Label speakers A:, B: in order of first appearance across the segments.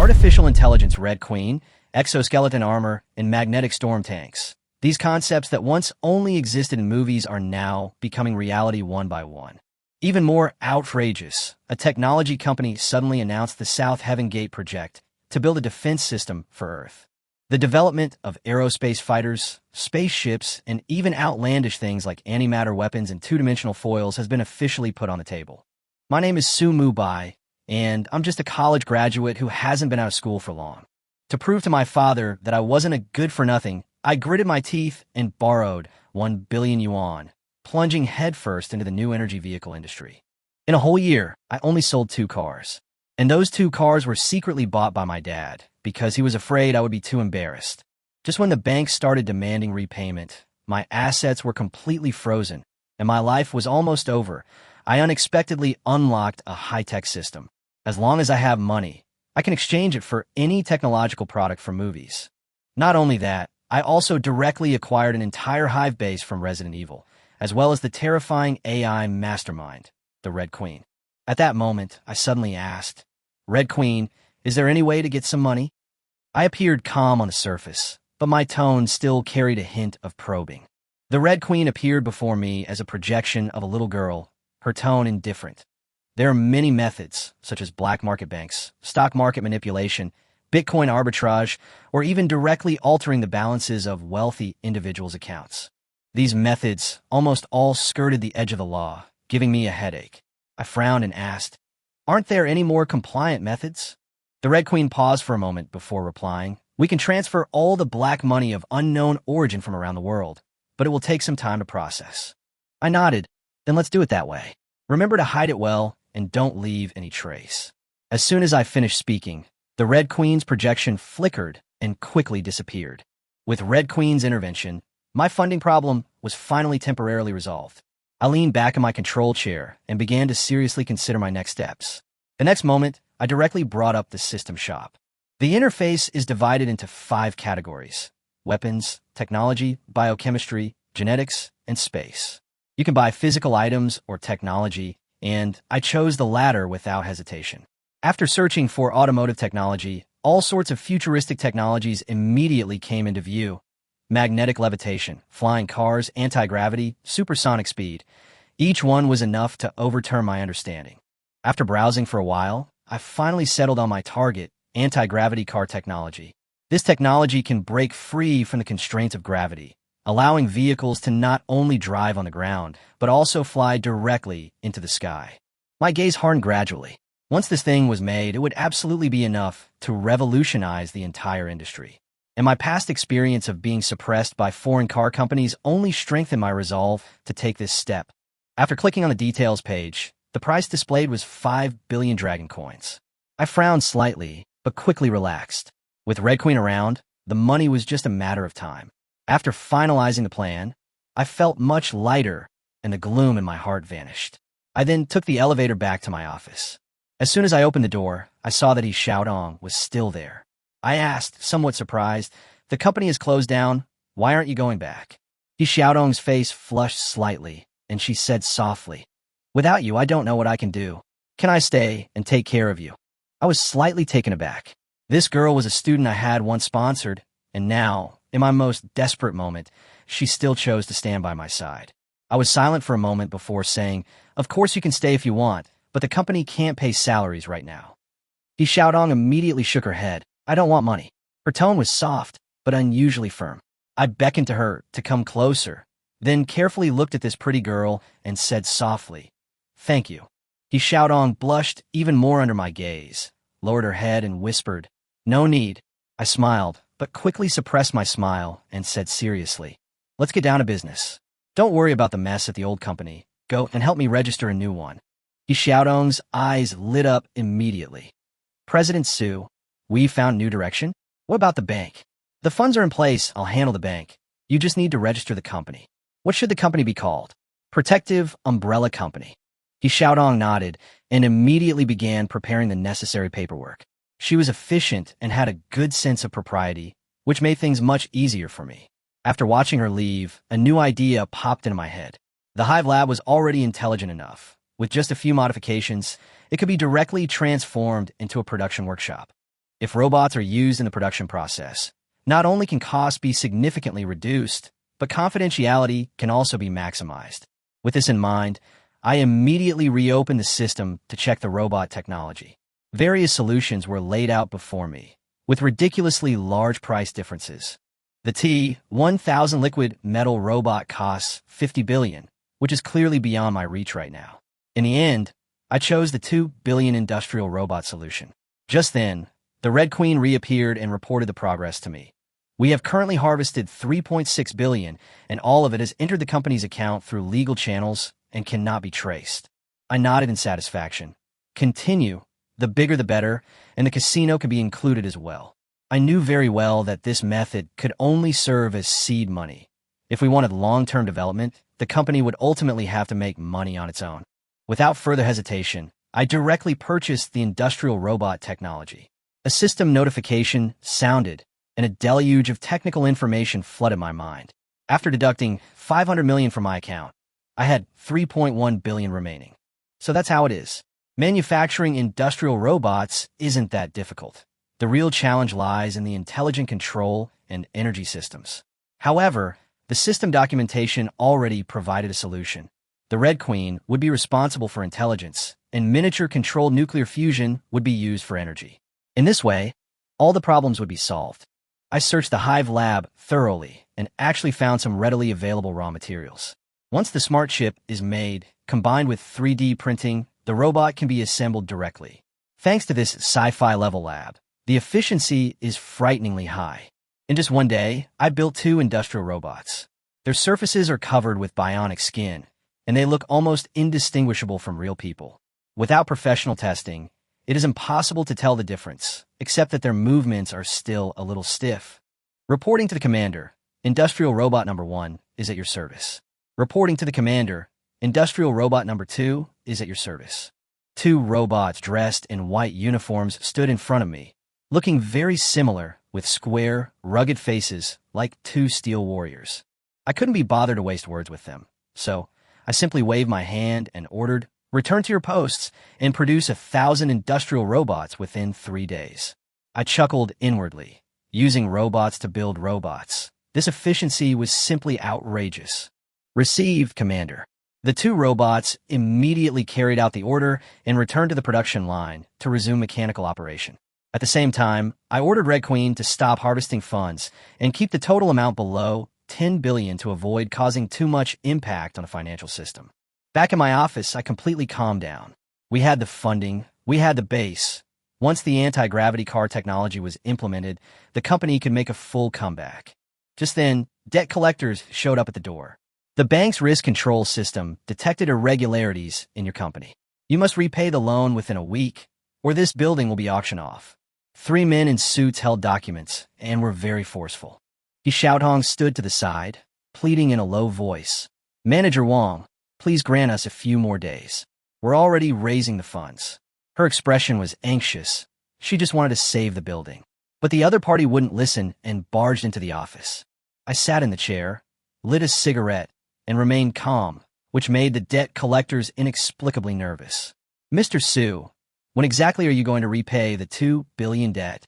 A: Artificial intelligence Red Queen, exoskeleton armor, and magnetic storm tanks. These concepts that once only existed in movies are now becoming reality one by one. Even more outrageous, a technology company suddenly announced the South Heaven Gate project to build a defense system for Earth. The development of aerospace fighters, spaceships, and even outlandish things like antimatter weapons and two-dimensional foils has been officially put on the table. My name is Mubai, and I'm just a college graduate who hasn't been out of school for long. To prove to my father that I wasn't a good-for-nothing, I gritted my teeth and borrowed 1 billion yuan, plunging headfirst into the new energy vehicle industry. In a whole year, I only sold 2 cars. And those 2 cars were secretly bought by my dad, because he was afraid I would be too embarrassed. Just when the bank started demanding repayment, my assets were completely frozen, and my life was almost over. I unexpectedly unlocked a high-tech system. As long as I have money, I can exchange it for any technological product from movies. Not only that, I also directly acquired an entire hive base from Resident Evil, as well as the terrifying AI mastermind, the Red Queen. At that moment, I suddenly asked, "Red Queen, is there any way to get some money?" I appeared calm on the surface, but my tone still carried a hint of probing. The Red Queen appeared before me as a projection of a little girl, her tone indifferent. There are many methods, such as black market banks, stock market manipulation, Bitcoin arbitrage, or even directly altering the balances of wealthy individuals' accounts. These methods almost all skirted the edge of the law, giving me a headache. I frowned and asked, "Aren't there any more compliant methods?" The Red Queen paused for a moment before replying, "We can transfer all the black money of unknown origin from around the world, but it will take some time to process." I nodded. "Then let's do it that way. Remember to hide it well and don't leave any trace." As soon as I finished speaking, the Red Queen's projection flickered and quickly disappeared. With Red Queen's intervention, my funding problem was finally temporarily resolved. I leaned back in my control chair and began to seriously consider my next steps. The next moment, I directly brought up the system shop. The interface is divided into 5 categories: weapons, technology, biochemistry, genetics, and space. You can buy physical items or technology, and I chose the latter without hesitation. After searching for automotive technology, all sorts of futuristic technologies immediately came into view. Magnetic levitation, flying cars, anti-gravity, supersonic speed. Each one was enough to overturn my understanding. After browsing for a while, I finally settled on my target, anti-gravity car technology. This technology can break free from the constraints of gravity, allowing vehicles to not only drive on the ground, but also fly directly into the sky. My gaze hardened gradually. Once this thing was made, it would absolutely be enough to revolutionize the entire industry. And my past experience of being suppressed by foreign car companies only strengthened my resolve to take this step. After clicking on the details page, the price displayed was 5 billion dragon coins. I frowned slightly, but quickly relaxed. With Red Queen around, the money was just a matter of time. After finalizing the plan, I felt much lighter, and the gloom in my heart vanished. I then took the elevator back to my office. As soon as I opened the door, I saw that Showdown was still there. I asked, somewhat surprised, "The company is closed down. Why aren't you going back?" Xiaodong's face flushed slightly, and she said softly, "Without you, I don't know what I can do. Can I stay and take care of you?" I was slightly taken aback. This girl was a student I had once sponsored, and now, in my most desperate moment, she still chose to stand by my side. I was silent for a moment before saying, "Of course you can stay if you want, but the company can't pay salaries right now." Xiaodong immediately shook her head. "I don't want money." Her tone was soft, but unusually firm. I beckoned to her to come closer, then carefully looked at this pretty girl and said softly, "Thank you." Xiaodong blushed even more under my gaze, lowered her head and whispered, "No need." I smiled, but quickly suppressed my smile and said seriously, "Let's get down to business. Don't worry about the mess at the old company. Go and help me register a new one." Xiaodong's eyes lit up immediately. "President Su, we found new direction? What about the bank?" "The funds are in place. I'll handle the bank. You just need to register the company." "What should the company be called?" "Protective Umbrella Company." Xiaodong nodded and immediately began preparing the necessary paperwork. She was efficient and had a good sense of propriety, which made things much easier for me. After watching her leave, a new idea popped into my head. The Hive Lab was already intelligent enough. With just a few modifications, it could be directly transformed into a production workshop. If robots are used in the production process, not only can costs be significantly reduced, but confidentiality can also be maximized. With this in mind, I immediately reopened the system to check the robot technology. Various solutions were laid out before me, with ridiculously large price differences. The T-1000 liquid metal robot costs $50 billion, which is clearly beyond my reach right now. In the end, I chose the $2 billion industrial robot solution. Just then, the Red Queen reappeared and reported the progress to me. We have currently harvested $3.6 billion, and all of it has entered the company's account through legal channels and cannot be traced. I nodded in satisfaction. Continue. The bigger the better, and the casino can be included as well. I knew very well that this method could only serve as seed money. If we wanted long-term development, the company would ultimately have to make money on its own. Without further hesitation, I directly purchased the industrial robot technology. A system notification sounded, and a deluge of technical information flooded my mind. After deducting $500 million from my account, I had $3.1 billion remaining. So that's how it is. Manufacturing industrial robots isn't that difficult. The real challenge lies in the intelligent control and energy systems. However, the system documentation already provided a solution. The Red Queen would be responsible for intelligence, and miniature-controlled nuclear fusion would be used for energy. In this way, all the problems would be solved. I searched the Hive lab thoroughly and actually found some readily available raw materials. Once the smart chip is made, combined with 3D printing, the robot can be assembled directly. Thanks to this sci-fi level lab, the efficiency is frighteningly high. In just one day, I built 2 industrial robots. Their surfaces are covered with bionic skin, and they look almost indistinguishable from real people. Without professional testing, it is impossible to tell the difference, except that their movements are still a little stiff. Reporting to the commander, Industrial Robot Number 1 is at your service. Reporting to the commander, Industrial Robot Number 2 is at your service. 2 robots dressed in white uniforms stood in front of me, looking very similar with square, rugged faces like 2 steel warriors. I couldn't be bothered to waste words with them, so I simply waved my hand and ordered, "Return to your posts and produce 1,000 industrial robots within 3 days." I chuckled inwardly. Using robots to build robots. This efficiency was simply outrageous. Received, Commander. The 2 robots immediately carried out the order and returned to the production line to resume mechanical operation. At the same time, I ordered Red Queen to stop harvesting funds and keep the total amount below $10 billion to avoid causing too much impact on the financial system. Back in my office, I completely calmed down. We had the funding, we had the base. Once the anti-gravity car technology was implemented, the company could make a full comeback. Just then, debt collectors showed up at the door. The bank's risk control system detected irregularities in your company. You must repay the loan within a week, or this building will be auctioned off. 3 men in suits held documents and were very forceful. Xiaotong stood to the side, pleading in a low voice. "Manager Wang, please grant us a few more days. We're already raising the funds." Her expression was anxious. She just wanted to save the building. But the other party wouldn't listen and barged into the office. I sat in the chair, lit a cigarette, and remained calm, which made the debt collectors inexplicably nervous. "Mr. Su, when exactly are you going to repay the $2 billion debt?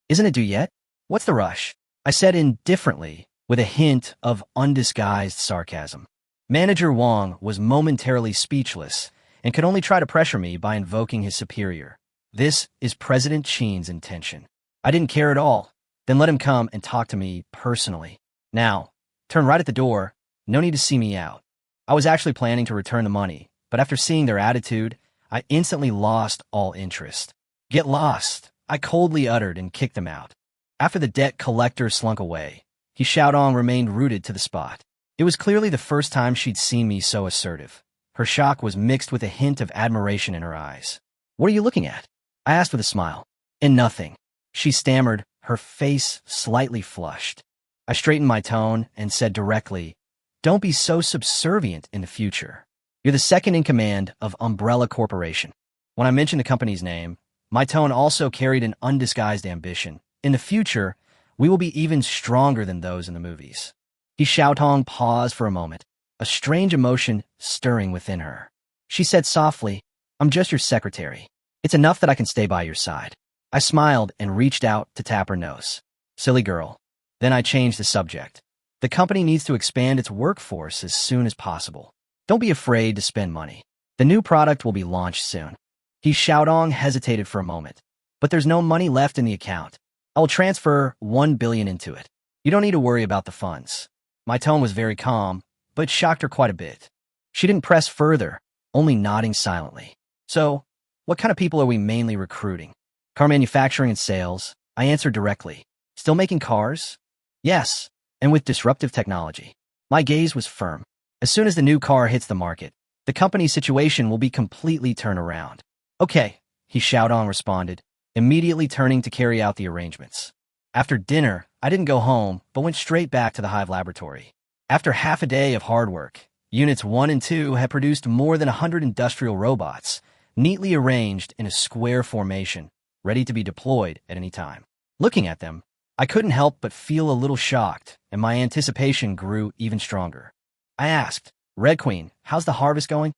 A: Isn't it due yet? What's the rush?" I said indifferently, with a hint of undisguised sarcasm. Manager Wang was momentarily speechless and could only try to pressure me by invoking his superior. "This is President Qin's intention." I didn't care at all. "Then let him come and talk to me personally. Now, turn right at the door. No need to see me out." I was actually planning to return the money, but after seeing their attitude, I instantly lost all interest. "Get lost," I coldly uttered and kicked them out. After the debt collector slunk away, Xiaodong remained rooted to the spot. It was clearly the first time she'd seen me so assertive. Her shock was mixed with a hint of admiration in her eyes. "What are you looking at?" I asked with a smile. "In nothing," she stammered, her face slightly flushed. I straightened my tone and said directly, "Don't be so subservient in the future. You're the second in command of Umbrella Corporation." When I mentioned the company's name, my tone also carried an undisguised ambition. In the future, we will be even stronger than those in the movies. Xiaotong paused for a moment, a strange emotion stirring within her. She said softly, "I'm just your secretary. It's enough that I can stay by your side." I smiled and reached out to tap her nose. Silly girl. Then I changed the subject. The company needs to expand its workforce as soon as possible. Don't be afraid to spend money. The new product will be launched soon. Xiaodong hesitated for a moment. But there's no money left in the account. I will transfer 1 billion into it. You don't need to worry about the funds. My tone was very calm, but shocked her quite a bit. She didn't press further, only nodding silently. So, what kind of people are we mainly recruiting? Car manufacturing and sales, I answered directly. Still making cars? Yes, and with disruptive technology. My gaze was firm. As soon as the new car hits the market, the company's situation will be completely turned around. Okay, Xiaodong responded, immediately turning to carry out the arrangements. After dinner, I didn't go home, but went straight back to the Hive laboratory. After half a day of hard work, Units 1 and 2 had produced more than 100 industrial robots, neatly arranged in a square formation, ready to be deployed at any time. Looking at them, I couldn't help but feel a little shocked, and my anticipation grew even stronger. I asked, Red Queen, how's the harvest going?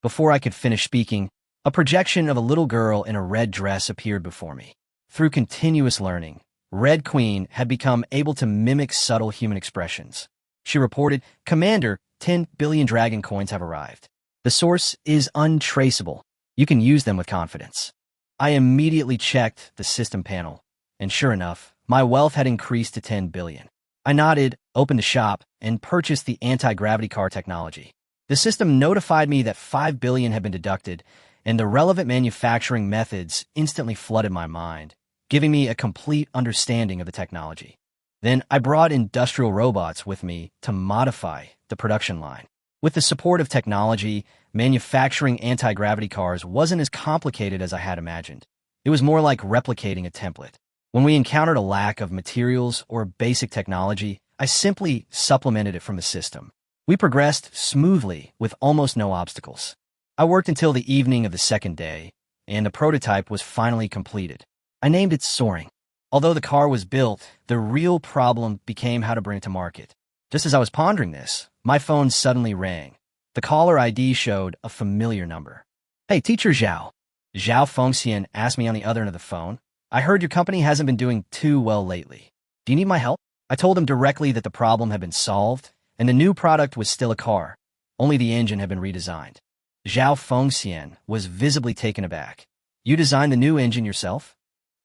A: Before I could finish speaking, a projection of a little girl in a red dress appeared before me. Through continuous learning, Red Queen had become able to mimic subtle human expressions. She reported, Commander, 10 billion dragon coins have arrived. The source is untraceable. You can use them with confidence. I immediately checked the system panel, and sure enough, my wealth had increased to 10 billion. I nodded, opened a shop, and purchased the anti-gravity car technology. The system notified me that 5 billion had been deducted, and the relevant manufacturing methods instantly flooded my mind, giving me a complete understanding of the technology. Then I brought industrial robots with me to modify the production line. With the support of technology, manufacturing anti-gravity cars wasn't as complicated as I had imagined. It was more like replicating a template. When we encountered a lack of materials or basic technology, I simply supplemented it from the system. We progressed smoothly with almost no obstacles. I worked until the evening of the second day, and the prototype was finally completed. I named it Soaring. Although the car was built, the real problem became how to bring it to market. Just as I was pondering this, my phone suddenly rang. The caller ID showed a familiar number. Hey, Teacher Zhao. Zhao Fengxian asked me on the other end of the phone. I heard your company hasn't been doing too well lately. Do you need my help? I told him directly that the problem had been solved, and the new product was still a car. Only the engine had been redesigned. Zhao Fengxian was visibly taken aback. You designed the new engine yourself?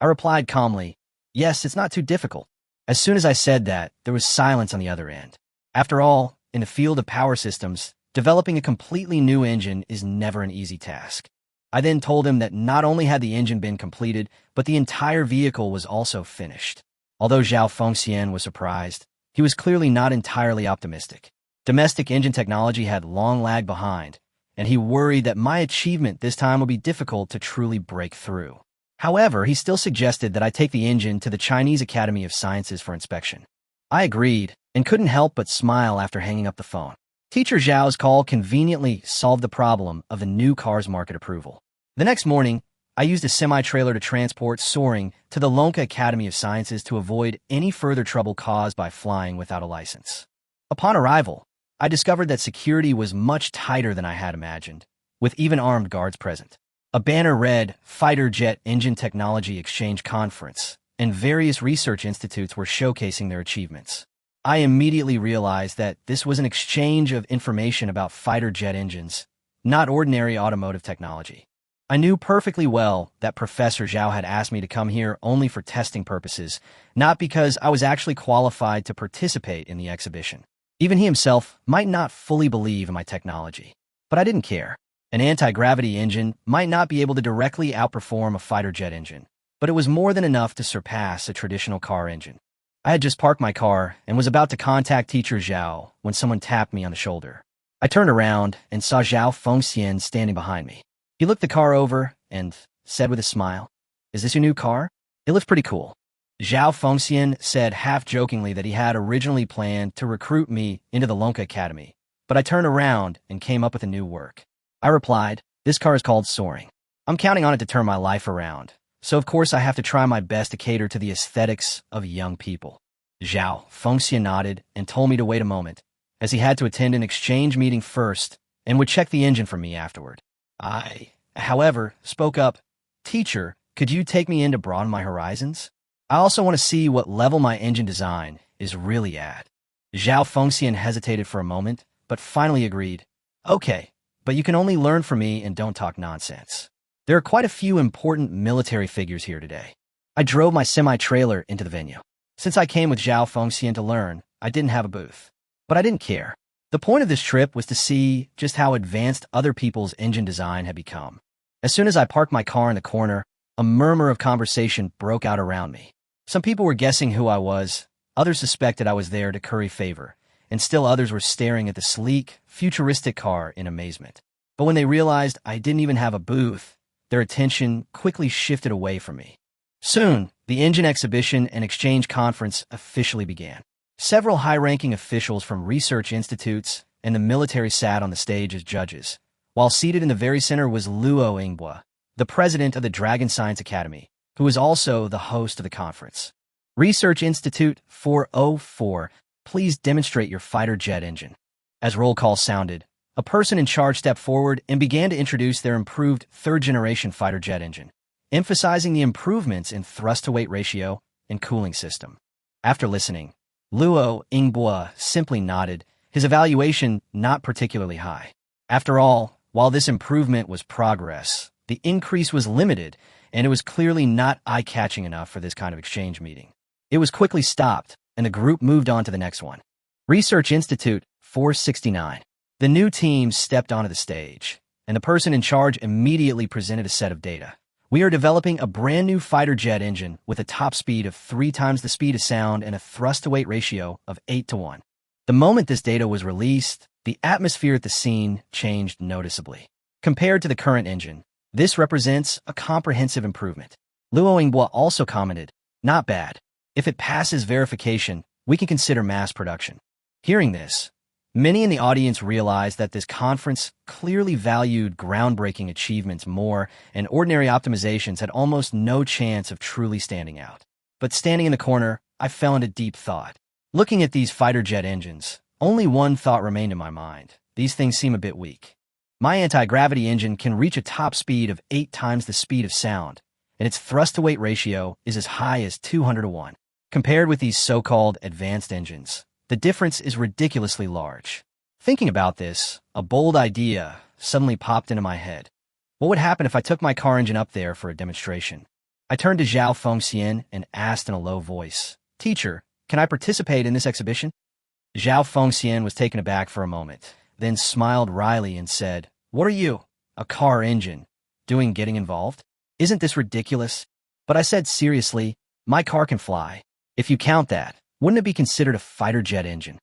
A: I replied calmly, yes, it's not too difficult. As soon as I said that, there was silence on the other end. After all, in the field of power systems, developing a completely new engine is never an easy task. I then told him that not only had the engine been completed, but the entire vehicle was also finished. Although Zhao Fengxian was surprised, he was clearly not entirely optimistic. Domestic engine technology had long lagged behind, and he worried that my achievement this time would be difficult to truly break through. However, he still suggested that I take the engine to the Chinese Academy of Sciences for inspection. I agreed, and couldn't help but smile after hanging up the phone. Teacher Zhao's call conveniently solved the problem of the new car's market approval. The next morning, I used a semi-trailer to transport Soaring to the Manga Academy of Sciences to avoid any further trouble caused by flying without a license. Upon arrival, I discovered that security was much tighter than I had imagined, with even armed guards present. A banner read Fighter Jet Engine Technology Exchange Conference, and various research institutes were showcasing their achievements. I immediately realized that this was an exchange of information about fighter jet engines, not ordinary automotive technology. I knew perfectly well that Professor Zhao had asked me to come here only for testing purposes, not because I was actually qualified to participate in the exhibition. Even he himself might not fully believe in my technology, but I didn't care. An anti-gravity engine might not be able to directly outperform a fighter jet engine, but it was more than enough to surpass a traditional car engine. I had just parked my car and was about to contact Teacher Zhao when someone tapped me on the shoulder. I turned around and saw Zhao Fengxian standing behind me. He looked the car over and said with a smile, "Is this your new car? It looks pretty cool." Zhao Fengxian said half-jokingly that he had originally planned to recruit me into the Manga Academy, but I turned around and came up with a new work. I replied, "This car is called Soaring. I'm counting on it to turn my life around, so of course I have to try my best to cater to the aesthetics of young people." Zhao Fengxian nodded and told me to wait a moment, as he had to attend an exchange meeting first and would check the engine for me afterward. I, however, spoke up, "Teacher, Could you take me in to broaden my horizons? I also want to see what level my engine design is really at. Zhao Fengxian hesitated for a moment, but finally agreed. Okay, but you can only learn from me and don't talk nonsense. There are quite a few important military figures here today. I drove my semi-trailer into the venue. Since I came with Zhao Fengxian to learn, I didn't have a booth. But I didn't care. The point of this trip was to see just how advanced other people's engine design had become. As soon as I parked my car in the corner, a murmur of conversation broke out around me. Some people were guessing who I was, others suspected I was there to curry favor, and still others were staring at the sleek, futuristic car in amazement. But when they realized I didn't even have a booth, their attention quickly shifted away from me. Soon, the engine exhibition and exchange conference officially began. Several high-ranking officials from research institutes and the military sat on the stage as judges, while seated in the very center was Luo Yingbua, the president of the Dragon Science Academy, who was also the host of the conference. Research Institute 404, please demonstrate your fighter jet engine. As roll call sounded, a person in charge stepped forward and began to introduce their improved third-generation fighter jet engine, emphasizing the improvements in thrust-to-weight ratio and cooling system. After listening, Luo Yingbua simply nodded, his evaluation not particularly high. After all, while this improvement was progress, the increase was limited, and it was clearly not eye-catching enough for this kind of exchange meeting. It was quickly stopped, and the group moved on to the next one. Research Institute 469. The new team stepped onto the stage, and the person in charge immediately presented a set of data. We are developing a brand new fighter jet engine with a top speed of 3 times the speed of sound and a thrust-to-weight ratio of 8-to-1. The moment this data was released, the atmosphere at the scene changed noticeably. Compared to the current engine, this represents a comprehensive improvement. Luo Yingbua also commented, "Not bad. If it passes verification, we can consider mass production." Hearing this, many in the audience realized that this conference clearly valued groundbreaking achievements more, and ordinary optimizations had almost no chance of truly standing out. But standing in the corner, I fell into deep thought. Looking at these fighter jet engines, only one thought remained in my mind. These things seem a bit weak. My anti-gravity engine can reach a top speed of 8 times the speed of sound, and its thrust-to-weight ratio is as high as 200-to-1. Compared with these so-called advanced engines, the difference is ridiculously large. Thinking about this, a bold idea suddenly popped into my head. What would happen if I took my car engine up there for a demonstration? I turned to Zhao Fengxian and asked in a low voice, "Teacher, can I participate in this exhibition?" Zhao Fengxian was taken aback for a moment, then smiled wryly and said, "What are you, a car engine, doing getting involved? Isn't this ridiculous?" But I said seriously, "My car can fly. If you count that, wouldn't it be considered a fighter jet engine?"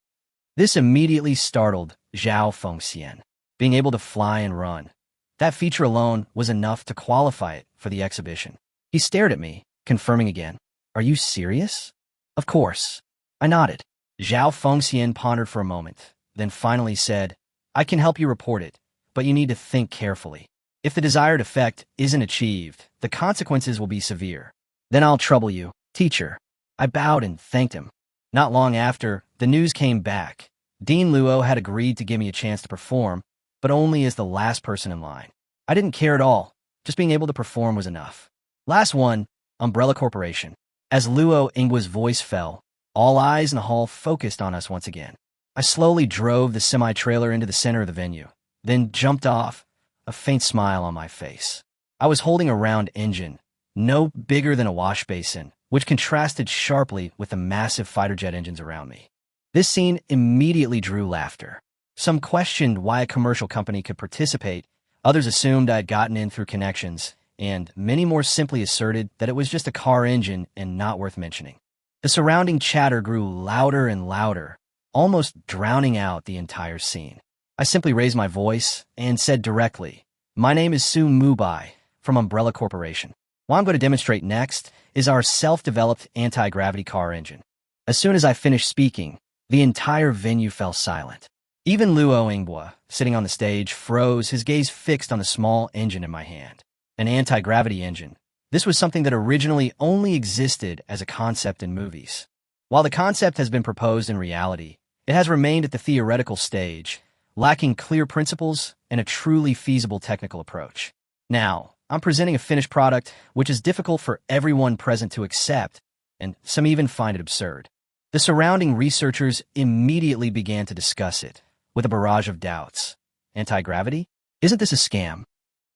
A: This immediately startled Zhao Fengxian. Being able to fly and run, that feature alone was enough to qualify it for the exhibition. He stared at me, confirming again, "Are you serious?" "Of course." I nodded. Zhao Fengxian pondered for a moment, then finally said, "I can help you report it, but you need to think carefully. If the desired effect isn't achieved, the consequences will be severe. Then I'll trouble you, teacher." I bowed and thanked him. Not long after, the news came back. Dean Luo had agreed to give me a chance to perform, but only as the last person in line. I didn't care at all. Just being able to perform was enough. Last one, Umbrella Corporation. As Luo Yingbua's voice fell, all eyes in the hall focused on us once again. I slowly drove the semi-trailer into the center of the venue, then jumped off, a faint smile on my face. I was holding a round engine, no bigger than a wash basin, which contrasted sharply with the massive fighter jet engines around me. This scene immediately drew laughter. Some questioned why a commercial company could participate, others assumed I had gotten in through connections, and many more simply asserted that it was just a car engine and not worth mentioning. The surrounding chatter grew louder and louder, almost drowning out the entire scene. I simply raised my voice and said directly, "My name is Mubai from Umbrella Corporation. What I'm going to demonstrate next is our self-developed anti-gravity car engine." As soon as I finished speaking, the entire venue fell silent. Even Luo Yingbua, sitting on the stage, froze, his gaze fixed on the small engine in my hand. An anti-gravity engine. This was something that originally only existed as a concept in movies. While the concept has been proposed in reality, it has remained at the theoretical stage, lacking clear principles and a truly feasible technical approach. Now, I'm presenting a finished product which is difficult for everyone present to accept, and some even find it absurd. The surrounding researchers immediately began to discuss it, with a barrage of doubts. Anti-gravity? Isn't this a scam?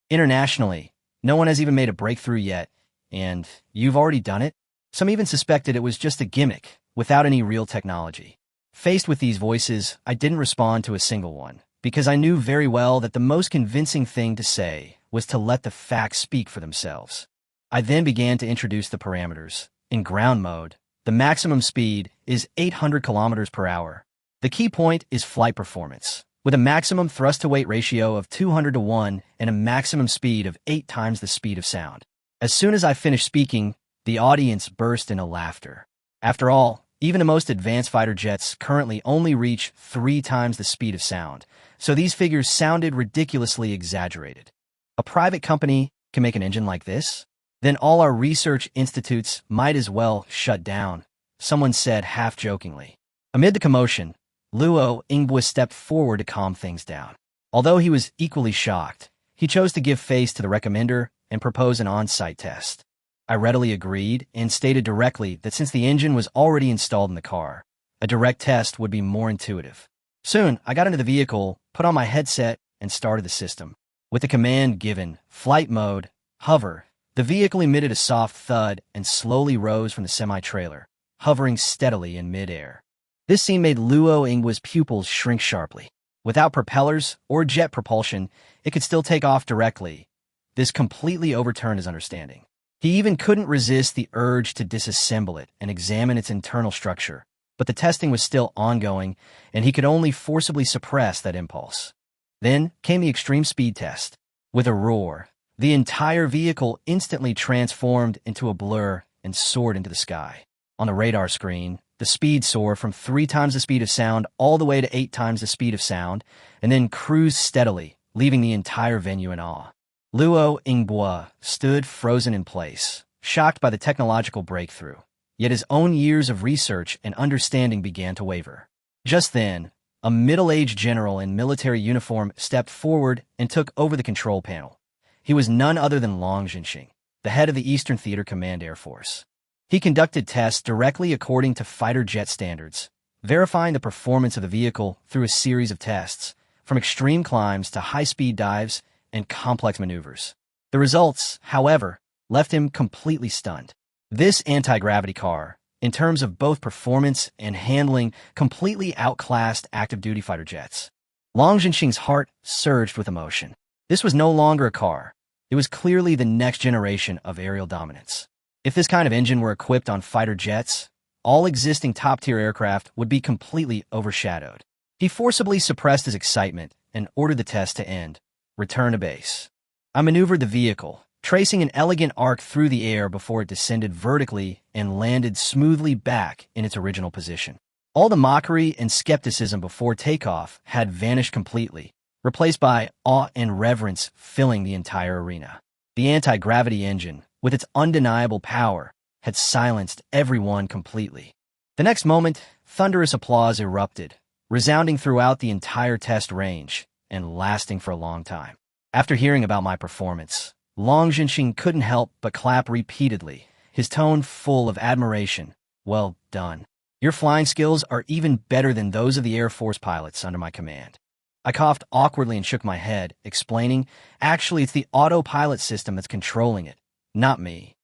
A: Internationally, no one has even made a breakthrough yet, and you've already done it? Some even suspected it was just a gimmick, without any real technology. Faced with these voices, I didn't respond to a single one, because I knew very well that the most convincing thing to say was to let the facts speak for themselves. I then began to introduce the parameters. In ground mode, the maximum speed is 800 kilometers per hour. The key point is flight performance, with a maximum thrust-to-weight ratio of 200 to 1 and a maximum speed of 8 times the speed of sound. As soon as I finished speaking, the audience burst into laughter. After all, even the most advanced fighter jets currently only reach 3 times the speed of sound, so these figures sounded ridiculously exaggerated. A private company can make an engine like this? Then all our research institutes might as well shut down, someone said half-jokingly. Amid the commotion, Luo Ingbo stepped forward to calm things down. Although he was equally shocked, he chose to give face to the recommender and propose an on-site test. I readily agreed and stated directly that since the engine was already installed in the car, a direct test would be more intuitive. Soon, I got into the vehicle, put on my headset, and started the system. With the command given, flight mode, hover, the vehicle emitted a soft thud and slowly rose from the semi-trailer, hovering steadily in mid-air. This scene made Luo Ingwa's pupils shrink sharply. Without propellers or jet propulsion, it could still take off directly. This completely overturned his understanding. He even couldn't resist the urge to disassemble it and examine its internal structure, but the testing was still ongoing, and he could only forcibly suppress that impulse. Then came the extreme speed test. With a roar, the entire vehicle instantly transformed into a blur and soared into the sky. On the radar screen, the speed soared from 3 times the speed of sound all the way to 8 times the speed of sound, and then cruised steadily, leaving the entire venue in awe. Luo Ingbo stood frozen in place, shocked by the technological breakthrough, yet his own years of research and understanding began to waver. Just then, a middle-aged general in military uniform stepped forward and took over the control panel. He was none other than Long Jinxing, the head of the Eastern Theater Command Air Force. He conducted tests directly according to fighter jet standards, verifying the performance of the vehicle through a series of tests, from extreme climbs to high-speed dives and complex maneuvers. The results, however, left him completely stunned. This anti-gravity car, in terms of both performance and handling, completely outclassed active-duty fighter jets. Long Jinxing's heart surged with emotion. This was no longer a car. It was clearly the next generation of aerial dominance. If this kind of engine were equipped on fighter jets, all existing top-tier aircraft would be completely overshadowed. He forcibly suppressed his excitement and ordered the test to end. Return to base. I maneuvered the vehicle, tracing an elegant arc through the air before it descended vertically and landed smoothly back in its original position. All the mockery and skepticism before takeoff had vanished completely, replaced by awe and reverence filling the entire arena. The anti-gravity engine, with its undeniable power, had silenced everyone completely. The next moment, thunderous applause erupted, resounding throughout the entire test range and lasting for a long time. After hearing about my performance, Long Jinxing couldn't help but clap repeatedly, his tone full of admiration. Well done. Your flying skills are even better than those of the Air Force pilots under my command. I coughed awkwardly and shook my head, explaining, actually, it's the autopilot system that's controlling it, not me.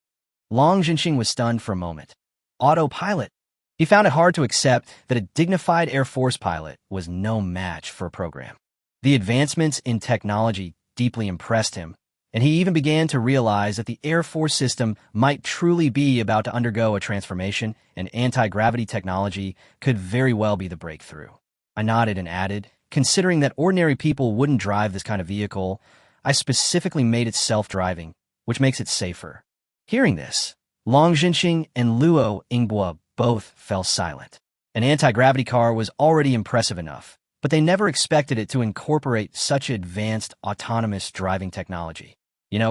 A: Long Jinxing was stunned for a moment. Autopilot? He found it hard to accept that a dignified Air Force pilot was no match for a program. The advancements in technology deeply impressed him, and he even began to realize that the Air Force system might truly be about to undergo a transformation, and anti-gravity technology could very well be the breakthrough. I nodded and added, considering that ordinary people wouldn't drive this kind of vehicle, I specifically made it self-driving, which makes it safer. Hearing this, Long Jinxing and Luo Ingbo both fell silent. An anti-gravity car was already impressive enough, but they never expected it to incorporate such advanced autonomous driving technology.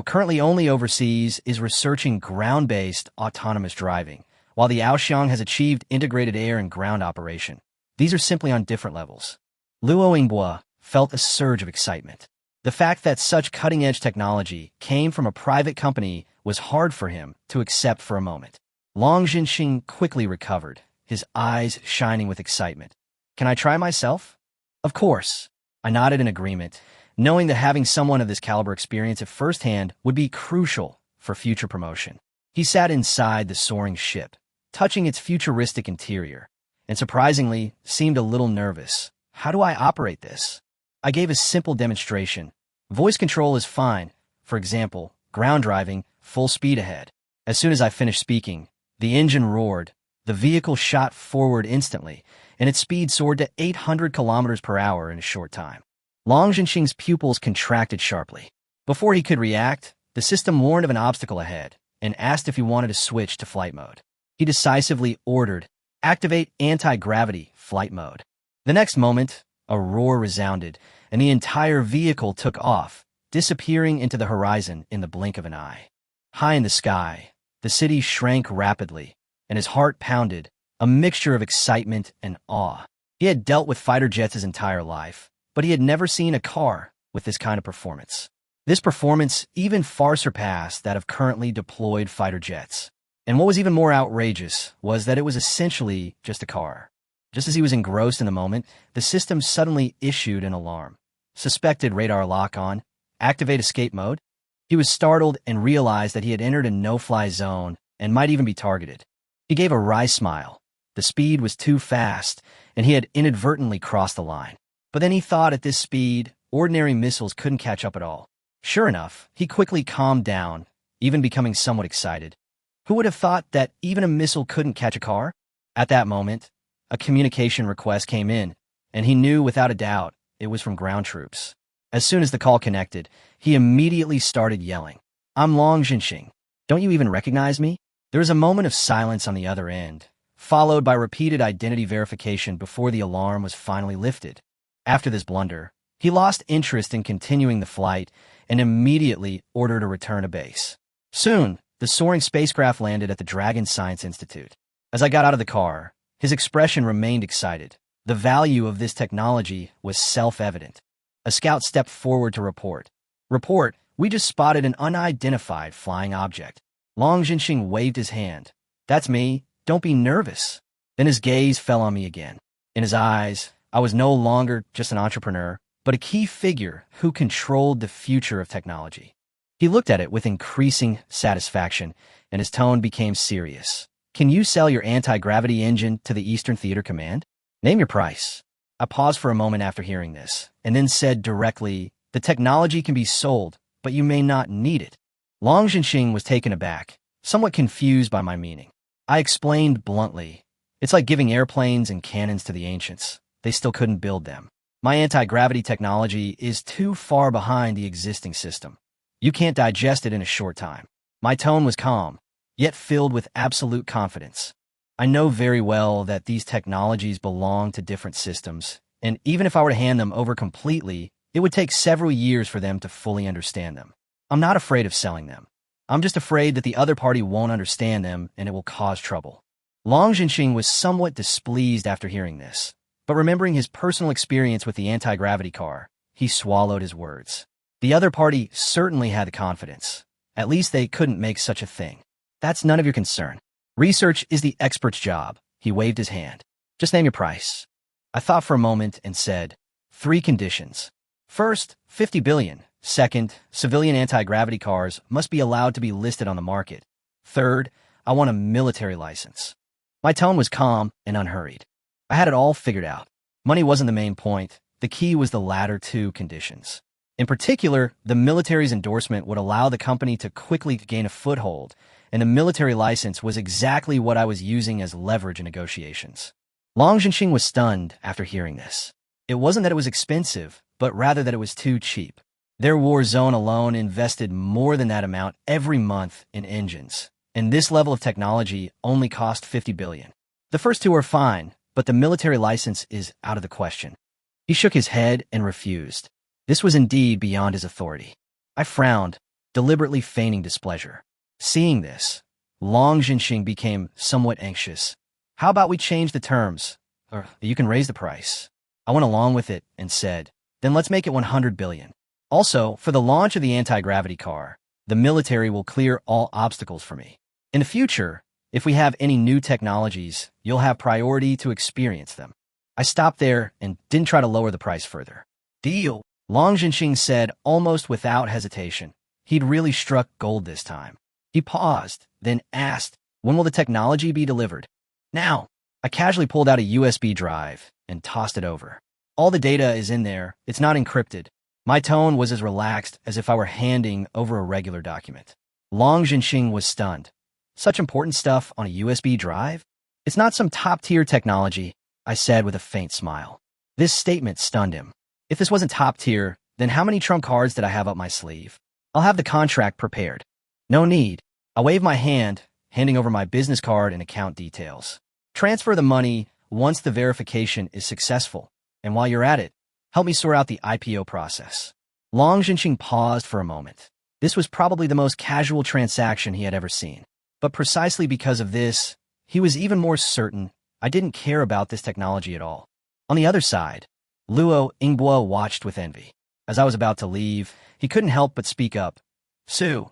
A: Currently only overseas is researching ground-based autonomous driving, while the Aoxiong has achieved integrated air and ground operation. These are simply on different levels. Luo Ingbo felt a surge of excitement. The fact that such cutting-edge technology came from a private company was hard for him to accept for a moment. Long Jinxing quickly recovered, his eyes shining with excitement. Can I try myself? Of course. I nodded in agreement, knowing that having someone of this caliber experience it firsthand would be crucial for future promotion. He sat inside the soaring ship, touching its futuristic interior, and surprisingly seemed a little nervous. How do I operate this? I gave a simple demonstration. Voice control is fine. For example, ground driving, full speed ahead. As soon as I finished speaking, the engine roared. The vehicle shot forward instantly, and its speed soared to 800 kilometers per hour in a short time. Long Jinxing's pupils contracted sharply. Before he could react, the system warned of an obstacle ahead and asked if he wanted to switch to flight mode. He decisively ordered, "Activate anti-gravity flight mode." The next moment, a roar resounded, and the entire vehicle took off, disappearing into the horizon in the blink of an eye. High in the sky, the city shrank rapidly, and his heart pounded, a mixture of excitement and awe. He had dealt with fighter jets his entire life, but he had never seen a car with this kind of performance. This performance even far surpassed that of currently deployed fighter jets. And what was even more outrageous was that it was essentially just a car. Just as he was engrossed in the moment, the system suddenly issued an alarm. Suspected radar lock-on. Activate escape mode. He was startled and realized that he had entered a no-fly zone and might even be targeted. He gave a wry smile. The speed was too fast, and he had inadvertently crossed the line. But then he thought at this speed, ordinary missiles couldn't catch up at all. Sure enough, he quickly calmed down, even becoming somewhat excited. Who would have thought that even a missile couldn't catch a car? At that moment, a communication request came in, and he knew without a doubt it was from ground troops. As soon as the call connected, he immediately started yelling, "I'm Long Jinxing. Don't you even recognize me?" There was a moment of silence on the other end, followed by repeated identity verification before the alarm was finally lifted. After this blunder, he lost interest in continuing the flight and immediately ordered a return to base. Soon, the soaring spacecraft landed at the Dragon Science Institute. As I got out of the car, his expression remained excited. The value of this technology was self-evident. A scout stepped forward to report. "Report, we just spotted an unidentified flying object." Long Jinxing waved his hand. "That's me. Don't be nervous." Then his gaze fell on me again. In his eyes, I was no longer just an entrepreneur, but a key figure who controlled the future of technology. He looked at it with increasing satisfaction, and his tone became serious. "Can you sell your anti-gravity engine to the Eastern Theater Command? Name your price." I paused for a moment after hearing this, and then said directly, "The technology can be sold, but you may not need it." Long Jinxing was taken aback, somewhat confused by my meaning. I explained bluntly, "It's like giving airplanes and cannons to the ancients. They still couldn't build them. My anti-gravity technology is too far behind the existing system. You can't digest it in a short time." My tone was calm, yet filled with absolute confidence. I know very well that these technologies belong to different systems, and even if I were to hand them over completely, it would take several years for them to fully understand them. I'm not afraid of selling them. I'm just afraid that the other party won't understand them and it will cause trouble. Long Jinxing was somewhat displeased after hearing this, but remembering his personal experience with the anti-gravity car, he swallowed his words. The other party certainly had the confidence. At least they couldn't make such a thing. That's none of your concern. Research is the expert's job. He waved his hand. Just name your price. I thought for a moment and said, 3 conditions. First, 50 billion. Second, civilian anti-gravity cars must be allowed to be listed on the market. Third, I want a military license. My tone was calm and unhurried. I had it all figured out. Money wasn't the main point. The key was the latter 2 conditions. In particular, the military's endorsement would allow the company to quickly gain a foothold, and the military license was exactly what I was using as leverage in negotiations. Long Jinxing was stunned after hearing this. It wasn't that it was expensive, but rather that it was too cheap. Their war zone alone invested more than that amount every month in engines, and this level of technology only cost 50 billion. The first 2 are fine, but the military license is out of the question. He shook his head and refused. This was indeed beyond his authority. I frowned, deliberately feigning displeasure. Seeing this, Long Jinxing became somewhat anxious. "How about we change the terms? Or you can raise the price." I went along with it and said, "Then let's make it 100 billion. Also, for the launch of the anti-gravity car, the military will clear all obstacles for me. In the future, if we have any new technologies, you'll have priority to experience them. I stopped there and didn't try to lower the price further. Deal, Long Jinxing said almost without hesitation. He'd really struck gold this time. He paused, then asked, when will the technology be delivered? Now. I casually pulled out a USB drive and tossed it over. All the data is in there. It's not encrypted. My tone was as relaxed as if I were handing over a regular document. Long Jinxing was stunned. Such important stuff on a USB drive? It's not some top-tier technology, I said with a faint smile. This statement stunned him. If this wasn't top-tier, then how many trump cards did I have up my sleeve? I'll have the contract prepared. No need. I waved my hand, handing over my business card and account details. Transfer the money once the verification is successful, and while you're at it, help me sort out the IPO process. Long Jinxing paused for a moment. This was probably the most casual transaction he had ever seen. But precisely because of this, he was even more certain I didn't care about this technology at all. On the other side, Luo Ingbo watched with envy. As I was about to leave, he couldn't help but speak up. Sue,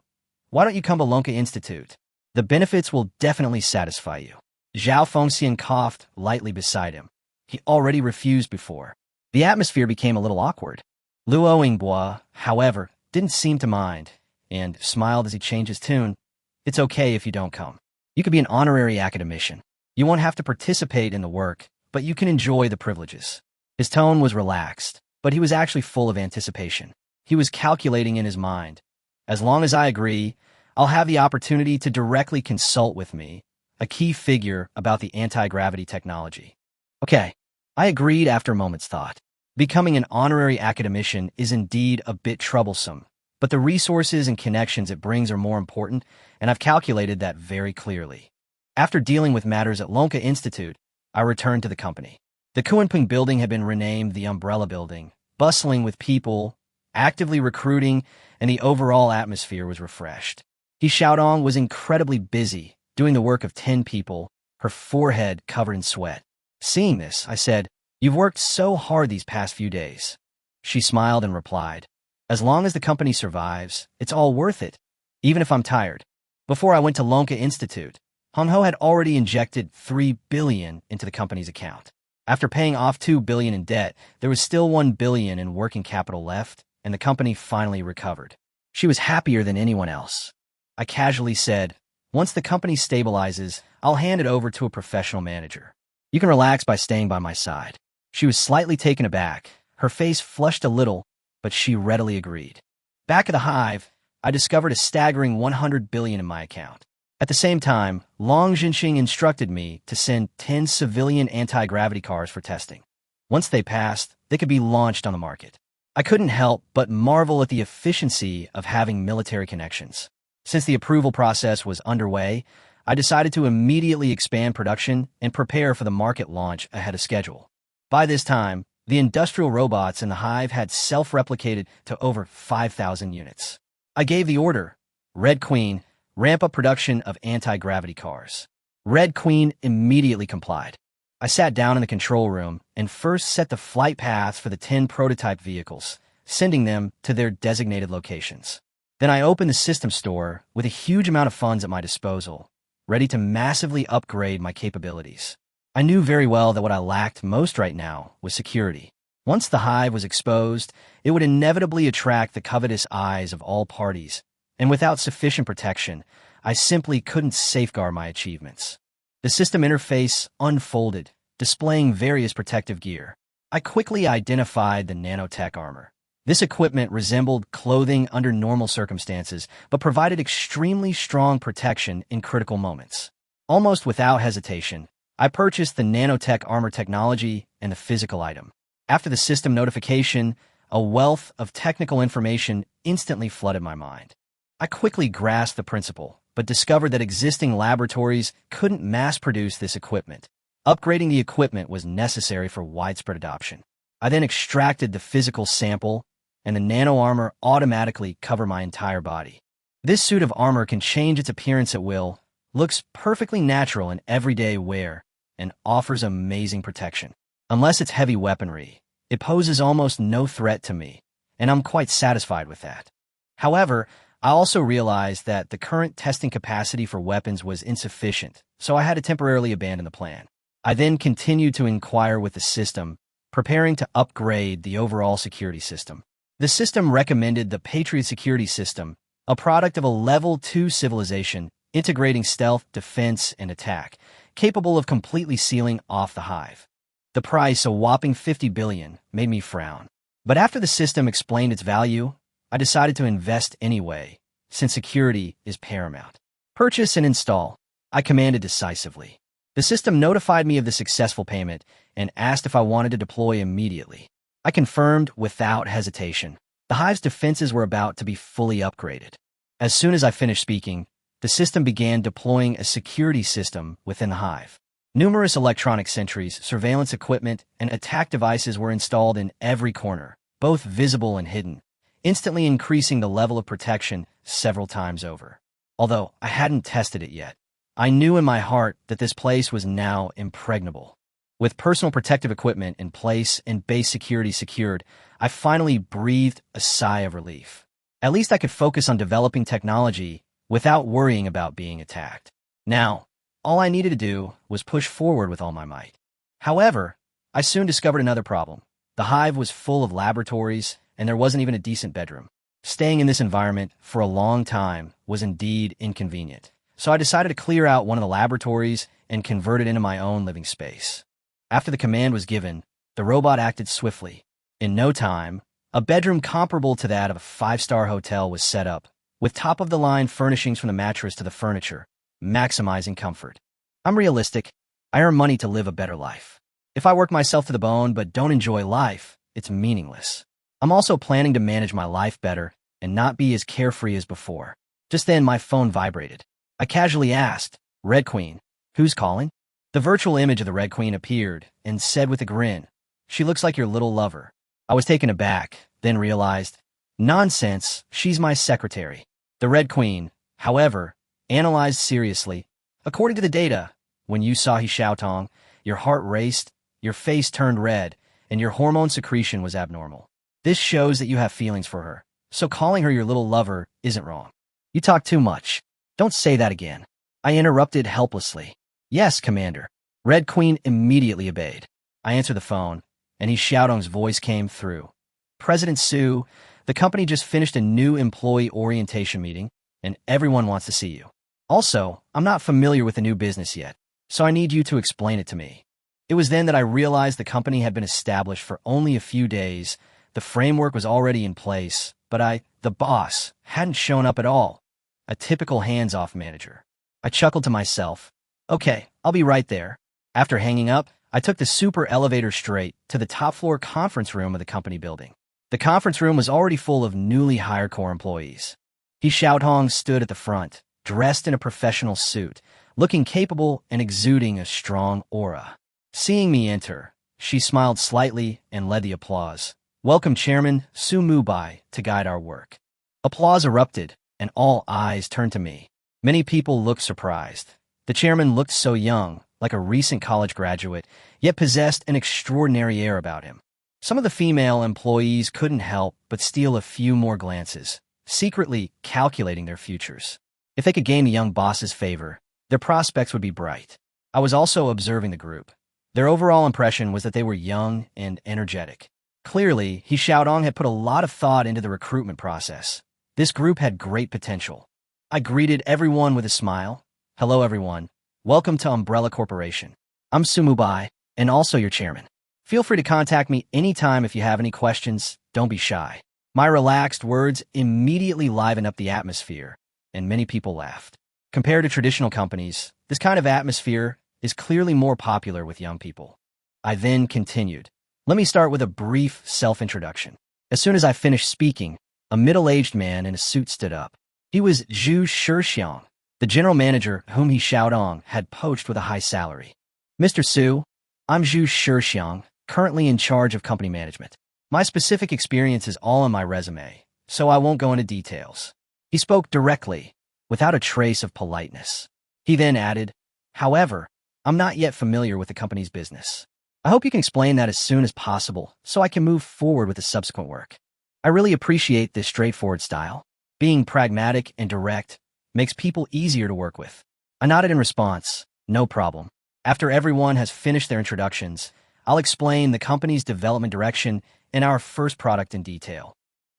A: why don't you come to Lonka Institute? The benefits will definitely satisfy you. Zhao Fengxian coughed lightly beside him. He already refused before. The atmosphere became a little awkward. Luo Ingbo, however, didn't seem to mind, and smiled as he changed his tune. It's okay if you don't come. You could be an honorary academician. You won't have to participate in the work, but you can enjoy the privileges. His tone was relaxed, but he was actually full of anticipation. He was calculating in his mind. As long as I agree, I'll have the opportunity to directly consult with me, a key figure about the anti-gravity technology. Okay, I agreed after a moment's thought. Becoming an honorary academician is indeed a bit troublesome, but the resources and connections it brings are more important, and I've calculated that very clearly. After dealing with matters at Lonka Institute, I returned to the company. The Kuanping building had been renamed the Umbrella Building, bustling with people, actively recruiting, and the overall atmosphere was refreshed. He Xiaodong was incredibly busy, doing the work of 10 people, her forehead covered in sweat. Seeing this, I said, "You've worked so hard these past few days." She smiled and replied, "As long as the company survives, it's all worth it, even if I'm tired." Before I went to Lonka Institute, Hongho had already injected $3 billion into the company's account. After paying off $2 billion in debt, there was still $1 billion in working capital left, and the company finally recovered. She was happier than anyone else. I casually said, "Once the company stabilizes, I'll hand it over to a professional manager. You can relax by staying by my side." She was slightly taken aback. Her face flushed a little, but she readily agreed. Back at the hive, I discovered a staggering $100 billion in my account. At the same time, Long Jinxing instructed me to send 10 civilian anti-gravity cars for testing. Once they passed, they could be launched on the market. I couldn't help but marvel at the efficiency of having military connections. Since the approval process was underway, I decided to immediately expand production and prepare for the market launch ahead of schedule. By this time, the industrial robots in the hive had self-replicated to over 5,000 units. I gave the order, Red Queen, ramp up production of anti-gravity cars. Red Queen immediately complied. I sat down in the control room and first set the flight paths for the 10 prototype vehicles, sending them to their designated locations. Then I opened the system store with a huge amount of funds at my disposal, ready to massively upgrade my capabilities. I knew very well that what I lacked most right now was security. Once the hive was exposed, it would inevitably attract the covetous eyes of all parties, and without sufficient protection, I simply couldn't safeguard my achievements. The system interface unfolded, displaying various protective gear. I quickly identified the nanotech armor. This equipment resembled clothing under normal circumstances, but provided extremely strong protection in critical moments. Almost without hesitation, I purchased the nanotech armor technology and the physical item. After the system notification, a wealth of technical information instantly flooded my mind. I quickly grasped the principle, but discovered that existing laboratories couldn't mass-produce this equipment. Upgrading the equipment was necessary for widespread adoption. I then extracted the physical sample, and the nano-armor automatically covered my entire body. This suit of armor can change its appearance at will, looks perfectly natural in everyday wear, and offers amazing protection. Unless it's heavy weaponry, it poses almost no threat to me, and I'm quite satisfied with that. However, I also realized that the current testing capacity for weapons was insufficient, so I had to temporarily abandon the plan. I then continued to inquire with the system, preparing to upgrade the overall security system. The system recommended the Patriot Security System, a product of a Level 2 civilization integrating stealth, defense, and attack, capable of completely sealing off the hive. The price, a whopping $50 billion, made me frown. But after the system explained its value, I decided to invest anyway, since security is paramount. Purchase and install, I commanded decisively. The system notified me of the successful payment and asked if I wanted to deploy immediately. I confirmed without hesitation. The hive's defenses were about to be fully upgraded. As soon as I finished speaking, the system began deploying a security system within the hive. Numerous electronic sentries, surveillance equipment, and attack devices were installed in every corner, both visible and hidden, instantly increasing the level of protection several times over. Although I hadn't tested it yet, I knew in my heart that this place was now impregnable. With personal protective equipment in place and base security secured, I finally breathed a sigh of relief. At least I could focus on developing technology without worrying about being attacked. Now, all I needed to do was push forward with all my might. However, I soon discovered another problem. The hive was full of laboratories, and there wasn't even a decent bedroom. Staying in this environment for a long time was indeed inconvenient, so I decided to clear out one of the laboratories and convert it into my own living space. After the command was given, the robot acted swiftly. In no time, a bedroom comparable to that of a five-star hotel was set up, with top-of-the-line furnishings from the mattress to the furniture, maximizing comfort. I'm realistic. I earn money to live a better life. If I work myself to the bone but don't enjoy life, it's meaningless. I'm also planning to manage my life better and not be as carefree as before. Just then, my phone vibrated. I casually asked, "Red Queen, who's calling?" The virtual image of the Red Queen appeared and said with a grin, "She looks like your little lover." I was taken aback, then realized, nonsense, she's my secretary. The Red Queen, however, analyzed seriously. According to the data, when you saw Xiaotong, your heart raced, your face turned red, and your hormone secretion was abnormal. This shows that you have feelings for her, so calling her your little lover isn't wrong. You talk too much. Don't say that again. I interrupted helplessly. Yes, Commander. Red Queen immediately obeyed. I answered the phone, and Xiaotong's voice came through. President Su, the company just finished a new employee orientation meeting, and everyone wants to see you. Also, I'm not familiar with the new business yet, so I need you to explain it to me. It was then that I realized the company had been established for only a few days. The framework was already in place, but the boss, hadn't shown up at all. A typical hands-off manager. I chuckled to myself. Okay, I'll be right there. After hanging up, I took the super elevator straight to the top-floor conference room of the company building. The conference room was already full of newly hired core employees. Xiaotong stood at the front, dressed in a professional suit, looking capable and exuding a strong aura. Seeing me enter, she smiled slightly and led the applause. Welcome Chairman Su Mubai to guide our work. Applause erupted, and all eyes turned to me. Many people looked surprised. The chairman looked so young, like a recent college graduate, yet possessed an extraordinary air about him. Some of the female employees couldn't help but steal a few more glances, secretly calculating their futures. If they could gain the young boss's favor, their prospects would be bright. I was also observing the group. Their overall impression was that they were young and energetic. Clearly, Xiaotong had put a lot of thought into the recruitment process. This group had great potential. I greeted everyone with a smile. Hello everyone. Welcome to Umbrella Corporation. I'm Su Mubai, and also your chairman. Feel free to contact me anytime if you have any questions. Don't be shy. My relaxed words immediately livened up the atmosphere, and many people laughed. Compared to traditional companies, this kind of atmosphere is clearly more popular with young people. I then continued. Let me start with a brief self-introduction. As soon as I finished speaking, a middle-aged man in a suit stood up. He was Zhu Shixiang, the general manager whom Xiaotong had poached with a high salary. Mr. Su, I'm Zhu Shixiang, currently in charge of company management. My specific experience is all on my resume, so I won't go into details. He spoke directly, without a trace of politeness. He then added, however, I'm not yet familiar with the company's business. I hope you can explain that as soon as possible so I can move forward with the subsequent work. I really appreciate this straightforward style. Being pragmatic and direct makes people easier to work with. I nodded in response. No problem. After everyone has finished their introductions, I'll explain the company's development direction and our first product in detail.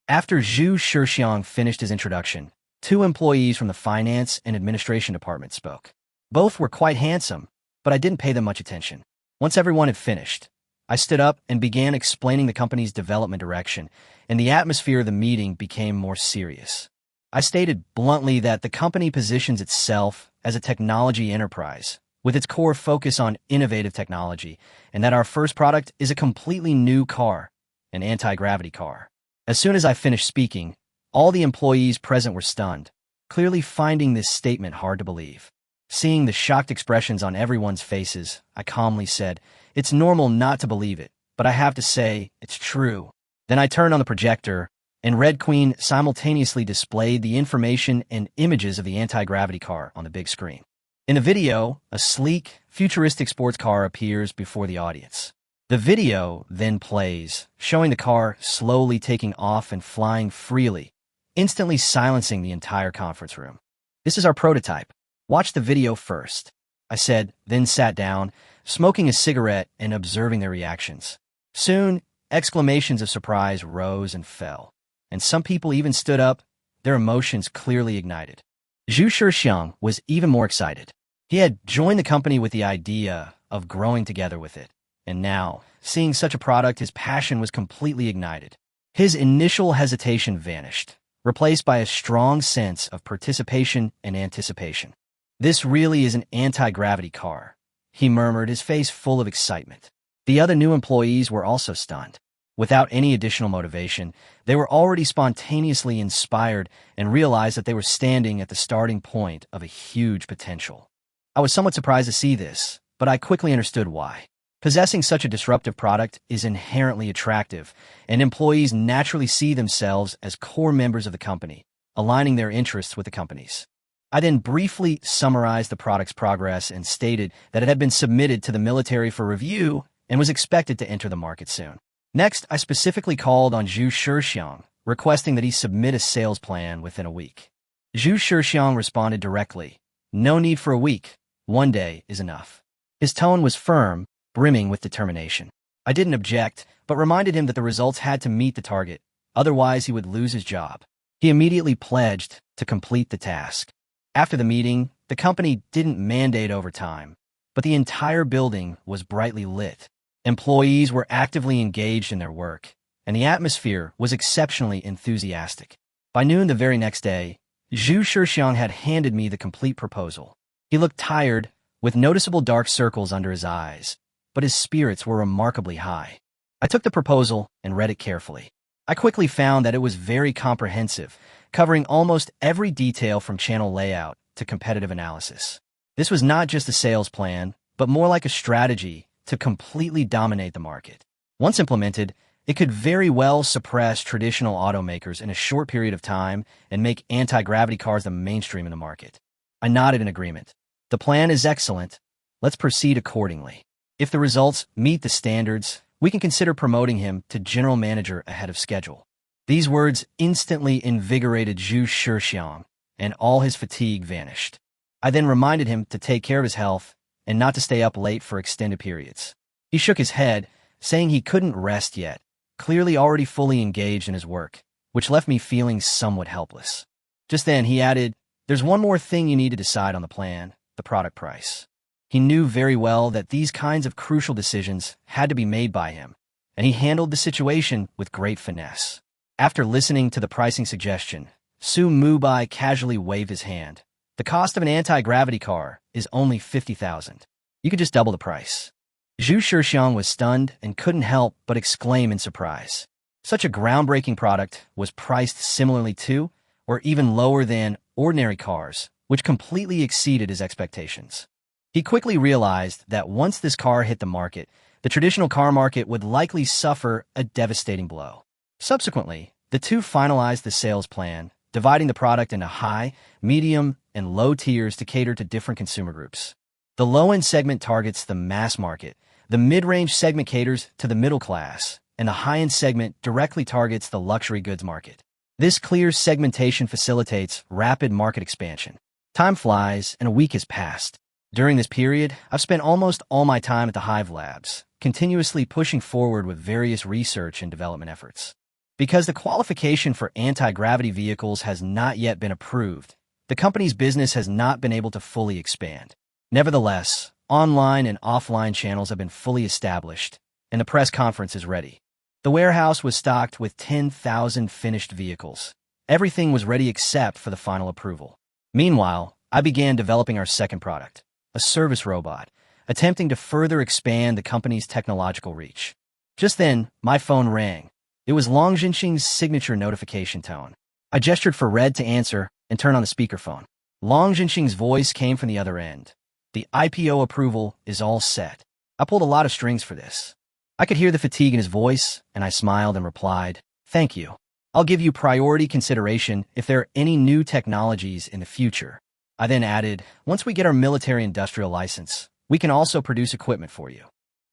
A: After Zhu Shixiang finished his introduction, two employees from the finance and administration department spoke. Both were quite handsome, but I didn't pay them much attention. Once everyone had finished, I stood up and began explaining the company's development direction, and the atmosphere of the meeting became more serious. I stated bluntly that the company positions itself as a technology enterprise, with its core focus on innovative technology, and that our first product is a completely new car, an anti-gravity car. As soon as I finished speaking, all the employees present were stunned, clearly finding this statement hard to believe. Seeing the shocked expressions on everyone's faces, I calmly said, "It's normal not to believe it, but I have to say, it's true." Then I turned on the projector, and Red Queen simultaneously displayed the information and images of the anti-gravity car on the big screen. In the video, a sleek, futuristic sports car appears before the audience. The video then plays, showing the car slowly taking off and flying freely, instantly silencing the entire conference room. "This is our prototype. Watch the video first," I said, then sat down, smoking a cigarette and observing their reactions. Soon, exclamations of surprise rose and fell, and some people even stood up, their emotions clearly ignited. Zhu Shixiang was even more excited. He had joined the company with the idea of growing together with it, and now, seeing such a product, his passion was completely ignited. His initial hesitation vanished, replaced by a strong sense of participation and anticipation. "This really is an anti-gravity car," he murmured, his face full of excitement. The other new employees were also stunned. Without any additional motivation, they were already spontaneously inspired and realized that they were standing at the starting point of a huge potential. I was somewhat surprised to see this, but I quickly understood why. Possessing such a disruptive product is inherently attractive, and employees naturally see themselves as core members of the company, aligning their interests with the company's. I then briefly summarized the product's progress and stated that it had been submitted to the military for review and was expected to enter the market soon. Next, I specifically called on Zhu Shixiang, requesting that he submit a sales plan within a week. Zhu Shixiang responded directly, "No need for a week. 1 day is enough." His tone was firm, brimming with determination. I didn't object, but reminded him that the results had to meet the target, otherwise he would lose his job. He immediately pledged to complete the task. After the meeting, the company didn't mandate overtime, but the entire building was brightly lit. Employees were actively engaged in their work, and the atmosphere was exceptionally enthusiastic. By noon the very next day, Zhu Shixiang had handed me the complete proposal. He looked tired, with noticeable dark circles under his eyes, but his spirits were remarkably high. I took the proposal and read it carefully. I quickly found that it was very comprehensive, covering almost every detail from channel layout to competitive analysis. This was not just a sales plan, but more like a strategy to completely dominate the market. Once implemented, it could very well suppress traditional automakers in a short period of time and make anti-gravity cars the mainstream in the market. I nodded in agreement. "The plan is excellent. Let's proceed accordingly. If the results meet the standards, we can consider promoting him to general manager ahead of schedule." These words instantly invigorated Zhu Shixiang, and all his fatigue vanished. I then reminded him to take care of his health and not to stay up late for extended periods. He shook his head, saying he couldn't rest yet, clearly already fully engaged in his work, which left me feeling somewhat helpless. Just then, he added, "There's one more thing you need to decide on the plan, the product price." He knew very well that these kinds of crucial decisions had to be made by him, and he handled the situation with great finesse. After listening to the pricing suggestion, Mubai casually waved his hand. "The cost of an anti-gravity car is only 50,000. You could just double the price." Zhu Shixiang was stunned and couldn't help but exclaim in surprise. Such a groundbreaking product was priced similarly to, or even lower than, ordinary cars, which completely exceeded his expectations. He quickly realized that once this car hit the market, the traditional car market would likely suffer a devastating blow. Subsequently, the two finalized the sales plan, dividing the product into high, medium, and low tiers to cater to different consumer groups. The low-end segment targets the mass market, the mid-range segment caters to the middle class, and the high-end segment directly targets the luxury goods market. This clear segmentation facilitates rapid market expansion. Time flies, and a week has passed. During this period, I've spent almost all my time at the Hive Labs, continuously pushing forward with various research and development efforts. Because the qualification for anti-gravity vehicles has not yet been approved, the company's business has not been able to fully expand. Nevertheless, online and offline channels have been fully established, and the press conference is ready. The warehouse was stocked with 10,000 finished vehicles. Everything was ready except for the final approval. Meanwhile, I began developing our second product, a service robot, attempting to further expand the company's technological reach. Just then, my phone rang. It was Long Jinxing's signature notification tone. I gestured for Red to answer and turn on the speakerphone. Long Jinxing's voice came from the other end. The IPO approval is all set. I pulled a lot of strings for this. I could hear the fatigue in his voice, and I smiled and replied, "Thank you. I'll give you priority consideration if there are any new technologies in the future." I then added, "Once we get our military industrial license, we can also produce equipment for you."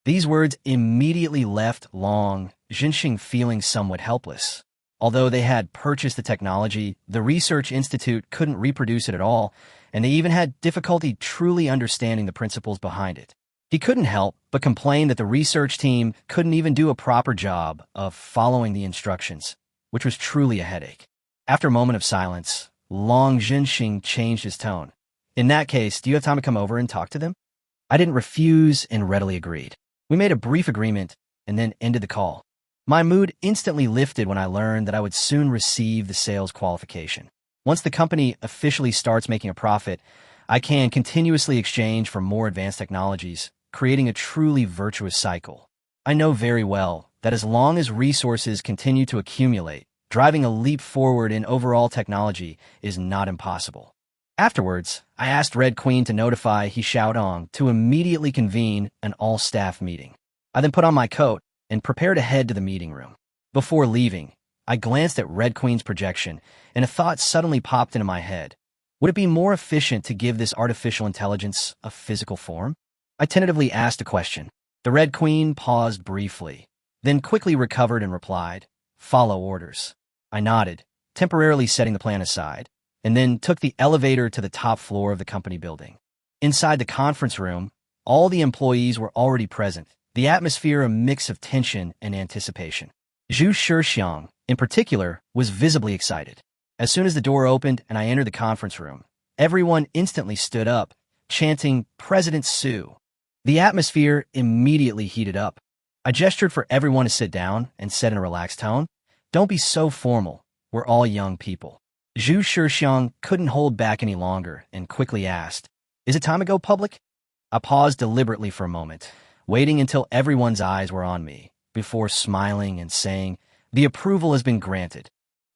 A: These words immediately left Long Jinxing feeling somewhat helpless. Although they had purchased the technology, the research institute couldn't reproduce it at all, and they even had difficulty truly understanding the principles behind it. He couldn't help but complain that the research team couldn't even do a proper job of following the instructions, which was truly a headache. After a moment of silence, Long Jinxing changed his tone. "In that case, do you have time to come over and talk to them?" I didn't refuse and readily agreed. We made a brief agreement and then ended the call. My mood instantly lifted when I learned that I would soon receive the sales qualification. Once the company officially starts making a profit, I can continuously exchange for more advanced technologies, creating a truly virtuous cycle. I know very well that as long as resources continue to accumulate, driving a leap forward in overall technology is not impossible. Afterwards, I asked Red Queen to notify He Xiaodong to immediately convene an all-staff meeting. I then put on my coat and prepared to head to the meeting room. Before leaving, I glanced at Red Queen's projection, and a thought suddenly popped into my head. Would it be more efficient to give this artificial intelligence a physical form? I tentatively asked a question. The Red Queen paused briefly, then quickly recovered and replied, "Follow orders." I nodded, temporarily setting the plan aside, and then took the elevator to the top floor of the company building. Inside the conference room, all the employees were already present, the atmosphere a mix of tension and anticipation. Zhu Shixiang, in particular, was visibly excited. As soon as the door opened and I entered the conference room, everyone instantly stood up, chanting, "President Su." The atmosphere immediately heated up. I gestured for everyone to sit down and said in a relaxed tone, "Don't be so formal. We're all young people." Zhu Shixiang couldn't hold back any longer and quickly asked, "Is it time to go public?" I paused deliberately for a moment, waiting until everyone's eyes were on me, before smiling and saying, "The approval has been granted."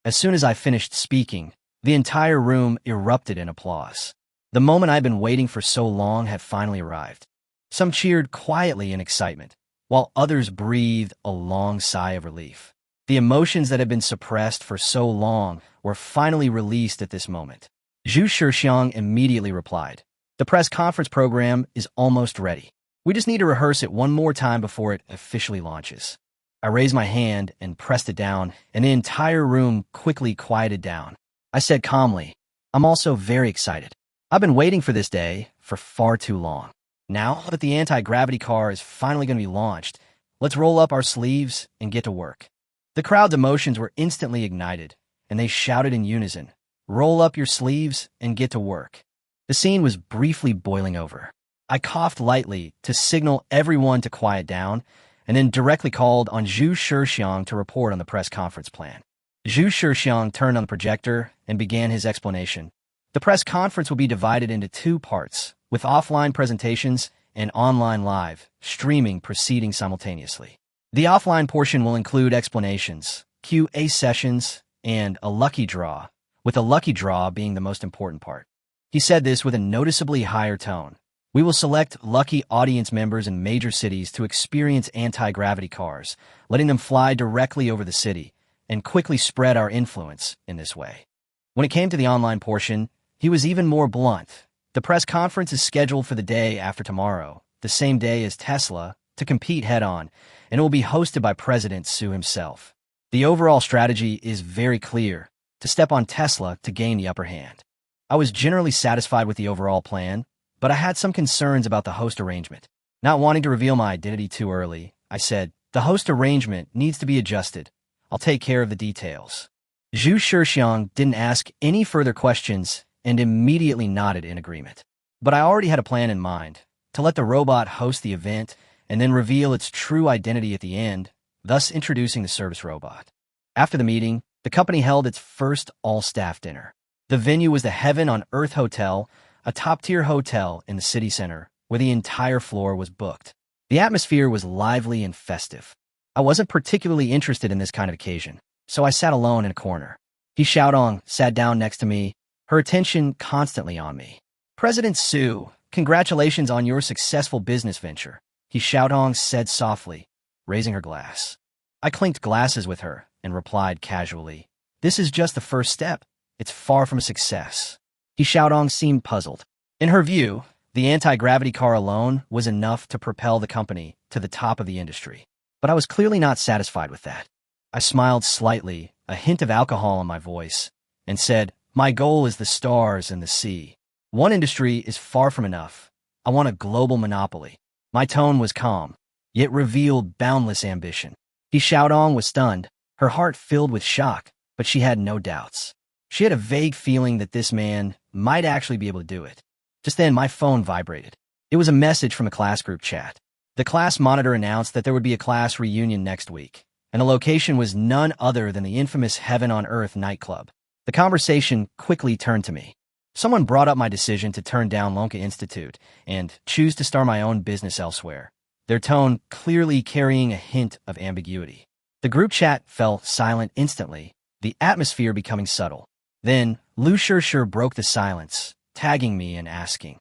A: As soon as I finished speaking, the entire room erupted in applause. The moment I'd been waiting for so long had finally arrived. Some cheered quietly in excitement, while others breathed a long sigh of relief. The emotions that had been suppressed for so long were finally released at this moment. Zhu Shixiang immediately replied, "The press conference program is almost ready. We just need to rehearse it one more time before it officially launches." I raised my hand and pressed it down, and the entire room quickly quieted down. I said calmly, "I'm also very excited. I've been waiting for this day for far too long. Now that the anti-gravity car is finally going to be launched, let's roll up our sleeves and get to work." The crowd's emotions were instantly ignited, and they shouted in unison, "Roll up your sleeves and get to work." The scene was briefly boiling over. I coughed lightly to signal everyone to quiet down, and then directly called on Zhu Shixiang to report on the press conference plan. Zhu Shixiang turned on the projector and began his explanation. The press conference will be divided into two parts, with offline presentations and online live streaming proceeding simultaneously. The offline portion will include explanations, Q&A sessions, and a lucky draw, with a lucky draw being the most important part. He said this with a noticeably higher tone. We will select lucky audience members in major cities to experience anti-gravity cars, letting them fly directly over the city, and quickly spread our influence in this way. When it came to the online portion, he was even more blunt. The press conference is scheduled for the day after tomorrow, the same day as Tesla, to compete head-on, and it will be hosted by President Su himself. The overall strategy is very clear, to step on Tesla to gain the upper hand. I was generally satisfied with the overall plan, but I had some concerns about the host arrangement. Not wanting to reveal my identity too early, I said, "The host arrangement needs to be adjusted. I'll take care of the details." Zhu Shixiang didn't ask any further questions and immediately nodded in agreement. But I already had a plan in mind, to let the robot host the event and then reveal its true identity at the end, thus introducing the service robot. After the meeting, the company held its first all-staff dinner. The venue was the Heaven on Earth Hotel, a top-tier hotel in the city center, where the entire floor was booked. The atmosphere was lively and festive. I wasn't particularly interested in this kind of occasion, so I sat alone in a corner. He Xiaodong sat down next to me, her attention constantly on me. "President Su, congratulations on your successful business venture," He Xiaodong said softly, raising her glass. I clinked glasses with her and replied casually, "This is just the first step. It's far from a success." He Xiaodong seemed puzzled. In her view, the anti-gravity car alone was enough to propel the company to the top of the industry. But I was clearly not satisfied with that. I smiled slightly, a hint of alcohol in my voice, and said, "My goal is the stars and the sea. One industry is far from enough. I want a global monopoly." My tone was calm, yet revealed boundless ambition. He Xiaodong was stunned, her heart filled with shock, but she had no doubts. She had a vague feeling that this man might actually be able to do it. Just then, my phone vibrated. It was a message from a class group chat. The class monitor announced that there would be a class reunion next week, and the location was none other than the infamous Heaven on Earth nightclub. The conversation quickly turned to me. Someone brought up my decision to turn down Lonka Institute and choose to start my own business elsewhere, their tone clearly carrying a hint of ambiguity. The group chat fell silent instantly, the atmosphere becoming subtle. Then, Lu Shishir broke the silence, tagging me and asking,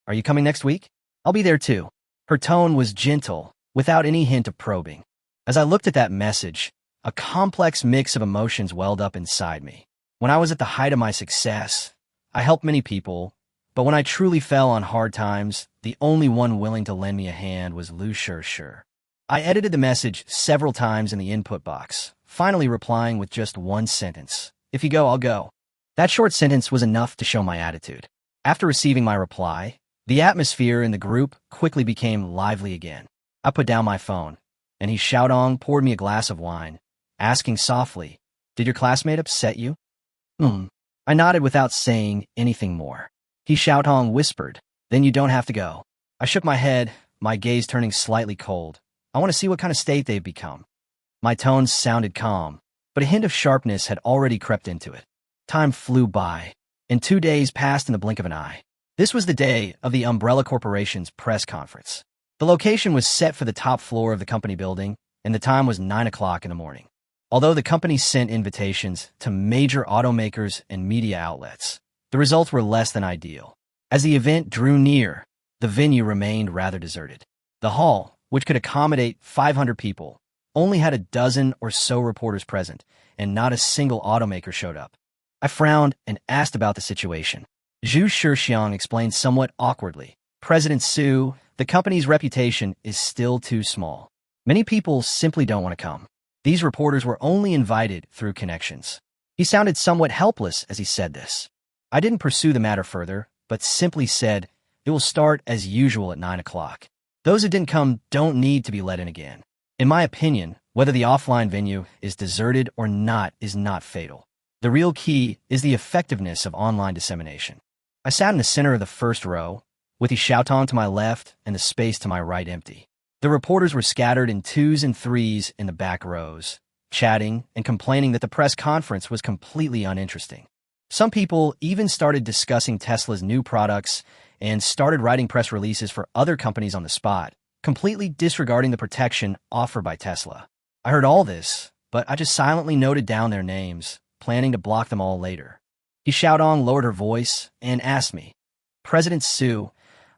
A: "Are you coming next week?" "I'll be there too." Her tone was gentle, without any hint of probing. As I looked at that message, a complex mix of emotions welled up inside me. When I was at the height of my success, I helped many people, but when I truly fell on hard times, the only one willing to lend me a hand was Lu Shishir. I edited the message several times in the input box, finally replying with just one sentence, "If you go, I'll go." That short sentence was enough to show my attitude. After receiving my reply, the atmosphere in the group quickly became lively again. I put down my phone, and He Xiaodong poured me a glass of wine, asking softly, "Did your classmate upset you?" I nodded without saying anything more. He Xiaodong whispered, "Then you don't have to go." I shook my head, my gaze turning slightly cold. "I want to see what kind of state they've become." My tones sounded calm, but a hint of sharpness had already crept into it. Time flew by, and 2 days passed in the blink of an eye. This was the day of the Umbrella Corporation's press conference. The location was set for the top floor of the company building, and the time was 9 o'clock in the morning. Although the company sent invitations to major automakers and media outlets, the results were less than ideal. As the event drew near, the venue remained rather deserted. The hall, which could accommodate 500 people, only had a dozen or so reporters present, and not a single automaker showed up. I frowned and asked about the situation. Zhu Shixiang explained somewhat awkwardly, "President Su, the company's reputation is still too small. Many people simply don't want to come. These reporters were only invited through connections." He sounded somewhat helpless as he said this. I didn't pursue the matter further, but simply said, "It will start as usual at 9 o'clock. Those who didn't come don't need to be let in again." In my opinion, whether the offline venue is deserted or not is not fatal. The real key is the effectiveness of online dissemination. I sat in the center of the first row, with the Xiaotong to my left and the space to my right empty. The reporters were scattered in twos and threes in the back rows, chatting and complaining that the press conference was completely uninteresting. Some people even started discussing Tesla's new products and started writing press releases for other companies on the spot, completely disregarding the protection offered by Tesla. I heard all this, but I just silently noted down their names, planning to block them all later. He Xiaodong lowered her voice and asked me, "President Su,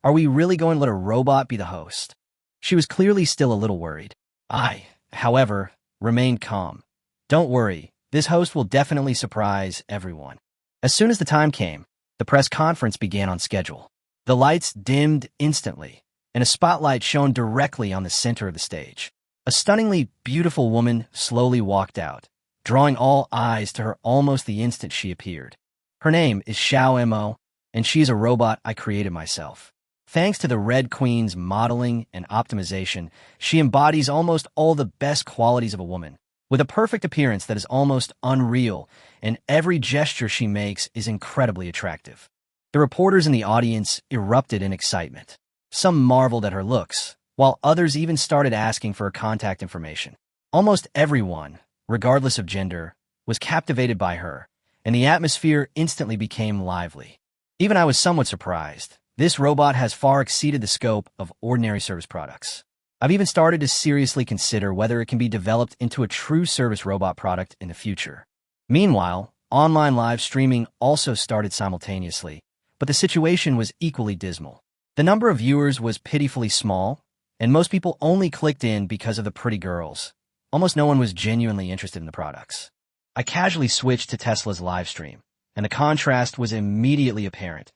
A: are we really going to let a robot be the host?" She was clearly still a little worried. I, however, remained calm. "Don't worry, this host will definitely surprise everyone." As soon as the time came, the press conference began on schedule. The lights dimmed instantly, and a spotlight shone directly on the center of the stage. A stunningly beautiful woman slowly walked out, drawing all eyes to her almost the instant she appeared. Her name is Xiao Mo, and she is a robot I created myself. Thanks to the Red Queen's modeling and optimization, she embodies almost all the best qualities of a woman, with a perfect appearance that is almost unreal, and every gesture she makes is incredibly attractive. The reporters in the audience erupted in excitement. Some marveled at her looks, while others even started asking for her contact information. Almost everyone, regardless of gender, was captivated by her, and the atmosphere instantly became lively. Even I was somewhat surprised. This robot has far exceeded the scope of ordinary service products. I've even started to seriously consider whether it can be developed into a true service robot product in the future. Meanwhile, online live streaming also started simultaneously, but the situation was equally dismal. The number of viewers was pitifully small, and most people only clicked in because of the pretty girls. Almost no one was genuinely interested in the products. I casually switched to Tesla's live stream, and the contrast was immediately apparent.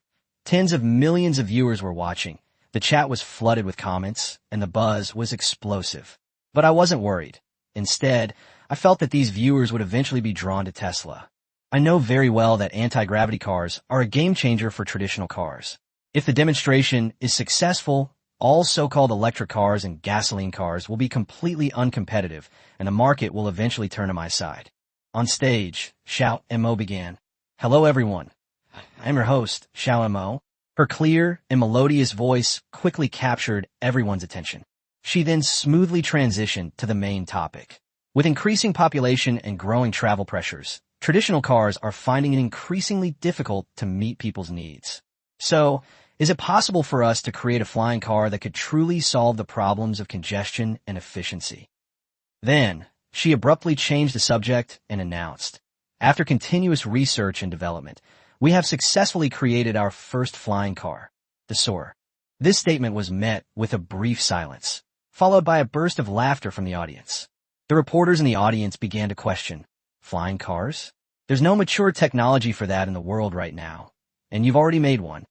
A: Tens of millions of viewers were watching. The chat was flooded with comments, and the buzz was explosive. But I wasn't worried. Instead, I felt that these viewers would eventually be drawn to Tesla. I know very well that anti-gravity cars are a game changer for traditional cars. If the demonstration is successful, all so-called electric cars and gasoline cars will be completely uncompetitive, and the market will eventually turn to my side. On stage, Xiao Mo began. Hello everyone. I'm your host, Xiao Mo. Her clear and melodious voice quickly captured everyone's attention. She then smoothly transitioned to the main topic. With increasing population and growing travel pressures, traditional cars are finding it increasingly difficult to meet people's needs. So, is it possible for us to create a flying car that could truly solve the problems of congestion and efficiency? Then, she abruptly changed the subject and announced, after continuous research and development, we have successfully created our first flying car, the Soar. This statement was met with a brief silence, followed by a burst of laughter from the audience. The reporters in the audience began to question, flying cars? There's no mature technology for that in the world right now, and you've already made one.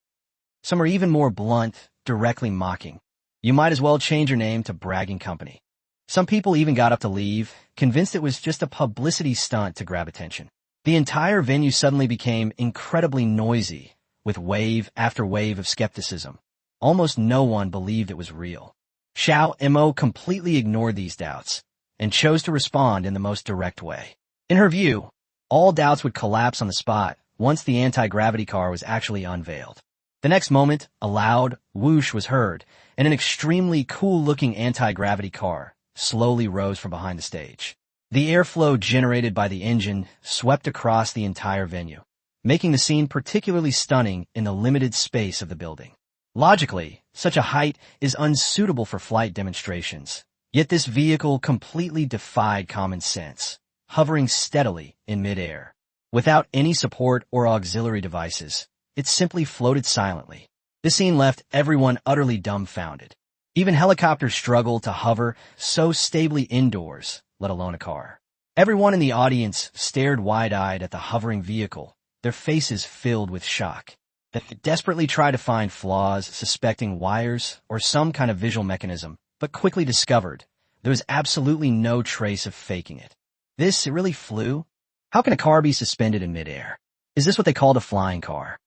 A: Some are even more blunt, directly mocking. You might as well change your name to Bragging Company. Some people even got up to leave, convinced it was just a publicity stunt to grab attention. The entire venue suddenly became incredibly noisy, with wave after wave of skepticism. Almost no one believed it was real. Xiao Mo completely ignored these doubts, and chose to respond in the most direct way. In her view, all doubts would collapse on the spot once the anti-gravity car was actually unveiled. The next moment, a loud whoosh was heard, and an extremely cool-looking anti-gravity car slowly rose from behind the stage. The airflow generated by the engine swept across the entire venue, making the scene particularly stunning in the limited space of the building. Logically, such a height is unsuitable for flight demonstrations, yet this vehicle completely defied common sense, hovering steadily in midair. Without any support or auxiliary devices, it simply floated silently. This scene left everyone utterly dumbfounded. Even helicopters struggle to hover so stably indoors, let alone a car. Everyone in the audience stared wide-eyed at the hovering vehicle, their faces filled with shock. They desperately tried to find flaws, suspecting wires or some kind of visual mechanism, but quickly discovered there was absolutely no trace of faking it. It really flew? How can a car be suspended in midair? Is this what they called a flying car?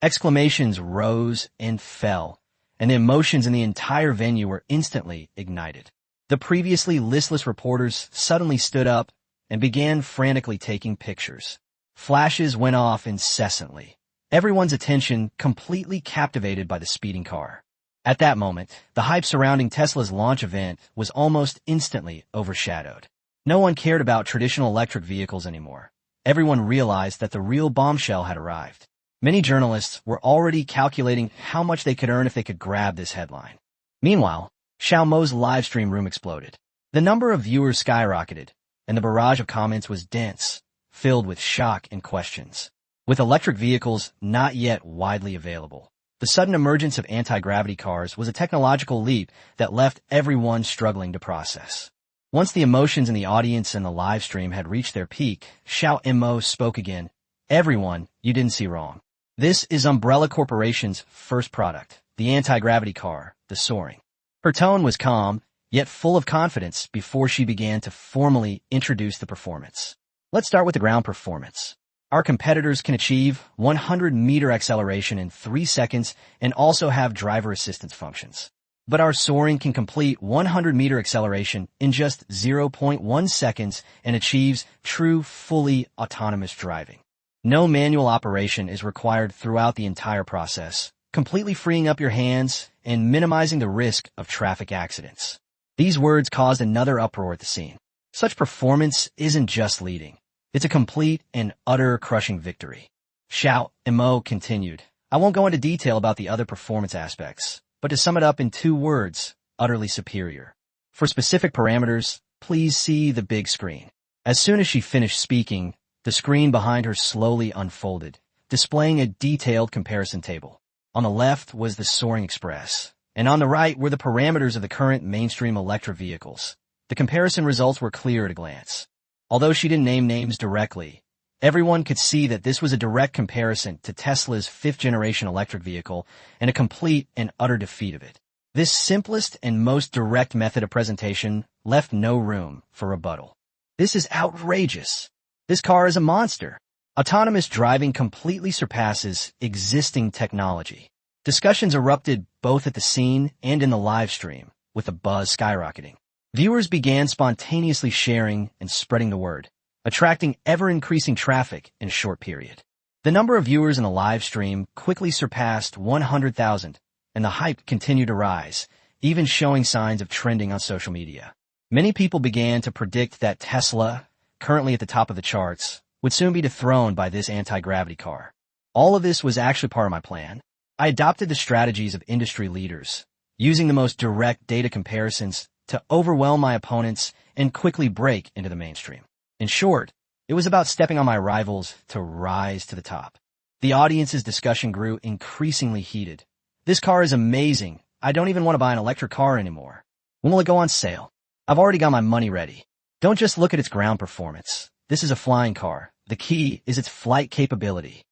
A: Exclamations rose and fell, and the emotions in the entire venue were instantly ignited. The previously listless reporters suddenly stood up and began frantically taking pictures. Flashes went off incessantly, everyone's attention completely captivated by the speeding car. At that moment, the hype surrounding Tesla's launch event was almost instantly overshadowed. No one cared about traditional electric vehicles anymore. Everyone realized that the real bombshell had arrived. Many journalists were already calculating how much they could earn if they could grab this headline. Meanwhile, Xiao Mo's live stream room exploded. The number of viewers skyrocketed, and the barrage of comments was dense, filled with shock and questions. With electric vehicles not yet widely available, the sudden emergence of anti-gravity cars was a technological leap that left everyone struggling to process. Once the emotions in the audience and the live stream had reached their peak, Xiao Mo spoke again. Everyone, you didn't see wrong. This is Umbrella Corporation's first product, the anti-gravity car, the soaring. Her tone was calm, yet full of confidence before she began to formally introduce the performance. Let's start with the ground performance. Our competitors can achieve 100-meter acceleration in 3 seconds and also have driver assistance functions. But our soaring can complete 100-meter acceleration in just 0.1 seconds and achieves true, fully autonomous driving. No manual operation is required throughout the entire process, completely freeing up your hands and minimizing the risk of traffic accidents. These words caused another uproar at the scene. Such performance isn't just leading. It's a complete and utter crushing victory. Xiao Mo continued. I won't go into detail about the other performance aspects, but to sum it up in 2 words, utterly superior. For specific parameters, please see the big screen. As soon as she finished speaking, the screen behind her slowly unfolded, displaying a detailed comparison table. On the left was the Soaring Express, and on the right were the parameters of the current mainstream electric vehicles. The comparison results were clear at a glance. Although she didn't name names directly, everyone could see that this was a direct comparison to Tesla's 5th-generation electric vehicle and a complete and utter defeat of it. This simplest and most direct method of presentation left no room for rebuttal. This is outrageous. This car is a monster. Autonomous driving completely surpasses existing technology. Discussions erupted both at the scene and in the live stream, with the buzz skyrocketing. Viewers began spontaneously sharing and spreading the word, attracting ever-increasing traffic in a short period. The number of viewers in the live stream quickly surpassed 100,000, and the hype continued to rise, even showing signs of trending on social media. Many people began to predict that Tesla, currently at the top of the charts, would soon be dethroned by this anti-gravity car. All of this was actually part of my plan. I adopted the strategies of industry leaders, using the most direct data comparisons to overwhelm my opponents and quickly break into the mainstream. In short, it was about stepping on my rivals to rise to the top. The audience's discussion grew increasingly heated. This car is amazing. I don't even want to buy an electric car anymore. When will it go on sale? I've already got my money ready. Don't just look at its ground performance. This is a flying car. The key is its flight capability.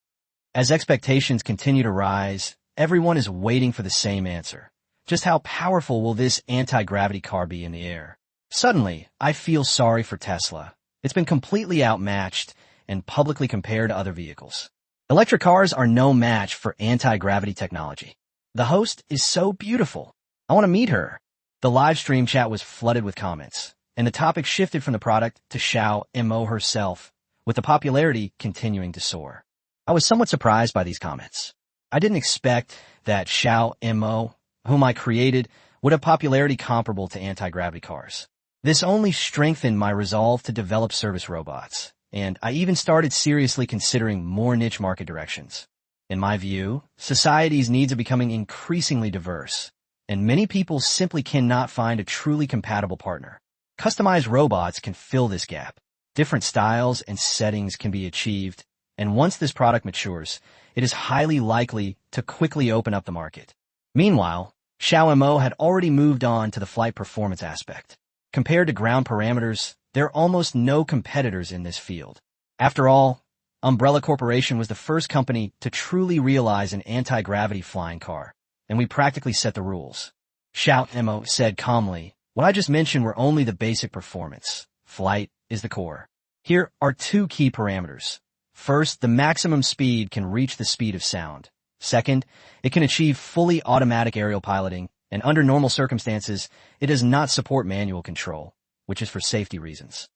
A: As expectations continue to rise, everyone is waiting for the same answer. Just how powerful will this anti-gravity car be in the air? Suddenly, I feel sorry for Tesla. It's been completely outmatched and publicly compared to other vehicles. Electric cars are no match for anti-gravity technology. The host is so beautiful. I want to meet her. The live stream chat was flooded with comments, and the topic shifted from the product to Xiao Mo herself, with the popularity continuing to soar. I was somewhat surprised by these comments. I didn't expect that Xiao Mo, whom I created, would have popularity comparable to anti-gravity cars. This only strengthened my resolve to develop service robots, and I even started seriously considering more niche market directions. In my view, society's needs are becoming increasingly diverse, and many people simply cannot find a truly compatible partner. Customized robots can fill this gap. Different styles and settings can be achieved, and once this product matures, it is highly likely to quickly open up the market. Meanwhile, Xiao Mo had already moved on to the flight performance aspect. Compared to ground parameters, there are almost no competitors in this field. After all, Umbrella Corporation was the first company to truly realize an anti-gravity flying car, and we practically set the rules. Xiao Mo said calmly, what I just mentioned were only the basic performance. Flight is the core. Here are 2 key parameters. First, the maximum speed can reach the speed of sound. Second, it can achieve fully automatic aerial piloting, and under normal circumstances, it does not support manual control, which is for safety reasons.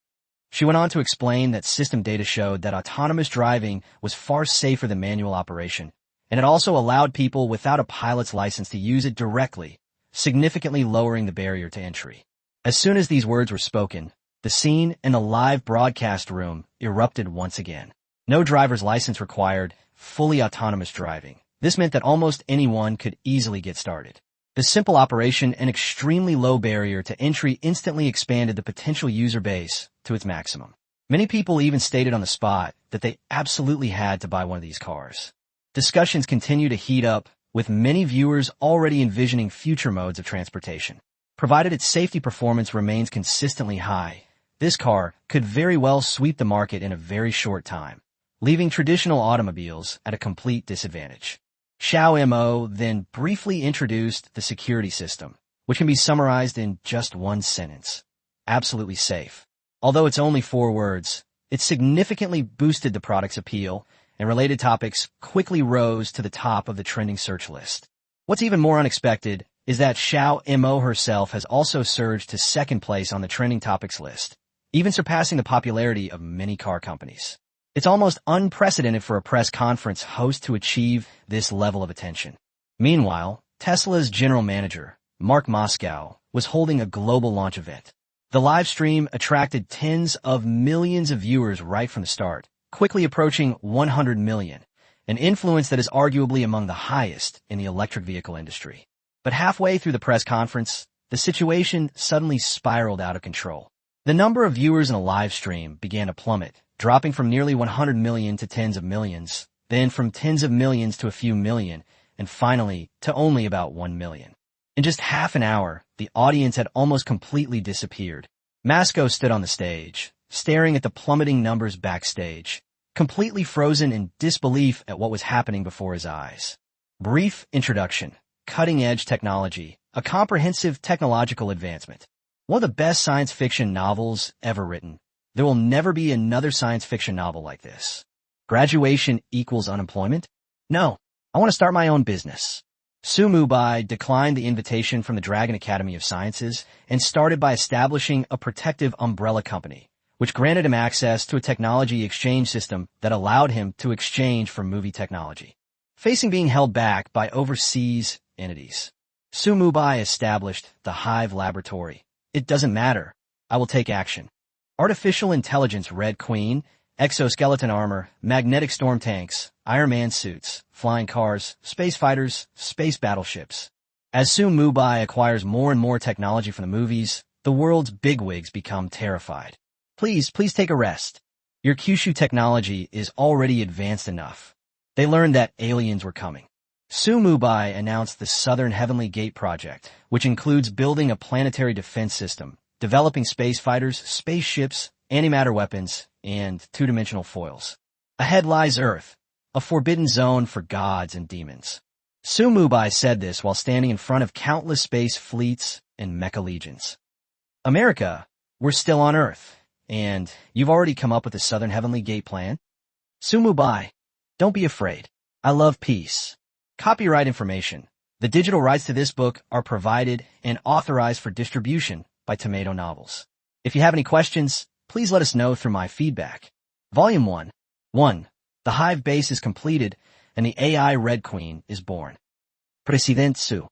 A: She went on to explain that system data showed that autonomous driving was far safer than manual operation, and it also allowed people without a pilot's license to use it directly, significantly lowering the barrier to entry. As soon as these words were spoken, the scene in the live broadcast room erupted once again. No driver's license required, fully autonomous driving. This meant that almost anyone could easily get started. The simple operation and extremely low barrier to entry instantly expanded the potential user base to its maximum. Many people even stated on the spot that they absolutely had to buy one of these cars. Discussions continue to heat up, with many viewers already envisioning future modes of transportation. Provided its safety performance remains consistently high, this car could very well sweep the market in a very short time, leaving traditional automobiles at a complete disadvantage. Xiao Mo then briefly introduced the security system, which can be summarized in just one sentence. Absolutely safe. Although it's only 4 words, it significantly boosted the product's appeal, and related topics quickly rose to the top of the trending search list. What's even more unexpected is that Xiao Mo herself has also surged to 2nd place on the trending topics list, even surpassing the popularity of many car companies. It's almost unprecedented for a press conference host to achieve this level of attention. Meanwhile, Tesla's general manager, Mark Moscow, was holding a global launch event. The live stream attracted tens of millions of viewers right from the start, quickly approaching 100 million, an influence that is arguably among the highest in the electric vehicle industry. But halfway through the press conference, the situation suddenly spiraled out of control. The number of viewers in a live stream began to plummet, dropping from nearly 100 million to tens of millions, then from tens of millions to a few million, and finally to only about 1 million. In just half an hour, the audience had almost completely disappeared. Masco stood on the stage, staring at the plummeting numbers backstage, completely frozen in disbelief at what was happening before his eyes. Brief introduction. Cutting-edge technology. A comprehensive technological advancement. One of the best science fiction novels ever written. There will never be another science fiction novel like this. Graduation equals unemployment? No. I want to start my own business. Mubai declined the invitation from the Dragon Academy of Sciences and started by establishing a protective umbrella company, which granted him access to a technology exchange system that allowed him to exchange for movie technology. Facing being held back by overseas entities, Mubai established the Hive Laboratory. It doesn't matter. I will take action. Artificial intelligence Red Queen, exoskeleton armor, magnetic storm tanks, Iron Man suits, flying cars, space fighters, space battleships. As Mubai acquires more and more technology from the movies, the world's bigwigs become terrified. Please take a rest. Your Kyushu technology is already advanced enough. They learned that aliens were coming. Mubai announced the Southern Heavenly Gate project, which includes building a planetary defense system, developing space fighters, spaceships, antimatter weapons, and 2-dimensional foils. Ahead lies Earth, a forbidden zone for gods and demons. Mubai said this while standing in front of countless space fleets and mecha legions. America, we're still on Earth, and you've already come up with the Southern Heavenly Gate plan? Mubai, don't be afraid. I love peace. Copyright information. The digital rights to this book are provided and authorized for distribution by Tomato Novels. If you have any questions, please let us know through my feedback. Volume 1. 1. The Hive base is completed, and the AI Red Queen is born. President Su.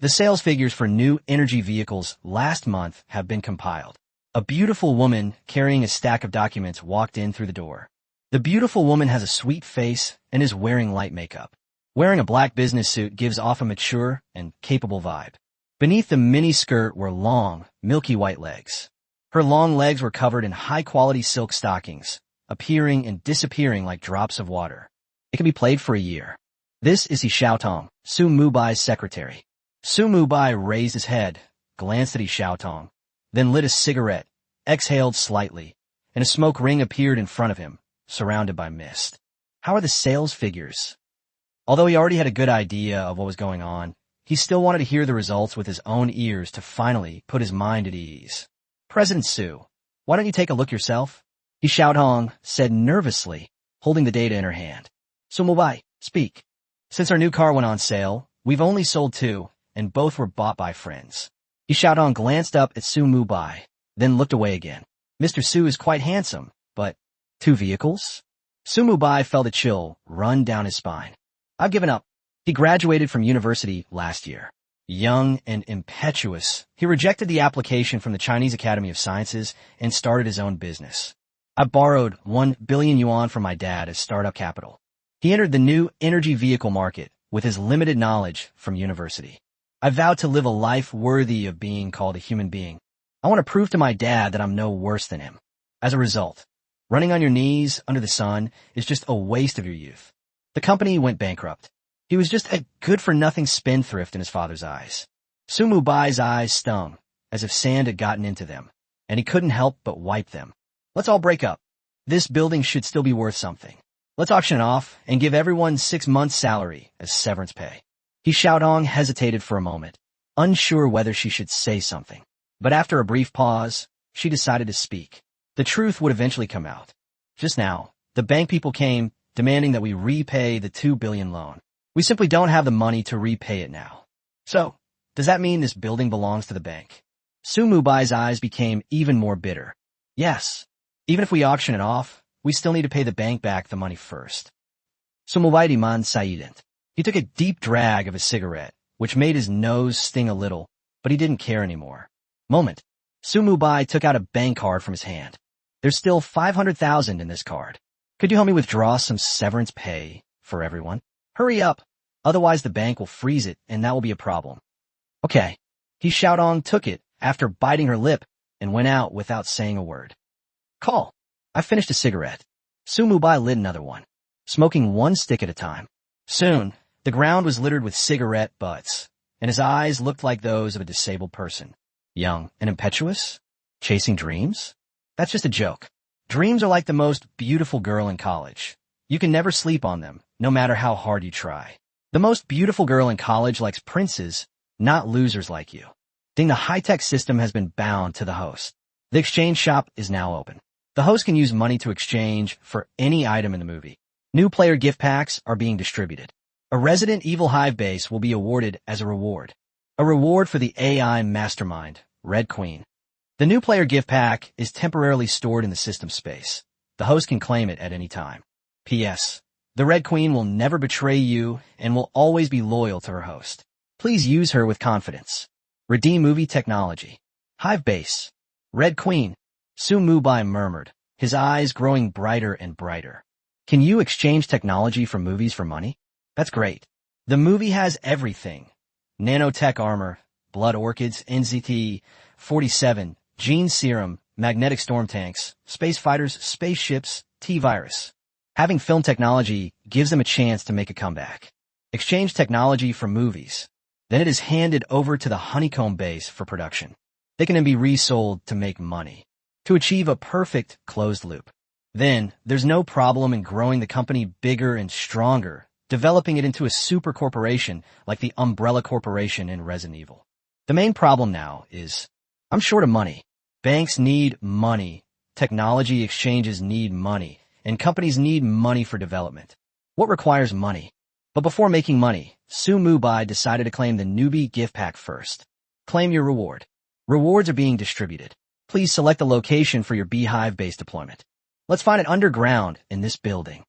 A: The sales figures for new energy vehicles last month have been compiled. A beautiful woman carrying a stack of documents walked in through the door. The beautiful woman has a sweet face and is wearing light makeup. Wearing a black business suit gives off a mature and capable vibe. Beneath the mini skirt were long, milky white legs. Her long legs were covered in high-quality silk stockings, appearing and disappearing like drops of water. It can be played for a year. This is Xiaotong, Mubai's secretary. Mubai raised his head, glanced at Xiaotong, then lit a cigarette, exhaled slightly, and a smoke ring appeared in front of him, surrounded by mist. How are the sales figures? Although he already had a good idea of what was going on, he still wanted to hear the results with his own ears to finally put his mind at ease. President Su, why don't you take a look yourself? Xiaotong said nervously, holding the data in her hand. Mubai, speak. Since our new car went on sale, we've only sold 2, and both were bought by friends. Xiaotong glanced up at Mubai, then looked away again. Mr. Su is quite handsome, but 2 vehicles? Mubai felt a chill run down his spine. I've given up. He graduated from university last year. Young and impetuous, he rejected the application from the Chinese Academy of Sciences and started his own business. I borrowed 1 billion yuan from my dad as startup capital. He entered the new energy vehicle market with his limited knowledge from university. I vowed to live a life worthy of being called a human being. I want to prove to my dad that I'm no worse than him. As a result, running on your knees under the sun is just a waste of your youth. The company went bankrupt. He was just a good-for-nothing spendthrift in his father's eyes. Mubai's eyes stung, as if sand had gotten into them, and he couldn't help but wipe them. Let's all break up. This building should still be worth something. Let's auction it off and give everyone 6 months' salary as severance pay. He Xiaodong hesitated for a moment, unsure whether she should say something. But after a brief pause, she decided to speak. The truth would eventually come out. Just now, the bank people came, demanding that we repay the 2 billion loan. We simply don't have the money to repay it now. So, does that mean this building belongs to the bank? Su Mubai's eyes became even more bitter. Yes. Even if we auction it off, we still need to pay the bank back the money first. Su Mubai man saident. He took a deep drag of his cigarette, which made his nose sting a little, but he didn't care anymore. Moment. Su Mubai took out a bank card from his hand. There's still 500,000 in this card. Could you help me withdraw some severance pay for everyone? Hurry up. Otherwise the bank will freeze it and that will be a problem. Okay. He Xiaodong took it after biting her lip and went out without saying a word. Call. I finished a cigarette. Su Mubai lit another one, smoking one stick at a time. Soon, the ground was littered with cigarette butts, and his eyes looked like those of a disabled person. Young and impetuous? Chasing dreams? That's just a joke. Dreams are like the most beautiful girl in college. You can never sleep on them, no matter how hard you try. The most beautiful girl in college likes princes, not losers like you. The high-tech system has been bound to the host. The exchange shop is now open. The host can use money to exchange for any item in the movie. New player gift packs are being distributed. A Resident Evil Hive base will be awarded as a reward. A reward for the AI mastermind, Red Queen. The new player gift pack is temporarily stored in the system space. The host can claim it at any time. P.S. The Red Queen will never betray you and will always be loyal to her host. Please use her with confidence. Redeem movie technology. Hive base. Red Queen. Su Mubai murmured, his eyes growing brighter and brighter. Can you exchange technology from movies for money? That's great. The movie has everything. Nanotech armor, blood orchids, NZT-47, gene serum, magnetic storm tanks, space fighters, spaceships, T-virus. Having film technology gives them a chance to make a comeback. Exchange technology for movies. Then it is handed over to the honeycomb base for production. They can then be resold to make money, to achieve a perfect closed loop. Then, there's no problem in growing the company bigger and stronger, developing it into a super corporation like the Umbrella Corporation in Resident Evil. The main problem now is, I'm short of money. Banks need money, technology exchanges need money, and companies need money for development. What requires money? But before making money, Su Mubai decided to claim the newbie gift pack first. Claim your reward. Rewards are being distributed. Please select the location for your beehive-based deployment. Let's find it underground in this building,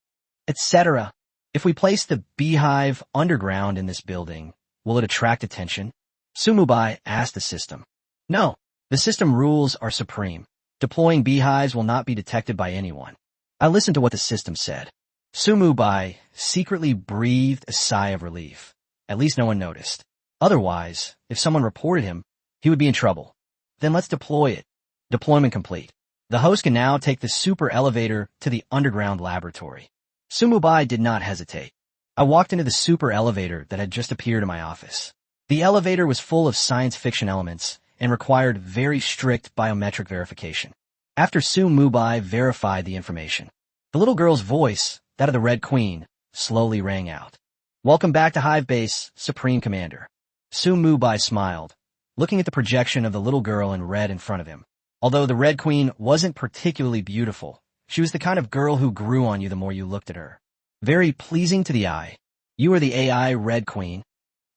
A: etc. If we place the beehive underground in this building, will it attract attention? Su Mubai asked the system. No, the system rules are supreme. Deploying beehives will not be detected by anyone. I listened to what the system said. Su Mubai secretly breathed a sigh of relief. At least no one noticed. Otherwise, if someone reported him, he would be in trouble. Then let's deploy it. Deployment complete. The host can now take the super elevator to the underground laboratory. Su Mubai did not hesitate. I walked into the super elevator that had just appeared in my office. The elevator was full of science fiction elements and required very strict biometric verification. After Su Mubai verified the information, the little girl's voice, that of the Red Queen, slowly rang out. Welcome back to Hive Base, Supreme Commander. Su Mubai smiled, looking at the projection of the little girl in red in front of him. Although the Red Queen wasn't particularly beautiful, she was the kind of girl who grew on you the more you looked at her. Very pleasing to the eye. You are the AI Red Queen?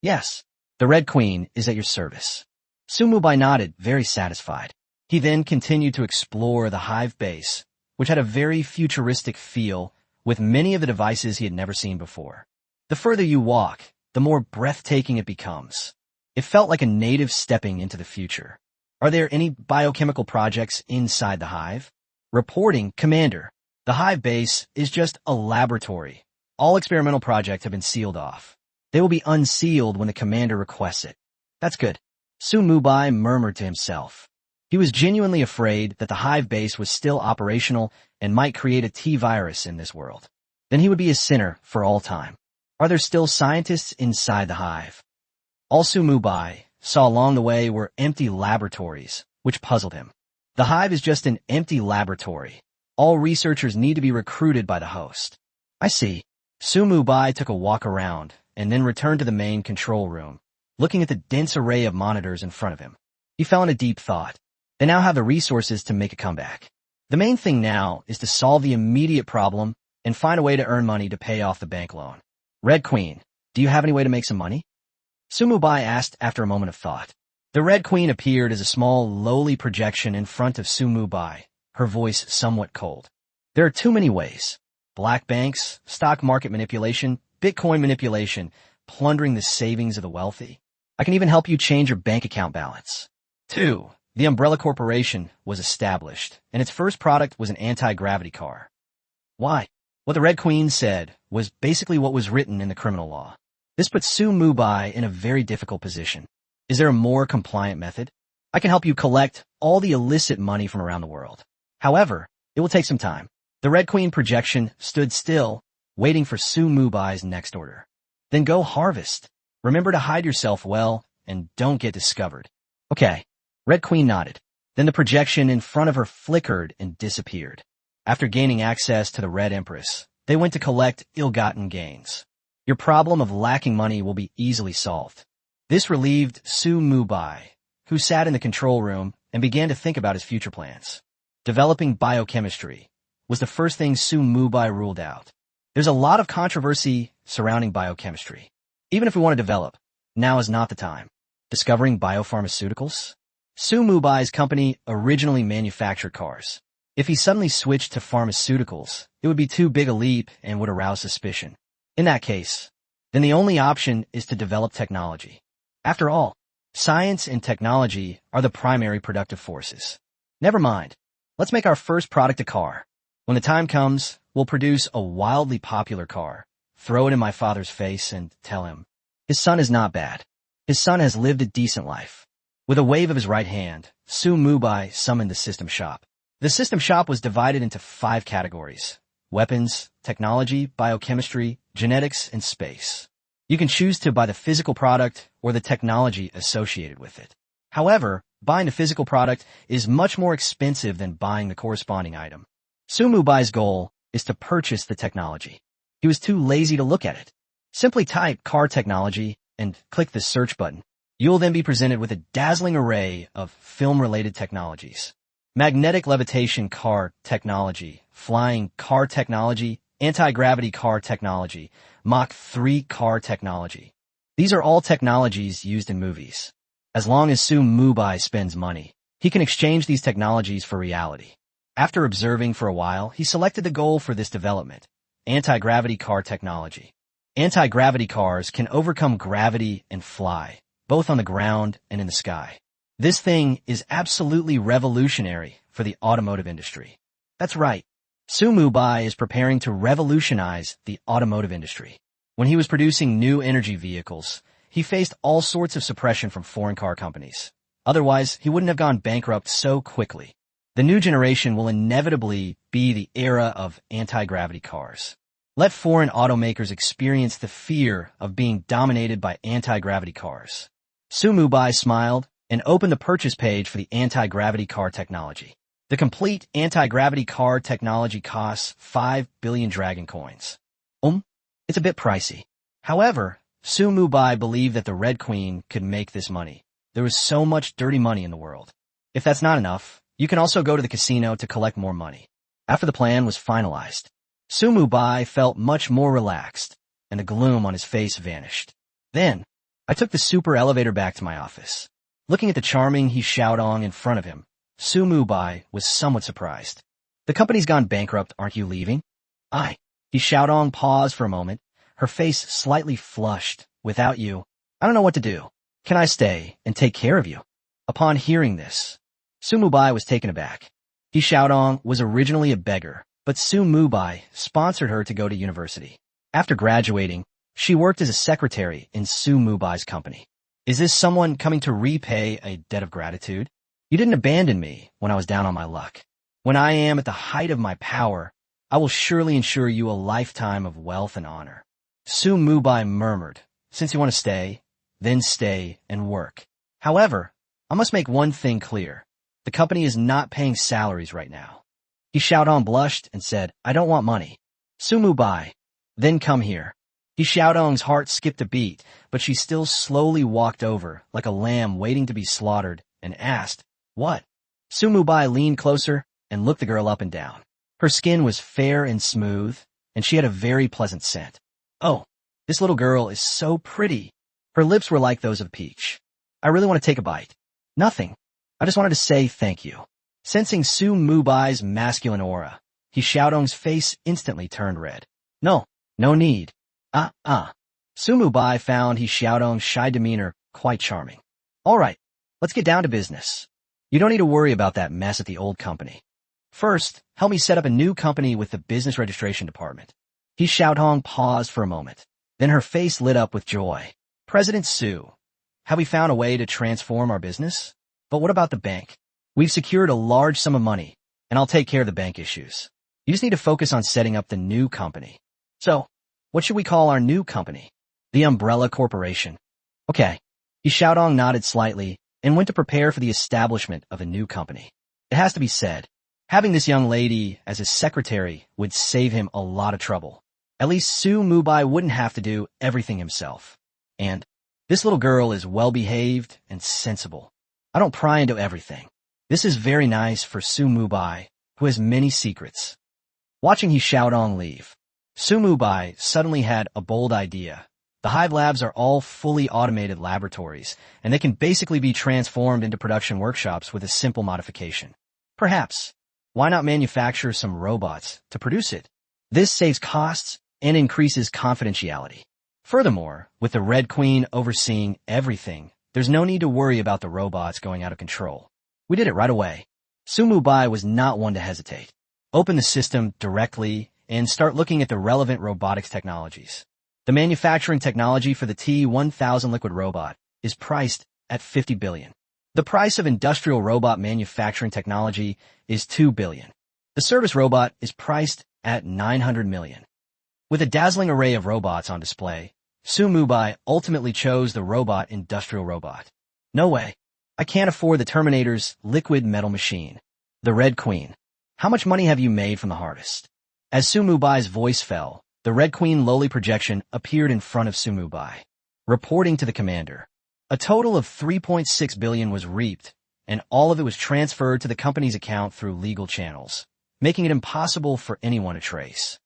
A: Yes, the Red Queen is at your service. Su Mubai nodded, very satisfied. He then continued to explore the Hive base, which had a very futuristic feel with many of the devices he had never seen before. The further you walk, the more breathtaking it becomes. It felt like a native stepping into the future. Are there any biochemical projects inside the Hive? Reporting, Commander. The Hive base is just a laboratory. All experimental projects have been sealed off. They will be unsealed when the Commander requests it. That's good. Su Mubai murmured to himself. He was genuinely afraid that the Hive base was still operational and might create a T-virus in this world. Then he would be a sinner for all time. Are there still scientists inside the Hive? All Su Mubai saw along the way were empty laboratories, which puzzled him. The Hive is just an empty laboratory. All researchers need to be recruited by the host. I see. Su Mubai took a walk around and then returned to the main control room, looking at the dense array of monitors in front of him. He fell into deep thought. They now have the resources to make a comeback. The main thing now is to solve the immediate problem and find a way to earn money to pay off the bank loan. Red Queen, do you have any way to make some money? Su Mubai asked after a moment of thought. The Red Queen appeared as a small, lowly projection in front of Su Mubai, her voice somewhat cold. There are too many ways. Black banks, stock market manipulation, Bitcoin manipulation, plundering the savings of the wealthy. I can even help you change your bank account balance. 2. The Umbrella Corporation was established, and its first product was an anti-gravity car. Why? What the Red Queen said was basically what was written in the criminal law. This puts Su Mubai in a very difficult position. Is there a more compliant method? I can help you collect all the illicit money from around the world. However, it will take some time. The Red Queen projection stood still, waiting for Su Mubai's next order. Then go harvest. Remember to hide yourself well and don't get discovered. Okay. Red Queen nodded. Then the projection in front of her flickered and disappeared. After gaining access to the Red Empress, they went to collect ill-gotten gains. Your problem of lacking money will be easily solved. This relieved Su Mubai, who sat in the control room and began to think about his future plans. Developing biochemistry was the first thing Su Mubai ruled out. There's a lot of controversy surrounding biochemistry. Even if we want to develop, now is not the time. Discovering biopharmaceuticals? Su Mubai's company originally manufactured cars. If he suddenly switched to pharmaceuticals, it would be too big a leap and would arouse suspicion. In that case, then the only option is to develop technology. After all, science and technology are the primary productive forces. Never mind. Let's make our first product a car. When the time comes, we'll produce a wildly popular car, throw it in my father's face, and tell him, his son is not bad. His son has lived a decent life. With a wave of his right hand, Su Mubai summoned the system shop. The system shop was divided into 5 categories: weapons, technology, biochemistry, genetics, and space. You can choose to buy the physical product or the technology associated with it. However, buying the physical product is much more expensive than buying the corresponding item. Su Mubai's goal is to purchase the technology. He was too lazy to look at it. Simply type car technology and click the search button. You will then be presented with a dazzling array of film-related technologies. Magnetic levitation car technology, flying car technology, anti-gravity car technology, Mach 3 car technology. These are all technologies used in movies. As long as Su Mubai spends money, he can exchange these technologies for reality. After observing for a while, he selected the goal for this development: anti-gravity car technology. Anti-gravity cars can overcome gravity and fly, both on the ground and in the sky. This thing is absolutely revolutionary for the automotive industry. That's right. Su Mubai is preparing to revolutionize the automotive industry. When he was producing new energy vehicles, he faced all sorts of suppression from foreign car companies. Otherwise, he wouldn't have gone bankrupt so quickly. The new generation will inevitably be the era of anti-gravity cars. Let foreign automakers experience the fear of being dominated by anti-gravity cars. Su Mubai smiled and opened the purchase page for the anti-gravity car technology. The complete anti-gravity car technology costs 5 billion dragon coins. It's a bit pricey. However, Su Mubai believed that the Red Queen could make this money. There was so much dirty money in the world. If that's not enough, you can also go to the casino to collect more money. After the plan was finalized, Su Mubai felt much more relaxed, and the gloom on his face vanished. Then, I took the super elevator back to my office. Looking at the charming He Xiaodong in front of him, Su Mubai was somewhat surprised. The company's gone bankrupt, aren't you leaving? He Xiaodong paused for a moment, her face slightly flushed. Without you, I don't know what to do. Can I stay and take care of you? Upon hearing this, Su Mubai was taken aback. He Xiaodong was originally a beggar, but Su Mubai sponsored her to go to university. After graduating, she worked as a secretary in Su Mubai's company. Is this someone coming to repay a debt of gratitude? You didn't abandon me when I was down on my luck. When I am at the height of my power, I will surely ensure you a lifetime of wealth and honor. Su Mubai murmured, since you want to stay, then stay and work. However, I must make one thing clear. The company is not paying salaries right now. He Xiaodong blushed and said, I don't want money. Su Mubai, Then come here. Xiaodong's heart skipped a beat, but she still slowly walked over, like a lamb waiting to be slaughtered, and asked, "What?" Su Mubai leaned closer and looked the girl up and down. Her skin was fair and smooth, and she had a very pleasant scent. "Oh, this little girl is so pretty." Her lips were like those of Peach. "I really want to take a bite." "Nothing. I just wanted to say thank you." Sensing Su Mubai's masculine aura, Xiaodong's face instantly turned red. No need. Su Mubai found Xiaodong's shy demeanor quite charming. "All right, let's get down to business. You don't need to worry about that mess at the old company. First, help me set up a new company with the business registration department." Xiaodong paused for a moment. Then her face lit up with joy. "President Su, have we found a way to transform our business? But what about the bank? We've secured a large sum of money, and I'll take care of the bank issues. You just need to focus on setting up the new company. So, what should we call our new company?" "The Umbrella Corporation." "Okay." Xiaodong nodded slightly and went to prepare for the establishment of a new company. It has to be said, having this young lady as his secretary would save him a lot of trouble. At least Su Mubai wouldn't have to do everything himself. And this little girl is well-behaved and sensible. I don't pry into everything. This is very nice for Su Mubai, who has many secrets. Watching Xiaodong leave, Su Mubai suddenly had a bold idea. The Hive Labs are all fully automated laboratories, and they can basically be transformed into production workshops with a simple modification. Perhaps, why not manufacture some robots to produce it? This saves costs and increases confidentiality. Furthermore, with the Red Queen overseeing everything, there's no need to worry about the robots going out of control. We did it right away. Su Mubai was not one to hesitate. Open the system directly and start looking at the relevant robotics technologies. The manufacturing technology for the T-1000 liquid robot is priced at 50 billion. The price of industrial robot manufacturing technology is 2 billion. The service robot is priced at 900 million. With a dazzling array of robots on display, Su Mubai ultimately chose the robot industrial robot. "No way. I can't afford the Terminator's liquid metal machine." The Red Queen. "How much money have you made from the harvest?" As Su Mubai's voice fell, the Red Queen lowly projection appeared in front of Su Mubai. Reporting to the commander, a total of 3.6 billion was reaped, and all of it was transferred to the company's account through legal channels, making it impossible for anyone to trace.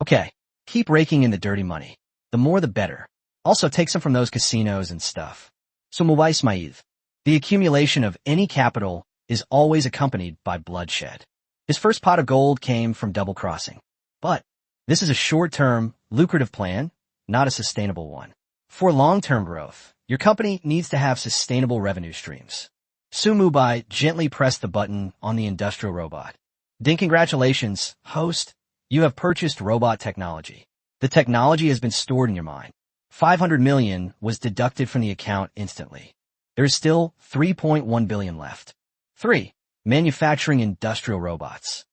A: Okay. Keep raking in the dirty money. The more the better. Also take some from those casinos and stuff. Su Mubai smiled. The accumulation of any capital is always accompanied by bloodshed. His first pot of gold came from double-crossing. But this is a short-term, lucrative plan, not a sustainable one. For long-term growth, your company needs to have sustainable revenue streams. Su Mubai gently pressed the button on the industrial robot. "Ding, congratulations, host. You have purchased robot technology. The technology has been stored in your mind." 500 million was deducted from the account instantly. There is still 3.1 billion left. 3. Manufacturing industrial robots.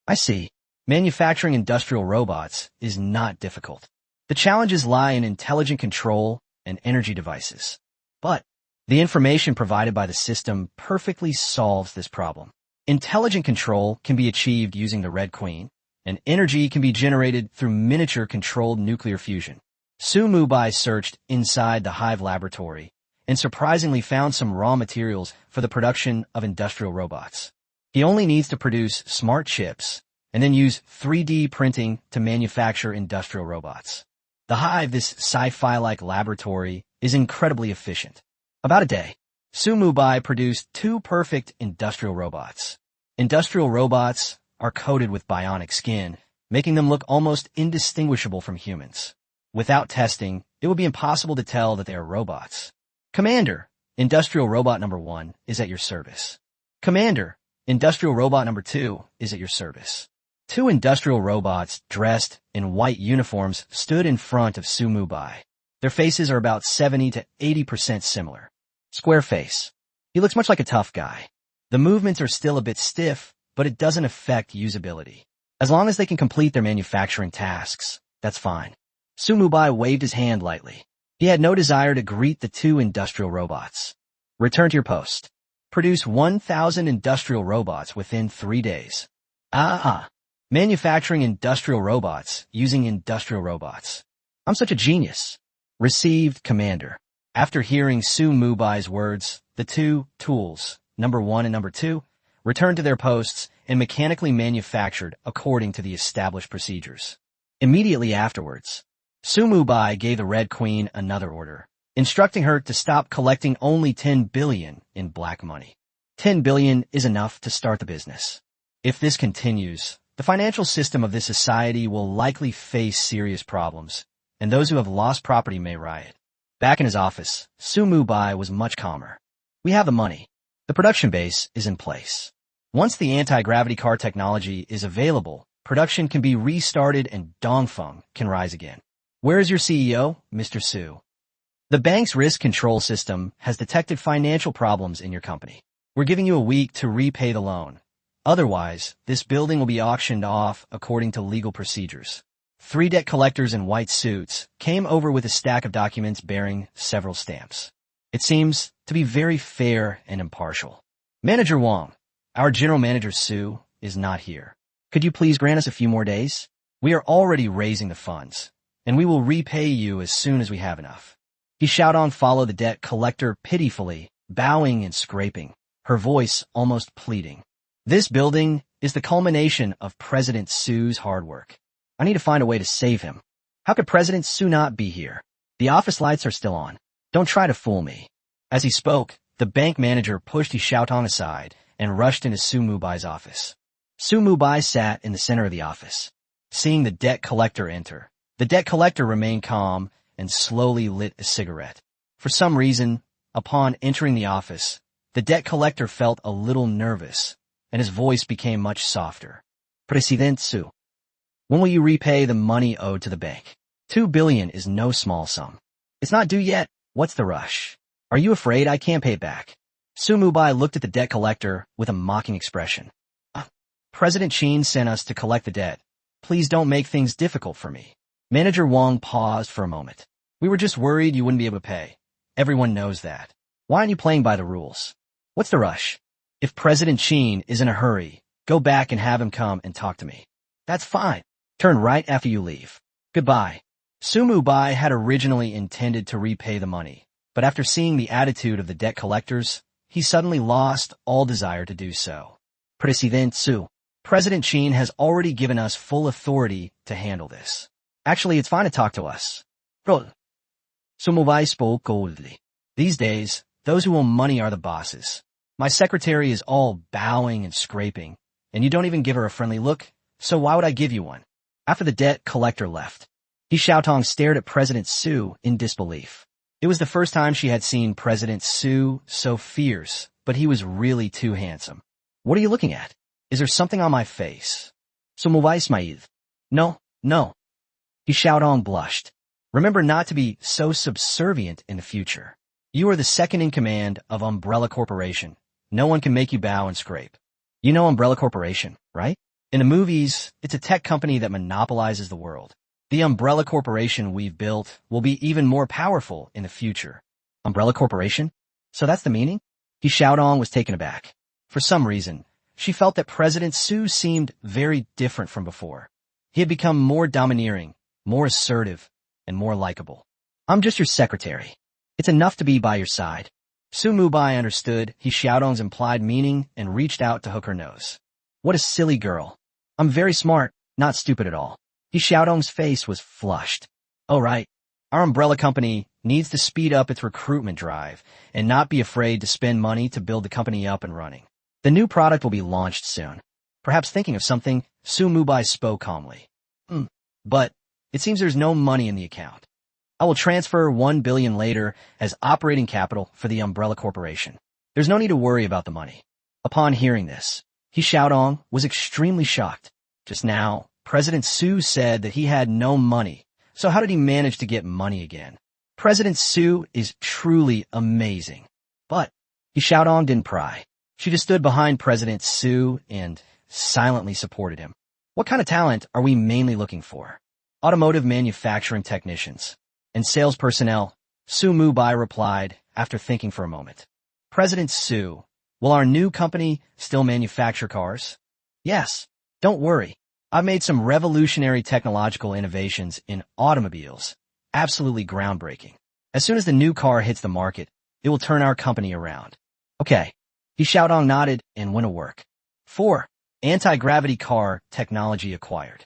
A: I see. Manufacturing industrial robots is not difficult. The challenges lie in intelligent control and energy devices. But the information provided by the system perfectly solves this problem. Intelligent control can be achieved using the Red Queen, and energy can be generated through miniature-controlled nuclear fusion. Su Mubai searched inside the Hive laboratory and surprisingly found some raw materials for the production of industrial robots. He only needs to produce smart chips and then use 3D printing to manufacture industrial robots. The Hive, this sci-fi-like laboratory, is incredibly efficient. About a day, Su Mubai produced 2 perfect industrial robots. Industrial robots are coated with bionic skin, making them look almost indistinguishable from humans. Without testing, it would be impossible to tell that they are robots. "Commander, Industrial Robot number 1 is at your service." "Commander, Industrial Robot number 2 is at your service." 2 industrial robots dressed in white uniforms stood in front of Su Mubai. Their faces are about 70 to 80% similar. Square face. He looks much like a tough guy. The movements are still a bit stiff, but it doesn't affect usability. As long as they can complete their manufacturing tasks, that's fine. Su Mubai waved his hand lightly. He had no desire to greet the 2 industrial robots. "Return to your post. Produce 1,000 industrial robots within 3 days." Manufacturing industrial robots using industrial robots. I'm such a genius. Received, Commander. After hearing Su Mubai's words, the two tools, number 1 and number 2, returned to their posts and mechanically manufactured according to the established procedures. Immediately afterwards, Su Mubai gave the Red Queen another order, instructing her to stop collecting only 10 billion in black money. 10 billion is enough to start the business. If this continues, the financial system of this society will likely face serious problems, and those who have lost property may riot. Back in his office, Su Mubai was much calmer. We have the money. The production base is in place. Once the anti-gravity car technology is available, production can be restarted and Dongfeng can rise again. Where is your CEO, Mr. Su? The bank's risk control system has detected financial problems in your company. We're giving you a week to repay the loan. Otherwise, this building will be auctioned off according to legal procedures. 3 debt collectors in white suits came over with a stack of documents bearing several stamps. It seems to be very fair and impartial. Manager Wang, our general manager Su, is not here. Could you please grant us a few more days? We are already raising the funds, and we will repay you as soon as we have enough. He Xiaodong followed the debt collector pitifully, bowing and scraping, her voice almost pleading. This building is the culmination of President Su's hard work. I need to find a way to save him. How could President Su not be here? The office lights are still on. Don't try to fool me. As he spoke, the bank manager pushed He Xiaotong aside and rushed into Su Mubai's office. Su Mubai sat in the center of the office. Seeing the debt collector enter, the debt collector remained calm and slowly lit a cigarette. For some reason, upon entering the office, the debt collector felt a little nervous, and his voice became much softer. President Su, when will you repay the money owed to the bank? 2 billion is no small sum. It's not due yet. What's the rush? Are you afraid I can't pay it back? Su Mubai looked at the debt collector with a mocking expression. President Qin sent us to collect the debt. Please don't make things difficult for me. Manager Wang paused for a moment. We were just worried you wouldn't be able to pay. Everyone knows that. Why aren't you playing by the rules? What's the rush? If President Qin is in a hurry, go back and have him come and talk to me. That's fine. Turn right after you leave. Goodbye. Su Mubai had originally intended to repay the money, but after seeing the attitude of the debt collectors, he suddenly lost all desire to do so. President Su, President Qin has already given us full authority to handle this. Actually, it's fine to talk to us. Su Mubai spoke coldly. These days, those who own money are the bosses. My secretary is all bowing and scraping, and you don't even give her a friendly look, so why would I give you one? After the debt collector left, He Xiaotong stared at President Su in disbelief. It was the first time she had seen President Su so fierce, but he was really too handsome. What are you looking at? Is there something on my face? Su Mubai smiled. No. He Xiaotong blushed. Remember not to be so subservient in the future. You are the second in command of Umbrella Corporation. No one can make you bow and scrape. You know Umbrella Corporation, right? In the movies, it's a tech company that monopolizes the world. The Umbrella Corporation we've built will be even more powerful in the future. Umbrella Corporation? So that's the meaning? He Xiaodong was taken aback. For some reason, she felt that President Su seemed very different from before. He had become more domineering, more assertive, and more likable. I'm just your secretary. It's enough to be by your side. Su Mubai understood He Xiaodong's implied meaning and reached out to hook her nose. What a silly girl. I'm very smart, not stupid at all. He Xiaodong's face was flushed. Oh right. Our umbrella company needs to speed up its recruitment drive and not be afraid to spend money to build the company up and running. The new product will be launched soon. Perhaps thinking of something, Su Mubai spoke calmly. But it seems there's no money in the account. I will transfer 1 billion later as operating capital for the Umbrella Corporation. There's no need to worry about the money. Upon hearing this, He Xiaodong was extremely shocked. Just now, President Su said that he had no money, so how did he manage to get money again? President Su is truly amazing. But He Xiaodong didn't pry. She just stood behind President Su and silently supported him. What kind of talent are we mainly looking for? Automotive manufacturing technicians and sales personnel, Su Mubai replied after thinking for a moment. President Su, will our new company still manufacture cars? Yes. Don't worry. I've made some revolutionary technological innovations in automobiles. Absolutely groundbreaking. As soon as the new car hits the market, it will turn our company around. Okay. He Xiaodong nodded and went to work. 4. Anti-gravity car technology acquired.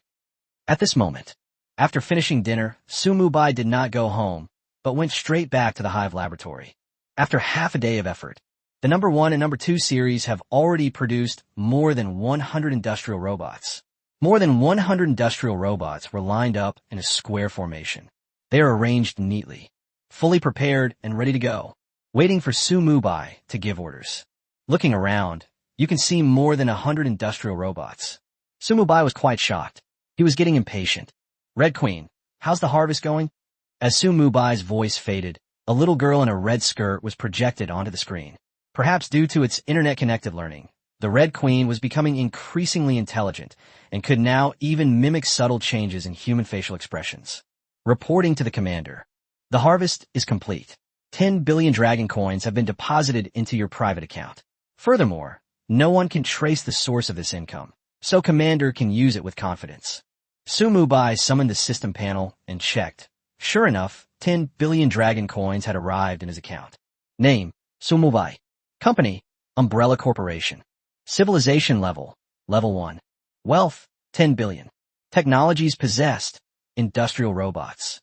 A: At this moment, after finishing dinner, Mubai did not go home, but went straight back to the Hive laboratory. After half a day of effort, the number 1 and number 2 series have already produced more than 100 industrial robots. More than 100 industrial robots were lined up in a square formation. They are arranged neatly, fully prepared and ready to go, waiting for Mubai to give orders. Looking around, you can see more than 100 industrial robots. Mubai was quite shocked. He was getting impatient. Red Queen, how's the harvest going? As Mubai's voice faded, a little girl in a red skirt was projected onto the screen. Perhaps due to its internet-connected learning, the Red Queen was becoming increasingly intelligent and could now even mimic subtle changes in human facial expressions. Reporting to the commander, the harvest is complete. 10 billion dragon coins have been deposited into your private account. Furthermore, no one can trace the source of this income, so commander can use it with confidence. Mubai summoned the system panel and checked. Sure enough, 10 billion dragon coins had arrived in his account. Name, Mubai. Company, Umbrella Corporation. Civilization level, level 1. Wealth, 10 billion. Technologies possessed, industrial robots.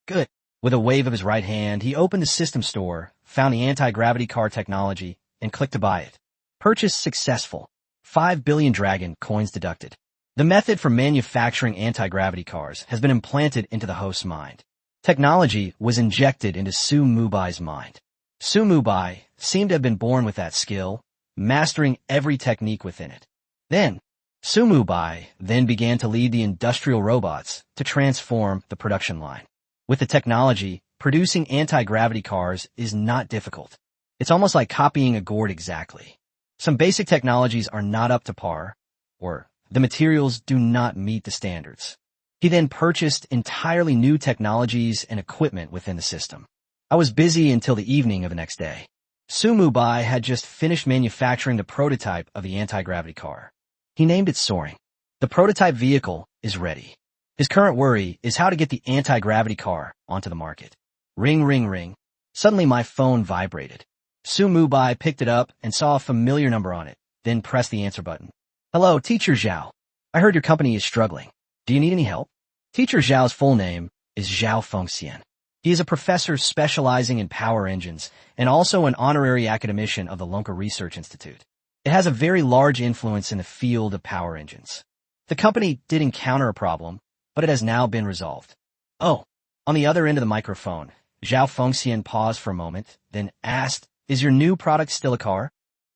A: Good. With a wave of his right hand, he opened the system store, found the anti-gravity car technology, and clicked to buy it. Purchase successful. 5 billion dragon coins deducted. The method for manufacturing anti-gravity cars has been implanted into the host's mind. Technology was injected into Mubai's mind. Mubai seemed to have been born with that skill, mastering every technique within it. Then, Mubai then began to lead the industrial robots to transform the production line. With the technology, producing anti-gravity cars is not difficult. It's almost like copying a gourd exactly. Some basic technologies are not up to par, or the materials do not meet the standards. He then purchased entirely new technologies and equipment within the system. I was busy until the evening of the next day. Mubai had just finished manufacturing the prototype of the anti-gravity car. He named it Soaring. The prototype vehicle is ready. His current worry is how to get the anti-gravity car onto the market. Ring, ring, ring. Suddenly my phone vibrated. Mubai picked it up and saw a familiar number on it, then pressed the answer button. Hello, Teacher Zhao. I heard your company is struggling. Do you need any help? Teacher Zhao's full name is Zhao Fengxian. He is a professor specializing in power engines and also an honorary academician of the Lonka Research Institute. It has a very large influence in the field of power engines. The company did encounter a problem, but it has now been resolved. Oh, on the other end of the microphone, Zhao Fengxian paused for a moment, then asked, is your new product still a car?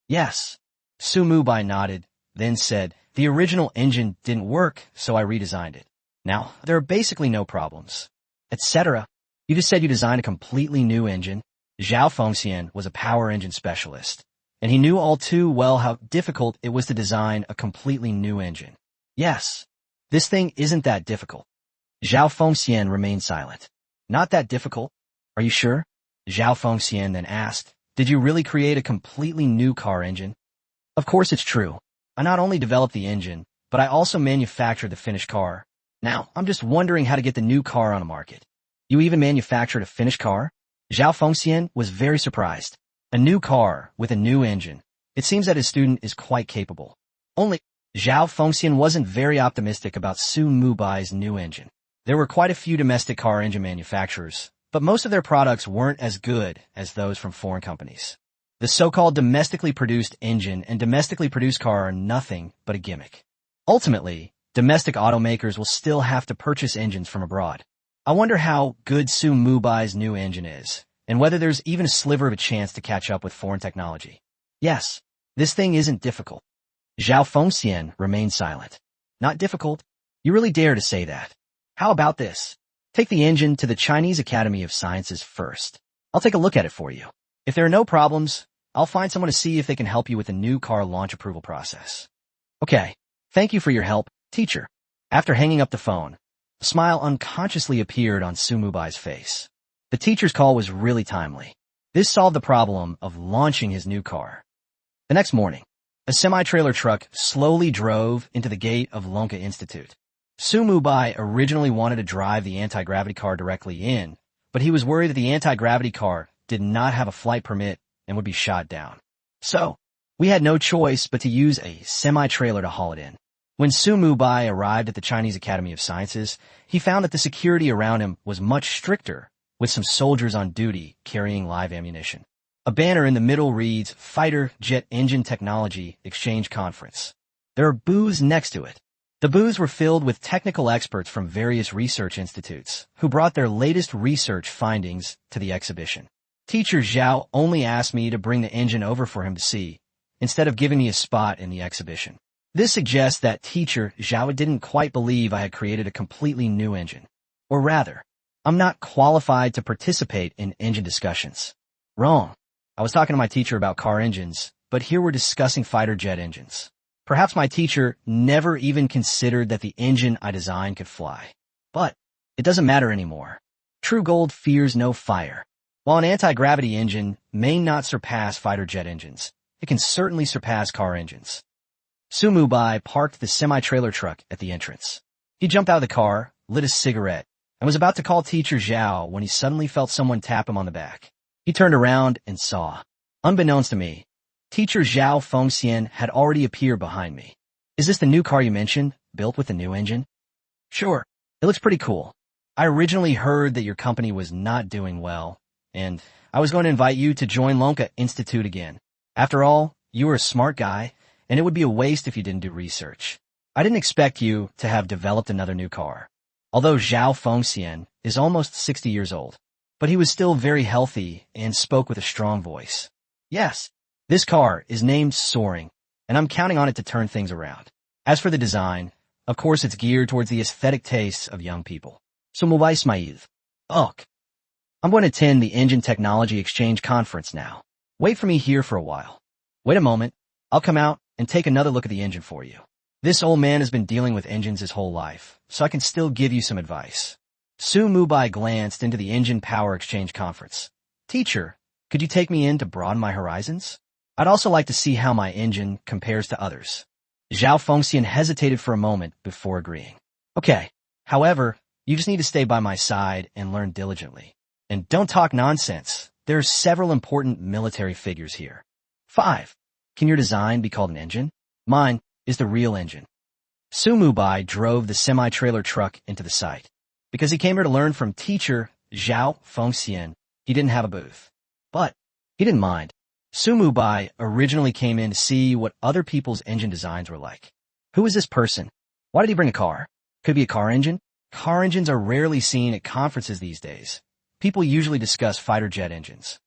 A: Yes. Mubai nodded, then said, the original engine didn't work, so I redesigned it. Now, there are basically no problems. Etc. You just said you designed a completely new engine. Zhao Fengxian was a power engine specialist, and he knew all too well how difficult it was to design a completely new engine. Yes, this thing isn't that difficult. Zhao Fengxian remained silent. Not that difficult? Are you sure? Zhao Fengxian then asked, did you really create a completely new car engine? Of course it's true. I not only developed the engine, but I also manufactured the finished car. Now, I'm just wondering how to get the new car on the market. You even manufactured a finished car? Zhao Fengxian was very surprised. A new car with a new engine. It seems that his student is quite capable. Only, Zhao Fengxian wasn't very optimistic about Mubai's new engine. There were quite a few domestic car engine manufacturers, but most of their products weren't as good as those from foreign companies. The so-called domestically produced engine and domestically produced car are nothing but a gimmick. Ultimately, domestic automakers will still have to purchase engines from abroad. I wonder how good Mubai's new engine is, and whether there's even a sliver of a chance to catch up with foreign technology. Yes, this thing isn't difficult. Zhao Fengxian remained silent. Not difficult? You really dare to say that? How about this? Take the engine to the Chinese Academy of Sciences first. I'll take a look at it for you. If there are no problems, I'll find someone to see if they can help you with the new car launch approval process. Okay, thank you for your help, teacher. After hanging up the phone, a smile unconsciously appeared on Mubai's face. The teacher's call was really timely. This solved the problem of launching his new car. The next morning, A semi-trailer truck slowly drove into the gate of Lonka Institute. Mubai originally wanted to drive the anti-gravity car directly in, but he was worried that the anti-gravity car did not have a flight permit and would be shot down. So, we had no choice but to use a semi-trailer to haul it in. When Mubai arrived at the Chinese Academy of Sciences, he found that the security around him was much stricter, with some soldiers on duty carrying live ammunition. A banner in the middle reads, Fighter Jet Engine Technology Exchange Conference. There are booths next to it. The booths were filled with technical experts from various research institutes, who brought their latest research findings to the exhibition. Teacher Zhao only asked me to bring the engine over for him to see, instead of giving me a spot in the exhibition. This suggests that Teacher Zhao didn't quite believe I had created a completely new engine. Or rather, I'm not qualified to participate in engine discussions. Wrong. I was talking to my teacher about car engines, but here we're discussing fighter jet engines. Perhaps my teacher never even considered that the engine I designed could fly. But it doesn't matter anymore. True gold fears no fire. While an anti-gravity engine may not surpass fighter jet engines, it can certainly surpass car engines. Mubai parked the semi-trailer truck at the entrance. He jumped out of the car, lit a cigarette, and was about to call Teacher Zhao when he suddenly felt someone tap him on the back. He turned around and saw, unbeknownst to me, Teacher Zhao Fengxian had already appeared behind me. Is this the new car you mentioned, built with the new engine? Sure. It looks pretty cool. I originally heard that your company was not doing well, and I was going to invite you to join Lonka Institute again. After all, you are a smart guy, and it would be a waste if you didn't do research. I didn't expect you to have developed another new car. Although Zhao Fengxian is almost 60 years old, but he was still very healthy and spoke with a strong voice. Yes. This car is named Soaring, and I'm counting on it to turn things around. As for the design, of course it's geared towards the aesthetic tastes of young people. So Mubai Ismail. Ugh. I'm going to attend the Engine Technology Exchange Conference now. Wait for me here for a while. Wait a moment. I'll come out and take another look at the engine for you. This old man has been dealing with engines his whole life, so I can still give you some advice. Mubai glanced into the Engine Power Exchange Conference. Teacher, could you take me in to broaden my horizons? I'd also like to see how my engine compares to others. Zhao Fengxian hesitated for a moment before agreeing. Okay. However, you just need to stay by my side and learn diligently. And don't talk nonsense. There are several important military figures here. 5. Can your design be called an engine? Mine is the real engine. Mubai drove the semi-trailer truck into the site. Because he came here to learn from Teacher Zhao Fengxian, he didn't have a booth. But he didn't mind. Mubai originally came in to see what other people's engine designs were like. Who is this person? Why did he bring a car? Could it be a car engine? Car engines are rarely seen at conferences these days. People usually discuss fighter jet engines.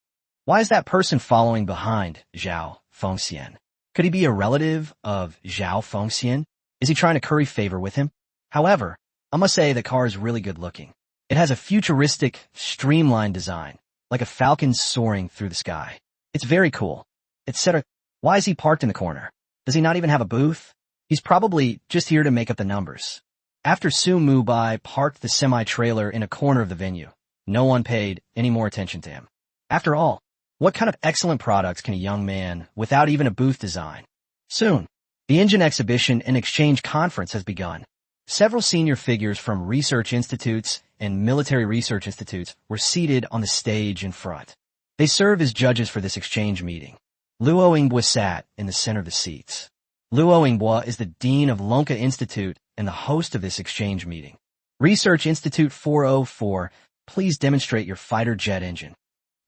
A: Why is that person following behind Zhao Fengxian? Could he be a relative of Zhao Fengxian? Is he trying to curry favor with him? However, I must say the car is really good looking. It has a futuristic, streamlined design, like a falcon soaring through the sky. It's very cool, etc. Why is he parked in the corner? Does he not even have a booth? He's probably just here to make up the numbers. After Mubai parked the semi-trailer in a corner of the venue, no one paid any more attention to him. After all, what kind of excellent products can a young man without even a booth design? Soon, the engine exhibition and exchange conference has begun. Several senior figures from research institutes and military research institutes were seated on the stage in front. They serve as judges for this exchange meeting. Luo Yingbo sat in the center of the seats. Luo Yingbo is the dean of Lonka Institute and the host of this exchange meeting. Research Institute 404, please demonstrate your fighter jet engine.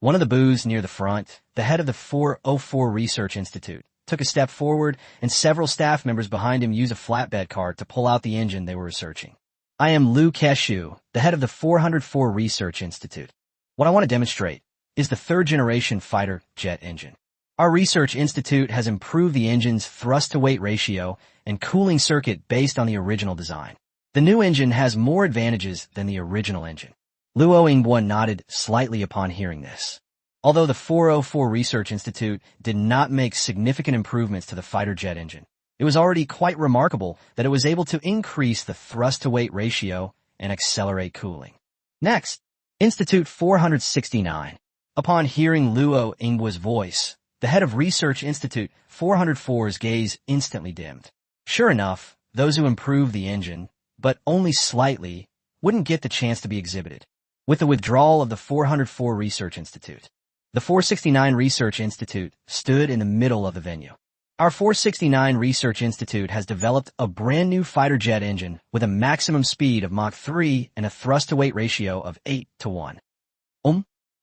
A: One of the booths near the front, the head of the 404 Research Institute, took a step forward, and several staff members behind him used a flatbed cart to pull out the engine they were researching. I am Liu Keshu, the head of the 404 Research Institute. What I want to demonstrate is the third-generation fighter jet engine. Our research institute has improved the engine's thrust-to-weight ratio and cooling circuit based on the original design. The new engine has more advantages than the original engine. Luo Yingbo nodded slightly upon hearing this. Although the 404 Research Institute did not make significant improvements to the fighter jet engine, it was already quite remarkable that it was able to increase the thrust-to-weight ratio and accelerate cooling. Next, Institute 469. Upon hearing Luo Yingbo's voice, The head of Research Institute 404's gaze instantly dimmed. Sure enough, those who improved the engine, but only slightly, wouldn't get the chance to be exhibited. With the withdrawal of the 404 Research Institute, the 469 Research Institute stood in the middle of the venue. Our 469 Research Institute has developed a brand new fighter jet engine with a maximum speed of Mach 3 and a thrust-to-weight ratio of 8:1.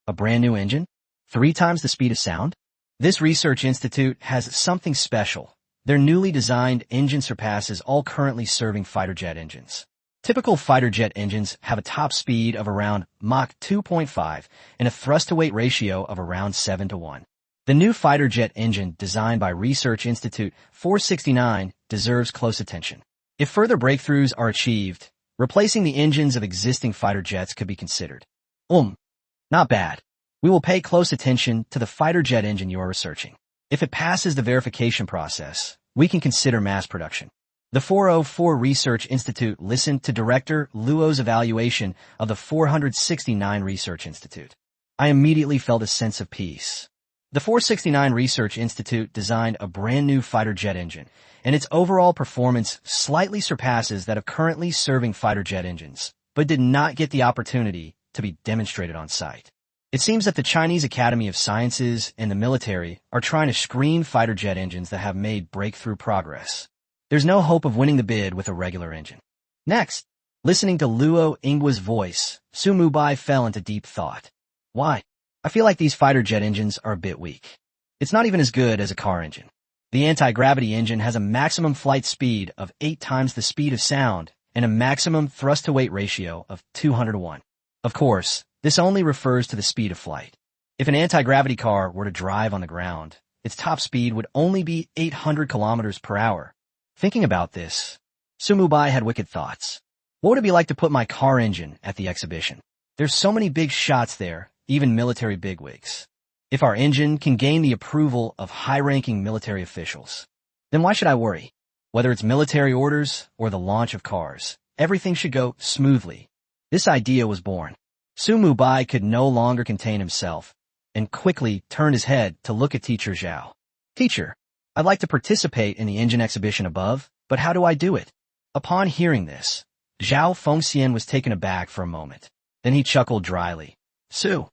A: A brand new engine? 3 times the speed of sound? This Research Institute has something special. Their newly designed engine surpasses all currently serving fighter jet engines. Typical fighter jet engines have a top speed of around Mach 2.5 and a thrust-to-weight ratio of around 7:1. The new fighter jet engine designed by Research Institute 469 deserves close attention. If further breakthroughs are achieved, replacing the engines of existing fighter jets could be considered. Not bad. We will pay close attention to the fighter jet engine you are researching. If it passes the verification process, we can consider mass production. The 404 Research Institute listened to Director Luo's evaluation of the 469 Research Institute. I immediately felt a sense of peace. The 469 Research Institute designed a brand new fighter jet engine, and its overall performance slightly surpasses that of currently serving fighter jet engines, but did not get the opportunity to be demonstrated on site. It seems that the Chinese Academy of Sciences and the military are trying to screen fighter jet engines that have made breakthrough progress. There's no hope of winning the bid with a regular engine. Next, listening to Luo Ingwa's voice, Su Mubai fell into deep thought. Why? I feel like these fighter jet engines are a bit weak. It's not even as good as a car engine. The anti-gravity engine has a maximum flight speed of 8 times the speed of sound and a maximum thrust-to-weight ratio of 200:1. Of course, this only refers to the speed of flight. If an anti-gravity car were to drive on the ground, its top speed would only be 800 kilometers per hour. Thinking about this, Su Mubai had wicked thoughts. What would it be like to put my car engine at the exhibition? There's so many big shots there, even military bigwigs. If our engine can gain the approval of high-ranking military officials, then why should I worry? Whether it's military orders or the launch of cars, everything should go smoothly. This idea was born. Su Mubai could no longer contain himself and quickly turned his head to look at Teacher Zhao. Teacher, I'd like to participate in the engine exhibition above, but how do I do it? Upon hearing this, Zhao Fengxian was taken aback for a moment. Then he chuckled dryly. Su,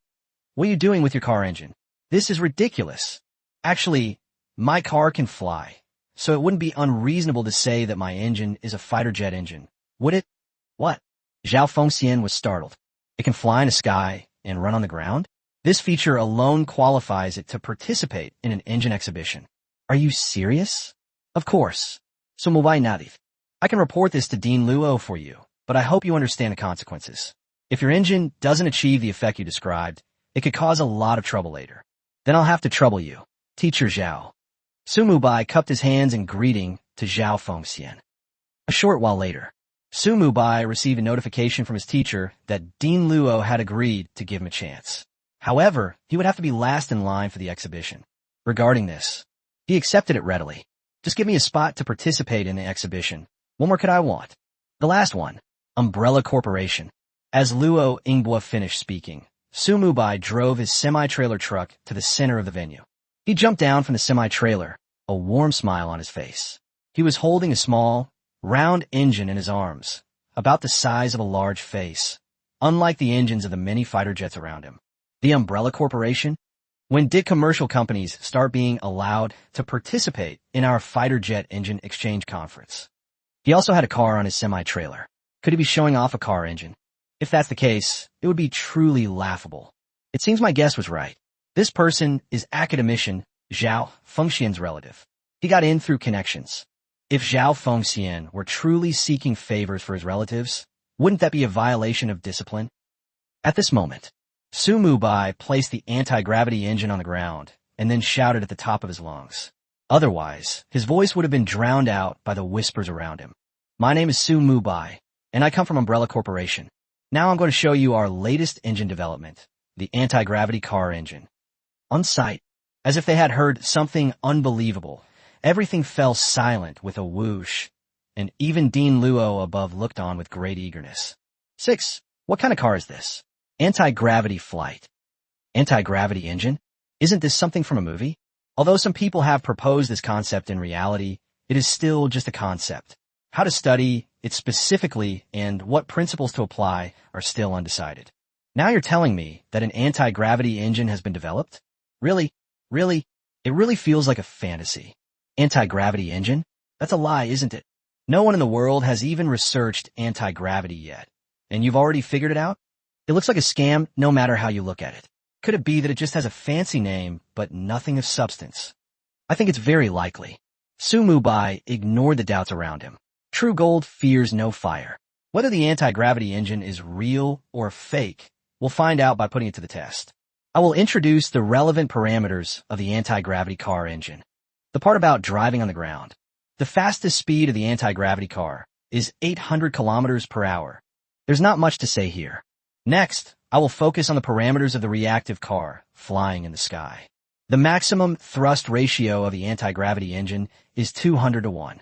A: what are you doing with your car engine? This is ridiculous. Actually, my car can fly, so it wouldn't be unreasonable to say that my engine is a fighter jet engine, would it? What? Zhao Fengxian was startled. It can fly in the sky and run on the ground? This feature alone qualifies it to participate in an engine exhibition. Are you serious? Of course. So Mubai Nadif. I can report this to Dean Luo for you, but I hope you understand the consequences. If your engine doesn't achieve the effect you described, it could cause a lot of trouble later. Then I'll have to trouble you, Teacher Zhao. Su Mubai cupped his hands in greeting to Zhao Fengxian. A short while later, Su Mubai received a notification from his teacher that Dean Luo had agreed to give him a chance. However, he would have to be last in line for the exhibition. Regarding this, he accepted it readily. Just give me a spot to participate in the exhibition. What more could I want? The last one, Umbrella Corporation. As Luo Ingwa finished speaking, Su Mubai drove his semi-trailer truck to the center of the venue. He jumped down from the semi-trailer, a warm smile on his face. He was holding a small, round engine in his arms, about the size of a large face, unlike the engines of the many fighter jets around him. The Umbrella Corporation? When did commercial companies start being allowed to participate in our fighter jet engine exchange conference? He also had a car on his semi-trailer. Could he be showing off a car engine? If that's the case, it would be truly laughable. It seems my guess was right. This person is academician Zhao Fengxian's relative. He got in through connections. If Zhao Fengxian were truly seeking favors for his relatives, wouldn't that be a violation of discipline? At this moment, Su Mubai placed the anti-gravity engine on the ground and then shouted at the top of his lungs. Otherwise, his voice would have been drowned out by the whispers around him. My name is Su Mubai, and I come from Umbrella Corporation. Now I'm going to show you our latest engine development, the anti-gravity car engine. On sight, as if they had heard something unbelievable, everything fell silent with a whoosh, and even Dean Luo above looked on with great eagerness. 6. What kind of car is this? Anti-gravity flight. Anti-gravity engine? Isn't this something from a movie? Although some people have proposed this concept in reality, it is still just a concept. How to study it specifically and what principles to apply are still undecided. Now you're telling me that an anti-gravity engine has been developed? Really? Really? It really feels like a fantasy. Anti-gravity engine? That's a lie, isn't it? No one in the world has even researched anti-gravity yet. And you've already figured it out? It looks like a scam no matter how you look at it. Could it be that it just has a fancy name, but nothing of substance? I think it's very likely. Mubai ignored the doubts around him. True gold fears no fire. Whether the anti-gravity engine is real or fake, we'll find out by putting it to the test. I will introduce the relevant parameters of the anti-gravity car engine. The part about driving on the ground. The fastest speed of the anti-gravity car is 800 kilometers per hour. There's not much to say here. Next, I will focus on the parameters of the reactive car flying in the sky. The maximum thrust ratio of the anti-gravity engine is 200 to 1.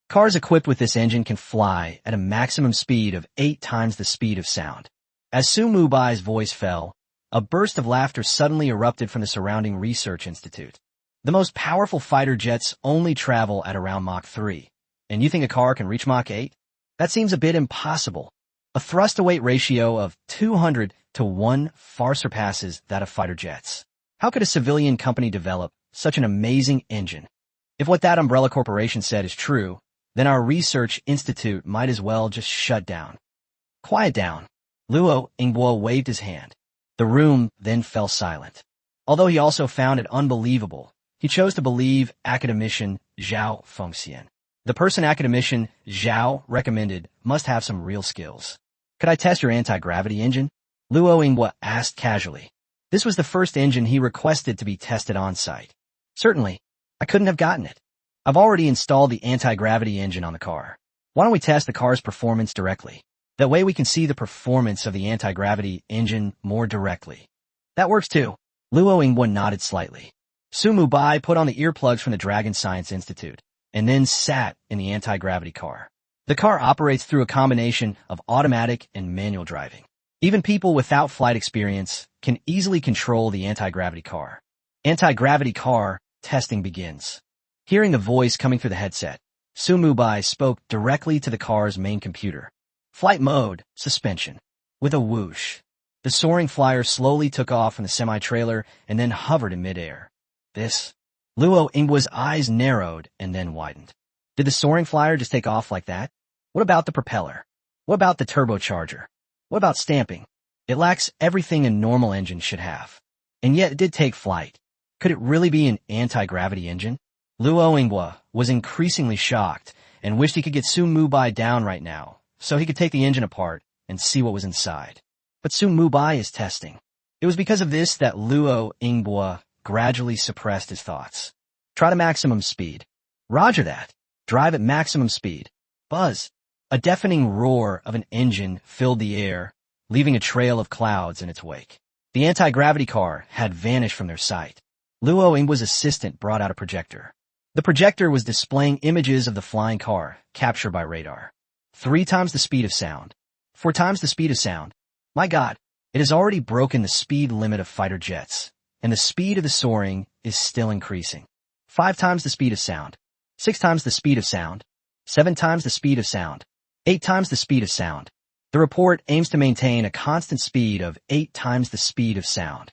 A: Cars equipped with this engine can fly at a maximum speed of 8 times the speed of sound. As Mubai's voice fell, a burst of laughter suddenly erupted from the surrounding research institute. The most powerful fighter jets only travel at around Mach 3. And you think a car can reach Mach 8? That seems a bit impossible. A thrust-to-weight ratio of 200 to 1 far surpasses that of fighter jets. How could a civilian company develop such an amazing engine? If what that umbrella corporation said is true, then our research institute might as well just shut down. Quiet down. Luo Ingbo waved his hand. The room then fell silent. Although he also found it unbelievable, he chose to believe academician Zhao Fengxian. The person academician Zhao recommended must have some real skills. Could I test your anti-gravity engine? Luo Ingbo asked casually. This was the first engine he requested to be tested on-site. Certainly, I couldn't have gotten it. I've already installed the anti-gravity engine on the car. Why don't we test the car's performance directly? That way we can see the performance of the anti-gravity engine more directly. That works too. Luo Ingbo nodded slightly. Mubai put on the earplugs from the Dragon Science Institute, and then sat in the anti-gravity car. The car operates through a combination of automatic and manual driving. Even people without flight experience can easily control the anti-gravity car. Anti-gravity car testing begins. Hearing the voice coming through the headset, Mubai spoke directly to the car's main computer. Flight mode, suspension. With a whoosh, the soaring flyer slowly took off from the semi-trailer and then hovered in midair. Luo Ingbo's eyes narrowed and then widened. Did the soaring flyer just take off like that? What about the propeller? What about the turbocharger? What about stamping? It lacks everything a normal engine should have. And yet it did take flight. Could it really be an anti-gravity engine? Luo Ingbo was increasingly shocked and wished he could get Mubai down right now so he could take the engine apart and see what was inside. But Mubai is testing. It was because of this that Luo Ingbo gradually suppressed his thoughts. Try to maximum speed. Roger that. Drive at maximum speed. Buzz. A deafening roar of an engine filled the air, leaving a trail of clouds in its wake. The anti-gravity car had vanished from their sight. Luo Ingbo's assistant brought out a projector. The projector was displaying images of the flying car, captured by radar. 3 times the speed of sound. 4 times the speed of sound. My God, it has already broken the speed limit of fighter jets, and the speed of the soaring is still increasing. 5 times the speed of sound. 6 times the speed of sound. 7 times the speed of sound. 8 times the speed of sound. The report aims to maintain a constant speed of 8 times the speed of sound.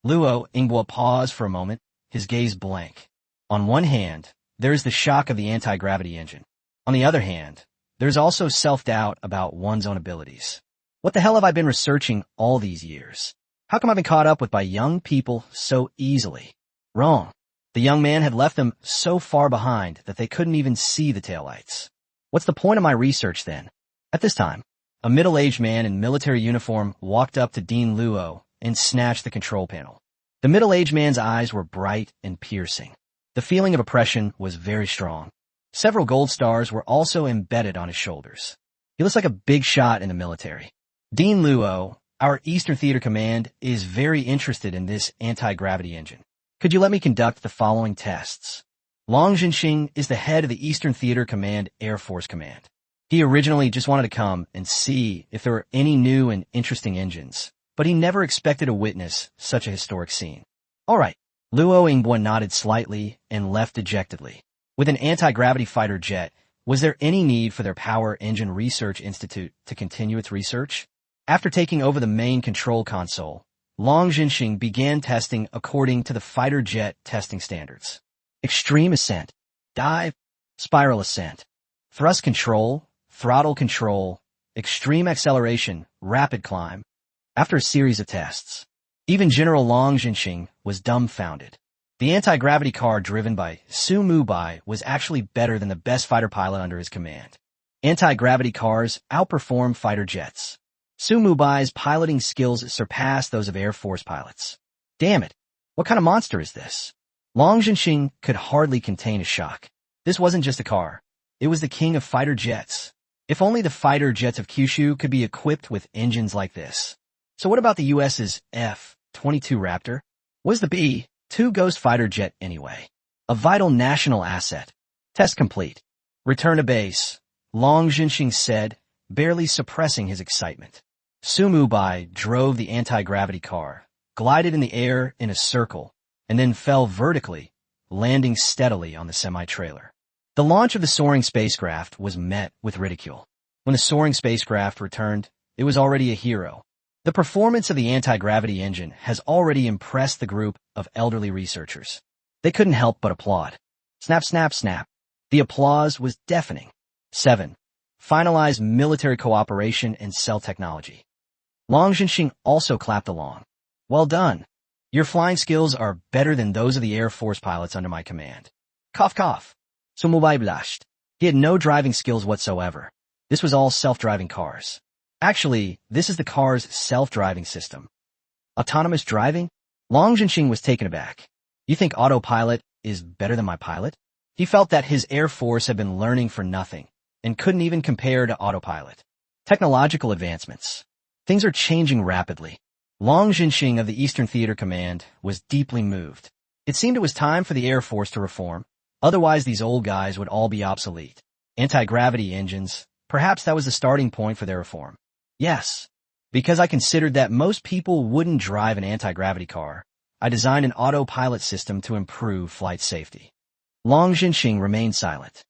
A: Luo Ingbo paused for a moment, his gaze blank. On one hand, there is the shock of the anti-gravity engine. On the other hand, there is also self-doubt about one's own abilities. What the hell have I been researching all these years? How come I've been caught up with by young people so easily? Wrong. The young man had left them so far behind that they couldn't even see the taillights. What's the point of my research then? At this time, a middle-aged man in military uniform walked up to Dean Luo and snatched the control panel. The middle-aged man's eyes were bright and piercing. The feeling of oppression was very strong. Several gold stars were also embedded on his shoulders. He looks like a big shot in the military. Dean Luo, our Eastern Theater Command, is very interested in this anti-gravity engine. Could you let me conduct the following tests? Long Jinxing is the head of the Eastern Theater Command Air Force Command. He originally just wanted to come and see if there were any new and interesting engines, but he never expected to witness such a historic scene. All right, Luo Yingbua nodded slightly and left dejectedly. With an anti-gravity fighter jet, was there any need for their Power Engine Research Institute to continue its research? After taking over the main control console, Long Jinxing began testing according to the fighter jet testing standards. Extreme ascent, dive, spiral ascent, thrust control, throttle control, extreme acceleration, rapid climb. After a series of tests, even General Long Jinxing was dumbfounded. The anti-gravity car driven by Su Mubai was actually better than the best fighter pilot under his command. Anti-gravity cars outperform fighter jets. Su Mubai's piloting skills surpassed those of Air Force pilots. Damn it! What kind of monster is this? Long Jinxing could hardly contain a shock. This wasn't just a car. It was the king of fighter jets. If only the fighter jets of Kyushu could be equipped with engines like this. So what about the US's F-22 Raptor? What is the B-2 Ghost fighter jet anyway? A vital national asset. Test complete. Return to base, Long Jinxing said, barely suppressing his excitement. Su Mubai drove the anti-gravity car, glided in the air in a circle, and then fell vertically, landing steadily on the semi-trailer. The launch of the soaring spacecraft was met with ridicule. When the soaring spacecraft returned, it was already a hero. The performance of the anti-gravity engine has already impressed the group of elderly researchers. They couldn't help but applaud. Snap, snap, snap. The applause was deafening. 7. Finalize military cooperation and cell technology. Long Jinxing also clapped along. Well done. Your flying skills are better than those of the Air Force pilots under my command. Cough, cough. So Mubai blushed. He had no driving skills whatsoever. This was all self-driving cars. Actually, this is the car's self-driving system. Autonomous driving? Long Jinxing was taken aback. You think autopilot is better than my pilot? He felt that his Air Force had been learning for nothing and couldn't even compare to autopilot. Technological advancements. Things are changing rapidly. Long Jinxing of the Eastern Theater Command was deeply moved. It seemed it was time for the Air Force to reform. Otherwise, these old guys would all be obsolete. Anti-gravity engines, perhaps that was the starting point for their reform. Yes, because I considered that most people wouldn't drive an anti-gravity car, I designed an autopilot system to improve flight safety. Long Jinxing remained silent.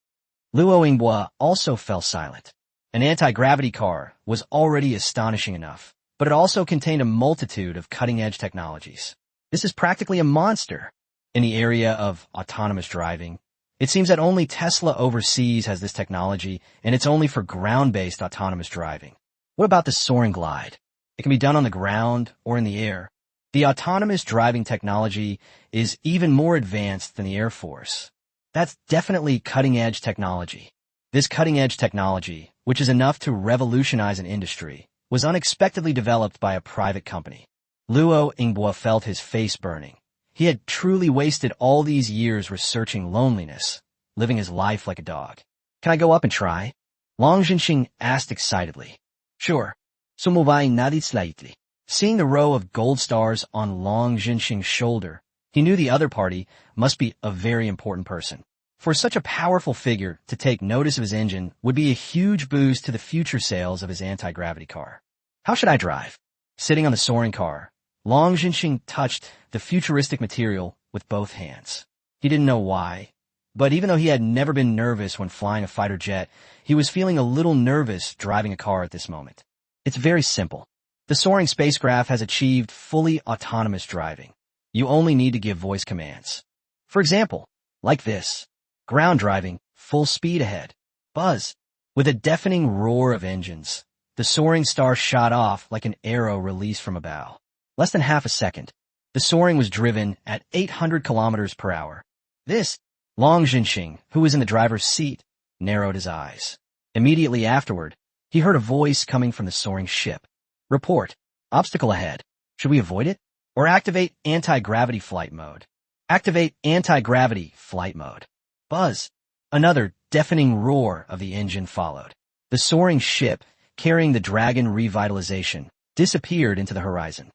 A: Luo Yingbua also fell silent. An anti-gravity car was already astonishing enough, but it also contained a multitude of cutting-edge technologies. This is practically a monster. In the area of autonomous driving, it seems that only Tesla overseas has this technology, and it's only for ground-based autonomous driving. What about the soaring glide? It can be done on the ground or in the air. The autonomous driving technology is even more advanced than the Air Force. That's definitely cutting-edge technology. This cutting-edge technology, which is enough to revolutionize an industry, was unexpectedly developed by a private company. Luo Yingbua felt his face burning. He had truly wasted all these years researching loneliness, living his life like a dog. Can I go up and try? Long Jinxing asked excitedly. Sure. So Mubai nodded slightly. Seeing the row of gold stars on Long Jinxing's shoulder, he knew the other party must be a very important person. For such a powerful figure to take notice of his engine would be a huge boost to the future sales of his anti-gravity car. How should I drive? Sitting on the soaring car, Long Jinxing touched the futuristic material with both hands. He didn't know why, but even though he had never been nervous when flying a fighter jet, he was feeling a little nervous driving a car at this moment. It's very simple. The soaring spacecraft has achieved fully autonomous driving. You only need to give voice commands. For example, like this. Ground driving, full speed ahead. Buzz. With a deafening roar of engines, the soaring star shot off like an arrow released from a bow. Less than half a second. The soaring was driven at 800 kilometers per hour. This, Long Jinxing, who was in the driver's seat, narrowed his eyes. Immediately afterward, he heard a voice coming from the soaring ship. Report. Obstacle ahead. Should we avoid it? Or activate anti-gravity flight mode? Activate anti-gravity flight mode. Buzz. Another deafening roar of the engine followed. The soaring ship, carrying the Dragon revitalization, disappeared into the horizon.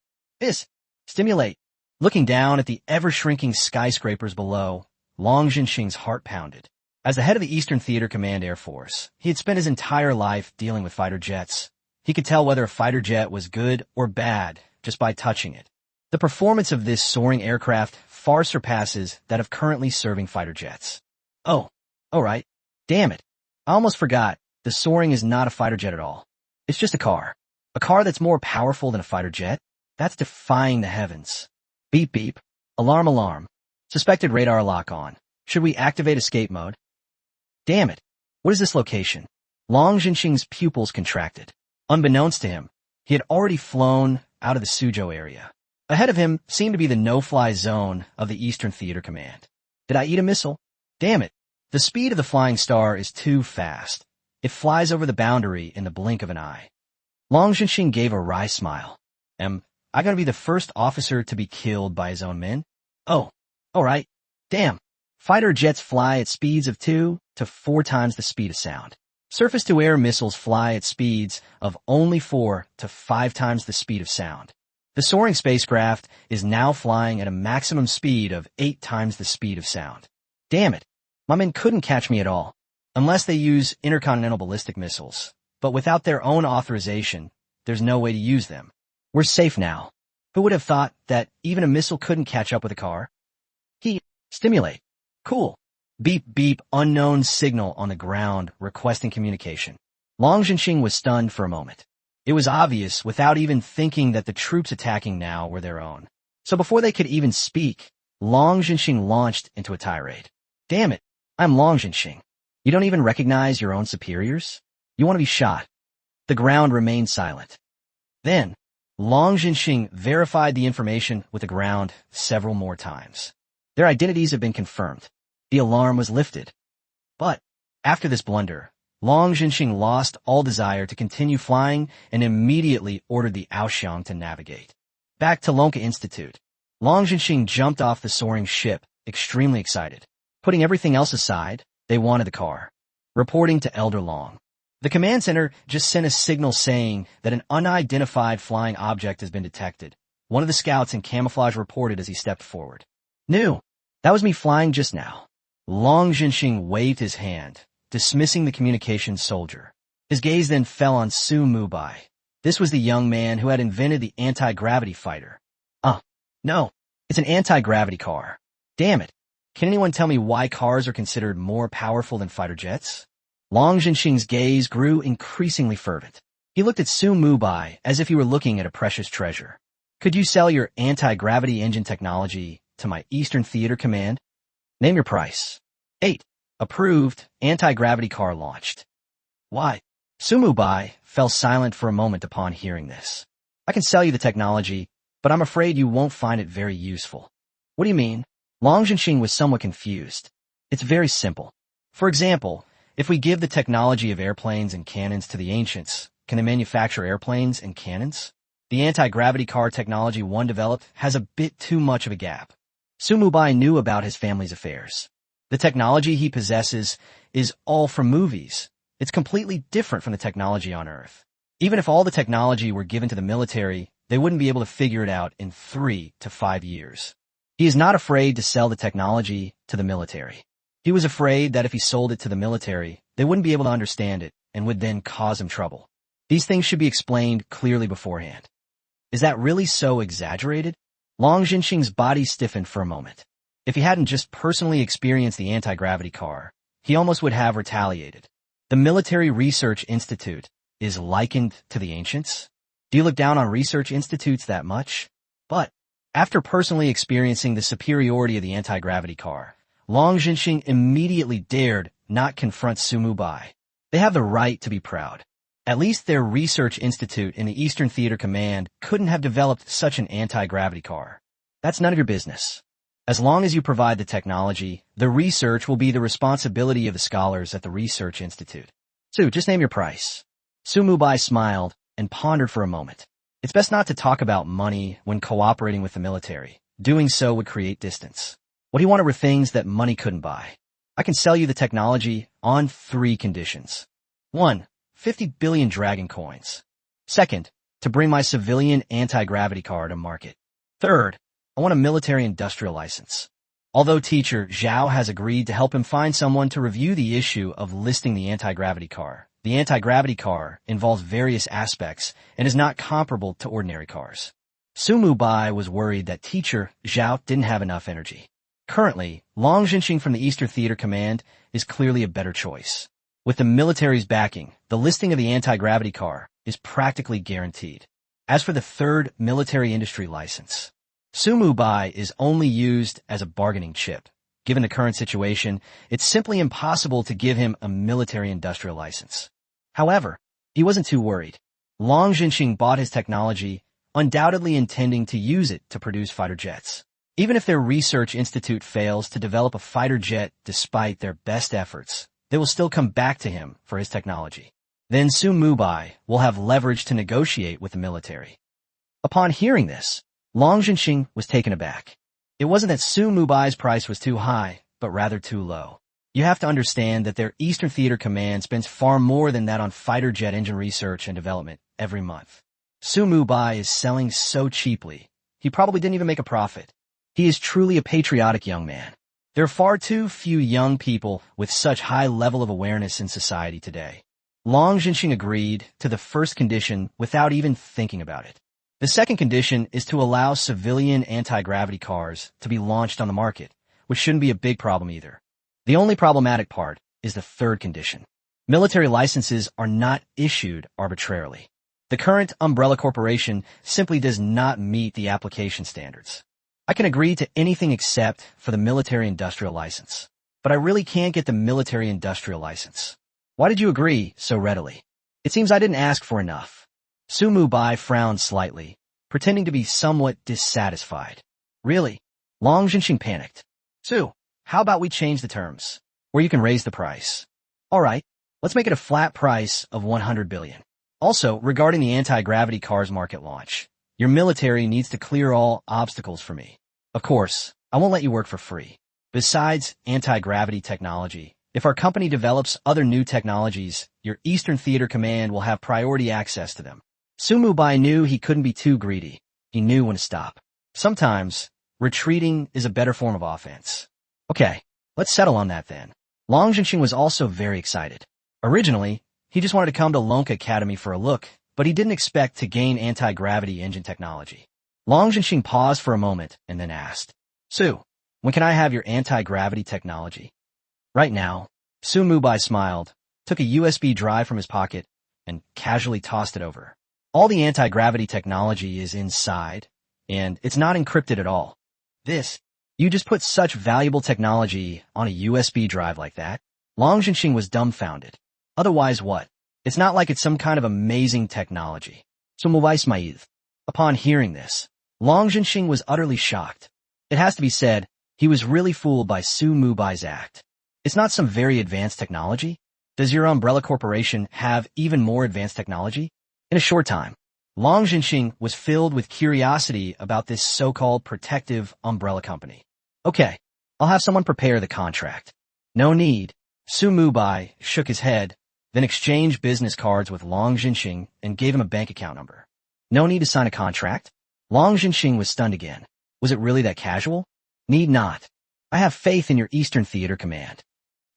A: Stimulate. Looking down at the ever-shrinking skyscrapers below, Long Jinxing's heart pounded. As the head of the Eastern Theater Command Air Force, he had spent his entire life dealing with fighter jets. He could tell whether a fighter jet was good or bad just by touching it. The performance of this soaring aircraft far surpasses that of currently serving fighter jets. Oh, alright. Damn it. I almost forgot. The soaring is not a fighter jet at all. It's just a car. A car that's more powerful than a fighter jet? That's defying the heavens. Beep beep. Alarm alarm. Suspected radar lock on. Should we activate escape mode? Damn it. What is this location? Long Jinxing's pupils contracted. Unbeknownst to him, he had already flown out of the Suzhou area. Ahead of him seemed to be the no-fly zone of the Eastern Theater Command. Did I eat a missile? Damn it. The speed of the flying star is too fast. It flies over the boundary in the blink of an eye. Long Jinxing gave a wry smile. Am I gonna be the first officer to be killed by his own men? Oh, alright. Damn. Fighter jets fly at speeds of 2 to 4 times the speed of sound. Surface-to-air missiles fly at speeds of only 4 to 5 times the speed of sound. The soaring spacecraft is now flying at a maximum speed of 8 times the speed of sound. Damn it. My men couldn't catch me at all. Unless they use intercontinental ballistic missiles. But without their own authorization, there's no way to use them. We're safe now. Who would have thought that even a missile couldn't catch up with a car? Stimulate. Cool. Beep beep, unknown signal on the ground requesting communication. Long Jinxing was stunned for a moment. It was obvious without even thinking that the troops attacking now were their own. So before they could even speak, Long Jinxing launched into a tirade. Damn it, I'm Long Jinxing. You don't even recognize your own superiors? You want to be shot. The ground remained silent. Then, Long Jinxing verified the information with the ground several more times. Their identities have been confirmed. The alarm was lifted. But, after this blunder, Long Jinxing lost all desire to continue flying and immediately ordered the Aoxiang to navigate. Back to Lonka Institute. Long Jinxing jumped off the soaring ship, extremely excited. Putting everything else aside, they wanted the car. Reporting to Elder Long. The command center just sent a signal saying that an unidentified flying object has been detected. One of the scouts in camouflage reported as he stepped forward. New. That was me flying just now. Long Jinxing waved his hand, dismissing the communications soldier. His gaze then fell on Su Mubai. This was the young man who had invented the anti-gravity fighter. No. It's an anti-gravity car. Damn it. Can anyone tell me why cars are considered more powerful than fighter jets? Long Jinxing's gaze grew increasingly fervent. He looked at Su Mubai as if he were looking at a precious treasure. Could you sell your anti-gravity engine technology to my Eastern Theater Command? Name your price. 8. Approved. Anti-gravity car launched. Why? Su Mubai fell silent for a moment upon hearing this. I can sell you the technology, but I'm afraid you won't find it very useful. What do you mean? Long Jinxing was somewhat confused. It's very simple. For example, if we give the technology of airplanes and cannons to the ancients, can they manufacture airplanes and cannons? The anti-gravity car technology one developed has a bit too much of a gap. Su Mubai knew about his family's affairs. The technology he possesses is all from movies. It's completely different from the technology on Earth. Even if all the technology were given to the military, they wouldn't be able to figure it out in 3 to 5 years. He is not afraid to sell the technology to the military. He was afraid that if he sold it to the military, they wouldn't be able to understand it and would then cause him trouble. These things should be explained clearly beforehand. Is that really so exaggerated? Long Jinxing's body stiffened for a moment. If he hadn't just personally experienced the anti-gravity car, he almost would have retaliated. The Military Research Institute is likened to the ancients? Do you look down on research institutes that much? But, after personally experiencing the superiority of the anti-gravity car, Long Jinxing immediately dared not confront Su Mubai. They have the right to be proud. At least their research institute in the Eastern Theater Command couldn't have developed such an anti-gravity car. That's none of your business. As long as you provide the technology, the research will be the responsibility of the scholars at the research institute. Su, just name your price. Su Mubai smiled and pondered for a moment. It's best not to talk about money when cooperating with the military. Doing so would create distance. What he wanted were things that money couldn't buy. I can sell you the technology on 3 conditions. 1. 50 billion dragon coins. 2nd, to bring my civilian anti-gravity car to market. 3rd, I want a military industrial license. Although teacher Zhao has agreed to help him find someone to review the issue of listing the anti-gravity car involves various aspects and is not comparable to ordinary cars. Su Mubai was worried that teacher Zhao didn't have enough energy. Currently, Long Jinxing from the Eastern Theater Command is clearly a better choice. With the military's backing, the listing of the anti-gravity car is practically guaranteed. As for the third military industry license, Su Mubai is only used as a bargaining chip. Given the current situation, it's simply impossible to give him a military industrial license. However, he wasn't too worried. Long Jinxing bought his technology, undoubtedly intending to use it to produce fighter jets. Even if their research institute fails to develop a fighter jet despite their best efforts, they will still come back to him for his technology. Then Su Mubai will have leverage to negotiate with the military. Upon hearing this, Long Jinxing was taken aback. It wasn't that Su Mubai's price was too high, but rather too low. You have to understand that their Eastern Theater Command spends far more than that on fighter jet engine research and development every month. Su Mubai is selling so cheaply, he probably didn't even make a profit. He is truly a patriotic young man. There are far too few young people with such high level of awareness in society today. Long Jinxing agreed to the first condition without even thinking about it. The second condition is to allow civilian anti-gravity cars to be launched on the market, which shouldn't be a big problem either. The only problematic part is the third condition. Military licenses are not issued arbitrarily. The current umbrella corporation simply does not meet the application standards. I can agree to anything except for the military industrial license, but I really can't get the military industrial license. Why did you agree so readily? It seems I didn't ask for enough. Su Mubai frowned slightly, pretending to be somewhat dissatisfied. Really? Long Jinxing panicked. Su, how about we change the terms, where you can raise the price? All right, let's make it a flat price of 100 billion. Also, regarding the anti-gravity cars market launch, your military needs to clear all obstacles for me. Of course, I won't let you work for free. Besides anti-gravity technology, if our company develops other new technologies, your Eastern Theater Command will have priority access to them. Su Mubai knew he couldn't be too greedy. He knew when to stop. Sometimes, retreating is a better form of offense. Okay, let's settle on that then. Long Jinxing was also very excited. Originally, he just wanted to come to Manga Academy for a look, but he didn't expect to gain anti-gravity engine technology. Long Jinxing paused for a moment and then asked, Su, when can I have your anti-gravity technology? Right now, Su Mubai smiled, took a USB drive from his pocket, and casually tossed it over. All the anti-gravity technology is inside, and it's not encrypted at all. You just put such valuable technology on a USB drive like that? Long Jinxing was dumbfounded. Otherwise what? It's not like it's some kind of amazing technology. Su Mubai smiled. Upon hearing this, Long Jinxing was utterly shocked. It has to be said, he was really fooled by Su Mubai's act. It's not some very advanced technology. Does your umbrella corporation have even more advanced technology? In a short time, Long Jinxing was filled with curiosity about this so-called protective umbrella company. Okay, I'll have someone prepare the contract. No need. Su Mubai shook his head, then exchanged business cards with Long Jinxing and gave him a bank account number. No need to sign a contract? Long Jinxing was stunned again. Was it really that casual? Need not. I have faith in your Eastern Theater Command.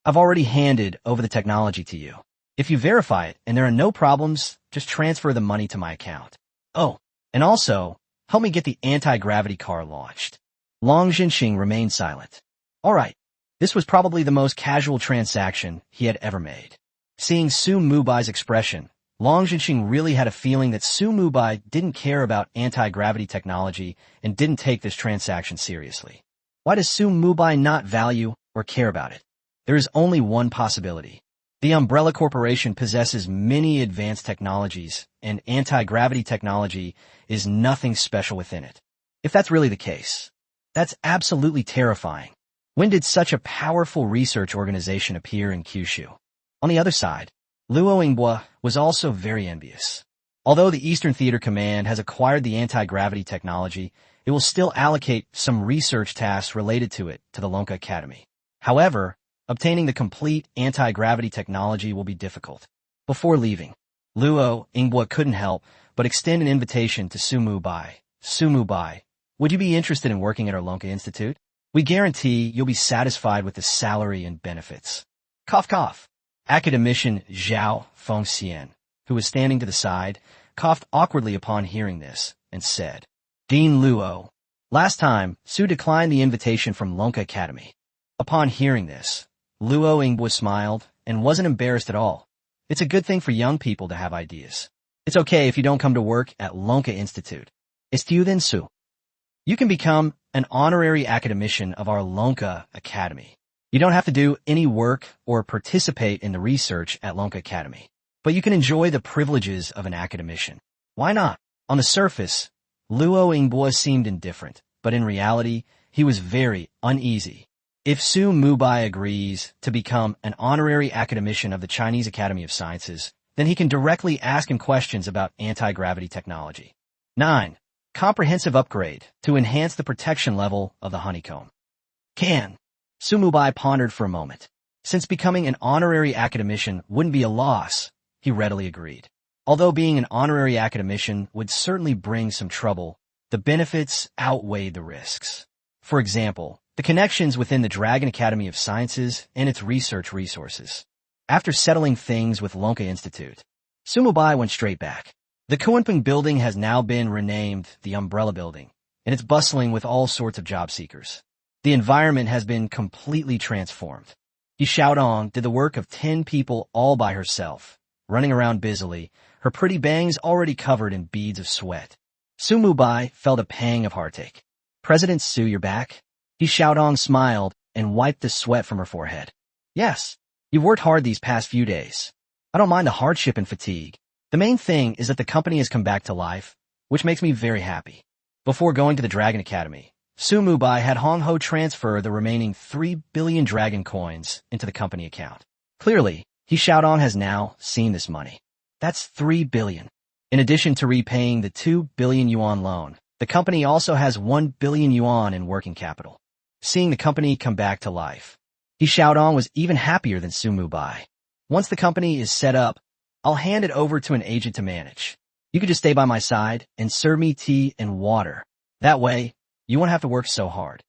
A: I've already handed over the technology to you. If you verify it and there are no problems, just transfer the money to my account. Oh, and also, help me get the anti-gravity car launched. Long Jinxing remained silent. All right, this was probably the most casual transaction he had ever made. Seeing Su Mubai's expression, Long Jinxing really had a feeling that Su Mubai didn't care about anti-gravity technology and didn't take this transaction seriously. Why does Su Mubai not value or care about it? There is only one possibility. The Umbrella Corporation possesses many advanced technologies, and anti-gravity technology is nothing special within it. If that's really the case, that's absolutely terrifying. When did such a powerful research organization appear in Kyushu? On the other side, Luo Yinghua was also very envious. Although the Eastern Theater Command has acquired the anti-gravity technology, it will still allocate some research tasks related to it to the Manga Academy. However, obtaining the complete anti-gravity technology will be difficult. Before leaving, Luo Yinghua couldn't help but extend an invitation to Su Mubai. Su Mubai, would you be interested in working at our Manga Institute? We guarantee you'll be satisfied with the salary and benefits. Cough cough. Academician Zhao Fengxian, who was standing to the side, coughed awkwardly upon hearing this and said, Dean Luo. Last time, Su declined the invitation from Lonka Academy. Upon hearing this, Luo Ingbo smiled and wasn't embarrassed at all. It's a good thing for young people to have ideas. It's okay if you don't come to work at Lonka Institute. Estudian Su. You can become an honorary academician of our Lonka Academy. You don't have to do any work or participate in the research at Lonka Academy, but you can enjoy the privileges of an academician. Why not? On the surface, Luo Ingbo seemed indifferent, but in reality, he was very uneasy. If Su Mubai agrees to become an honorary academician of the Chinese Academy of Sciences, then he can directly ask him questions about anti-gravity technology. 9. Comprehensive upgrade to enhance the protection level of the honeycomb. Can. Su Mubai pondered for a moment. Since becoming an honorary academician wouldn't be a loss, he readily agreed. Although being an honorary academician would certainly bring some trouble, the benefits outweighed the risks. For example, the connections within the Dragon Academy of Sciences and its research resources. After settling things with Lonka Institute, Su Mubai went straight back. The Kuanping building has now been renamed the Umbrella Building, and it's bustling with all sorts of job seekers. The environment has been completely transformed. Yi Xiaodong did the work of 10 people all by herself, running around busily, her pretty bangs already covered in beads of sweat. Su Mubai felt a pang of heartache. President Su, you're back? Yi Xiaodong smiled and wiped the sweat from her forehead. Yes, you've worked hard these past few days. I don't mind the hardship and fatigue. The main thing is that the company has come back to life, which makes me very happy. Before going to the Dragon Academy, Su Mubai had Hong Ho transfer the remaining 3 billion dragon coins into the company account. Clearly, Yi Xiaodong has now seen this money. That's 3 billion. In addition to repaying the 2 billion yuan loan, the company also has 1 billion yuan in working capital. Seeing the company come back to life, Yi Xiaodong was even happier than Su Mubai. Once the company is set up, I'll hand it over to an agent to manage. You could just stay by my side and serve me tea and water. That way, you won't have to work so hard.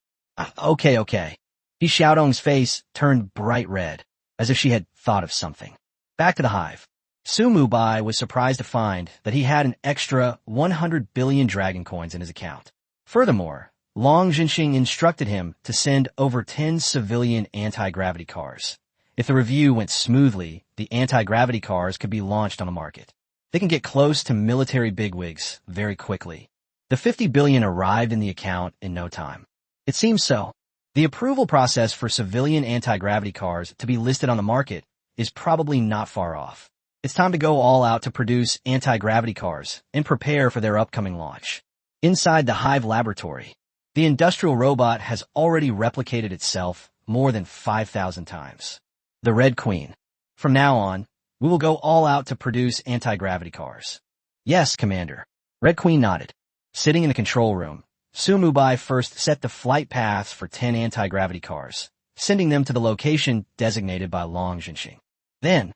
A: Okay. Yi Xiaodong's face turned bright red, as if she had thought of something. Back to the hive. Su Mubai was surprised to find that he had an extra 100 billion dragon coins in his account. Furthermore, Long Jinxing instructed him to send over 10 civilian anti-gravity cars. If the review went smoothly, the anti-gravity cars could be launched on the market. They can get close to military bigwigs very quickly. The 50 billion arrived in the account in no time. It seems so. The approval process for civilian anti-gravity cars to be listed on the market is probably not far off. It's time to go all out to produce anti-gravity cars and prepare for their upcoming launch. Inside the Hive laboratory, the industrial robot has already replicated itself more than 5,000 times. The Red Queen. From now on, we will go all out to produce anti-gravity cars. Yes, Commander. Red Queen nodded. Sitting in the control room, Su Mubai first set the flight paths for 10 anti-gravity cars, sending them to the location designated by Long Jinxing. Then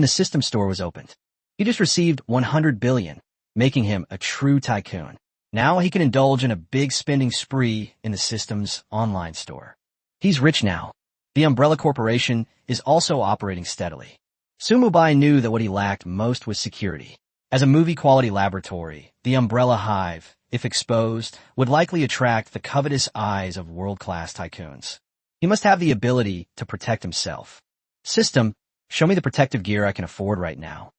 A: the system store was opened. He just received 100 billion, making him a true tycoon. Now he can indulge in a big spending spree in the system's online store. He's rich now. The Umbrella Corporation is also operating steadily. Su Mubai knew that what he lacked most was security. As a movie-quality laboratory, the Umbrella Hive, if exposed, would likely attract the covetous eyes of world-class tycoons. He must have the ability to protect himself. System, show me the protective gear I can afford right now.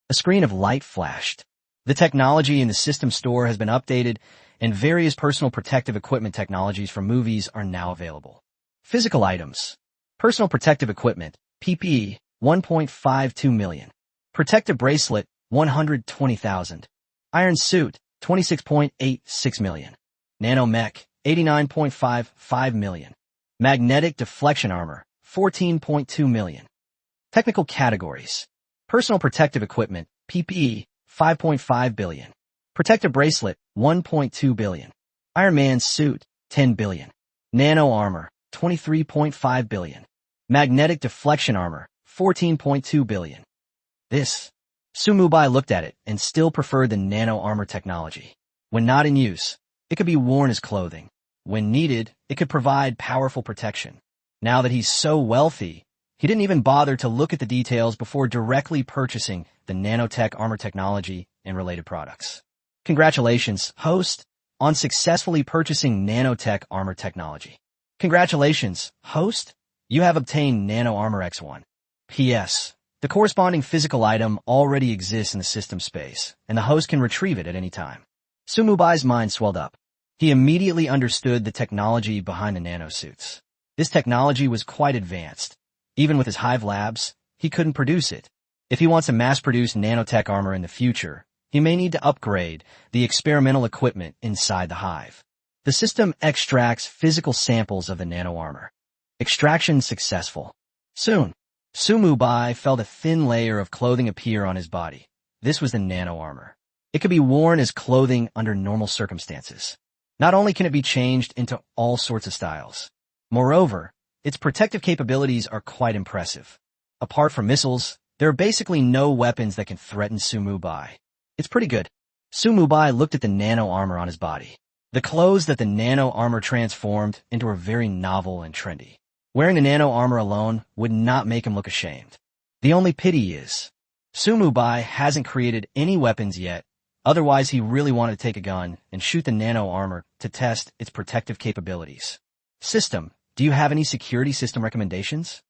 A: A screen of light flashed. The technology in the system store has been updated, and various personal protective equipment technologies from movies are now available. Physical items. Personal protective equipment, PPE, 1.52 million. Protective bracelet, 120,000. Iron suit, 26.86 million. Nanomech, 89.55 million. Magnetic deflection armor, 14.2 million. Technical categories. Personal protective equipment, PPE, 5.5 billion. Protective bracelet, 1.2 billion. Iron Man suit, 10 billion. Nano armor, 23.5 billion. Magnetic deflection armor, 14.2 billion. Su Mubai looked at it and still preferred the nano armor technology. When not in use, it could be worn as clothing. When needed, it could provide powerful protection. Now that he's so wealthy, he didn't even bother to look at the details before directly purchasing the nanotech armor technology and related products. Congratulations, host. on successfully purchasing nanotech armor technology. Congratulations, host! You have obtained Nano Armor X1. P.S. The corresponding physical item already exists in the system space, and the host can retrieve it at any time. Mubai's mind swelled up. He immediately understood the technology behind the nanosuits. This technology was quite advanced. Even with his Hive labs, he couldn't produce it. If he wants to mass-produce nanotech armor in the future, he may need to upgrade the experimental equipment inside the Hive. The system extracts physical samples of the nano armor. Extraction successful. Soon, Mubai felt a thin layer of clothing appear on his body. This was the nano armor. It could be worn as clothing under normal circumstances. Not only can it be changed into all sorts of styles. Moreover, its protective capabilities are quite impressive. Apart from missiles, there are basically no weapons that can threaten Mubai. It's pretty good. Mubai looked at the nano armor on his body. The clothes that the nano armor transformed into were very novel and trendy. Wearing the nano armor alone would not make him look ashamed. The only pity is, Mubai hasn't created any weapons yet, otherwise he really wanted to take a gun and shoot the nano armor to test its protective capabilities. System, do you have any security system recommendations?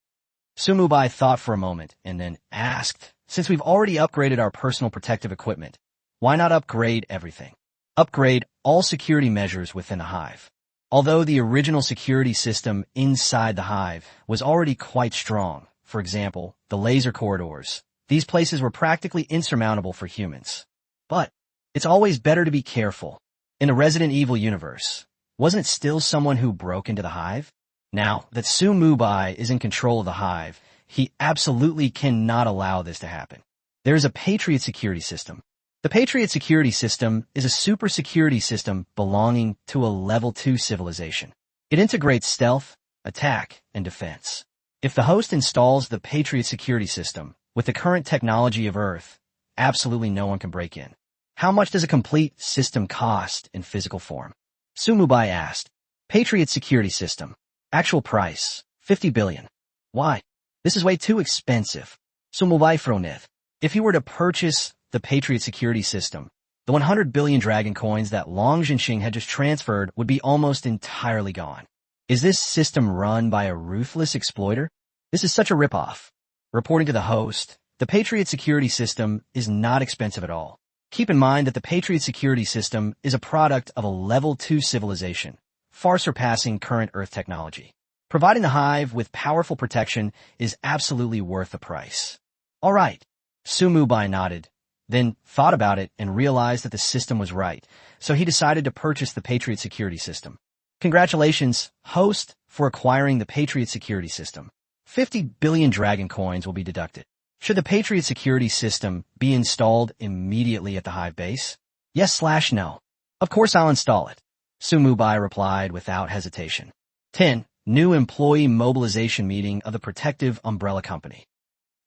A: Mubai thought for a moment and then asked, since we've already upgraded our personal protective equipment, why not upgrade everything? Upgrade all security measures within the Hive. Although the original security system inside the Hive was already quite strong, for example, the laser corridors, these places were practically insurmountable for humans. But it's always better to be careful. In the Resident Evil universe, wasn't it still someone who broke into the Hive? Now that Mubai is in control of the Hive, he absolutely cannot allow this to happen. There is a Patriot security system. The Patriot security system is a super security system belonging to a level 2 civilization. It integrates stealth, attack, and defense. If the host installs the Patriot security system, with the current technology of Earth, absolutely no one can break in. How much does a complete system cost in physical form? Mubai asked. Patriot security system. Actual price, 50 billion. Why? This is way too expensive. Mubai frowned. If he were to purchase the Patriot security system, the 100 billion dragon coins that Long Jinxing had just transferred would be almost entirely gone. Is this system run by a ruthless exploiter? This is such a ripoff. Reporting to the host, the Patriot security system is not expensive at all. Keep in mind that the Patriot security system is a product of a level 2 civilization, far surpassing current Earth technology. Providing the Hive with powerful protection is absolutely worth the price. All right. Mubai nodded, then thought about it and realized that the system was right, so he decided to purchase the Patriot security system. Congratulations, host, for acquiring the Patriot security system. 50 billion dragon coins will be deducted. Should the Patriot security system be installed immediately at the Hive base? Yes/no. Of course I'll install it. Mubai replied without hesitation. 10. New employee mobilization meeting of the Protective Umbrella Company.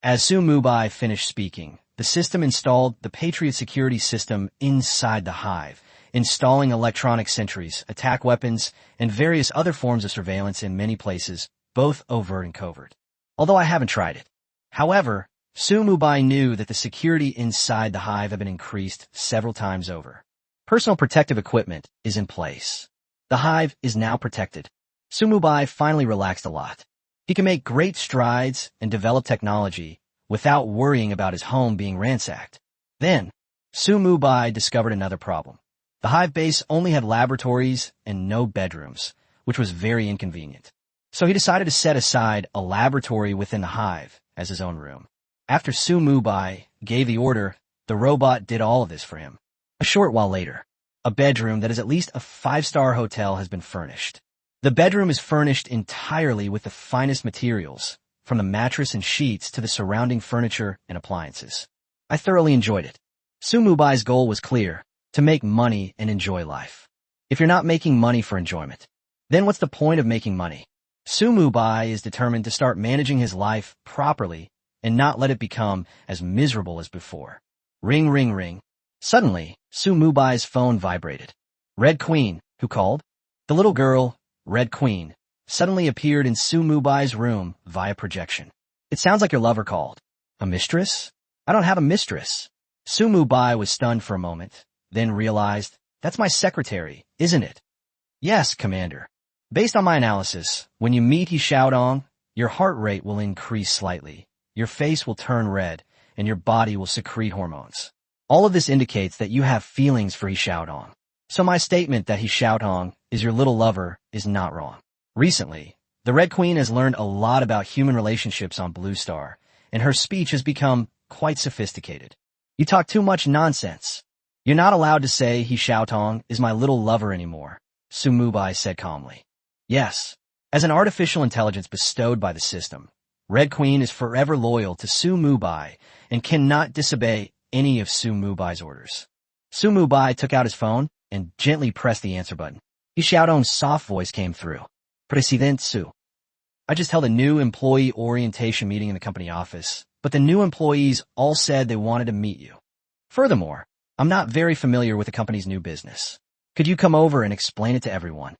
A: As Mubai finished speaking, the system installed the Patriot security system inside the Hive, installing electronic sentries, attack weapons, and various other forms of surveillance in many places, both overt and covert. Although I haven't tried it. However, Mubai knew that the security inside the Hive had been increased several times over. Personal protective equipment is in place. The Hive is now protected. Mubai finally relaxed a lot. He can make great strides and develop technology without worrying about his home being ransacked. Then, Mubai discovered another problem. The Hive base only had laboratories and no bedrooms, which was very inconvenient. So he decided to set aside a laboratory within the Hive as his own room. After Mubai gave the order, the robot did all of this for him. A short while later, a bedroom that is at least a 5-star hotel has been furnished. The bedroom is furnished entirely with the finest materials, from the mattress and sheets to the surrounding furniture and appliances. I thoroughly enjoyed it. Mubai's goal was clear, to make money and enjoy life. If you're not making money for enjoyment, then what's the point of making money? Mubai is determined to start managing his life properly and not let it become as miserable as before. Ring, ring, ring. Suddenly, Mubai's phone vibrated. Red Queen, who called? The little girl, Red Queen, suddenly appeared in Mubai's room via projection. It sounds like your lover called. A mistress? I don't have a mistress. Mubai was stunned for a moment, then realized That's my secretary, isn't it? Yes, Commander. Based on my analysis, when you meet He Xiaodong, your heart rate will increase slightly, your face will turn red, and your body will secrete hormones. All of this indicates that you have feelings for He Xiaodong. So my statement that He Xiaodong is your little lover is not wrong. Recently, the Red Queen has learned a lot about human relationships on Blue Star, and her speech has become quite sophisticated. You talk too much nonsense. You're not allowed to say He Xiaodong is my little lover anymore, Su Mubai said calmly. Yes, as an artificial intelligence bestowed by the system, Red Queen is forever loyal to Su Mubai and cannot disobey any of Su Mubai's orders. Su Mubai took out his phone and gently pressed the answer button. He Xiaodong's soft voice came through. President Su. I just held a new employee orientation meeting in the company office, but the new employees all said they wanted to meet you. Furthermore, I'm not very familiar with the company's new business. Could you come over and explain it to everyone?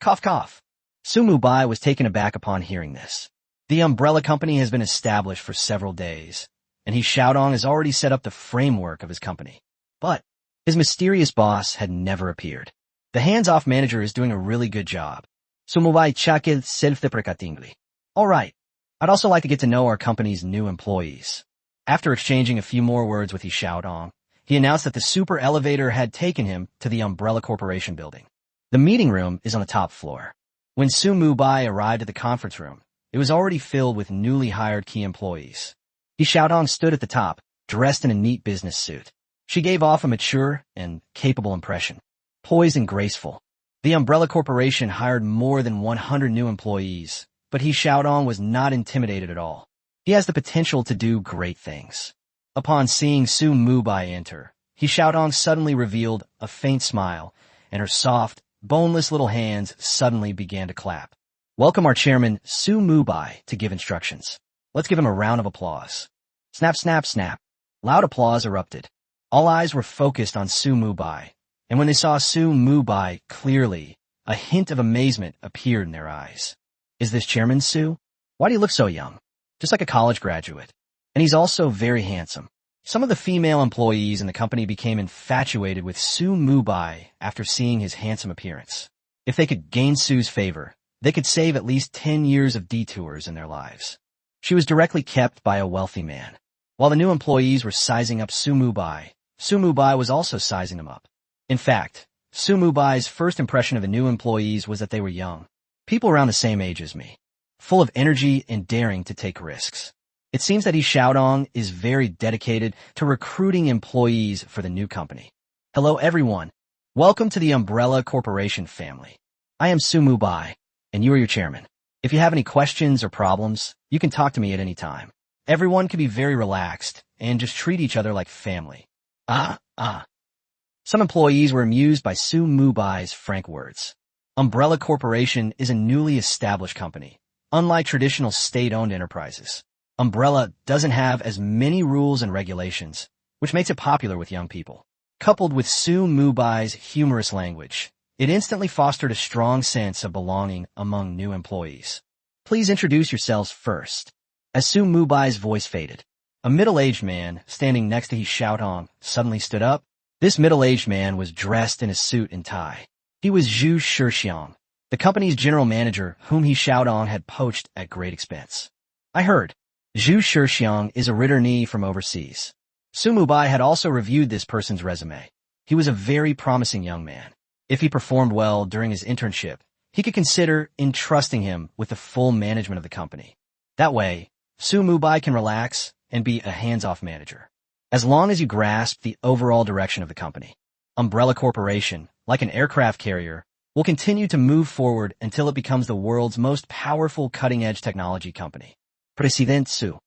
A: Cough cough. Su Mubai was taken aback upon hearing this. The umbrella company has been established for several days, and He Xiaodong has already set up the framework of his company. But his mysterious boss had never appeared. The hands-off manager is doing a really good job. Su Mubai chakil self-deprecatingly. All right. I'd also like to get to know our company's new employees. After exchanging a few more words with He Xiaodong, he announced that the super elevator had taken him to the Umbrella Corporation building. The meeting room is on the top floor. When Su Mubai arrived at the conference room, it was already filled with newly hired key employees. He Xiaodong stood at the top, dressed in a neat business suit. She gave off a mature and capable impression, poised and graceful. The Umbrella Corporation hired more than 100 new employees, but He Xiaodong was not intimidated at all. He has the potential to do great things. Upon seeing Su Mubai enter, He Xiaodong suddenly revealed a faint smile, and her soft, boneless little hands suddenly began to clap. Welcome our chairman, Su Mubai, to give instructions. Let's give him a round of applause. Snap, snap, snap. Loud applause erupted. All eyes were focused on Su Mubai, and when they saw Su Mubai clearly, a hint of amazement appeared in their eyes. Is this Chairman Su? Why do you look so young? Just like a college graduate. And he's also very handsome. Some of the female employees in the company became infatuated with Su Mubai after seeing his handsome appearance. If they could gain Su's favor, they could save at least 10 years of detours in their lives. She was directly kept by a wealthy man. While the new employees were sizing up Su Mubai was also sizing them up. In fact, Su Mubai's first impression of the new employees was that they were young. People around the same age as me. Full of energy and daring to take risks. It seems that He Xiaodong is very dedicated to recruiting employees for the new company. Hello everyone. Welcome to the Umbrella Corporation family. I am Su Mubai, and you are your chairman. If you have any questions or problems, you can talk to me at any time. Everyone can be very relaxed and just treat each other like family. Some employees were amused by Su Mubai's frank words. Umbrella Corporation is a newly established company. Unlike traditional state-owned enterprises, Umbrella doesn't have as many rules and regulations, which makes it popular with young people. Coupled with Su Mubai's humorous language, it instantly fostered a strong sense of belonging among new employees. Please introduce yourselves first. As Su Mubai's voice faded, a middle-aged man standing next to He Xiaodong suddenly stood up. This middle-aged man was dressed in a suit and tie. He was Zhu Shixiang, the company's general manager whom He Xiaodong had poached at great expense. I heard. Zhu Shixiang is a returnee from overseas. Su Mubai had also reviewed this person's resume. He was a very promising young man. If he performed well during his internship, he could consider entrusting him with the full management of the company. That way, Su Mubai can relax and be a hands-off manager. As long as you grasp the overall direction of the company, Umbrella Corporation, like an aircraft carrier, will continue to move forward until it becomes the world's most powerful cutting-edge technology company. President Su.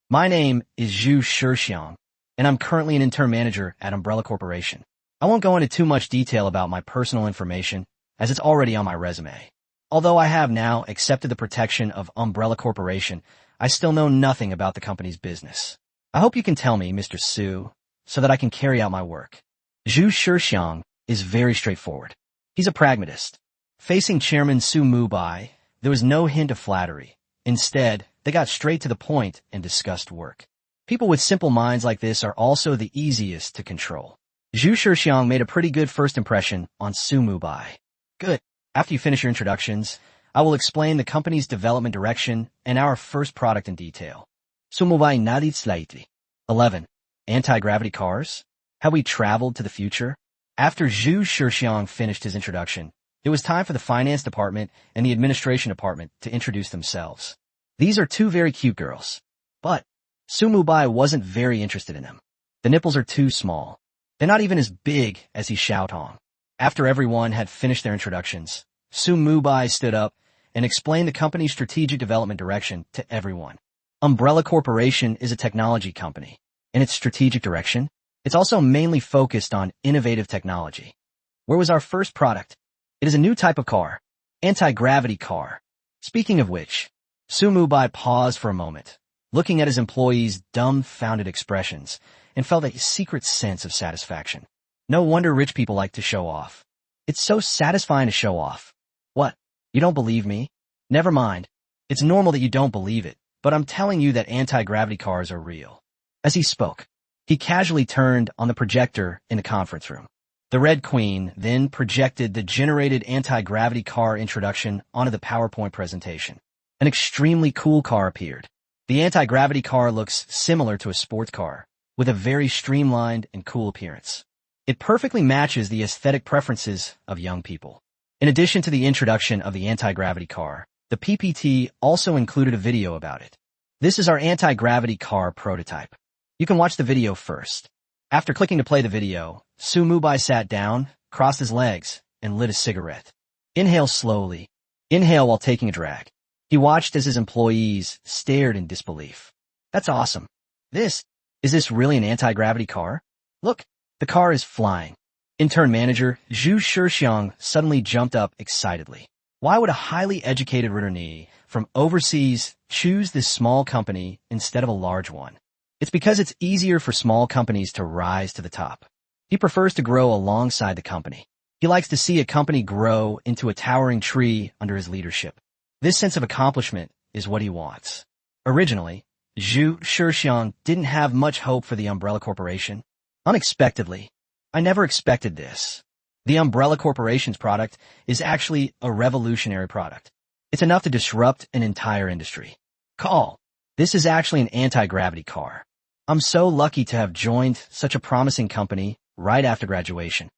A: My name is Zhu Shixiang, and I'm currently an intern manager at Umbrella Corporation. I won't go into too much detail about my personal information, as it's already on my resume. Although I have now accepted the protection of Umbrella Corporation, I still know nothing about the company's business. I hope you can tell me, Mr. Su, so that I can carry out my work. Zhu Shixiang is very straightforward. He's a pragmatist. Facing Chairman Su Mubai, there was no hint of flattery. Instead, they got straight to the point and discussed work. People with simple minds like this are also the easiest to control. Zhu Shixiang made a pretty good first impression on Su Mubai. Good. After you finish your introductions, I will explain the company's development direction and our first product in detail. Su Mubai nadit slightly. 11. Anti-gravity cars? Have we traveled to the future? After Zhu Shixiang finished his introduction, it was time for the finance department and the administration department to introduce themselves. These are two very cute girls. But Su Mubai wasn't very interested in them. The nipples are too small. They're not even as big as he Xiaotong. After everyone had finished their introductions, Su Mubai stood up and explained the company's strategic development direction to everyone. Umbrella Corporation is a technology company. In its strategic direction, it's also mainly focused on innovative technology. Where was our first product? It is a new type of car, anti-gravity car. Speaking of which, Su Mubai paused for a moment, looking at his employees' dumbfounded expressions, and felt a secret sense of satisfaction. No wonder rich people like to show off. It's so satisfying to show off. What? You don't believe me? Never mind. It's normal that you don't believe it, but I'm telling you that anti-gravity cars are real. As he spoke, he casually turned on the projector in the conference room. The Red Queen then projected the generated anti-gravity car introduction onto the PowerPoint presentation. An extremely cool car appeared. The anti-gravity car looks similar to a sports car, with a very streamlined and cool appearance. It perfectly matches the aesthetic preferences of young people. In addition to the introduction of the anti-gravity car, the PPT also included a video about it. This is our anti-gravity car prototype. You can watch the video first. After clicking to play the video, Su Mubai sat down, crossed his legs, and lit a cigarette. Inhale slowly. Inhale while taking a drag. He watched as his employees stared in disbelief. That's awesome. Is this really an anti-gravity car? Look, the car is flying. Intern manager Zhu Shixiang suddenly jumped up excitedly. Why would a highly educated returnee from overseas choose this small company instead of a large one? It's because it's easier for small companies to rise to the top. He prefers to grow alongside the company. He likes to see a company grow into a towering tree under his leadership. This sense of accomplishment is what he wants. Originally, Zhu Shixiang didn't have much hope for the Umbrella Corporation. Unexpectedly, I never expected this. The Umbrella Corporation's product is actually a revolutionary product. It's enough to disrupt an entire industry. This is actually an anti-gravity car. I'm so lucky to have joined such a promising company right after graduation.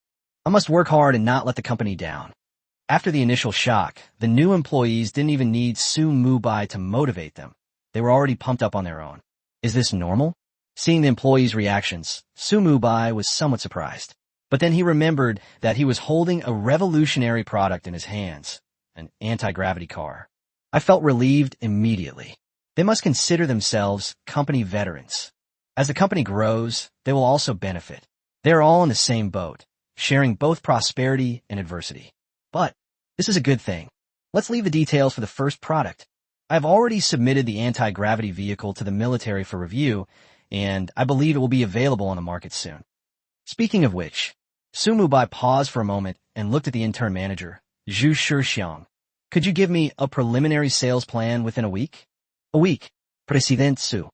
A: I must work hard and not let the company down. After the initial shock, the new employees didn't even need Su Mubai to motivate them. They were already pumped up on their own. Is this normal? Seeing the employees' reactions, Su Mubai was somewhat surprised. But then he remembered that he was holding a revolutionary product in his hands, an anti-gravity car. I felt relieved immediately. They must consider themselves company veterans. As the company grows, they will also benefit. They are all in the same boat, sharing both prosperity and adversity. But this is a good thing. Let's leave the details for the first product. I have already submitted the anti-gravity vehicle to the military for review, and I believe it will be available on the market soon. Speaking of which, Su Mubai paused for a moment and looked at the intern manager, Zhu Shixiang. Could you give me a preliminary sales plan within a week? A week, President Su.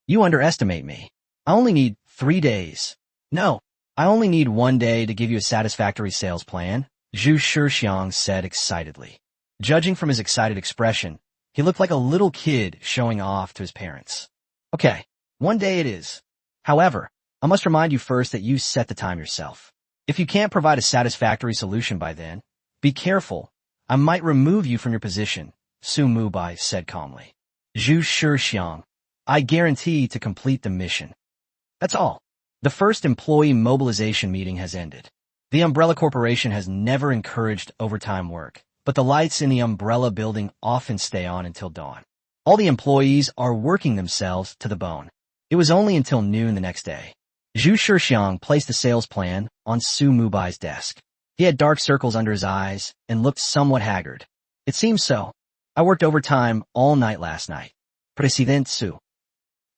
A: You underestimate me. I only need 3 days. No, I only need 1 day to give you a satisfactory sales plan, Zhu Shixiang said excitedly. Judging from his excited expression, he looked like a little kid showing off to his parents. Okay, 1 day it is. However, I must remind you first that you set the time yourself. If you can't provide a satisfactory solution by then, be careful. I might remove you from your position, Su Mubai said calmly. Zhu Shixiang, I guarantee to complete the mission. That's all. The first employee mobilization meeting has ended. The Umbrella Corporation has never encouraged overtime work, but the lights in the Umbrella building often stay on until dawn. All the employees are working themselves to the bone. It was only until noon the next day. Zhu Shixiang placed the sales plan on Su Mubai's desk. He had dark circles under his eyes and looked somewhat haggard. It seems so. I worked overtime all night last night. President Su.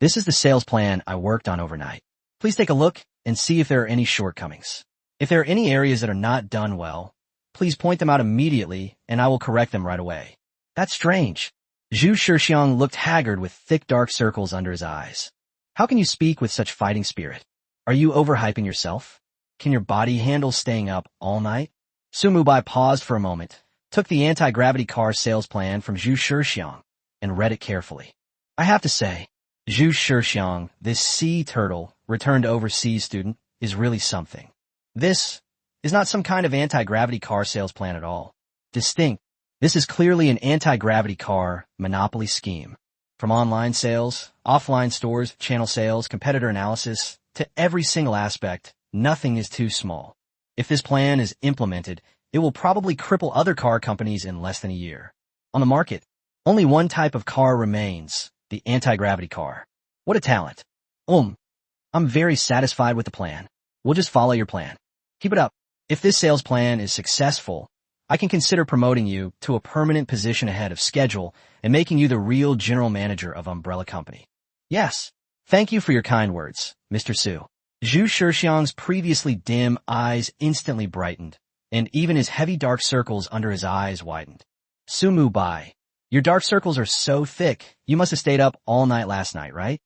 A: This is the sales plan I worked on overnight. Please take a look and see if there are any shortcomings. If there are any areas that are not done well, please point them out immediately and I will correct them right away. That's strange. Zhu Shixiang looked haggard with thick dark circles under his eyes. How can you speak with such fighting spirit? Are you overhyping yourself? Can your body handle staying up all night? Su Mubai paused for a moment, took the anti-gravity car sales plan from Zhu Shixiang, and read it carefully. I have to say, Zhu Shixiang, this sea turtle, returned overseas student, is really something. This is not some kind of anti-gravity car sales plan at all. Distinct. This is clearly an anti-gravity car monopoly scheme. From online sales, offline stores, channel sales, competitor analysis, to every single aspect, nothing is too small. If this plan is implemented, it will probably cripple other car companies in less than a year. On the market, only one type of car remains, the anti-gravity car. What a talent. I'm very satisfied with the plan. We'll just follow your plan. Keep it up. If this sales plan is successful, I can consider promoting you to a permanent position ahead of schedule and making you the real general manager of Umbrella Company. Yes. Thank you for your kind words, Mr. Su. Zhu Shixiang's previously dim eyes instantly brightened, and even his heavy dark circles under his eyes widened. Su Mubai, your dark circles are so thick, you must have stayed up all night last night, right?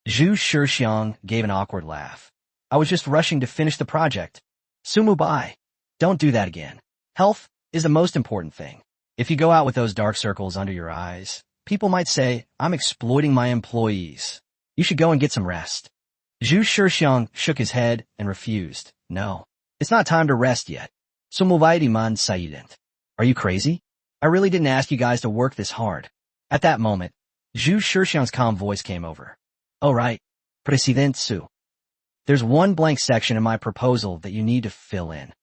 A: Zhu Shixiang gave an awkward laugh. I was just rushing to finish the project. Su Mubai, don't do that again. Health is the most important thing. If you go out with those dark circles under your eyes, people might say, I'm exploiting my employees. You should go and get some rest. Zhu Shixiang shook his head and refused. No, it's not time to rest yet. Sumuvaidi man sayident. Are you crazy? I really didn't ask you guys to work this hard. At that moment, Zhu Shixiang's calm voice came over. Oh right, President Su. There's one blank section in my proposal that you need to fill in.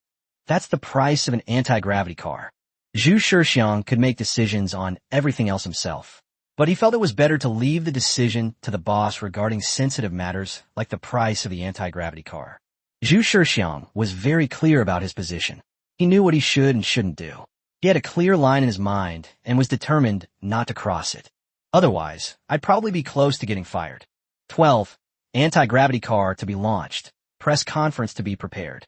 A: That's the price of an anti-gravity car. Zhu Shixiang could make decisions on everything else himself, but he felt it was better to leave the decision to the boss regarding sensitive matters like the price of the anti-gravity car. Zhu Shixiang was very clear about his position. He knew what he should and shouldn't do. He had a clear line in his mind and was determined not to cross it. Otherwise, I'd probably be close to getting fired. 12. Anti-gravity car to be launched. Press conference to be prepared.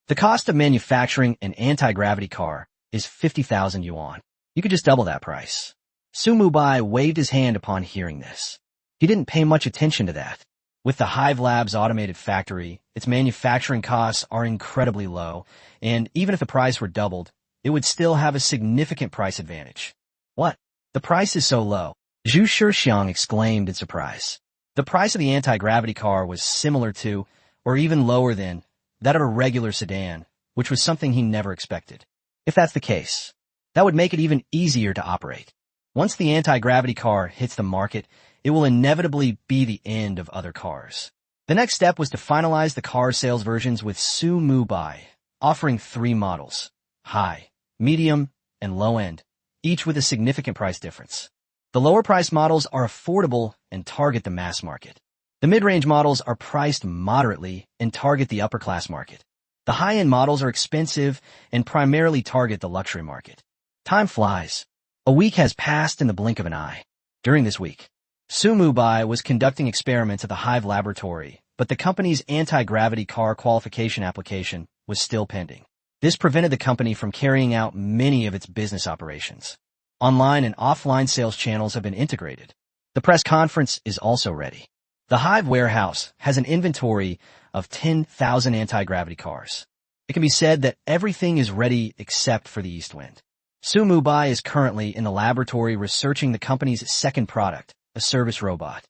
A: The cost of manufacturing an anti-gravity car is 50,000 yuan. You could just double that price. Su Mubai waved his hand upon hearing this. He didn't pay much attention to that. With the Hive Labs automated factory, its manufacturing costs are incredibly low, and even if the price were doubled, it would still have a significant price advantage. What? The price is so low? Zhu Shixiang exclaimed in surprise. The price of the anti-gravity car was similar to, or even lower than, that of a regular sedan, which was something he never expected. If that's the case, that would make it even easier to operate. Once the anti-gravity car hits the market, it will inevitably be the end of other cars. The next step was to finalize the car sales versions with Su Mubai, offering 3 models, high, medium, and low end, each with a significant price difference. The lower price models are affordable and target the mass market. The mid-range models are priced moderately and target the upper-class market. The high-end models are expensive and primarily target the luxury market. Time flies. A week has passed in the blink of an eye. During this week, Su Mubai was conducting experiments at the Hive laboratory, but the company's anti-gravity car qualification application was still pending. This prevented the company from carrying out many of its business operations. Online and offline sales channels have been integrated. The press conference is also ready. The Hive warehouse has an inventory of 10,000 anti-gravity cars. It can be said that everything is ready except for the East Wind. Su Mubai is currently in the laboratory researching the company's second product, a service robot.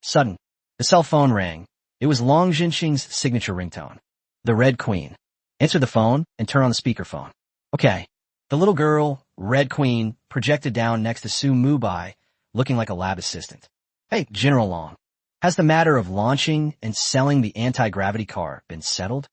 A: Sudden, the cell phone rang. It was Long Jinxing's signature ringtone. The Red Queen. Answer the phone and turn on the speakerphone. Okay. The little girl, Red Queen, projected down next to Su Mubai, looking like a lab assistant. Hey, General Long. Has the matter of launching and selling the anti-gravity car been settled?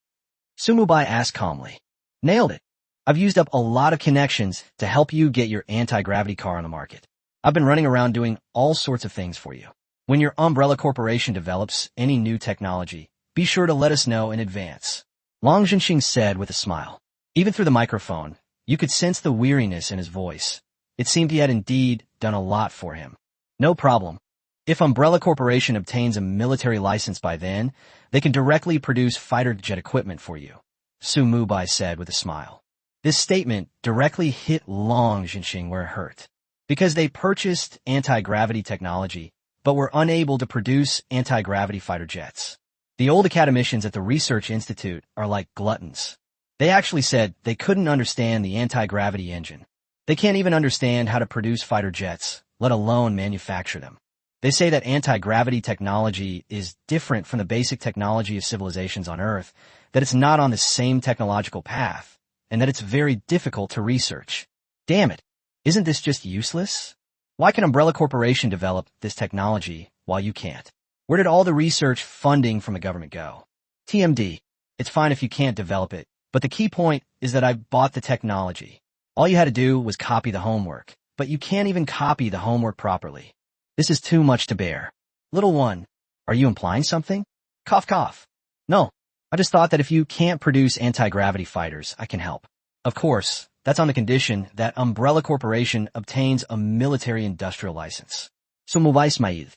A: Su Mubai asked calmly. Nailed it. I've used up a lot of connections to help you get your anti-gravity car on the market. I've been running around doing all sorts of things for you. When your Umbrella Corporation develops any new technology, be sure to let us know in advance. Long Jinxing said with a smile. Even through the microphone, you could sense the weariness in his voice. It seemed he had indeed done a lot for him. No problem. If Umbrella Corporation obtains a military license by then, they can directly produce fighter jet equipment for you, Su Mubai said with a smile. This statement directly hit Long Jinxing where it hurt. Because they purchased anti-gravity technology, but were unable to produce anti-gravity fighter jets. The old academicians at the Research Institute are like gluttons. They actually said they couldn't understand the anti-gravity engine. They can't even understand how to produce fighter jets, let alone manufacture them. They say that anti-gravity technology is different from the basic technology of civilizations on Earth, that it's not on the same technological path, and that it's very difficult to research. Damn it. Isn't this just useless? Why can Umbrella Corporation develop this technology while you can't? Where did all the research funding from the government go? TMD. It's fine if you can't develop it, but the key point is that I bought the technology. All you had to do was copy the homework, but you can't even copy the homework properly. This is too much to bear. Little one, are you implying something? Cough cough. No, I just thought that if you can't produce anti-gravity fighters, I can help. Of course, that's on the condition that Umbrella Corporation obtains a military-industrial license. So Mubai Smaid.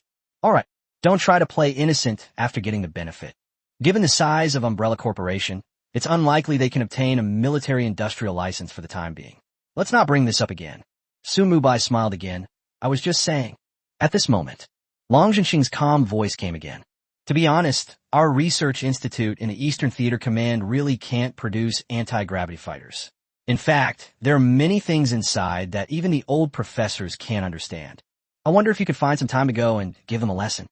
A: Alright, don't try to play innocent after getting the benefit. Given the size of Umbrella Corporation, it's unlikely they can obtain a military-industrial license for the time being. Let's not bring this up again. Su Mubai smiled again. I was just saying. At this moment, Long Zhenxing's calm voice came again. To be honest, our research institute in the Eastern Theater Command really can't produce anti-gravity fighters. In fact, there are many things inside that even the old professors can't understand. I wonder if you could find some time to go and give them a lesson.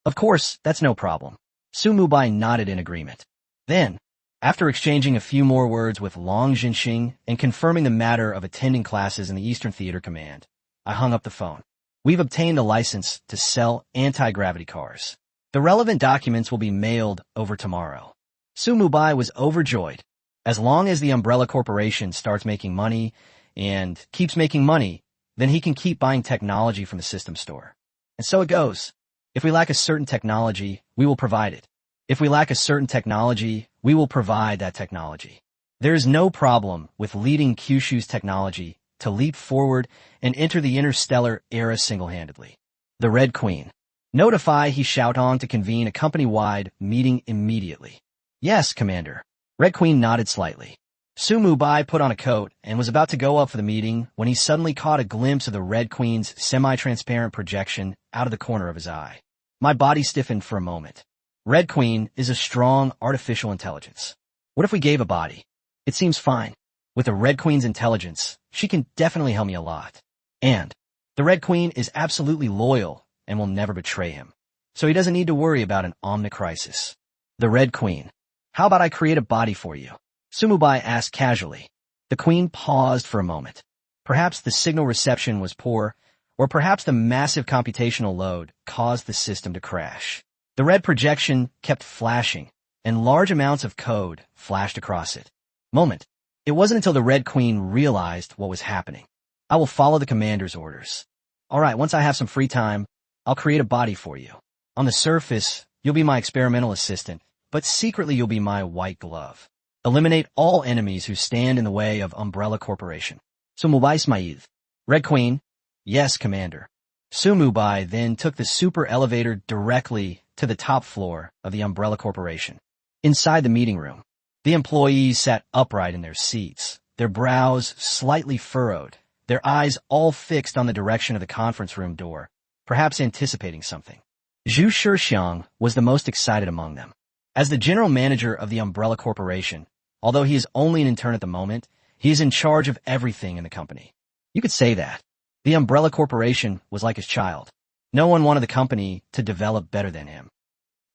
A: Of course, that's no problem. Su Mubai nodded in agreement. Then, after exchanging a few more words with Long Zhenxing and confirming the matter of attending classes in the Eastern Theater Command, I hung up the phone. We've obtained a license to sell anti-gravity cars. The relevant documents will be mailed over tomorrow. Su Mubai was overjoyed. As long as the Umbrella Corporation starts making money and keeps making money, then he can keep buying technology from the system store. And so it goes. If we lack a certain technology, we will provide it. If we lack a certain technology, we will provide that technology. There is no problem with leading Kyushu's technology to leap forward and enter the interstellar era single-handedly. The Red Queen. Notify he shout on to convene a company-wide meeting immediately. Yes, Commander. Red Queen nodded slightly. Su Mubai put on a coat and was about to go up for the meeting when he suddenly caught a glimpse of the Red Queen's semi-transparent projection out of the corner of his eye. My body stiffened for a moment. Red Queen is a strong artificial intelligence. What if we gave a body? It seems fine. With the Red Queen's intelligence, she can definitely help me a lot. And the Red Queen is absolutely loyal and will never betray him. So he doesn't need to worry about an omnicrisis. The Red Queen. How about I create a body for you? Su Mubai asked casually. The Queen paused for a moment. Perhaps the signal reception was poor, or perhaps the massive computational load caused the system to crash. The red projection kept flashing, and large amounts of code flashed across it. Moment. It wasn't until the Red Queen realized what was happening. I will follow the commander's orders. Alright, once I have some free time, I'll create a body for you. On the surface, you'll be my experimental assistant, but secretly you'll be my white glove. Eliminate all enemies who stand in the way of Umbrella Corporation. So Mubai Smaid. Red Queen. Yes, Commander. Su Mubai then took the super elevator directly to the top floor of the Umbrella Corporation. Inside the meeting room, the employees sat upright in their seats, their brows slightly furrowed, their eyes all fixed on the direction of the conference room door, perhaps anticipating something. Zhu Shixiang was the most excited among them. As the general manager of the Umbrella Corporation, although he is only an intern at the moment, he is in charge of everything in the company. You could say that. The Umbrella Corporation was like his child. No one wanted the company to develop better than him.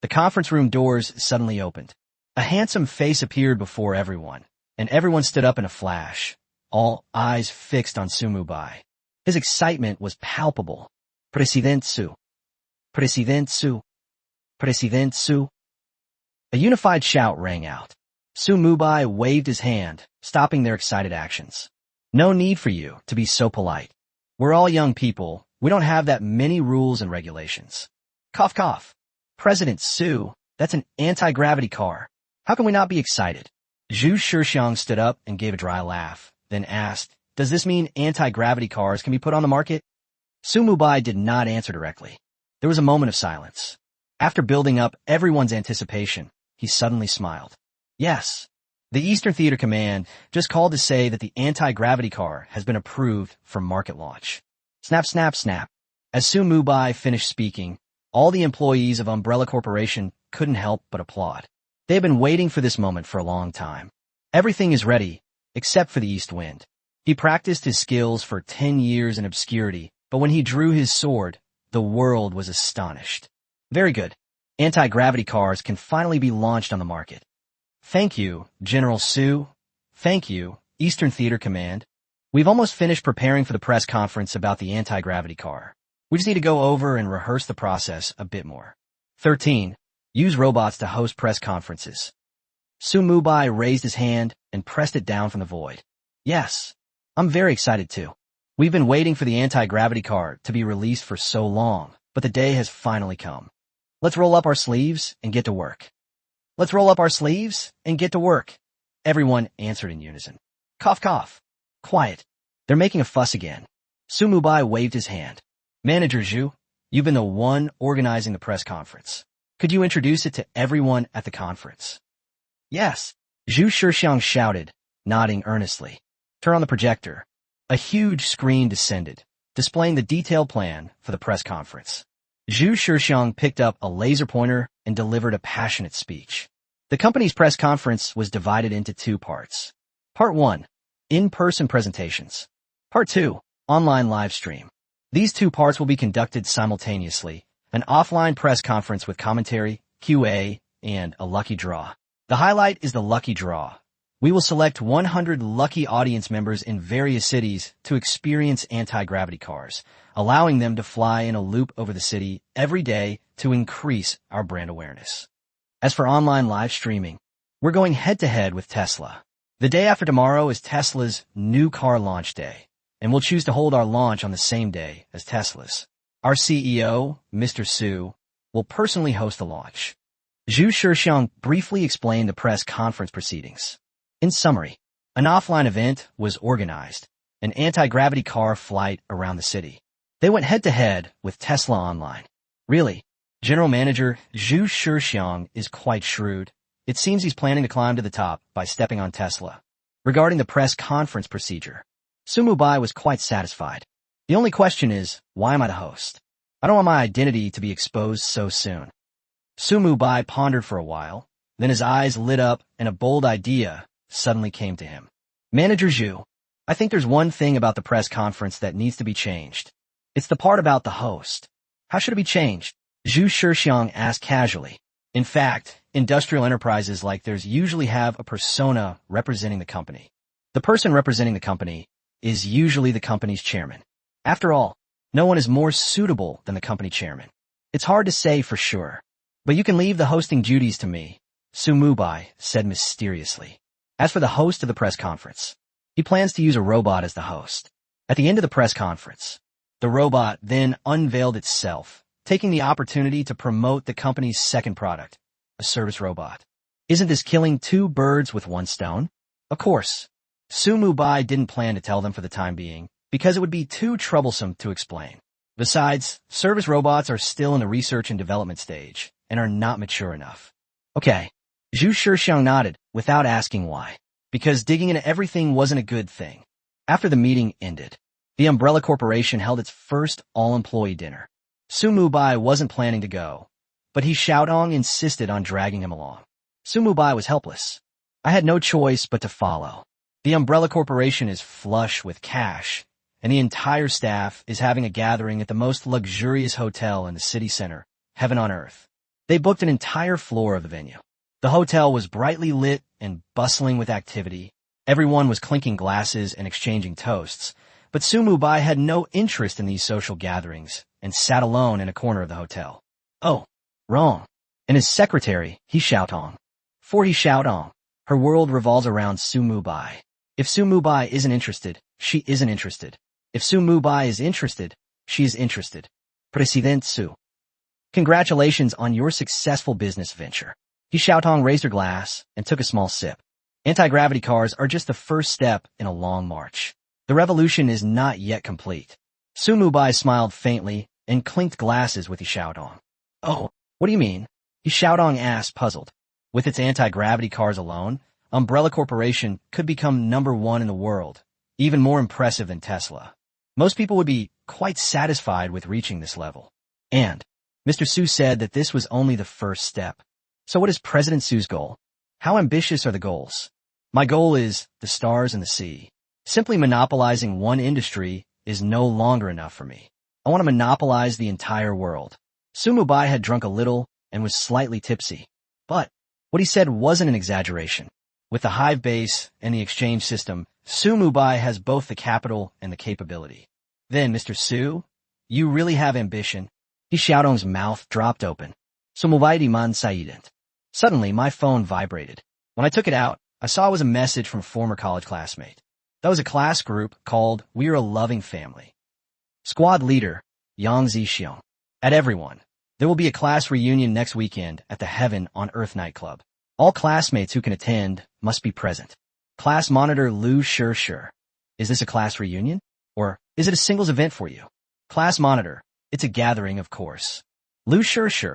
A: The conference room doors suddenly opened. A handsome face appeared before everyone, and everyone stood up in a flash, all eyes fixed on Su Mubai. His excitement was palpable. President Su. President Su. President Su. A unified shout rang out. Su Mubai waved his hand, stopping their excited actions. No need for you to be so polite. We're all young people. We don't have that many rules and regulations. Cough cough. President Su, that's an anti-gravity car. How can we not be excited? Zhu Shixiang stood up and gave a dry laugh, then asked, does this mean anti-gravity cars can be put on the market? Su Mubai did not answer directly. There was a moment of silence. After building up everyone's anticipation, he suddenly smiled. Yes. The Eastern Theater Command just called to say that the anti-gravity car has been approved for market launch. Snap, snap, snap. As Su Mubai finished speaking, All the employees of Umbrella Corporation couldn't help but applaud. They had been waiting for this moment for a long time. Everything is ready, except for the East Wind. He practiced his skills for 10 years in obscurity, but when he drew his sword, the world was astonished. Very good. Anti-gravity cars can finally be launched on the market. Thank you, General Sue. Thank you, Eastern Theater Command. We've almost finished preparing for the press conference about the anti-gravity car. We just need to go over and rehearse the process a bit more. 13. Use robots to host press conferences. Mubai raised his hand and pressed it down from the void. Yes, I'm very excited too. We've been waiting for the anti-gravity car to be released for so long, but the day has finally come. Let's roll up our sleeves and get to work. Let's roll up our sleeves and get to work. Everyone answered in unison. Cough, cough. Quiet. They're making a fuss again. Mubai waved his hand. Manager Zhu, you've been the one organizing the press conference. Could you introduce it to everyone at the conference? Yes. Zhu Shixiang shouted, nodding earnestly. Turn on the projector. A huge screen descended, displaying the detailed plan for the press conference. Zhu Shixiang picked up a laser pointer and delivered a passionate speech. The company's press conference was divided into two parts. Part 1, in-person presentations. Part 2, online live stream. These two parts will be conducted simultaneously, an offline press conference with commentary, QA, and a lucky draw. The highlight is the lucky draw. We will select 100 lucky audience members in various cities to experience anti-gravity cars, allowing them to fly in a loop over the city every day to increase our brand awareness. As for online live streaming, we're going head-to-head with Tesla. The day after tomorrow is Tesla's new car launch day, and we'll choose to hold our launch on the same day as Tesla's. Our CEO, Mr. Su, will personally host the launch. Zhu Shixiang briefly explained the press conference proceedings. In summary, an offline event was organized, an anti-gravity car flight around the city. They went head-to-head with Tesla online. Really, General Manager Zhu Shixiang is quite shrewd. It seems he's planning to climb to the top by stepping on Tesla. Regarding the press conference procedure, Mubai was quite satisfied. The only question is, why am I the host? I don't want my identity to be exposed so soon. Mubai pondered for a while, then his eyes lit up and a bold idea suddenly came to him. Manager Zhu, I think there's one thing about the press conference that needs to be changed. It's the part about the host. How should it be changed? Zhu Shixiang asked casually. In fact, industrial enterprises like theirs usually have a persona representing the company. The person representing the company is usually the company's chairman. After all, no one is more suitable than the company chairman. It's hard to say for sure, but you can leave the hosting duties to me, Mubai said mysteriously. As for the host of the press conference, he plans to use a robot as the host. At the end of the press conference, the robot then unveiled itself, taking the opportunity to promote the company's second product, a service robot. Isn't this killing two birds with one stone? Of course. Mubai didn't plan to tell them for the time being, because it would be too troublesome to explain. Besides, service robots are still in the research and development stage, and are not mature enough. Okay. Zhu Shixiang nodded, without asking why. Because digging into everything wasn't a good thing. After the meeting ended, the Umbrella Corporation held its first all-employee dinner. Mubai wasn't planning to go, but he Xiaodong insisted on dragging him along. Mubai was helpless. I had no choice but to follow. The Umbrella Corporation is flush with cash, and the entire staff is having a gathering at the most luxurious hotel in the city center, Heaven on Earth. They booked an entire floor of the venue. The hotel was brightly lit and bustling with activity. Everyone was clinking glasses and exchanging toasts, but Mubai had no interest in these social gatherings and sat alone in a corner of the hotel. Oh, wrong. And his secretary, He Xiaotong. For He Xiaotong, her world revolves around Mubai. If Mubai isn't interested, she isn't interested. If Mubai is interested, she is interested. President Su. Congratulations on your successful business venture. He Xiaotong raised her glass and took a small sip. Anti-gravity cars are just the first step in a long march. The revolution is not yet complete. Mubai smiled faintly and clinked glasses with He Xiaotong. Oh, what do you mean? He Xiaotong asked, puzzled. With its anti-gravity cars alone, Umbrella Corporation could become #1 in the world, even more impressive than Tesla. Most people would be quite satisfied with reaching this level. And Mr. Su said that this was only the first step. So what is President Su's goal? How ambitious are the goals? My goal is the stars and the sea. Simply monopolizing one industry is no longer enough for me. I want to monopolize the entire world. Su Mubai had drunk a little and was slightly tipsy. But what he said wasn't an exaggeration. With the hive base and the exchange system, Su Mubai has both the capital and the capability. Then, Mr. Su, you really have ambition. He Xiaodong's mouth dropped open. Su Mubai di man saident. Suddenly, my phone vibrated. When I took it out, I saw it was a message from a former college classmate. That was a class group called We're a Loving Family. Squad leader, Yang Zixiong. At everyone, there will be a class reunion next weekend at the Heaven on Earth nightclub. All classmates who can attend must be present. Class monitor Lu Shi. Is this a class reunion? Or is it a singles event for you? Class monitor, it's a gathering, of course. Lu Shi.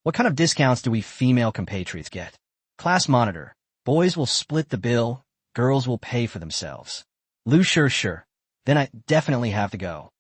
A: What kind of discounts do we female compatriots get? Class monitor, boys will split the bill, girls will pay for themselves. Lu Shi. Then I definitely have to go.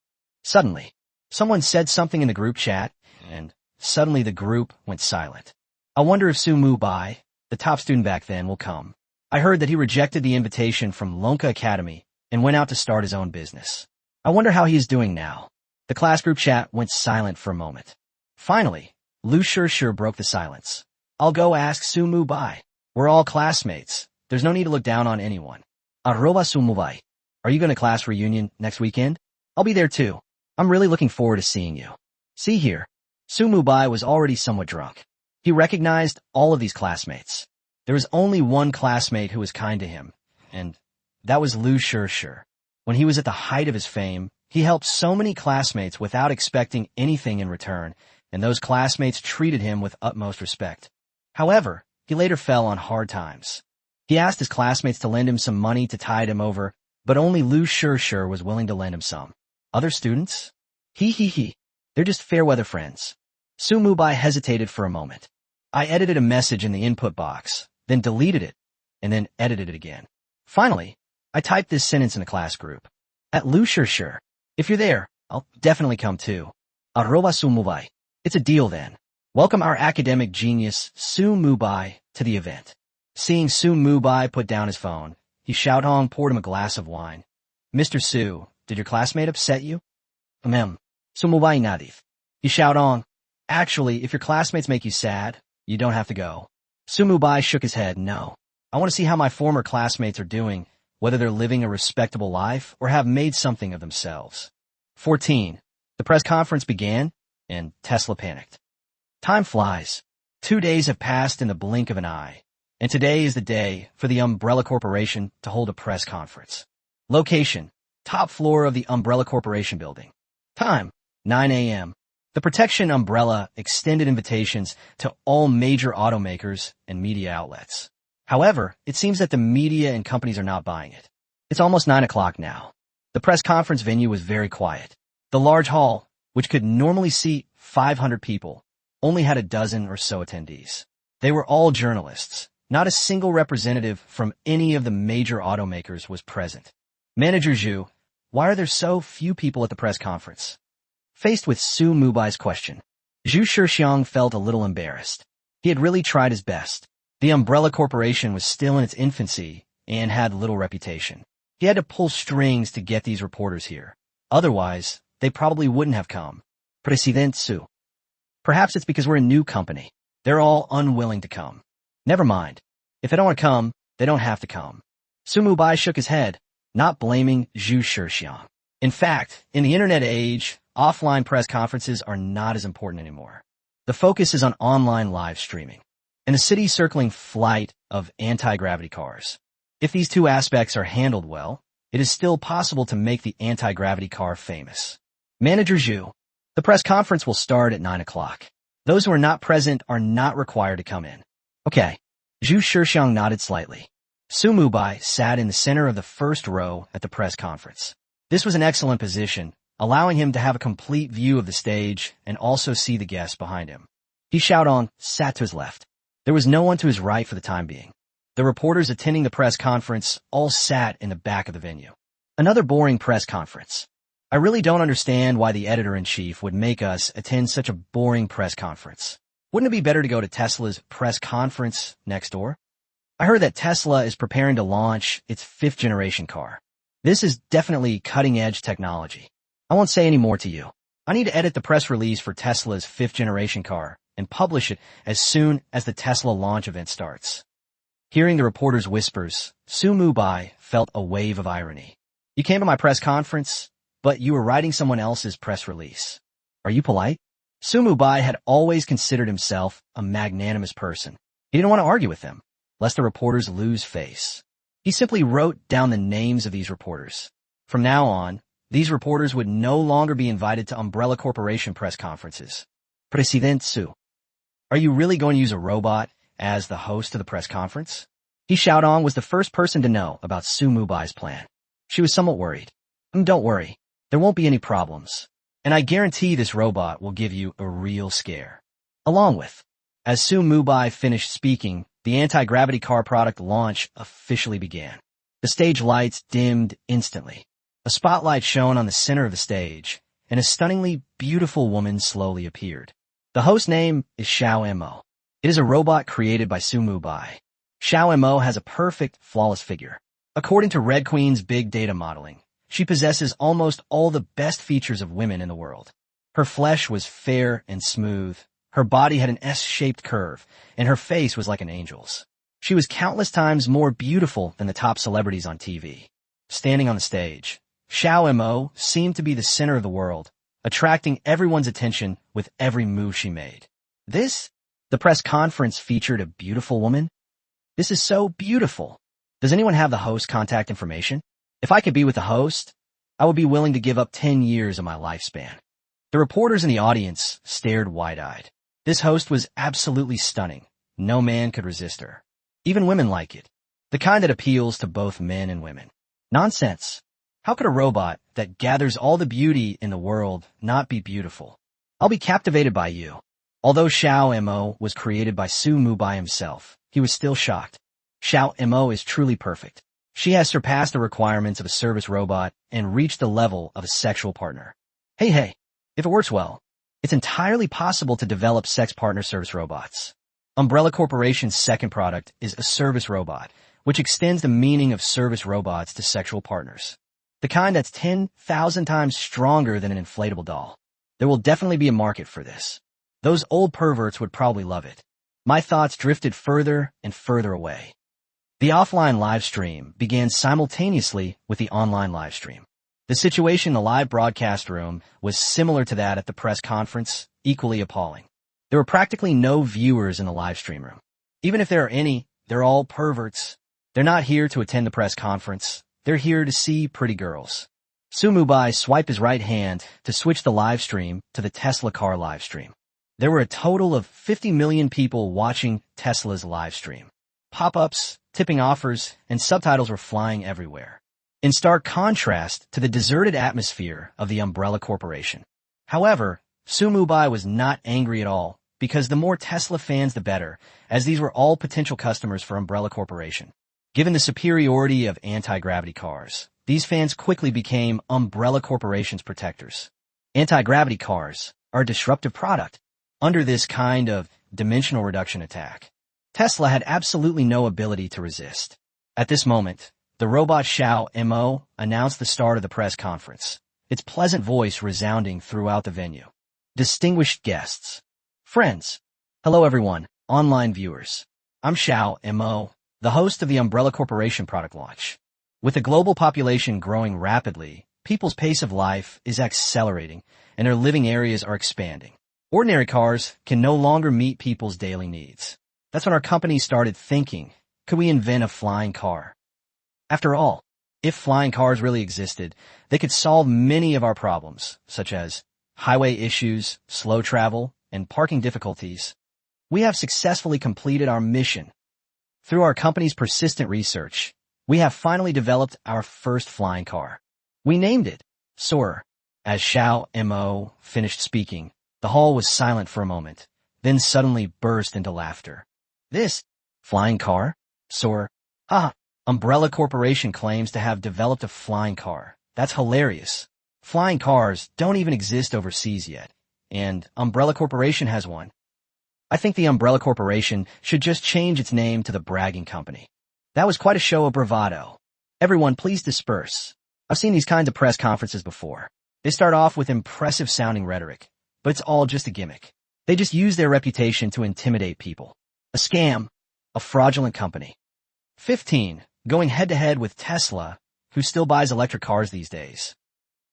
A: Suddenly, someone said something in the group chat, and suddenly the group went silent. I wonder if Su Mubai, the top student back then, will come. I heard that he rejected the invitation from Lonka Academy and went out to start his own business. I wonder how he is doing now. The class group chat went silent for a moment. Finally, Lu Shi broke the silence. I'll go ask Su Mubai. We're all classmates. There's no need to look down on anyone. Arroba Su Mubai. Are you going to class reunion next weekend? I'll be there too. I'm really looking forward to seeing you. See here. Su Mubai was already somewhat drunk. He recognized all of these classmates. There was only one classmate who was kind to him, and that was Lu Shi. When he was at the height of his fame, he helped so many classmates without expecting anything in return, and those classmates treated him with utmost respect. However, he later fell on hard times. He asked his classmates to lend him some money to tide him over, but only Lu Shi was willing to lend him some. Other students? They're just fair-weather friends. Su Mubai hesitated for a moment. I edited a message in the input box, then deleted it, and then edited it again. Finally, I typed this sentence in the class group. At Lu Shi. If you're there, I'll definitely come too. Arroba Su Mubai. It's a deal then. Welcome our academic genius, Su Mubai, to the event. Seeing Su Mubai put down his phone, he Xiaodong poured him a glass of wine. Mr. Su, did your classmate upset you? Su Mubai nadif. He Xiaodong. Actually, if your classmates make you sad, you don't have to go. Su Mubai shook his head. No. I want to see how my former classmates are doing, whether they're living a respectable life or have made something of themselves. 14. The press conference began, and Tesla panicked. Time flies. 2 days have passed in the blink of an eye, and today is the day for the Umbrella Corporation to hold a press conference. Location: top floor of the Umbrella Corporation building. Time: 9 a.m. The Protection Umbrella extended invitations to all major automakers and media outlets. However, it seems that the media and companies are not buying it. It's almost 9 o'clock now. The press conference venue was very quiet. The large hall, which could normally seat 500 people, only had a dozen or so attendees. They were all journalists. Not a single representative from any of the major automakers was present. Manager Zhu, why are there so few people at the press conference? Faced with Su Mubai's question, Zhu Shixiang felt a little embarrassed. He had really tried his best. The Umbrella Corporation was still in its infancy and had little reputation. He had to pull strings to get these reporters here. Otherwise, they probably wouldn't have come. President Su. Perhaps it's because we're a new company. They're all unwilling to come. Never mind. If they don't want to come, they don't have to come. Su Mubai shook his head, not blaming Zhu Shixiang. In fact, in the internet age, offline press conferences are not as important anymore. The focus is on online live streaming and the city-circling flight of anti-gravity cars. If these two aspects are handled well, it is still possible to make the anti-gravity car famous. Manager Zhu, the press conference will start at 9 o'clock. Those who are not present are not required to come in. Okay. Zhu Shixiang nodded slightly. Su Mubai sat in the center of the first row at the press conference. This was an excellent position, allowing him to have a complete view of the stage and also see the guests behind him. He Xiaodong sat to his left. There was no one to his right for the time being. The reporters attending the press conference all sat in the back of the venue. Another boring press conference. I really don't understand why the editor-in-chief would make us attend such a boring press conference. Wouldn't it be better to go to Tesla's press conference next door? I heard that Tesla is preparing to launch its 5th-generation car. This is definitely cutting-edge technology. I won't say any more to you. I need to edit the press release for Tesla's 5th-generation car and publish it as soon as the Tesla launch event starts. Hearing the reporter's whispers, Mubai felt a wave of irony. You came to my press conference, but you were writing someone else's press release. Are you polite? Mubai had always considered himself a magnanimous person. He didn't want to argue with them, lest the reporters lose face. He simply wrote down the names of these reporters. From now on, these reporters would no longer be invited to Umbrella Corporation press conferences. President Su, are you really going to use a robot as the host of the press conference? Showdown was the first person to know about Mubai's plan. She was somewhat worried. Don't worry, there won't be any problems. And I guarantee this robot will give you a real scare. Along with, as Mubai finished speaking, the anti-gravity car product launch officially began. The stage lights dimmed instantly. A spotlight shone on the center of the stage, and a stunningly beautiful woman slowly appeared. The host's name is Xiao Mo. It is a robot created by Mubai. Xiao Mo has a perfect, flawless figure. According to Red Queen's big data modeling, she possesses almost all the best features of women in the world. Her flesh was fair and smooth. Her body had an S-shaped curve, and her face was like an angel's. She was countless times more beautiful than the top celebrities on TV. Standing on the stage, Xiao Mo seemed to be the center of the world, attracting everyone's attention with every move she made. The press conference featured a beautiful woman? This is so beautiful. Does anyone have the host's contact information? If I could be with the host, I would be willing to give up 10 years of my lifespan. The reporters in the audience stared wide-eyed. This host was absolutely stunning. No man could resist her. Even women like it. The kind that appeals to both men and women. Nonsense. How could a robot that gathers all the beauty in the world not be beautiful? I'll be captivated by you. Although Xiao Mo was created by Mubai himself, he was still shocked. Xiao Mo is truly perfect. She has surpassed the requirements of a service robot and reached the level of a sexual partner. Hey, if it works well, it's entirely possible to develop sex partner service robots. Umbrella Corporation's second product is a service robot, which extends the meaning of service robots to sexual partners. The kind that's 10,000 times stronger than an inflatable doll. There will definitely be a market for this. Those old perverts would probably love it. My thoughts drifted further and further away. The offline live stream began simultaneously with the online live stream. The situation in the live broadcast room was similar to that at the press conference, equally appalling. There were practically no viewers in the live stream room. Even if there are any, they're all perverts. They're not here to attend the press conference. They're here to see pretty girls. Mubai swiped his right hand to switch the live stream to the Tesla car live stream. There were a total of 50 million people watching Tesla's live stream. Pop-ups, tipping offers, and subtitles were flying everywhere, in stark contrast to the deserted atmosphere of the Umbrella Corporation. However, Mubai was not angry at all, because the more Tesla fans the better, as these were all potential customers for Umbrella Corporation. Given the superiority of anti-gravity cars, these fans quickly became Umbrella Corporation's protectors. Anti-gravity cars are a disruptive product. Under this kind of dimensional reduction attack, Tesla had absolutely no ability to resist. At this moment, the robot Xiao Mo announced the start of the press conference, its pleasant voice resounding throughout the venue. Distinguished guests, friends, hello everyone, online viewers. I'm Xiao Mo, the host of the Umbrella Corporation product launch. With the global population growing rapidly, people's pace of life is accelerating and their living areas are expanding. Ordinary cars can no longer meet people's daily needs. That's when our company started thinking, could we invent a flying car? After all, if flying cars really existed, they could solve many of our problems, such as highway issues, slow travel, and parking difficulties. We have successfully completed our mission. Through our company's persistent research, we have finally developed our first flying car. We named it Soarer. As Xiao Mo finished speaking, the hall was silent for a moment, then suddenly burst into laughter. This flying car? Soarer? Umbrella Corporation claims to have developed a flying car. That's hilarious. Flying cars don't even exist overseas yet, and Umbrella Corporation has one. I think the Umbrella Corporation should just change its name to the Bragging Company. That was quite a show of bravado. Everyone, please disperse. I've seen these kinds of press conferences before. They start off with impressive-sounding rhetoric, but it's all just a gimmick. They just use their reputation to intimidate people. A scam, a fraudulent company. 15. Going head-to-head with Tesla, who still buys electric cars these days.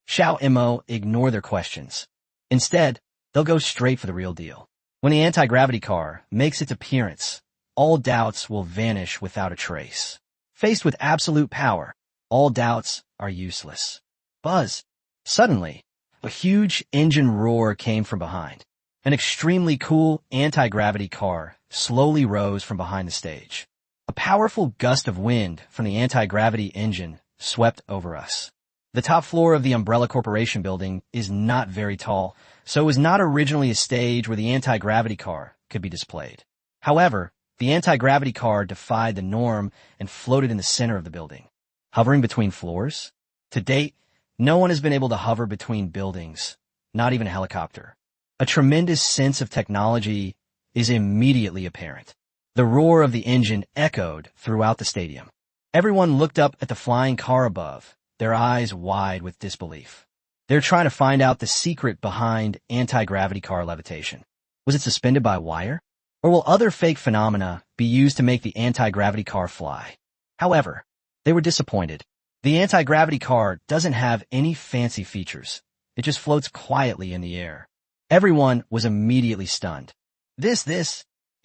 A: Xiao Mo ignore their questions. Instead, they'll go straight for the real deal. When the anti-gravity car makes its appearance, all doubts will vanish without a trace. Faced with absolute power, all doubts are useless. Buzz. Suddenly, a huge engine roar came from behind. An extremely cool anti-gravity car slowly rose from behind the stage. A powerful gust of wind from the anti-gravity engine swept over us. The top floor of the Umbrella Corporation building is not very tall, so it was not originally a stage where the anti-gravity car could be displayed. However, the anti-gravity car defied the norm and floated in the center of the building. Hovering between floors? To date, no one has been able to hover between buildings, not even a helicopter. A tremendous sense of technology is immediately apparent. The roar of the engine echoed throughout the stadium. Everyone looked up at the flying car above, their eyes wide with disbelief. They're trying to find out the secret behind anti-gravity car levitation. Was it suspended by wire? Or will other fake phenomena be used to make the anti-gravity car fly? However, they were disappointed. The anti-gravity car doesn't have any fancy features. It just floats quietly in the air. Everyone was immediately stunned. Is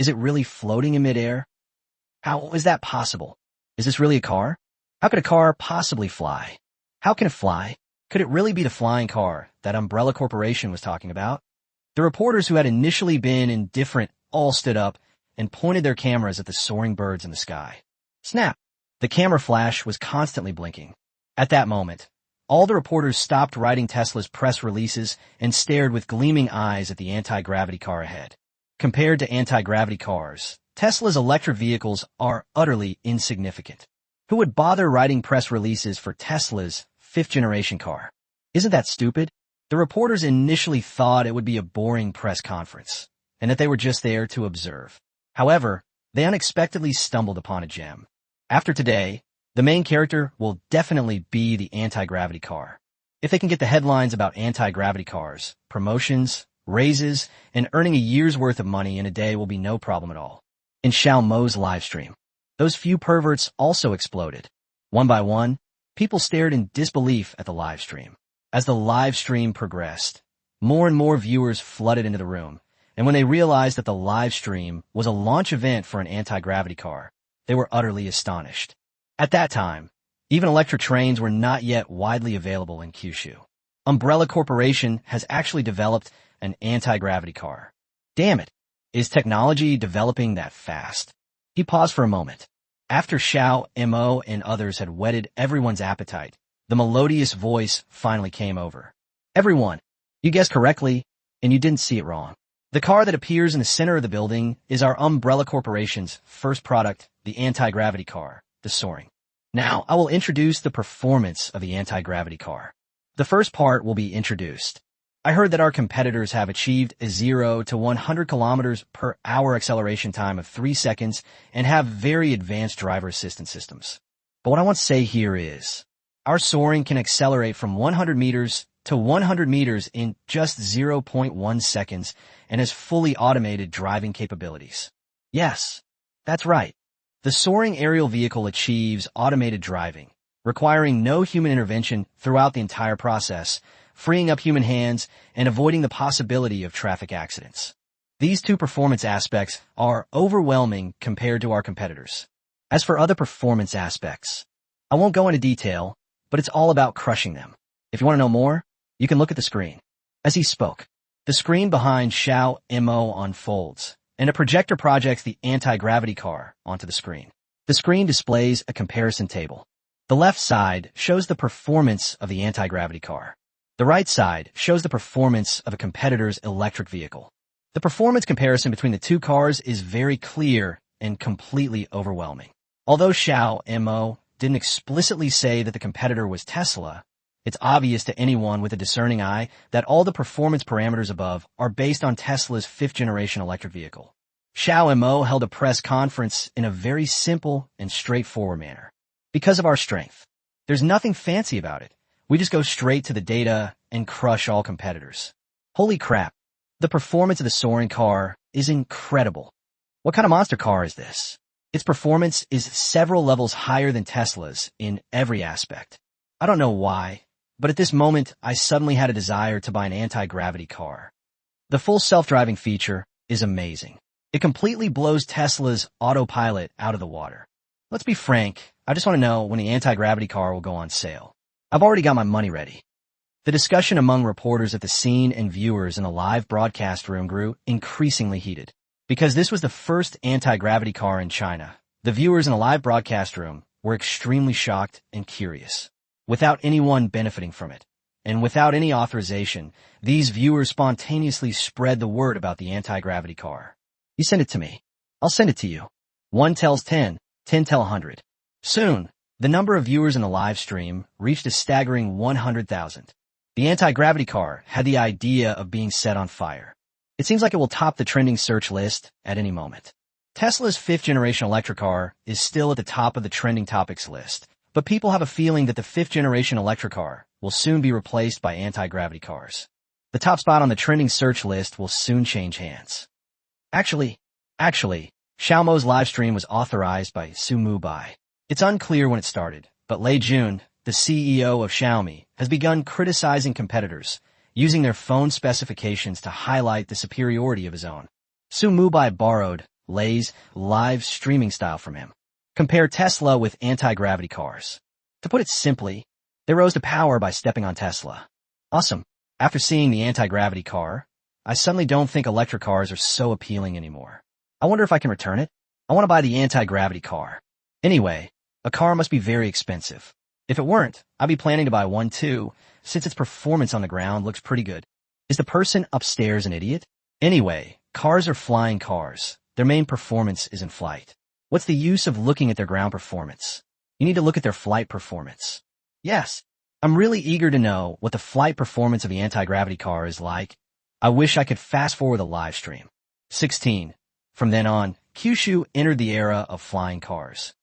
A: it really floating in midair? How is that possible? Is this really a car? How could a car possibly fly? How can it fly? Could it really be the flying car that Umbrella Corporation was talking about? The reporters who had initially been indifferent all stood up and pointed their cameras at the soaring birds in the sky. Snap! The camera flash was constantly blinking. At that moment, all the reporters stopped writing Tesla's press releases and stared with gleaming eyes at the anti-gravity car ahead. Compared to anti-gravity cars, Tesla's electric vehicles are utterly insignificant. Who would bother writing press releases for Tesla's fifth-generation car? Isn't that stupid? The reporters initially thought it would be a boring press conference, and that they were just there to observe. However, they unexpectedly stumbled upon a gem. After today, the main character will definitely be the anti-gravity car. If they can get the headlines about anti-gravity cars, promotions, raises, and earning a year's worth of money in a day will be no problem at all. In Xiao Mo's livestream, those few perverts also exploded. One by one, people stared in disbelief at the livestream. As the livestream progressed, more and more viewers flooded into the room, and when they realized that the livestream was a launch event for an anti-gravity car, they were utterly astonished. At that time, even electric trains were not yet widely available in Kyushu. Umbrella Corporation has actually developed an anti-gravity car. Damn it, is technology developing that fast? He paused for a moment. After Xiao Mo and others had whetted everyone's appetite, the melodious voice finally came over. Everyone, you guessed correctly, and you didn't see it wrong. The car that appears in the center of the building is our Umbrella Corporation's first product, the anti-gravity car, the Soaring. Now, I will introduce the performance of the anti-gravity car. The first part will be introduced. I heard that our competitors have achieved a 0 to 100 kilometers per hour acceleration time of 3 seconds and have very advanced driver assistance systems. But what I want to say here is, our Soaring can accelerate from 100 meters to 100 meters in just 0.1 seconds and has fully automated driving capabilities. Yes, that's right. The Soaring aerial vehicle achieves automated driving, requiring no human intervention throughout the entire process, freeing up human hands and avoiding the possibility of traffic accidents. These two performance aspects are overwhelming compared to our competitors. As for other performance aspects, I won't go into detail, but it's all about crushing them. If you want to know more, you can look at the screen. As he spoke, the screen behind Xiao Mo unfolds, and a projector projects the anti-gravity car onto the screen. The screen displays a comparison table. The left side shows the performance of the anti-gravity car. The right side shows the performance of a competitor's electric vehicle. The performance comparison between the two cars is very clear and completely overwhelming. Although Xiao Mo didn't explicitly say that the competitor was Tesla, It's obvious to anyone with a discerning eye that all the performance parameters above are based on Tesla's fifth-generation electric vehicle. Xiao and Mo held a press conference in a very simple and straightforward manner. Because of our strength. There's nothing fancy about it. We just go straight to the data and crush all competitors. Holy crap. The performance of the soaring car is incredible. What kind of monster car is this? Its performance is several levels higher than Tesla's in every aspect. I don't know why, but at this moment, I suddenly had a desire to buy an anti-gravity car. The full self-driving feature is amazing. It completely blows Tesla's autopilot out of the water. Let's be frank, I just want to know when the anti-gravity car will go on sale. I've already got my money ready. The discussion among reporters at the scene and viewers in the live broadcast room grew increasingly heated. Because this was the first anti-gravity car in China, the viewers in the live broadcast room were extremely shocked and curious. Without anyone benefiting from it, and without any authorization, these viewers spontaneously spread the word about the anti-gravity car. You send it to me. I'll send it to you. 1 tells 10, 10 tell 100. Soon, the number of viewers in the live stream reached a staggering 100,000. The anti-gravity car had the idea of being set on fire. It seems like it will top the trending search list at any moment. Tesla's fifth-generation electric car is still at the top of the trending topics list, but people have a feeling that the fifth-generation electric car will soon be replaced by anti-gravity cars. The top spot on the trending search list will soon change hands. Actually, Xiaomo's live stream was authorized by Mubai. It's unclear when it started, but Lei Jun, the CEO of Xiaomi, has begun criticizing competitors, using their phone specifications to highlight the superiority of his own. Mubai borrowed Lei's live streaming style from him. Compare Tesla with anti-gravity cars. To put it simply, they rose to power by stepping on Tesla. Awesome. After seeing the anti-gravity car, I suddenly don't think electric cars are so appealing anymore. I wonder if I can return it. I want to buy the anti-gravity car. Anyway, a car must be very expensive. If it weren't, I'd be planning to buy one too, since its performance on the ground looks pretty good. Is the person upstairs an idiot? Anyway, cars are flying cars. Their main performance is in flight. What's the use of looking at their ground performance? You need to look at their flight performance. Yes, I'm really eager to know what the flight performance of the anti-gravity car is like. I wish I could fast forward the live stream. 16. From then on, Kyushu entered the era of flying cars.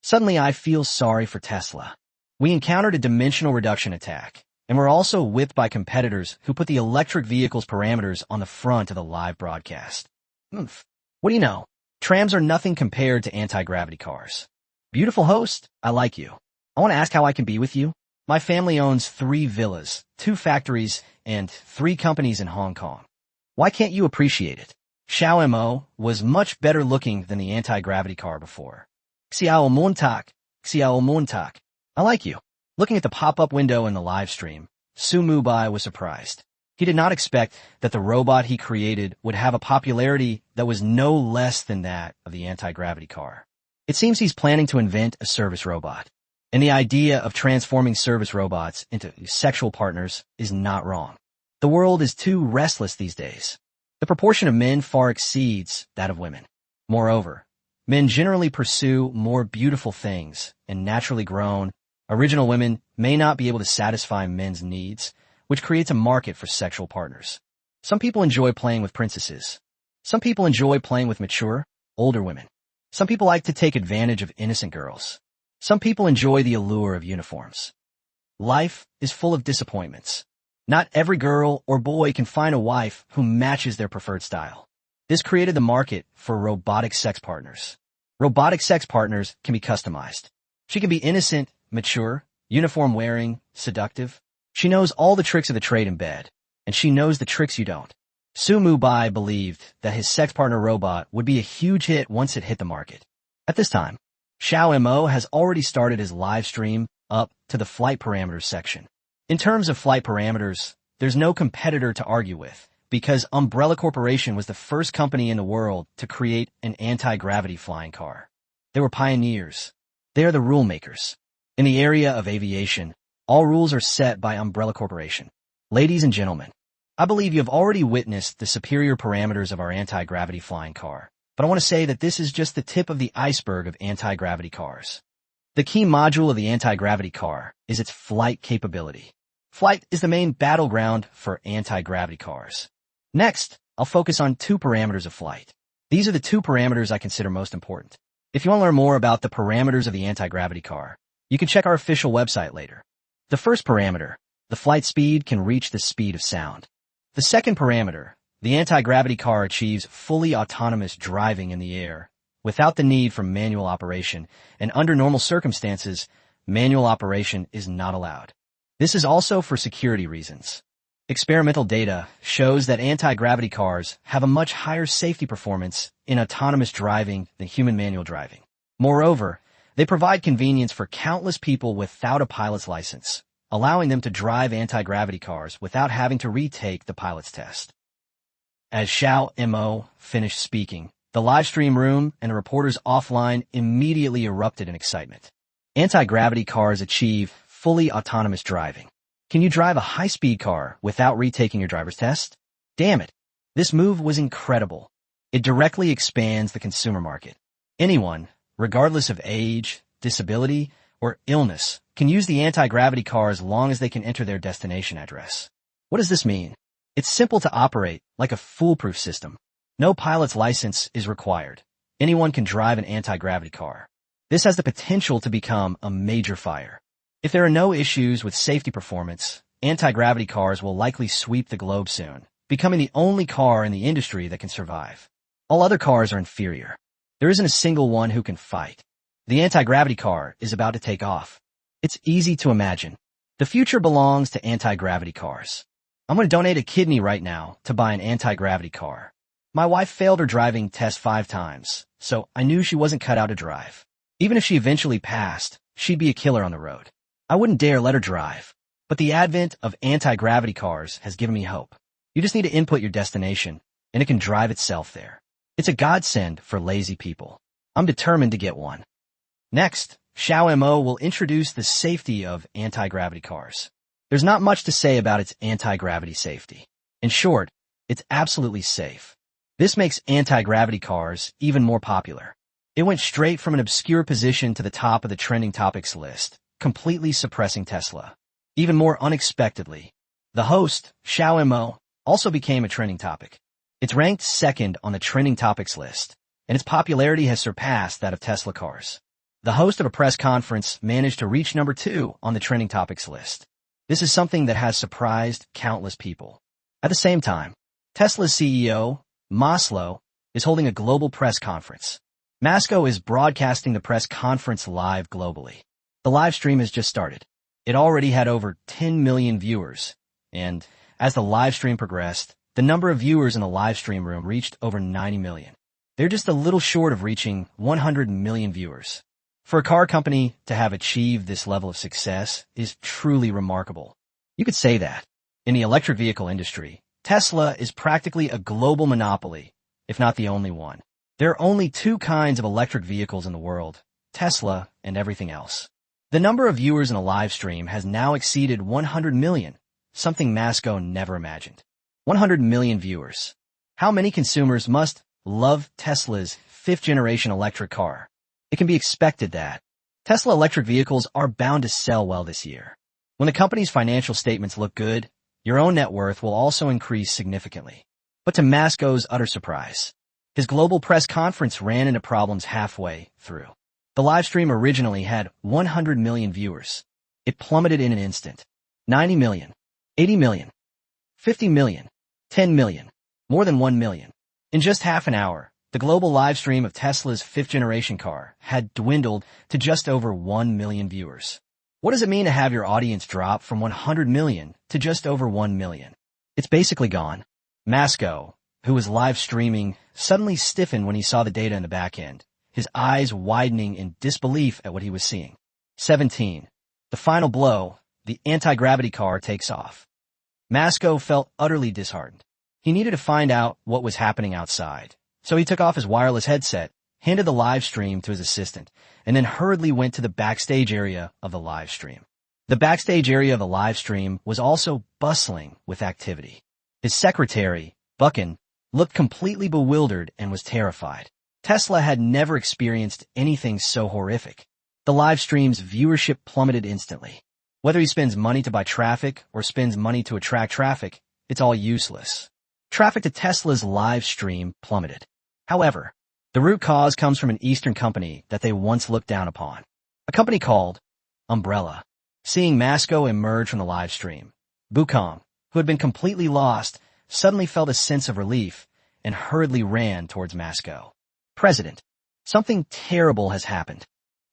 A: Suddenly I feel sorry for Tesla. We encountered a dimensional reduction attack, and we're also whipped by competitors who put the electric vehicle's parameters on the front of the live broadcast. What do you know? Trams are nothing compared to anti-gravity cars. Beautiful host, I like you. I want to ask how I can be with you. My family owns 3 villas, 2 factories, and 3 companies in Hong Kong. Why can't you appreciate it? Xiao Mo was much better looking than the anti-gravity car before. Xiao Montak. I like you. Looking at the pop-up window in the live stream, Mubai was surprised. He did not expect that the robot he created would have a popularity that was no less than that of the anti-gravity car. It seems he's planning to invent a service robot. And the idea of transforming service robots into sexual partners is not wrong. The world is too restless these days. The proportion of men far exceeds that of women. Moreover, men generally pursue more beautiful things, and naturally grown, original women may not be able to satisfy men's needs, which creates a market for sexual partners. Some people enjoy playing with princesses. Some people enjoy playing with mature, older women. Some people like to take advantage of innocent girls. Some people enjoy the allure of uniforms. Life is full of disappointments. Not every girl or boy can find a wife who matches their preferred style. This created the market for robotic sex partners. Robotic sex partners can be customized. She can be innocent, mature, uniform-wearing, seductive. She knows all the tricks of the trade in bed, and she knows the tricks you don't. Mubai believed that his sex partner robot would be a huge hit once it hit the market. At this time, Xiao Mo has already started his live stream up to the flight parameters section. In terms of flight parameters, there's no competitor to argue with, because Umbrella Corporation was the first company in the world to create an anti-gravity flying car. They were pioneers. They are the rule makers. In the area of aviation, all rules are set by Umbrella Corporation. Ladies and gentlemen, I believe you have already witnessed the superior parameters of our anti-gravity flying car, but I want to say that this is just the tip of the iceberg of anti-gravity cars. The key module of the anti-gravity car is its flight capability. Flight is the main battleground for anti-gravity cars. Next, I'll focus on two parameters of flight. These are the two parameters I consider most important. If you want to learn more about the parameters of the anti-gravity car, you can check our official website later. The first parameter, the flight speed, can reach the speed of sound. The second parameter, the anti-gravity car achieves fully autonomous driving in the air without the need for manual operation, and under normal circumstances, manual operation is not allowed. This is also for security reasons. Experimental data shows that anti-gravity cars have a much higher safety performance in autonomous driving than human manual driving. Moreover, they provide convenience for countless people without a pilot's license, allowing them to drive anti-gravity cars without having to retake the pilot's test. As Xiao Mo finished speaking, the live stream room and the reporters offline immediately erupted in excitement. Anti-gravity cars achieve fully autonomous driving. Can you drive a high-speed car without retaking your driver's test? Damn it. This move was incredible. It directly expands the consumer market. Anyone, regardless of age, disability, or illness, can use the anti-gravity car as long as they can enter their destination address. What does this mean? It's simple to operate, like a foolproof system. No pilot's license is required. Anyone can drive an anti-gravity car. This has the potential to become a major fire. If there are no issues with safety performance, anti-gravity cars will likely sweep the globe soon, becoming the only car in the industry that can survive. All other cars are inferior. There isn't a single one who can fight. The anti-gravity car is about to take off. It's easy to imagine. The future belongs to anti-gravity cars. I'm going to donate a kidney right now to buy an anti-gravity car. My wife failed her driving test 5 times, so I knew she wasn't cut out to drive. Even if she eventually passed, she'd be a killer on the road. I wouldn't dare let her drive. But the advent of anti-gravity cars has given me hope. You just need to input your destination, and it can drive itself there. It's a godsend for lazy people. I'm determined to get one. Next, Xiao Mo will introduce the safety of anti-gravity cars. There's not much to say about its anti-gravity safety. In short, it's absolutely safe. This makes anti-gravity cars even more popular. It went straight from an obscure position to the top of the trending topics list, completely suppressing Tesla. Even more unexpectedly, the host, Xiao Mo, also became a trending topic. It's ranked second on the trending topics list, and its popularity has surpassed that of Tesla cars. The host of a press conference managed to reach number 2 on the trending topics list. This is something that has surprised countless people. At the same time, Tesla's CEO, Maslow, is holding a global press conference. Masco is broadcasting the press conference live globally. The live stream has just started. It already had over 10 million viewers, and as the live stream progressed, the number of viewers in the live stream room reached over 90 million. They're just a little short of reaching 100 million viewers. For a car company to have achieved this level of success is truly remarkable. You could say that. In the electric vehicle industry, Tesla is practically a global monopoly, if not the only one. There are only 2 kinds of electric vehicles in the world, Tesla and everything else. The number of viewers in a live stream has now exceeded 100 million, something Masco never imagined. 100 million viewers. How many consumers must love Tesla's 5th-generation electric car? It can be expected that Tesla electric vehicles are bound to sell well this year. When the company's financial statements look good, your own net worth will also increase significantly. But to Masco's utter surprise, his global press conference ran into problems halfway through. The live stream originally had 100 million viewers. It plummeted in an instant. 90 million, 80 million, 50 million, 10 million, more than 1 million. In just half an hour, the global live stream of Tesla's 5th-generation car had dwindled to just over 1 million viewers. What does it mean to have your audience drop from 100 million to just over 1 million? It's basically gone. Masco, who was live streaming, suddenly stiffened when he saw the data in the back end, his eyes widening in disbelief at what he was seeing. 17. The final blow, the anti-gravity car takes off. Masco felt utterly disheartened. He needed to find out what was happening outside, so he took off his wireless headset, handed the live stream to his assistant, and then hurriedly went to the backstage area of the live stream. The backstage area of the live stream was also bustling with activity. His secretary, Buchan, looked completely bewildered and was terrified. Tesla had never experienced anything so horrific. the live stream's viewership plummeted instantly. Whether he spends money to buy traffic or spends money to attract traffic, it's all useless. Traffic to Tesla's live stream plummeted. However, the root cause comes from an Eastern company that they once looked down upon. A company called Umbrella. Seeing Masco emerge from the live stream, Bukong, who had been completely lost, suddenly felt a sense of relief and hurriedly ran towards Masco. President, something terrible has happened.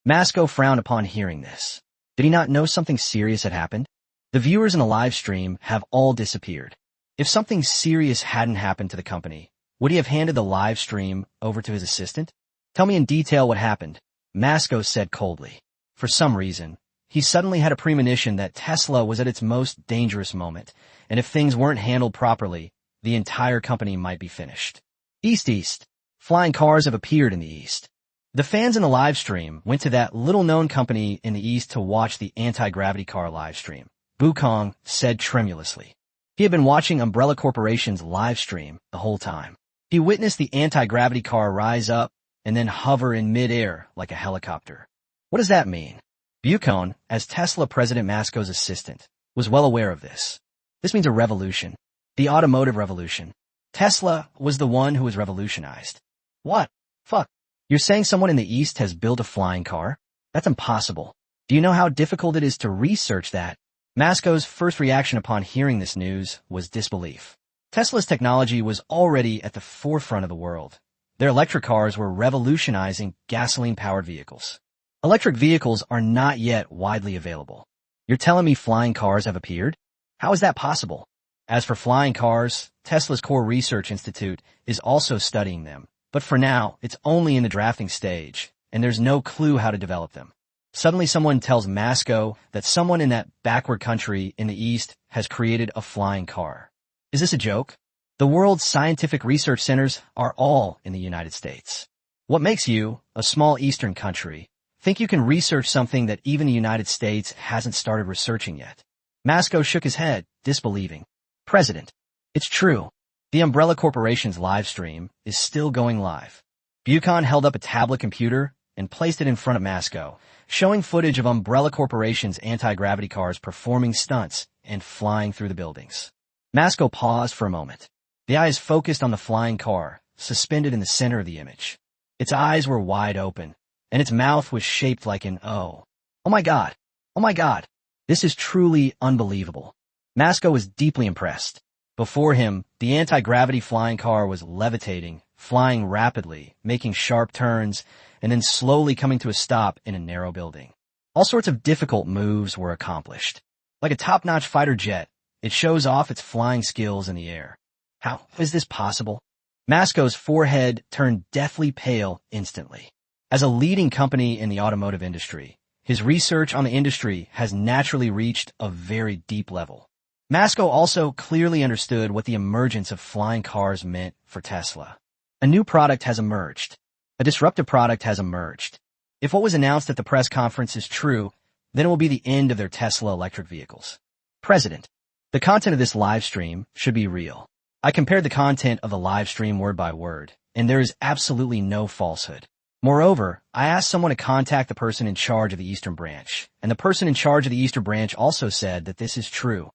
A: Masco frowned upon hearing this. Did he not know something serious had happened? The viewers in the live stream have all disappeared. If something serious hadn't happened to the company, would he have handed the live stream over to his assistant? Tell me in detail what happened, Masco said coldly. For some reason, he suddenly had a premonition that Tesla was at its most dangerous moment, and if things weren't handled properly, the entire company might be finished. East. Flying cars have appeared in the East. The fans in the live stream went to that little-known company in the East to watch the anti-gravity car live stream, Bukong said tremulously. He had been watching Umbrella Corporation's live stream the whole time. He witnessed the anti-gravity car rise up and then hover in mid-air like a helicopter. What does that mean? Bukong, as Tesla President Masco's assistant, was well aware of this. This means a revolution. The automotive revolution. Tesla was the one who was revolutionized. What? Fuck. You're saying someone in the East has built a flying car? That's impossible. Do you know how difficult it is to research that? Masco's first reaction upon hearing this news was disbelief. Tesla's technology was already at the forefront of the world. Their electric cars were revolutionizing gasoline-powered vehicles. Electric vehicles are not yet widely available. You're telling me flying cars have appeared? How is that possible? As for flying cars, Tesla's Core Research Institute is also studying them. But for now, it's only in the drafting stage, and there's no clue how to develop them. Suddenly someone tells Masco that someone in that backward country in the East has created a flying car. Is this a joke? The world's scientific research centers are all in the United States. What makes you, a small Eastern country, think you can research something that even the United States hasn't started researching yet? Masco shook his head, disbelieving. President, it's true. The Umbrella Corporation's live stream is still going live. Bukong held up a tablet computer and placed it in front of Masco, showing footage of Umbrella Corporation's anti-gravity cars performing stunts and flying through the buildings. Masco paused for a moment. The eyes focused on the flying car, suspended in the center of the image. Its eyes were wide open, and its mouth was shaped like an O. Oh my God! Oh my God! This is truly unbelievable. Masco was deeply impressed. Before him, the anti-gravity flying car was levitating, flying rapidly, making sharp turns, and then slowly coming to a stop in a narrow building. All sorts of difficult moves were accomplished. Like a top-notch fighter jet, it shows off its flying skills in the air. How is this possible? Masco's forehead turned deathly pale instantly. As a leading company in the automotive industry, his research on the industry has naturally reached a very deep level. Masco also clearly understood what the emergence of flying cars meant for Tesla. A new product has emerged. A disruptive product has emerged. If what was announced at the press conference is true, then it will be the end of their Tesla electric vehicles. President, the content of this live stream should be real. I compared the content of the live stream word by word, and there is absolutely no falsehood. Moreover, I asked someone to contact the person in charge of the Eastern Branch, and the person in charge of the Eastern Branch also said that this is true.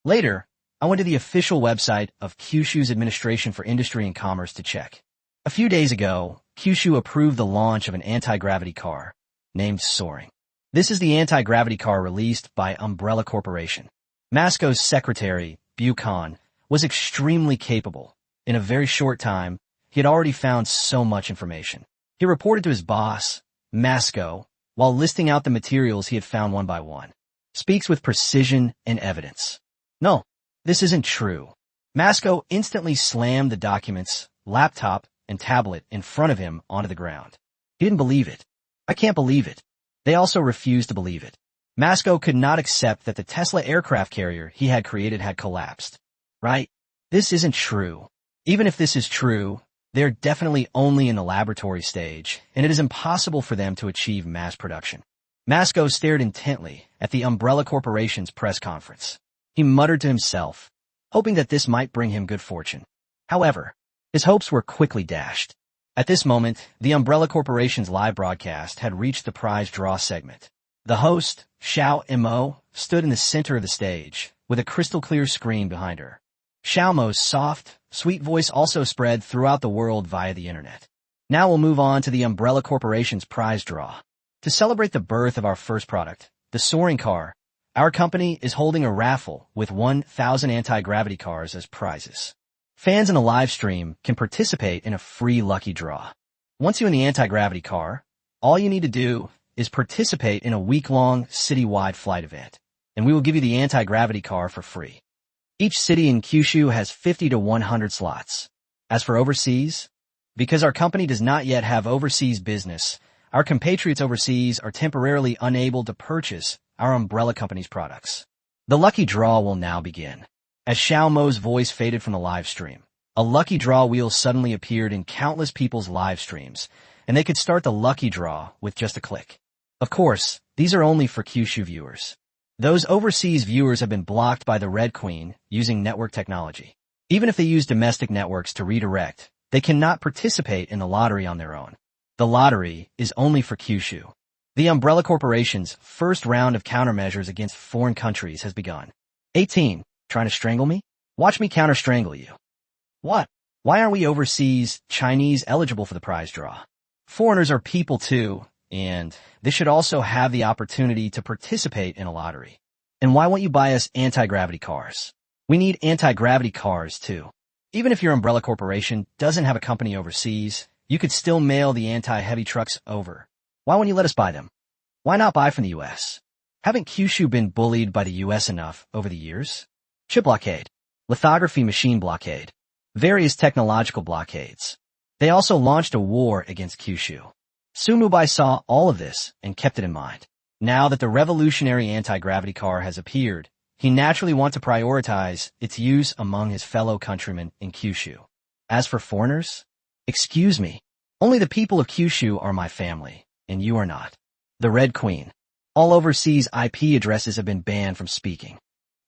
A: Later, I went to the official website of Kyushu's Administration for Industry and Commerce to check. A few days ago, Kyushu approved the launch of an anti-gravity car named Soaring. This is the anti-gravity car released by Umbrella Corporation. Masco's secretary, Bukong, was extremely capable. In a very short time, he had already found so much information. He reported to his boss, Masco, while listing out the materials he had found one by one. Speaks with precision and evidence. No, this isn't true. Masco instantly slammed the documents, laptop, and tablet in front of him onto the ground. He didn't believe it. I can't believe it. They also refused to believe it. Masco could not accept that the Tesla aircraft carrier he had created had collapsed. Right? This isn't true. Even if this is true, they're definitely only in the laboratory stage, and it is impossible for them to achieve mass production. Masco stared intently at the Umbrella Corporation's press conference. He muttered to himself, hoping that this might bring him good fortune. However, his hopes were quickly dashed. At this moment, the Umbrella Corporation's live broadcast had reached the prize draw segment. The host, Xiao Mo, stood in the center of the stage, with a crystal-clear screen behind her. Xiao Mo's soft, sweet voice also spread throughout the world via the internet. Now we'll move on to the Umbrella Corporation's prize draw. To celebrate the birth of our first product, the soaring car, our company is holding a raffle with 1,000 anti-gravity cars as prizes. Fans in the live stream can participate in a free lucky draw. Once you're in the anti-gravity car, all you need to do is participate in a week-long citywide flight event, and we will give you the anti-gravity car for free. Each city in Kyushu has 50 to 100 slots. As for overseas, because our company does not yet have overseas business, our compatriots overseas are temporarily unable to purchase our umbrella company's products. The lucky draw will now begin. As Xiao Mo's voice faded from the live stream, a lucky draw wheel suddenly appeared in countless people's live streams, and they could start the lucky draw with just a click. Of course, these are only for Kyushu viewers. Those overseas viewers have been blocked by the Red Queen using network technology. Even if they use domestic networks to redirect, they cannot participate in the lottery on their own. The lottery is only for Kyushu. The Umbrella Corporation's first round of countermeasures against foreign countries has begun. 18. Trying to strangle me? Watch me counter-strangle you. What? Why aren't we overseas Chinese eligible for the prize draw? Foreigners are people too, and they should also have the opportunity to participate in a lottery. And why won't you buy us anti-gravity cars? We need anti-gravity cars too. Even if your Umbrella Corporation doesn't have a company overseas, you could still mail the anti-heavy trucks over. Why won't you let us buy them? Why not buy from the U.S.? Haven't Kyushu been bullied by the U.S. enough over the years? Chip blockade, lithography machine blockade, various technological blockades. They also launched a war against Kyushu. Mubai saw all of this and kept it in mind. Now that the revolutionary anti-gravity car has appeared, he naturally wants to prioritize its use among his fellow countrymen in Kyushu. As for foreigners, excuse me, only the people of Kyushu are my family, and you are not. The Red Queen. All overseas IP addresses have been banned from speaking.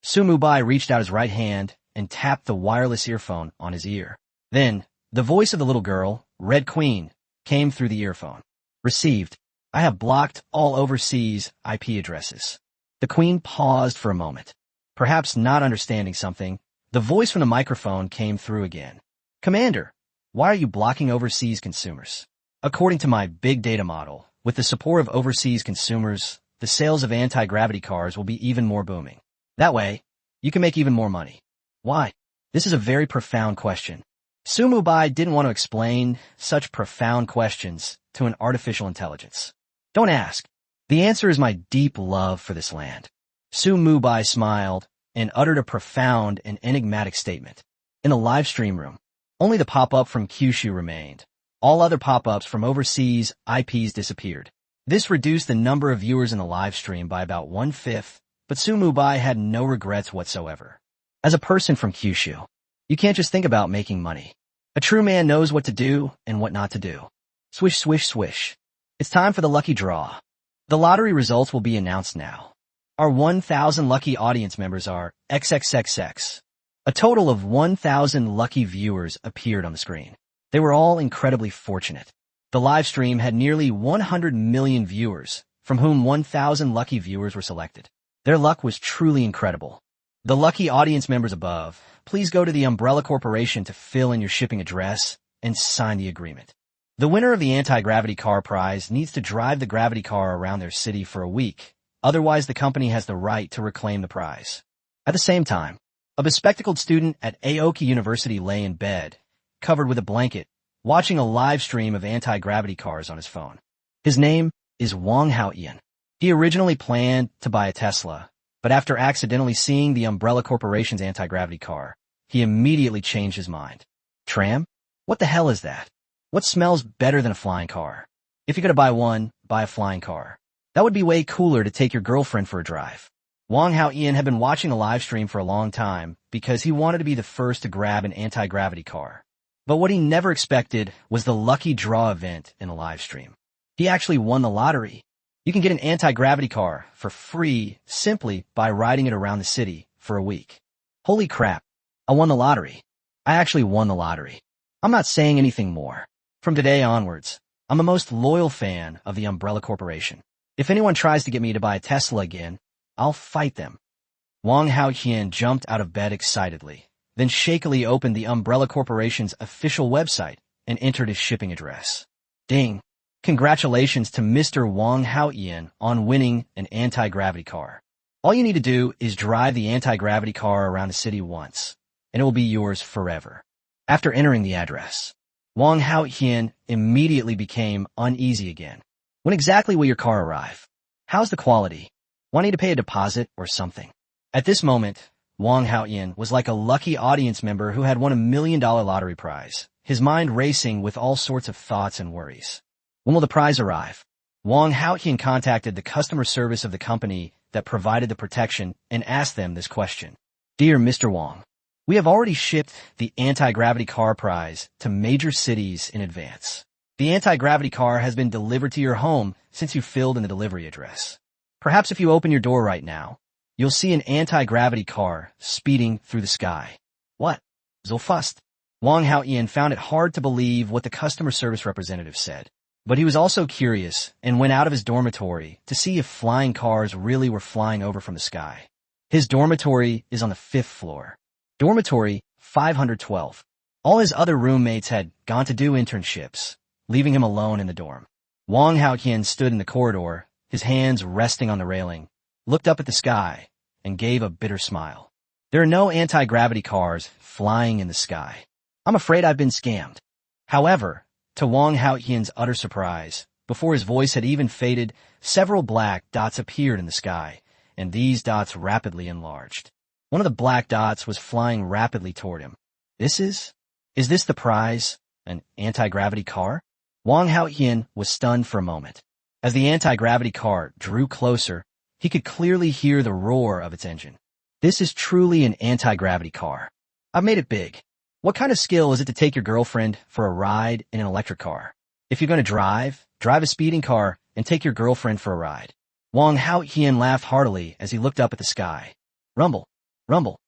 A: Mubai reached out his right hand and tapped the wireless earphone on his ear. Then, the voice of the little girl, Red Queen, came through the earphone. Received. I have blocked all overseas IP addresses. The Queen paused for a moment. Perhaps not understanding something, the voice from the microphone came through again. Commander, why are you blocking overseas consumers? According to my big data model, with the support of overseas consumers, the sales of anti-gravity cars will be even more booming. That way, you can make even more money. Why? This is a very profound question. Mubai didn't want to explain such profound questions to an artificial intelligence. Don't ask. The answer is my deep love for this land. Mubai smiled and uttered a profound and enigmatic statement. In the live stream room, only the pop-up from Kyushu remained. All other pop-ups from overseas IPs disappeared. This reduced the number of viewers in the live stream by about 1/5, but Mubai had no regrets whatsoever. As a person from Kyushu, you can't just think about making money. A true man knows what to do and what not to do. Swish, swish, swish. It's time for the lucky draw. The lottery results will be announced now. Our 1,000 lucky audience members are XXXX. A total of 1,000 lucky viewers appeared on the screen. They were all incredibly fortunate. The live stream had nearly 100 million viewers, from whom 1,000 lucky viewers were selected. Their luck was truly incredible. The lucky audience members above, please go to the Umbrella Corporation to fill in your shipping address and sign the agreement. The winner of the anti-gravity car prize needs to drive the gravity car around their city for a week. Otherwise, the company has the right to reclaim the prize. At the same time, a bespectacled student at Aoki University lay in bed, covered with a blanket, watching a live stream of anti-gravity cars on his phone. His name is Wang Hao-ian. He originally planned to buy a Tesla, but after accidentally seeing the Umbrella Corporation's anti-gravity car, he immediately changed his mind. Tram? What the hell is that? What smells better than a flying car? If you're gonna buy one, buy a flying car. That would be way cooler to take your girlfriend for a drive. Wang Hao-ian had been watching the live stream for a long time because he wanted to be the first to grab an anti-gravity car. But what he never expected was the lucky draw event in the live stream. He actually won the lottery. You can get an anti-gravity car for free simply by riding it around the city for a week. Holy crap. I won the lottery. I actually won the lottery. I'm not saying anything more. From today onwards, I'm a most loyal fan of the Umbrella Corporation. If anyone tries to get me to buy a Tesla again, I'll fight them. Wang Haoqian jumped out of bed excitedly, then shakily opened the Umbrella Corporation's official website and entered his shipping address. Ding! Congratulations to Mr. Wang Haoqian on winning an anti-gravity car. All you need to do is drive the anti-gravity car around the city once, and it will be yours forever. After entering the address, Wang Haoqian immediately became uneasy again. When exactly will your car arrive? How's the quality? Will I need to pay a deposit or something? At this moment, Wang Haoqian was like a lucky audience member who had won $1 million lottery prize, his mind racing with all sorts of thoughts and worries. When will the prize arrive? Wang Haoqian contacted the customer service of the company that provided the protection and asked them this question. Dear Mr. Wang, we have already shipped the anti-gravity car prize to major cities in advance. The anti-gravity car has been delivered to your home since you filled in the delivery address. Perhaps if you open your door right now, you'll see an anti-gravity car speeding through the sky. What? So fast. Wang Haoqian found it hard to believe what the customer service representative said. But he was also curious and went out of his dormitory to see if flying cars really were flying over from the sky. His dormitory is on the 5th floor. Dormitory 512. All his other roommates had gone to do internships, leaving him alone in the dorm. Wang Haoqian stood in the corridor, his hands resting on the railing, looked up at the sky, and gave a bitter smile. There are no anti-gravity cars flying in the sky. I'm afraid I've been scammed. However, to Wang Haoqian's utter surprise, before his voice had even faded, several black dots appeared in the sky, and these dots rapidly enlarged. One of the black dots was flying rapidly toward him. Is this the prize? An anti-gravity car? Wang Haoqian was stunned for a moment. As the anti-gravity car drew closer, he could clearly hear the roar of its engine. This is truly an anti-gravity car. I've made it big. What kind of skill is it to take your girlfriend for a ride in an electric car? If you're going to drive a speeding car and take your girlfriend for a ride. Wang Haoqian laughed heartily as he looked up at the sky. Rumble, rumble.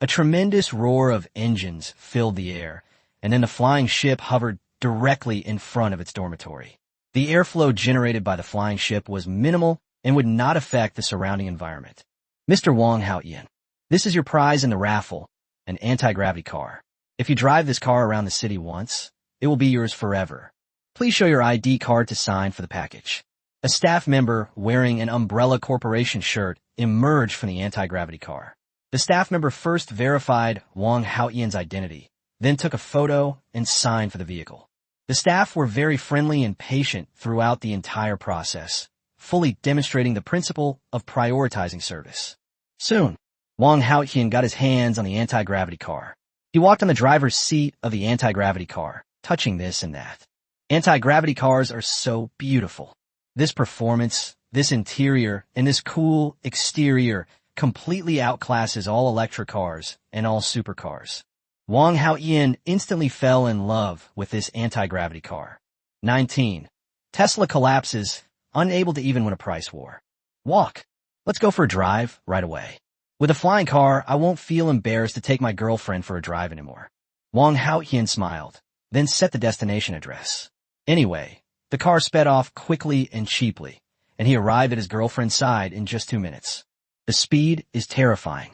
A: A tremendous roar of engines filled the air, and then the flying ship hovered directly in front of its dormitory. The airflow generated by the flying ship was minimal and would not affect the surrounding environment. Mr. Wang Haoqian, this is your prize in the raffle, an anti-gravity car. If you drive this car around the city once, it will be yours forever. Please show your ID card to sign for the package. A staff member wearing an Umbrella Corporation shirt emerged from the anti-gravity car. The staff member first verified Wang Haoqian's identity, then took a photo and signed for the vehicle. The staff were very friendly and patient throughout the entire process, fully demonstrating the principle of prioritizing service. Soon, Wang Haoqian got his hands on the anti-gravity car. He walked on the driver's seat of the anti-gravity car, touching this and that. Anti-gravity cars are so beautiful. This performance, this interior, and this cool exterior completely outclasses all electric cars and all supercars. Wang Haoqian instantly fell in love with this anti-gravity car. 19. Tesla collapses, unable to even win a price war. Walk. Let's go for a drive right away. With a flying car, I won't feel embarrassed to take my girlfriend for a drive anymore. Wang Haoqian smiled, then set the destination address. Anyway, the car sped off quickly and cheaply, and he arrived at his girlfriend's side in just 2 minutes. The speed is terrifying.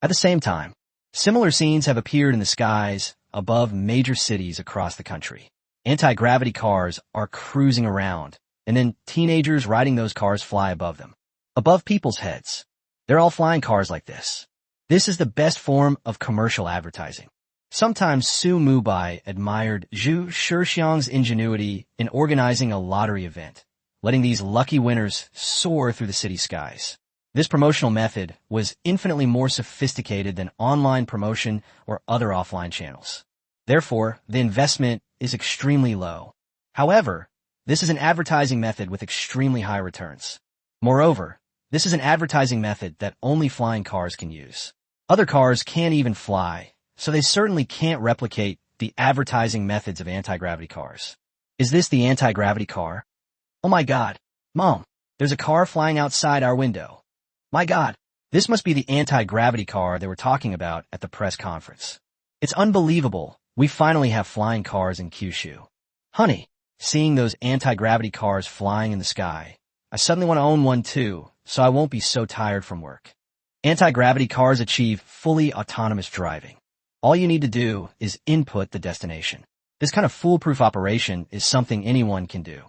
A: At the same time, similar scenes have appeared in the skies above major cities across the country. Anti-gravity cars are cruising around, and then teenagers riding those cars fly above them. Above people's heads. They're all flying cars like this. This is the best form of commercial advertising. Sometimes Su Mubai admired Zhu Shixiang's ingenuity in organizing a lottery event, letting these lucky winners soar through the city skies. This promotional method was infinitely more sophisticated than online promotion or other offline channels. Therefore, the investment is extremely low. However, this is an advertising method with extremely high returns. Moreover, this is an advertising method that only flying cars can use. Other cars can't even fly, so they certainly can't replicate the advertising methods of anti-gravity cars. Is this the anti-gravity car? Oh my God, Mom, there's a car flying outside our window. My God, this must be the anti-gravity car they were talking about at the press conference. It's unbelievable. We finally have flying cars in Kyushu. Honey, seeing those anti-gravity cars flying in the sky, I suddenly want to own one too, so I won't be so tired from work. Anti-gravity cars achieve fully autonomous driving. All you need to do is input the destination. This kind of foolproof operation is something anyone can do.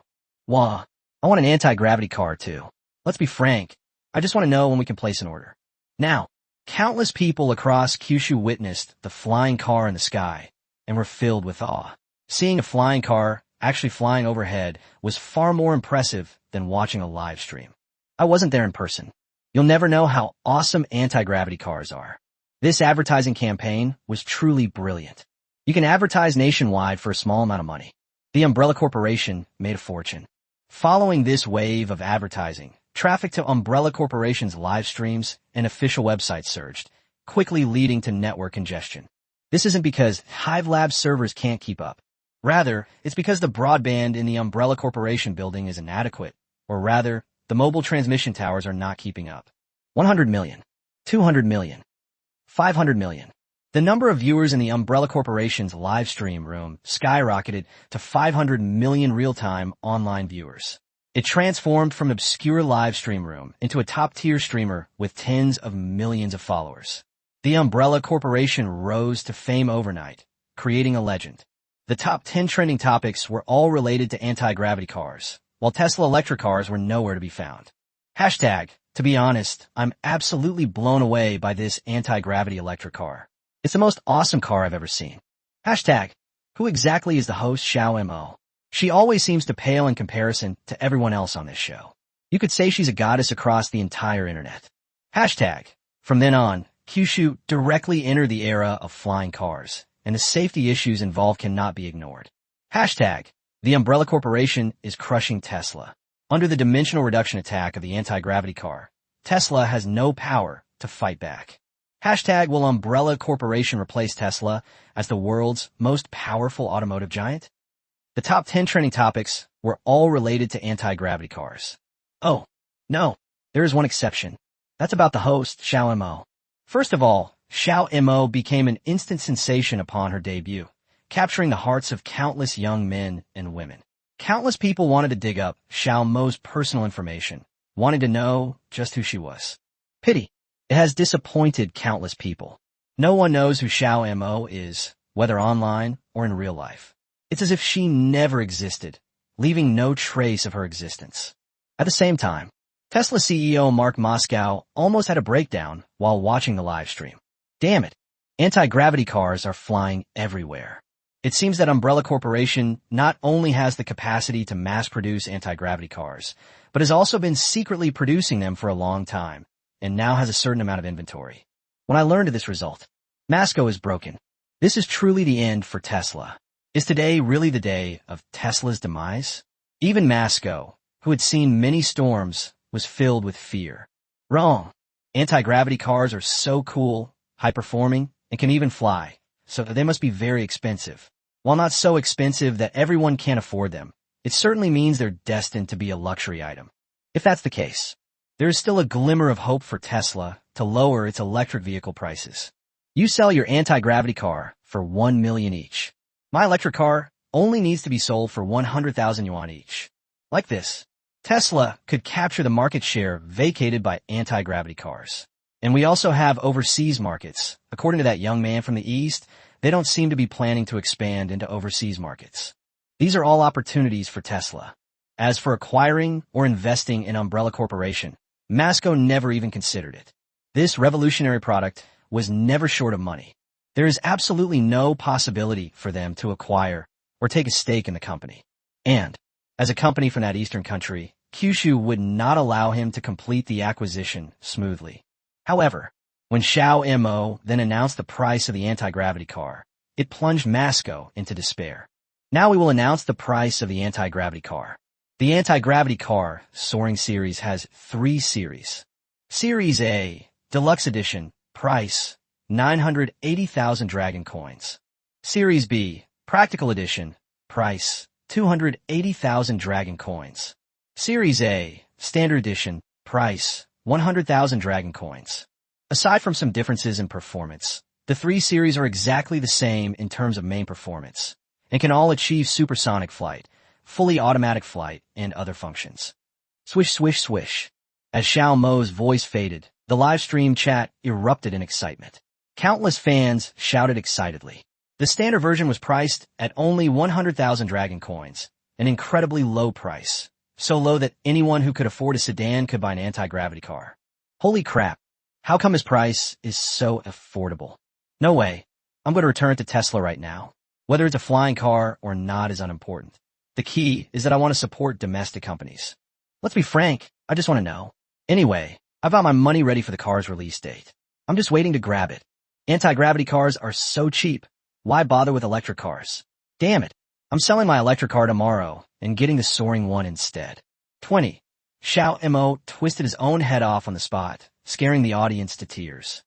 A: Wah, I want an anti-gravity car too. Let's be frank, I just want to know when we can place an order. Now, countless people across Kyushu witnessed the flying car in the sky and were filled with awe. Seeing a flying car actually flying overhead was far more impressive than watching a live stream. I wasn't there in person. You'll never know how awesome anti-gravity cars are. This advertising campaign was truly brilliant. You can advertise nationwide for a small amount of money. The Umbrella Corporation made a fortune. Following this wave of advertising, traffic to Umbrella Corporation's live streams and official websites surged, quickly leading to network congestion. This isn't because Hive Lab servers can't keep up. Rather, it's because the broadband in the Umbrella Corporation building is inadequate, or rather, the mobile transmission towers are not keeping up. 100 million, 200 million, 500 million. The number of viewers in the Umbrella Corporation's live stream room skyrocketed to 500 million real-time online viewers. It transformed from an obscure live stream room into a top-tier streamer with tens of millions of followers. The Umbrella Corporation rose to fame overnight, creating a legend. The top 10 trending topics were all related to anti-gravity cars, while Tesla electric cars were nowhere to be found. Hashtag, to be honest, I'm absolutely blown away by this anti-gravity electric car. It's the most awesome car I've ever seen. Hashtag, who exactly is the host Xiao Mo? She always seems to pale in comparison to everyone else on this show. You could say she's a goddess across the entire internet. Hashtag, from then on, Kyushu directly entered the era of flying cars, and the safety issues involved cannot be ignored. Hashtag, the Umbrella Corporation is crushing Tesla. Under the dimensional reduction attack of the anti-gravity car, Tesla has no power to fight back. Hashtag, will Umbrella Corporation replace Tesla as the world's most powerful automotive giant? The top 10 trending topics were all related to anti-gravity cars. Oh, no, there is one exception. That's about the host, Xiao Mo. First of all, Xiao Mo became an instant sensation upon her debut, capturing the hearts of countless young men and women. Countless people wanted to dig up Xiao Mo's personal information, wanting to know just who she was. Pity. It has disappointed countless people. No one knows who Xiao Mo is, whether online or in real life. It's as if she never existed, leaving no trace of her existence. At the same time, Tesla CEO Mark Moscow almost had a breakdown while watching the live stream. Damn it, anti-gravity cars are flying everywhere. It seems that Umbrella Corporation not only has the capacity to mass-produce anti-gravity cars, but has also been secretly producing them for a long time, and now has a certain amount of inventory. When I learned of this result, Moscow is broken. This is truly the end for Tesla. Is today really the day of Tesla's demise? Even Moscow, who had seen many storms, was filled with fear. Wrong. Anti-gravity cars are so cool, high-performing, and can even fly, so they must be very expensive. While not so expensive that everyone can afford them, it certainly means they're destined to be a luxury item. If that's the case, there is still a glimmer of hope for Tesla to lower its electric vehicle prices. You sell your anti-gravity car for 1 million each. My electric car only needs to be sold for 100,000 yuan each. Like this, Tesla could capture the market share vacated by anti-gravity cars. And we also have overseas markets. According to that young man from the East, they don't seem to be planning to expand into overseas markets. These are all opportunities for Tesla. As for acquiring or investing in Umbrella Corporation, Moscow never even considered it. This revolutionary product was never short of money. There is absolutely no possibility for them to acquire or take a stake in the company. And, as a company from that eastern country, Kyushu would not allow him to complete the acquisition smoothly. However, when Xiao Mo then announced the price of the anti-gravity car, it plunged Moscow into despair. Now we will announce the price of the anti-gravity car. The anti-gravity car Soaring series has 3 series. Series A, Deluxe Edition, price 980,000 Dragon Coins. Series B, Practical Edition, price 280,000 Dragon Coins. Series A, Standard Edition, price 100,000 Dragon Coins. Aside from some differences in performance, the 3 series are exactly the same in terms of main performance. and can all achieve supersonic flight, fully automatic flight, and other functions. Swish, swish, swish. As Xiao Mo's voice faded, the live stream chat erupted in excitement. Countless fans shouted excitedly. The standard version was priced at only 100,000 dragon coins, an incredibly low price, so low that anyone who could afford a sedan could buy an anti-gravity car. Holy crap, how come his price is so affordable? No way, I'm going to return it to Tesla right now. Whether it's a flying car or not is unimportant. The key is that I want to support domestic companies. Let's be frank, I just want to know. Anyway, I've got my money ready for the car's release date. I'm just waiting to grab it. Anti-gravity cars are so cheap. Why bother with electric cars? Damn it. I'm selling my electric car tomorrow and getting the soaring one instead. 20. Xiao Mo twisted his own head off on the spot, scaring the audience to tears.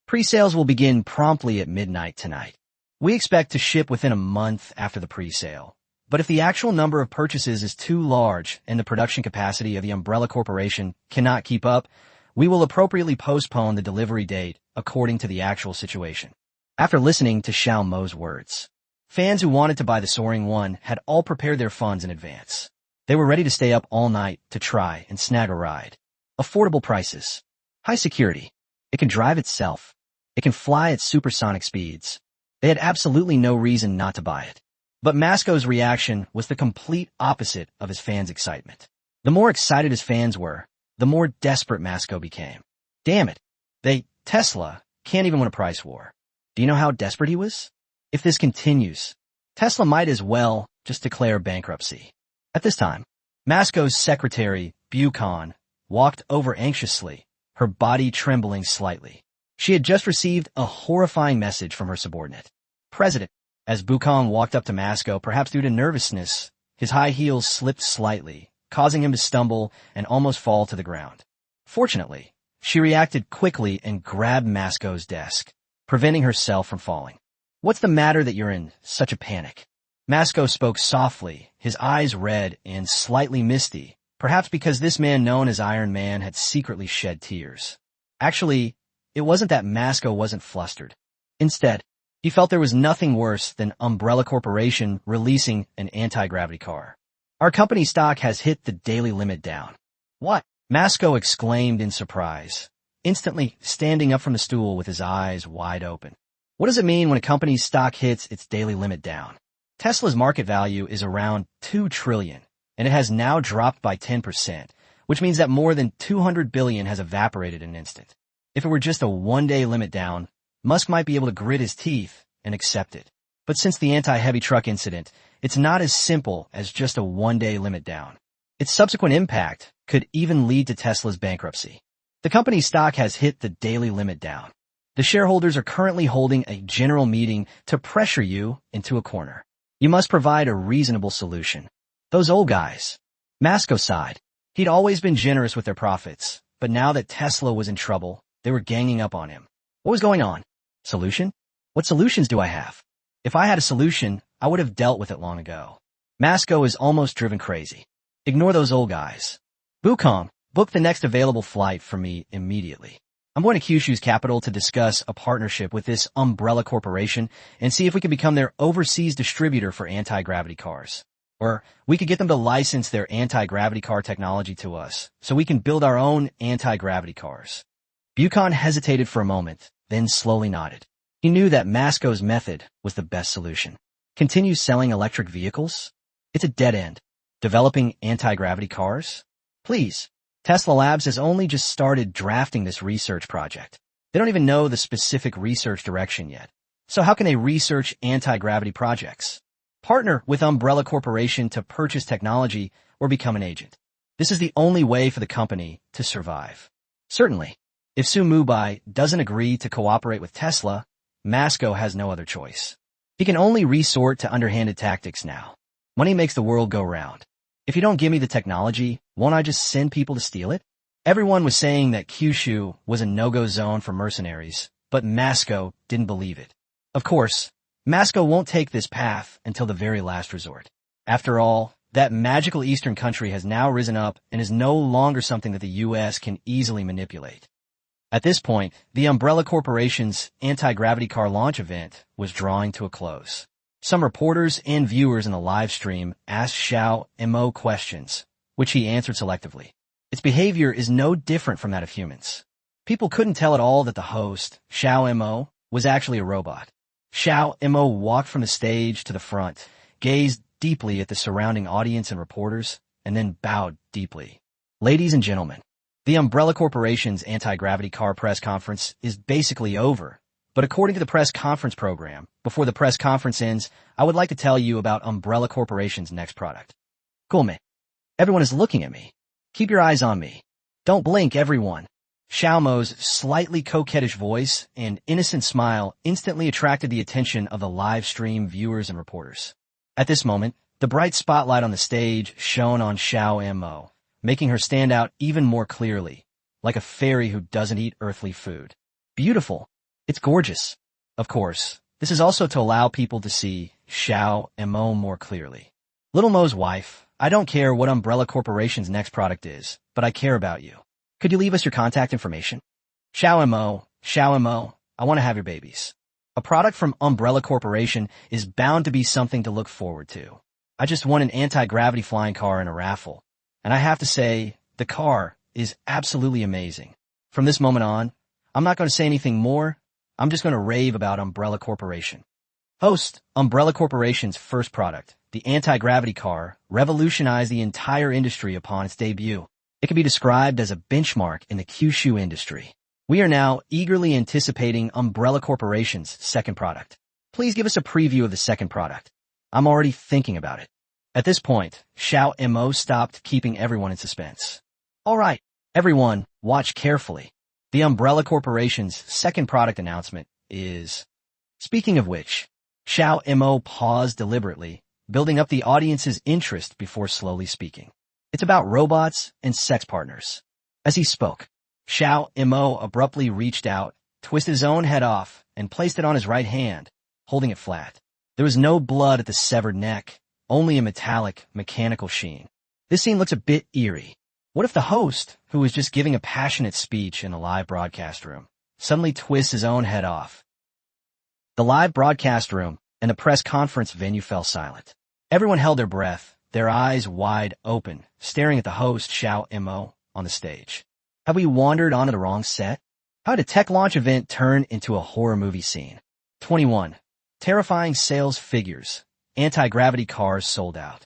A: Pre-sales will begin promptly at midnight tonight. We expect to ship within a month after the pre-sale. But if the actual number of purchases is too large and the production capacity of the Umbrella Corporation cannot keep up, we will appropriately postpone the delivery date according to the actual situation. After listening to Xiao Mo's words, fans who wanted to buy the Soaring One had all prepared their funds in advance. They were ready to stay up all night to try and snag a ride. Affordable prices. High security. It can drive itself. It can fly at supersonic speeds. They had absolutely no reason not to buy it. But Masco's reaction was the complete opposite of his fans' excitement. The more excited his fans were, the more desperate Masco became. Damn it. Tesla, can't even win a price war. Do you know how desperate he was? If this continues, Tesla might as well just declare bankruptcy. At this time, Masco's secretary, Buchan, walked over anxiously, her body trembling slightly. She had just received a horrifying message from her subordinate. President. As Buchan walked up to Masco, perhaps due to nervousness, his high heels slipped slightly, causing him to stumble and almost fall to the ground. Fortunately, she reacted quickly and grabbed Masco's desk, preventing herself from falling. What's the matter that you're in such a panic? Masco spoke softly, his eyes red and slightly misty, perhaps because this man known as Iron Man had secretly shed tears. Actually, it wasn't that Masco wasn't flustered. Instead, he felt there was nothing worse than Umbrella Corporation releasing an anti-gravity car. Our company stock has hit the daily limit down. What? Masco exclaimed in surprise, instantly standing up from the stool with his eyes wide open. What does it mean when a company's stock hits its daily limit down? Tesla's market value is around $2 trillion, and it has now dropped by 10%, which means that more than $200 billion has evaporated in an instant. If it were just a one-day limit down, Musk might be able to grit his teeth and accept it. But since the anti-heavy truck incident, it's not as simple as just a one-day limit down. Its subsequent impact could even lead to Tesla's bankruptcy. The company's stock has hit the daily limit down. The shareholders are currently holding a general meeting to pressure you into a corner. You must provide a reasonable solution. Those old guys. Masco sighed. He'd always been generous with their profits, but now that Tesla was in trouble, they were ganging up on him. What was going on? Solution? What solutions do I have? If I had a solution, I would have dealt with it long ago. Masco is almost driven crazy. Ignore those old guys. Buchan, book the next available flight for me immediately. I'm going to Kyushu's capital to discuss a partnership with this Umbrella Corporation and see if we can become their overseas distributor for anti-gravity cars. Or we could get them to license their anti-gravity car technology to us so we can build our own anti-gravity cars. Buchan hesitated for a moment, then slowly nodded. He knew that Masco's method was the best solution. Continue selling electric vehicles? It's a dead end. Developing anti-gravity cars? Please. Tesla Labs has only just started drafting this research project. They don't even know the specific research direction yet. So how can they research anti-gravity projects? Partner with Umbrella Corporation to purchase technology or become an agent. This is the only way for the company to survive. Certainly, if Mubai doesn't agree to cooperate with Tesla, Masco has no other choice. He can only resort to underhanded tactics now. Money makes the world go round. If you don't give me the technology, won't I just send people to steal it? Everyone was saying that Kyushu was a no-go zone for mercenaries, but Masco didn't believe it. Of course, Masco won't take this path until the very last resort. After all, that magical eastern country has now risen up and is no longer something that the U.S. can easily manipulate. At this point, the Umbrella Corporation's anti-gravity car launch event was drawing to a close. Some reporters and viewers in the live stream asked Xiao Mo questions, which he answered selectively. Its behavior is no different from that of humans. People couldn't tell at all that the host, Xiao Mo, was actually a robot. Xiao Mo walked from the stage to the front, gazed deeply at the surrounding audience and reporters, and then bowed deeply. Ladies and gentlemen, the Umbrella Corporation's anti-gravity car press conference is basically over. But according to the press conference program, before the press conference ends, I would like to tell you about Umbrella Corporation's next product. Cool, man. Everyone is looking at me. Keep your eyes on me. Don't blink, everyone. Xiao Mo's slightly coquettish voice and innocent smile instantly attracted the attention of the live stream viewers and reporters. At this moment, the bright spotlight on the stage shone on Xiao Mo, making her stand out even more clearly, like a fairy who doesn't eat earthly food. Beautiful. It's gorgeous. Of course, this is also to allow people to see Xiao Mo more clearly. Little Mo's wife, I don't care what Umbrella Corporation's next product is, but I care about you. Could you leave us your contact information? Xiao Mo, I want to have your babies. A product from Umbrella Corporation is bound to be something to look forward to. I just won an anti-gravity flying car in a raffle, and I have to say, the car is absolutely amazing. From this moment on, I'm not going to say anything more. I'm just going to rave about Umbrella Corporation. Host, Umbrella Corporation's first product, the anti-gravity car, revolutionized the entire industry upon its debut. It can be described as a benchmark in the Kyushu industry. We are now eagerly anticipating Umbrella Corporation's second product. Please give us a preview of the second product. I'm already thinking about it. At this point, Xiao Mo stopped keeping everyone in suspense. All right, everyone, watch carefully. The Umbrella Corporation's second product announcement is... Speaking of which, Xiao Mo paused deliberately, building up the audience's interest before slowly speaking. It's about robots and sex partners. As he spoke, Xiao Mo abruptly reached out, twisted his own head off, and placed it on his right hand, holding it flat. There was no blood at the severed neck, only a metallic, mechanical sheen. This scene looks a bit eerie. What if the host, who was just giving a passionate speech in a live broadcast room, suddenly twists his own head off? The live broadcast room and the press conference venue fell silent. Everyone held their breath, their eyes wide open, staring at the host, Xiao Mo, on the stage. Have we wandered onto the wrong set? How did a tech launch event turn into a horror movie scene? 21. Terrifying sales figures. Anti-gravity cars sold out.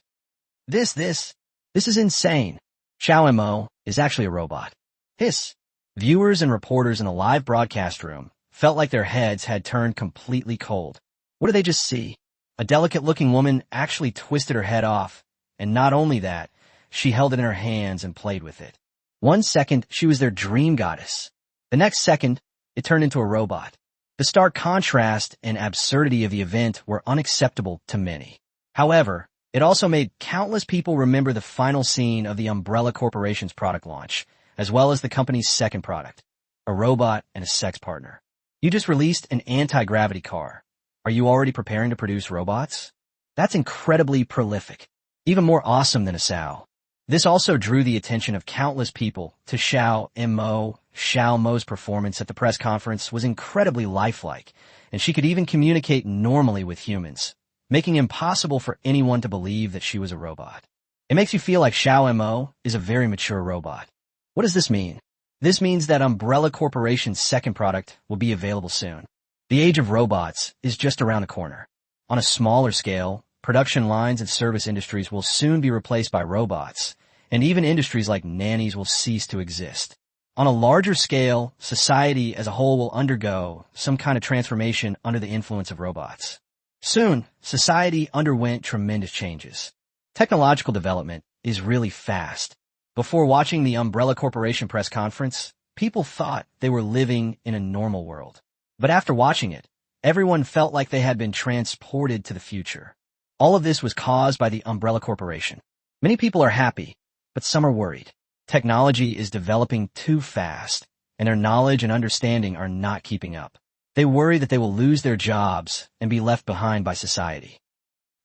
A: This is insane. Xiao Mo is actually a robot. Hiss. Viewers and reporters in the live broadcast room felt like their heads had turned completely cold. What did they just see? A delicate-looking woman actually twisted her head off, and not only that, she held it in her hands and played with it. 1 second, she was their dream goddess. The next second, it turned into a robot. The stark contrast and absurdity of the event were unacceptable to many. However, it also made countless people remember the final scene of the Umbrella Corporation's product launch, as well as the company's second product, a robot and a sex partner. You just released an anti-gravity car. Are you already preparing to produce robots? That's incredibly prolific, even more awesome than a sow. This also drew the attention of countless people to Xiao Mo. Xiao Mo's performance at the press conference was incredibly lifelike, and she could even communicate normally with humans, making it impossible for anyone to believe that she was a robot. It makes you feel like Xiao Mo is a very mature robot. What does this mean? This means that Umbrella Corporation's second product will be available soon. The age of robots is just around the corner. On a smaller scale, production lines and service industries will soon be replaced by robots, and even industries like nannies will cease to exist. On a larger scale, society as a whole will undergo some kind of transformation under the influence of robots. Soon, society underwent tremendous changes. Technological development is really fast. Before watching the Umbrella Corporation press conference, people thought they were living in a normal world. But after watching it, everyone felt like they had been transported to the future. All of this was caused by the Umbrella Corporation. Many people are happy, but some are worried. Technology is developing too fast, and their knowledge and understanding are not keeping up. They worry that they will lose their jobs and be left behind by society.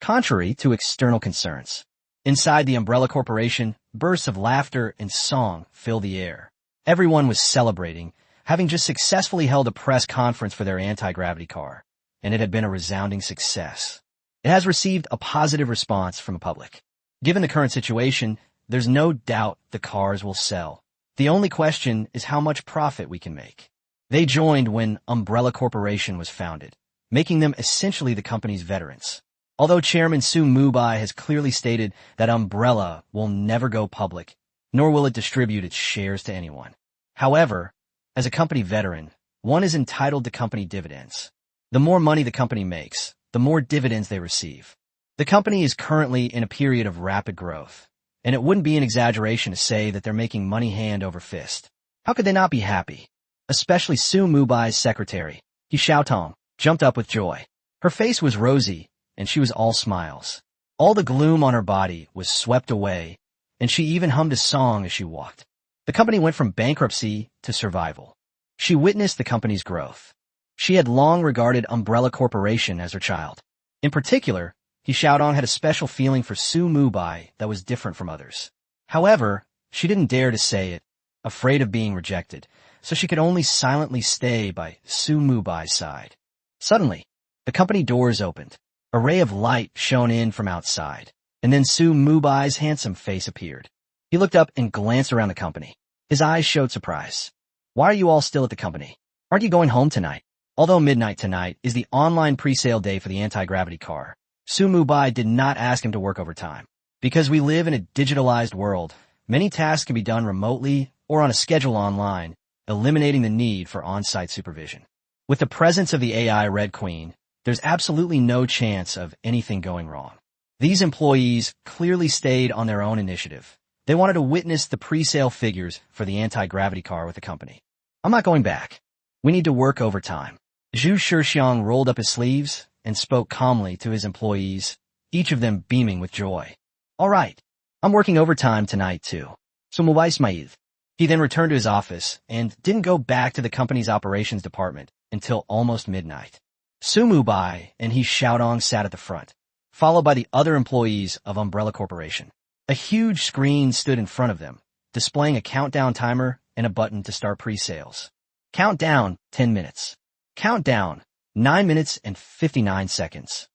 A: Contrary to external concerns, inside the Umbrella Corporation, bursts of laughter and song fill the air. Everyone was celebrating, having just successfully held a press conference for their anti-gravity car, and it had been a resounding success. It has received a positive response from the public. Given the current situation, there's no doubt the cars will sell. The only question is how much profit we can make. They joined when Umbrella Corporation was founded, making them essentially the company's veterans. Although Chairman Su Mubai has clearly stated that Umbrella will never go public, nor will it distribute its shares to anyone. However, as a company veteran, one is entitled to company dividends. The more money the company makes, the more dividends they receive. The company is currently in a period of rapid growth, and it wouldn't be an exaggeration to say that they're making money hand over fist. How could they not be happy? Especially Su Mubai's secretary, He Xiaotong, jumped up with joy. Her face was rosy, and she was all smiles. All the gloom on her body was swept away, and she even hummed a song as she walked. The company went from bankruptcy to survival. She witnessed the company's growth. She had long regarded Umbrella Corporation as her child. In particular, He Xiaodong had a special feeling for Su Mubai that was different from others. However, she didn't dare to say it, afraid of being rejected, so she could only silently stay by Su Mubai's side. Suddenly, the company doors opened. A ray of light shone in from outside, and then Su Mubai's handsome face appeared. He looked up and glanced around the company. His eyes showed surprise. Why are you all still at the company? Aren't you going home tonight? Although midnight tonight is the online pre-sale day for the anti-gravity car, Su Mubai did not ask him to work overtime. Because we live in a digitalized world, many tasks can be done remotely or on a schedule online, eliminating the need for on-site supervision. With the presence of the AI Red Queen, there's absolutely no chance of anything going wrong. These employees clearly stayed on their own initiative. They wanted to witness the pre-sale figures for the anti-gravity car with the company. I'm not going back. We need to work overtime. Zhu Shixiang rolled up his sleeves and spoke calmly to his employees, each of them beaming with joy. All right, I'm working overtime tonight too. So Mubai smiled. He then returned to his office and didn't go back to the company's operations department until almost midnight. Su Mubai and He Xiaodong sat at the front, followed by the other employees of Umbrella Corporation. A huge screen stood in front of them, displaying a countdown timer and a button to start pre-sales. Countdown, 10 minutes. Countdown, 9 minutes and 59 seconds.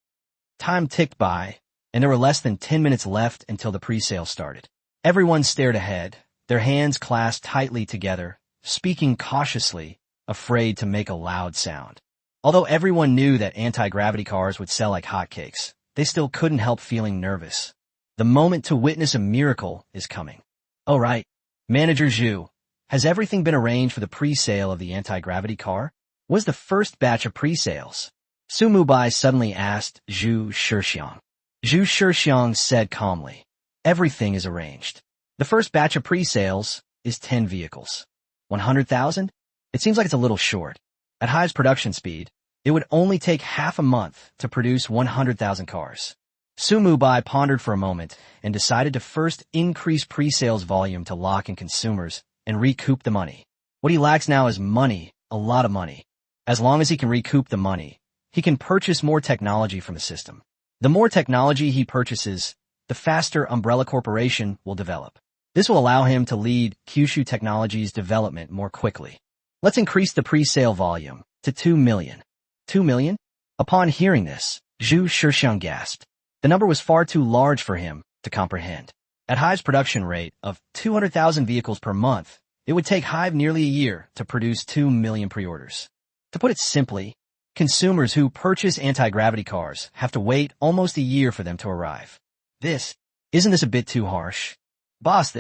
A: Time ticked by, and there were less than 10 minutes left until the pre-sale started. Everyone stared ahead, their hands clasped tightly together, speaking cautiously, afraid to make a loud sound. Although everyone knew that anti-gravity cars would sell like hotcakes, they still couldn't help feeling nervous. The moment to witness a miracle is coming. Oh right, Manager Zhu, has everything been arranged for the pre-sale of the anti-gravity car? Was the first batch of pre-sales? Su Mubai suddenly asked Zhu Shixiang. Zhu Shixiang said calmly, everything is arranged. The first batch of pre-sales is 10 vehicles. 100,000? It seems like it's a little short. At highest production speed, it would only take half a month to produce 100,000 cars. Su Mubai pondered for a moment and decided to first increase pre-sales volume to lock in consumers and recoup the money. What he lacks now is money, a lot of money. As long as he can recoup the money, he can purchase more technology from the system. The more technology he purchases, the faster Umbrella Corporation will develop. This will allow him to lead Kyushu Technology's development more quickly. Let's increase the pre-sale volume to 2 million. 2 million? Upon hearing this, Zhu Shixiang gasped. The number was far too large for him to comprehend. At Hive's production rate of 200,000 vehicles per month, it would take Hive nearly a year to produce 2 million pre-orders. To put it simply, consumers who purchase anti-gravity cars have to wait almost a year for them to arrive. Isn't this a bit too harsh? Boss,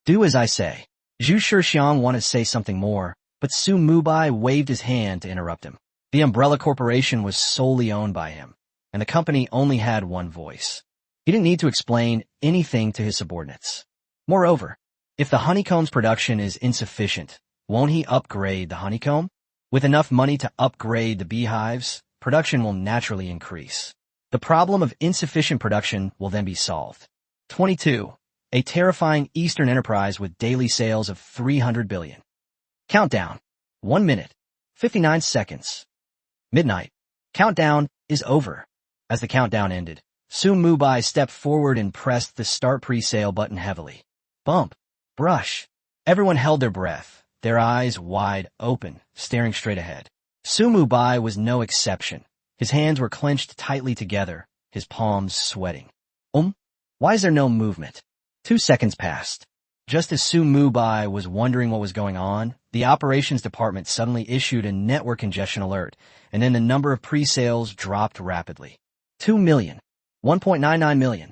A: do as I say. Zhu Shixiang wanted to say something more, but Su Mubai waved his hand to interrupt him. The Umbrella Corporation was solely owned by him, and the company only had one voice. He didn't need to explain anything to his subordinates. Moreover, if the honeycomb's production is insufficient, won't he upgrade the honeycomb? With enough money to upgrade the beehives, production will naturally increase. The problem of insufficient production will then be solved. 22. A terrifying Eastern enterprise with daily sales of 300 billion. Countdown. 1 minute. 59 seconds. Midnight. Countdown is over. As the countdown ended, Su Mubai stepped forward and pressed the start pre-sale button heavily. Bump. Brush. Everyone held their breath, their eyes wide open, staring straight ahead. Su Mubai was no exception. His hands were clenched tightly together, his palms sweating. Why is there no movement? 2 seconds passed. Just as Su Mubai was wondering what was going on, the operations department suddenly issued a network congestion alert, and then the number of pre-sales dropped rapidly. 2 million. 1.99 million.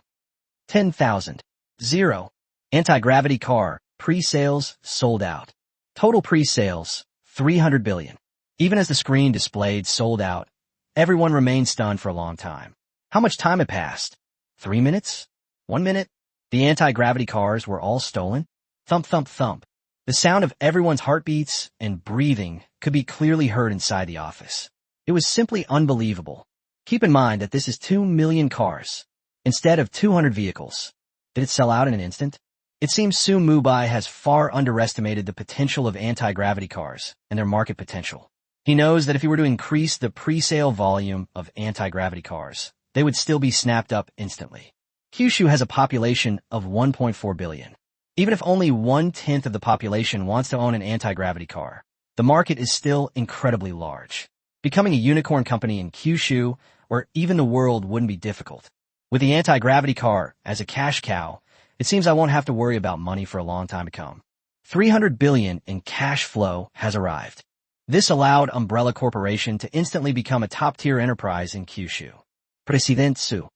A: 10,000. 0. Anti-gravity car. Pre-sales sold out. Total pre-sales 300 billion. Even as the screen displayed sold out, everyone remained stunned for a long time. How much time had passed? 3 minutes? 1 minute? The anti-gravity cars were all stolen? Thump, thump, thump. The sound of everyone's heartbeats and breathing could be clearly heard inside the office. It was simply unbelievable. Keep in mind that this is 2 million cars, instead of 200 vehicles. Did it sell out in an instant? It seems Su Mubai has far underestimated the potential of anti-gravity cars and their market potential. He knows that if he were to increase the pre-sale volume of anti-gravity cars, they would still be snapped up instantly. Kyushu has a population of 1.4 billion. Even if only 1/10 of the population wants to own an anti-gravity car, the market is still incredibly large. Becoming a unicorn company in Kyushu or even the world wouldn't be difficult. With the anti-gravity car as a cash cow, it seems I won't have to worry about money for a long time to come. 300 billion in cash flow has arrived. This allowed Umbrella Corporation to instantly become a top-tier enterprise in Kyushu. President Su.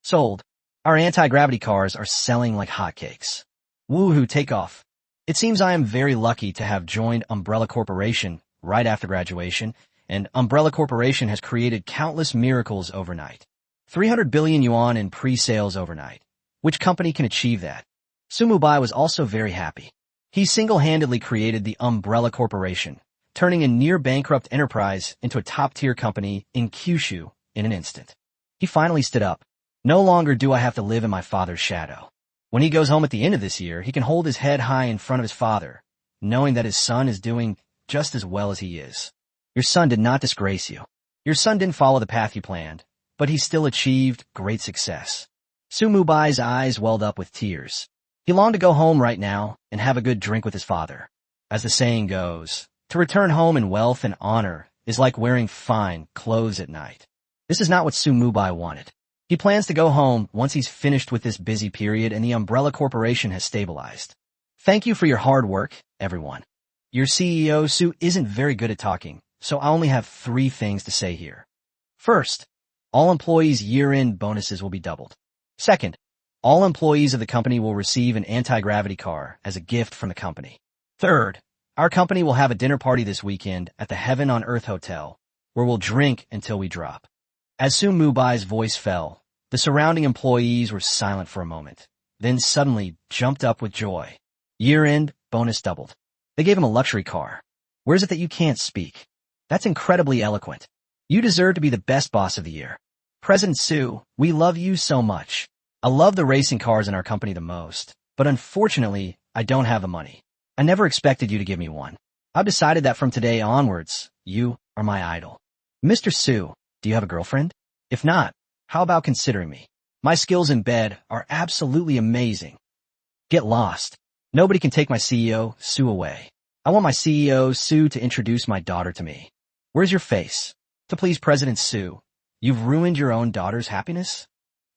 A: Sold. Our anti-gravity cars are selling like hotcakes. Woohoo, take off. It seems I am very lucky to have joined Umbrella Corporation right after graduation, and Umbrella Corporation has created countless miracles overnight. 300 billion yuan in pre-sales overnight. Which company can achieve that? Su Mubai was also very happy. He single-handedly created the Umbrella Corporation, turning a near-bankrupt enterprise into a top-tier company in Kyushu in an instant. He finally stood up. No longer do I have to live in my father's shadow. When he goes home at the end of this year, he can hold his head high in front of his father, knowing that his son is doing just as well as he is. Your son did not disgrace you. Your son didn't follow the path you planned, but he still achieved great success. Su Mubai's eyes welled up with tears. He longed to go home right now and have a good drink with his father. As the saying goes, to return home in wealth and honor is like wearing fine clothes at night. This is not what Su Mubai wanted. He plans to go home once he's finished with this busy period and the Umbrella Corporation has stabilized. Thank you for your hard work, everyone. Your CEO, Su, isn't very good at talking, so I only have 3 things to say here. First, all employees' year-end bonuses will be doubled. Second, all employees of the company will receive an anti-gravity car as a gift from the company. Third, our company will have a dinner party this weekend at the Heaven on Earth Hotel, where we'll drink until we drop. As Su Mubai's voice fell, the surrounding employees were silent for a moment, then suddenly jumped up with joy. Year-end bonus doubled. They gave him a luxury car. Where is it that you can't speak? That's incredibly eloquent. You deserve to be the best boss of the year. President Su, we love you so much. I love the racing cars in our company the most, but unfortunately, I don't have the money. I never expected you to give me one. I've decided that from today onwards, you are my idol. Mr. Su, do you have a girlfriend? If not, how about considering me? My skills in bed are absolutely amazing. Get lost. Nobody can take my CEO, Su, away. I want my CEO, Su, to introduce my daughter to me. Where's your face? To please President Su, you've ruined your own daughter's happiness?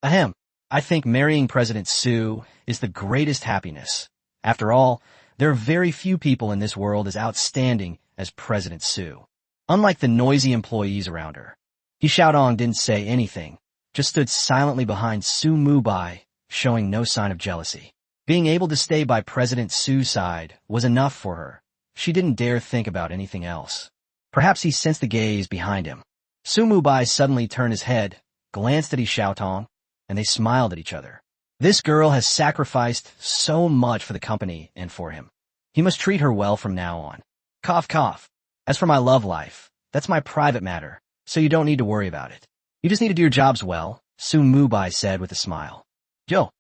A: Ahem. I think marrying President Su is the greatest happiness. After all, there are very few people in this world as outstanding as President Su. Unlike the noisy employees around her. He Xiaodong didn't say anything, just stood silently behind Su Mubai, showing no sign of jealousy. Being able to stay by President Su's side was enough for her. She didn't dare think about anything else. Perhaps he sensed the gaze behind him. Su Mubai suddenly turned his head, glanced at Xiaotong, and they smiled at each other. This girl has sacrificed so much for the company and for him. He must treat her well from now on. Cough, cough. As for my love life, that's my private matter, so you don't need to worry about it. You just need to do your jobs well, Su Mubai said with a smile. Yo,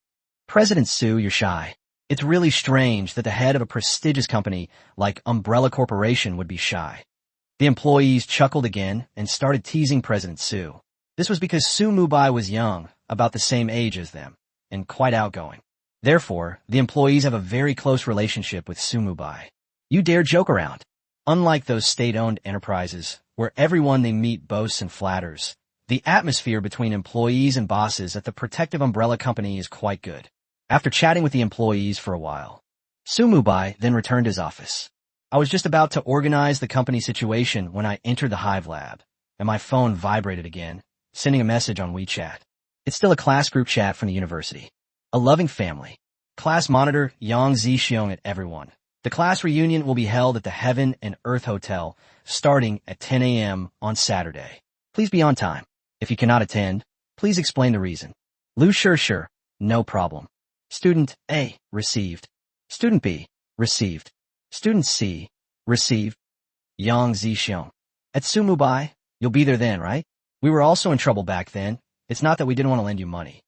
A: President Su, you're shy. It's really strange that the head of a prestigious company like Umbrella Corporation would be shy. The employees chuckled again and started teasing President Su. This was because Su Mubai was young, about the same age as them, and quite outgoing. Therefore, the employees have a very close relationship with Su Mubai. You dare joke around. Unlike those state-owned enterprises, where everyone they meet boasts and flatters, The atmosphere between employees and bosses at the protective umbrella company is quite good. After chatting with the employees for a while, Mubai then returned to his office. I was just about to organize the company situation when I entered the Hive lab, and my phone vibrated again, sending a message on WeChat. It's still a class group chat from the university. A loving family. Class monitor Yang Zixiong at everyone. The class reunion will be held at the Heaven and Earth Hotel starting at 10 a.m. on Saturday. Please be on time. If you cannot attend, please explain the reason. Lu sure, no problem. Student A, received. Student B, received. Student C, received. Yang Zixiong. At Mubai, you'll be there then, right? We were also in trouble back then. It's not that we didn't want to lend you money.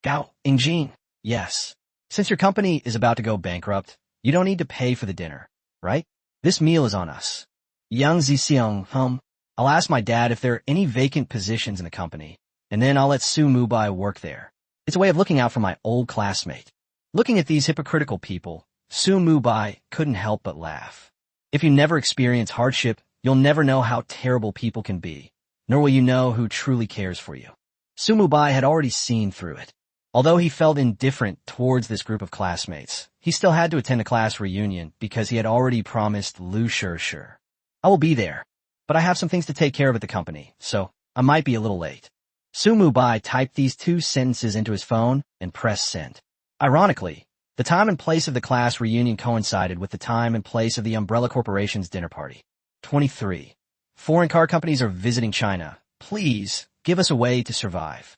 A: Gao Ingjin, yes. Since your company is about to go bankrupt, you don't need to pay for the dinner, right? This meal is on us. Yang Zixiong, I'll ask my dad if there are any vacant positions in the company, and then I'll let Mubai work there. It's a way of looking out for my old classmate. Looking at these hypocritical people, Mubai couldn't help but laugh. If you never experience hardship, you'll never know how terrible people can be, nor will you know who truly cares for you. Mubai had already seen through it. Although he felt indifferent towards this group of classmates, he still had to attend a class reunion because he had already promised Lu sure. I will be there, but I have some things to take care of at the company, so I might be a little late. Mubai typed these 2 sentences into his phone and pressed send. Ironically, the time and place of the class reunion coincided with the time and place of the Umbrella Corporation's dinner party. 23. Foreign car companies are visiting China. Please give us a way to survive.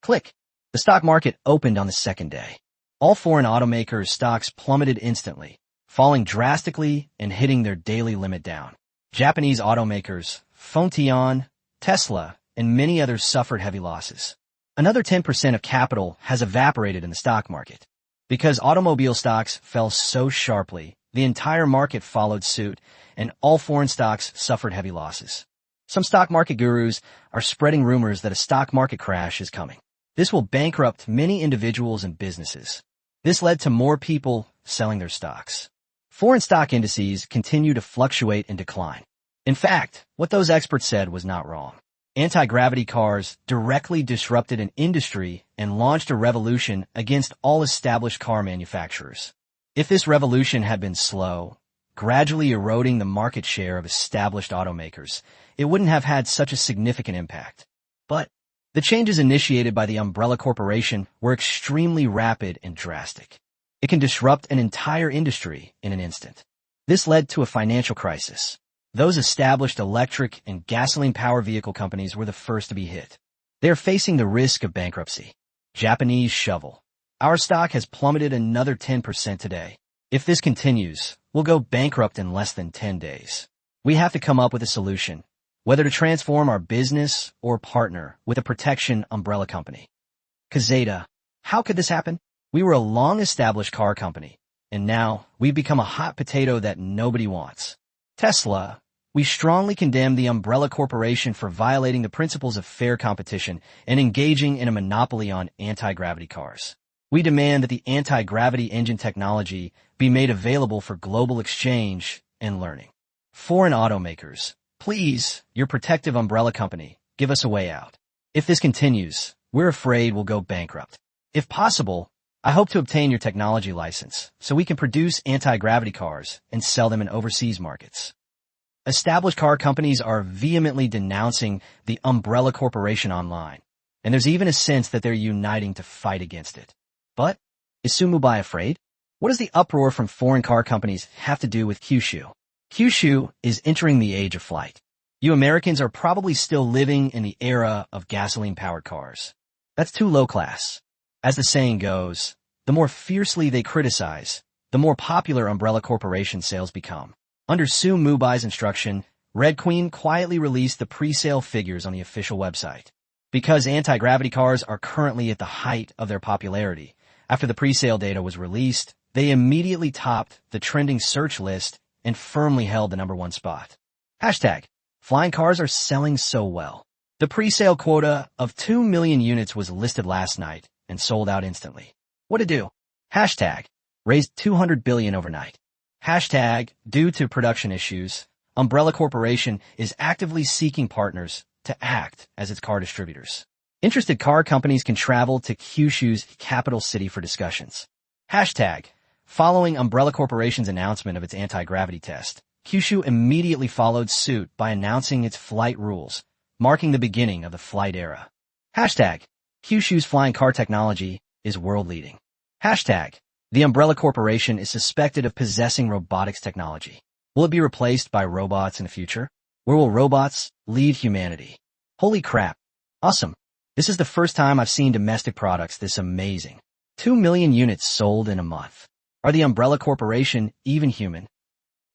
A: Click. The stock market opened on the second day. All foreign automakers' stocks plummeted instantly, falling drastically and hitting their daily limit down. Japanese automakers, Fontian, Tesla, and many others suffered heavy losses. Another 10% of capital has evaporated in the stock market. Because automobile stocks fell so sharply, the entire market followed suit, and all foreign stocks suffered heavy losses. Some stock market gurus are spreading rumors that a stock market crash is coming. This will bankrupt many individuals and businesses. This led to more people selling their stocks. Foreign stock indices continue to fluctuate and decline. In fact, what those experts said was not wrong. Anti-gravity cars directly disrupted an industry and launched a revolution against all established car manufacturers. If this revolution had been slow, gradually eroding the market share of established automakers, it wouldn't have had such a significant impact. But the changes initiated by the Umbrella Corporation were extremely rapid and drastic. It can disrupt an entire industry in an instant. This led to a financial crisis. Those established electric and gasoline power vehicle companies were the first to be hit. They are facing the risk of bankruptcy. Japanese shovel. Our stock has plummeted another 10% today. If this continues, we'll go bankrupt in less than 10 days. We have to come up with a solution, whether to transform our business or partner with a protection umbrella company. Kazeta. How could this happen? We were a long-established car company, and now we've become a hot potato that nobody wants. Tesla. We strongly condemn the Umbrella Corporation for violating the principles of fair competition and engaging in a monopoly on anti-gravity cars. We demand that the anti-gravity engine technology be made available for global exchange and learning. Foreign automakers. Please, your protective umbrella company, give us a way out. If this continues, we're afraid we'll go bankrupt. If possible, I hope to obtain your technology license so we can produce anti-gravity cars and sell them in overseas markets. Established car companies are vehemently denouncing the Umbrella Corporation online, and there's even a sense that they're uniting to fight against it. But is Mubai afraid? What does the uproar from foreign car companies have to do with Kyushu? Kyushu is entering the age of flight. You Americans are probably still living in the era of gasoline-powered cars. That's too low class. As the saying goes, the more fiercely they criticize, the more popular Umbrella Corporation sales become. Under Mubai's instruction, Red Queen quietly released the pre-sale figures on the official website. Because anti-gravity cars are currently at the height of their popularity, after the pre-sale data was released, they immediately topped the trending search list and firmly held the #1 spot. Hashtag, flying cars are selling so well. The pre-sale quota of 2 million units was listed last night and sold out instantly. What to do? Hashtag, raised 200 billion overnight. Hashtag, due to production issues, Umbrella Corporation is actively seeking partners to act as its car distributors. Interested car companies can travel to Kyushu's capital city for discussions. Hashtag. Following Umbrella Corporation's announcement of its anti-gravity test, Kyushu immediately followed suit by announcing its flight rules, marking the beginning of the flight era. Hashtag. Kyushu's flying car technology is world-leading. Hashtag. The Umbrella Corporation is suspected of possessing robotics technology. Will it be replaced by robots in the future? Where will robots lead humanity? Holy crap. Awesome. This is the first time I've seen domestic products this amazing. 2 million units sold in a month. Are the Umbrella Corporation even human?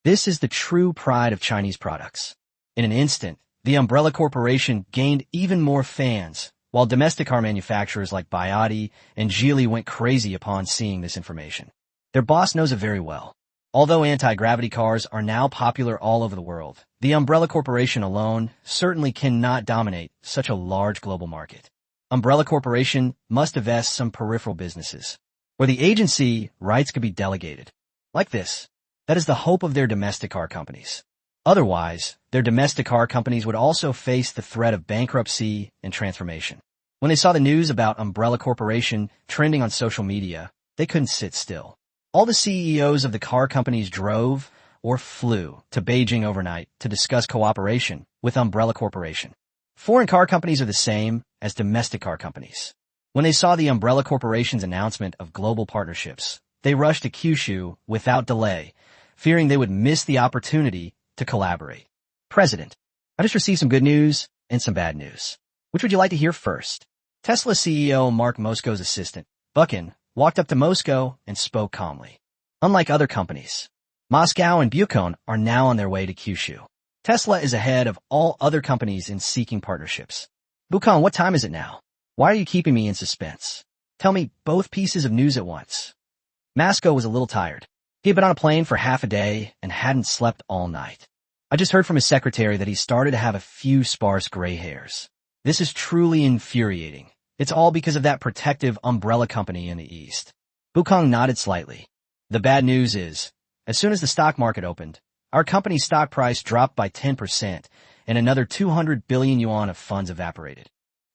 A: This is the true pride of Chinese products. In an instant, the Umbrella Corporation gained even more fans, while domestic car manufacturers like Biotti and Geely went crazy upon seeing this information. Their boss knows it very well. Although anti-gravity cars are now popular all over the world, the Umbrella Corporation alone certainly cannot dominate such a large global market. Umbrella Corporation must divest some peripheral businesses, where the agency rights could be delegated. Like this. That is the hope of their domestic car companies. Otherwise, their domestic car companies would also face the threat of bankruptcy and transformation. When they saw the news about Umbrella Corporation trending on social media, they couldn't sit still. All the CEOs of the car companies drove or flew to Beijing overnight to discuss cooperation with Umbrella Corporation. Foreign car companies are the same as domestic car companies. When they saw the Umbrella Corporation's announcement of global partnerships, they rushed to Kyushu without delay, fearing they would miss the opportunity to collaborate. President, I just received some good news and some bad news. Which would you like to hear first? Tesla CEO Mark Mosco's assistant, Buchan, walked up to Moscow and spoke calmly. Unlike other companies, Moscow and Buchan are now on their way to Kyushu. Tesla is ahead of all other companies in seeking partnerships. Buchan, what time is it now? Why are you keeping me in suspense? Tell me both pieces of news at once. Moscow was a little tired. He had been on a plane for half a day and hadn't slept all night. I just heard from his secretary that he started to have a few sparse gray hairs. This is truly infuriating. It's all because of that protective umbrella company in the East. Bukong nodded slightly. The bad news is, as soon as the stock market opened, our company's stock price dropped by 10% and another 200 billion yuan of funds evaporated.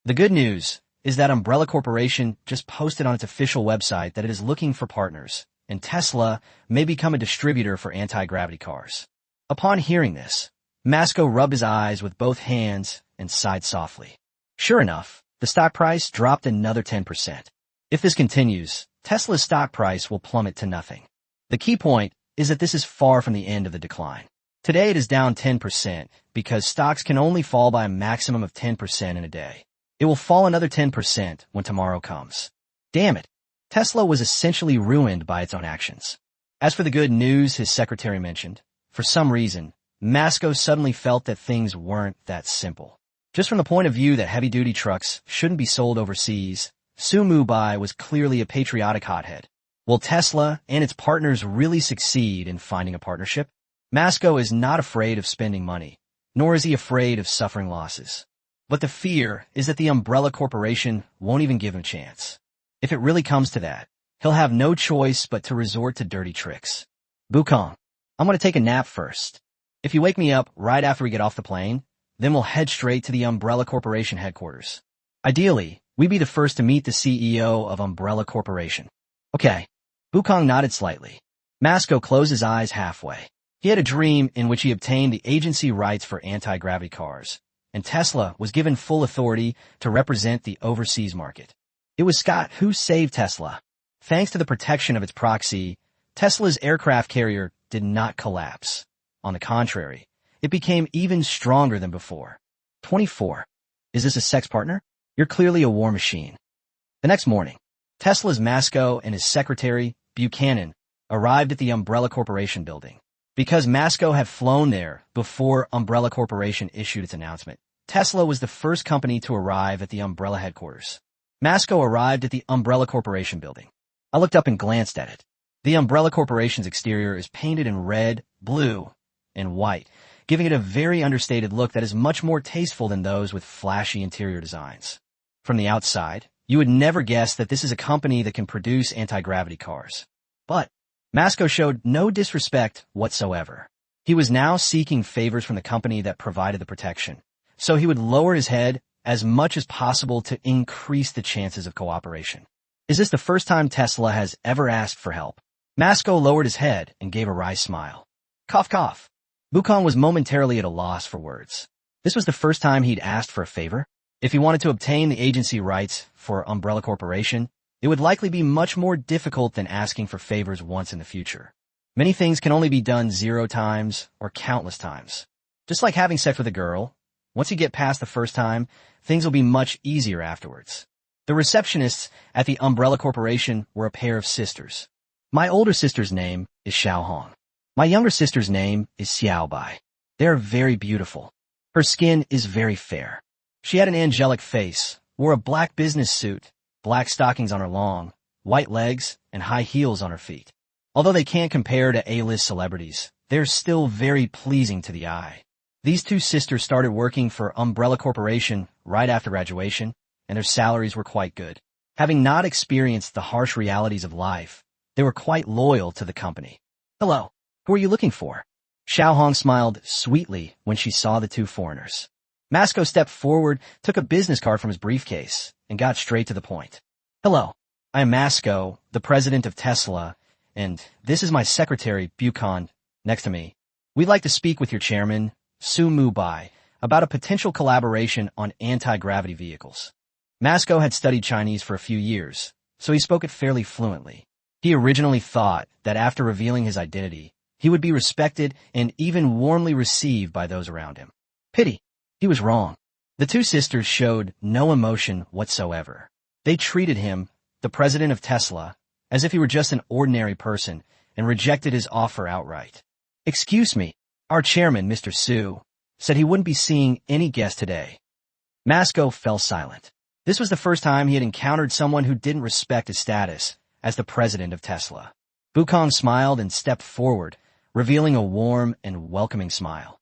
A: The good news is that Umbrella Corporation just posted on its official website that it is looking for partners, and Tesla may become a distributor for anti-gravity cars. Upon hearing this, Masco rubbed his eyes with both hands and sighed softly. Sure enough, the stock price dropped another 10%. If this continues, Tesla's stock price will plummet to nothing. The key point is that this is far from the end of the decline. Today it is down 10% because stocks can only fall by a maximum of 10% in a day. It will fall another 10% when tomorrow comes. Damn it. Tesla was essentially ruined by its own actions. As for the good news his secretary mentioned, for some reason, Masco suddenly felt that things weren't that simple. Just from the point of view that heavy-duty trucks shouldn't be sold overseas, Mubai was clearly a patriotic hothead. Will Tesla and its partners really succeed in finding a partnership? Masco is not afraid of spending money, nor is he afraid of suffering losses. But the fear is that the Umbrella Corporation won't even give him a chance. If it really comes to that, he'll have no choice but to resort to dirty tricks. Bukong, I'm going to take a nap first. If you wake me up right after we get off the plane, then we'll head straight to the Umbrella Corporation headquarters. Ideally, we'd be the first to meet the CEO of Umbrella Corporation. Okay. Bukong nodded slightly. Masco closed his eyes halfway. He had a dream in which he obtained the agency rights for anti-gravity cars, and Tesla was given full authority to represent the overseas market. It was Scott who saved Tesla. Thanks to the protection of its proxy, Tesla's aircraft carrier did not collapse. On the contrary, it became even stronger than before. 24. Is this a sex partner? You're clearly a war machine. The next morning, Tesla's Masco and his secretary, Buchanan, arrived at the Umbrella Corporation building. Because Masco had flown there before Umbrella Corporation issued its announcement, Tesla was the first company to arrive at the Umbrella headquarters. Masco arrived at the Umbrella Corporation building. I looked up and glanced at it. The Umbrella Corporation's exterior is painted in red, blue, and white, giving it a very understated look that is much more tasteful than those with flashy interior designs. From the outside, you would never guess that this is a company that can produce anti-gravity cars. But Masco showed no disrespect whatsoever. He was now seeking favors from the company that provided the protection, so he would lower his head as much as possible to increase the chances of cooperation. Is this the first time Tesla has ever asked for help? Masco lowered his head and gave a wry smile. Cough, cough. Bukong was momentarily at a loss for words. This was the first time he'd asked for a favor. If he wanted to obtain the agency rights for Umbrella Corporation, it would likely be much more difficult than asking for favors once in the future. Many things can only be done 0 times or countless times. Just like having sex with a girl, once you get past the first time, things will be much easier afterwards. The receptionists at the Umbrella Corporation were a pair of sisters. My older sister's name is Xiao Hong. My younger sister's name is Xiao Bai. They are very beautiful. Her skin is very fair. She had an angelic face, wore a black business suit, black stockings on her long, white legs, and high heels on her feet. Although they can't compare to A-list celebrities, they're still very pleasing to the eye. These two sisters started working for Umbrella Corporation right after graduation, and their salaries were quite good. Having not experienced the harsh realities of life, they were quite loyal to the company. Hello, who are you looking for? Xiao Hong smiled sweetly when she saw the two foreigners. Masco stepped forward, took a business card from his briefcase, and got straight to the point. Hello, I am Masco, the president of Tesla, and this is my secretary, Bukong, next to me. We'd like to speak with your chairman, Mubai, about a potential collaboration on anti-gravity vehicles. Masco had studied Chinese for a few years, so he spoke it fairly fluently. He originally thought that after revealing his identity, he would be respected and even warmly received by those around him. Pity. He was wrong. The two sisters showed no emotion whatsoever. They treated him, the president of Tesla, as if he were just an ordinary person and rejected his offer outright. Excuse me, our chairman, Mr. Su, said he wouldn't be seeing any guests today. Masco fell silent. This was the first time he had encountered someone who didn't respect his status as the president of Tesla. Bukong smiled and stepped forward, revealing a warm and welcoming smile.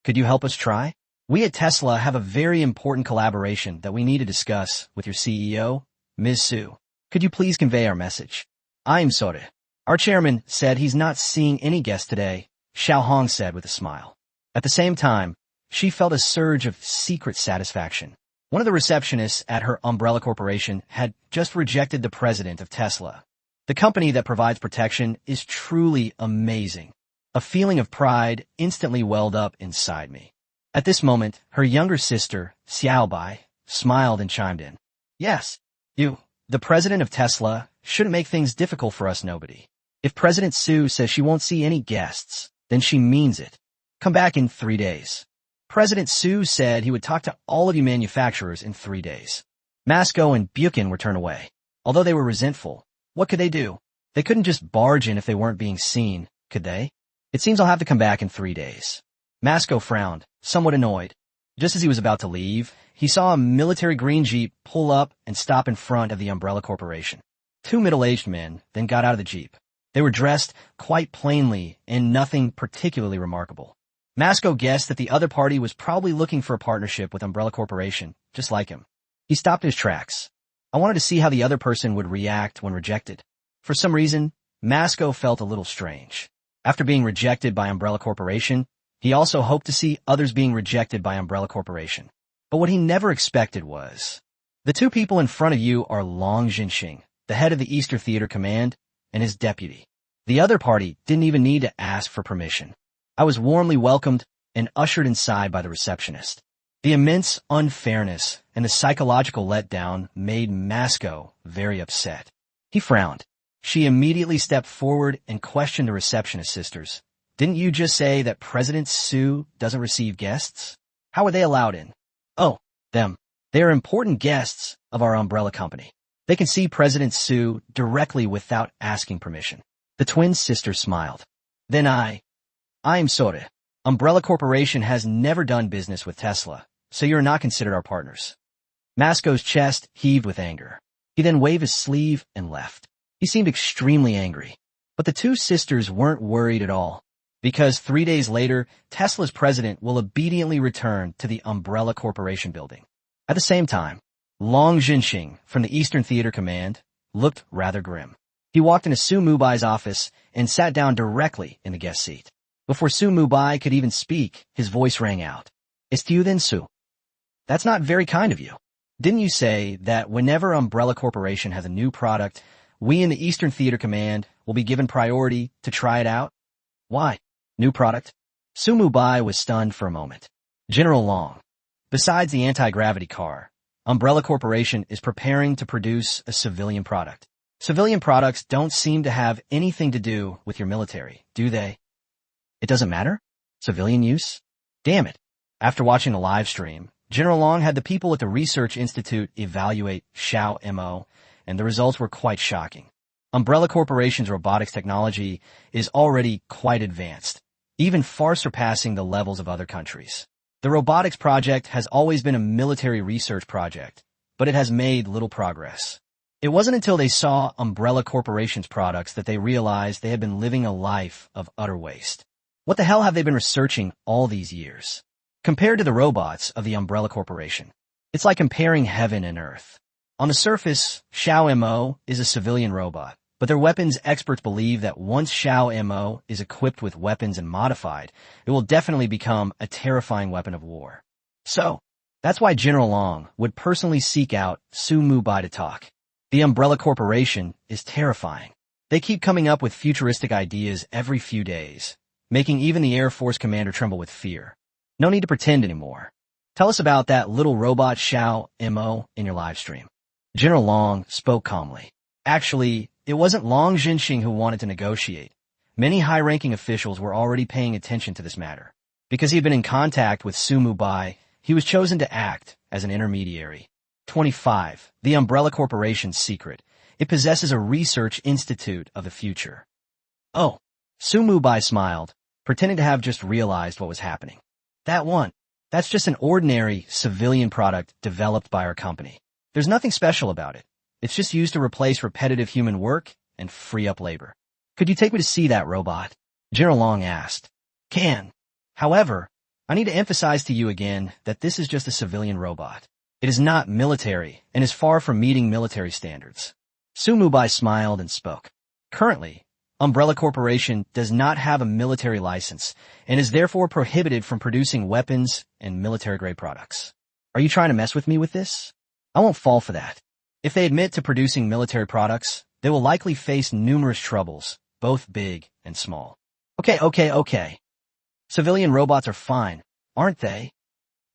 A: Could you help us try? We at Tesla have a very important collaboration that we need to discuss with your CEO, Ms. Su. Could you please convey our message? I'm sorry. Our chairman said he's not seeing any guests today, Xiao Hong said with a smile. At the same time, she felt a surge of secret satisfaction. One of the receptionists at her Umbrella Corporation had just rejected the president of Tesla. The company that provides protection is truly amazing. A feeling of pride instantly welled up inside me. At this moment, her younger sister, Xiao Bai, smiled and chimed in. Yes, you, the president of Tesla, shouldn't make things difficult for us nobody. If President Su says she won't see any guests, then she means it. Come back in 3 days. President Su said he would talk to all of you manufacturers in 3 days. Masco and Bukong were turned away. Although they were resentful, what could they do? They couldn't just barge in if they weren't being seen, could they? It seems I'll have to come back in 3 days. Masco frowned, somewhat annoyed. Just as he was about to leave, he saw a military green Jeep pull up and stop in front of the Umbrella Corporation. 2 middle-aged men then got out of the Jeep. They were dressed quite plainly in nothing particularly remarkable. Masco guessed that the other party was probably looking for a partnership with Umbrella Corporation, just like him. He stopped in his tracks. I wanted to see how the other person would react when rejected. For some reason, Masco felt a little strange. After being rejected by Umbrella Corporation, he also hoped to see others being rejected by Umbrella Corporation. But what he never expected was, the 2 people in front of you are Long Jinxing, the head of the Eastern Theater Command, and his deputy. The other party didn't even need to ask for permission. I was warmly welcomed and ushered inside by the receptionist. The immense unfairness and the psychological letdown made Masco very upset. He frowned. She immediately stepped forward and questioned the receptionist sisters. Didn't you just say that President Su doesn't receive guests? How are they allowed in? Oh, them. They are important guests of our umbrella company. They can see President Su directly without asking permission. The twin sisters smiled. Then I'm sorry. Umbrella Corporation has never done business with Tesla, so you're not considered our partners. Masco's chest heaved with anger. He then waved his sleeve and left. He seemed extremely angry. But the 2 sisters weren't worried at all, because 3 days later, Tesla's president will obediently return to the Umbrella Corporation building. At the same time, Long Jinxing from the Eastern Theater Command looked rather grim. He walked into Su Mubai's office and sat down directly in the guest seat. Before Su Mubai could even speak, his voice rang out. It's you then, Su. That's not very kind of you. Didn't you say that whenever Umbrella Corporation has a new product, we in the Eastern Theater Command will be given priority to try it out? Why? New product? Mubai was stunned for a moment. General Long. Besides the anti-gravity car, Umbrella Corporation is preparing to produce a civilian product. Civilian products don't seem to have anything to do with your military, do they? It doesn't matter? Civilian use? Damn it. After watching the live stream, General Long had the people at the Research Institute evaluate Xiao MO, and the results were quite shocking. Umbrella Corporation's robotics technology is already quite advanced, even far surpassing the levels of other countries. The robotics project has always been a military research project, but it has made little progress. It wasn't until they saw Umbrella Corporation's products that they realized they had been living a life of utter waste. What the hell have they been researching all these years? Compared to the robots of the Umbrella Corporation, it's like comparing heaven and earth. On the surface, Xiao MO is a civilian robot, but their weapons experts believe that once Xiao MO is equipped with weapons and modified, it will definitely become a terrifying weapon of war. So, that's why General Long would personally seek out Mubai to talk. The Umbrella Corporation is terrifying. They keep coming up with futuristic ideas every few days, making even the Air Force commander tremble with fear. No need to pretend anymore. Tell us about that little robot Xiao MO in your live stream. General Long spoke calmly. Actually, it wasn't Long Jinxing who wanted to negotiate. Many high-ranking officials were already paying attention to this matter. Because he had been in contact with Mubai, he was chosen to act as an intermediary. 25. The Umbrella Corporation's secret. It possesses a research institute of the future. Oh. Mubai smiled, pretending to have just realized what was happening. That's just an ordinary civilian product developed by our company. There's nothing special about it. It's just used to replace repetitive human work and free up labor. Could you take me to see that robot? General Long asked. Can. However, I need to emphasize to you again that this is just a civilian robot. It is not military and is far from meeting military standards. Mubai smiled and spoke. Currently, Umbrella Corporation does not have a military license and is therefore prohibited from producing weapons and military-grade products. Are you trying to mess with me with this? I won't fall for that. If they admit to producing military products, they will likely face numerous troubles, both big and small. Okay. Civilian robots are fine, aren't they?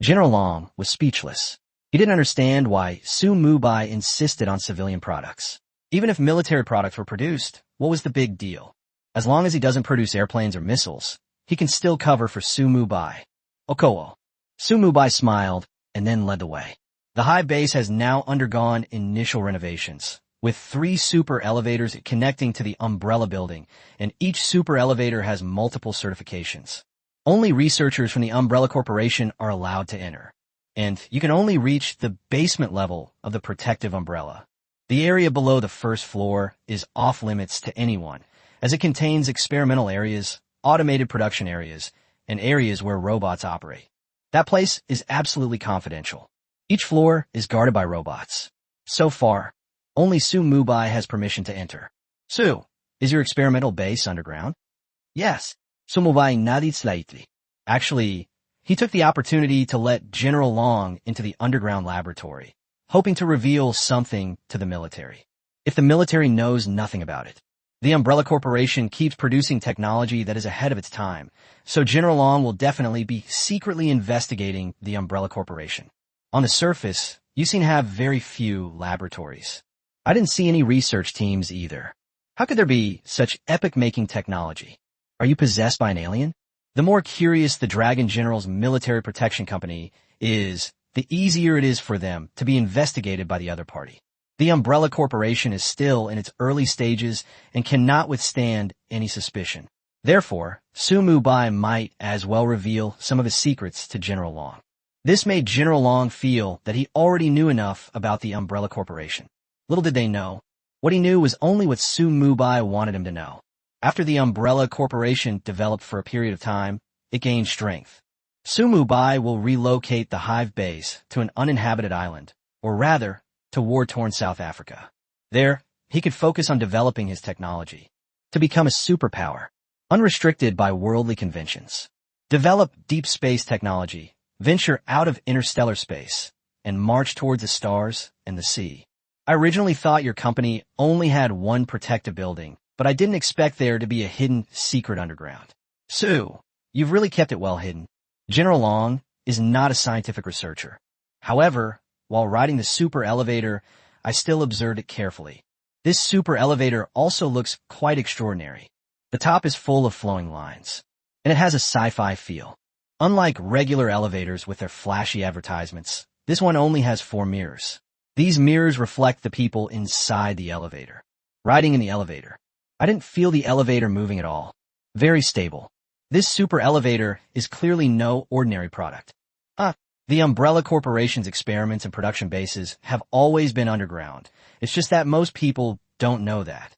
A: General Long was speechless. He didn't understand why Mubai insisted on civilian products. Even if military products were produced, what was the big deal? As long as he doesn't produce airplanes or missiles, he can still cover for Mubai. Okowo. Mubai smiled and then led the way. The hive base has now undergone initial renovations, with 3 super elevators connecting to the Umbrella building, and each super elevator has multiple certifications. Only researchers from the Umbrella Corporation are allowed to enter, and you can only reach the basement level of the protective umbrella. The area below the first floor is off-limits to anyone, as it contains experimental areas, automated production areas, and areas where robots operate. That place is absolutely confidential. Each floor is guarded by robots. So far, only Mubai has permission to enter. Is your experimental base underground? Yes. Mubai nodded slightly. Actually, he took the opportunity to let General Long into the underground laboratory, hoping to reveal something to the military. If the military knows nothing about it, the Umbrella Corporation keeps producing technology that is ahead of its time, so General Long will definitely be secretly investigating the Umbrella Corporation. On the surface, you seem to have very few laboratories. I didn't see any research teams either. How could there be such epic-making technology? Are you possessed by an alien? The more curious the Dragon General's military protection company is, the easier it is for them to be investigated by the other party. The Umbrella Corporation is still in its early stages and cannot withstand any suspicion. Therefore, Mubai might as well reveal some of his secrets to General Long. This made General Long feel that he already knew enough about the Umbrella Corporation. Little did they know, what he knew was only what Mubai wanted him to know. After the Umbrella Corporation developed for a period of time, it gained strength. Mubai will relocate the hive base to an uninhabited island, or rather, to war-torn South Africa. There, he could focus on developing his technology to become a superpower, unrestricted by worldly conventions. Develop deep space technology, venture out of interstellar space, and march towards the stars and the sea. I originally thought your company only had one protective building, but I didn't expect there to be a hidden secret underground. So, you've really kept it well hidden. General Long is not a scientific researcher. However, while riding the super elevator, I still observed it carefully. This super elevator also looks quite extraordinary. The top is full of flowing lines, and it has a sci-fi feel. Unlike regular elevators with their flashy advertisements, this one only has 4 mirrors. These mirrors reflect the people inside the elevator. Riding in the elevator, I didn't feel the elevator moving at all. Very stable. This super elevator is clearly no ordinary product. The Umbrella Corporation's experiments and production bases have always been underground. It's just that most people don't know that.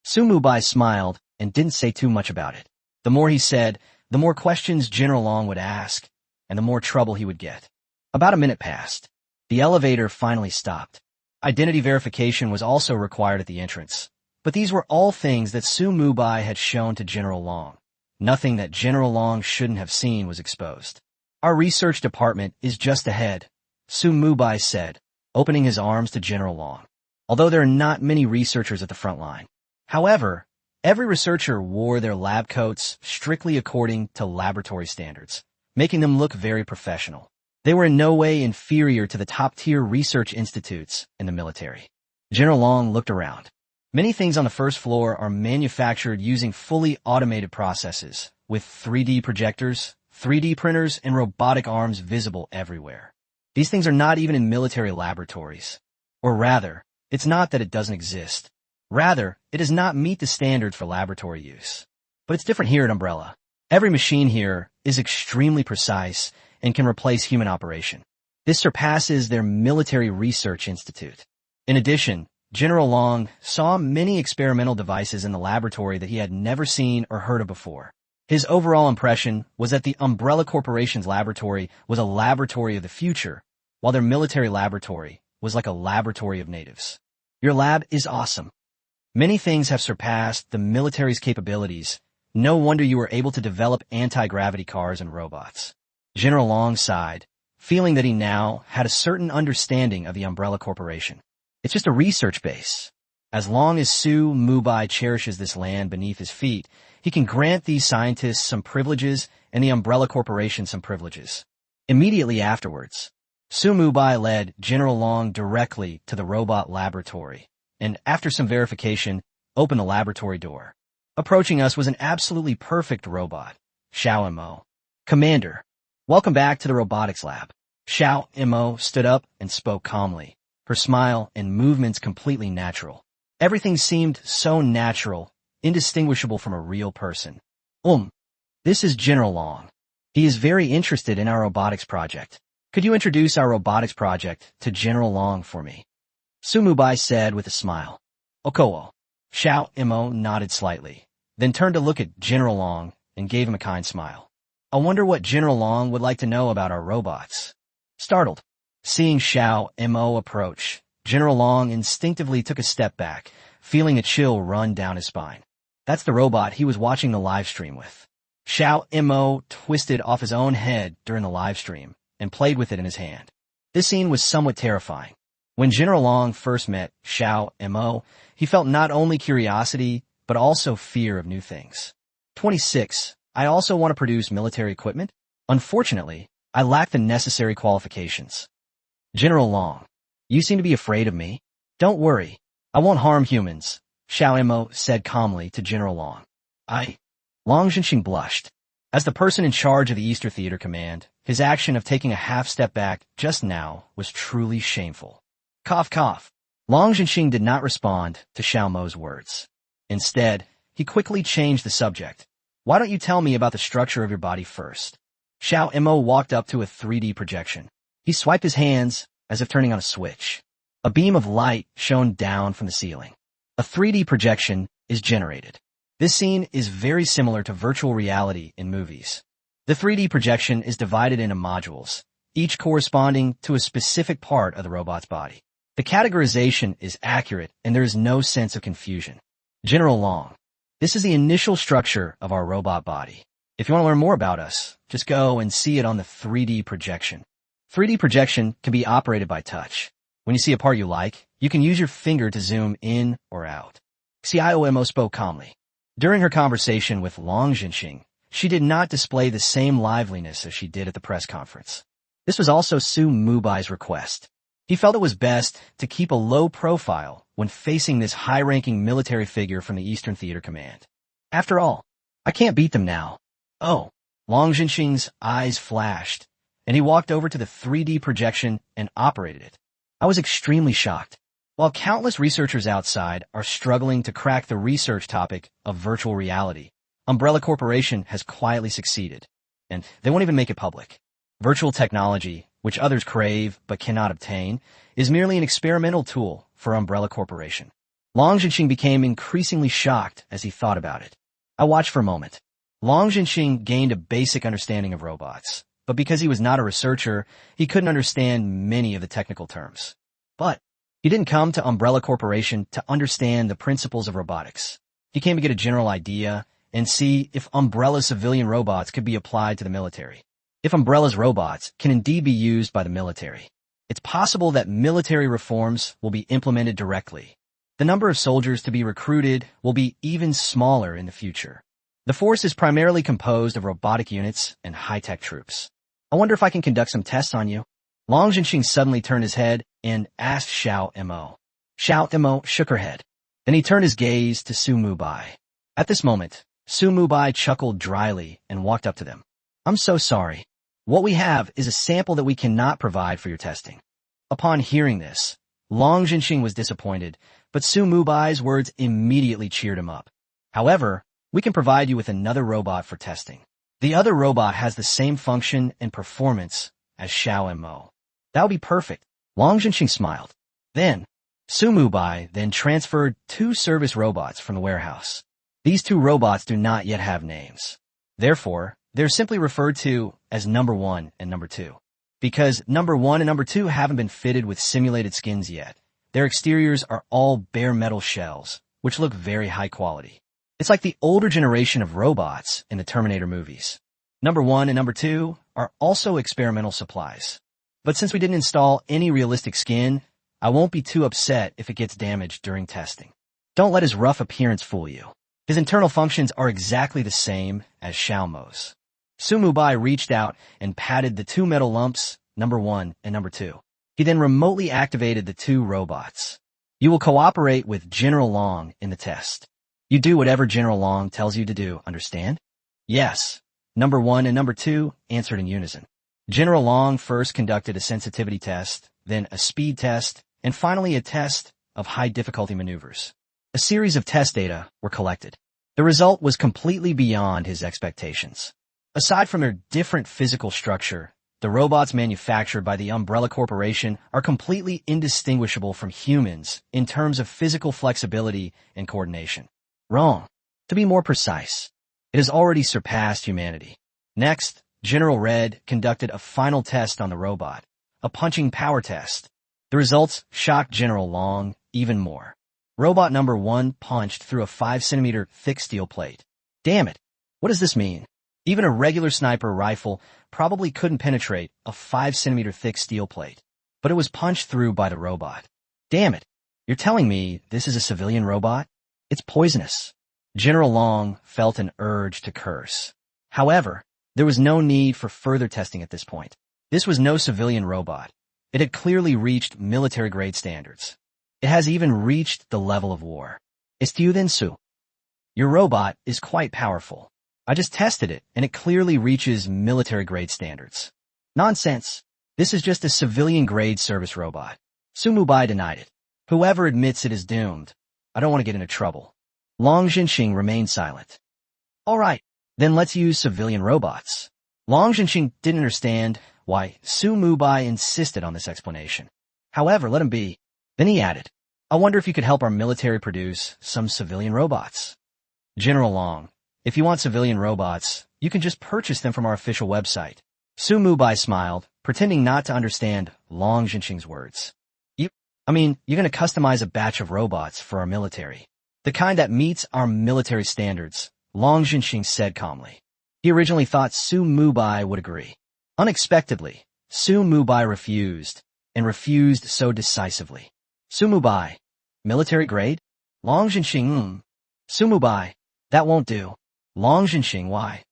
A: Mubai smiled and didn't say too much about it. The more he said, the more questions General Long would ask, and the more trouble he would get. About a minute passed. The elevator finally stopped. Identity verification was also required at the entrance. But these were all things that Mubai had shown to General Long. Nothing that General Long shouldn't have seen was exposed. Our research department is just ahead, Mubai said, opening his arms to General Long. Although there are not many researchers at the front line. However, every researcher wore their lab coats strictly according to laboratory standards, making them look very professional. They were in no way inferior to the top-tier research institutes in the military. General Long looked around. Many things on the first floor are manufactured using fully automated processes, with 3D projectors, 3D printers, and robotic arms visible everywhere. These things are not even in military laboratories. Or rather, it's not that it doesn't exist. Rather, it does not meet the standards for laboratory use. But it's different here at Umbrella. Every machine here is extremely precise and can replace human operation. This surpasses their military research institute. In addition, General Long saw many experimental devices in the laboratory that he had never seen or heard of before. His overall impression was that the Umbrella Corporation's laboratory was a laboratory of the future, while their military laboratory was like a laboratory of natives. Your lab is awesome. Many things have surpassed the military's capabilities. No wonder you were able to develop anti-gravity cars and robots. General Long sighed, feeling that he now had a certain understanding of the Umbrella Corporation. It's just a research base. As long as Mubai cherishes this land beneath his feet, he can grant these scientists some privileges and the Umbrella Corporation some privileges. Immediately afterwards, Mubai led General Long directly to the robot laboratory, and after some verification, opened the laboratory door. Approaching us was an absolutely perfect robot, Xiao Mo. Commander, welcome back to the robotics lab. Xiao Mo stood up and spoke calmly, her smile and movements completely natural. Everything seemed so natural, indistinguishable from a real person. This is General Long. He is very interested in our robotics project. Could you introduce our robotics project to General Long for me? Mubai said with a smile. Okowo. Xiao Mo nodded slightly, then turned to look at General Long and gave him a kind smile. I wonder what General Long would like to know about our robots. Startled, seeing Xiao Mo approach, General Long instinctively took a step back, feeling a chill run down his spine. That's the robot he was watching the live stream with. Xiao Mo twisted off his own head during the live stream and played with it in his hand. This scene was somewhat terrifying. When General Long first met Xiao Mo, he felt not only curiosity, but also fear of new things. 26. I also want to produce military equipment. Unfortunately, I lack the necessary qualifications. General Long, you seem to be afraid of me. Don't worry. I won't harm humans, Xiao Mo said calmly to General Long. Long Zhenxing blushed. As the person in charge of the Easter Theater Command, his action of taking a half step back just now was truly shameful. Cough, cough. Long Zhenxing did not respond to Xiao Mo's words. Instead, he quickly changed the subject. Why don't you tell me about the structure of your body first? Xiao Mo walked up to a 3D projection. He swiped his hands as if turning on a switch. A beam of light shone down from the ceiling. A 3D projection is generated. This scene is very similar to virtual reality in movies. The 3D projection is divided into modules, each corresponding to a specific part of the robot's body. The categorization is accurate and there is no sense of confusion. General Long, this is the initial structure of our robot body. If you want to learn more about us, just go and see it on the 3D projection. 3D projection can be operated by touch. When you see a part you like, you can use your finger to zoom in or out. CIOMO spoke calmly. During her conversation with Long Jinxing, she did not display the same liveliness as she did at the press conference. This was also Su Mubai's request. He felt it was best to keep a low profile when facing this high-ranking military figure from the Eastern Theater Command. After all, I can't beat them now. Oh, Long Jinxing's eyes flashed, and he walked over to the 3D projection and operated it. I was extremely shocked. While countless researchers outside are struggling to crack the research topic of virtual reality, Umbrella Corporation has quietly succeeded, and they won't even make it public. Virtual technology, which others crave but cannot obtain, is merely an experimental tool for Umbrella Corporation. Long Jinxing became increasingly shocked as he thought about it. I watched for a moment. Long Jinxing gained a basic understanding of robots, but because he was not a researcher, he couldn't understand many of the technical terms. But he didn't come to Umbrella Corporation to understand the principles of robotics. He came to get a general idea and see if Umbrella's civilian robots could be applied to the military. If Umbrella's robots can indeed be used by the military, it's possible that military reforms will be implemented directly. The number of soldiers to be recruited will be even smaller in the future. The force is primarily composed of robotic units and high-tech troops. I wonder if I can conduct some tests on you. Long Jinxing suddenly turned his head and asked Xiao Mo. Xiao Mo shook her head. Then he turned his gaze to Su Mubai. At this moment, Su Mubai chuckled dryly and walked up to them. I'm so sorry. What we have is a sample that we cannot provide for your testing. Upon hearing this, Long Jinxing was disappointed, but Su Mubai's words immediately cheered him up. However, we can provide you with another robot for testing. The other robot has the same function and performance as Xiao Mo. That would be perfect. Long Jinxing smiled. Then, Su Mubai then transferred 2 service robots from the warehouse. These 2 robots do not yet have names. Therefore, they're simply referred to as number 1 and number 2. Because number 1 and number 2 haven't been fitted with simulated skins yet, their exteriors are all bare metal shells, which look very high quality. It's like the older generation of robots in the Terminator movies. Number 1 and number 2 are also experimental supplies. But since we didn't install any realistic skin, I won't be too upset if it gets damaged during testing. Don't let his rough appearance fool you. His internal functions are exactly the same as Xiao Mo's. Su Mubai reached out and patted the 2 metal lumps, number 1 and number 2. He then remotely activated the 2 robots. You will cooperate with General Long in the test. You do whatever General Long tells you to do, understand? Yes. Number 1 and number 2 answered in unison. General Long first conducted a sensitivity test, then a speed test, and finally a test of high difficulty maneuvers. A series of test data were collected. The result was completely beyond his expectations. Aside from their different physical structure, the robots manufactured by the Umbrella Corporation are completely indistinguishable from humans in terms of physical flexibility and coordination. Wrong. To be more precise, it has already surpassed humanity. Next, General Red conducted a final test on the robot, a punching power test. The results shocked General Long even more. Robot number 1 punched through a 5-centimeter thick steel plate. Damn it! What does this mean? Even a regular sniper rifle probably couldn't penetrate a 5-centimeter thick steel plate, but it was punched through by the robot. Damn it! You're telling me this is a civilian robot? It's poisonous. General Long felt an urge to curse. However, there was no need for further testing at this point. This was no civilian robot. It had clearly reached military-grade standards. It has even reached the level of war. Su. Your robot is quite powerful. I just tested it, and it clearly reaches military-grade standards. Nonsense. This is just a civilian-grade service robot. Su Mubai denied it. Whoever admits it is doomed. I don't want to get into trouble. Long Jinxing remained silent. All right, then let's use civilian robots. Long Jinxing didn't understand why Su Mubai insisted on this explanation. However, let him be. Then he added, I wonder if you could help our military produce some civilian robots. General Long, if you want civilian robots, you can just purchase them from our official website. Su Mubai smiled, pretending not to understand Long Jinxing's words. You're going to customize a batch of robots for our military. The kind that meets our military standards, Long Jinxing said calmly. He originally thought Su Mubai would agree. Unexpectedly, Su Mubai refused, and refused so decisively. Su Mubai, military grade? Long Jinxing, Su Mubai, that won't do. Long Jinxing, why?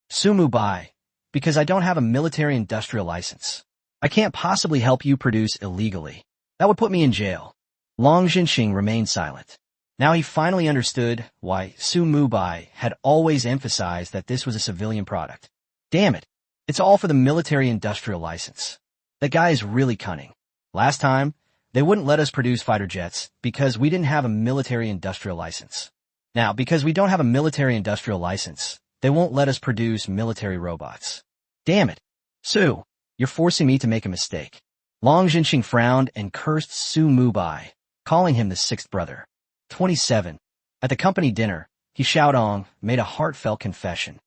A: Su Mubai, because I don't have a military industrial license. I can't possibly help you produce illegally. That would put me in jail. Long Jinxing remained silent. Now he finally understood why Su Mubai had always emphasized that this was a civilian product. Damn it. It's all for the military industrial license. That guy is really cunning. Last time, they wouldn't let us produce fighter jets because we didn't have a military industrial license. Now, because we don't have a military industrial license, they won't let us produce military robots. Damn it. Su, you're forcing me to make a mistake. Long Jinxing frowned and cursed Su Mubai, calling him the sixth brother. 27. At the company dinner, he Xiaodong made a heartfelt confession.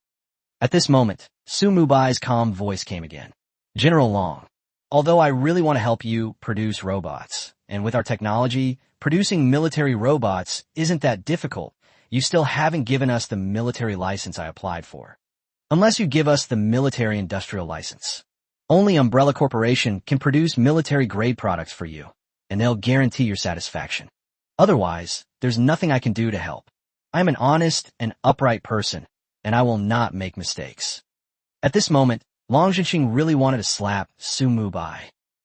A: At this moment, Su Mubai's calm voice came again. General Long, although I really want to help you produce robots, and with our technology, producing military robots isn't that difficult, you still haven't given us the military license I applied for. Unless you give us the military industrial license. Only Umbrella Corporation can produce military-grade products for you, and they'll guarantee your satisfaction. Otherwise, there's nothing I can do to help. I am an honest and upright person, and I will not make mistakes. At this moment, Long Jinxing really wanted to slap Su Mubai.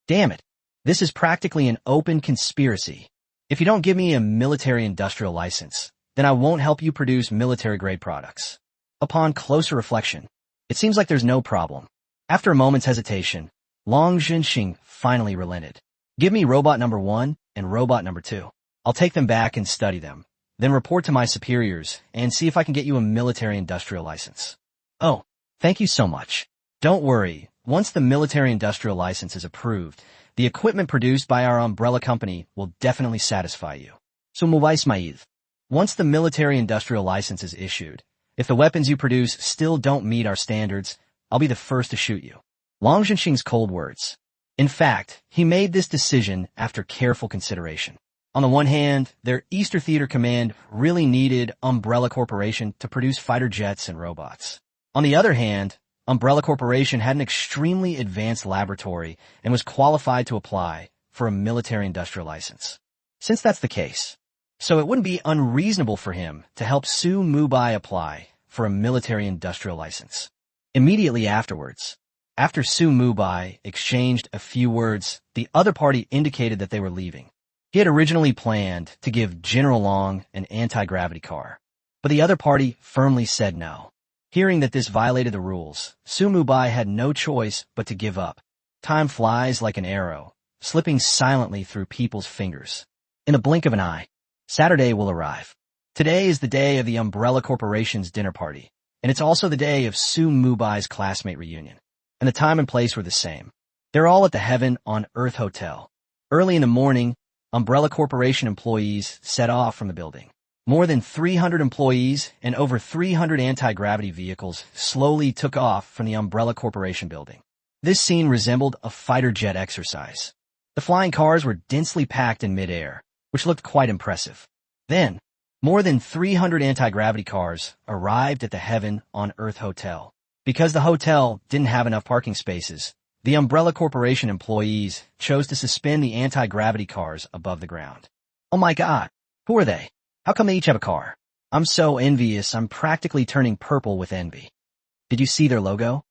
A: Damn it. This is practically an open conspiracy. If you don't give me a military industrial license, then I won't help you produce military-grade products. Upon closer reflection, it seems like there's no problem. After a moment's hesitation, Long Jinxing finally relented. Give me robot number 1 and robot number 2. I'll take them back and study them, then report to my superiors and see if I can get you a military industrial license. Oh, thank you so much. Don't worry, once the military industrial license is approved, the equipment produced by our umbrella company will definitely satisfy you. So Mubai Smaïd. Once the military industrial license is issued, if the weapons you produce still don't meet our standards, I'll be the first to shoot you. Long Jinxing's cold words. In fact, he made this decision after careful consideration. On the one hand, their Easter Theater Command really needed Umbrella Corporation to produce fighter jets and robots. On the other hand, Umbrella Corporation had an extremely advanced laboratory and was qualified to apply for a military industrial license. Since that's the case, so it wouldn't be unreasonable for him to help Su Mubai apply for a military industrial license. Immediately afterwards, after Su Mubai exchanged a few words, the other party indicated that they were leaving. He had originally planned to give General Long an anti-gravity car, but the other party firmly said no. Hearing that this violated the rules, Su Mubai had no choice but to give up. Time flies like an arrow, slipping silently through people's fingers. In the blink of an eye, Saturday will arrive. Today is the day of the Umbrella Corporation's dinner party, and it's also the day of Su Mubai's classmate reunion. And the time and place were the same. They're all at the Heaven on Earth Hotel. Early in the morning, Umbrella Corporation employees set off from the building. More than 300 employees and over 300 anti-gravity vehicles slowly took off from the Umbrella Corporation building. This scene resembled a fighter jet exercise. The flying cars were densely packed in midair, which looked quite impressive. Then, more than 300 anti-gravity cars arrived at the Heaven on Earth Hotel. Because the hotel didn't have enough parking spaces, the Umbrella Corporation employees chose to suspend the anti-gravity cars above the ground. Oh my god, who are they? How come they each have a car? I'm so envious, I'm practically turning purple with envy. Did you see their logo?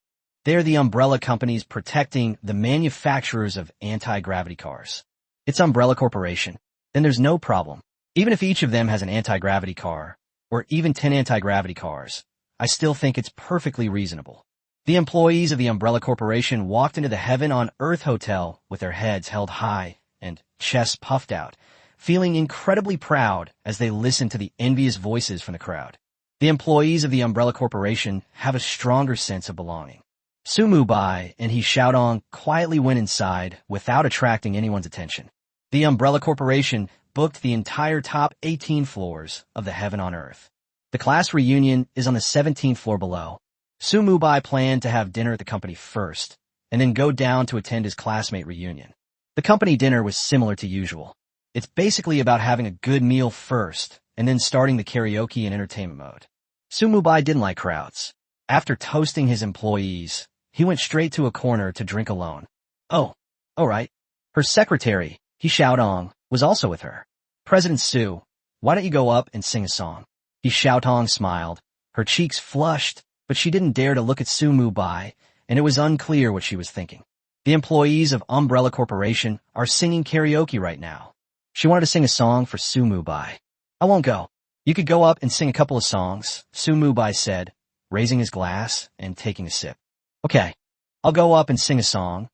A: They're the umbrella companies protecting the manufacturers of anti-gravity cars. It's Umbrella Corporation. Then there's no problem. Even if each of them has an anti-gravity car, or even 10 anti-gravity cars, I still think it's perfectly reasonable. The employees of the Umbrella Corporation walked into the Heaven on Earth Hotel with their heads held high and chests puffed out, feeling incredibly proud as they listened to the envious voices from the crowd. The employees of the Umbrella Corporation have a stronger sense of belonging. Su Mubai and he Xiaodong quietly went inside without attracting anyone's attention. The Umbrella Corporation booked the entire top 18 floors of the Heaven on Earth. The class reunion is on the 17th floor below. Su Mubai planned to have dinner at the company first, and then go down to attend his classmate reunion. The company dinner was similar to usual. It's basically about having a good meal first, and then starting the karaoke and entertainment mode. Su Mubai didn't like crowds. After toasting his employees, he went straight to a corner to drink alone. Oh, all right. Her secretary, He Xiaodong, was also with her. President Su, why don't you go up and sing a song? He Xiaodong smiled. Her cheeks flushed, but she didn't dare to look at Su Mubai, and it was unclear what she was thinking. The employees of Umbrella Corporation are singing karaoke right now. She wanted to sing a song for Su Mubai. I won't go. You could go up and sing a couple of songs, Su Mubai said, raising his glass and taking a sip. Okay, I'll go up and sing a song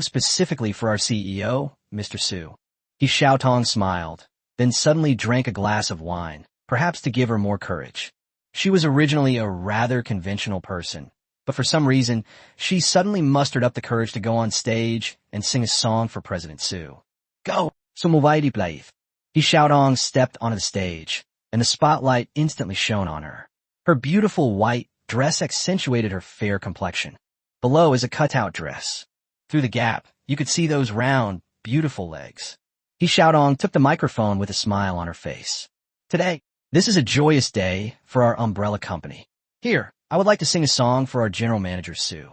A: specifically for our CEO, Mr. Su. He Xiaotong smiled, then suddenly drank a glass of wine, perhaps to give her more courage. She was originally a rather conventional person, but for some reason, she suddenly mustered up the courage to go on stage and sing a song for President Su. Go! Sumuvaidi Blaith. He Xiaodong stepped onto the stage, and the spotlight instantly shone on her. Her beautiful white dress accentuated her fair complexion. Below is a cutout dress. Through the gap, you could see those round, beautiful legs. He Xiaodong took the microphone with a smile on her face. Today, this is a joyous day for our umbrella company. Here, I would like to sing a song for our general manager, Su.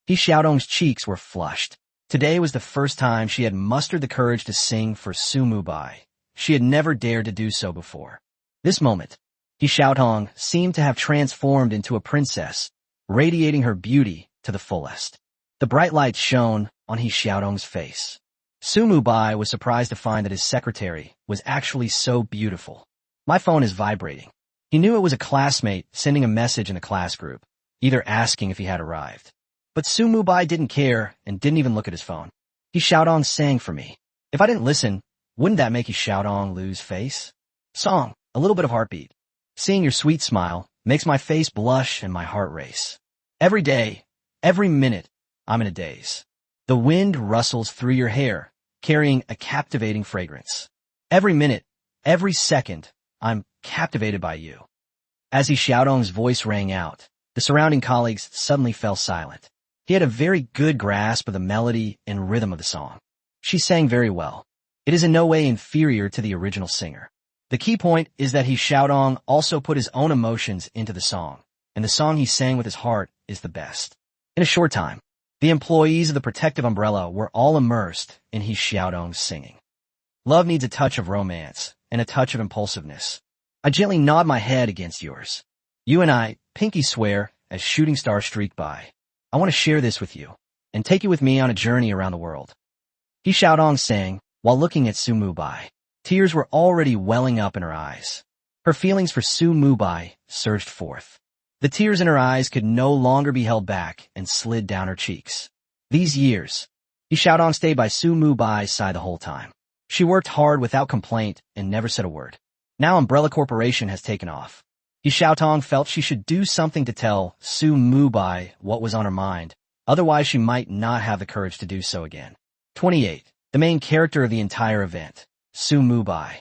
A: He Xiaodong's cheeks were flushed. Today was the first time she had mustered the courage to sing for Su Mubai. She had never dared to do so before. This moment, He Xiaodong seemed to have transformed into a princess, radiating her beauty to the fullest. The bright lights shone on He Xiaodong's face. Su Mubai was surprised to find that his secretary was actually so beautiful. My phone is vibrating. He knew it was a classmate sending a message in the class group, either asking if he had arrived. But Su Mubai didn't care and didn't even look at his phone. He Xiaodong sang for me. If I didn't listen, wouldn't that make He Xiaodong lose face? Song, a little bit of heartbeat. Seeing your sweet smile makes my face blush and my heart race. Every day, every minute, I'm in a daze. The wind rustles through your hair, carrying a captivating fragrance. Every minute, every second, I'm captivated by you. As He Xiaodong's voice rang out, the surrounding colleagues suddenly fell silent. He had a very good grasp of the melody and rhythm of the song. She sang very well. It is in no way inferior to the original singer. The key point is that He Xiaodong also put his own emotions into the song, and the song he sang with his heart is the best. In a short time, the employees of the protective umbrella were all immersed in He Xiaodong's singing. Love needs a touch of romance and a touch of impulsiveness. I gently nod my head against yours. You and I pinky swear as shooting stars streak by. I want to share this with you and take you with me on a journey around the world. He Xiaodong sang while looking at Su Mubai. Tears were already welling up in her eyes. Her feelings for Su Mubai surged forth. The tears in her eyes could no longer be held back and slid down her cheeks. These years, He Xiaodong stayed by Su Mubai's side the whole time. She worked hard without complaint and never said a word. Now Umbrella Corporation has taken off. He Xiaodong felt she should do something to tell Su Mubai what was on her mind, otherwise she might not have the courage to do so again. 28. The main character of the entire event, Su Mubai.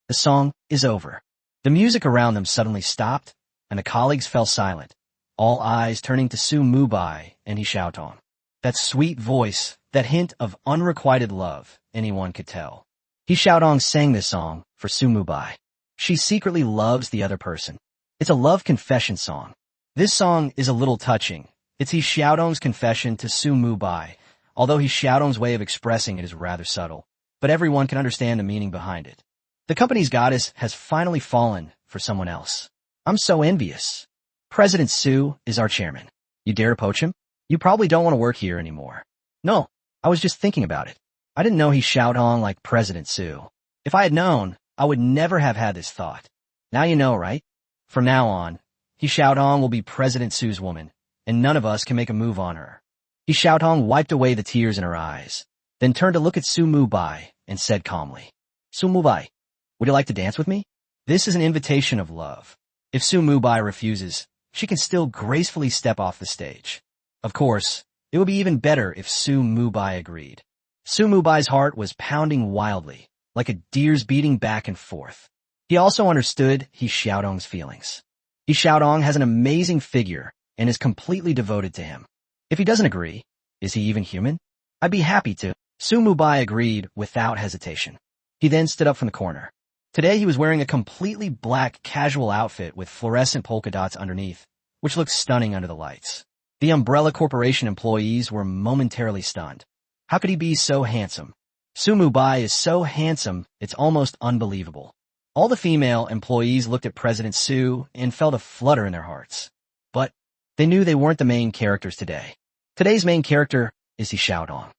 A: The song is over. The music around them suddenly stopped, and the colleagues fell silent, all eyes turning to Su Mubai and He Xiaodong. That sweet voice, that hint of unrequited love, anyone could tell. He Xiaodong sang this song for Su Mubai. She secretly loves the other person. It's a love confession song. This song is a little touching. It's He Xiaodong's confession to Su Mubai, although He Xiaodong's way of expressing it is rather subtle, but everyone can understand the meaning behind it. The company's goddess has finally fallen for someone else. I'm so envious. President Su is our chairman. You dare to poach him? You probably don't want to work here anymore. No, I was just thinking about it. I didn't know He Xiaodong like President Su. If I had known, I would never have had this thought. Now you know, right? From now on, He Xiaodong will be President Su's woman, and none of us can make a move on her. He Xiaodong wiped away the tears in her eyes, then turned to look at Su Mubai and said calmly, Su Mubai, would you like to dance with me? This is an invitation of love. If Su Mubai refuses, she can still gracefully step off the stage. Of course, it would be even better if Su Mubai agreed. Su Mubai's heart was pounding wildly, like a deer's beating back and forth. He also understood He Xiaodong's feelings. He Xiaodong has an amazing figure and is completely devoted to him. If he doesn't agree, is he even human? I'd be happy to. Su Mubai agreed without hesitation. He then stood up from the corner. Today he was wearing a completely black casual outfit with fluorescent polka dots underneath, which looked stunning under the lights. The Umbrella Corporation employees were momentarily stunned. How could he be so handsome? Mubai is so handsome, it's almost unbelievable. All the female employees looked at President Su and felt a flutter in their hearts. But they knew they weren't the main characters today. Today's main character is He Xiaodong.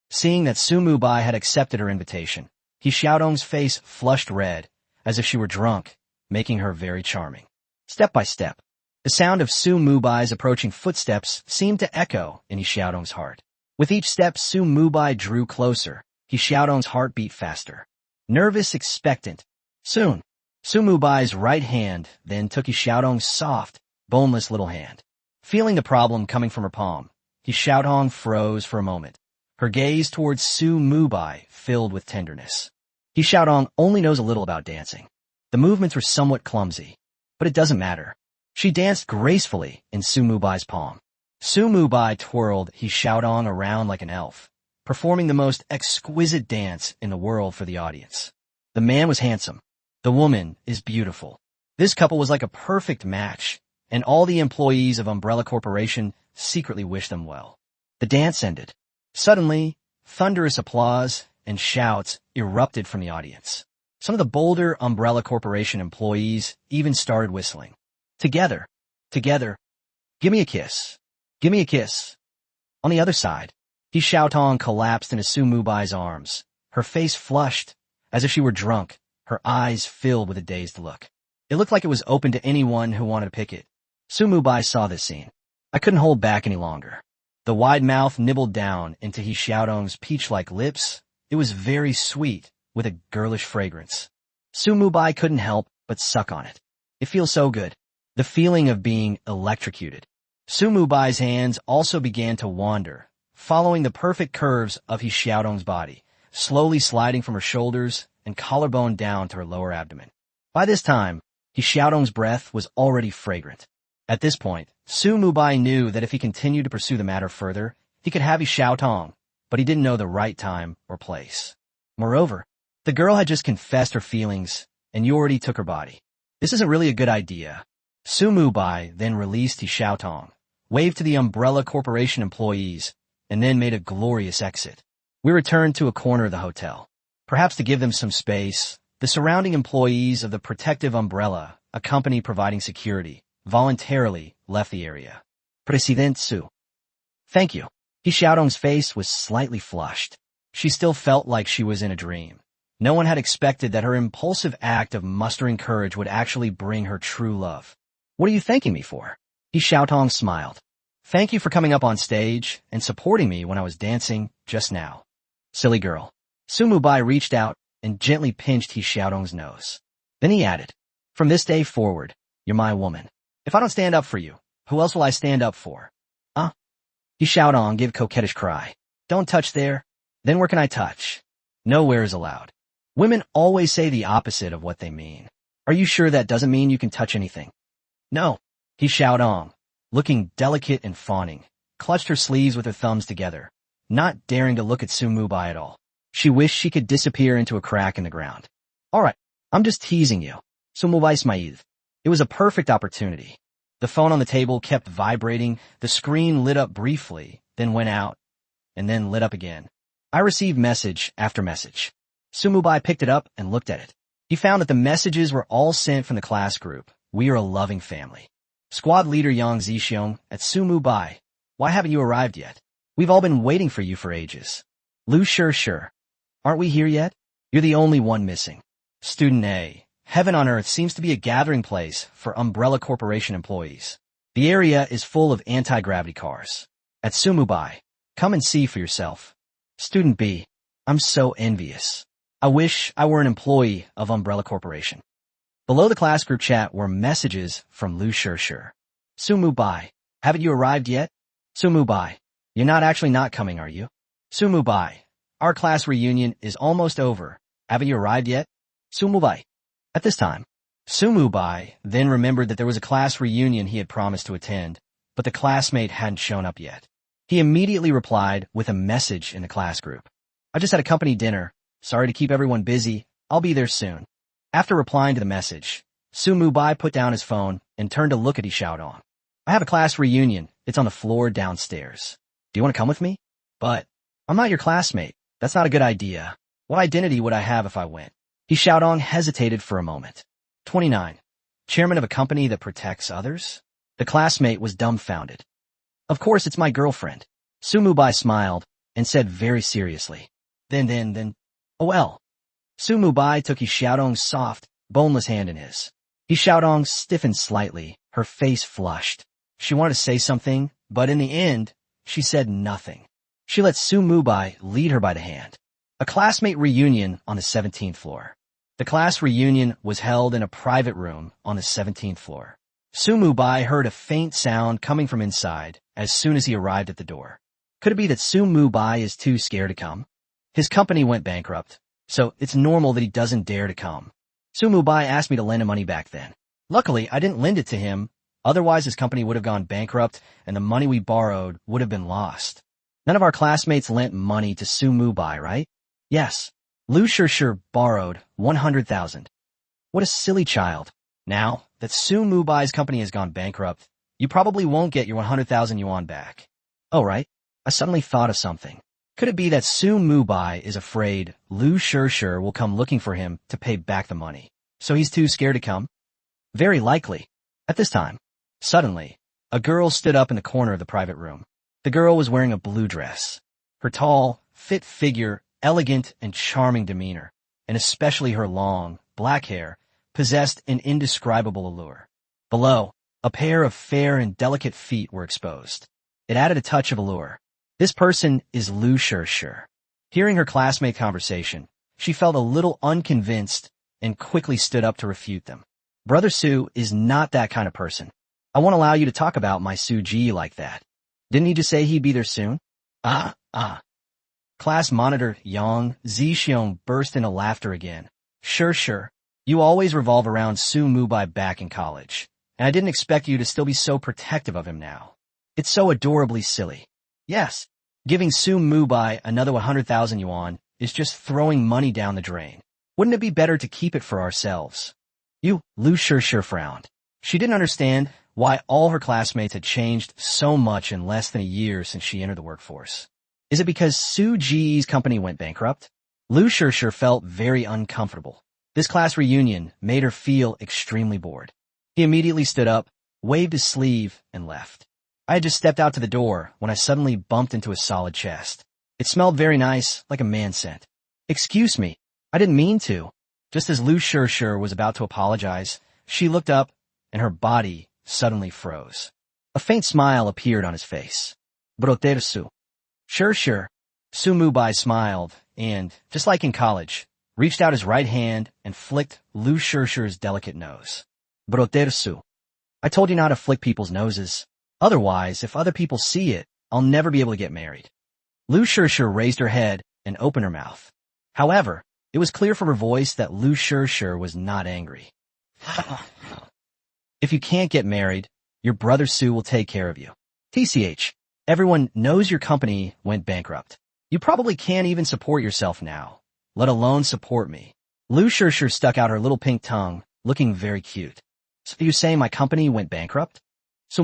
A: Seeing that Mubai had accepted her invitation, He Xiaodong's face flushed red, as if she were drunk, making her very charming. Step by step, the sound of Mubai's approaching footsteps seemed to echo in He Xiaodong's heart. With each step Mubai drew closer, He Xiaodong's heart beat faster. Nervous, expectant. Soon, Mubai's right hand then took He Xiaodong's soft, boneless little hand. Feeling the problem coming from her palm, He Xiaodong froze for a moment. Her gaze towards Mubai filled with tenderness. He Xiaodong only knows a little about dancing. The movements were somewhat clumsy, but it doesn't matter. She danced gracefully in Mubai's palm. Mubai twirled He Xiaodong around like an elf, performing the most exquisite dance in the world for the audience. The man was handsome. The woman is beautiful. This couple was like a perfect match, and all the employees of Umbrella Corporation secretly wished them well. The dance ended. Suddenly, thunderous applause and shouts erupted from the audience. Some of the bolder Umbrella Corporation employees even started whistling. Together, give me a kiss. Give me a kiss. On the other side, He Xiaodong collapsed into Mubai's arms, her face flushed, as if she were drunk, her eyes filled with a dazed look. It looked like it was open to anyone who wanted to pick it. Mubai saw this scene. I couldn't hold back any longer. The wide mouth nibbled down into He Xiaodong's peach-like lips. It was very sweet, with a girlish fragrance. Mubai couldn't help but suck on it. It feels so good. The feeling of being electrocuted. Mubai's hands also began to wander, following the perfect curves of He Xiaodong's body, slowly sliding from her shoulders and collarbone down to her lower abdomen. By this time, He Xiaodong's breath was already fragrant. At this point, Mubai knew that if he continued to pursue the matter further, he could have He Xiaodong, but he didn't know the right time or place. Moreover, the girl had just confessed her feelings, and you already took her body. This isn't really a good idea. Mubai then released He Xiaodong, waved to the Umbrella Corporation employees, and then made a glorious exit. We returned to a corner of the hotel. Perhaps to give them some space, the surrounding employees of the Protective Umbrella, a company providing security, voluntarily left the area. President Su. Thank you. He Xiaodong's face was slightly flushed. She still felt like she was in a dream. No one had expected that her impulsive act of mustering courage would actually bring her true love. What are you thanking me for? He Xiaodong smiled. Thank you for coming up on stage and supporting me when I was dancing just now. Silly girl. Mubai reached out and gently pinched He Xiaodong's nose. Then he added, from this day forward, you're my woman. If I don't stand up for you, who else will I stand up for? He Xiaodong gave a coquettish cry. Don't touch there. Then where can I touch? Nowhere is allowed. Women always say the opposite of what they mean. Are you sure that doesn't mean you can touch anything? No. He Xiaodong, looking delicate and fawning, clutched her sleeves with her thumbs together, not daring to look at Mubai at all. She wished she could disappear into a crack in the ground. All right, I'm just teasing you. Mubai smiled. It was a perfect opportunity. The phone on the table kept vibrating, the screen lit up briefly, then went out, and then lit up again. I received message after message. Mubai picked it up and looked at it. He found that the messages were all sent from the class group. We are a loving family. Squad leader Yang Zixiong at Mubai. Why haven't you arrived yet? We've all been waiting for you for ages. Lu Sure. Aren't we here yet? You're the only one missing. Student A. Heaven on Earth seems to be a gathering place for Umbrella Corporation employees. The area is full of anti-gravity cars. At Mubai, come and see for yourself. Student B. I'm so envious. I wish I were an employee of Umbrella Corporation. Below the class group chat were messages from Lu Sure. Mubai, haven't you arrived yet? Mubai, you're not coming, are you? Mubai, our class reunion is almost over. Haven't you arrived yet? Mubai. At this time, Mubai then remembered that there was a class reunion he had promised to attend, but the classmate hadn't shown up yet. He immediately replied with a message in the class group. I just had a company dinner. Sorry to keep everyone busy. I'll be there soon. After replying to the message, Mubai put down his phone and turned to look at He Xiaodong. I have a class reunion. It's on the floor downstairs. Do you want to come with me? But I'm not your classmate. That's not a good idea. What identity would I have if I went? He Xiaodong hesitated for a moment. 29. Chairman of a company that protects others? The classmate was dumbfounded. Of course, it's my girlfriend. Su Mubai smiled and said very seriously. Then, oh well. Su Mubai took He Xiaodong's soft, boneless hand in his. He Xiaodong stiffened slightly, her face flushed. She wanted to say something, but in the end, she said nothing. She let Su Mubai lead her by the hand. A classmate reunion on the 17th floor. The class reunion was held in a private room on the 17th floor. Su Mubai heard a faint sound coming from inside as soon as he arrived at the door. Could it be that Su Mubai is too scared to come? His company went bankrupt, so it's normal that he doesn't dare to come. Su Mubai asked me to lend him money back then. Luckily, I didn't lend it to him, otherwise his company would have gone bankrupt and the money we borrowed would have been lost. None of our classmates lent money to Su Mubai, right? Yes. Lu Shishir borrowed 100,000. What a silly child. Now that Su Mubai's company has gone bankrupt, you probably won't get your 100,000 yuan back. Oh, right. I suddenly thought of something. Could it be that Su Mubai is afraid Lu Shishir will come looking for him to pay back the money, so he's too scared to come? Very likely. At this time, suddenly, a girl stood up in the corner of the private room. The girl was wearing a blue dress. Her tall, fit figure, elegant and charming demeanor, and especially her long, black hair, possessed an indescribable allure. Below, a pair of fair and delicate feet were exposed. It added a touch of allure. This person is Lu Shishir. Hearing her classmate conversation, she felt a little unconvinced and quickly stood up to refute them. Brother Su is not that kind of person. I won't allow you to talk about my Su Ji like that. Didn't he just say he'd be there soon? Class monitor Yang Zixiong burst into laughter again. Sure. You always revolve around Su Mubai back in college, and I didn't expect you to still be so protective of him now. It's so adorably silly. Yes, giving Su Mubai another 100,000 yuan is just throwing money down the drain. Wouldn't it be better to keep it for ourselves? Lu Shishir frowned. She didn't understand why all her classmates had changed so much in less than a year since she entered the workforce. Is it because Su Ji's company went bankrupt? Lu Shishir felt very uncomfortable. This class reunion made her feel extremely bored. He immediately stood up, waved his sleeve, and left. I had just stepped out to the door when I suddenly bumped into a solid chest. It smelled very nice, like a man scent. Excuse me, I didn't mean to. Just as Lu Shishir was about to apologize, she looked up, and her body suddenly froze. A faint smile appeared on his face. Brother Su. Sure. Su Mubai smiled and, just like in college, reached out his right hand and flicked Lu Shishir's delicate nose. Brother Su. I told you not to flick people's noses. Otherwise, if other people see it, I'll never be able to get married. Lu Shishir raised her head and opened her mouth. However, it was clear from her voice that Lu Shishir was not angry. If you can't get married, your brother Su will take care of you. TCH. Everyone knows your company went bankrupt. You probably can't even support yourself now, let alone support me. Lu Shishir stuck out her little pink tongue, looking very cute. So you say my company went bankrupt? So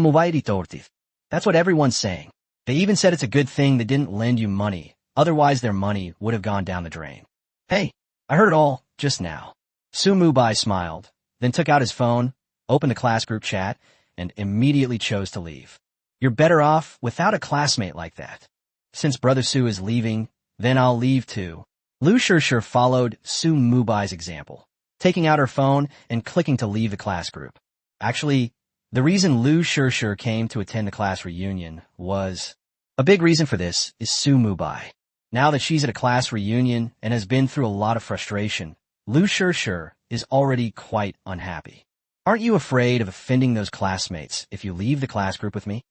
A: that's what everyone's saying. They even said it's a good thing they didn't lend you money, otherwise their money would have gone down the drain. Hey, I heard it all just now. Su Mubai smiled, then took out his phone, opened the class group chat, and immediately chose to leave. You're better off without a classmate like that. Since Brother Su is leaving, then I'll leave too. Lu Shishir followed Su Mubai's example, taking out her phone and clicking to leave the class group. Actually, the reason Lu Shishir came to attend the class reunion was... A big reason for this is Su Mubai. Now that she's at a class reunion and has been through a lot of frustration, Lu Shishir is already quite unhappy. Aren't you afraid of offending those classmates if you leave the class group with me?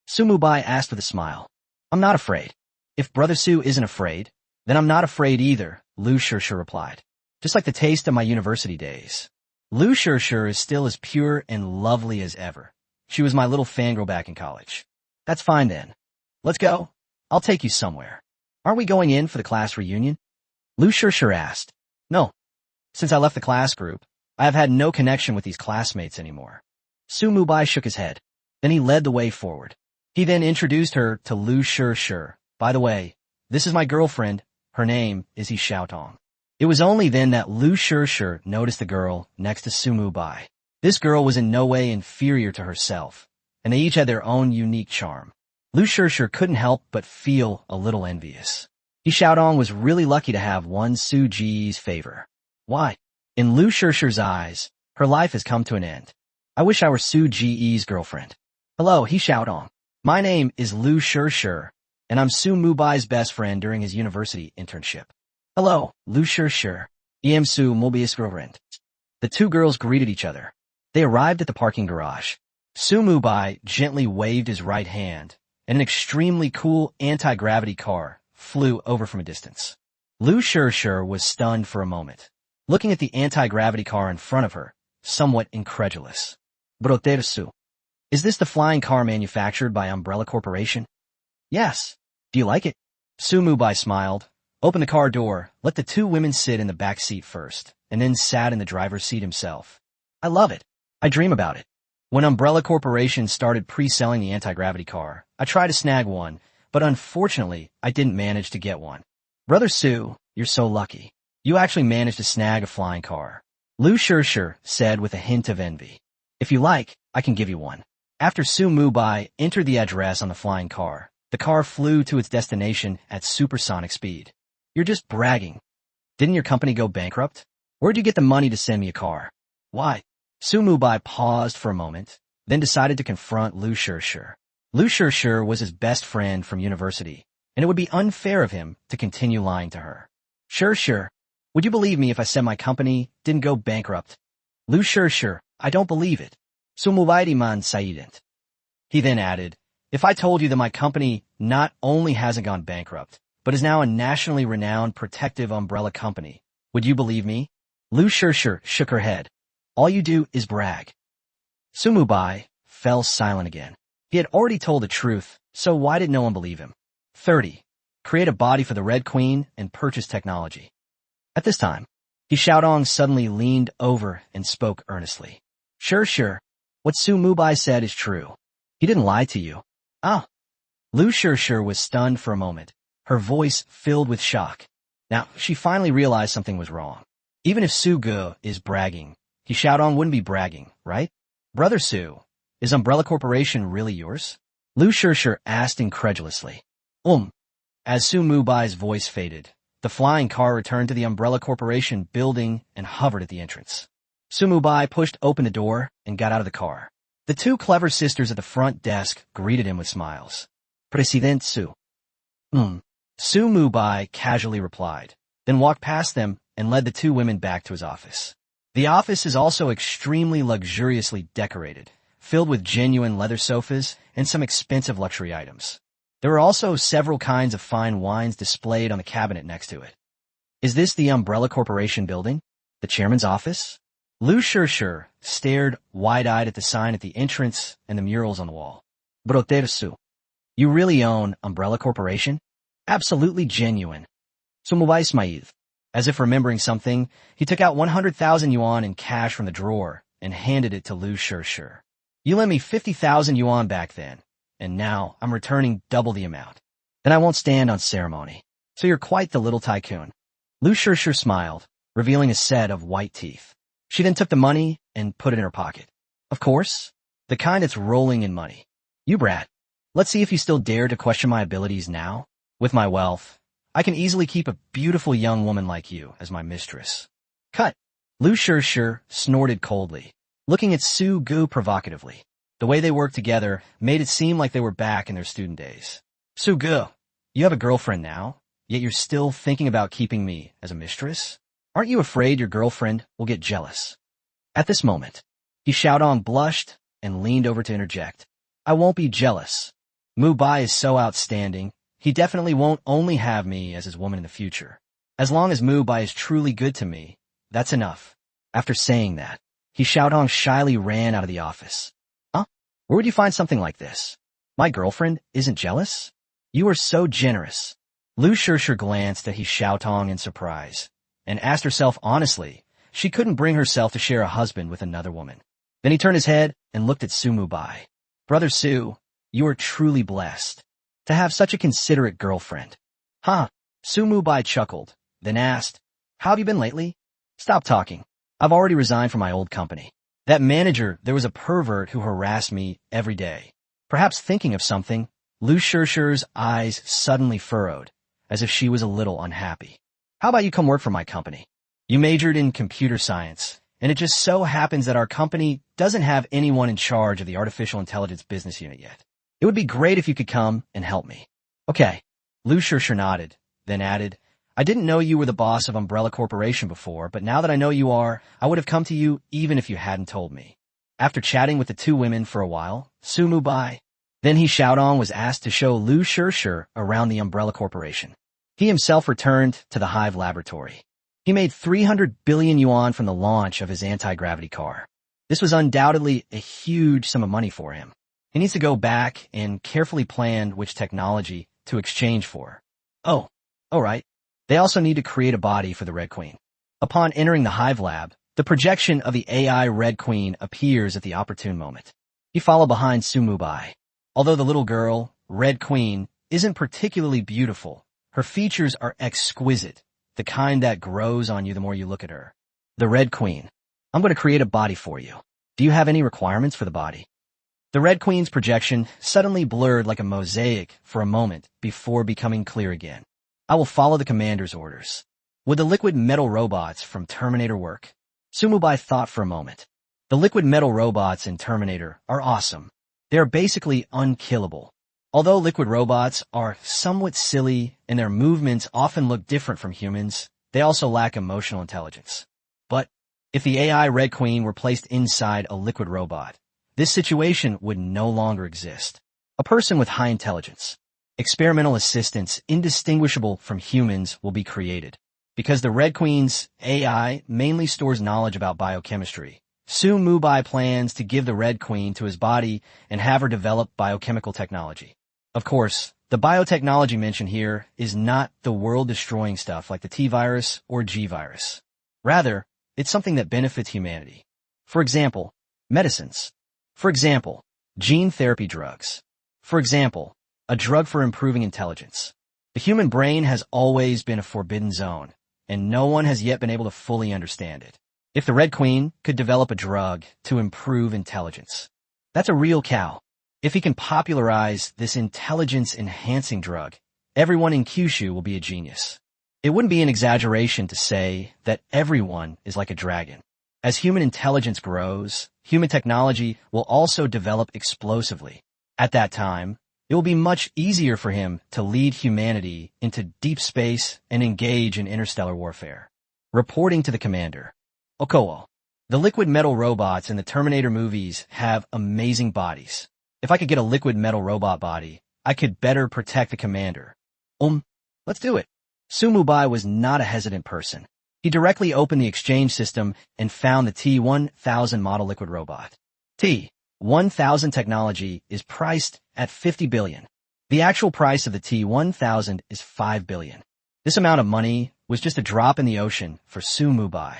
A: Su Mubai asked with a smile. I'm not afraid. If Brother Su isn't afraid, then I'm not afraid either, Lu Shishir replied. Just like the taste of my university days. Lu Shishir is still as pure and lovely as ever. She was my little fangirl back in college. That's fine then. Let's go. I'll take you somewhere. Aren't we going in for the class reunion? Lu Shishir asked. No. Since I left the class group, I have had no connection with these classmates anymore. Su Mubai shook his head. Then he led the way forward. He then introduced her to Lu Shih. By the way, this is my girlfriend. Her name is He Xiaotong. It was only then that Lu Shih noticed the girl next to Su Mubai. This girl was in no way inferior to herself, and they each had their own unique charm. Lu Shih couldn't help but feel a little envious. He Xiaotong was really lucky to have one Su Ji's favor. Why? In Lu Shih's eyes, her life has come to an end. I wish I were Su Ji's girlfriend. Hello, He Xiaotong. My name is Lu Shih, and I'm Su Mubai's best friend during his university internship. Hello, Lu Shih. I am Su Mubai's girlfriend. The two girls greeted each other. They arrived at the parking garage. Su Mubai gently waved his right hand, and an extremely cool anti-gravity car flew over from a distance. Lu Shih was stunned for a moment, looking at the anti-gravity car in front of her, somewhat incredulous. Brother Su. Is this the flying car manufactured by Umbrella Corporation? Yes. Do you like it? Su Mubai smiled, opened the car door, let the two women sit in the back seat first, and then sat in the driver's seat himself. I love it. I dream about it. When Umbrella Corporation started pre-selling the anti-gravity car, I tried to snag one, but unfortunately, I didn't manage to get one. Brother Su, you're so lucky. You actually managed to snag a flying car. Lu Shih said with a hint of envy. If you like, I can give you one. After Su Mubai entered the address on the flying car, the car flew to its destination at supersonic speed. You're just bragging. Didn't your company go bankrupt? Where'd you get the money to send me a car? Why? Su Mubai paused for a moment, then decided to confront Lu Shih. Lu Shih was his best friend from university, and it would be unfair of him to continue lying to her. Shih, would you believe me if I said my company didn't go bankrupt? Lu Shih, I don't believe it. Su Mubai man saident. He then added, if I told you that my company not only hasn't gone bankrupt, but is now a nationally renowned protective umbrella company, would you believe me? Lu Shih shook her head. All you do is brag. Su Mubai fell silent again. He had already told the truth, so why did no one believe him? 30. Create a body for the Red Queen and purchase technology. At this time, He Xiaotong suddenly leaned over and spoke earnestly. Sure. What Su Mubai said is true. He didn't lie to you. Ah. Lu Shih was stunned for a moment, her voice filled with shock. Now, she finally realized something was wrong. Even if Su Ge is bragging, He Xiaotong wouldn't be bragging, right? Brother Su, is Umbrella Corporation really yours? Lu Shih asked incredulously. As Su Mubai's voice faded, the flying car returned to the Umbrella Corporation building and hovered at the entrance. Su Mubai pushed open the door and got out of the car. The two clever sisters at the front desk greeted him with smiles. President Su. Su Mubai casually replied, then walked past them and led the two women back to his office. The office is also extremely luxuriously decorated, filled with genuine leather sofas and some expensive luxury items. There are also several kinds of fine wines displayed on the cabinet next to it. Is this the Umbrella Corporation building? The chairman's office? Lu Shih stared wide-eyed at the sign at the entrance and the murals on the wall. Brother Su, you really own Umbrella Corporation? Absolutely genuine. Su Mubai smiled. As if remembering something, he took out 100,000 yuan in cash from the drawer and handed it to Lu Shih. You lent me 50,000 yuan back then, and now I'm returning double the amount. Then I won't stand on ceremony. So you're quite the little tycoon. Lu Shih smiled, revealing a set of white teeth. She then took the money and put it in her pocket. Of course, the kind that's rolling in money. You brat. Let's see if you still dare to question my abilities now. With my wealth, I can easily keep a beautiful young woman like you as my mistress. Cut. Lu Shih snorted coldly, looking at Su Ge provocatively. The way they worked together made it seem like they were back in their student days. Su Ge, you have a girlfriend now, yet you're still thinking about keeping me as a mistress? Aren't you afraid your girlfriend will get jealous? At this moment, He Xiaotong blushed and leaned over to interject. I won't be jealous. Mubai is so outstanding, he definitely won't only have me as his woman in the future. As long as Mubai is truly good to me, that's enough. After saying that, He Xiaotong shyly ran out of the office. Huh? Where would you find something like this? My girlfriend isn't jealous? You are so generous. Lu Shih glanced at He Xiaotong in surprise, and asked herself honestly, she couldn't bring herself to share a husband with another woman. Then he turned his head and looked at Su Mubai. Brother Sue, you are truly blessed to have such a considerate girlfriend. Huh? Su Mubai chuckled, then asked, how have you been lately? Stop talking. I've already resigned from my old company. That manager, there was a pervert who harassed me every day. Perhaps thinking of something, Lu Shirshi's eyes suddenly furrowed, as if she was a little unhappy. How about you come work for my company? You majored in computer science, and it just so happens that our company doesn't have anyone in charge of the artificial intelligence business unit yet. It would be great if you could come and help me. Okay. Lu Shirshir nodded, then added, I didn't know you were the boss of Umbrella Corporation before, but now that I know you are, I would have come to you even if you hadn't told me. After chatting with the two women for a while, Su Mubai, then he Showdown was asked to show Lu Shirshir around the Umbrella Corporation. He himself returned to the Hive laboratory. He made 300 billion yuan from the launch of his anti-gravity car. This was undoubtedly a huge sum of money for him. He needs to go back and carefully plan which technology to exchange for. Oh, alright. They also need to create a body for the Red Queen. Upon entering the Hive lab, the projection of the AI Red Queen appears at the opportune moment. He followed behind Su Mubai. Although the little girl, Red Queen, isn't particularly beautiful, her features are exquisite, the kind that grows on you the more you look at her. The Red Queen. I'm going to create a body for you. Do you have any requirements for the body? The Red Queen's projection suddenly blurred like a mosaic for a moment before becoming clear again. I will follow the commander's orders. Would the liquid metal robots from Terminator work? Su Mubai thought for a moment. The liquid metal robots in Terminator are awesome. They are basically unkillable. Although liquid robots are somewhat silly and their movements often look different from humans, they also lack emotional intelligence. But if the AI Red Queen were placed inside a liquid robot, this situation would no longer exist. A person with high intelligence, experimental assistants indistinguishable from humans will be created. Because the Red Queen's AI mainly stores knowledge about biochemistry, Su Mubai plans to give the Red Queen to his body and have her develop biochemical technology. Of course, the biotechnology mentioned here is not the world-destroying stuff like the T-virus or G-virus. Rather, it's something that benefits humanity. For example, medicines. For example, gene therapy drugs. For example, a drug for improving intelligence. The human brain has always been a forbidden zone, and no one has yet been able to fully understand it. If the Red Queen could develop a drug to improve intelligence, that's a real cow. If he can popularize this intelligence-enhancing drug, everyone in Kyushu will be a genius. It wouldn't be an exaggeration to say that everyone is like a dragon. As human intelligence grows, human technology will also develop explosively. At that time, it will be much easier for him to lead humanity into deep space and engage in interstellar warfare. Reporting to the commander. Okowo. The liquid metal robots in the Terminator movies have amazing bodies. If I could get a liquid metal robot body, I could better protect the commander. Let's do it. Su Mubai was not a hesitant person. He directly opened the exchange system and found the T-1000 model liquid robot. T-1000 technology is priced at 50 billion. The actual price of the T-1000 is 5 billion. This amount of money was just a drop in the ocean for Su Mubai.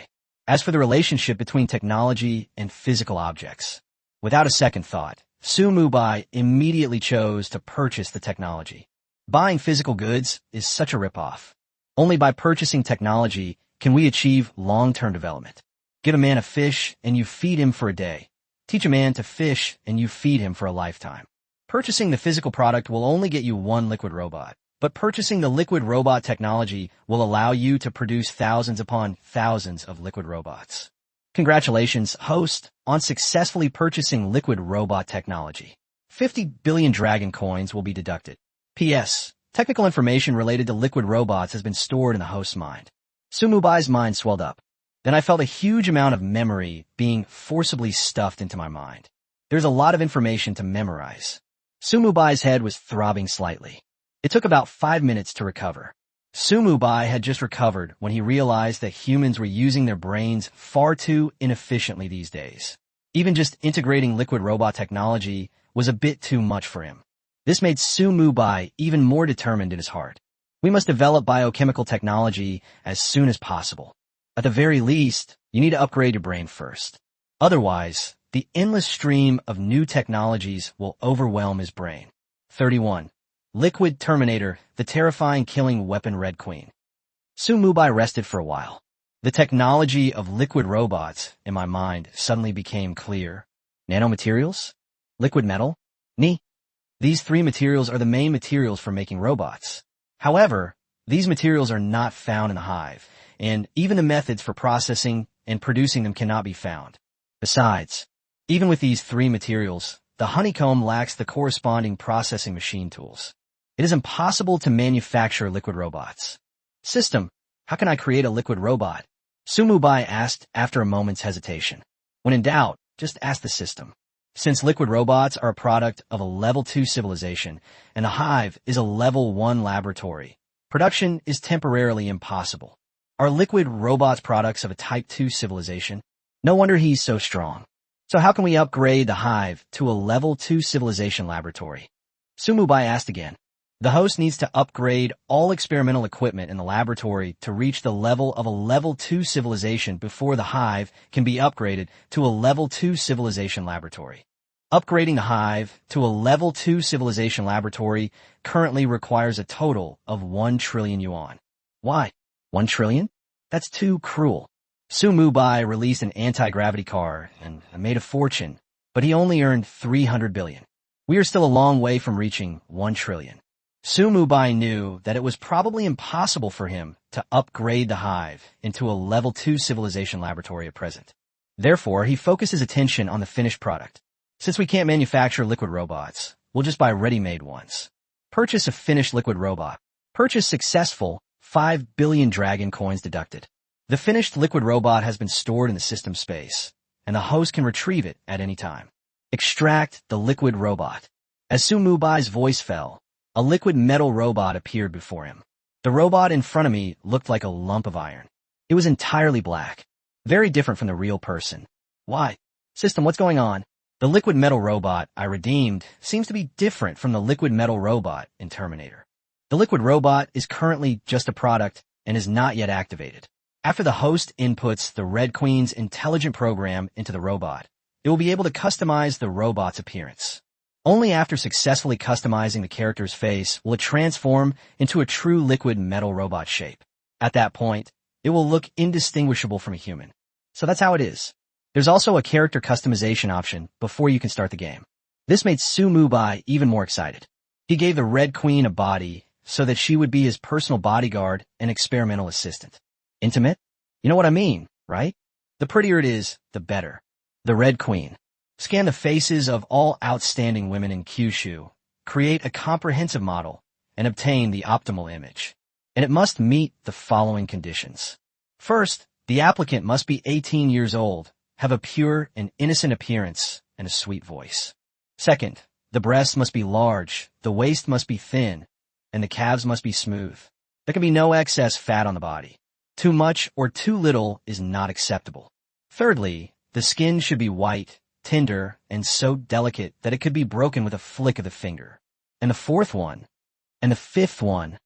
A: As for the relationship between technology and physical objects, without a second thought, Su Mubai immediately chose to purchase the technology. Buying physical goods is such a ripoff. Only by purchasing technology can we achieve long-term development. Give a man a fish and you feed him for a day. Teach a man to fish and you feed him for a lifetime. Purchasing the physical product will only get you one liquid robot, but purchasing the liquid robot technology will allow you to produce thousands upon thousands of liquid robots. Congratulations, host, on successfully purchasing liquid robot technology. 50 billion dragon coins will be deducted. P.S. Technical information related to liquid robots has been stored in the host's mind. Su Mubai's mind swelled up. Then I felt a huge amount of memory being forcibly stuffed into my mind. There's a lot of information to memorize. Su Mubai's head was throbbing slightly. It took about 5 minutes to recover. Su Mubai had just recovered when he realized that humans were using their brains far too inefficiently these days. Even just integrating liquid robot technology was a bit too much for him. This made Su Mubai even more determined in his heart. We must develop biochemical technology as soon as possible. At the very least, you need to upgrade your brain first. Otherwise, The endless stream of new technologies will overwhelm his brain. 31. Liquid Terminator, the terrifying killing weapon Red Queen. Mubai rested for a while. The technology of liquid robots, in my mind, suddenly became clear. Nanomaterials? Liquid metal? Ni? These three materials are the main materials for making robots. However, these materials are not found in the hive, and even the methods for processing and producing them cannot be found. Besides, even with these three materials, the honeycomb lacks the corresponding processing machine tools. It is impossible to manufacture liquid robots. System, how can I create a liquid robot? Mubai asked after a moment's hesitation. When in doubt, just ask the system. Since liquid robots are a product of a level 2 civilization, and the hive is a level 1 laboratory, production is temporarily impossible. Are liquid robots products of a type 2 civilization? No wonder he's so strong. So how can we upgrade the hive to a level 2 civilization laboratory? Mubai asked again. The host needs to upgrade all experimental equipment in the laboratory to reach the level of a level 2 civilization before the hive can be upgraded to a level 2 civilization laboratory. Upgrading the hive to a level 2 civilization laboratory currently requires a total of 1 trillion yuan. Why? 1 trillion? That's too cruel. Mubai released an anti-gravity car and made a fortune, but he only earned 300 billion. We are still a long way from reaching 1 trillion. Mubai knew that it was probably impossible for him to upgrade the hive into a level 2 civilization laboratory at present. Therefore, he focused his attention on the finished product. Since we can't manufacture liquid robots, we'll just buy ready-made ones. Purchase a finished liquid robot. Purchase successful, 5 billion dragon coins deducted. The finished liquid robot has been stored in the system space, and the host can retrieve it at any time. Extract the liquid robot. As Mubai's voice fell, a liquid metal robot appeared before him. The robot in front of me looked like a lump of iron. It was entirely black, very different from the real person. Why? System, what's going on? The liquid metal robot I redeemed seems to be different from the liquid metal robot in Terminator. The liquid robot is currently just a product and is not yet activated. After the host inputs the Red Queen's intelligent program into the robot, it will be able to customize the robot's appearance. Only after successfully customizing the character's face will it transform into a true liquid metal robot shape. At that point, it will look indistinguishable from a human. So that's how it is. There's also a character customization option before you can start the game. This made Mubai even more excited. He gave the Red Queen a body so that she would be his personal bodyguard and experimental assistant. Intimate? You know what I mean, right? The prettier it is, the better. The Red Queen. Scan the faces of all outstanding women in Kyushu, create a comprehensive model, and obtain the optimal image. And it must meet the following conditions. First, the applicant must be 18 years old, have a pure and innocent appearance, and a sweet voice. Second, the breasts must be large, the waist must be thin, and the calves must be smooth. There can be no excess fat on the body. Too much or too little is not acceptable. Thirdly, the skin should be white, tender, and so delicate that it could be broken with a flick of the finger. And the fifth one,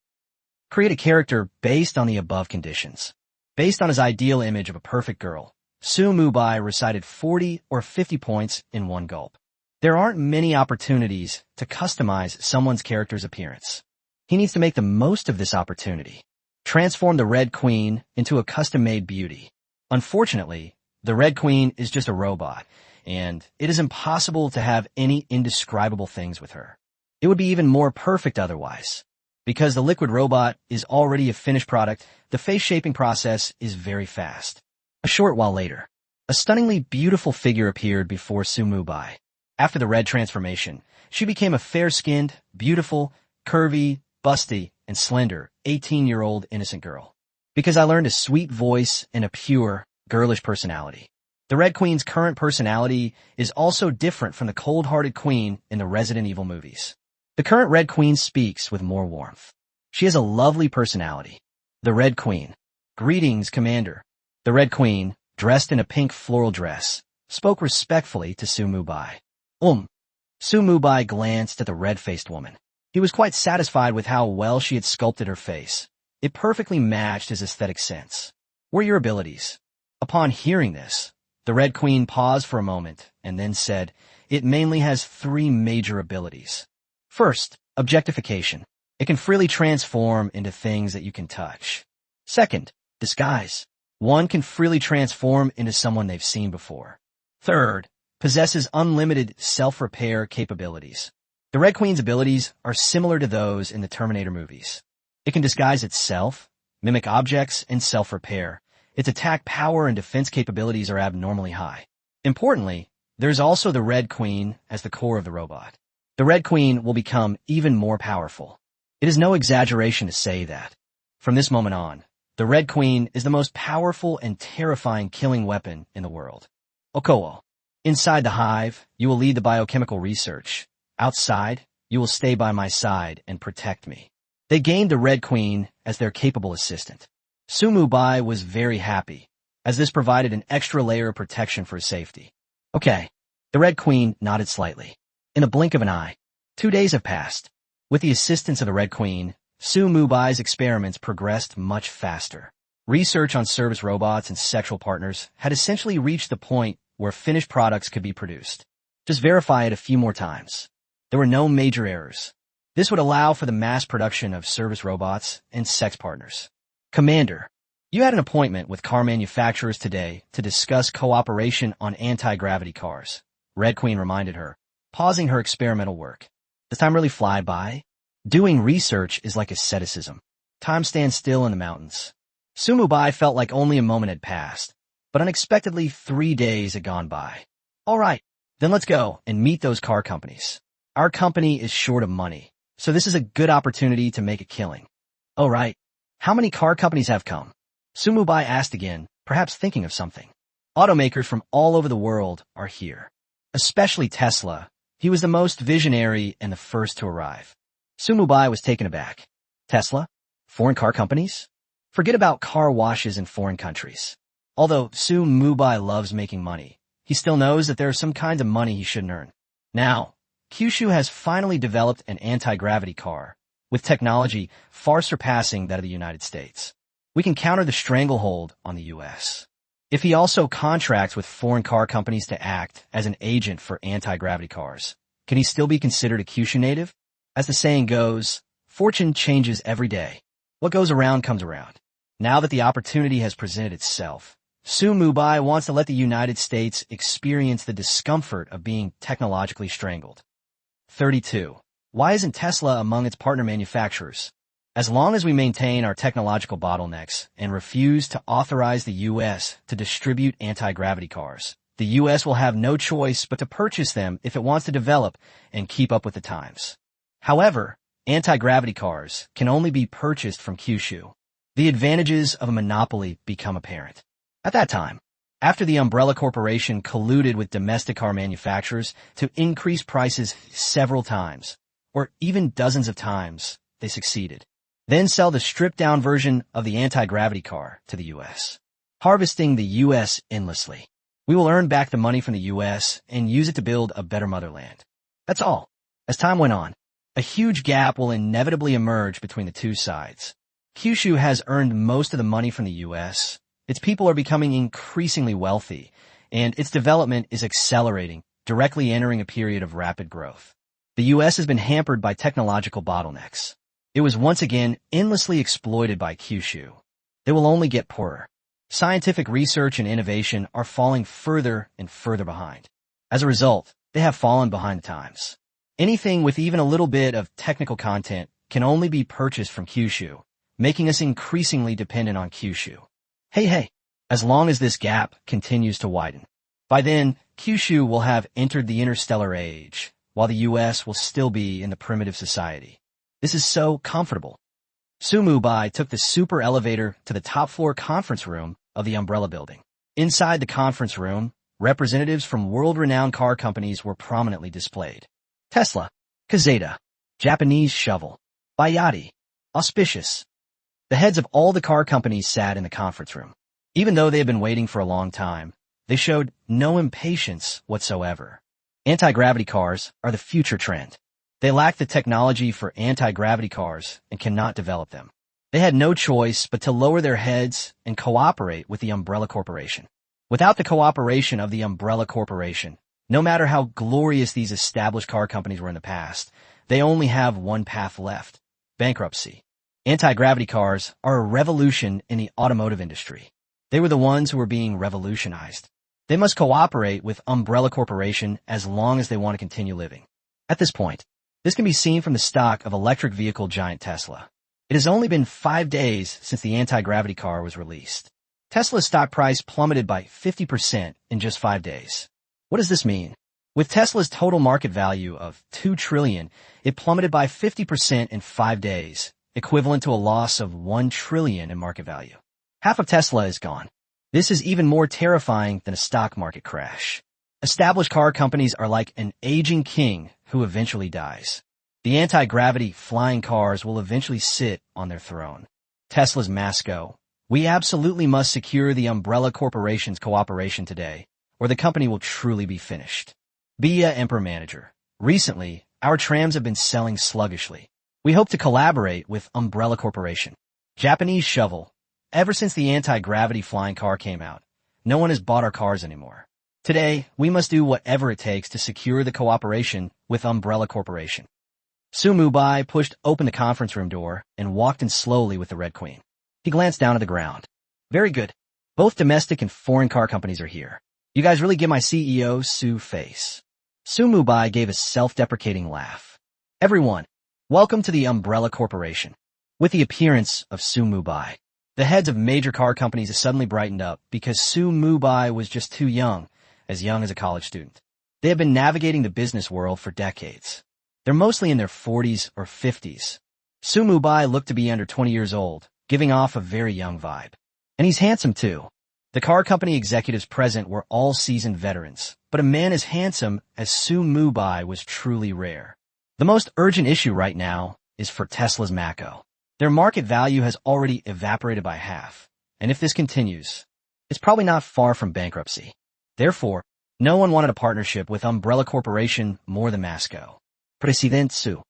A: create a character based on the above conditions. Based on his ideal image of a perfect girl, Mubai recited 40 or 50 points in one gulp. There aren't many opportunities to customize someone's character's appearance. He needs to make the most of this opportunity. Transform the Red Queen into a custom-made beauty. Unfortunately, the Red Queen is just a robot, and it is impossible to have any indescribable things with her. It would be even more perfect otherwise. Because the liquid robot is already a finished product, the face shaping process is very fast. A short while later, a stunningly beautiful figure appeared before Mubai. After the red transformation, she became a fair-skinned, beautiful, curvy, busty, and slender 18-year-old innocent girl. Because I learned a sweet voice and a pure, girlish personality. The Red Queen's current personality is also different from the cold-hearted queen in the Resident Evil movies. The current Red Queen speaks with more warmth. She has a lovely personality. The Red Queen. Greetings, Commander. The Red Queen, dressed in a pink floral dress, spoke respectfully to Mubai. Mubai glanced at the red-faced woman. He was quite satisfied with how well she had sculpted her face. It perfectly matched his aesthetic sense. What are your abilities? Upon hearing this, The Red Queen paused for a moment and then said, "It mainly has three major abilities. First, objectification. It can freely transform into things that you can touch. Second, disguise. One can freely transform into someone they've seen before. Third, possesses unlimited self-repair capabilities. The Red Queen's abilities are similar to those in the Terminator movies. It can disguise itself, mimic objects, and self-repair. Its attack power and defense capabilities are abnormally high. Importantly, there's also the Red Queen as the core of the robot. The Red Queen will become even more powerful. It is no exaggeration to say that. From this moment on, the Red Queen is the most powerful and terrifying killing weapon in the world. Okowo. Inside the hive, you will lead the biochemical research. Outside, you will stay by my side and protect me. They gained the Red Queen as their capable assistant. Mubai was very happy, as this provided an extra layer of protection for his safety. Okay. The Red Queen nodded slightly. In the blink of an eye, 2 days have passed. With the assistance of the Red Queen, Mubai's experiments progressed much faster. Research on service robots and sexual partners had essentially reached the point where finished products could be produced. Just verify it a few more times. There were no major errors. This would allow for the mass production of service robots and sex partners. Commander, you had an appointment with car manufacturers today to discuss cooperation on anti-gravity cars, Red Queen reminded her, pausing her experimental work. Does time really fly by? Doing research is like asceticism. Time stands still in the mountains. Mubai felt like only a moment had passed, but unexpectedly 3 days had gone by. All right, then let's go and meet those car companies. Our company is short of money, so this is a good opportunity to make a killing. Oh right. How many car companies have come? Mubai asked again, perhaps thinking of something. Automakers from all over the world are here. Especially Tesla. He was the most visionary and the first to arrive. Mubai was taken aback. Tesla? Foreign car companies? Forget about car washes in foreign countries. Although Mubai loves making money, he still knows that there are some kinds of money he shouldn't earn. Now, Kyushu has finally developed an anti-gravity car, with technology far surpassing that of the United States. We can counter the stranglehold on the U.S. If he also contracts with foreign car companies to act as an agent for anti-gravity cars, can he still be considered a Kyushu native? As the saying goes, fortune changes every day. What goes around comes around. Now that the opportunity has presented itself, Mubai wants to let the United States experience the discomfort of being technologically strangled. 32. Why isn't Tesla among its partner manufacturers? As long as we maintain our technological bottlenecks and refuse to authorize the U.S. to distribute anti-gravity cars, the U.S. will have no choice but to purchase them if it wants to develop and keep up with the times. However, anti-gravity cars can only be purchased from Kyushu. The advantages of a monopoly become apparent. At that time, after the Umbrella Corporation colluded with domestic car manufacturers to increase prices several times, or even dozens of times, they succeeded. Then sell the stripped-down version of the anti-gravity car to the U.S., harvesting the U.S. endlessly. We will earn back the money from the U.S. and use it to build a better motherland. That's all. As time went on, a huge gap will inevitably emerge between the two sides. Kyushu has earned most of the money from the U.S., its people are becoming increasingly wealthy, and its development is accelerating, directly entering a period of rapid growth. The U.S. has been hampered by technological bottlenecks. It was once again endlessly exploited by Kyushu. They will only get poorer. Scientific research and innovation are falling further and further behind. As a result, they have fallen behind the times. Anything with even a little bit of technical content can only be purchased from Kyushu, making us increasingly dependent on Kyushu. Hey, as long as this gap continues to widen. By then, Kyushu will have entered the interstellar age, while the U.S. will still be in the primitive society. This is so comfortable. Mubai took the super elevator to the top-floor conference room of the Umbrella Building. Inside the conference room, representatives from world-renowned car companies were prominently displayed. Tesla, Kazeta, Japanese Shovel, Bayati, Auspicious. The heads of all the car companies sat in the conference room. Even though they had been waiting for a long time, they showed no impatience whatsoever. Anti-gravity cars are the future trend. They lack the technology for anti-gravity cars and cannot develop them. They had no choice but to lower their heads and cooperate with the Umbrella Corporation. Without the cooperation of the Umbrella Corporation, no matter how glorious these established car companies were in the past, they only have one path left: bankruptcy. Anti-gravity cars are a revolution in the automotive industry. They were the ones who were being revolutionized. They must cooperate with Umbrella Corporation as long as they want to continue living. At this point, this can be seen from the stock of electric vehicle giant Tesla. It has only been 5 days since the anti-gravity car was released. Tesla's stock price plummeted by 50% in just 5 days. What does this mean? With Tesla's total market value of $2 trillion, it plummeted by 50% in 5 days, equivalent to a loss of $1 trillion in market value. Half of Tesla is gone. This is even more terrifying than a stock market crash. Established car companies are like an aging king who eventually dies. The anti-gravity flying cars will eventually sit on their throne. Tesla's mascot. We absolutely must secure the Umbrella Corporation's cooperation today, or the company will truly be finished. Bia Emperor Manager. Recently, our trams have been selling sluggishly. We hope to collaborate with Umbrella Corporation. Japanese Shovel. Ever since the anti-gravity flying car came out, no one has bought our cars anymore. Today, we must do whatever it takes to secure the cooperation with Umbrella Corporation. Mubai pushed open the conference room door and walked in slowly with the Red Queen. He glanced down at the ground. Very good. Both domestic and foreign car companies are here. You guys really give my CEO Su face. Mubai gave a self-deprecating laugh. Everyone, welcome to the Umbrella Corporation. With the appearance of Mubai, the heads of major car companies have suddenly brightened up because Mubai was just too young as a college student. They have been navigating the business world for decades. They're mostly in their 40s or 50s. Mubai looked to be under 20 years old, giving off a very young vibe. And he's handsome too. The car company executives present were all seasoned veterans, but a man as handsome as Mubai was truly rare. The most urgent issue right now is for Tesla's Mako. Their market value has already evaporated by half, and if this continues, it's probably not far from bankruptcy. Therefore, no one wanted a partnership with Umbrella Corporation more than Moscow. President Su.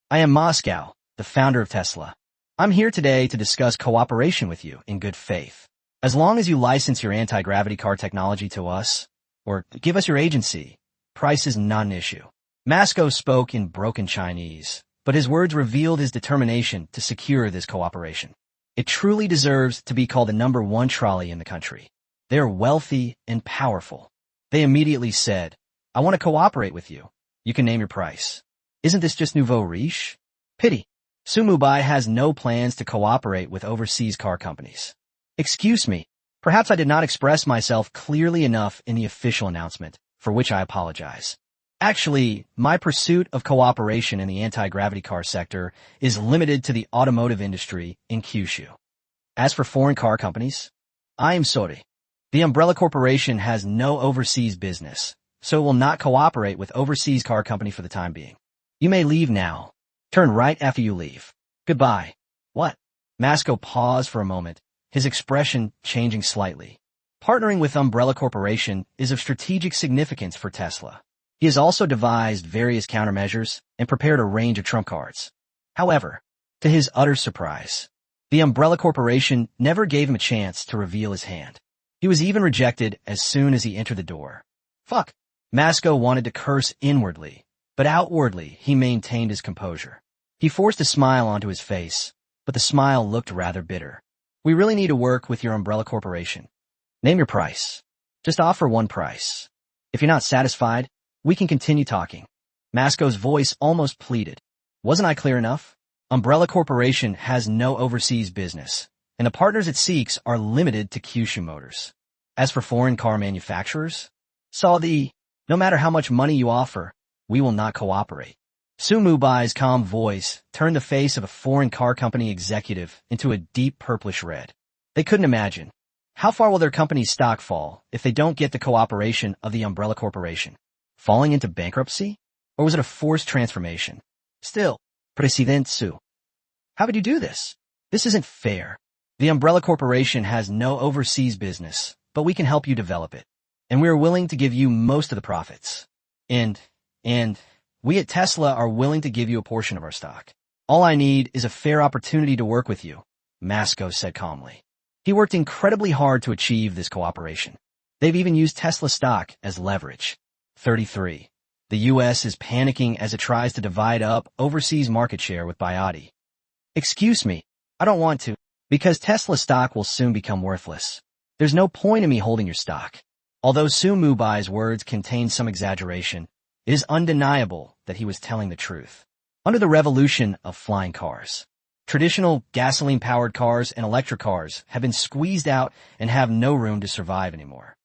A: I am Moscow, the founder of Tesla. I'm here today to discuss cooperation with you in good faith. As long as you license your anti-gravity car technology to us, or give us your agency, price is not an issue. Moscow spoke in broken Chinese, but his words revealed his determination to secure this cooperation. It truly deserves to be called the #1 trolley in the country. They are wealthy and powerful. They immediately said, I want to cooperate with you. You can name your price. Isn't this just nouveau riche? Pity. Mubai has no plans to cooperate with overseas car companies. Excuse me, perhaps I did not express myself clearly enough in the official announcement, for which I apologize. Actually, my pursuit of cooperation in the anti-gravity car sector is limited to the automotive industry in Kyushu. As for foreign car companies, I am sorry. The Umbrella Corporation has no overseas business, so it will not cooperate with overseas car company for the time being. You may leave now. Turn right after you leave. Goodbye. What? Moscow paused for a moment, his expression changing slightly. Partnering with Umbrella Corporation is of strategic significance for Tesla. He has also devised various countermeasures and prepared a range of trump cards. However, to his utter surprise, the Umbrella Corporation never gave him a chance to reveal his hand. He was even rejected as soon as he entered the door. Fuck. Moscow wanted to curse inwardly, but outwardly he maintained his composure. He forced a smile onto his face, but the smile looked rather bitter. We really need to work with your Umbrella Corporation. Name your price. Just offer one price. If you're not satisfied, we can continue talking. Moscow's voice almost pleaded. Wasn't I clear enough? Umbrella Corporation has no overseas business, and the partners it seeks are limited to Kyushu Motors. As for foreign car manufacturers, no matter how much money you offer, we will not cooperate. Mubai's calm voice turned the face of a foreign car company executive into a deep purplish red. They couldn't imagine. How far will their company's stock fall if they don't get the cooperation of the Umbrella Corporation? Falling into bankruptcy? Or was it a forced transformation? Still, President Su. How would you do this? This isn't fair. The Umbrella Corporation has no overseas business, but we can help you develop it. And we are willing to give you most of the profits. And we at Tesla are willing to give you a portion of our stock. All I need is a fair opportunity to work with you, Moscow said calmly. He worked incredibly hard to achieve this cooperation. They've even used Tesla stock as leverage. 33. The U.S. is panicking as it tries to divide up overseas market share with Biotti. Excuse me, I don't want to, because Tesla stock will soon become worthless. There's no point in me holding your stock. Although Mubai's words contain some exaggeration, it is undeniable that he was telling the truth. Under the revolution of flying cars, traditional gasoline-powered cars and electric cars have been squeezed out and have no room to survive anymore.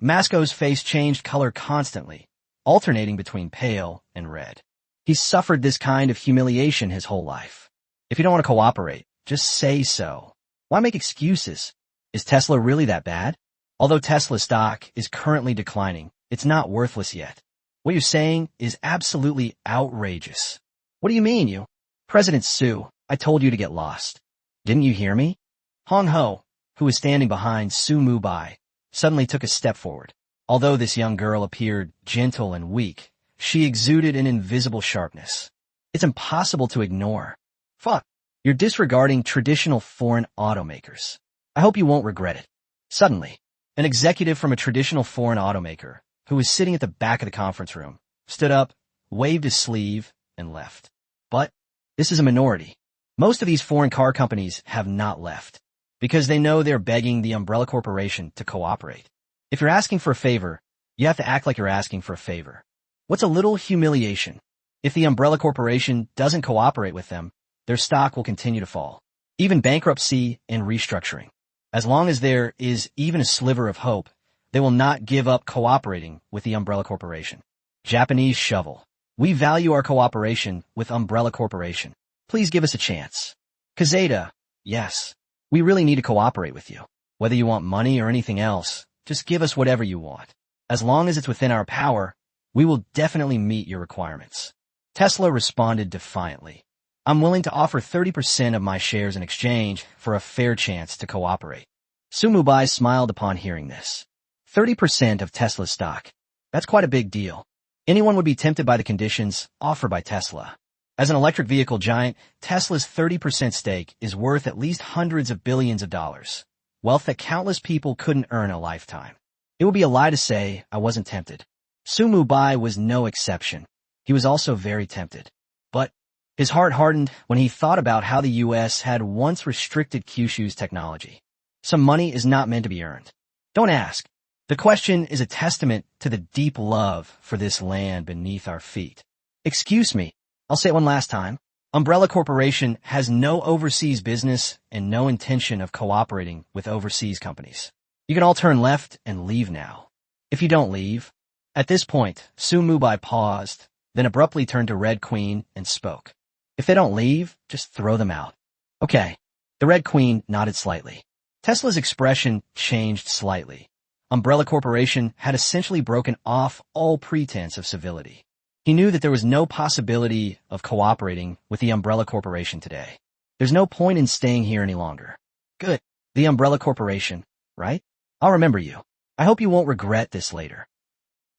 A: Masco's face changed color constantly, alternating between pale and red. He's suffered this kind of humiliation his whole life. If you don't want to cooperate, just say so. Why make excuses? Is Tesla really that bad? Although Tesla stock is currently declining, it's not worthless yet. What you're saying is absolutely outrageous. What do you mean, you? President Su, I told you to get lost. Didn't you hear me? Hong Ho, who was standing behind Mubai, suddenly took a step forward. Although this young girl appeared gentle and weak, she exuded an invisible sharpness. It's impossible to ignore. Fuck, you're disregarding traditional foreign automakers. I hope you won't regret it. Suddenly, an executive from a traditional foreign automaker, who was sitting at the back of the conference room, stood up, waved his sleeve, and left. But this is a minority. Most of these foreign car companies have not left, because they know they're begging the umbrella corporation to cooperate. If you're asking for a favor, you have to act like you're asking for a favor. What's a little humiliation? If the umbrella corporation doesn't cooperate with them, their stock will continue to fall. Even bankruptcy and restructuring. As long as there is even a sliver of hope, they will not give up cooperating with the umbrella corporation. Japanese shovel. We value our cooperation with umbrella corporation. Please give us a chance. Kazeda. Yes. We really need to cooperate with you. Whether you want money or anything else, just give us whatever you want. As long as it's within our power, we will definitely meet your requirements. Tesla responded defiantly. I'm willing to offer 30% of my shares in exchange for a fair chance to cooperate. Mubai smiled upon hearing this. 30% of Tesla's stock. That's quite a big deal. Anyone would be tempted by the conditions offered by Tesla. As an electric vehicle giant, Tesla's 30% stake is worth at least hundreds of billions of dollars, wealth that countless people couldn't earn in a lifetime. It would be a lie to say I wasn't tempted. Mubai was no exception. He was also very tempted. But his heart hardened when he thought about how the U.S. had once restricted Kyushu's technology. Some money is not meant to be earned. Don't ask. The question is a testament to the deep love for this land beneath our feet. Excuse me, I'll say it one last time. Umbrella Corporation has no overseas business and no intention of cooperating with overseas companies. You can all turn left and leave now. If you don't leave. At this point, Mubai paused, then abruptly turned to Red Queen and spoke. If they don't leave, just throw them out. Okay. The Red Queen nodded slightly. Tesla's expression changed slightly. Umbrella Corporation had essentially broken off all pretense of civility. He knew that there was no possibility of cooperating with the Umbrella Corporation today. There's no point in staying here any longer. Good. The Umbrella Corporation, right? I'll remember you. I hope you won't regret this later.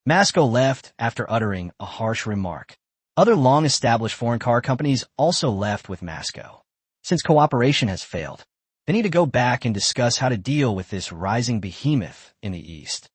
A: Masco left after uttering a harsh remark. Other long-established foreign car companies also left with Masco. Since cooperation has failed, they need to go back and discuss how to deal with this rising behemoth in the East.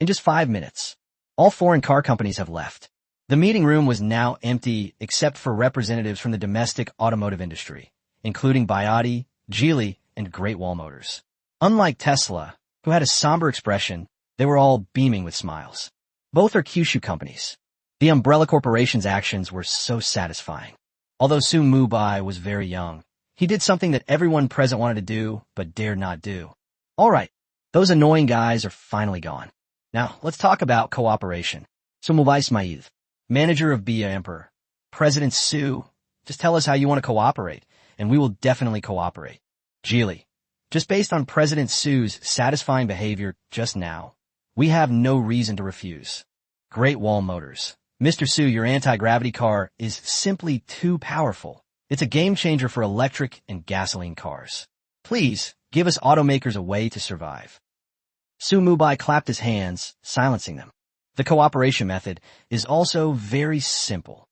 A: In just 5 minutes, all foreign car companies have left. The meeting room was now empty except for representatives from the domestic automotive industry, including Biotti, Geely, and Great Wall Motors. Unlike Tesla, who had a somber expression, they were all beaming with smiles. Both are Kyushu companies. The Umbrella Corporation's actions were so satisfying. Although Mubai was very young, he did something that everyone present wanted to do but dared not do. All right, those annoying guys are finally gone. Now, let's talk about cooperation. Mubai Ismail, manager of Bia Emperor. President Su, just tell us how you want to cooperate, and we will definitely cooperate. Geely, just based on President Su's satisfying behavior just now, we have no reason to refuse. Great Wall Motors. Mr. Su, your anti-gravity car is simply too powerful. It's a game changer for electric and gasoline cars. Please, give us automakers a way to survive. Mubai clapped his hands, silencing them. The cooperation method is also very simple.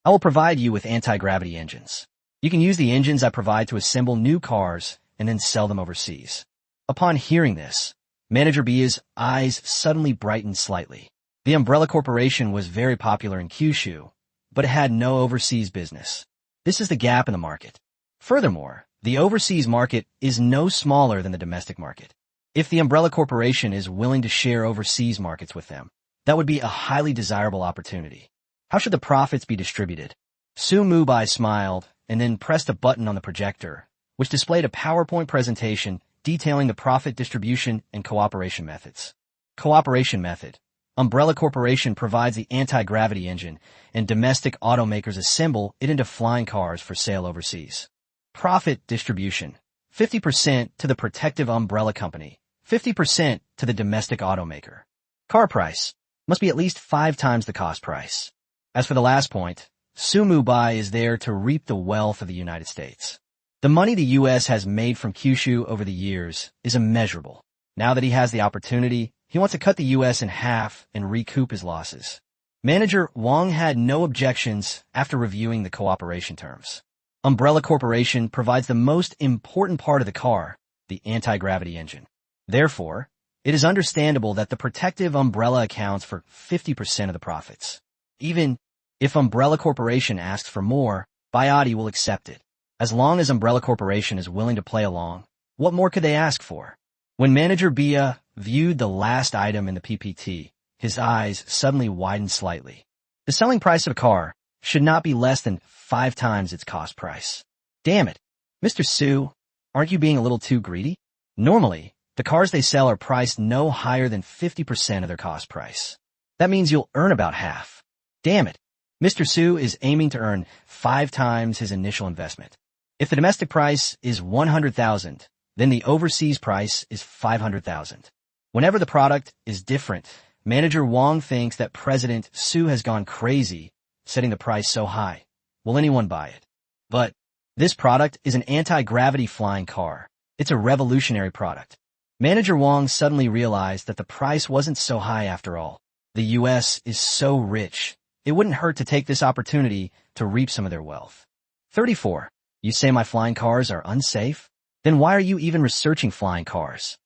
A: I will provide you with anti-gravity engines. You can use the engines I provide to assemble new cars and then sell them overseas. Upon hearing this, Manager Bia's eyes suddenly brightened slightly. The Umbrella Corporation was very popular in Kyushu, but it had no overseas business. This is the gap in the market. Furthermore, the overseas market is no smaller than the domestic market. If the Umbrella Corporation is willing to share overseas markets with them, that would be a highly desirable opportunity. How should the profits be distributed? Mubai smiled and then pressed a button on the projector, which displayed a PowerPoint presentation detailing the profit distribution and cooperation methods. Cooperation method. Umbrella Corporation provides the anti-gravity engine, and domestic automakers assemble it into flying cars for sale overseas. Profit distribution. 50% to the protective umbrella company, 50% to the domestic automaker. Car price must be at least 5 times the cost price. As for the last point, Mubai is there to reap the wealth of the United States. The money the U.S. has made from Kyushu over the years is immeasurable. Now that he has the opportunity, he wants to cut the U.S. in half and recoup his losses. Manager Wang had no objections after reviewing the cooperation terms. Umbrella Corporation provides the most important part of the car, the anti-gravity engine. Therefore, it is understandable that the protective umbrella accounts for 50% of the profits. Even if Umbrella Corporation asks for more, Bayati will accept it. As long as Umbrella Corporation is willing to play along, what more could they ask for? When Manager Bia viewed the last item in the PPT, his eyes suddenly widened slightly. The selling price of a car should not be less than 5 times its cost price. Damn it. Mr. Su, aren't you being a little too greedy? Normally, the cars they sell are priced no higher than 50% of their cost price. That means you'll earn about half. Damn it. Mr. Su is aiming to earn 5 times his initial investment. If the domestic price is 100,000, then the overseas price is 500,000. Whenever the product is different, Manager Wang thinks that President Su has gone crazy, setting the price so high. Will anyone buy it? But this product is an anti-gravity flying car. It's a revolutionary product. Manager Wang suddenly realized that the price wasn't so high after all. The U.S. is so rich, it wouldn't hurt to take this opportunity to reap some of their wealth. 34. You say my flying cars are unsafe? Then why are you even researching flying cars?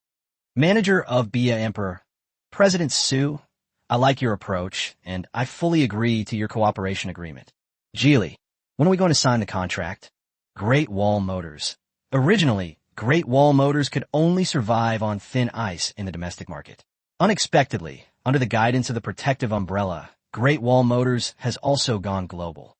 A: Manager of Bia Emperor, President Su, I like your approach, and I fully agree to your cooperation agreement. Geely, when are we going to sign the contract? Great Wall Motors. Originally, Great Wall Motors could only survive on thin ice in the domestic market. Unexpectedly, under the guidance of the protective umbrella, Great Wall Motors has also gone global.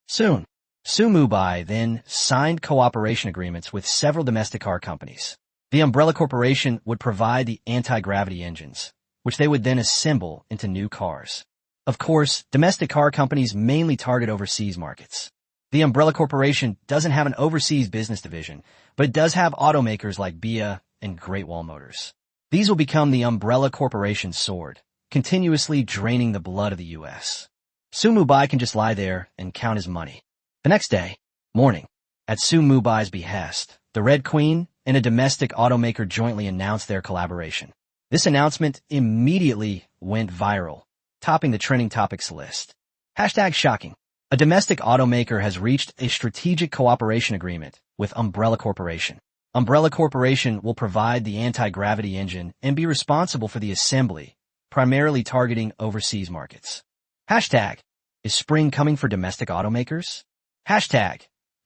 A: Soon, Mubai then signed cooperation agreements with several domestic car companies. The Umbrella Corporation would provide the anti-gravity engines, which they would then assemble into new cars. Of course, domestic car companies mainly target overseas markets. The Umbrella Corporation doesn't have an overseas business division, but it does have automakers like Bia and Great Wall Motors. These will become the Umbrella Corporation's sword, continuously draining the blood of the U.S. Mubai can just lie there and count his money. The next day, morning, at Mubai's behest, the Red Queen and a domestic automaker jointly announced their collaboration. This announcement immediately went viral, topping the trending topics list. #shocking. A domestic automaker has reached a strategic cooperation agreement with Umbrella Corporation. Umbrella Corporation will provide the anti-gravity engine and be responsible for the assembly, primarily targeting overseas markets. Is spring coming for domestic automakers?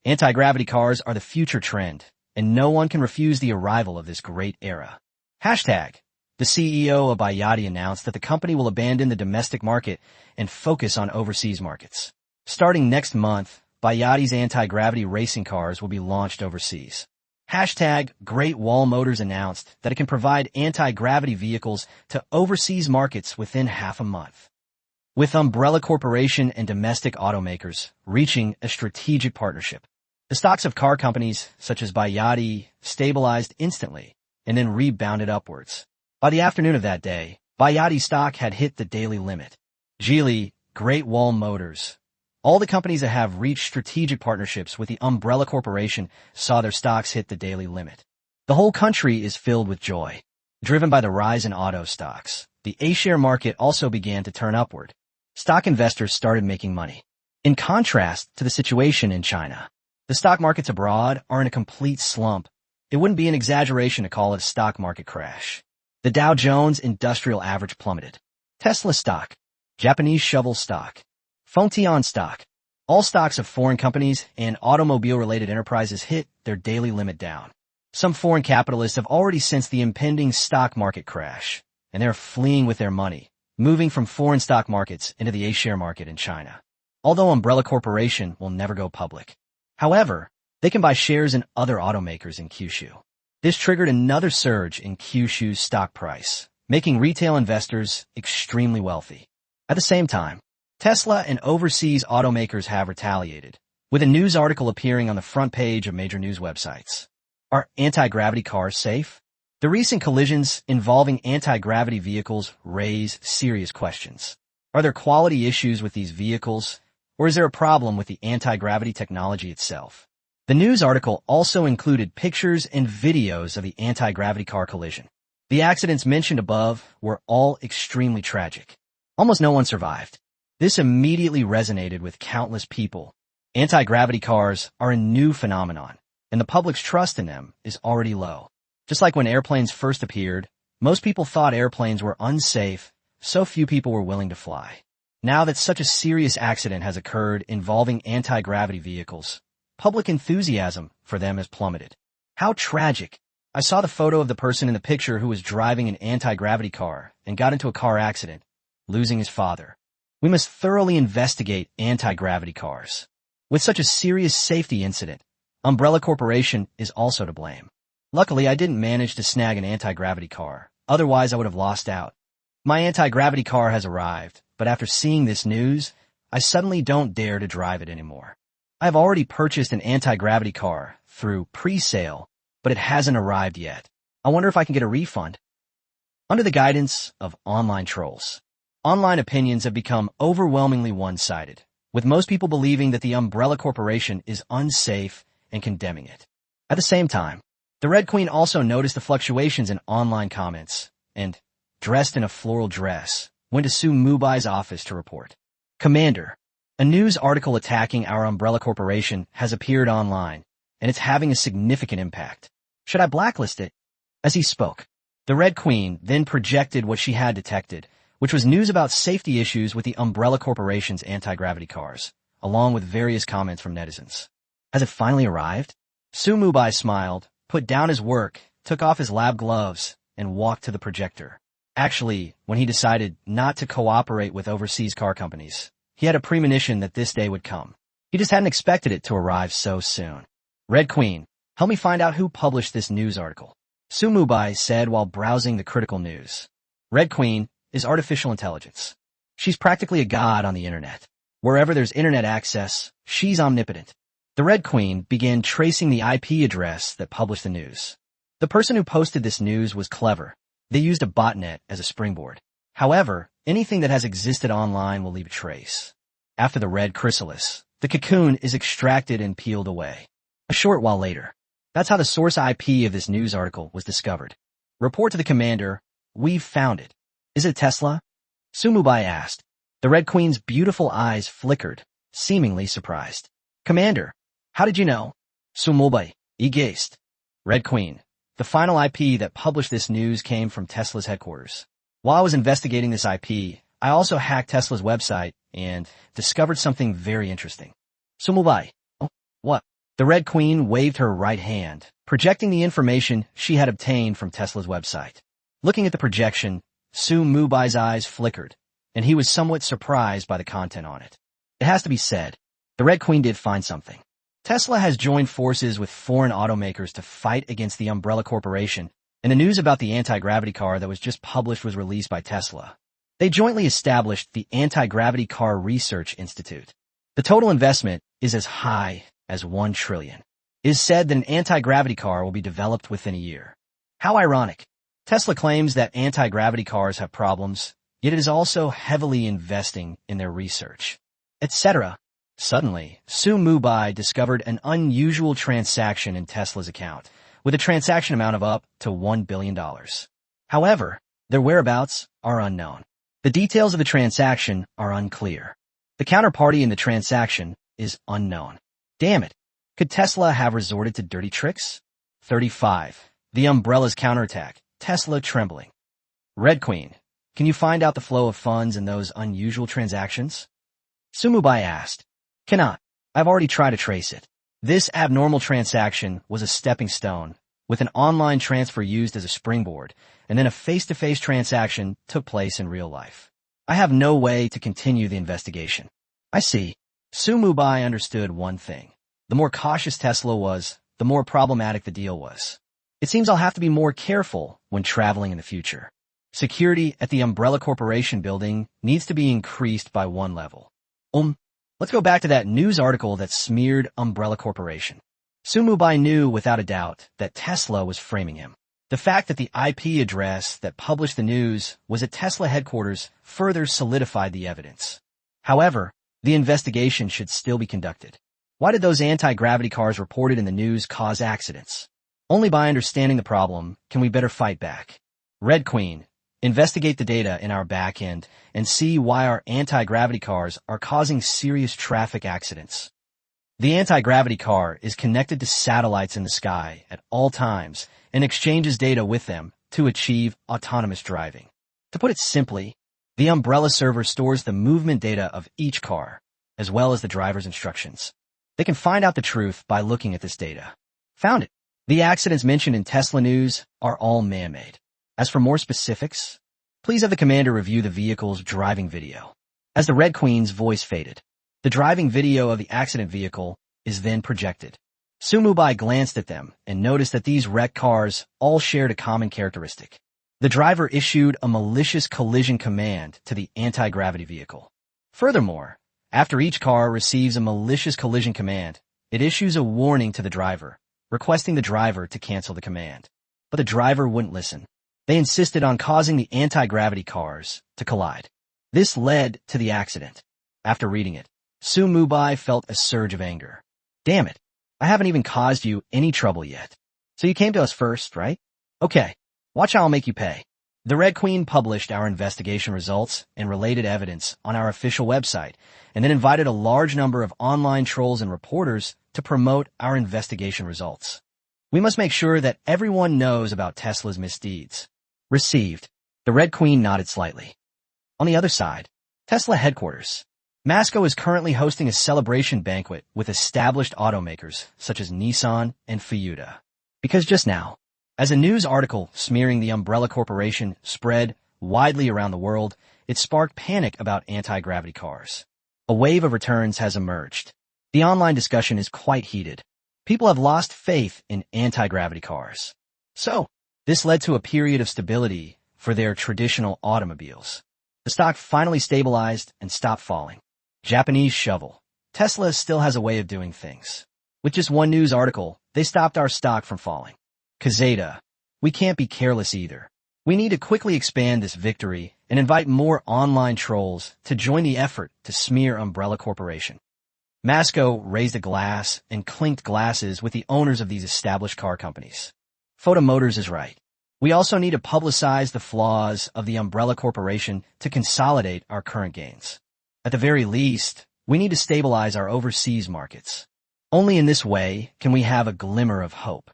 A: Anti-gravity cars are the future trend, and no one can refuse the arrival of this great era. The CEO of Bayati announced that the company will abandon the domestic market and focus on overseas markets. Starting next month, Bayati's anti-gravity racing cars will be launched overseas. Great Wall Motors announced that it can provide anti-gravity vehicles to overseas markets within half a month. With Umbrella Corporation and domestic automakers reaching a strategic partnership, the stocks of car companies such as Bayati stabilized instantly and then rebounded upwards. By the afternoon of that day, Bayati stock had hit the daily limit. Geely, Great Wall Motors, all the companies that have reached strategic partnerships with the Umbrella Corporation saw their stocks hit the daily limit. The whole country is filled with joy. Driven by the rise in auto stocks, the A-share market also began to turn upward. Stock investors started making money. In contrast to the situation in China, the stock markets abroad are in a complete slump. It wouldn't be an exaggeration to call it a stock market crash. The Dow Jones Industrial Average plummeted. Tesla stock, Japanese shovel stock, Fontion stock, all stocks of foreign companies and automobile-related enterprises hit their daily limit down. Some foreign capitalists have already sensed the impending stock market crash, and they're fleeing with their money, moving from foreign stock markets into the A-share market in China. Although Umbrella Corporation will never go public. However, they can buy shares in other automakers in Kyushu. This triggered another surge in Kyushu's stock price, making retail investors extremely wealthy. At the same time, Tesla and overseas automakers have retaliated, with a news article appearing on the front page of major news websites. Are anti-gravity cars safe? The recent collisions involving anti-gravity vehicles raise serious questions. Are there quality issues with these vehicles, or is there a problem with the anti-gravity technology itself? The news article also included pictures and videos of the anti-gravity car collision. The accidents mentioned above were all extremely tragic. Almost no one survived. This immediately resonated with countless people. Anti-gravity cars are a new phenomenon, and the public's trust in them is already low. Just like when airplanes first appeared, most people thought airplanes were unsafe, so few people were willing to fly. Now that such a serious accident has occurred involving anti-gravity vehicles, public enthusiasm for them has plummeted. How tragic. I saw the photo of the person in the picture who was driving an anti-gravity car and got into a car accident, losing his father. We must thoroughly investigate anti-gravity cars. With such a serious safety incident, Umbrella Corporation is also to blame. Luckily, I didn't manage to snag an anti-gravity car. Otherwise, I would have lost out. My anti-gravity car has arrived, but after seeing this news, I suddenly don't dare to drive it anymore. I've already purchased an anti-gravity car through pre-sale, but it hasn't arrived yet. I wonder if I can get a refund. Under the guidance of online trolls, online opinions have become overwhelmingly one-sided, with most people believing that the Umbrella Corporation is unsafe and condemning it. At the same time, the Red Queen also noticed the fluctuations in online comments and, dressed in a floral dress, went to sue Mubai's office to report. Commander, a news article attacking our Umbrella Corporation has appeared online, and it's having a significant impact. Should I blacklist it? As he spoke, the Red Queen then projected what she had detected, which was news about safety issues with the Umbrella Corporation's anti-gravity cars, along with various comments from netizens. Has it finally arrived? Su Mubai smiled, put down his work, took off his lab gloves, and walked to the projector. Actually, when he decided not to cooperate with overseas car companies, he had a premonition that this day would come. He just hadn't expected it to arrive so soon. Red Queen, help me find out who published this news article. Su Mubai said while browsing the critical news. Red Queen is artificial intelligence. She's practically a god on the internet. Wherever there's internet access, she's omnipotent. The Red Queen began tracing the IP address that published the news. The person who posted this news was clever. They used a botnet as a springboard. However, anything that has existed online will leave a trace. After the red chrysalis, the cocoon is extracted and peeled away. A short while later, that's how the source IP of this news article was discovered. Report to the commander, we've found it. Is it Tesla? Su Mubai asked. The Red Queen's beautiful eyes flickered, seemingly surprised. Commander, how did you know? Su Mubai, gazed. Red Queen, the final IP that published this news came from Tesla's headquarters. While I was investigating this IP, I also hacked Tesla's website and discovered something very interesting. Su Mubai, oh, what? The Red Queen waved her right hand, projecting the information she had obtained from Tesla's website. Looking at the projection, Su Mubai's eyes flickered, and he was somewhat surprised by the content on it. It has to be said, the Red Queen did find something. Tesla has joined forces with foreign automakers to fight against the Umbrella Corporation, and the news about the anti-gravity car that was just published was released by Tesla. They jointly established the Anti-Gravity Car Research Institute. The total investment is as high as $1 trillion. It is said that an anti-gravity car will be developed within a year. How ironic. Tesla claims that anti-gravity cars have problems, yet it is also heavily investing in their research, etc. Suddenly, Su Mubai discovered an unusual transaction in Tesla's account, with a transaction amount of up to $1 billion. However, their whereabouts are unknown. The details of the transaction are unclear. The counterparty in the transaction is unknown. Damn it. Could Tesla have resorted to dirty tricks? 35. The Umbrella's counterattack. Tesla trembling. Red Queen, can you find out the flow of funds in those unusual transactions? Mubai asked. Cannot. I've already tried to trace it. This abnormal transaction was a stepping stone, with an online transfer used as a springboard, and then a face-to-face transaction took place in real life. I have no way to continue the investigation. I see. Mubai understood one thing. The more cautious Tesla was, the more problematic the deal was. It seems I'll have to be more careful when traveling in the future. Security at the Umbrella Corporation building needs to be increased by 1 level. Let's go back to that news article that smeared Umbrella Corporation. Mubai knew without a doubt that Tesla was framing him. The fact that the IP address that published the news was at Tesla headquarters further solidified the evidence. However, the investigation should still be conducted. Why did those anti-gravity cars reported in the news cause accidents? Only by understanding the problem can we better fight back. Red Queen, investigate the data in our back end and see why our anti-gravity cars are causing serious traffic accidents. The anti-gravity car is connected to satellites in the sky at all times and exchanges data with them to achieve autonomous driving. To put it simply, the Umbrella server stores the movement data of each car, as well as the driver's instructions. They can find out the truth by looking at this data. Found it. The accidents mentioned in Tesla news are all man-made. As for more specifics, please have the commander review the vehicle's driving video. As the Red Queen's voice faded, the driving video of the accident vehicle is then projected. Mubai glanced at them and noticed that these wrecked cars all shared a common characteristic. The driver issued a malicious collision command to the anti-gravity vehicle. Furthermore, after each car receives a malicious collision command, it issues a warning to the driver, requesting the driver to cancel the command. But the driver wouldn't listen. They insisted on causing the anti-gravity cars to collide. This led to the accident. After reading it, Mubai felt a surge of anger. Damn it. I haven't even caused you any trouble yet. So you came to us first, right? Okay. Watch how I'll make you pay. The Red Queen published our investigation results and related evidence on our official website, and then invited a large number of online trolls and reporters to promote our investigation results. We must make sure that everyone knows about Tesla's misdeeds. Received. The Red Queen nodded slightly. On the other side, Tesla headquarters. Masco is currently hosting a celebration banquet with established automakers such as Nissan and Toyota. Because just now, as a news article smearing the Umbrella Corporation spread widely around the world, it sparked panic about anti-gravity cars. A wave of returns has emerged. The online discussion is quite heated. People have lost faith in anti-gravity cars. So, this led to a period of stability for their traditional automobiles. The stock finally stabilized and stopped falling. Japanese shovel. Tesla still has a way of doing things. With just one news article, they stopped our stock from falling. Kazeta. We can't be careless either. We need to quickly expand this victory and invite more online trolls to join the effort to smear Umbrella Corporation. Masco raised a glass and clinked glasses with the owners of these established car companies. Photo Motors is right. We also need to publicize the flaws of the Umbrella Corporation to consolidate our current gains. At the very least, we need to stabilize our overseas markets. Only in this way can we have a glimmer of hope.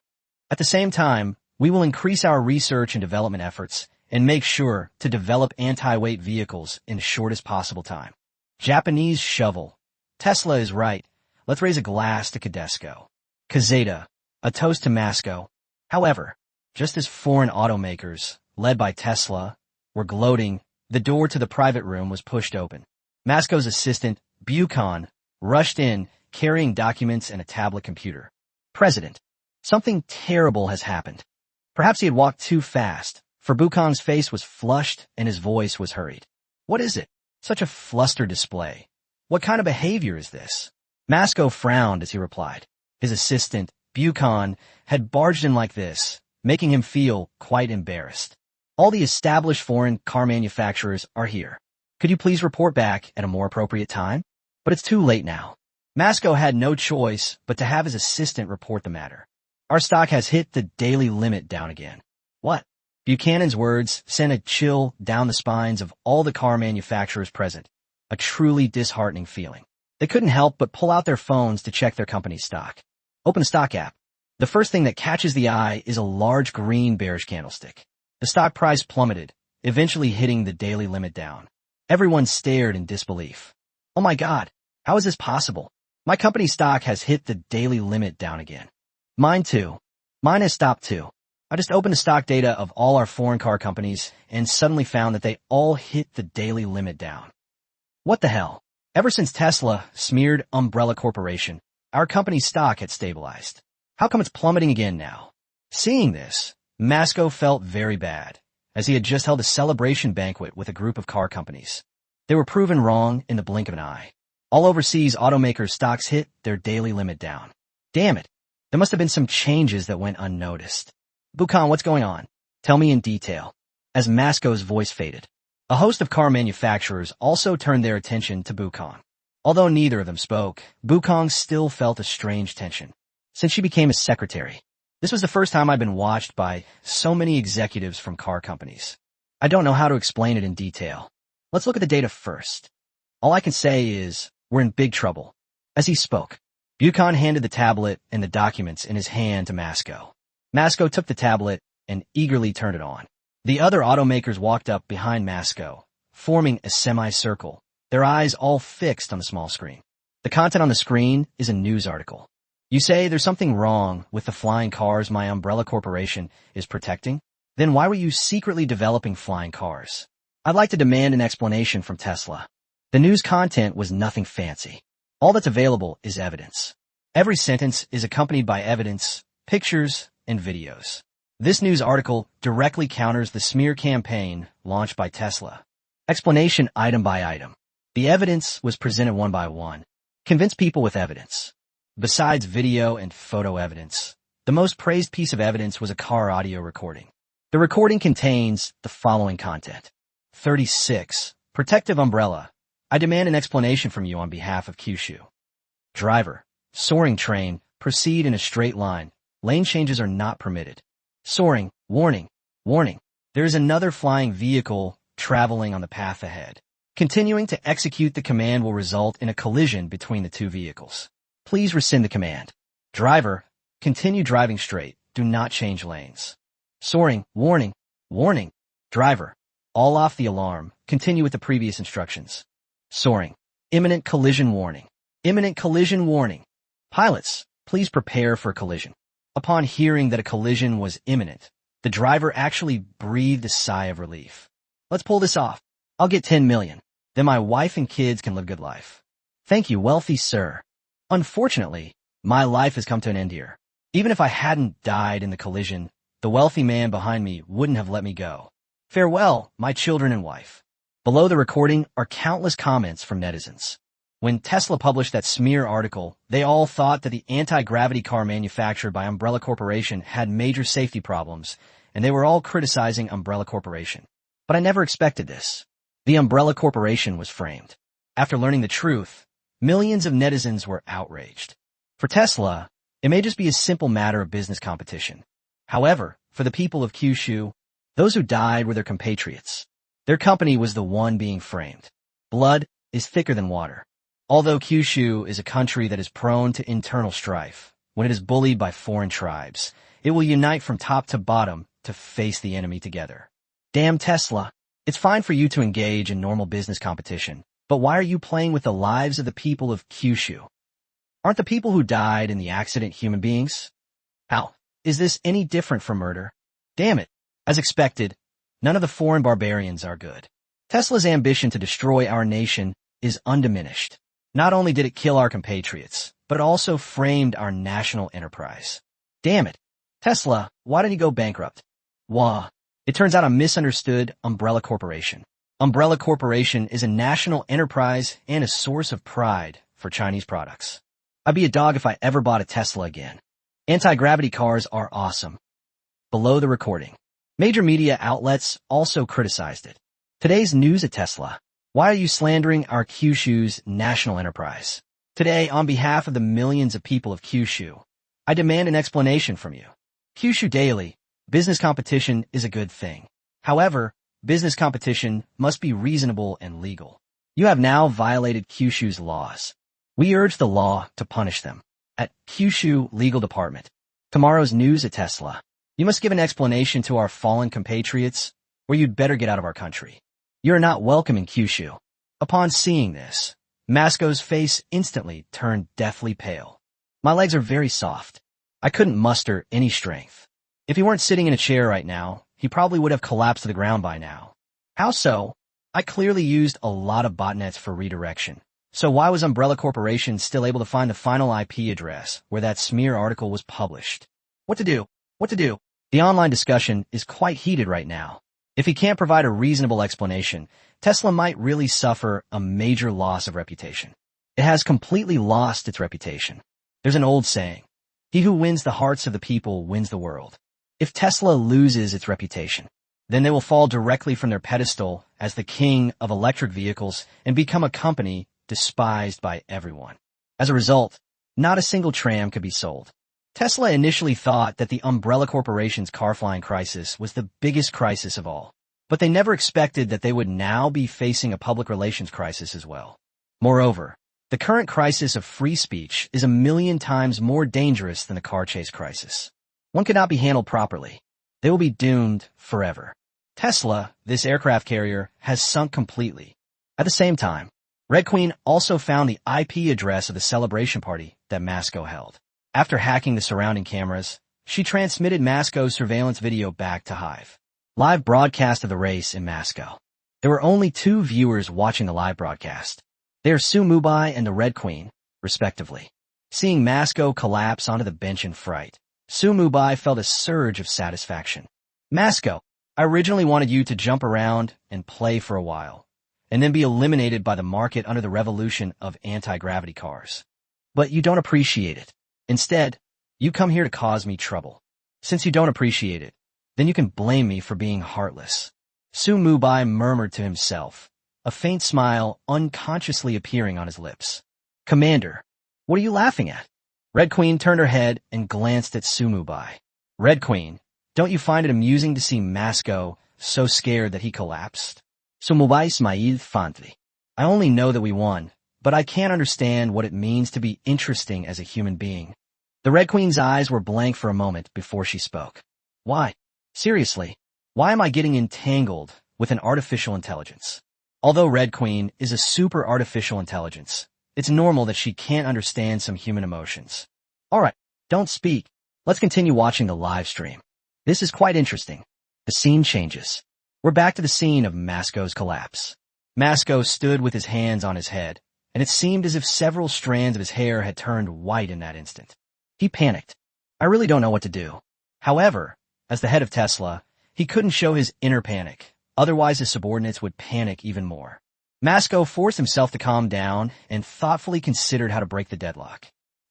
A: At the same time, we will increase our research and development efforts and make sure to develop anti-weight vehicles in the shortest possible time. Japanese shovel. Tesla is right. Let's raise a glass to Cadesco. Kazeta. A toast to Masco. However, just as foreign automakers, led by Tesla, were gloating, the door to the private room was pushed open. Masco's assistant, Buchan, rushed in, carrying documents and a tablet computer. President. Something terrible has happened. Perhaps he had walked too fast, for Buchan's face was flushed and his voice was hurried. What is it? Such a flustered display. What kind of behavior is this? Masco frowned as he replied. His assistant, Buchan, had barged in like this, making him feel quite embarrassed. All the established foreign car manufacturers are here. Could you please report back at a more appropriate time? But it's too late now. Masco had no choice but to have his assistant report the matter. Our stock has hit the daily limit down again. What? Buchanan's words sent a chill down the spines of all the car manufacturers present. A truly disheartening feeling. They couldn't help but pull out their phones to check their company's stock. Open a stock app. The first thing that catches the eye is a large green bearish candlestick. The stock price plummeted, eventually hitting the daily limit down. Everyone stared in disbelief. Oh my God, how is this possible? My company's stock has hit the daily limit down again. Mine too. Mine has stopped too. I just opened the stock data of all our foreign car companies and suddenly found that they all hit the daily limit down. What the hell? Ever since Tesla smeared Umbrella Corporation, our company's stock had stabilized. How come it's plummeting again now? Seeing this, Masco felt very bad, as he had just held a celebration banquet with a group of car companies. They were proven wrong in the blink of an eye. All overseas automakers' stocks hit their daily limit down. Damn it. There must have been some changes that went unnoticed. Bukan, what's going on? Tell me in detail. As Masco's voice faded, a host of car manufacturers also turned their attention to Bukan. Although neither of them spoke, Bukan still felt a strange tension. Since she became his secretary, this was the first time I'd been watched by so many executives from car companies. I don't know how to explain it in detail. Let's look at the data first. All I can say is, we're in big trouble. As he spoke, Bukan handed the tablet and the documents in his hand to Masco. Masco took the tablet and eagerly turned it on. The other automakers walked up behind Masco, forming a semicircle, their eyes all fixed on the small screen. The content on the screen is a news article. You say there's something wrong with the flying cars my Umbrella Corporation is protecting? Then why were you secretly developing flying cars? I'd like to demand an explanation from Tesla. The news content was nothing fancy. All that's available is evidence. Every sentence is accompanied by evidence, pictures, and videos. This news article directly counters the smear campaign launched by Tesla. Explanation item by item. The evidence was presented one by one. Convince people with evidence. Besides video and photo evidence, the most praised piece of evidence was a car audio recording. The recording contains the following content. 36. Protective umbrella. I demand an explanation from you on behalf of Kyushu. Driver. Soaring train. Proceed in a straight line. Lane changes are not permitted. Soaring. Warning. Warning. There is another flying vehicle traveling on the path ahead. Continuing to execute the command will result in a collision between the two vehicles. Please rescind the command. Driver. Continue driving straight. Do not change lanes. Soaring. Warning. Warning. Driver. All off the alarm. Continue with the previous instructions. Soaring. Imminent collision warning. Imminent collision warning. Pilots, please prepare for a collision. Upon hearing that a collision was imminent, the driver actually breathed a sigh of relief. Let's pull this off. I'll get 10 million. Then my wife and kids can live a good life. Thank you, wealthy sir. Unfortunately, my life has come to an end here. Even if I hadn't died in the collision, the wealthy man behind me wouldn't have let me go. Farewell, my children and wife. Below the recording are countless comments from netizens. When Tesla published that smear article, they all thought that the anti-gravity car manufactured by Umbrella Corporation had major safety problems, and they were all criticizing Umbrella Corporation. But I never expected this. The Umbrella Corporation was framed. After learning the truth, millions of netizens were outraged. For Tesla, it may just be a simple matter of business competition. However, for the people of Kyushu, those who died were their compatriots. Their company was the one being framed. Blood is thicker than water. Although Kyushu is a country that is prone to internal strife, when it is bullied by foreign tribes, it will unite from top to bottom to face the enemy together. Damn Tesla. It's fine for you to engage in normal business competition, but why are you playing with the lives of the people of Kyushu? Aren't the people who died in the accident human beings? How? Is this any different from murder? Damn it. As expected, none of the foreign barbarians are good. Tesla's ambition to destroy our nation is undiminished. Not only did it kill our compatriots, but it also framed our national enterprise. Damn it. Tesla, why did you go bankrupt? Wah. It turns out I misunderstood Umbrella Corporation. Umbrella Corporation is a national enterprise and a source of pride for Chinese products. I'd be a dog if I ever bought a Tesla again. Anti-gravity cars are awesome. Below the recording. Major media outlets also criticized it. Today's news at Tesla. Why are you slandering our Kyushu's national enterprise? Today, on behalf of the millions of people of Kyushu, I demand an explanation from you. Kyushu Daily, business competition is a good thing. However, business competition must be reasonable and legal. You have now violated Kyushu's laws. We urge the law to punish them. At Kyushu Legal Department. Tomorrow's news at Tesla. You must give an explanation to our fallen compatriots. or you'd better get out of our country. You're not welcome in Kyushu. Upon seeing this, Masko's face instantly turned deathly pale. My legs are very soft. I couldn't muster any strength. If he weren't sitting in a chair right now, he probably would have collapsed to the ground by now. How so? I clearly used a lot of botnets for redirection. So why was Umbrella Corporation still able to find the final IP address where that smear article was published? What to do? What to do? The online discussion is quite heated right now. If he can't provide a reasonable explanation, Tesla might really suffer a major loss of reputation. It has completely lost its reputation. There's an old saying, he who wins the hearts of the people wins the world. If Tesla loses its reputation, then they will fall directly from their pedestal as the king of electric vehicles and become a company despised by everyone. As a result, not a single tram could be sold. Tesla initially thought that the Umbrella Corporation's car flying crisis was the biggest crisis of all, but they never expected that they would now be facing a public relations crisis as well. Moreover, the current crisis of free speech is 1,000,000 times more dangerous than the car chase crisis. One cannot be handled properly. They will be doomed forever. Tesla, this aircraft carrier, has sunk completely. At the same time, Red Queen also found the IP address of the celebration party that Masko held. After hacking the surrounding cameras, she transmitted Masko's surveillance video back to Hive. Live broadcast of the race in Masko. There were only 2 viewers watching the live broadcast. They are Mubai and the Red Queen, respectively. Seeing Masko collapse onto the bench in fright, Mubai felt a surge of satisfaction. Masko, I originally wanted you to jump around and play for a while, and then be eliminated by the market under the revolution of anti-gravity cars. But you don't appreciate it. Instead, you come here to cause me trouble. Since you don't appreciate it, then you can blame me for being heartless. Mubai murmured to himself, a faint smile unconsciously appearing on his lips. Commander, what are you laughing at? Red Queen turned her head and glanced at Mubai. Red Queen, don't you find it amusing to see Masko so scared that he collapsed? Mubai smiled fondly. I only know that we won, but I can't understand what it means to be interesting as a human being. The Red Queen's eyes were blank for a moment before she spoke. Why? Seriously, why am I getting entangled with an artificial intelligence? Although Red Queen is a super artificial intelligence, it's normal that she can't understand some human emotions. Alright, don't speak. Let's continue watching the live stream. This is quite interesting. The scene changes. We're back to the scene of Masko's collapse. Masko stood with his hands on his head, and it seemed as if several strands of his hair had turned white in that instant. He panicked. I really don't know what to do. However, as the head of Tesla, he couldn't show his inner panic, otherwise his subordinates would panic even more. Masko forced himself to calm down and thoughtfully considered how to break the deadlock.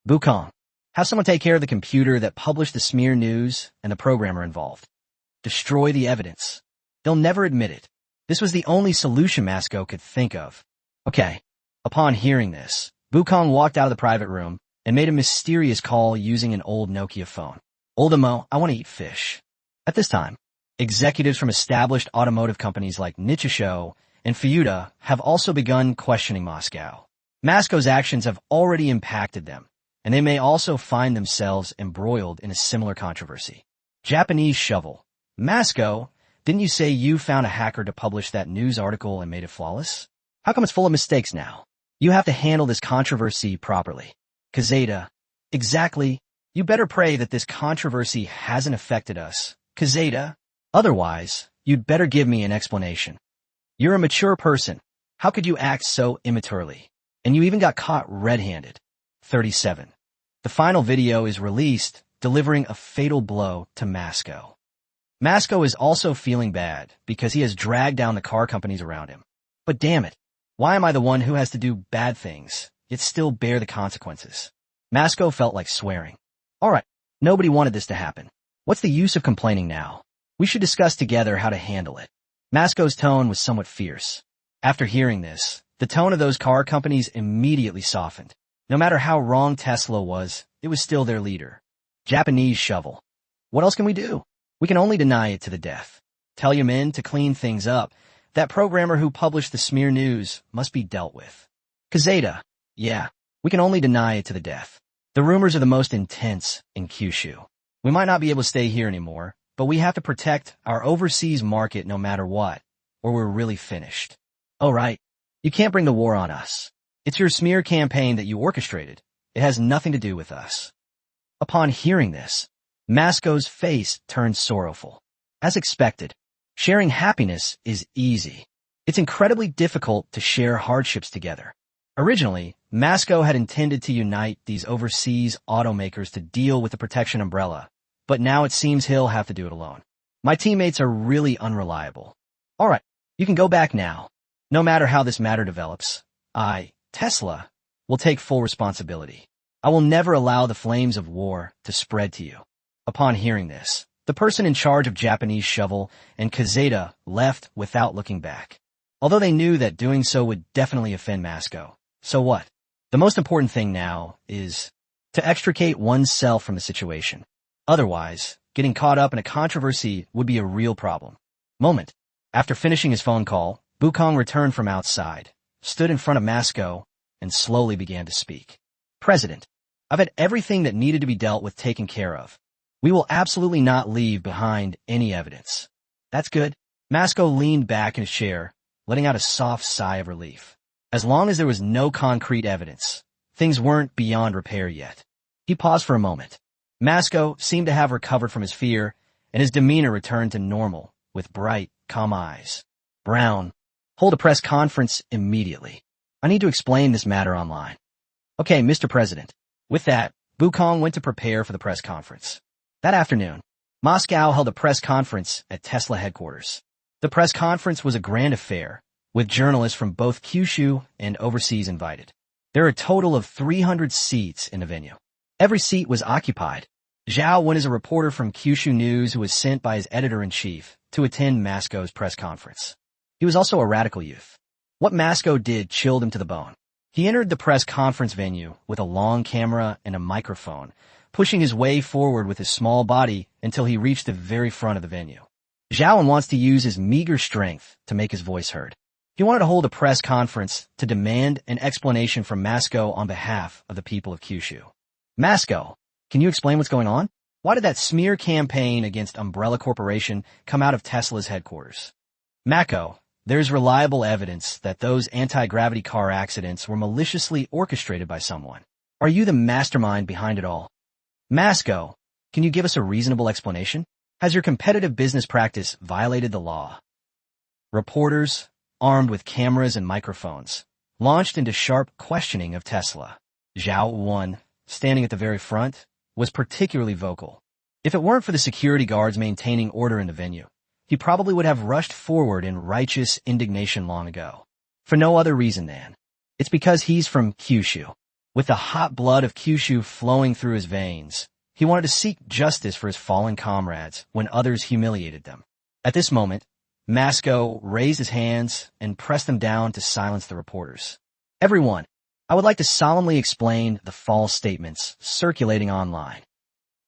A: Bukong, have someone take care of the computer that published the smear news and the programmer involved. Destroy the evidence. They'll never admit it. This was the only solution Masko could think of. Okay. Upon hearing this, Bukong walked out of the private room and made a mysterious call using an old Nokia phone. Oldemo, I want to eat fish. At this time, executives from established automotive companies like Nichishou and Fuyuda have also begun questioning Moscow. Masko's actions have already impacted them, and they may also find themselves embroiled in a similar controversy. Japanese shovel. Masko, didn't you say you found a hacker to publish that news article and made it flawless? How come it's full of mistakes now? You have to handle this controversy properly. Kazeda. Exactly. You better pray that this controversy hasn't affected us. Kazeda. Otherwise, you'd better give me an explanation. You're a mature person. How could you act so immaturely? And you even got caught red-handed. 37. The final video is released, delivering a fatal blow to Masko. Masko is also feeling bad because he has dragged down the car companies around him. But damn it, why am I the one who has to do bad things, yet still bear the consequences? Masko felt like swearing. Alright, nobody wanted this to happen. What's the use of complaining now? We should discuss together how to handle it. Masko's tone was somewhat fierce. After hearing this, the tone of those car companies immediately softened. No matter how wrong Tesla was, it was still their leader. Japanese shovel. What else can we do? We can only deny it to the death. Tell your men to clean things up. That programmer who published the smear news must be dealt with. Kazeda. Yeah, we can only deny it to the death. The rumors are the most intense in Kyushu. We might not be able to stay here anymore, but we have to protect our overseas market no matter what, or we're really finished. Oh, right. You can't bring the war on us. It's your smear campaign that you orchestrated. It has nothing to do with us. Upon hearing this, Masco's face turned sorrowful. As expected, sharing happiness is easy. It's incredibly difficult to share hardships together. Originally, Masco had intended to unite these overseas automakers to deal with the protection umbrella, but now it seems he'll have to do it alone. My teammates are really unreliable. All right, you can go back now. No matter how this matter develops, I, Tesla, will take full responsibility. I will never allow the flames of war to spread to you. Upon hearing this, the person in charge of Japanese Shovel and Kazeta left without looking back. Although they knew that doing so would definitely offend Masco. So what? The most important thing now is to extricate oneself from the situation. Otherwise, getting caught up in a controversy would be a real problem. After finishing his phone call, Bukong returned from outside, stood in front of Masco, and slowly began to speak. President, I've had everything that needed to be dealt with taken care of. We will absolutely not leave behind any evidence. That's good. Masco leaned back in his chair, letting out a soft sigh of relief. As long as there was no concrete evidence, things weren't beyond repair yet. He paused for a moment. Masco seemed to have recovered from his fear, and his demeanor returned to normal, with bright, calm eyes. Brown, hold a press conference immediately. I need to explain this matter online. Okay, Mr. President. With that, Bukong went to prepare for the press conference. That afternoon, Moscow held a press conference at Tesla headquarters. The press conference was a grand affair, with journalists from both Kyushu and overseas invited. There are a total of 300 seats in the venue. Every seat was occupied. Zhao went as a reporter from Kyushu News who was sent by his editor-in-chief to attend Masco's press conference. He was also a radical youth. What Masco did chilled him to the bone. He entered the press conference venue with a long camera and a microphone, pushing his way forward with his small body until he reached the very front of the venue. Zhao wants to use his meager strength to make his voice heard. He wanted to hold a press conference to demand an explanation from Masco on behalf of the people of Kyushu. Masco, can you explain what's going on? Why did that smear campaign against Umbrella Corporation come out of Tesla's headquarters? Mako, there's reliable evidence that those anti-gravity car accidents were maliciously orchestrated by someone. Are you the mastermind behind it all? Masco, can you give us a reasonable explanation? Has your competitive business practice violated the law? Reporters, armed with cameras and microphones, launched into sharp questioning of Tesla. Zhao Wen, standing at the very front, was particularly vocal. If it weren't for the security guards maintaining order in the venue, he probably would have rushed forward in righteous indignation long ago. For no other reason than, it's because he's from Kyushu. With the hot blood of Kyushu flowing through his veins, he wanted to seek justice for his fallen comrades when others humiliated them. At this moment, Masco raised his hands and pressed them down to silence the reporters. Everyone, I would like to solemnly explain the false statements circulating online.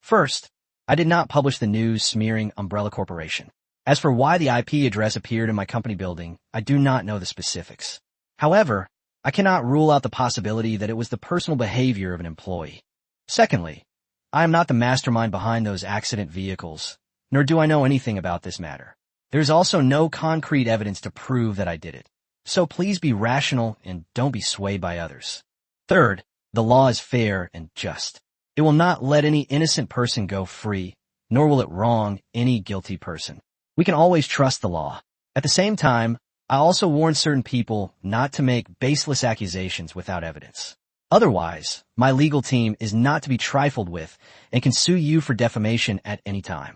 A: First, I did not publish the news smearing Umbrella Corporation. As for why the IP address appeared in my company building, I do not know the specifics. However, I cannot rule out the possibility that it was the personal behavior of an employee. Secondly, I am not the mastermind behind those accident vehicles, nor do I know anything about this matter. There is also no concrete evidence to prove that I did it. So please be rational and don't be swayed by others. Third, the law is fair and just. It will not let any innocent person go free, nor will it wrong any guilty person. We can always trust the law. At the same time, I also warn certain people not to make baseless accusations without evidence. Otherwise, my legal team is not to be trifled with and can sue you for defamation at any time.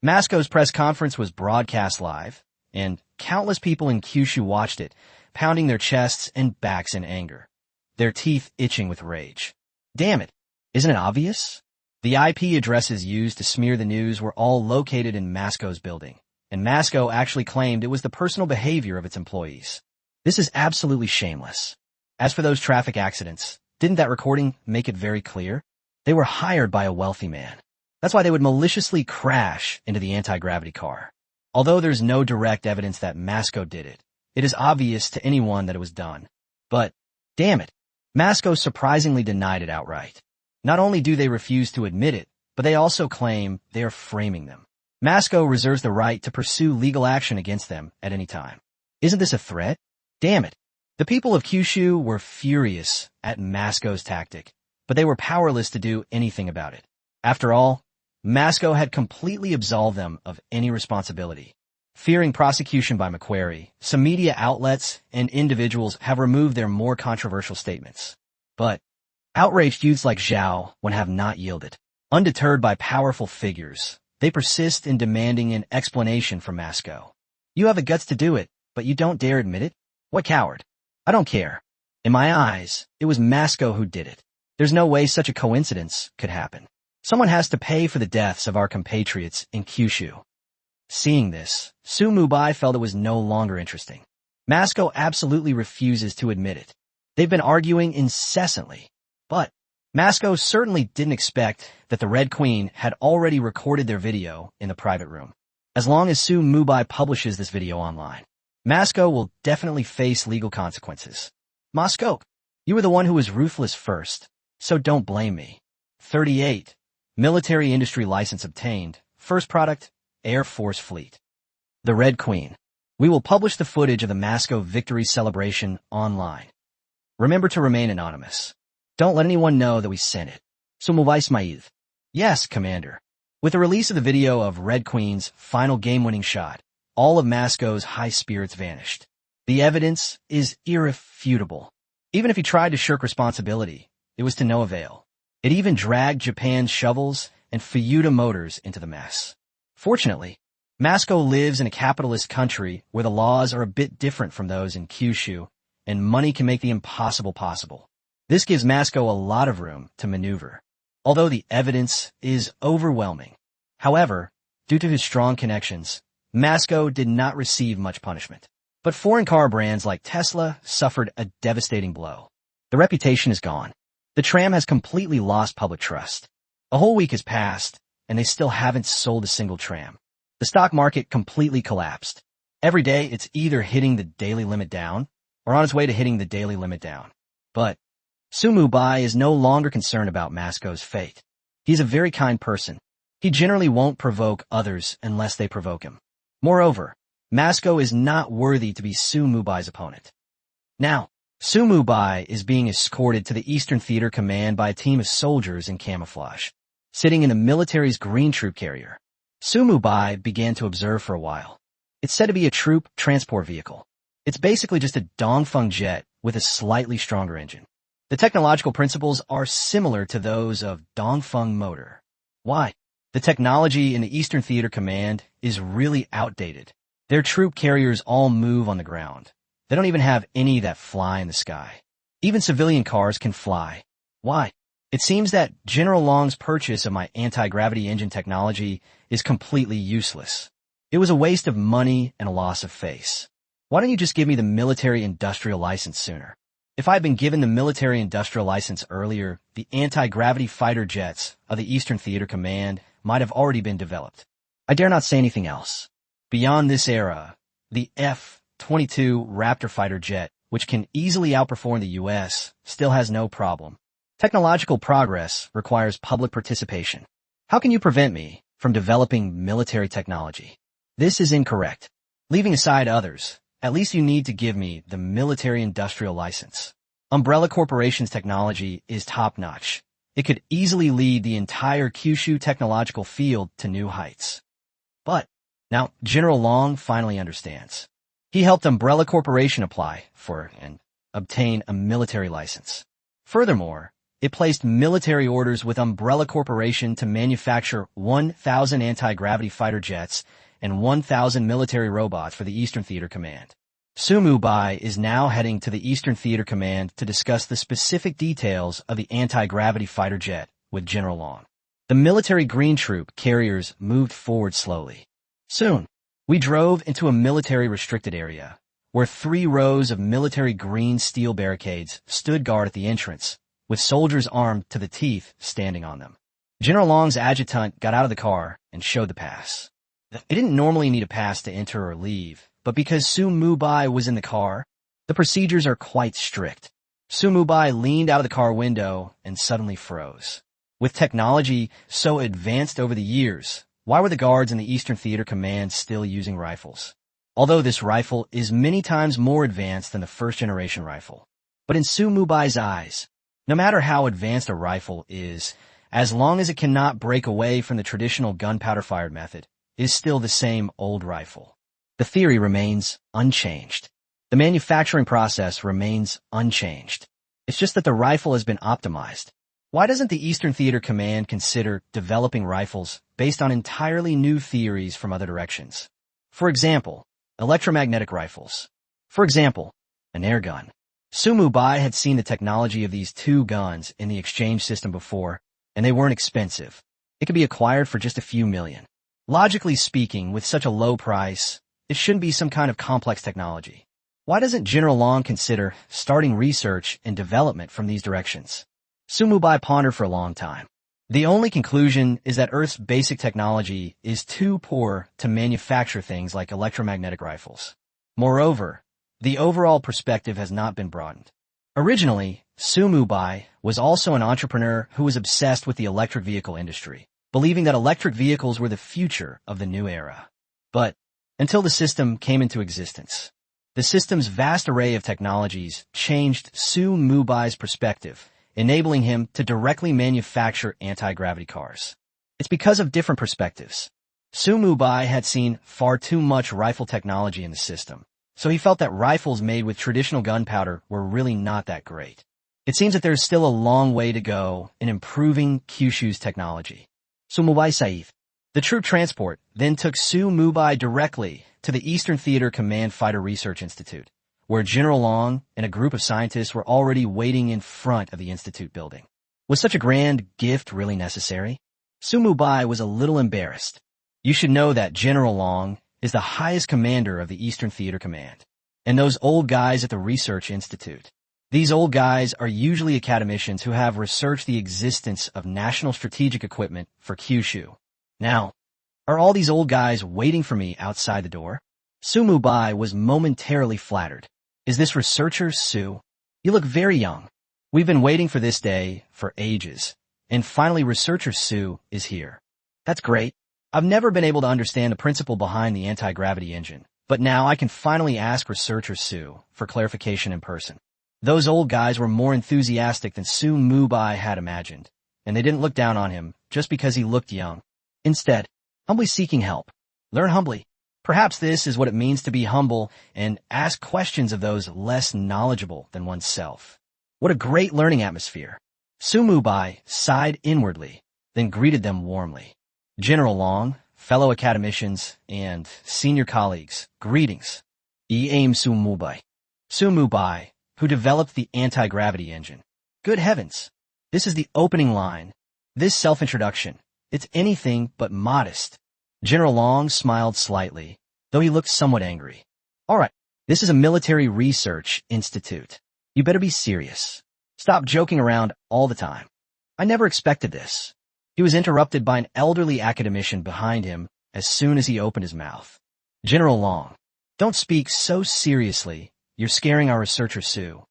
A: Masco's press conference was broadcast live, and countless people in Kyushu watched it, pounding their chests and backs in anger, their teeth itching with rage. Damn it, isn't it obvious? The IP addresses used to smear the news were all located in Masco's building, and Masco actually claimed it was the personal behavior of its employees. This is absolutely shameless. As for those traffic accidents, didn't that recording make it very clear? They were hired by a wealthy man. That's why they would maliciously crash into the anti-gravity car. Although there's no direct evidence that Masco did it, it is obvious to anyone that it was done. But, damn it, Masco surprisingly denied it outright. Not only do they refuse to admit it, but they also claim they are framing them. Masco reserves the right to pursue legal action against them at any time. Isn't this a threat? Damn it. The people of Kyushu were furious at Masco's tactic, but they were powerless to do anything about it. After all, Masco had completely absolved them of any responsibility. Fearing prosecution by Macquarie, some media outlets and individuals have removed their more controversial statements. But outraged youths like Zhao have not yielded. Undeterred by powerful figures, they persist in demanding an explanation from Masco. You have the guts to do it, but you don't dare admit it? What coward? I don't care. In my eyes, it was Masco who did it. There's no way such a coincidence could happen. Someone has to pay for the deaths of our compatriots in Kyushu. Seeing this, Mubai felt it was no longer interesting. Masco absolutely refuses to admit it. They've been arguing incessantly. But Masco certainly didn't expect that the Red Queen had already recorded their video in the private room. As long as Mubai publishes this video online, Masco will definitely face legal consequences. Masco, you were the one who was ruthless first, so don't blame me. 38. Military industry license obtained. First product, Air Force Fleet. The Red Queen. We will publish the footage of the Masco victory celebration online. Remember to remain anonymous. Don't let anyone know that we sent it. Mubai smiled. Yes, Commander. With the release of the video of Red Queen's final game-winning shot, all of Masco's high spirits vanished. The evidence is irrefutable. Even if he tried to shirk responsibility, it was to no avail. It even dragged Japan's shovels and Fuyuda motors into the mess. Fortunately, Masco lives in a capitalist country where the laws are a bit different from those in Kyushu, and money can make the impossible possible. This gives Masco a lot of room to maneuver, although the evidence is overwhelming. However, due to his strong connections, Masco did not receive much punishment. But foreign car brands like Tesla suffered a devastating blow. The reputation is gone. The tram has completely lost public trust. A whole week has passed, and they still haven't sold a single tram. The stock market completely collapsed. Every day, it's either hitting the daily limit down or on its way to hitting the daily limit down. But Mubai is no longer concerned about Masco's fate. He's a very kind person. He generally won't provoke others unless they provoke him. Moreover, Masco is not worthy to be Mubai's opponent. Now, Mubai is being escorted to the Eastern Theater Command by a team of soldiers in camouflage, sitting in the military's green troop carrier. Mubai began to observe for a while. It's said to be a troop transport vehicle. It's basically just a Dongfeng jet with a slightly stronger engine. The technological principles are similar to those of Dongfeng motor. Why? The technology in the Eastern Theater Command is really outdated. Their troop carriers all move on the ground. They don't even have any that fly in the sky. Even civilian cars can fly. Why? It seems that General Long's purchase of my anti-gravity engine technology is completely useless. It was a waste of money and a loss of face. Why don't you just give me the military-industrial license sooner? If I had been given the military-industrial license earlier, the anti-gravity fighter jets of the Eastern Theater Command might have already been developed. I dare not say anything else. Beyond this era, the F-22 Raptor fighter jet, which can easily outperform the U.S., still has no problem. Technological progress requires public participation. How can you prevent me from developing military technology? This is incorrect. Leaving aside others, at least you need to give me the military-industrial license. Umbrella Corporation's technology is top-notch. It could easily lead the entire Kyushu technological field to new heights. But now General Long finally understands. He helped Umbrella Corporation apply for and obtain a military license. Furthermore, it placed military orders with Umbrella Corporation to manufacture 1,000 anti-gravity fighter jets and 1,000 military robots for the Eastern Theater Command. Mubai is now heading to the Eastern Theater Command to discuss the specific details of the anti-gravity fighter jet with General Long. The military green troop carriers moved forward slowly. Soon, we drove into a military restricted area, where 3 rows of military green steel barricades stood guard at the entrance, with soldiers armed to the teeth standing on them. General Long's adjutant got out of the car and showed the pass. They didn't normally need a pass to enter or leave, but because Mubai was in the car, the procedures are quite strict. Mubai leaned out of the car window and suddenly froze. With technology so advanced over the years, Why were the guards in the Eastern Theater Command still using rifles? Although this rifle is many times more advanced than the first-generation rifle. But in Su Mubai's eyes, no matter how advanced a rifle is, as long as it cannot break away from the traditional gunpowder-fired method, it is still the same old rifle. The theory remains unchanged. The manufacturing process remains unchanged. It's just that the rifle has been optimized. Why doesn't the Eastern Theater Command consider developing rifles based on entirely new theories from other directions? For example, electromagnetic rifles. For example, an air gun. Su Mubai had seen the technology of these two guns in the exchange system before, and they weren't expensive. It could be acquired for just a few million. Logically speaking, with such a low price, it shouldn't be some kind of complex technology. Why doesn't General Long consider starting research and development from these directions? Su Mubai pondered for a long time. The only conclusion is that Earth's basic technology is too poor to manufacture things like electromagnetic rifles. Moreover, the overall perspective has not been broadened. Originally, Su Mubai was also an entrepreneur who was obsessed with the electric vehicle industry, believing that electric vehicles were the future of the new era. But until the system came into existence, the system's vast array of technologies changed Su Mubai's perspective, enabling him to directly manufacture anti-gravity cars. It's because of different perspectives. Su Mubai had seen far too much rifle technology in the system, so he felt that rifles made with traditional gunpowder were really not that great. It seems that there's still a long way to go in improving Kyushu's technology. Su Mubai Saif. The troop transport then took Su Mubai directly to the Eastern Theater Command Fighter Research Institute, where General Long and a group of scientists were already waiting in front of the institute building. Was such a grand gift really necessary? Su Mubai was a little embarrassed. You should know that General Long is the highest commander of the Eastern Theater Command, and those old guys at the Research Institute. These old guys are usually academicians who have researched the existence of national strategic equipment for Kyushu. Now, are all these old guys waiting for me outside the door? Su Mubai was momentarily flattered. Is this researcher Su? You look very young. We've been waiting for this day for ages, and finally researcher Su is here. That's great. I've never been able to understand the principle behind the anti-gravity engine, but now I can finally ask researcher Su for clarification in person. Those old guys were more enthusiastic than Su Mubai had imagined, and they didn't look down on him just because he looked young. Instead, humbly seeking help. Learn humbly. Perhaps this is what it means to be humble and ask questions of those less knowledgeable than oneself. What a great learning atmosphere. Su Mubai sighed inwardly, then greeted them warmly. General Long, fellow academicians, and senior colleagues, greetings. I am Su Mubai. Su Mubai, who developed the anti-gravity engine. Good heavens. This is the opening line. This self-introduction. It's anything but modest. General Long smiled slightly, though he looked somewhat angry. All right, this is a military research institute. You better be serious. Stop joking around all the time. I never expected this. He was interrupted by an elderly academician behind him as soon as he opened his mouth. General Long, don't speak so seriously. You're scaring our researcher Su.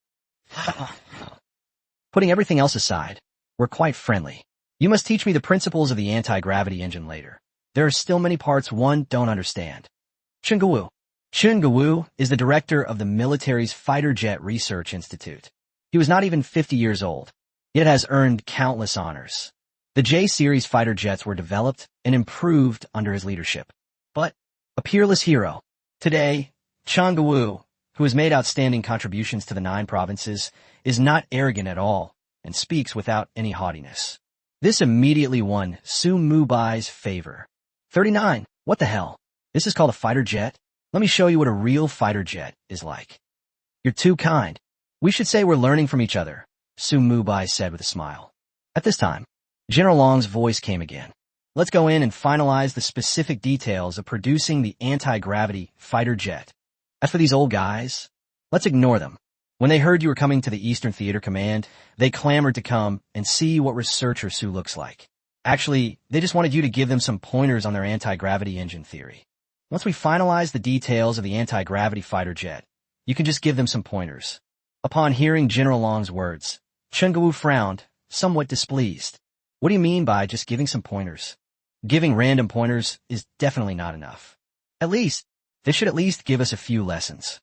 A: Putting everything else aside, we're quite friendly. You must teach me the principles of the anti-gravity engine later. There are still many parts one don't understand. Chungawu. Chungawu is the director of the military's Fighter Jet Research Institute. He was not even 50 years old, yet has earned countless honors. The J-series fighter jets were developed and improved under his leadership. But a peerless hero. Today, Chungawu, who has made outstanding contributions to the 9 provinces, is not arrogant at all and speaks without any haughtiness. This immediately won Su Mubai's favor. 39. What the hell? This is called a fighter jet? Let me show you what a real fighter jet is like. You're too kind. We should say we're learning from each other, Su Mubai said with a smile. At this time, General Long's voice came again. Let's go in and finalize the specific details of producing the anti-gravity fighter jet. As for these old guys, let's ignore them. When they heard you were coming to the Eastern Theater Command, they clamored to come and see what researcher Su looks like. Actually, they just wanted you to give them some pointers on their anti-gravity engine theory. Once we finalize the details of the anti-gravity fighter jet, you can just give them some pointers. Upon hearing General Long's words, Chungawu frowned, somewhat displeased. What do you mean by just giving some pointers? Giving random pointers is definitely not enough. This should at least give us a few lessons.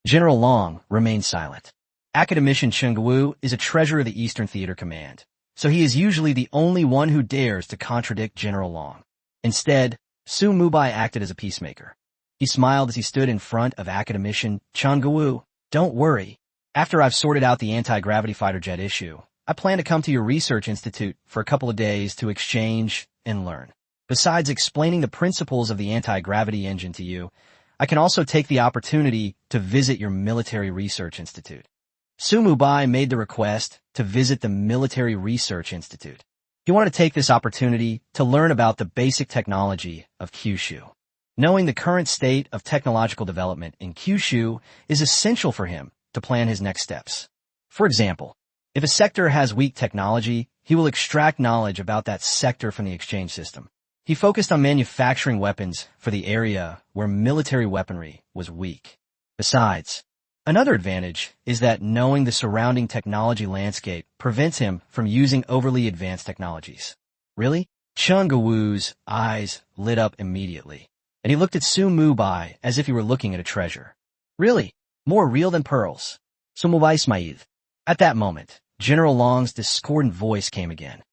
A: General Long remained silent. Academician Chengwu is a treasure of the Eastern Theater Command, so he is usually the only one who dares to contradict General Long. Instead, Su Mubai acted as a peacemaker. He smiled as he stood in front of Academician Chengwu. Don't worry. After I've sorted out the anti-gravity fighter jet issue, I plan to come to your research institute for a couple of days to exchange and learn. Besides explaining the principles of the anti-gravity engine to you, I can also take the opportunity to visit your military research institute. Su Mubai made the request to visit the military research institute. He wanted to take this opportunity to learn about the basic technology of Kyushu. Knowing the current state of technological development in Kyushu is essential for him to plan his next steps. For example, if a sector has weak technology, he will extract knowledge about that sector from the exchange system. He focused on manufacturing weapons for the area where military weaponry was weak. Besides, another advantage is that knowing the surrounding technology landscape prevents him from using overly advanced technologies. Really? Chengwu's eyes lit up immediately, and he looked at Su Mubai as if he were looking at a treasure. Really? More real than pearls. Su Mubai smiled. At that moment, General Long's discordant voice came again.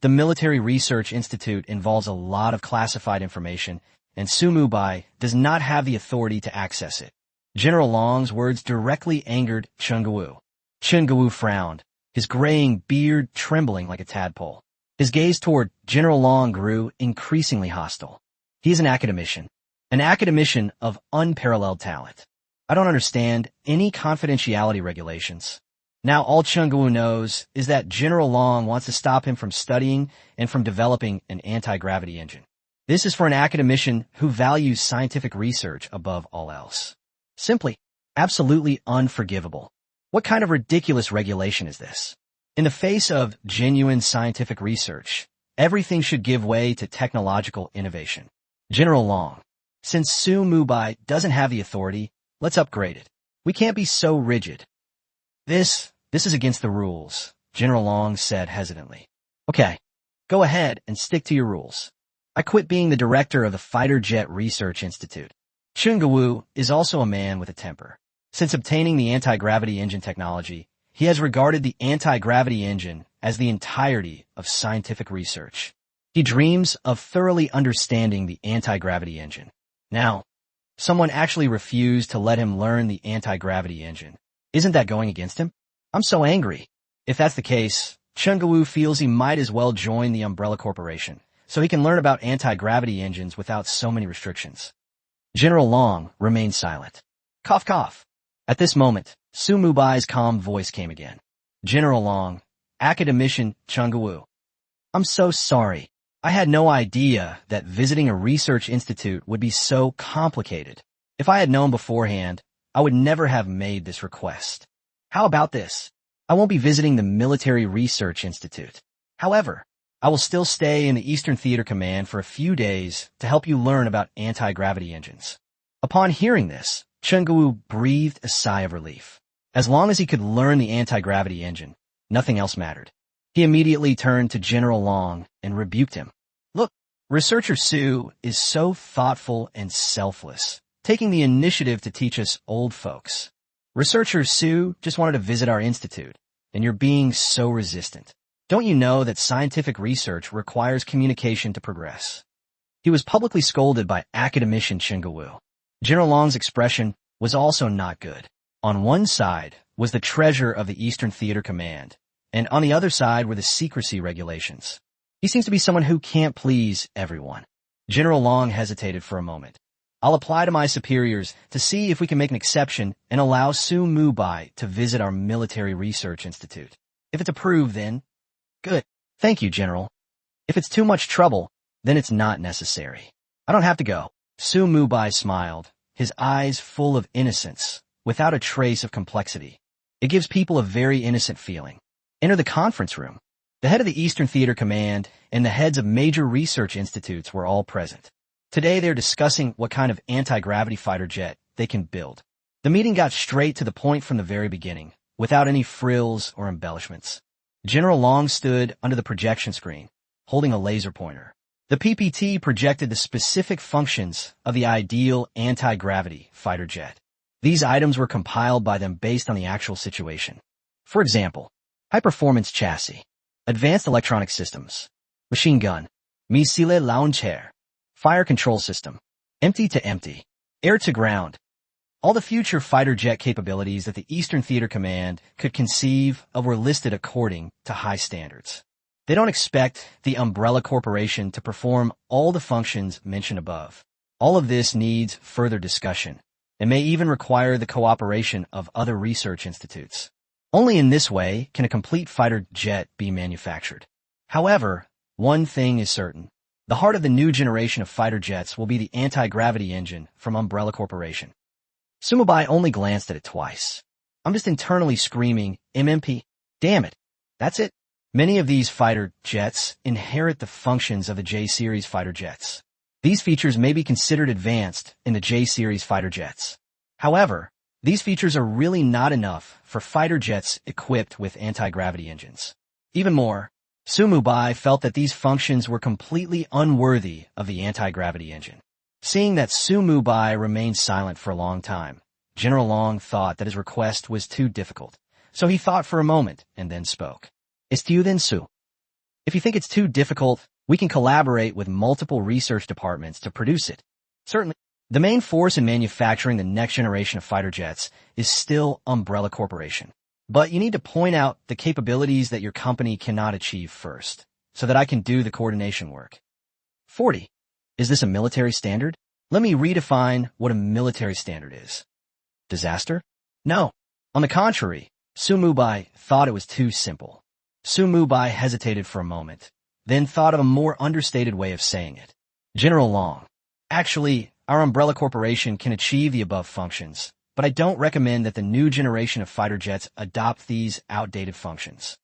A: The Military Research Institute involves a lot of classified information, and Su Mubai does not have the authority to access it. General Long's words directly angered Chengwu. Chengwu frowned, his graying beard trembling like a tadpole. His gaze toward General Long grew increasingly hostile. He is an academician of unparalleled talent. I don't understand any confidentiality regulations. Now all Chengwu knows is that General Long wants to stop him from studying and from developing an anti-gravity engine. This is for an academician who values scientific research above all else. Simply, absolutely unforgivable. What kind of ridiculous regulation is this? In the face of genuine scientific research, everything should give way to technological innovation. General Long, since Su Mubai doesn't have the authority, let's upgrade it. We can't be so rigid. This is against the rules, General Long said hesitantly. Okay, go ahead and stick to your rules. I quit being the director of the Fighter Jet Research Institute. Chengwu is also a man with a temper. Since obtaining the anti-gravity engine technology, he has regarded the anti-gravity engine as the entirety of scientific research. He dreams of thoroughly understanding the anti-gravity engine. Now, someone actually refused to let him learn the anti-gravity engine. Isn't that going against him? I'm so angry. If that's the case, Chengwu feels he might as well join the Umbrella Corporation, so he can learn about anti-gravity engines without so many restrictions. General Long remained silent. Cough, cough. At this moment, Su Mubai's calm voice came again. General Long, academician Chengwu. I'm so sorry. I had no idea that visiting a research institute would be so complicated. If I had known beforehand, I would never have made this request. How about this? I won't be visiting the Military Research Institute. However, I will still stay in the Eastern Theater Command for a few days to help you learn about anti-gravity engines. Upon hearing this, Chengwu breathed a sigh of relief. As long as he could learn the anti-gravity engine, nothing else mattered. He immediately turned to General Long and rebuked him. Look, Researcher Su is so thoughtful and selfless, taking the initiative to teach us old folks. Researcher Su just wanted to visit our institute, and you're being so resistant. Don't you know that scientific research requires communication to progress? He was publicly scolded by academician Chengwu. General Long's expression was also not good. On one side was the treasure of the Eastern Theater Command, and on the other side were the secrecy regulations. He seems to be someone who can't please everyone. General Long hesitated for a moment. I'll apply to my superiors to see if we can make an exception and allow Su Mubai to visit our Military Research Institute. If it's approved, then good. Thank you, General. If it's too much trouble, then it's not necessary. I don't have to go. Su Mubai smiled, his eyes full of innocence, without a trace of complexity. It gives people a very innocent feeling. Enter the conference room. The head of the Eastern Theater Command and the heads of major research institutes were all present. Today they're discussing what kind of anti-gravity fighter jet they can build. The meeting got straight to the point from the very beginning, without any frills or embellishments. General Long stood under the projection screen, holding a laser pointer. The PPT projected the specific functions of the ideal anti-gravity fighter jet. These items were compiled by them based on the actual situation. For example, high-performance chassis, advanced electronic systems, machine gun, missile launcher, fire control system, empty-to-empty, air-to-ground. All the future fighter jet capabilities that the Eastern Theater Command could conceive of were listed according to high standards. They don't expect the Umbrella Corporation to perform all the functions mentioned above. All of this needs further discussion and may even require the cooperation of other research institutes. Only in this way can a complete fighter jet be manufactured. However, one thing is certain. The heart of the new generation of fighter jets will be the anti-gravity engine from Umbrella Corporation. Mubai only glanced at it twice. I'm just internally screaming, MMP. Damn it. That's it. Many of these fighter jets inherit the functions of the J-series fighter jets. These features may be considered advanced in the J-series fighter jets. However, these features are really not enough for fighter jets equipped with anti-gravity engines. Even more, Mubai felt that these functions were completely unworthy of the anti-gravity engine. Seeing that Mubai remained silent for a long time, General Long thought that his request was too difficult. So he thought for a moment and then spoke. It's you then, Su. If you think it's too difficult, we can collaborate with multiple research departments to produce it. Certainly, the main force in manufacturing the next generation of fighter jets is still Umbrella Corporation. But you need to point out the capabilities that your company cannot achieve first, so that I can do the coordination work. 40. Is this a military standard? Let me redefine what a military standard is. Disaster? No. On the contrary, Mubai thought it was too simple. Mubai hesitated for a moment, then thought of a more understated way of saying it. General Long. Actually, our Umbrella Corporation can achieve the above functions, but I don't recommend that the new generation of fighter jets adopt these outdated functions.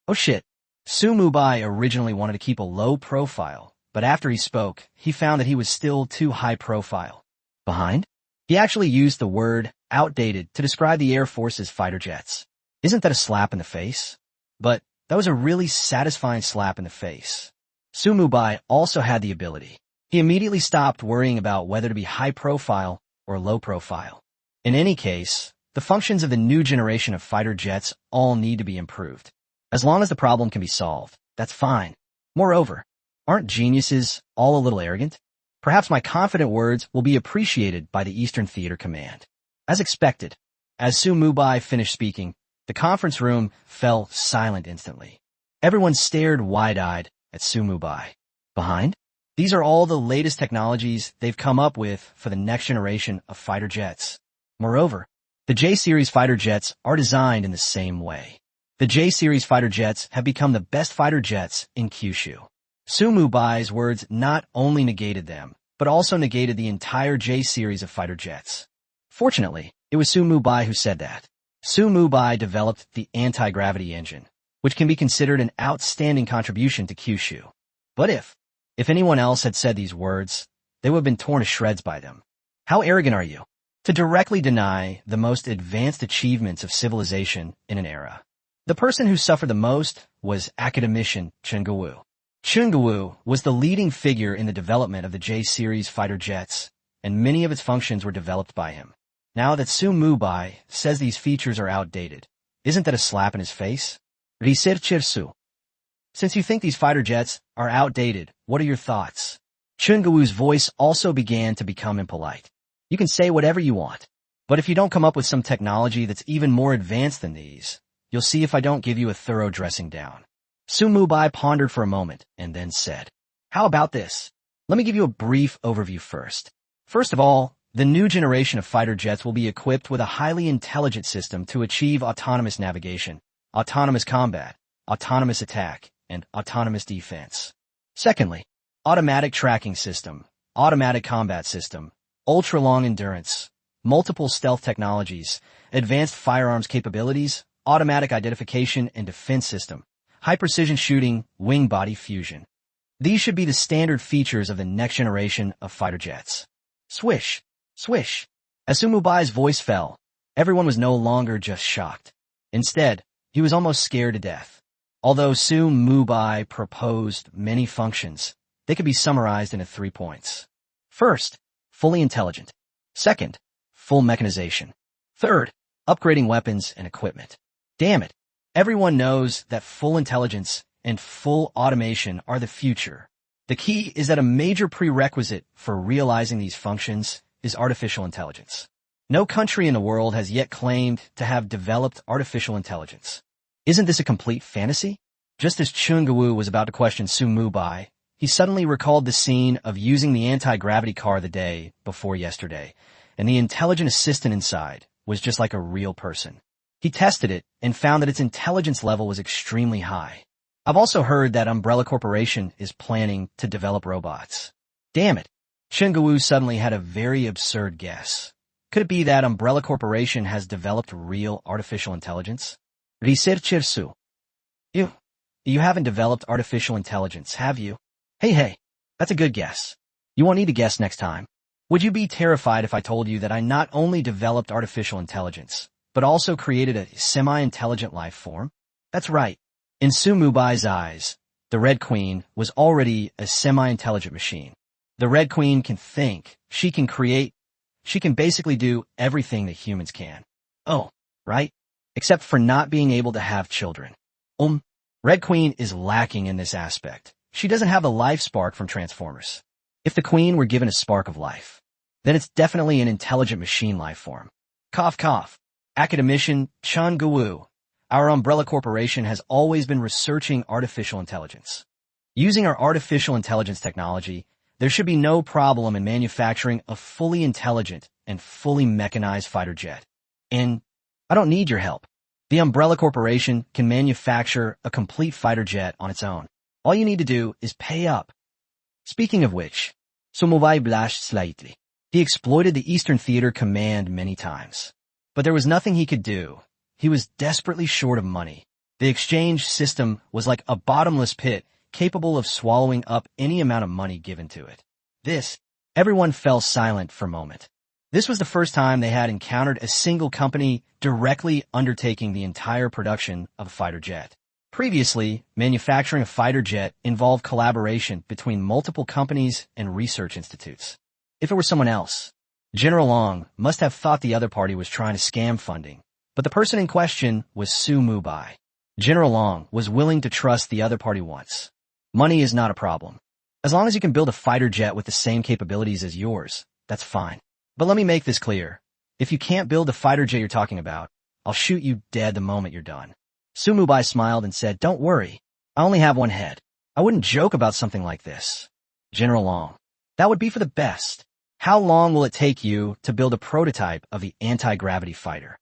A: Oh shit. Mubai originally wanted to keep a low profile, but after he spoke, he found that he was still too high profile. Behind? He actually used the word outdated to describe the Air Force's fighter jets. Isn't that a slap in the face? But that was a really satisfying slap in the face. Mubai also had the ability. He immediately stopped worrying about whether to be high profile or low profile. In any case, the functions of the new generation of fighter jets all need to be improved. As long as the problem can be solved, that's fine. Moreover, aren't geniuses all a little arrogant? Perhaps my confident words will be appreciated by the Eastern Theater Command. As expected, as Mubai finished speaking, the conference room fell silent instantly. Everyone stared wide-eyed at Mubai. Behind? These are all the latest technologies they've come up with for the next generation of fighter jets. Moreover, the J-series fighter jets are designed in the same way. The J-series fighter jets have become the best fighter jets in Kyushu. Mubai's words not only negated them, but also negated the entire J-series of fighter jets. Fortunately, it was Mubai who said that. Mubai developed the anti-gravity engine, which can be considered an outstanding contribution to Kyushu. But if anyone else had said these words, they would have been torn to shreds by them. How arrogant are you to directly deny the most advanced achievements of civilization in an era? The person who suffered the most was academician Chungawu. Chungawu was the leading figure in the development of the J-series fighter jets, and many of its functions were developed by him. Now that Mubai says these features are outdated, isn't that a slap in his face? Researcher. Since you think these fighter jets are outdated, what are your thoughts? Chungawu's voice also began to become impolite. You can say whatever you want, but if you don't come up with some technology that's even more advanced than these, you'll see if I don't give you a thorough dressing down. Mubai pondered for a moment and then said, how about this? Let me give you a brief overview first. First of all, the new generation of fighter jets will be equipped with a highly intelligent system to achieve autonomous navigation, autonomous combat, autonomous attack, and autonomous defense. Secondly, automatic tracking system, automatic combat system, ultra-long endurance, multiple stealth technologies, advanced firearms capabilities, automatic identification and defense system, high-precision shooting, wing-body fusion. These should be the standard features of the next generation of fighter jets. Swish. Swish. As Mubai's voice fell, everyone was no longer just shocked. Instead, he was almost scared to death. Although Mubai proposed many functions, They could be summarized into 3 points. First, fully intelligent. Second, full mechanization. Third, upgrading weapons and equipment. Damn it. Everyone knows that full intelligence and full automation are the future. The key is that a major prerequisite for realizing these functions is artificial intelligence. No country in the world has yet claimed to have developed artificial intelligence. Isn't this a complete fantasy? Just as Chungawu was about to question Su Mubai, he suddenly recalled the scene of using the anti-gravity car the day before yesterday, and the intelligent assistant inside was just like a real person. He tested it and found that its intelligence level was extremely high. I've also heard that Umbrella Corporation is planning to develop robots. Damn it. Chungawu suddenly had a very absurd guess. Could it be that Umbrella Corporation has developed real artificial intelligence? Researchers. You haven't developed artificial intelligence, have you? Hey, that's a good guess. You won't need to guess next time. Would you be terrified if I told you that I not only developed artificial intelligence, but also created a semi-intelligent life form? That's right. In Su Mubai's eyes, the Red Queen was already a semi-intelligent machine. The Red Queen can think, she can create, she can basically do everything that humans can. Oh, right? Except for not being able to have children. Red Queen is lacking in this aspect. She doesn't have the life spark from Transformers. If the Queen were given a spark of life, then it's definitely an intelligent machine life form. Cough cough. Academician Chungawu. Our Umbrella Corporation has always been researching artificial intelligence. Using our artificial intelligence technology, there should be no problem in manufacturing a fully intelligent and fully mechanized fighter jet. And I don't need your help. The Umbrella Corporation can manufacture a complete fighter jet on its own. All you need to do is pay up. Speaking of which, Mubai blushed slightly. He exploited the Eastern Theater Command many times. But there was nothing he could do. He was desperately short of money. The exchange system was like a bottomless pit, capable of swallowing up any amount of money given to it. Everyone fell silent for a moment. This was the first time they had encountered a single company directly undertaking the entire production of a fighter jet. Previously, manufacturing a fighter jet involved collaboration between multiple companies and research institutes. If it were someone else, General Long must have thought the other party was trying to scam funding, but the person in question was Su Mubai. General Long was willing to trust the other party once. Money is not a problem. As long as you can build a fighter jet with the same capabilities as yours, that's fine. But let me make this clear. If you can't build the fighter jet you're talking about, I'll shoot you dead the moment you're done. Su Mubai smiled and said, don't worry. I only have one head. I wouldn't joke about something like this. General Long, that would be for the best. How long will it take you to build a prototype of the anti-gravity fighter?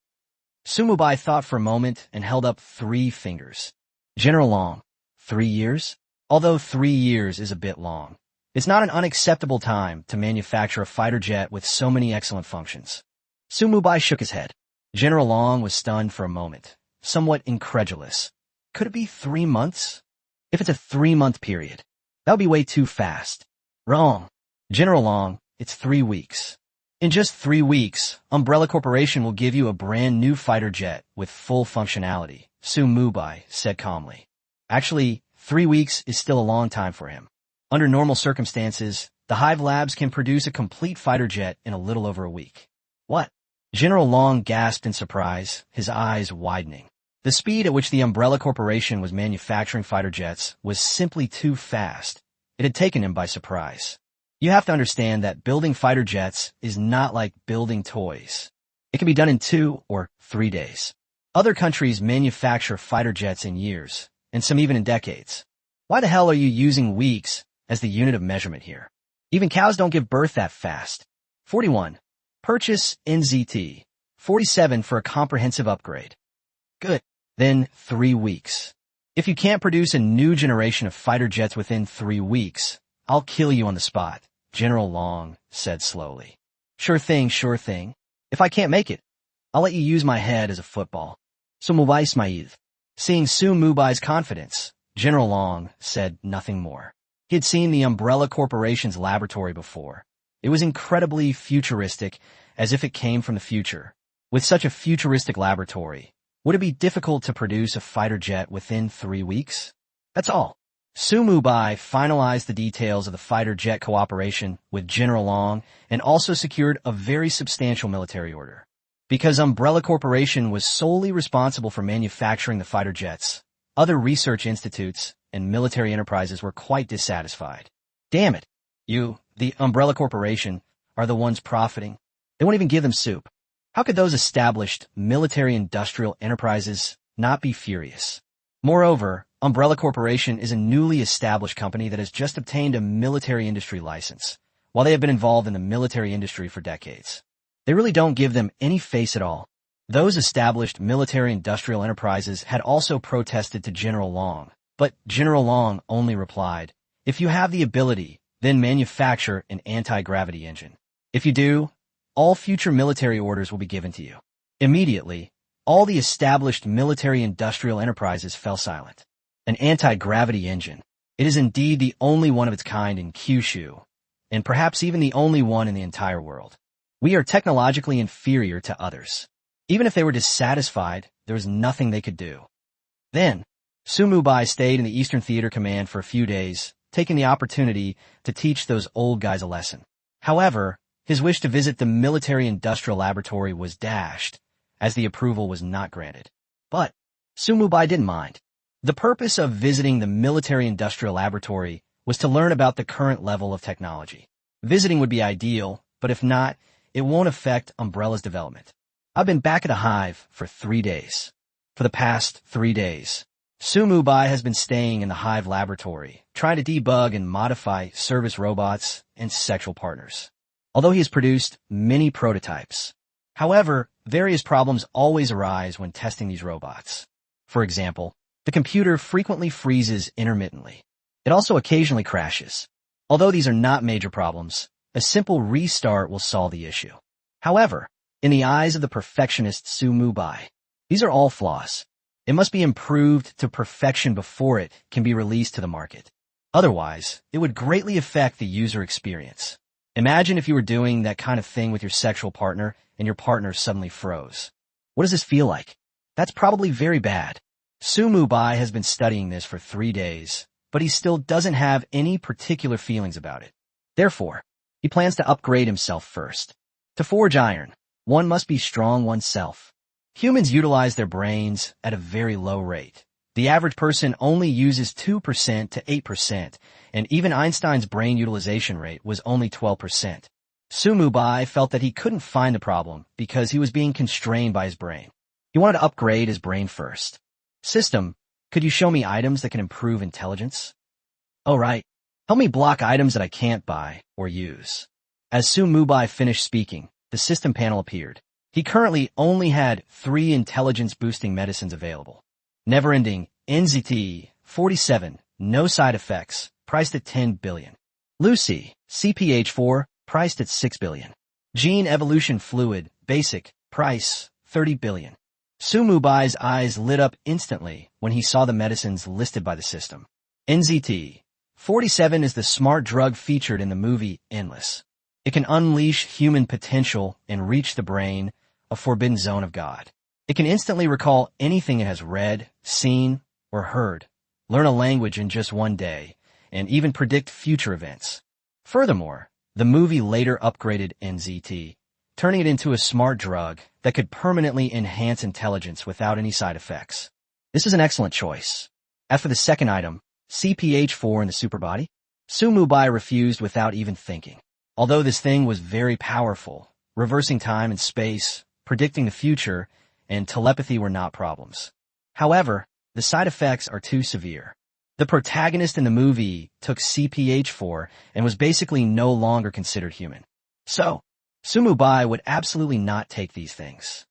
A: Su Mubai thought for a moment and held up 3 fingers. General Long, 3 years? Although 3 years is a bit long, it's not an unacceptable time to manufacture a fighter jet with so many excellent functions. Su Mubai shook his head. General Long was stunned for a moment, somewhat incredulous. Could it be 3 months? If it's a 3-month period, that would be way too fast. Wrong. General Long, it's 3 weeks. In just 3 weeks, Umbrella Corporation will give you a brand new fighter jet with full functionality, Su Mubai said calmly. Actually, 3 weeks is still a long time for him. Under normal circumstances, the Hive Labs can produce a complete fighter jet in a little over a week. What? General Long gasped in surprise, his eyes widening. The speed at which the Umbrella Corporation was manufacturing fighter jets was simply too fast. It had taken him by surprise. You have to understand that building fighter jets is not like building toys. It can be done in 2 or 3 days. Other countries manufacture fighter jets in years, and some even in decades. Why the hell are you using weeks as the unit of measurement here? Even cows don't give birth that fast. 41. Purchase NZT. 47 for a comprehensive upgrade. Good. Then 3 weeks. If you can't produce a new generation of fighter jets within 3 weeks, I'll kill you on the spot, General Long said slowly. Sure thing, sure thing. If I can't make it, I'll let you use my head as a football. So Mubai smiled. Seeing Su Mubai's confidence, General Long said nothing more. He had seen the Umbrella Corporation's laboratory before. It was incredibly futuristic, as if it came from the future. With such a futuristic laboratory, would it be difficult to produce a fighter jet within 3 weeks? That's all. Mubai finalized the details of the fighter jet cooperation with General Long and also secured a very substantial military order. Because Umbrella Corporation was solely responsible for manufacturing the fighter jets, other research institutes and military enterprises were quite dissatisfied. Damn it. You, the Umbrella Corporation, are the ones profiting. They won't even give them soup. How could those established military-industrial enterprises not be furious? Moreover, Umbrella Corporation is a newly established company that has just obtained a military industry license, while they have been involved in the military industry for decades. They really don't give them any face at all. Those established military-industrial enterprises had also protested to General Long, but General Long only replied, "If you have the ability, then manufacture an anti-gravity engine. If you do, all future military orders will be given to you." Immediately, all the established military-industrial enterprises fell silent. An anti-gravity engine. It is indeed the only one of its kind in Kyushu, and perhaps even the only one in the entire world. We are technologically inferior to others. Even if they were dissatisfied, there was nothing they could do. Then, Mubai stayed in the Eastern Theater Command for a few days, taking the opportunity to teach those old guys a lesson. However, his wish to visit the military-industrial laboratory was dashed, as the approval was not granted. But Mubai didn't mind. The purpose of visiting the military-industrial laboratory was to learn about the current level of technology. Visiting would be ideal, but if not, it won't affect Umbrella's development. I've been back at the hive for 3 days. For the past 3 days, Mubai has been staying in the hive laboratory, trying to debug and modify service robots and sexual partners. Although he has produced many prototypes. However, various problems always arise when testing these robots. For example, the computer frequently freezes intermittently. It also occasionally crashes. Although these are not major problems, a simple restart will solve the issue. However, in the eyes of the perfectionist Mubai, these are all flaws. It must be improved to perfection before it can be released to the market. Otherwise, it would greatly affect the user experience. Imagine if you were doing that kind of thing with your sexual partner and your partner suddenly froze. What does this feel like? That's probably very bad. Mubai has been studying this for 3 days, but he still doesn't have any particular feelings about it. Therefore, he plans to upgrade himself first. To forge iron, one must be strong oneself. Humans utilize their brains at a very low rate. The average person only uses 2% to 8%, and even Einstein's brain utilization rate was only 12%. Mubai felt that he couldn't find the problem because he was being constrained by his brain. He wanted to upgrade his brain first. System, could you show me items that can improve intelligence? Oh right. Help me block items that I can't buy or use. As Mubai finished speaking, the system panel appeared. He currently only had 3 intelligence-boosting medicines available. Never-ending NZT 47, no side effects, priced at 10 billion. Lucy, CPH4, priced at 6 billion. Gene Evolution Fluid, basic, price, 30 billion. Mubai's eyes lit up instantly when he saw the medicines listed by the system. NZT 47 is the smart drug featured in the movie Endless. It can unleash human potential and reach the brain, a forbidden zone of God. It can instantly recall anything it has read, seen, or heard, learn a language in just 1 day, and even predict future events. Furthermore, the movie later upgraded NZT, turning it into a smart drug that could permanently enhance intelligence without any side effects. This is an excellent choice. As for the second item, CPH4 in the superbody, Mubai refused without even thinking. Although this thing was very powerful, reversing time and space, predicting the future, and telepathy were not problems. However, the side effects are too severe. The protagonist in the movie took CPH4 and was basically no longer considered human. So, Mubai would absolutely not take these things.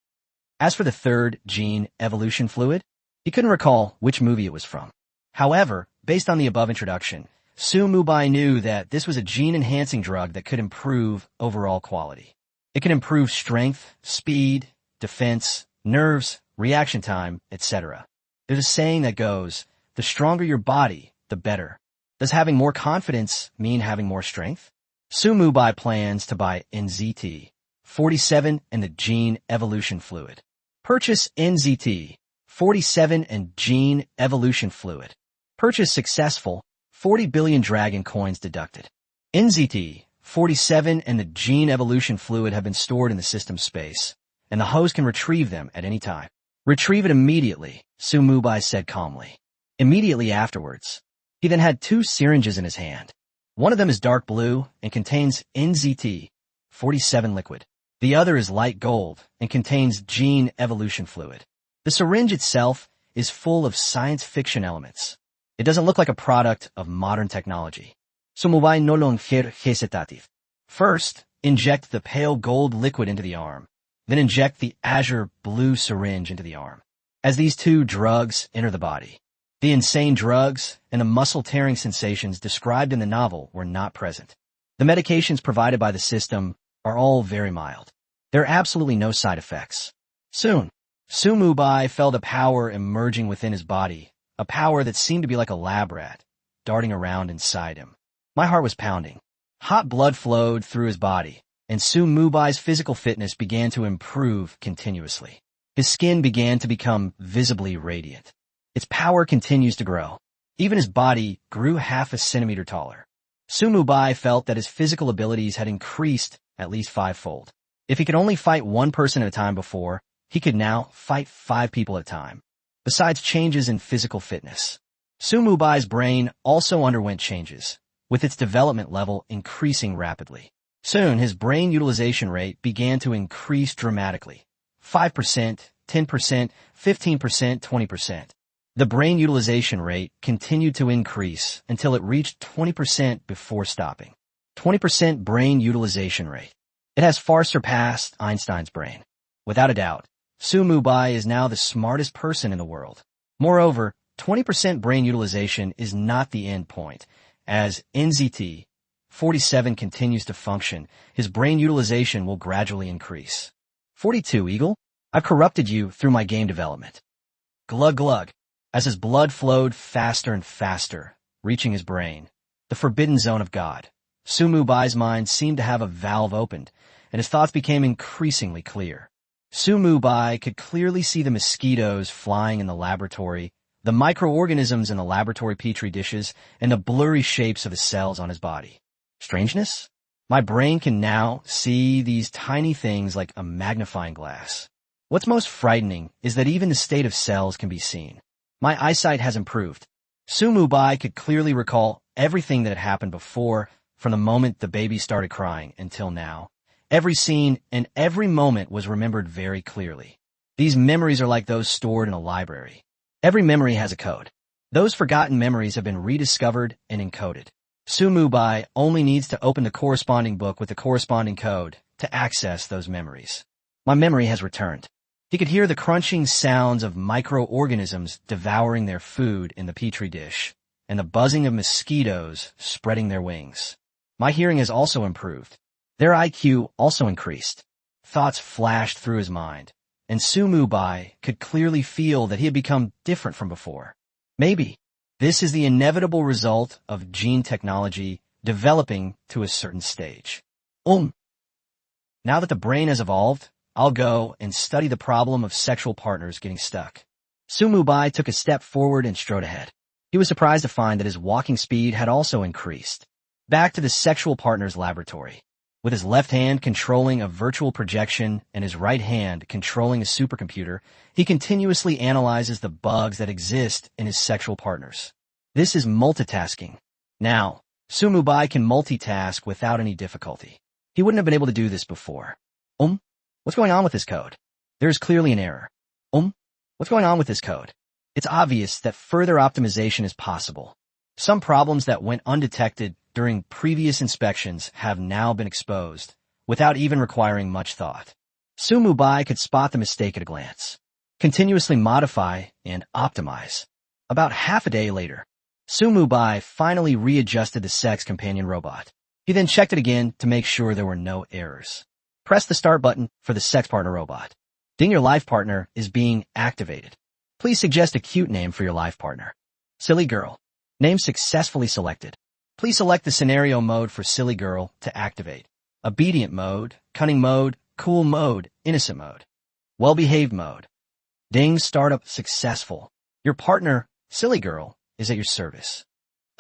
A: As for the third gene evolution fluid, he couldn't recall which movie it was from. However, based on the above introduction, Mubai knew that this was a gene-enhancing drug that could improve overall quality. It can improve strength, speed, defense, nerves, reaction time, etc. There's a saying that goes, the stronger your body, the better. Does having more confidence mean having more strength? Mubai plans to buy NZT 47 and the Gene Evolution Fluid. Purchase NZT 47 and Gene Evolution Fluid. Purchase successful. 40 billion dragon coins deducted. NZT 47 and the gene evolution fluid have been stored in the system space, and the host can retrieve them at any time. Retrieve it immediately, Mubai said calmly. Immediately afterwards, he then had 2 syringes in his hand. One of them is dark blue and contains NZT 47 liquid. The other is light gold and contains gene evolution fluid. The syringe itself is full of science fiction elements. It doesn't look like a product of modern technology. Mubai no longer hesitative. First, inject the pale gold liquid into the arm. Then inject the azure blue syringe into the arm. As these 2 drugs enter the body, the insane drugs and the muscle-tearing sensations described in the novel were not present. The medications provided by the system are all very mild. There are absolutely no side effects. Soon, Mubai felt a power emerging within his body, a power that seemed to be like a lab rat, darting around inside him. My heart was pounding. Hot blood flowed through his body, and Mubai's physical fitness began to improve continuously. His skin began to become visibly radiant. Its power continues to grow. Even his body grew half a centimeter taller. Mubai felt that his physical abilities had increased at least 5-fold. If he could only fight 1 person at a time before, he could now fight 5 people at a time. Besides changes in physical fitness, Mubai's brain also underwent changes, with its development level increasing rapidly. Soon, his brain utilization rate began to increase dramatically. 5%, 10%, 15%, 20%. The brain utilization rate continued to increase until it reached 20% before stopping. 20% brain utilization rate. It has far surpassed Einstein's brain. Without a doubt, Mubai is now the smartest person in the world. Moreover, 20% brain utilization is not the end point. As NZT 47 continues to function, his brain utilization will gradually increase. 42, Eagle? I've corrupted you through my game development. Glug glug. As his blood flowed faster and faster, reaching his brain, the forbidden zone of God, Mubai's mind seemed to have a valve opened, and his thoughts became increasingly clear. Mubai could clearly see the mosquitoes flying in the laboratory, the microorganisms in the laboratory petri dishes, and the blurry shapes of the cells on his body. Strangeness? My brain can now see these tiny things like a magnifying glass. What's most frightening is that even the state of cells can be seen. My eyesight has improved. Mubai could clearly recall everything that had happened before, from the moment the baby started crying until now. Every scene and every moment was remembered very clearly. These memories are like those stored in a library. Every memory has a code. Those forgotten memories have been rediscovered and encoded. Mubai only needs to open the corresponding book with the corresponding code to access those memories. My memory has returned. He could hear the crunching sounds of microorganisms devouring their food in the petri dish, and the buzzing of mosquitoes spreading their wings. My hearing has also improved. Their IQ also increased. Thoughts flashed through his mind, and Mubai could clearly feel that he had become different from before. Maybe this is the inevitable result of gene technology developing to a certain stage. Now that the brain has evolved, I'll go and study the problem of sexual partners getting stuck. Mubai took a step forward and strode ahead. He was surprised to find that his walking speed had also increased. Back to the sexual partner's laboratory. With his left hand controlling a virtual projection and his right hand controlling a supercomputer, he continuously analyzes the bugs that exist in his sexual partners. This is multitasking. Now, Mubai can multitask without any difficulty. He wouldn't have been able to do this before. What's going on with this code? There is clearly an error. What's going on with this code? It's obvious that further optimization is possible. Some problems that went undetected during previous inspections have now been exposed, without even requiring much thought. Mubai could spot the mistake at a glance. Continuously modify and optimize. About half a day later, Mubai finally readjusted the sex companion robot. He then checked it again to make sure there were no errors. Press the start button for the sex partner robot. Ding, your life partner is being activated. Please suggest a cute name for your life partner. Silly girl. Name successfully selected. Please select the scenario mode for silly girl to activate. Obedient mode, cunning mode, cool mode, innocent mode. Well-behaved mode. Ding, startup successful. Your partner, silly girl, is at your service.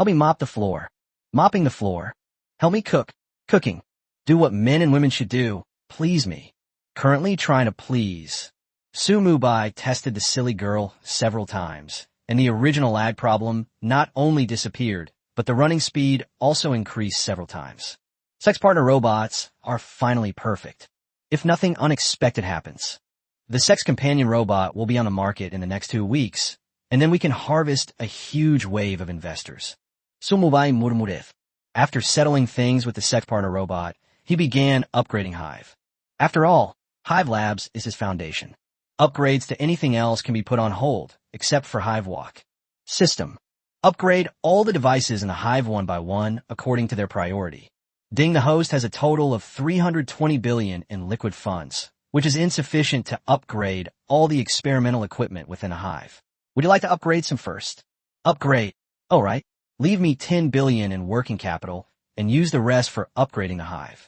A: Help me mop the floor. Mopping the floor. Help me cook. Cooking. Do what men and women should do. Please me. Currently trying to please. Mubai tested the silly girl several times, and the original lag problem not only disappeared, but the running speed also increased several times. Sex partner robots are finally perfect. If nothing unexpected happens. The sex companion robot will be on the market in the next 2 weeks, and then we can harvest a huge wave of investors. Mubai murmureth. After settling things with the sex partner robot, he began upgrading Hive. After all, Hive Labs is his foundation. Upgrades to anything else can be put on hold, except for HiveWalk. System. Upgrade all the devices in the Hive one by one according to their priority. Ding the host has a total of 320 billion in liquid funds, which is insufficient to upgrade all the experimental equipment within a Hive. Would you like to upgrade some first? Upgrade. All right. Leave me 10 billion in working capital and use the rest for upgrading the Hive.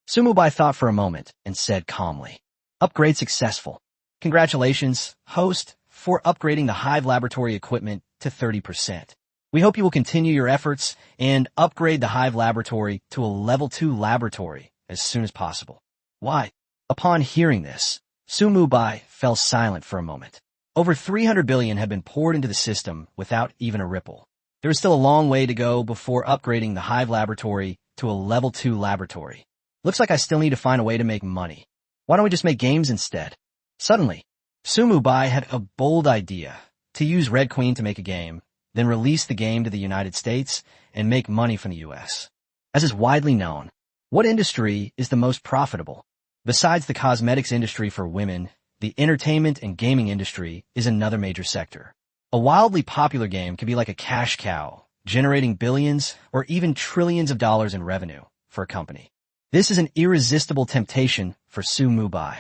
A: Mubai thought for a moment and said calmly, upgrade successful. Congratulations, host, for upgrading the Hive laboratory equipment to 30%. We hope you will continue your efforts and upgrade the Hive laboratory to a level 2 laboratory as soon as possible. Why? Upon hearing this, Mubai fell silent for a moment. Over 300 billion had been poured into the system without even a ripple. There is still a long way to go before upgrading the Hive laboratory to a level 2 laboratory. Looks like I still need to find a way to make money. Why don't we just make games instead? Suddenly, Mubai had a bold idea to use Red Queen to make a game, then release the game to the United States and make money from the US. As is widely known, what industry is the most profitable? Besides the cosmetics industry for women, the entertainment and gaming industry is another major sector. A wildly popular game can be like a cash cow, generating billions or even trillions of dollars in revenue for a company. This is an irresistible temptation for Mubai.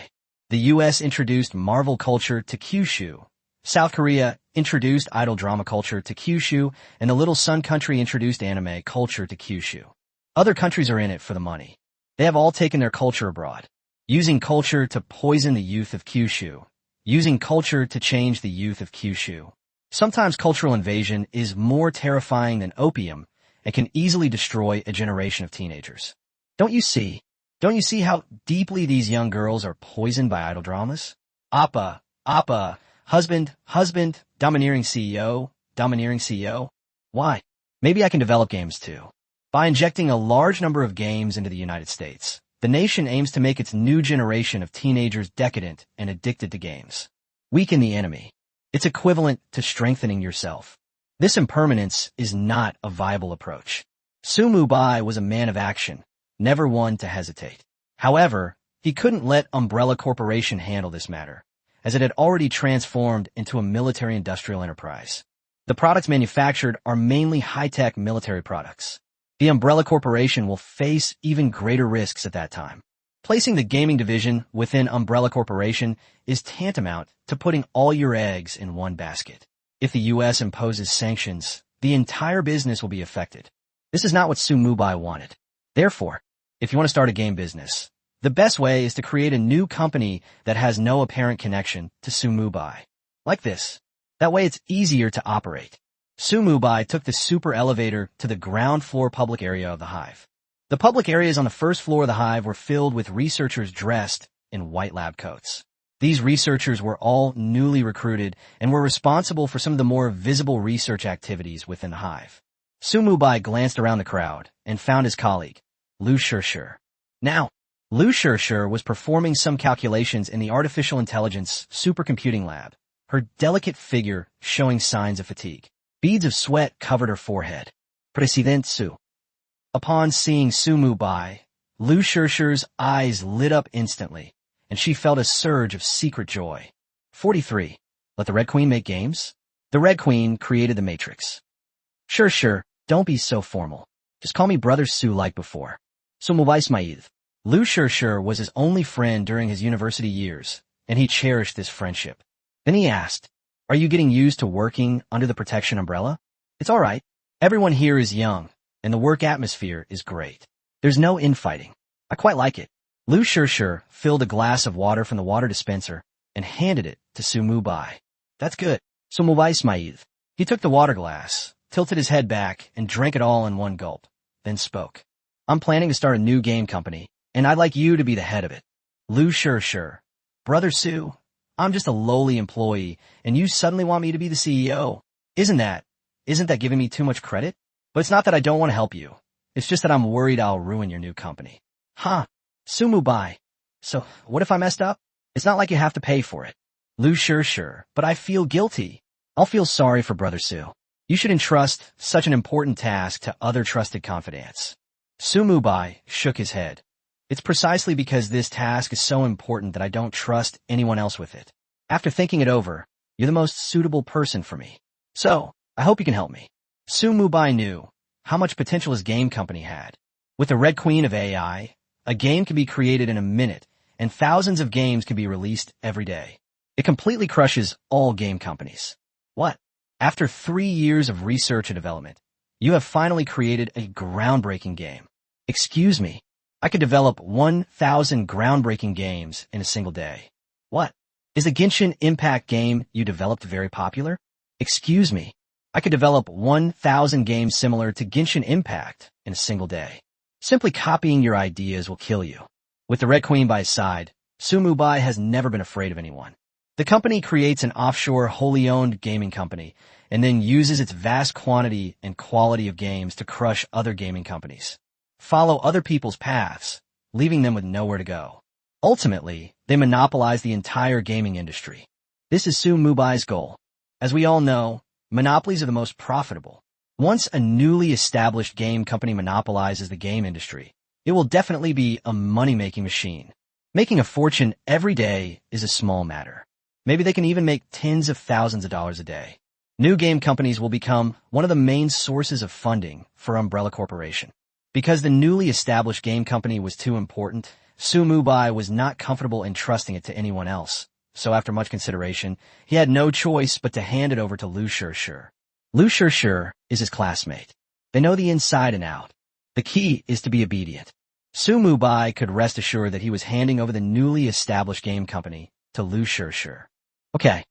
A: The US introduced Marvel culture to Kyushu. South Korea introduced idol drama culture to Kyushu, and the Little Sun country introduced anime culture to Kyushu. Other countries are in it for the money. They have all taken their culture abroad, using culture to poison the youth of Kyushu, using culture to change the youth of Kyushu. Sometimes cultural invasion is more terrifying than opium and can easily destroy a generation of teenagers. Don't you see how deeply these young girls are poisoned by idol dramas? Appa, husband, domineering CEO. Why? Maybe I can develop games too. By injecting a large number of games into the United States, the nation aims to make its new generation of teenagers decadent and addicted to games. Weaken the enemy. It's equivalent to strengthening yourself. This impermanence is not a viable approach. Mubai was a man of action, never one to hesitate. However, he couldn't let Umbrella Corporation handle this matter, as it had already transformed into a military-industrial enterprise. The products manufactured are mainly high-tech military products. The Umbrella Corporation will face even greater risks at that time. Placing the gaming division within Umbrella Corporation is tantamount to putting all your eggs in one basket. If the U.S. imposes sanctions, the entire business will be affected. This is not what Mubai wanted. Therefore, if you want to start a game business, the best way is to create a new company that has no apparent connection to Mubai. Like this. That way it's easier to operate. Mubai took the super elevator to the ground floor public area of the Hive. The public areas on the first floor of the Hive were filled with researchers dressed in white lab coats. These researchers were all newly recruited and were responsible for some of the more visible research activities within the Hive. Mubai glanced around the crowd and found his colleague, Lu Shirshir. Now, Lu Shirshir was performing some calculations in the artificial intelligence supercomputing lab, her delicate figure showing signs of fatigue. Beads of sweat covered her forehead. President Su. Upon seeing Mubai, Lu Shirshir's eyes lit up instantly, and she felt a surge of secret joy. 43. Let the Red Queen make games? The Red Queen created the Matrix. Shirshir, don't be so formal. Just call me Brother Su like before. Mubai smiled. Lu Shirshir was his only friend during his university years, and he cherished this friendship. Then he asked, are you getting used to working under the protection umbrella? It's all right. Everyone here is young, and the work atmosphere is great. There's no infighting. I quite like it. Lu Shirshir filled a glass of water from the water dispenser and handed it to Mubai. That's good. Mubai smiled. He took the water glass, tilted his head back, and drank it all in one gulp, then spoke. I'm planning to start a new game company, and I'd like you to be the head of it. Lu sure. Brother Sue, I'm just a lowly employee, and you suddenly want me to be the CEO. Isn't that giving me too much credit? But it's not that I don't want to help you. It's just that I'm worried I'll ruin your new company. Huh. Sue Mubai. So, what if I messed up? It's not like you have to pay for it. Lu sure, but I feel guilty. I'll feel sorry for Brother Sue. You should entrust such an important task to other trusted confidants. Sue Mubai shook his head. It's precisely because this task is so important that I don't trust anyone else with it. After thinking it over, you're the most suitable person for me. So, I hope you can help me. Sue Mubai knew how much potential his game company had. With the Red Queen of AI, a game can be created in a minute, and thousands of games can be released every day. It completely crushes all game companies. What? After 3 years of research and development, you have finally created a groundbreaking game. Excuse me, I could develop 1,000 groundbreaking games in a single day. What? Is the Genshin Impact game you developed very popular? Excuse me, I could develop 1,000 games similar to Genshin Impact in a single day. Simply copying your ideas will kill you. With the Red Queen by his side, Sue Mubai has never been afraid of anyone. The company creates an offshore, wholly owned gaming company and then uses its vast quantity and quality of games to crush other gaming companies. Follow other people's paths, leaving them with nowhere to go. Ultimately, they monopolize the entire gaming industry. This is Sue Mubai's goal. As we all know, monopolies are the most profitable. Once a newly established game company monopolizes the game industry, it will definitely be a money-making machine. Making a fortune every day is a small matter. Maybe they can even make tens of thousands of dollars a day. New game companies will become one of the main sources of funding for Umbrella Corporation. Because the newly established game company was too important, Sue Mubai was not comfortable entrusting it to anyone else. So after much consideration, he had no choice but to hand it over to Lu sure. Lu sure is his classmate. They know the inside and out. The key is to be obedient. Sue Mubai could rest assured that he was handing over the newly established game company to Lu sure. Okay,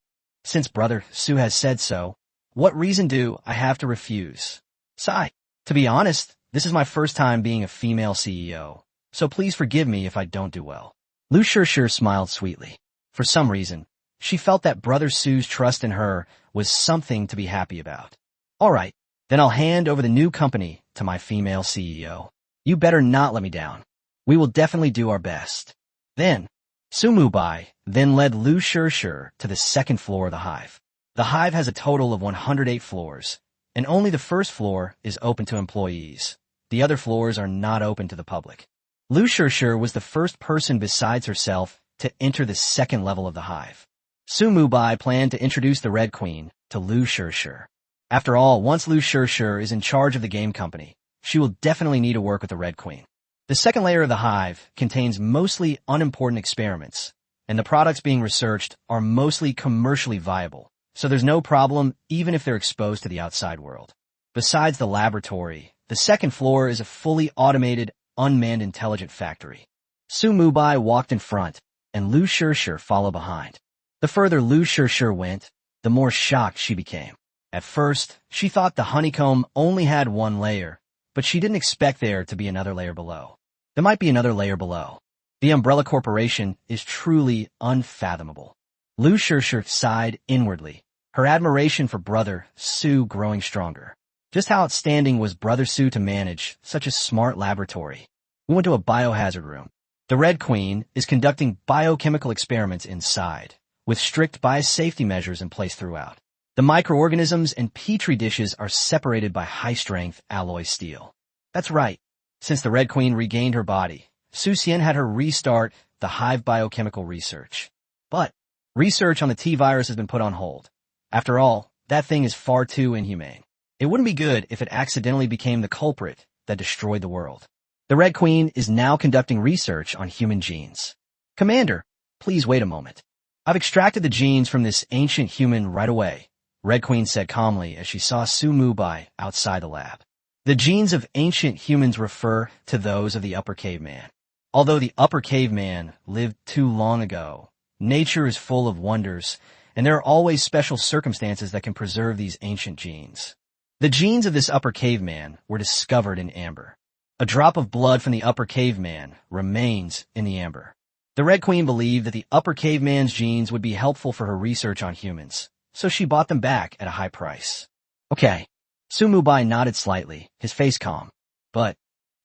A: since Brother Sue has said so, what reason do I have to refuse? Sigh. To be honest, this is my first time being a female CEO, so please forgive me if I don't do well. Lu sure smiled sweetly. For some reason, she felt that Brother Sue's trust in her was something to be happy about. All right, then I'll hand over the new company to my female CEO. You better not let me down. We will definitely do our best. Then, Sue Mubai then led Lu sure to the second floor of the hive. The hive has a total of 108 floors, and only the first floor is open to employees. The other floors are not open to the public. Lu sure was the first person besides herself to enter the second level of the hive. Sue Mubai planned to introduce the Red Queen to Lu sure. After all, once Lu sure is in charge of the game company, she will definitely need to work with the Red Queen. The second layer of the hive contains mostly unimportant experiments, and the products being researched are mostly commercially viable, so there's no problem even if they're exposed to the outside world. Besides the laboratory, the second floor is a fully automated, unmanned intelligent factory. Sue Mubai walked in front, and Lu sure followed behind. The further Lu sure went, the more shocked she became. At first, she thought the honeycomb only had one layer, but she didn't expect there to be another layer below. There might be another layer below. The Umbrella Corporation is truly unfathomable. Lu sure sighed inwardly, her admiration for Brother Sue growing stronger. Just how outstanding was Brother Sue to manage such a smart laboratory? We went to a biohazard room. The Red Queen is conducting biochemical experiments inside, with strict biosafety measures in place throughout. The microorganisms and petri dishes are separated by high-strength alloy steel. That's right. Since the Red Queen regained her body, Su Xian had her restart the hive biochemical research. But research on the T-virus has been put on hold. After all, that thing is far too inhumane. It wouldn't be good if it accidentally became the culprit that destroyed the world. The Red Queen is now conducting research on human genes. Commander, please wait a moment. I've extracted the genes from this ancient human right away, Red Queen said calmly as she saw Sue Mubai outside the lab. The genes of ancient humans refer to those of the Upper Caveman. Although the Upper Caveman lived too long ago, nature is full of wonders, and there are always special circumstances that can preserve these ancient genes. The genes of this upper caveman were discovered in amber. A drop of blood from the upper caveman remains in the amber. The Red Queen believed that the upper caveman's genes would be helpful for her research on humans, so she bought them back at a high price. Okay. Mubai nodded slightly, his face calm. But,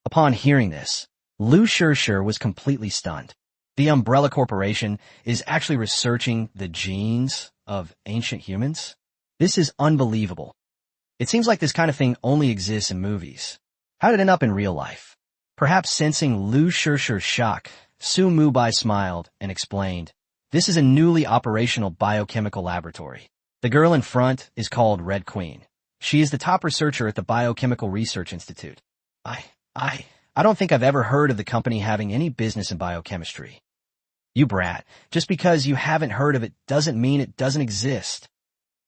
A: upon hearing this, Lu Shishir was completely stunned. The Umbrella Corporation is actually researching the genes of ancient humans? This is unbelievable. It seems like this kind of thing only exists in movies. How did it end up in real life? Perhaps sensing Lu Shishir's shock, Mubai smiled and explained, "This is a newly operational biochemical laboratory. The girl in front is called Red Queen. She is the top researcher at the Biochemical Research Institute. I don't think I've ever heard of the company having any business in biochemistry." You brat, just because you haven't heard of it doesn't mean it doesn't exist.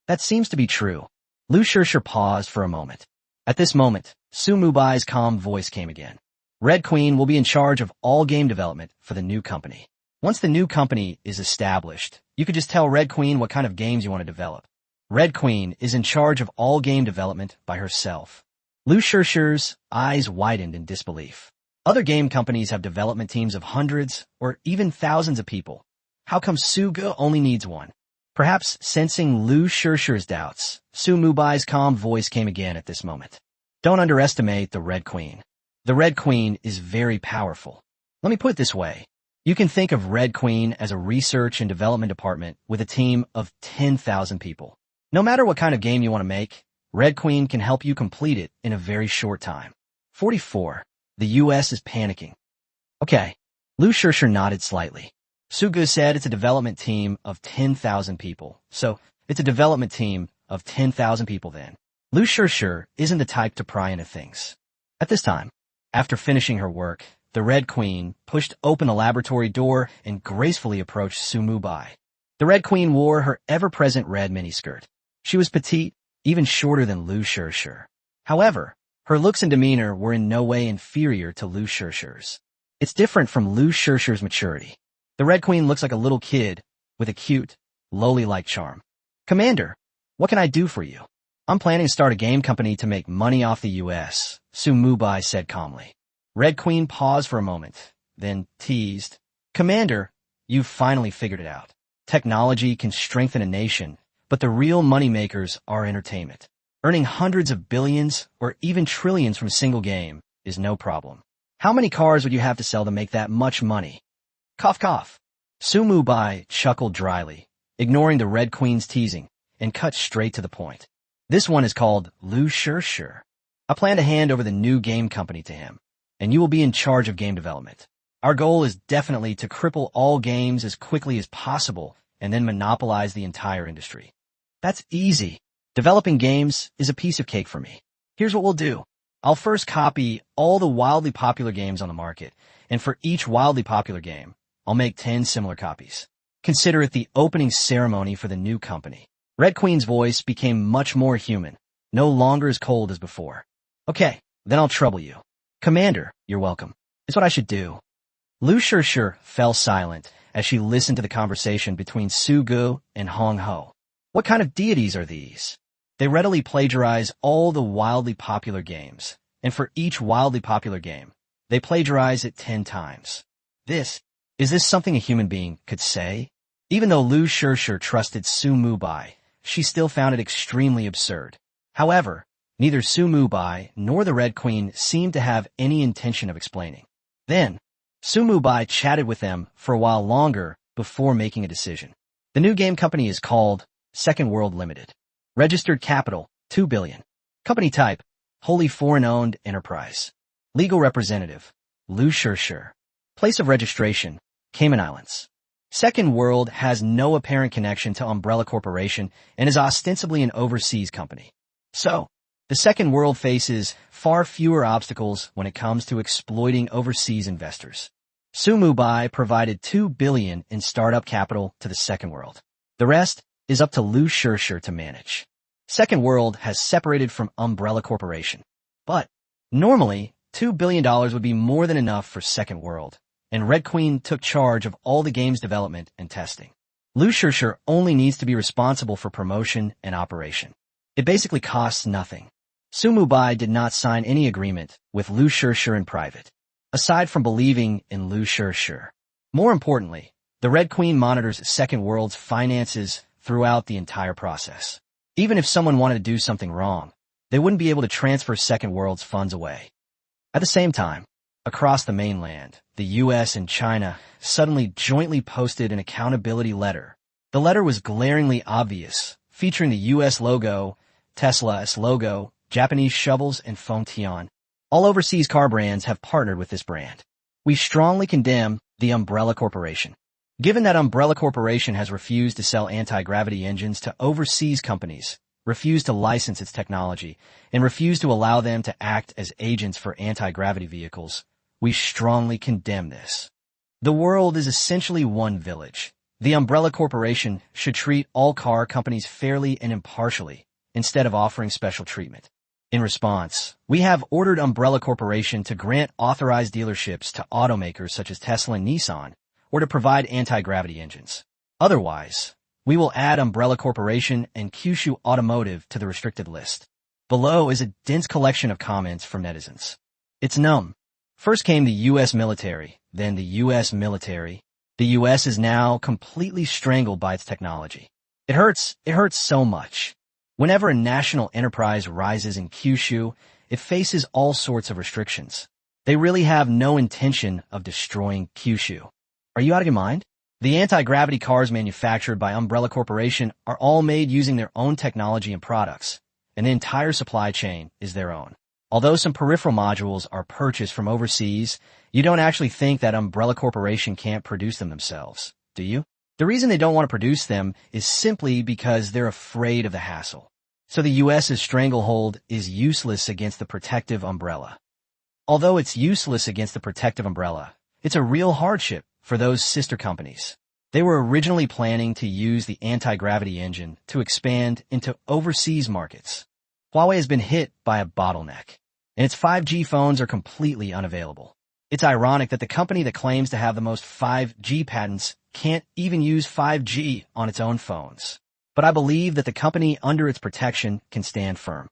A: That seems to be true. Lu Shishir paused for a moment. At this moment, Mubai's calm voice came again. Red Queen will be in charge of all game development for the new company. Once the new company is established, you could just tell Red Queen what kind of games you want to develop. Red Queen is in charge of all game development by herself. Lu Shishir's eyes widened in disbelief. Other game companies have development teams of hundreds or even thousands of people. How come Suga only needs one? Perhaps sensing Lu Shishir's doubts, Mubai's calm voice came again at this moment. Don't underestimate the Red Queen. The Red Queen is very powerful. Let me put it this way. You can think of Red Queen as a research and development department with a team of 10,000 people. No matter what kind of game you want to make, Red Queen can help you complete it in a very short time. 44. The U.S. is panicking. Okay. Lu Shishir nodded slightly. Suga said it's a development team of 10,000 people. So, it's a development team of 10,000 people then. Lu Shishir isn't the type to pry into things. At this time, after finishing her work, the Red Queen pushed open the laboratory door and gracefully approached Mubai. The Red Queen wore her ever-present red miniskirt. She was petite, even shorter than Lu Shishir. However, her looks and demeanor were in no way inferior to Lu Shishir's. It's different from Lu Shishir's maturity. The Red Queen looks like a little kid with a cute, lowly-like charm. Commander, what can I do for you? I'm planning to start a game company to make money off the U.S., Mubai said calmly. Red Queen paused for a moment, then teased, Commander, you've finally figured it out. Technology can strengthen a nation, but the real moneymakers are entertainment. Earning hundreds of billions or even trillions from a single game is no problem. How many cars would you have to sell to make that much money? Cough cough. Mubai chuckled dryly, ignoring the Red Queen's teasing, and cut straight to the point. This one is called Lu Shishir. I plan to hand over the new game company to him, and you will be in charge of game development. Our goal is definitely to cripple all games as quickly as possible and then monopolize the entire industry. That's easy. Developing games is a piece of cake for me. Here's what we'll do. I'll first copy all the wildly popular games on the market, and for each wildly popular game, I'll make 10 similar copies. Consider it the opening ceremony for the new company. Red Queen's voice became much more human, no longer as cold as before. Okay, then I'll trouble you. Commander, you're welcome. It's what I should do. Lu Shishir fell silent as she listened to the conversation between Sugu and Hong Ho. What kind of deities are these? They readily plagiarize all the wildly popular games, and for each wildly popular game, they plagiarize it 10 times. Is this something a human being could say? Even though Lu Shishir trusted Mubai, she still found it extremely absurd. However, neither Mubai nor the Red Queen seemed to have any intention of explaining. Then, Mubai chatted with them for a while longer before making a decision. The new game company is called Second World Limited. Registered capital, 2 billion. Company type, wholly foreign-owned enterprise. Legal representative, Lu Shishir. Place of registration, Cayman Islands. Second World has no apparent connection to Umbrella Corporation and is ostensibly an overseas company. So, the Second World faces far fewer obstacles when it comes to exploiting overseas investors. Mubai provided 2 billion in startup capital to the Second World. The rest is up to Lu Shishir to manage. Second World has separated from Umbrella Corporation. But, normally, $2 billion would be more than enough for Second World, and Red Queen took charge of all the game's development and testing. Lu Shishir only needs to be responsible for promotion and operation. It basically costs nothing. Mubai did not sign any agreement with Liu Shishir in private, aside from believing in Liu Shishir. More importantly, the Red Queen monitors Second World's finances throughout the entire process. Even if someone wanted to do something wrong, they wouldn't be able to transfer Second World's funds away. At the same time, across the mainland, the US and China suddenly jointly posted an accountability letter. The letter was glaringly obvious, featuring the US logo, Tesla's logo, Japanese shovels, and Fengtian. All overseas car brands have partnered with this brand. We strongly condemn the Umbrella Corporation. Given that Umbrella Corporation has refused to sell anti-gravity engines to overseas companies, refused to license its technology, and refused to allow them to act as agents for anti-gravity vehicles, we strongly condemn this. The world is essentially one village. The Umbrella Corporation should treat all car companies fairly and impartially, instead of offering special treatment. In response, we have ordered Umbrella Corporation to grant authorized dealerships to automakers such as Tesla and Nissan, or to provide anti-gravity engines. Otherwise, we will add Umbrella Corporation and Kyushu Automotive to the restricted list. Below is a dense collection of comments from netizens. It's numb. First came the U.S. military, then the U.S. military. The U.S. is now completely strangled by its technology. It hurts so much. Whenever a national enterprise rises in Kyushu, it faces all sorts of restrictions. They really have no intention of destroying Kyushu. Are you out of your mind? The anti-gravity cars manufactured by Umbrella Corporation are all made using their own technology and products, and the entire supply chain is their own. Although some peripheral modules are purchased from overseas, you don't actually think that Umbrella Corporation can't produce them themselves, do you? The reason they don't want to produce them is simply because they're afraid of the hassle. So the U.S.'s stranglehold is useless against the protective umbrella. Although it's useless against the protective umbrella, it's a real hardship for those sister companies. They were originally planning to use the anti-gravity engine to expand into overseas markets. Huawei has been hit by a bottleneck, and its 5G phones are completely unavailable. It's ironic that the company that claims to have the most 5G patents can't even use 5G on its own phones. But I believe that the company under its protection can stand firm.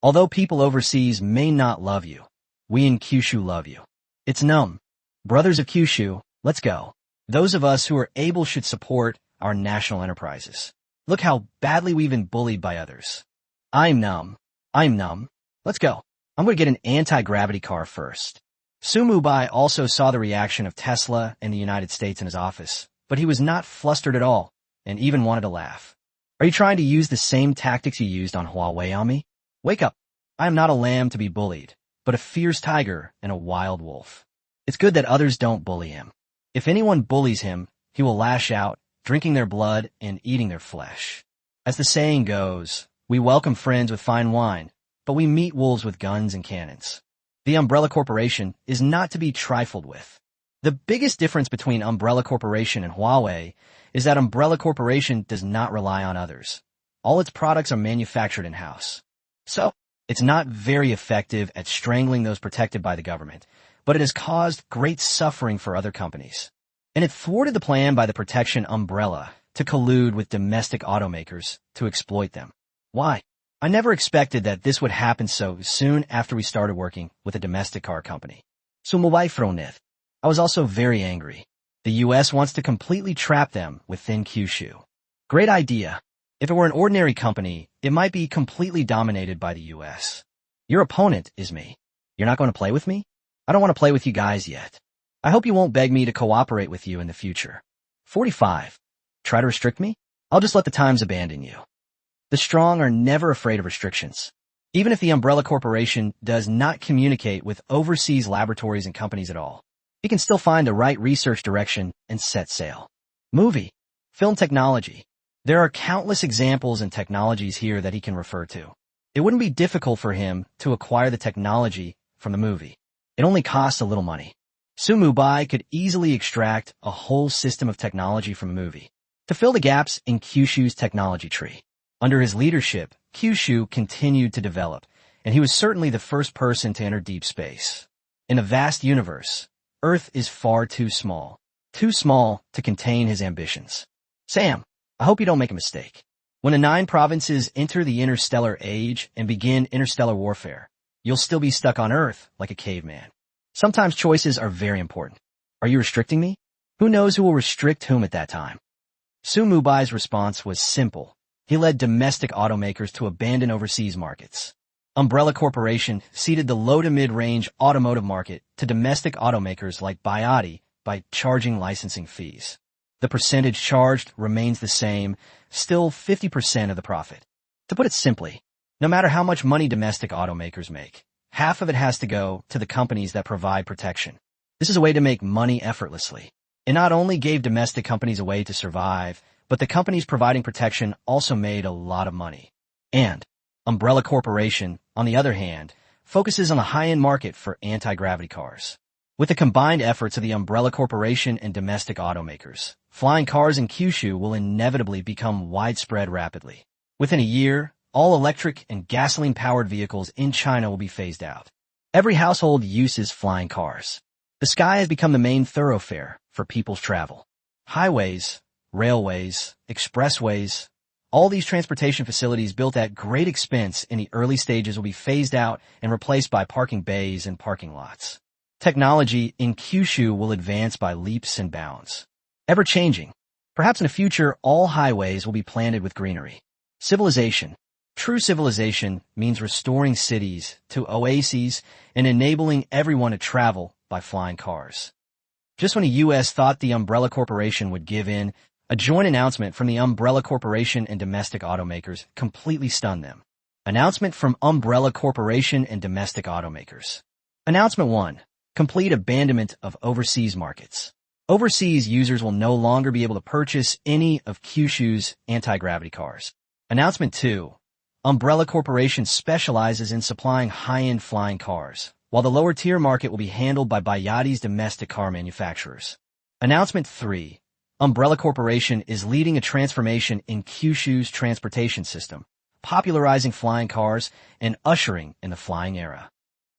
A: Although people overseas may not love you, we in Kyushu love you. It's numb. Brothers of Kyushu, let's go. Those of us who are able should support our national enterprises. Look how badly we've been bullied by others. I'm numb. Let's go. I'm going to get an anti-gravity car first. Mubai also saw the reaction of Tesla and the United States in his office, but he was not flustered at all, and even wanted to laugh. Are you trying to use the same tactics you used on Huawei on me? Wake up. I am not a lamb to be bullied, but a fierce tiger and a wild wolf. It's good that others don't bully him. If anyone bullies him, he will lash out, drinking their blood and eating their flesh. As the saying goes, we welcome friends with fine wine, but we meet wolves with guns and cannons. The Umbrella Corporation is not to be trifled with. The biggest difference between Umbrella Corporation and Huawei is that Umbrella Corporation does not rely on others. All its products are manufactured in-house. So, it's not very effective at strangling those protected by the government, but it has caused great suffering for other companies. And it thwarted the plan by the protection umbrella to collude with domestic automakers to exploit them. Why? I never expected that this would happen so soon after we started working with a domestic car company. So Mubai froneth. I was also very angry. The U.S. wants to completely trap them within Kyushu. Great idea. If it were an ordinary company, it might be completely dominated by the U.S. Your opponent is me. You're not going to play with me? I don't want to play with you guys yet. I hope you won't beg me to cooperate with you in the future. 45. Try to restrict me? I'll just let the times abandon you. The strong are never afraid of restrictions. Even if the Umbrella Corporation does not communicate with overseas laboratories and companies at all, he can still find the right research direction and set sail. Movie. Film technology. There are countless examples and technologies here that he can refer to. It wouldn't be difficult for him to acquire the technology from the movie. It only costs a little money. Mubai could easily extract a whole system of technology from a movie to fill the gaps in Kyushu's technology tree. Under his leadership, Kyushu continued to develop, and he was certainly the first person to enter deep space. In a vast universe, Earth is far too small to contain his ambitions. Sam, I hope you don't make a mistake. When the 9 provinces enter the interstellar age and begin interstellar warfare, you'll still be stuck on Earth like a caveman. Sometimes choices are very important. Are you restricting me? Who knows who will restrict whom at that time? Soon Mubai's response was simple. He led domestic automakers to abandon overseas markets. Umbrella Corporation ceded the low to mid-range automotive market to domestic automakers like Biotti by charging licensing fees. The percentage charged remains the same, still 50% of the profit. To put it simply, no matter how much money domestic automakers make, half of it has to go to the companies that provide protection. This is a way to make money effortlessly. It not only gave domestic companies a way to survive, but the companies providing protection also made a lot of money. And Umbrella Corporation, on the other hand, focuses on the high-end market for anti-gravity cars. With the combined efforts of the Umbrella Corporation and domestic automakers, flying cars in Kyushu will inevitably become widespread rapidly. Within a year, all electric and gasoline-powered vehicles in China will be phased out. Every household uses flying cars. The sky has become the main thoroughfare for people's travel. Highways, railways, expressways, all these transportation facilities built at great expense in the early stages will be phased out and replaced by parking bays and parking lots. Technology in Kyushu will advance by leaps and bounds. Ever-changing. Perhaps in the future, all highways will be planted with greenery. Civilization. True civilization means restoring cities to oases and enabling everyone to travel by flying cars. Just when the U.S. thought the Umbrella Corporation would give in, a joint announcement from the Umbrella Corporation and domestic automakers completely stunned them. Announcement from Umbrella Corporation and domestic automakers. Announcement 1. Complete abandonment of overseas markets. Overseas users will no longer be able to purchase any of Kyushu's anti-gravity cars. Announcement 2. Umbrella Corporation specializes in supplying high-end flying cars, while the lower-tier market will be handled by Bayotti's domestic car manufacturers. Announcement 3. Umbrella Corporation is leading a transformation in Kyushu's transportation system, popularizing flying cars and ushering in the flying era.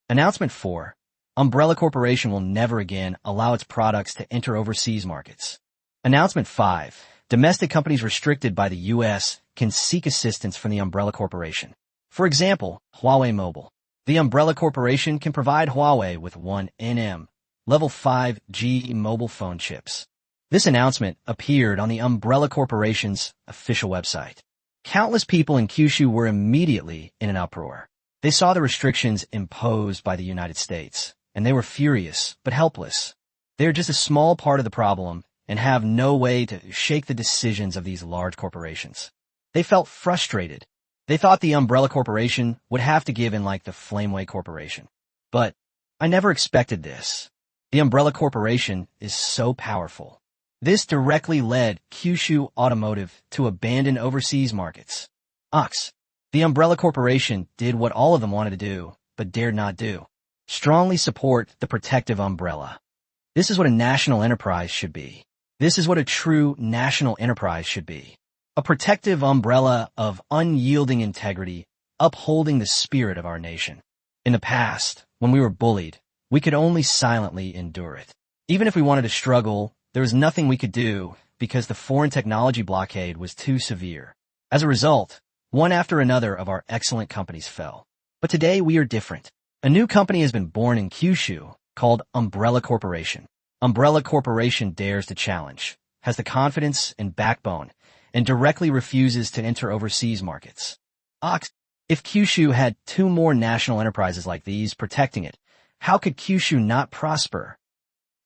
A: Announcement 4. Umbrella Corporation will never again allow its products to enter overseas markets. Announcement 5. Domestic companies restricted by the U.S. can seek assistance from the Umbrella Corporation. For example, Huawei Mobile. The Umbrella Corporation can provide Huawei with 1nm, level 5G mobile phone chips. This announcement appeared on the Umbrella Corporation's official website. Countless people in Kyushu were immediately in an uproar. They saw the restrictions imposed by the United States, and they were furious but helpless. They are just a small part of the problem and have no way to shake the decisions of these large corporations. They felt frustrated. They thought the Umbrella Corporation would have to give in like the Flameway Corporation. But I never expected this. The Umbrella Corporation is so powerful. This directly led Kyushu Automotive to abandon overseas markets. The Umbrella Corporation did what all of them wanted to do, but dared not do. Strongly support the protective umbrella. This is what a national enterprise should be. This is what a true national enterprise should be. A protective umbrella of unyielding integrity, upholding the spirit of our nation. In the past, when we were bullied, we could only silently endure it. Even if we wanted to struggle, there was nothing we could do because the foreign technology blockade was too severe. As a result, one after another of our excellent companies fell. But today we are different. A new company has been born in Kyushu called Umbrella Corporation. Umbrella Corporation dares to challenge, has the confidence and backbone, and directly refuses to enter overseas markets. If Kyushu had 2 more national enterprises like these protecting it, how could Kyushu not prosper?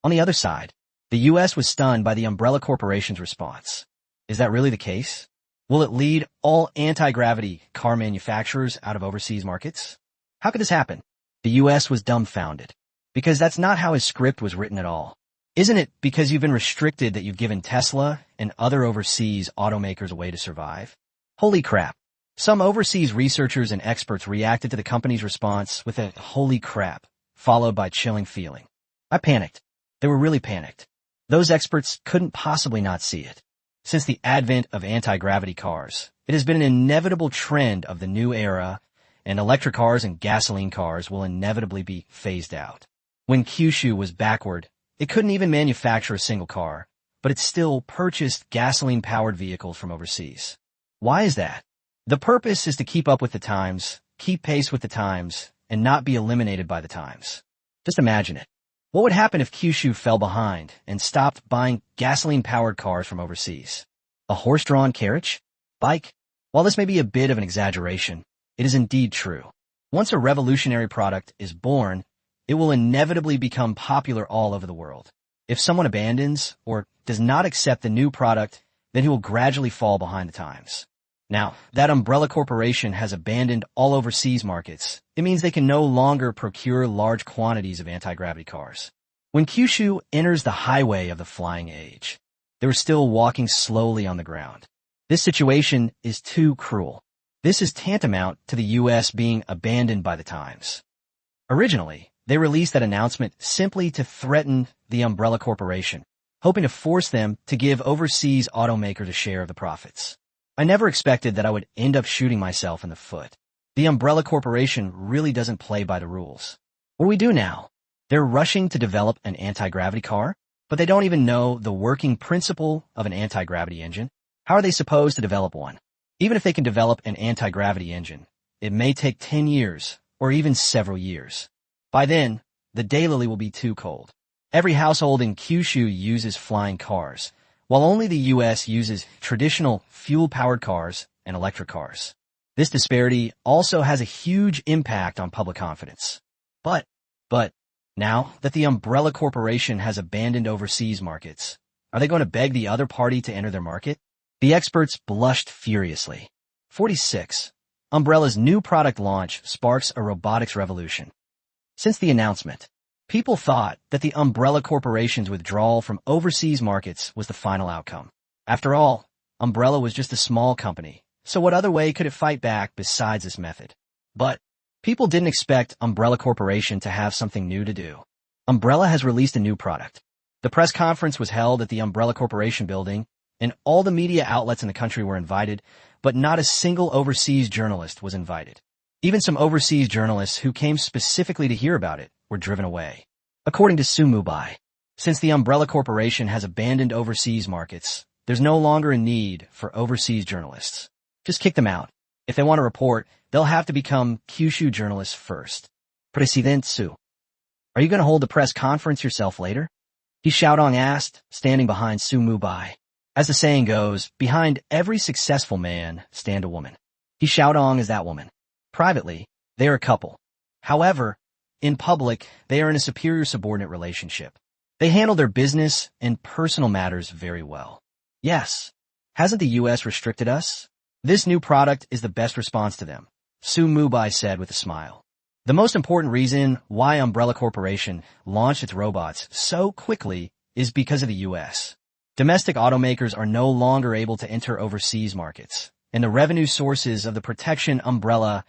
A: On the other side, the U.S. was stunned by the Umbrella Corporation's response. Is that really the case? Will it lead all anti-gravity car manufacturers out of overseas markets? How could this happen? The U.S. was dumbfounded, because that's not how his script was written at all. Isn't it because you've been restricted that you've given Tesla and other overseas automakers a way to survive? Holy crap. Some overseas researchers and experts reacted to the company's response with a holy crap, followed by chilling feeling. I panicked. They were really panicked. Those experts couldn't possibly not see it. Since the advent of anti-gravity cars, it has been an inevitable trend of the new era, and electric cars and gasoline cars will inevitably be phased out. When Kyushu was backward, it couldn't even manufacture a single car, but it still purchased gasoline-powered vehicles from overseas. Why is that? The purpose is to keep up with the times, keep pace with the times, and not be eliminated by the times. Just imagine it. What would happen if Kyushu fell behind and stopped buying gasoline-powered cars from overseas? A horse-drawn carriage? Bike? While this may be a bit of an exaggeration, it is indeed true. Once a revolutionary product is born, it will inevitably become popular all over the world. If someone abandons or does not accept the new product, then he will gradually fall behind the times. Now, that Umbrella Corporation has abandoned all overseas markets. It means they can no longer procure large quantities of anti-gravity cars. When Kyushu enters the highway of the flying age, they were still walking slowly on the ground. This situation is too cruel. This is tantamount to the U.S. being abandoned by the times. Originally, they released that announcement simply to threaten the Umbrella Corporation, hoping to force them to give overseas automakers a share of the profits. I never expected that I would end up shooting myself in the foot. The Umbrella Corporation really doesn't play by the rules. What do we do now? They're rushing to develop an anti-gravity car, but they don't even know the working principle of an anti-gravity engine. How are they supposed to develop one? Even if they can develop an anti-gravity engine, it may take 10 years or even several years. By then, the daylily will be too cold. Every household in Kyushu uses flying cars, while only the U.S. uses traditional fuel-powered cars and electric cars. This disparity also has a huge impact on public confidence. But, now that the Umbrella Corporation has abandoned overseas markets, are they going to beg the other party to enter their market? The experts blushed furiously. 46. Umbrella's new product launch sparks a robotics revolution. Since the announcement, people thought that the Umbrella Corporation's withdrawal from overseas markets was the final outcome. After all, Umbrella was just a small company, so what other way could it fight back besides this method? But people didn't expect Umbrella Corporation to have something new to do. Umbrella has released a new product. The press conference was held at the Umbrella Corporation building, and all the media outlets in the country were invited, but not a single overseas journalist was invited. Even some overseas journalists who came specifically to hear about it were driven away. According to Mubai, since the Umbrella Corporation has abandoned overseas markets, there's no longer a need for overseas journalists. Just kick them out. If they want to report, they'll have to become Kyushu journalists first. President Su, are you going to hold a press conference yourself later? He Xiaodong asked, standing behind Su Mubai. As the saying goes, behind every successful man stand a woman. He Xiaodong is that woman. Privately, they are a couple. However, in public, they are in a superior-subordinate relationship. They handle their business and personal matters very well. Yes, hasn't the U.S. restricted us? This new product is the best response to them, Su Mubai said with a smile. The most important reason why Umbrella Corporation launched its robots so quickly is because of the U.S. Domestic automakers are no longer able to enter overseas markets, and the revenue sources of the protection umbrella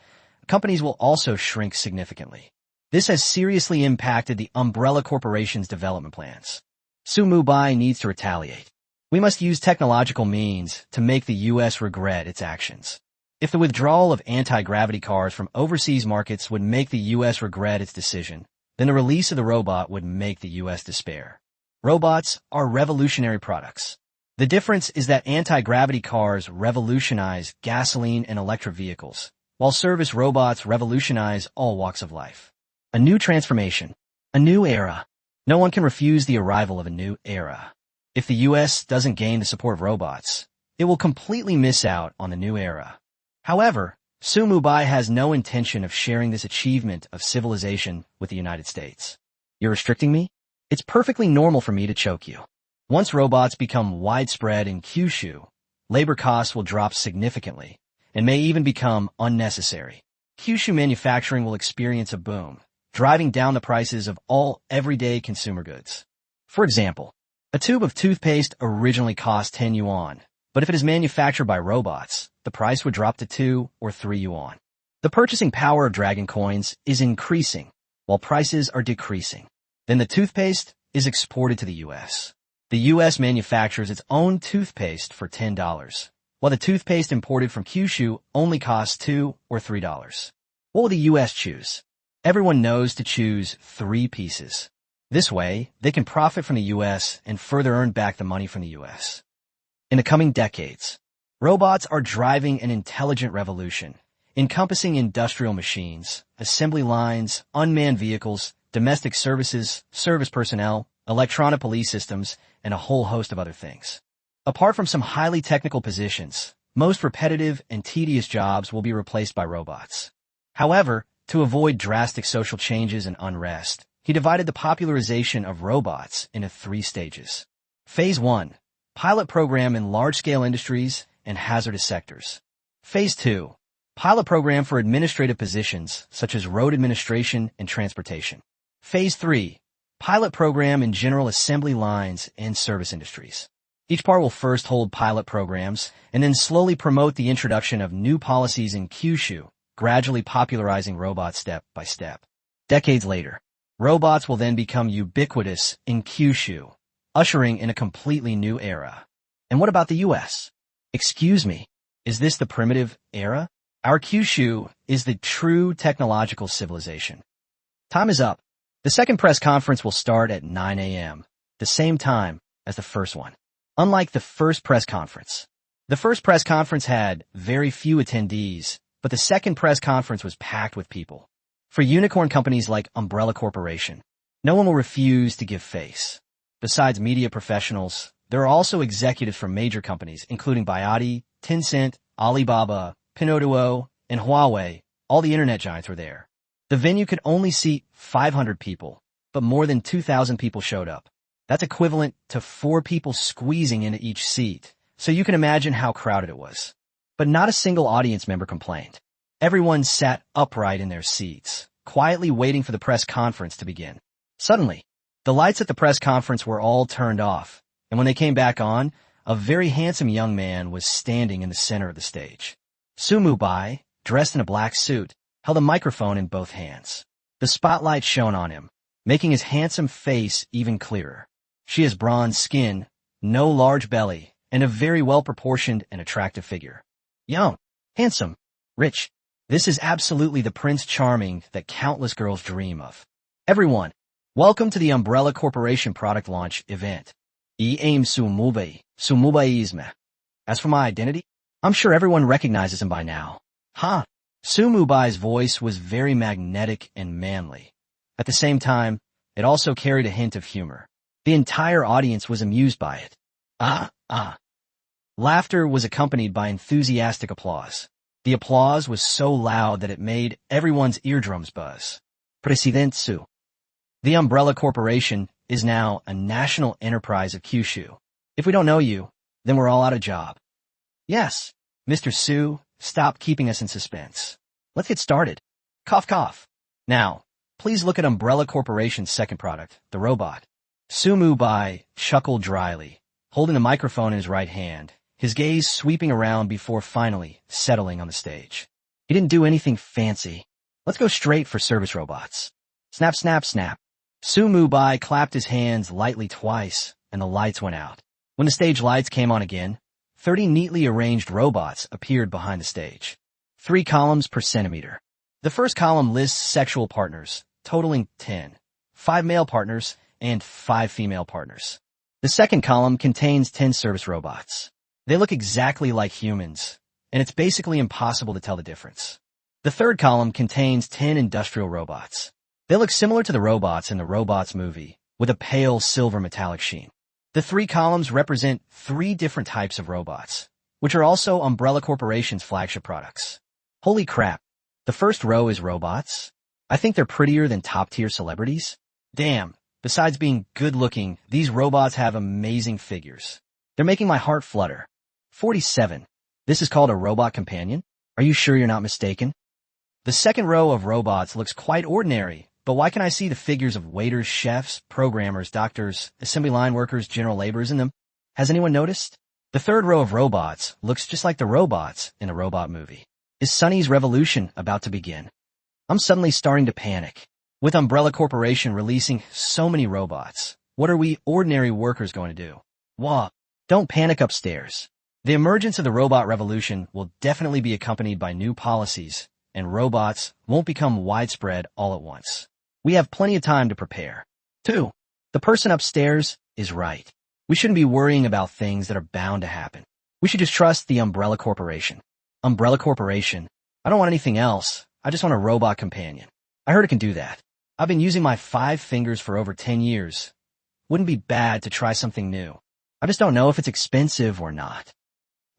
A: companies will also shrink significantly. This has seriously impacted the Umbrella Corporation's development plans. Su Mubai needs to retaliate. We must use technological means to make the U.S. regret its actions. If the withdrawal of anti-gravity cars from overseas markets would make the U.S. regret its decision, then the release of the robot would make the U.S. despair. Robots are revolutionary products. The difference is that anti-gravity cars revolutionize gasoline and electric vehicles, while service robots revolutionize all walks of life. A new transformation, a new era. No one can refuse the arrival of a new era. If the U.S. doesn't gain the support of robots, it will completely miss out on the new era. However, Su Mubai has no intention of sharing this achievement of civilization with the United States. You're restricting me? It's perfectly normal for me to choke you. Once robots become widespread in Kyushu, labor costs will drop significantly and may even become unnecessary. Kyushu manufacturing will experience a boom, driving down the prices of all everyday consumer goods. For example, a tube of toothpaste originally cost 10 yuan, but if it is manufactured by robots, the price would drop to 2 or 3 yuan. The purchasing power of Dragon Coins is increasing, while prices are decreasing. Then the toothpaste is exported to the U.S. The U.S. manufactures its own toothpaste for $10, while the toothpaste imported from Kyushu only costs $2 or $3. What will the U.S. choose? Everyone knows to choose 3 pieces. This way, they can profit from the U.S. and further earn back the money from the U.S. In the coming decades, Robots are driving an intelligent revolution, encompassing industrial machines, assembly lines, unmanned vehicles, domestic services, service personnel, electronic police systems, and a whole host of other things. Apart from some highly technical positions, most repetitive and tedious jobs will be replaced by robots. However, to avoid drastic social changes and unrest, he divided the popularization of robots into 3 stages. Phase 1. Pilot program in large-scale industries and hazardous sectors. Phase 2. Pilot program for administrative positions such as road administration and transportation. Phase 3. Pilot program in general assembly lines and service industries. Each part will first hold pilot programs and then slowly promote the introduction of new policies in Kyushu, gradually popularizing robots step by step. Decades later, robots will then become ubiquitous in Kyushu, ushering in a completely new era. And what about the US? Excuse me, is this the primitive era? Our Kyushu is the true technological civilization. Time is up. The second press conference will start at 9 a.m., the same time as the first one. Unlike the first press conference, the first press conference had very few attendees, but the second press conference was packed with people. For unicorn companies like Umbrella Corporation, no one will refuse to give face. Besides media professionals, there are also executives from major companies, including Baiadi, Tencent, Alibaba, Pinduoduo, and Huawei. All the internet giants were there. The venue could only seat 500 people, but more than 2,000 people showed up. That's equivalent to 4 people squeezing into each seat, so you can imagine how crowded it was. But not a single audience member complained. Everyone sat upright in their seats, quietly waiting for the press conference to begin. Suddenly, the lights at the press conference were all turned off, and when they came back on, a very handsome young man was standing in the center of the stage. Mubai, dressed in a black suit, held a microphone in both hands. The spotlight shone on him, making his handsome face even clearer. She has bronze skin, no large belly, and a very well-proportioned and attractive figure. Young, handsome, rich. This is absolutely the Prince Charming that countless girls dream of. Everyone, welcome to the Umbrella Corporation product launch event. Mubai. As for my identity, I'm sure everyone recognizes him by now. Mubai's voice was very magnetic and manly. At the same time, it also carried a hint of humor. The entire audience was amused by it. Laughter was accompanied by enthusiastic applause. The applause was so loud that it made everyone's eardrums buzz. President Su. The Umbrella Corporation is now a national enterprise of Kyushu. If we don't know you, then we're all out of job. Yes, Mr. Su, stop keeping us in suspense. Let's get started. Cough, cough. Now, please look at Umbrella Corporation's second product, the robot. Mubai chuckled dryly, holding the microphone in his right hand, his gaze sweeping around before finally settling on the stage. He didn't do anything fancy. Let's go straight for service robots. Snap, snap, snap. Mubai clapped his hands lightly twice, and the lights went out. When the stage lights came on again, 30 neatly arranged robots appeared behind the stage. 3 columns per centimeter. The first column lists sexual partners, totaling 10, 5 male partners, and 5 female partners. The second column contains 10 service robots. They look exactly like humans, and it's basically impossible to tell the difference. The third column contains 10 industrial robots. They look similar to the robots in the Robots movie, with a pale silver metallic sheen. The 3 columns represent 3 different types of robots, which are also Umbrella Corporation's flagship products. Holy crap, the first row is robots? I think they're prettier than top-tier celebrities. Damn, besides being good-looking, these robots have amazing figures. They're making my heart flutter. 47. This is called a robot companion? Are you sure you're not mistaken? The second row of robots looks quite ordinary, but why can I see the figures of waiters, chefs, programmers, doctors, assembly line workers, general laborers in them? Has anyone noticed? The third row of robots looks just like the robots in a robot movie. Is Sunny's revolution about to begin? I'm suddenly starting to panic. With Umbrella Corporation releasing so many robots, what are we ordinary workers going to do? Wah! Don't panic upstairs. The emergence of the robot revolution will definitely be accompanied by new policies, and robots won't become widespread all at once. We have plenty of time to prepare. 2. The person upstairs is right. We shouldn't be worrying about things that are bound to happen. We should just trust the Umbrella Corporation. Umbrella Corporation. I don't want anything else. I just want a robot companion. I heard it can do that. I've been using my 5 fingers for over 10 years. Wouldn't be bad to try something new. I just don't know if it's expensive or not.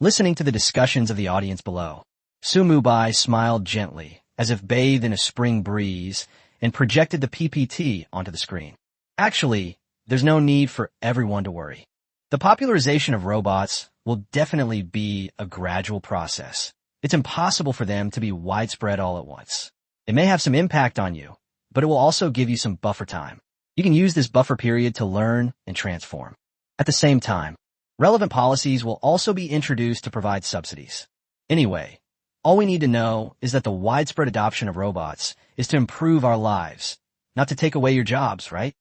A: Listening to the discussions of the audience below, Mubai smiled gently, as if bathed in a spring breeze, and projected the PPT onto the screen. Actually, there's no need for everyone to worry. The popularization of robots will definitely be a gradual process. It's impossible for them to be widespread all at once. It may have some impact on you, but it will also give you some buffer time. You can use this buffer period to learn and transform. At the same time, relevant policies will also be introduced to provide subsidies. Anyway, all we need to know is that the widespread adoption of robots is to improve our lives, not to take away your jobs, right?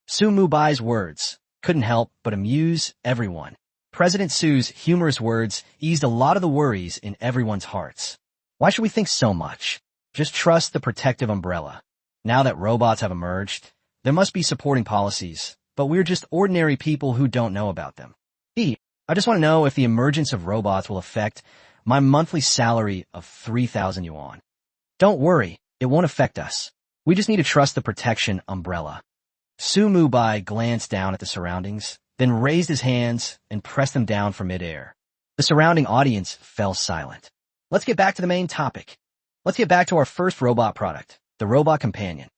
A: Mubai's words couldn't help but amuse everyone. President Su's humorous words eased a lot of the worries in everyone's hearts. Why should we think so much? Just trust the protective umbrella. Now that robots have emerged, there must be supporting policies, but we're just ordinary people who don't know about them. I just want to know if the emergence of robots will affect my monthly salary of 3,000 yuan. Don't worry, it won't affect us. We just need to trust the protection umbrella. Mubai glanced down at the surroundings, then raised his hands and pressed them down from midair. The surrounding audience fell silent. Let's get back to the main topic. Let's get back to our first robot product, the robot companion.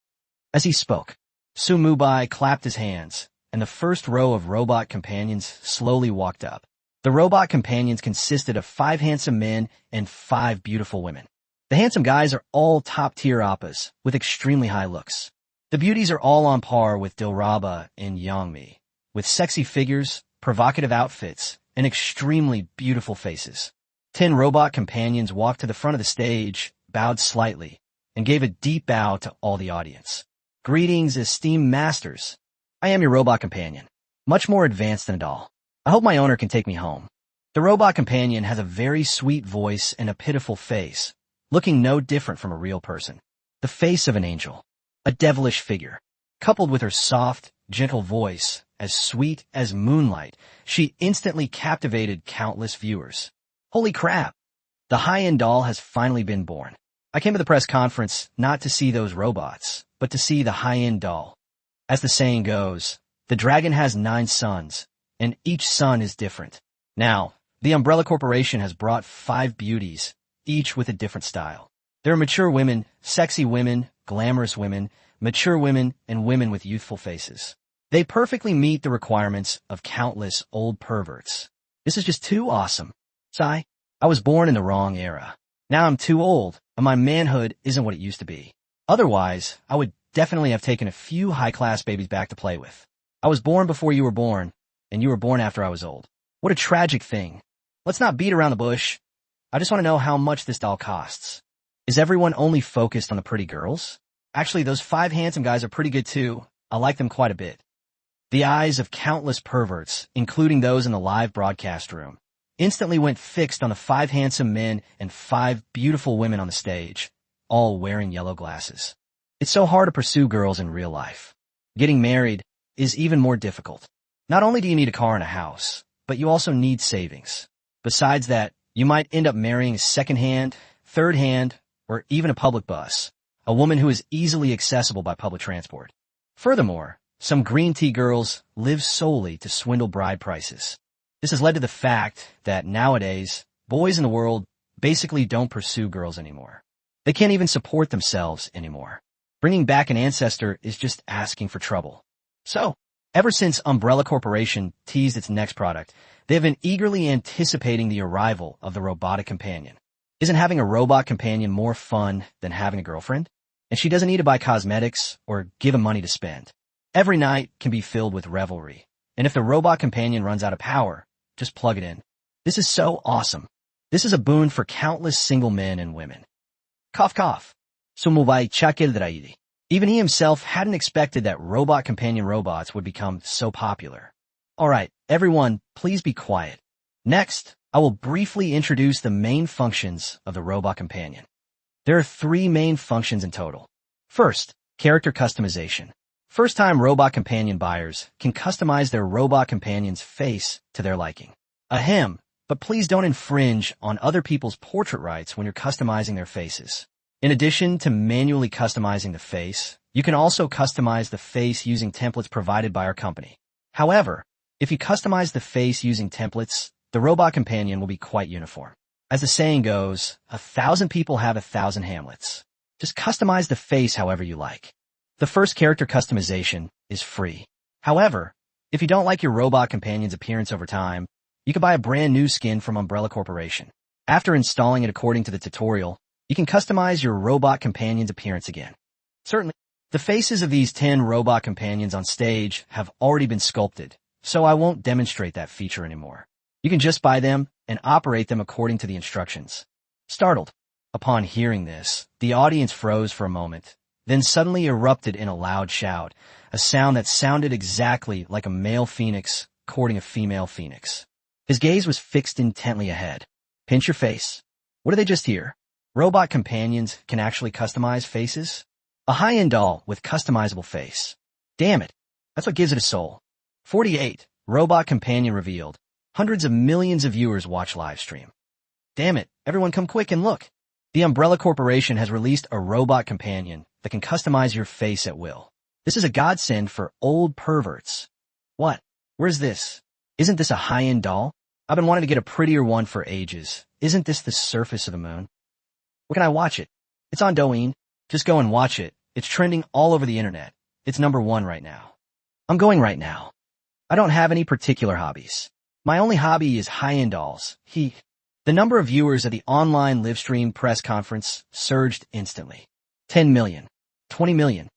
A: As he spoke, Mubai clapped his hands, and the first row of robot companions slowly walked up. The robot companions consisted of 5 handsome men and 5 beautiful women. The handsome guys are all top-tier oppas with extremely high looks. The beauties are all on par with Dilraba and Yangmi, with sexy figures, provocative outfits, and extremely beautiful faces. 10 robot companions walked to the front of the stage, bowed slightly, and gave a deep bow to all the audience. Greetings, esteemed masters. I am your robot companion, much more advanced than a doll. I hope my owner can take me home. The robot companion has a very sweet voice and a pitiful face, looking no different from a real person. The face of an angel, a devilish figure. Coupled with her soft, gentle voice, as sweet as moonlight, she instantly captivated countless viewers. Holy crap! The high-end doll has finally been born. I came to the press conference not to see those robots, but to see the high-end doll. As the saying goes, the dragon has 9 sons, and each son is different. Now, the Umbrella Corporation has brought 5 beauties, each with a different style. There are mature women, sexy women, glamorous women, mature women, and women with youthful faces. They perfectly meet the requirements of countless old perverts. This is just too awesome. Sigh, I was born in the wrong era. Now I'm too old, and my manhood isn't what it used to be. Otherwise, I would definitely have taken a few high-class babies back to play with. I was born before you were born, and you were born after I was old. What a tragic thing. Let's not beat around the bush. I just want to know how much this doll costs. Is everyone only focused on the pretty girls? Actually, those 5 handsome guys are pretty good too. I like them quite a bit. The eyes of countless perverts, including those in the live broadcast room, instantly went fixed on the 5 handsome men and 5 beautiful women on the stage, all wearing yellow glasses. It's so hard to pursue girls in real life. Getting married is even more difficult. Not only do you need a car and a house, but you also need savings. Besides that, you might end up marrying a second-hand, third-hand, or even a public bus, a woman who is easily accessible by public transport. Furthermore, some green tea girls live solely to swindle bride prices. This has led to the fact that nowadays, boys in the world basically don't pursue girls anymore. They can't even support themselves anymore. Bringing back an ancestor is just asking for trouble. So, ever since Umbrella Corporation teased its next product, they have been eagerly anticipating the arrival of the robotic companion. Isn't having a robot companion more fun than having a girlfriend? And she doesn't need to buy cosmetics or give him money to spend. Every night can be filled with revelry. And if the robot companion runs out of power, just plug it in. This is so awesome. This is a boon for countless single men and women. Cough cough. Mubai chakil draidi. Even he himself hadn't expected that robot companion robots would become so popular. Alright, everyone, please be quiet. Next, I will briefly introduce the main functions of the robot companion. There are 3 main functions in total. First, character customization. First-time robot companion buyers can customize their robot companion's face to their liking. Ahem, but please don't infringe on other people's portrait rights when you're customizing their faces. In addition to manually customizing the face, you can also customize the face using templates provided by our company. However, if you customize the face using templates, the robot companion will be quite uniform. As the saying goes, 1,000 people have 1,000 Hamlets. Just customize the face however you like. The first character customization is free. However, if you don't like your robot companion's appearance over time, you can buy a brand new skin from Umbrella Corporation. After installing it according to the tutorial, you can customize your robot companion's appearance again. Certainly, the faces of these 10 robot companions on stage have already been sculpted, so I won't demonstrate that feature anymore. You can just buy them and operate them according to the instructions. Startled upon hearing this, the audience froze for a moment, then suddenly erupted in a loud shout, a sound that sounded exactly like a male phoenix courting a female phoenix. His gaze was fixed intently ahead. Pinch your face. What did they just hear? Robot companions can actually customize faces? A high-end doll with customizable face. Damn it. That's what gives it a soul. 48. Robot companion revealed. Hundreds of millions of viewers watch live stream. Damn it. Everyone come quick and look. The Umbrella Corporation has released a robot companion that can customize your face at will. This is a godsend for old perverts. What? Where's this? Isn't this a high-end doll? I've been wanting to get a prettier one for ages. Isn't this the surface of the moon? Where can I watch it? It's on Douyin. Just go and watch it. It's trending all over the internet. It's #1 right now. I'm going right now. I don't have any particular hobbies. My only hobby is high-end dolls. The number of viewers at the online livestream press conference surged instantly. 10 million, 20 million,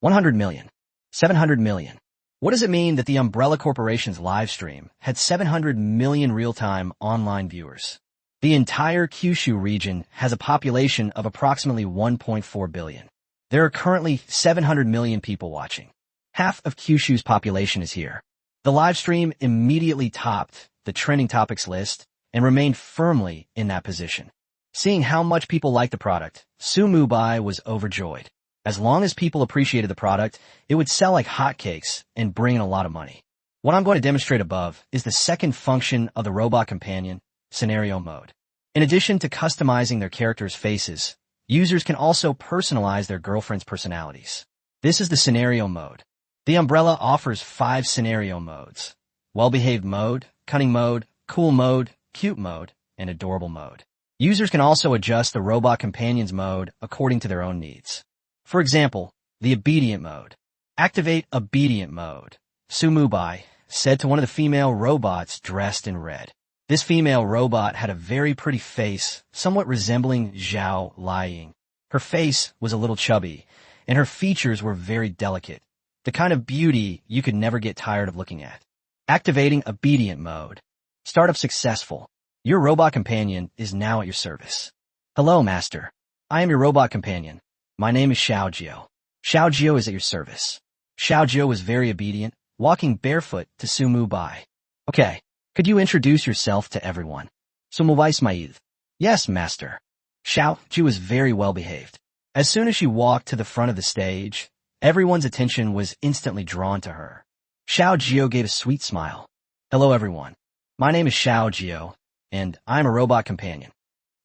A: 100 million, 700 million. What does it mean that the Umbrella Corporation's live stream had 700 million real-time online viewers? The entire Kyushu region has a population of approximately 1.4 billion. There are currently 700 million people watching. Half of Kyushu's population is here. The live stream immediately topped the trending topics list and remained firmly in that position. Seeing how much people liked the product, Mubai was overjoyed. As long as people appreciated the product, it would sell like hotcakes and bring in a lot of money. What I'm going to demonstrate above is the second function of the robot companion, scenario mode. In addition to customizing their characters' faces, users can also personalize their girlfriend's personalities. This is the scenario mode. The Umbrella offers 5 scenario modes: well-behaved mode, cunning mode, cool mode, cute mode, and adorable mode. Users can also adjust the robot companion's mode according to their own needs. For example, the obedient mode. Activate obedient mode. Mubai said to one of the female robots dressed in red. This female robot had a very pretty face, somewhat resembling Zhao Liying. Her face was a little chubby, and her features were very delicate, the kind of beauty you could never get tired of looking at. Activating obedient mode. Startup successful. Your robot companion is now at your service. Hello, master. I am your robot companion. My name is Xiaojio. Xiaojio is at your service. Xiaojio was very obedient, walking barefoot to Mubai. Okay, could you introduce yourself to everyone? Mubai Smaid. Yes, master. Xiaojio was very well behaved. As soon as she walked to the front of the stage, everyone's attention was instantly drawn to her. Xiaojio gave a sweet smile. Hello, everyone. My name is Xiaojio, and I'm a robot companion.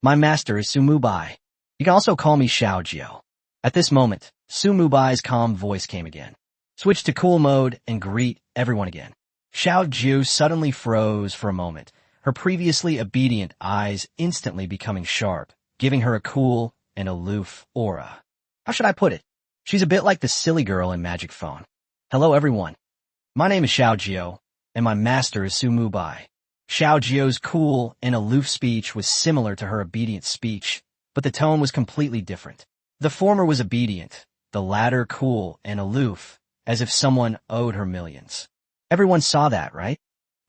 A: My master is Mubai. You can also call me Xiaojio. At this moment, Mubai's calm voice came again. Switch to cool mode and greet everyone again. Xiaojio suddenly froze for a moment, her previously obedient eyes instantly becoming sharp, giving her a cool and aloof aura. How should I put it? She's a bit like the silly girl in Magic Phone. Hello, everyone. My name is Xiaojio, and my master is Mubai. Xiaojio's cool and aloof speech was similar to her obedient speech, but the tone was completely different. The former was obedient, the latter cool and aloof, as if someone owed her millions. Everyone saw that, right?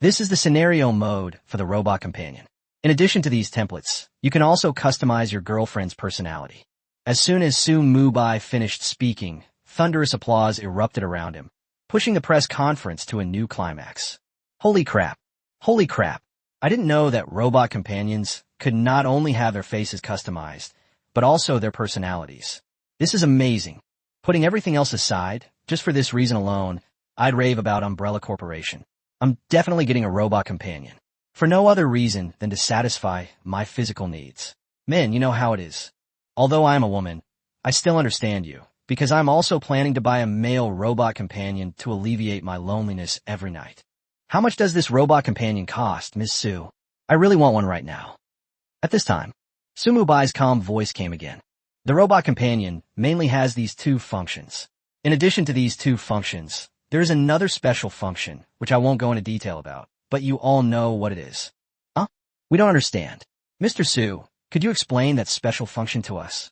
A: This is the scenario mode for the robot companion. In addition to these templates, you can also customize your girlfriend's personality. As soon as Mubai finished speaking, thunderous applause erupted around him, pushing the press conference to a new climax. Holy crap. Holy crap. I didn't know that robot companions could not only have their faces customized, but also their personalities. This is amazing. Putting everything else aside, just for this reason alone, I'd rave about Umbrella Corporation. I'm definitely getting a robot companion. for no other reason than to satisfy my physical needs. Men, you know how it is. Although I am a woman, I still understand you, because I'm also planning to buy a male robot companion to alleviate my loneliness every night. How much does this robot companion cost, Miss Sue? I really want one right now. At this time, Sue Mubai's calm voice came again. The robot companion mainly has these two functions. In addition to these two functions, there is another special function, which I won't go into detail about, but you all know what it is. Huh? We don't understand. Mr. Sue, could you explain that special function to us?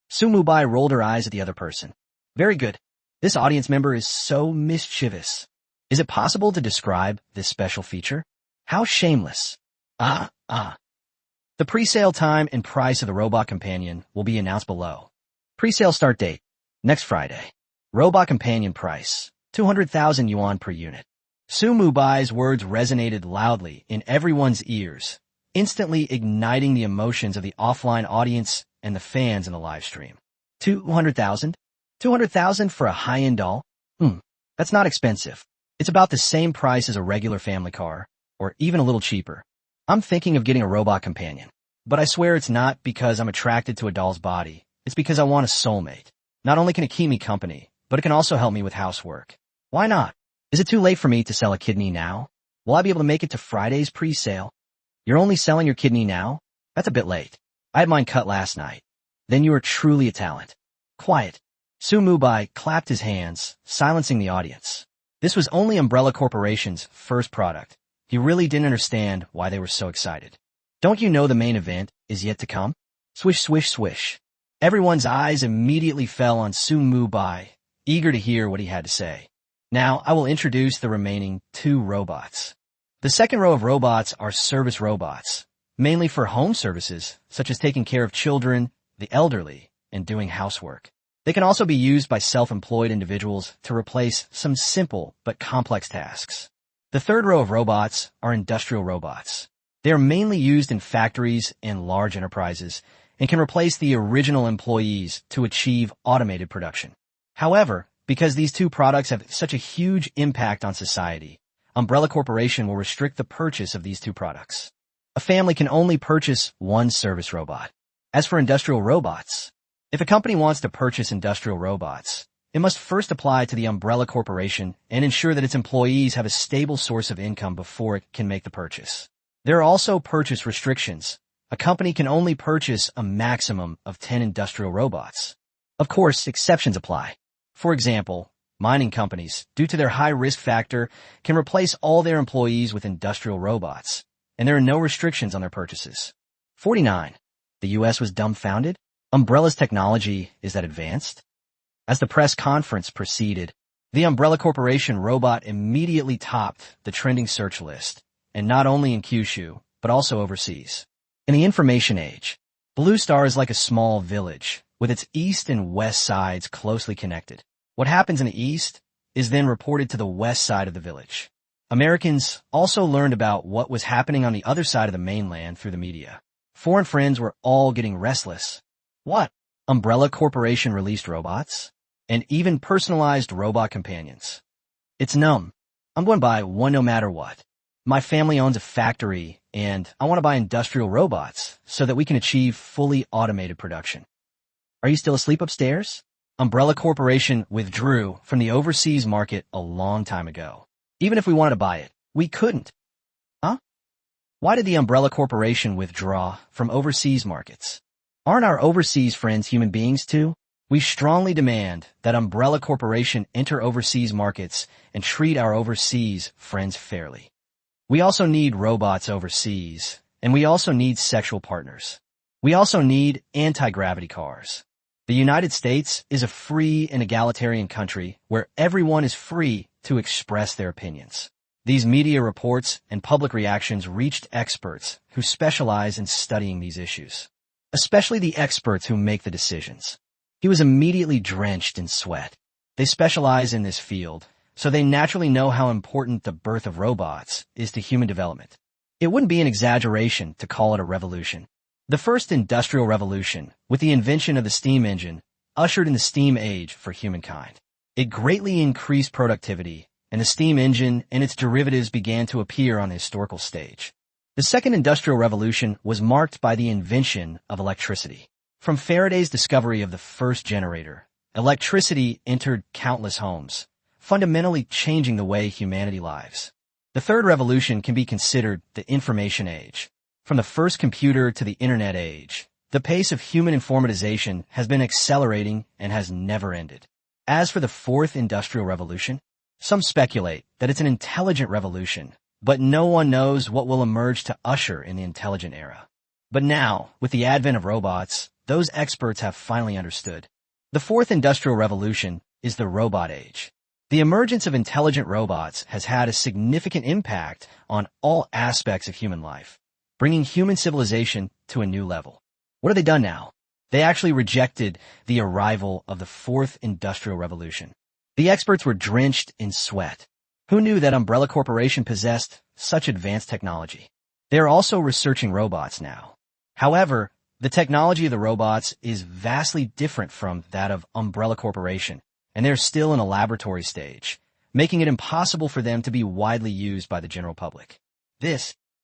A: Sue Mubai rolled her eyes at the other person. Very good. This audience member is so mischievous. Is it possible to describe this special feature? How shameless. The pre-sale time and price of the robot companion will be announced below. Pre-sale start date, next Friday. Robot companion price, 200,000 yuan per unit. Sue Mubai's words resonated loudly in everyone's ears, instantly igniting the emotions of the offline audience and the fans in the live stream. 200,000? 200,000 for a high-end doll? That's not expensive. It's about the same price as a regular family car, or even a little cheaper. I'm thinking of getting a robot companion, but I swear it's not because I'm attracted to a doll's body. It's because I want a soulmate. Not only can it keep me company, but it can also help me with housework. Why not? Is it too late for me to sell a kidney now? Will I be able to make it to Friday's pre-sale? You're only selling your kidney now? That's a bit late. I had mine cut last night. Then you are truly a talent. Quiet. Sue Mubai clapped his hands, silencing the audience. This was only Umbrella Corporation's first product. He really didn't understand why they were so excited. Don't you know the main event is yet to come? Swish, swish, swish. Everyone's eyes immediately fell on Sue Mubai, eager to hear what he had to say. Now, I will introduce the remaining two robots. The second row of robots are service robots, mainly for home services, such as taking care of children, the elderly, and doing housework. They can also be used by self-employed individuals to replace some simple but complex tasks. The third row of robots are industrial robots. They are mainly used in factories and large enterprises and can replace the original employees to achieve automated production. However, because these two products have such a huge impact on society, Umbrella Corporation will restrict the purchase of these two products. A family can only purchase one service robot. As for industrial robots, if a company wants to purchase industrial robots, it must first apply to the Umbrella Corporation and ensure that its employees have a stable source of income before it can make the purchase. There are also purchase restrictions. A company can only purchase a maximum of 10 industrial robots. Of course, exceptions apply. For example, mining companies, due to their high risk factor, can replace all their employees with industrial robots, and there are no restrictions on their purchases. 49. The U.S. was dumbfounded? Umbrella's technology is that advanced? As the press conference proceeded, the Umbrella Corporation robot immediately topped the trending search list, and not only in Kyushu, but also overseas. In the information age, Blue Star is like a small village, with its east and west sides closely connected. What happens in the east is then reported to the west side of the village. Americans also learned about what was happening on the other side of the mainland through the media. Foreign friends were all getting restless. What? Umbrella Corporation released robots? And even personalized robot companions. It's numb. I'm going to buy one no matter what. My family owns a factory, and I want to buy industrial robots so that we can achieve fully automated production. Are you still asleep upstairs? Umbrella Corporation withdrew from the overseas market a long time ago. Even if we wanted to buy it, we couldn't. Huh? Why did the Umbrella Corporation withdraw from overseas markets? Aren't our overseas friends human beings too? We strongly demand that Umbrella Corporation enter overseas markets and treat our overseas friends fairly. We also need robots overseas, and we also need sexual partners. We also need anti-gravity cars. The United States is a free and egalitarian country where everyone is free to express their opinions. These media reports and public reactions reached experts who specialize in studying these issues, especially the experts who make the decisions. He was immediately drenched in sweat. They specialize in this field, so they naturally know how important the birth of robots is to human development. It wouldn't be an exaggeration to call it a revolution. The first industrial revolution, with the invention of the steam engine, ushered in the steam age for humankind. It greatly increased productivity, and the steam engine and its derivatives began to appear on the historical stage. The Second Industrial Revolution was marked by the invention of electricity. From Faraday's discovery of the first generator, electricity entered countless homes, fundamentally changing the way humanity lives. The Third Revolution can be considered the information age. From the first computer to the internet age, the pace of human informatization has been accelerating and has never ended. As for the Fourth Industrial Revolution, some speculate that it's an intelligent revolution, but no one knows what will emerge to usher in the intelligent era. But now, with the advent of robots, those experts have finally understood. The Fourth Industrial Revolution is the robot age. The emergence of intelligent robots has had a significant impact on all aspects of human life, bringing human civilization to a new level. What have they done now? They actually rejected the arrival of the Fourth Industrial Revolution. The experts were drenched in sweat. Who knew that Umbrella Corporation possessed such advanced technology? They are also researching robots now. However, the technology of the robots is vastly different from that of Umbrella Corporation, and they're still in a laboratory stage, making it impossible for them to be widely used by the general public.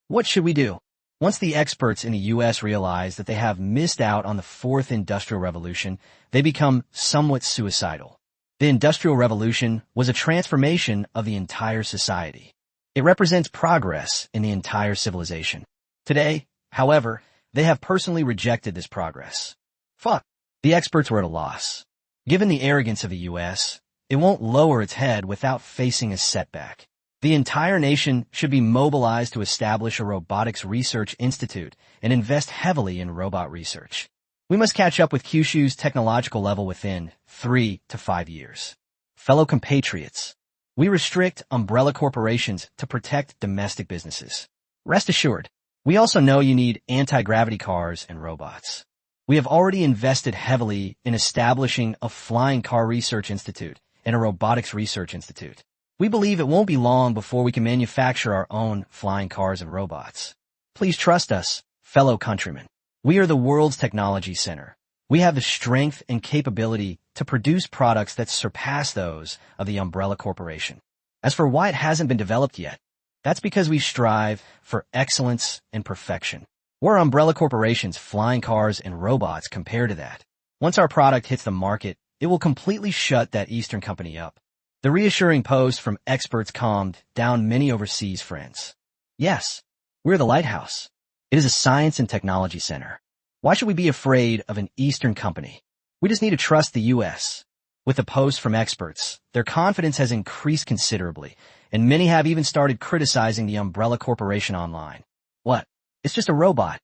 A: What should we do? Once the experts in the U.S. realize that they have missed out on the Fourth Industrial Revolution, they become somewhat suicidal. The Industrial Revolution was a transformation of the entire society. It represents progress in the entire civilization. Today, however, they have personally rejected this progress. The experts were at a loss. Given the arrogance of the U.S., it won't lower its head without facing a setback. The entire nation should be mobilized to establish a robotics research institute and invest heavily in robot research. We must catch up with Kyushu's technological level within 3 to 5 years. Fellow compatriots, we restrict umbrella corporations to protect domestic businesses. Rest assured, we also know you need anti-gravity cars and robots. We have already invested heavily in establishing a flying car research institute and a robotics research institute. We believe it won't be long before we can manufacture our own flying cars and robots. Please trust us, fellow countrymen. We are the world's technology center. We have the strength and capability to produce products that surpass those of the Umbrella Corporation. As for why it hasn't been developed yet, that's because we strive for excellence and perfection. We're Umbrella Corporation's flying cars and robots compared to that. Once our product hits the market, it will completely shut that Eastern company up. The reassuring post from experts calmed down many overseas friends. Yes, we're the lighthouse. It is a science and technology center. Why should we be afraid of an Eastern company? We just need to trust the U.S. With the post from experts, their confidence has increased considerably, and many have even started criticizing the Umbrella Corporation online. What? It's just a robot.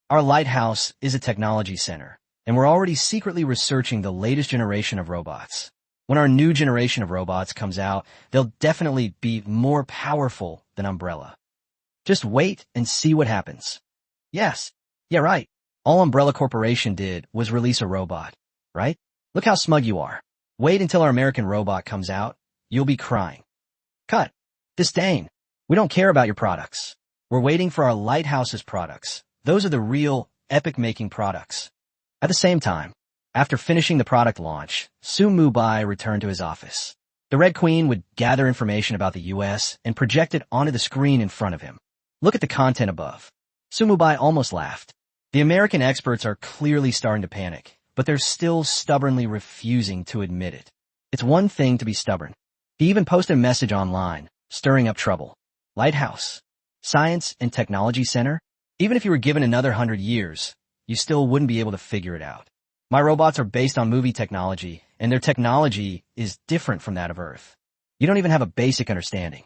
A: Our lighthouse is a technology center, and we're already secretly researching the latest generation of robots. When our new generation of robots comes out, they'll definitely be more powerful than Umbrella. Just wait and see what happens. Yes. Yeah, right. All Umbrella Corporation did was release a robot, right? Look how smug you are. Wait until our American robot comes out. You'll be crying. Cut. Disdain. We don't care about your products. We're waiting for our lighthouse's products. Those are the real, epic-making products. At the same time, after finishing the product launch, Mubai returned to his office. The Red Queen would gather information about the U.S. and project it onto the screen in front of him. Look at the content above. Mubai almost laughed. The American experts are clearly starting to panic, but they're still stubbornly refusing to admit it. It's one thing to be stubborn. He even posted a message online, stirring up trouble. Lighthouse. Science and Technology Center. Even if you were given another 100 years, you still wouldn't be able to figure it out. My robots are based on movie technology, and their technology is different from that of Earth. You don't even have a basic understanding.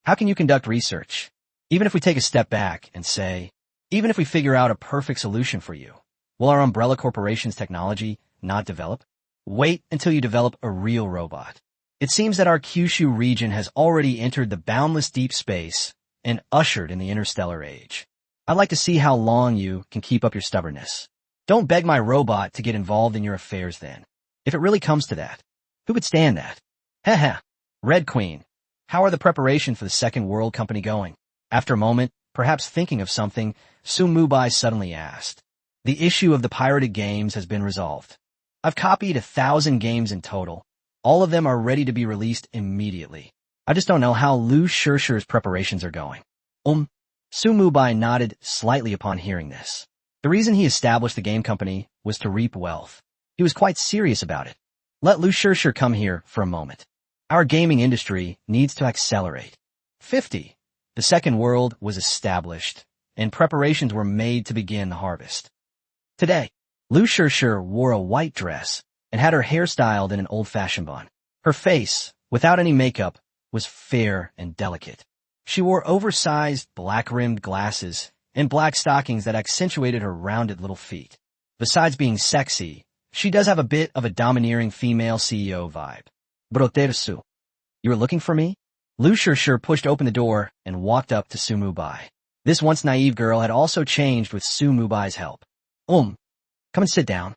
A: How can you conduct research? Even if we take a step back and say, even if we figure out a perfect solution for you, will our Umbrella Corporation's technology not develop? Wait until you develop a real robot. It seems that our Kyushu region has already entered the boundless deep space and ushered in the interstellar age. I'd like to see how long you can keep up your stubbornness. Don't beg my robot to get involved in your affairs then. If it really comes to that, who would stand that? Heh. Red Queen, how are the preparations for the Second World Company going? After a moment, perhaps thinking of something, Mubai suddenly asked. The issue of the pirated games has been resolved. I've copied 1,000 games in total. All of them are ready to be released immediately. I just don't know how Lu Shirshir's preparations are going. Su Mubai nodded slightly upon hearing this. The reason he established the game company was to reap wealth. He was quite serious about it. Let Lu Shishir come here for a moment. Our gaming industry needs to accelerate. 50. The second world was established, and preparations were made to begin the harvest. Today, Lu Shishir wore a white dress and had her hair styled in an old-fashioned bun. Her face, without any makeup, was fair and delicate. She wore oversized black-rimmed glasses and black stockings that accentuated her rounded little feet. Besides being sexy, she does have a bit of a domineering female CEO vibe. Brotersu, you were looking for me? Lu Shishir pushed open the door and walked up to Su Mubai. This once naive girl had also changed with Su Mubai's help. Come and sit down.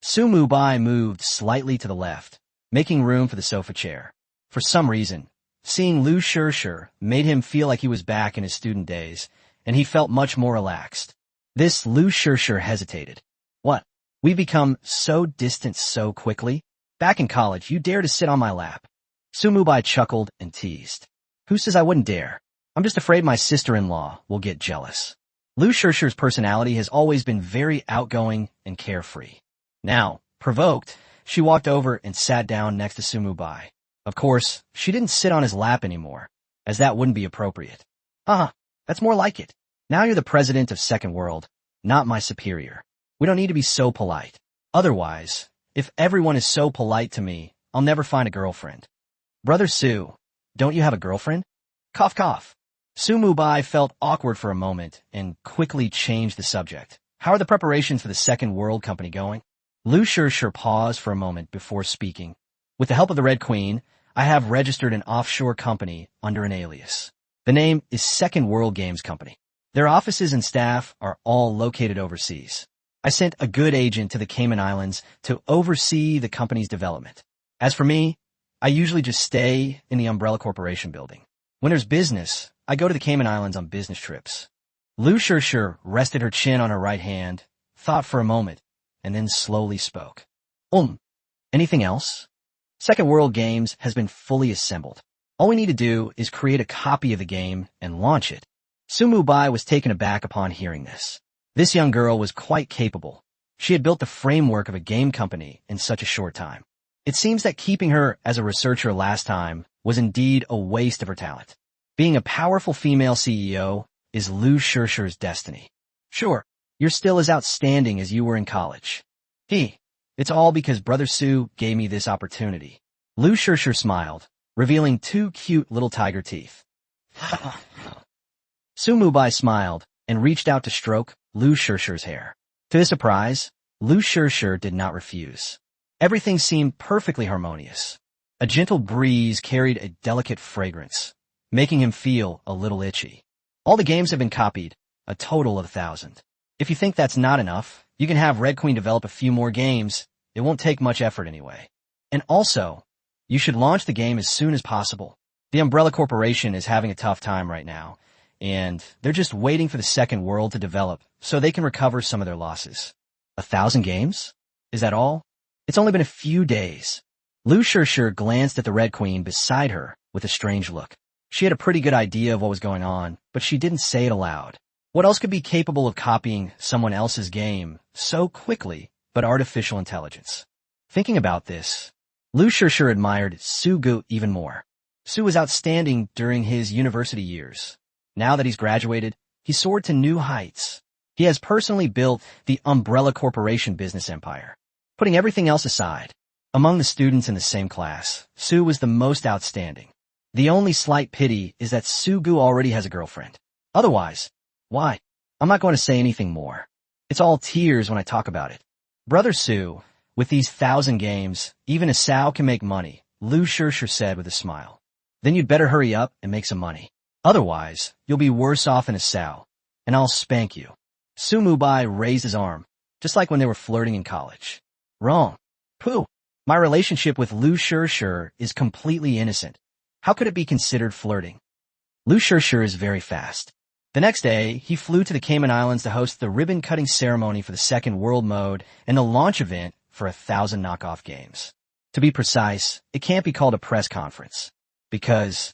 A: Su Mubai moved slightly to the left, making room for the sofa chair. For some reason, seeing Lu Shishir made him feel like he was back in his student days, and he felt much more relaxed. This Lu Shishir hesitated. What? We've become so distant so quickly? Back in college, you dare to sit on my lap. Su Mubai chuckled and teased. Who says I wouldn't dare? I'm just afraid my sister-in-law will get jealous. Lu Shishir's personality has always been very outgoing and carefree. Now, provoked, she walked over and sat down next to Su Mubai. Of course, she didn't sit on his lap anymore, as that wouldn't be appropriate. That's more like it. Now you're the president of Second World, not my superior. We don't need to be so polite. Otherwise, if everyone is so polite to me, I'll never find a girlfriend. Brother Su, don't you have a girlfriend? Cough cough. Su Mubai felt awkward for a moment and quickly changed the subject. How are the preparations for the Second World Company going? Lu Shishir paused for a moment before speaking. With the help of the Red Queen, I have registered an offshore company under an alias. The name is Second World Games Company. Their offices and staff are all located overseas. I sent a good agent to the Cayman Islands to oversee the company's development. As for me, I usually just stay in the Umbrella Corporation building. When there's business, I go to the Cayman Islands on business trips. Lu Shishir rested her chin on her right hand, thought for a moment, and then slowly spoke. Anything else? Second World Games has been fully assembled. All we need to do is create a copy of the game and launch it. Su Mubai was taken aback upon hearing this. This young girl was quite capable. She had built the framework of a game company in such a short time. It seems that keeping her as a researcher last time was indeed a waste of her talent. Being a powerful female CEO is Lu Shishir's destiny. Sure, you're still as outstanding as you were in college. It's all because Brother Su gave me this opportunity. Lu Shishir smiled, revealing 2 cute little tiger teeth. Su Mubai smiled and reached out to stroke Lu Shishir's hair. To his surprise, Lu Shishir did not refuse. Everything seemed perfectly harmonious. A gentle breeze carried a delicate fragrance, making him feel a little itchy. All the games have been copied, a total of 1,000. If you think that's not enough, you can have Red Queen develop a few more games. It won't take much effort anyway. And also, you should launch the game as soon as possible. The Umbrella Corporation is having a tough time right now, and they're just waiting for the Second World to develop so they can recover some of their losses. 1,000 games? Is that all? It's only been a few days. Lu Shishir glanced at the Red Queen beside her with a strange look. She had a pretty good idea of what was going on, but she didn't say it aloud. What else could be capable of copying someone else's game so quickly but artificial intelligence? Thinking about this, Lu Shishir admired Su-gu even more. Su was outstanding during his university years. Now that he's graduated, he soared to new heights. He has personally built the Umbrella Corporation business empire. Putting everything else aside, among the students in the same class, Su was the most outstanding. The only slight pity is that Su-gu already has a girlfriend. Otherwise, why? I'm not going to say anything more. It's all tears when I talk about it. Brother Su, with these 1,000 games, even a sow can make money, Lu Shishir said with a smile. Then you'd better hurry up and make some money. Otherwise, you'll be worse off than a sow, and I'll spank you. Su Mubai raised his arm, just like when they were flirting in college. Wrong. Pooh. My relationship with Lu Shishir is completely innocent. How could it be considered flirting? Lu Shishir is very fast. The next day, he flew to the Cayman Islands to host the ribbon-cutting ceremony for the Second World Mode and the launch event for 1,000 knockoff games. To be precise, it can't be called a press conference, because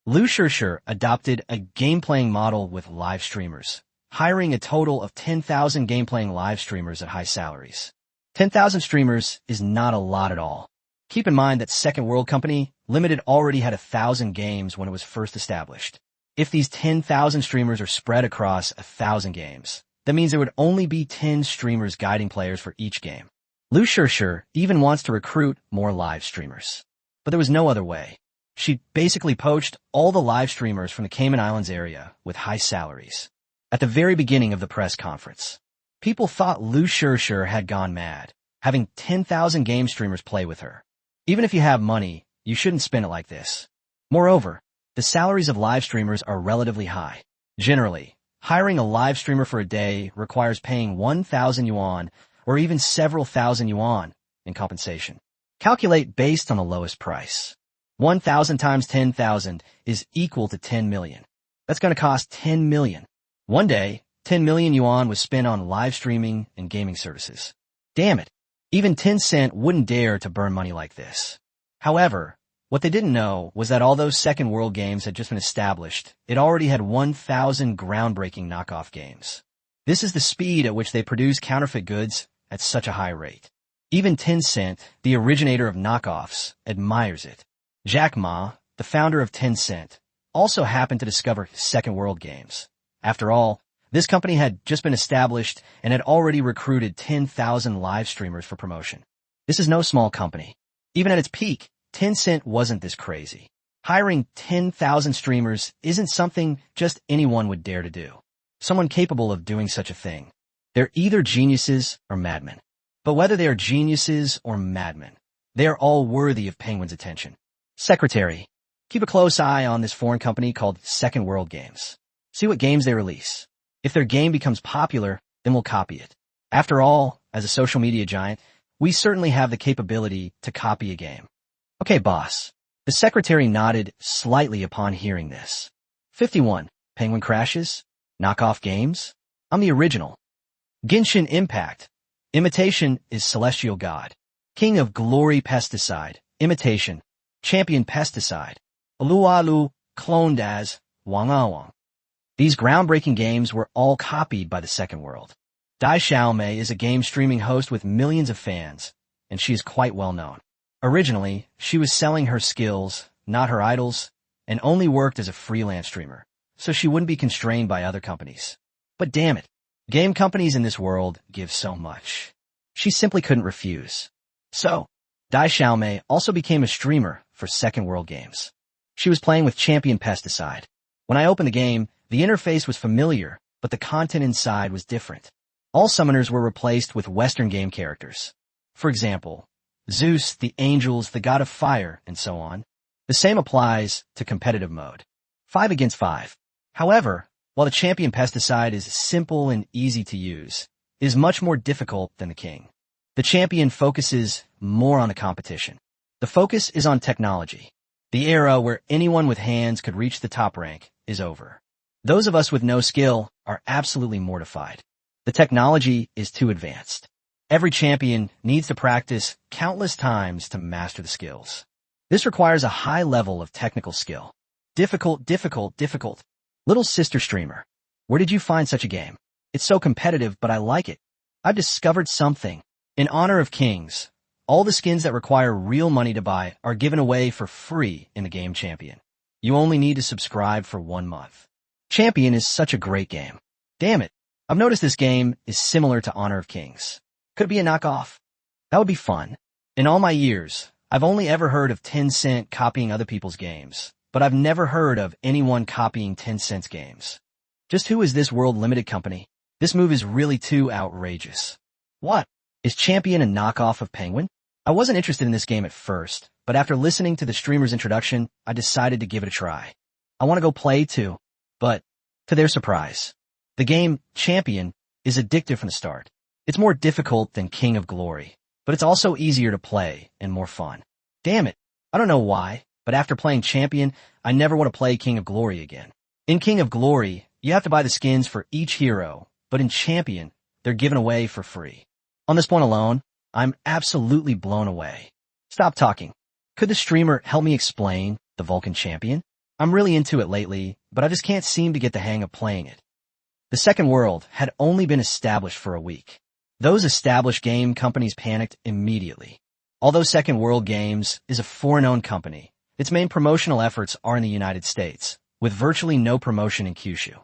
A: Liu Shishir adopted a game-playing model with live streamers, hiring a total of 10,000 game-playing live streamers at high salaries. 10,000 streamers is not a lot at all. Keep in mind that Second World Company Limited already had 1,000 games when it was first established. If these 10,000 streamers are spread across 1,000 games, that means there would only be 10 streamers guiding players for each game. Liu Shishir even wants to recruit more live streamers. But there was no other way. She basically poached all the live streamers from the Cayman Islands area with high salaries. At the very beginning of the press conference, people thought Liu Shishir had gone mad, having 10,000 game streamers play with her. Even if you have money, you shouldn't spend it like this. Moreover, the salaries of live streamers are relatively high. Generally, hiring a live streamer for a day requires paying 1,000 yuan or even several thousand yuan in compensation. Calculate based on the lowest price. 1,000 times 10,000 is equal to 10 million. That's going to cost 10 million. One day, 10 million yuan was spent on live streaming and gaming services. Damn it. Even Tencent wouldn't dare to burn money like this. However, what they didn't know was that although Second World games had just been established, it already had 1,000 groundbreaking knockoff games. This is the speed at which they produce counterfeit goods at such a high rate. Even Tencent, the originator of knockoffs, admires it. Jack Ma, the founder of Tencent, also happened to discover Second World games. After all, this company had just been established and had already recruited 10,000 live streamers for promotion. This is no small company. Even at its peak, Tencent wasn't this crazy. Hiring 10,000 streamers isn't something just anyone would dare to do. Someone capable of doing such a thing. They're either geniuses or madmen. But whether they are geniuses or madmen, they are all worthy of Penguin's attention. Secretary, keep a close eye on this foreign company called Second World Games. See what games they release. If their game becomes popular, then we'll copy it. After all, as a social media giant, we certainly have the capability to copy a game. Okay, boss. The secretary nodded slightly upon hearing this. 51. Penguin crashes? Knockoff games? I'm the original. Genshin Impact. Imitation is Celestial God. King of Glory Pesticide. Imitation. Champion Pesticide. Alualu cloned as Wangawang. These groundbreaking games were all copied by the Second World. Dai Xiaomei is a game streaming host with millions of fans, and she is quite well known. Originally, she was selling her skills, not her idols, and only worked as a freelance streamer, so she wouldn't be constrained by other companies. But damn it, game companies in this world give so much. She simply couldn't refuse. So, Dai Xiaomei also became a streamer for Second World games. She was playing with Champion Pesticide. When I opened the game, the interface was familiar, but the content inside was different. All summoners were replaced with Western game characters. For example, Zeus, the angels, the god of fire, and so on. The same applies to competitive mode. 5 against 5. However, while the Champion Pesticide is simple and easy to use, it is much more difficult than the King. The Champion focuses more on the competition. The focus is on technology. The era where anyone with hands could reach the top rank is over. Those of us with no skill are absolutely mortified. The technology is too advanced. Every champion needs to practice countless times to master the skills. This requires a high level of technical skill. Difficult. Little sister streamer, where did you find such a game? It's so competitive, but I like it. I've discovered something. In honor of kings, all the skins that require real money to buy are given away for free in the game Champion. You only need to subscribe for 1 month. Champion is such a great game. Damn it. I've noticed this game is similar to Honor of Kings. Could it be a knockoff? That would be fun. In all my years, I've only ever heard of Tencent copying other people's games, but I've never heard of anyone copying Tencent's games. Just who is this World Limited company? This move is really too outrageous. What? Is Champion a knockoff of Penguin? I wasn't interested in this game at first, but after listening to the streamer's introduction, I decided to give it a try. I want to go play too. But, to their surprise, the game, Champion, is addictive from the start. It's more difficult than King of Glory, but it's also easier to play and more fun. Damn it, I don't know why, but after playing Champion, I never want to play King of Glory again. In King of Glory, you have to buy the skins for each hero, but in Champion, they're given away for free. On this point alone, I'm absolutely blown away. Stop talking. Could the streamer help me explain the Vulcan Champion? I'm really into it lately, but I just can't seem to get the hang of playing it. The Second World had only been established for a week. Those established game companies panicked immediately. Although Second World Games is a foreign-owned company, its main promotional efforts are in the United States, with virtually no promotion in Kyushu.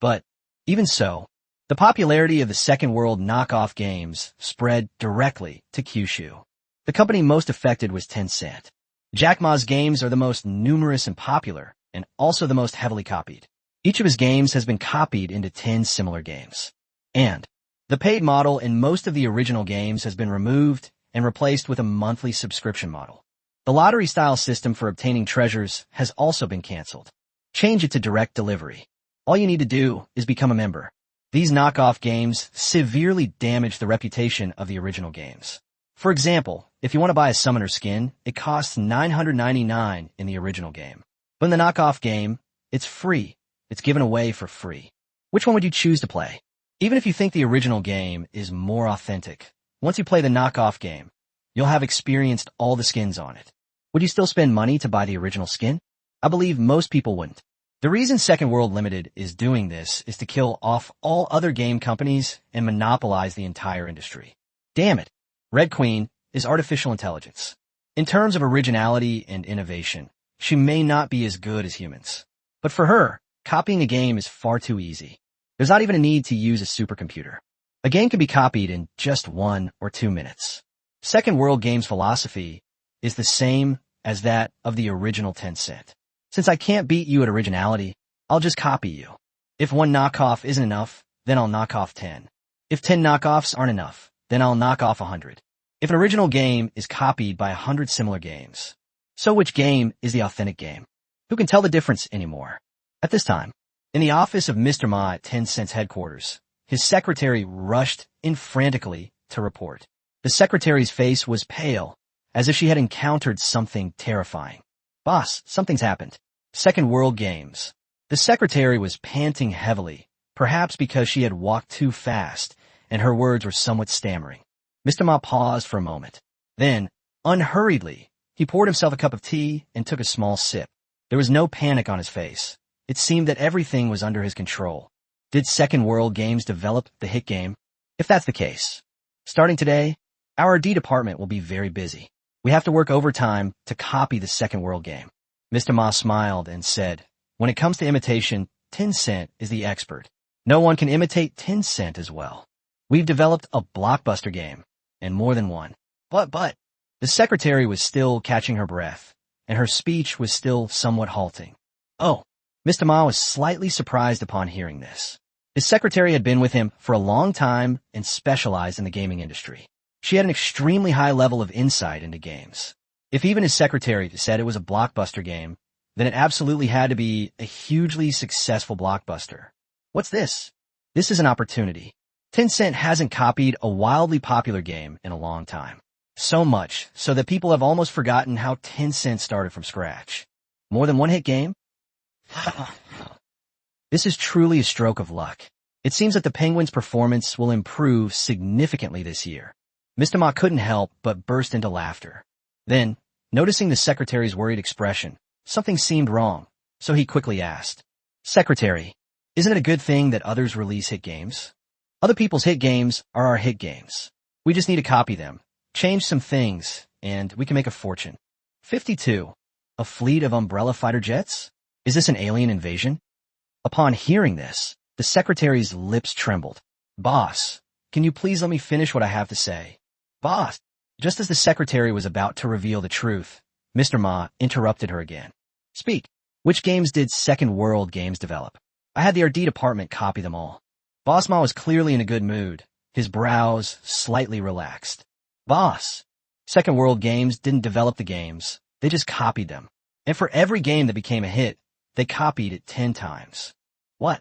A: But, even so, the popularity of the Second World knockoff games spread directly to Kyushu. The company most affected was Tencent. Jack Ma's games are the most numerous and popular, and also the most heavily copied. Each of his games has been copied into 10 similar games. And the paid model in most of the original games has been removed and replaced with a monthly subscription model. The lottery-style system for obtaining treasures has also been canceled. Change it to direct delivery. All you need to do is become a member. These knockoff games severely damage the reputation of the original games. For example, if you want to buy a summoner skin, it costs $999 in the original game. But in the knockoff game, it's free. It's given away for free. Which one would you choose to play? Even if you think the original game is more authentic, once you play the knockoff game, you'll have experienced all the skins on it. Would you still spend money to buy the original skin? I believe most people wouldn't. The reason Second World Limited is doing this is to kill off all other game companies and monopolize the entire industry. Damn it. Red Queen is artificial intelligence. In terms of originality and innovation, she may not be as good as humans. But for her, copying a game is far too easy. There's not even a need to use a supercomputer. A game can be copied in just 1 or 2 minutes. Second World Games' philosophy is the same as that of the original Tencent. Since I can't beat you at originality, I'll just copy you. If one knockoff isn't enough, then I'll knock off 10. If 10 knockoffs aren't enough, then I'll knock off 100. If an original game is copied by 100 similar games, so which game is the authentic game? Who can tell the difference anymore? At this time, in the office of Mr. Ma at Tencent's headquarters, his secretary rushed in frantically to report. The secretary's face was pale, as if she had encountered something terrifying. Boss, something's happened. Second World Games. The secretary was panting heavily, perhaps because she had walked too fast, and her words were somewhat stammering. Mr. Ma paused for a moment. Then, unhurriedly, he poured himself a cup of tea and took a small sip. There was no panic on his face. It seemed that everything was under his control. Did Second World Games develop the hit game? If that's the case, starting today, our R&D department will be very busy. We have to work overtime to copy the Second World game. Mr. Ma smiled and said, when it comes to imitation, Tencent is the expert. No one can imitate Tencent as well. We've developed a blockbuster game, and more than one. But, the secretary was still catching her breath, and her speech was still somewhat halting. Oh, Mr. Ma was slightly surprised upon hearing this. His secretary had been with him for a long time and specialized in the gaming industry. She had an extremely high level of insight into games. If even his secretary said it was a blockbuster game, then it absolutely had to be a hugely successful blockbuster. What's this? This is an opportunity. Tencent hasn't copied a wildly popular game in a long time. So much so that people have almost forgotten how Tencent started from scratch. More than one hit game? This is truly a stroke of luck. It seems that the Penguin's performance will improve significantly this year. Mr. Ma couldn't help but burst into laughter. Then, noticing the secretary's worried expression, something seemed wrong, so he quickly asked, Secretary, isn't it a good thing that others release hit games? Other people's hit games are our hit games. We just need to copy them, change some things, and we can make a fortune. 52. A fleet of umbrella fighter jets? Is this an alien invasion? Upon hearing this, the secretary's lips trembled. Boss, can you please let me finish what I have to say? Boss! Just as the secretary was about to reveal the truth, Mr. Ma interrupted her again. Speak. Which games did Second World Games develop? I had the R&D department copy them all. Boss Ma was clearly in a good mood, his brows slightly relaxed. Boss! Second World Games didn't develop the games, they just copied them. And for every game that became a hit, they copied it 10 times. What?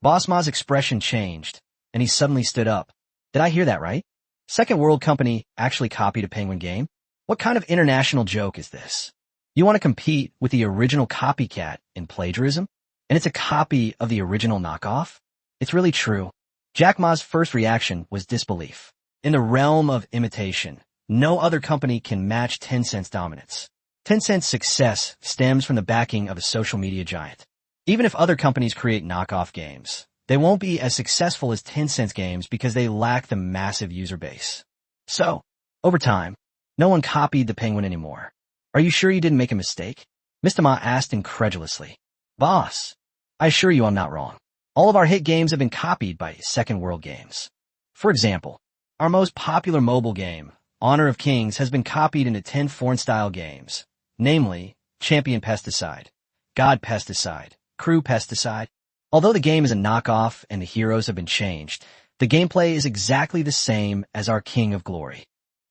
A: Boss Ma's expression changed, and he suddenly stood up. Did I hear that right? Second World Company actually copied a Penguin game? What kind of international joke is this? You want to compete with the original copycat in plagiarism? And it's a copy of the original knockoff? It's really true. Jack Ma's first reaction was disbelief. In the realm of imitation, no other company can match Tencent's dominance. Tencent's success stems from the backing of a social media giant. Even if other companies create knockoff games, they won't be as successful as Tencent's games because they lack the massive user base. So, over time, no one copied the Penguin anymore. Are you sure you didn't make a mistake? Mr. Ma asked incredulously. Boss, I assure you I'm not wrong. All of our hit games have been copied by Second World games. For example, our most popular mobile game, Honor of Kings, has been copied into 10 foreign-style games, namely Champion Pesticide, God Pesticide, Crew Pesticide. Although the game is a knockoff and the heroes have been changed, the gameplay is exactly the same as our King of Glory.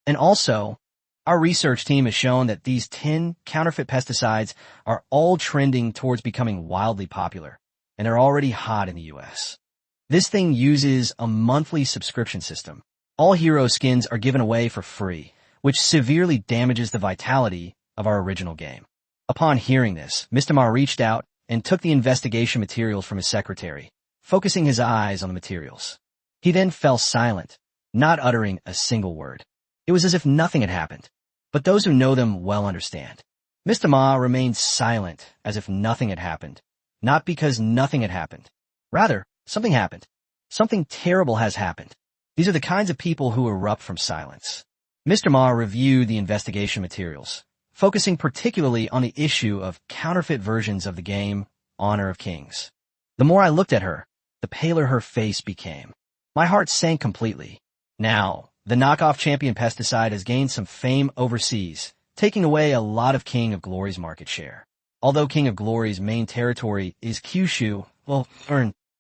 A: And also, our research team has shown that these 10 counterfeit pesticides are all trending towards becoming wildly popular, and are already hot in the US. This thing uses a monthly subscription system. All hero skins are given away for free, which severely damages the vitality of our original game. Upon hearing this, Mr. Ma reached out and took the investigation materials from his secretary, focusing his eyes on the materials. He then fell silent, not uttering a single word. It was as if nothing had happened. But those who know them well understand. Mr. Ma remained silent as if nothing had happened, not because nothing had happened. Rather, something happened. Something terrible has happened. These are the kinds of people who erupt from silence. Mr. Ma reviewed the investigation materials, focusing particularly on the issue of counterfeit versions of the game Honor of Kings. The more I looked at her, the paler her face became. My heart sank completely. Now, the knockoff Champion Pesticide has gained some fame overseas, taking away a lot of King of Glory's market share. Although King of Glory's main territory is Kyushu,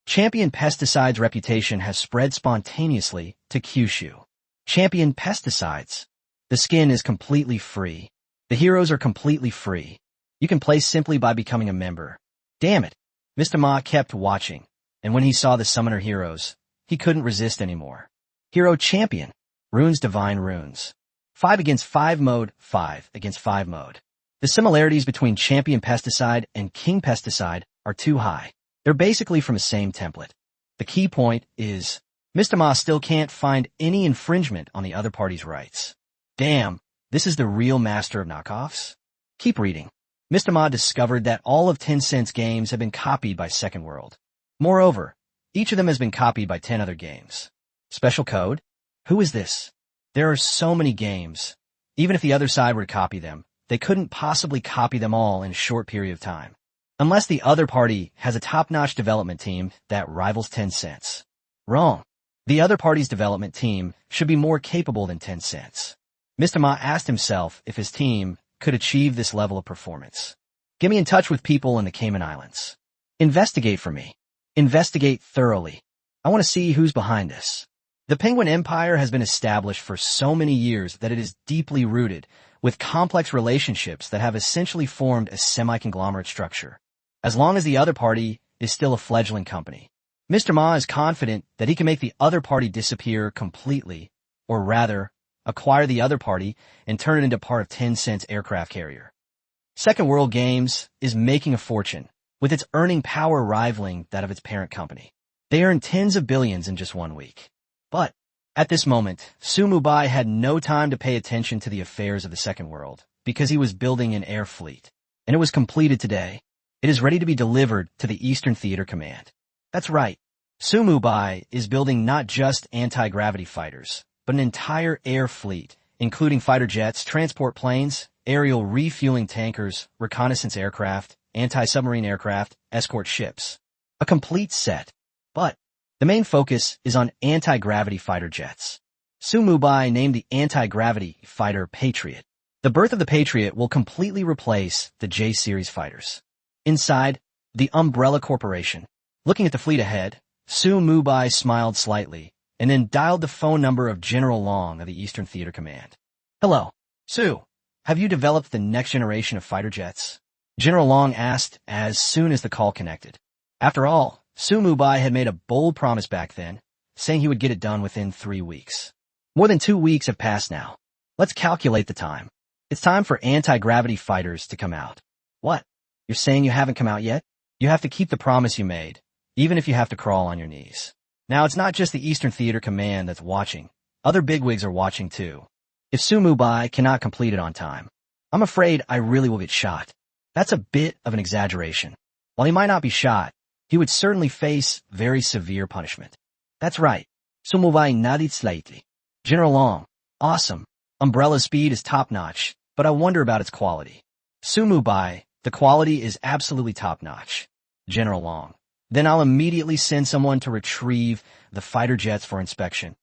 A: Champion Pesticide's reputation has spread spontaneously to Kyushu. Champion Pesticides. The skin is completely free. The heroes are completely free. You can play simply by becoming a member. Damn it. Mr. Ma kept watching, and when he saw the summoner heroes, he couldn't resist anymore. Hero Champion. Runes Divine Runes. 5 against 5 mode, 5 against 5 mode. The similarities between Champion Pesticide and King Pesticide are too high. They're basically from the same template. The key point is, Mr. Ma still can't find any infringement on the other party's rights. Damn, this is the real master of knockoffs? Keep reading. Mr. Ma discovered that all of Tencent's games have been copied by Second World. Moreover, each of them has been copied by 10 other games. Special code? Who is this? There are so many games. Even if the other side were to copy them, they couldn't possibly copy them all in a short period of time. Unless the other party has a top-notch development team that rivals Tencent's. Wrong. The other party's development team should be more capable than Tencent's. Mr. Ma asked himself if his team could achieve this level of performance. Get me in touch with people in the Cayman Islands. Investigate for me. Investigate thoroughly. I want to see who's behind this. The Penguin Empire has been established for so many years that it is deeply rooted, with complex relationships that have essentially formed a semi-conglomerate structure. As long as the other party is still a fledgling company, Mr. Ma is confident that he can make the other party disappear completely, or rather, acquire the other party and turn it into part of Tencent's aircraft carrier. Second World Games is making a fortune, with its earning power rivaling that of its parent company. They earned tens of billions in just 1 week. But, at this moment, Mubai had no time to pay attention to the affairs of the Second World, because he was building an air fleet. And it was completed today. It is ready to be delivered to the Eastern Theater Command. That's right. Mubai is building not just anti-gravity fighters, but an entire air fleet, including fighter jets, transport planes, aerial refueling tankers, reconnaissance aircraft, anti-submarine aircraft, escort ships. A complete set. But the main focus is on anti-gravity fighter jets. Mubai named the anti-gravity fighter Patriot. The birth of the Patriot will completely replace the J-series fighters. Inside, the Umbrella Corporation. Looking at the fleet ahead, Mubai smiled slightly, and then dialed the phone number of General Long of the Eastern Theater Command. Hello, Su. Have you developed the next generation of fighter jets? General Long asked as soon as the call connected. After all, Mubai had made a bold promise back then, saying he would get it done within 3 weeks. More than 2 weeks have passed now. Let's calculate the time. It's time for anti-gravity fighters to come out. What? You're saying you haven't come out yet? You have to keep the promise you made, even if you have to crawl on your knees. Now, it's not just the Eastern Theater Command that's watching. Other bigwigs are watching too. If Mubai cannot complete it on time, I'm afraid I really will get shot. That's a bit of an exaggeration. While he might not be shot, he would certainly face very severe punishment. That's right. Mubai nodded slightly. General Long, awesome. Umbrella's speed is top-notch, but I wonder about its quality. Mubai, the quality is absolutely top-notch. General Long. Then I'll immediately send someone to retrieve the fighter jets for inspection.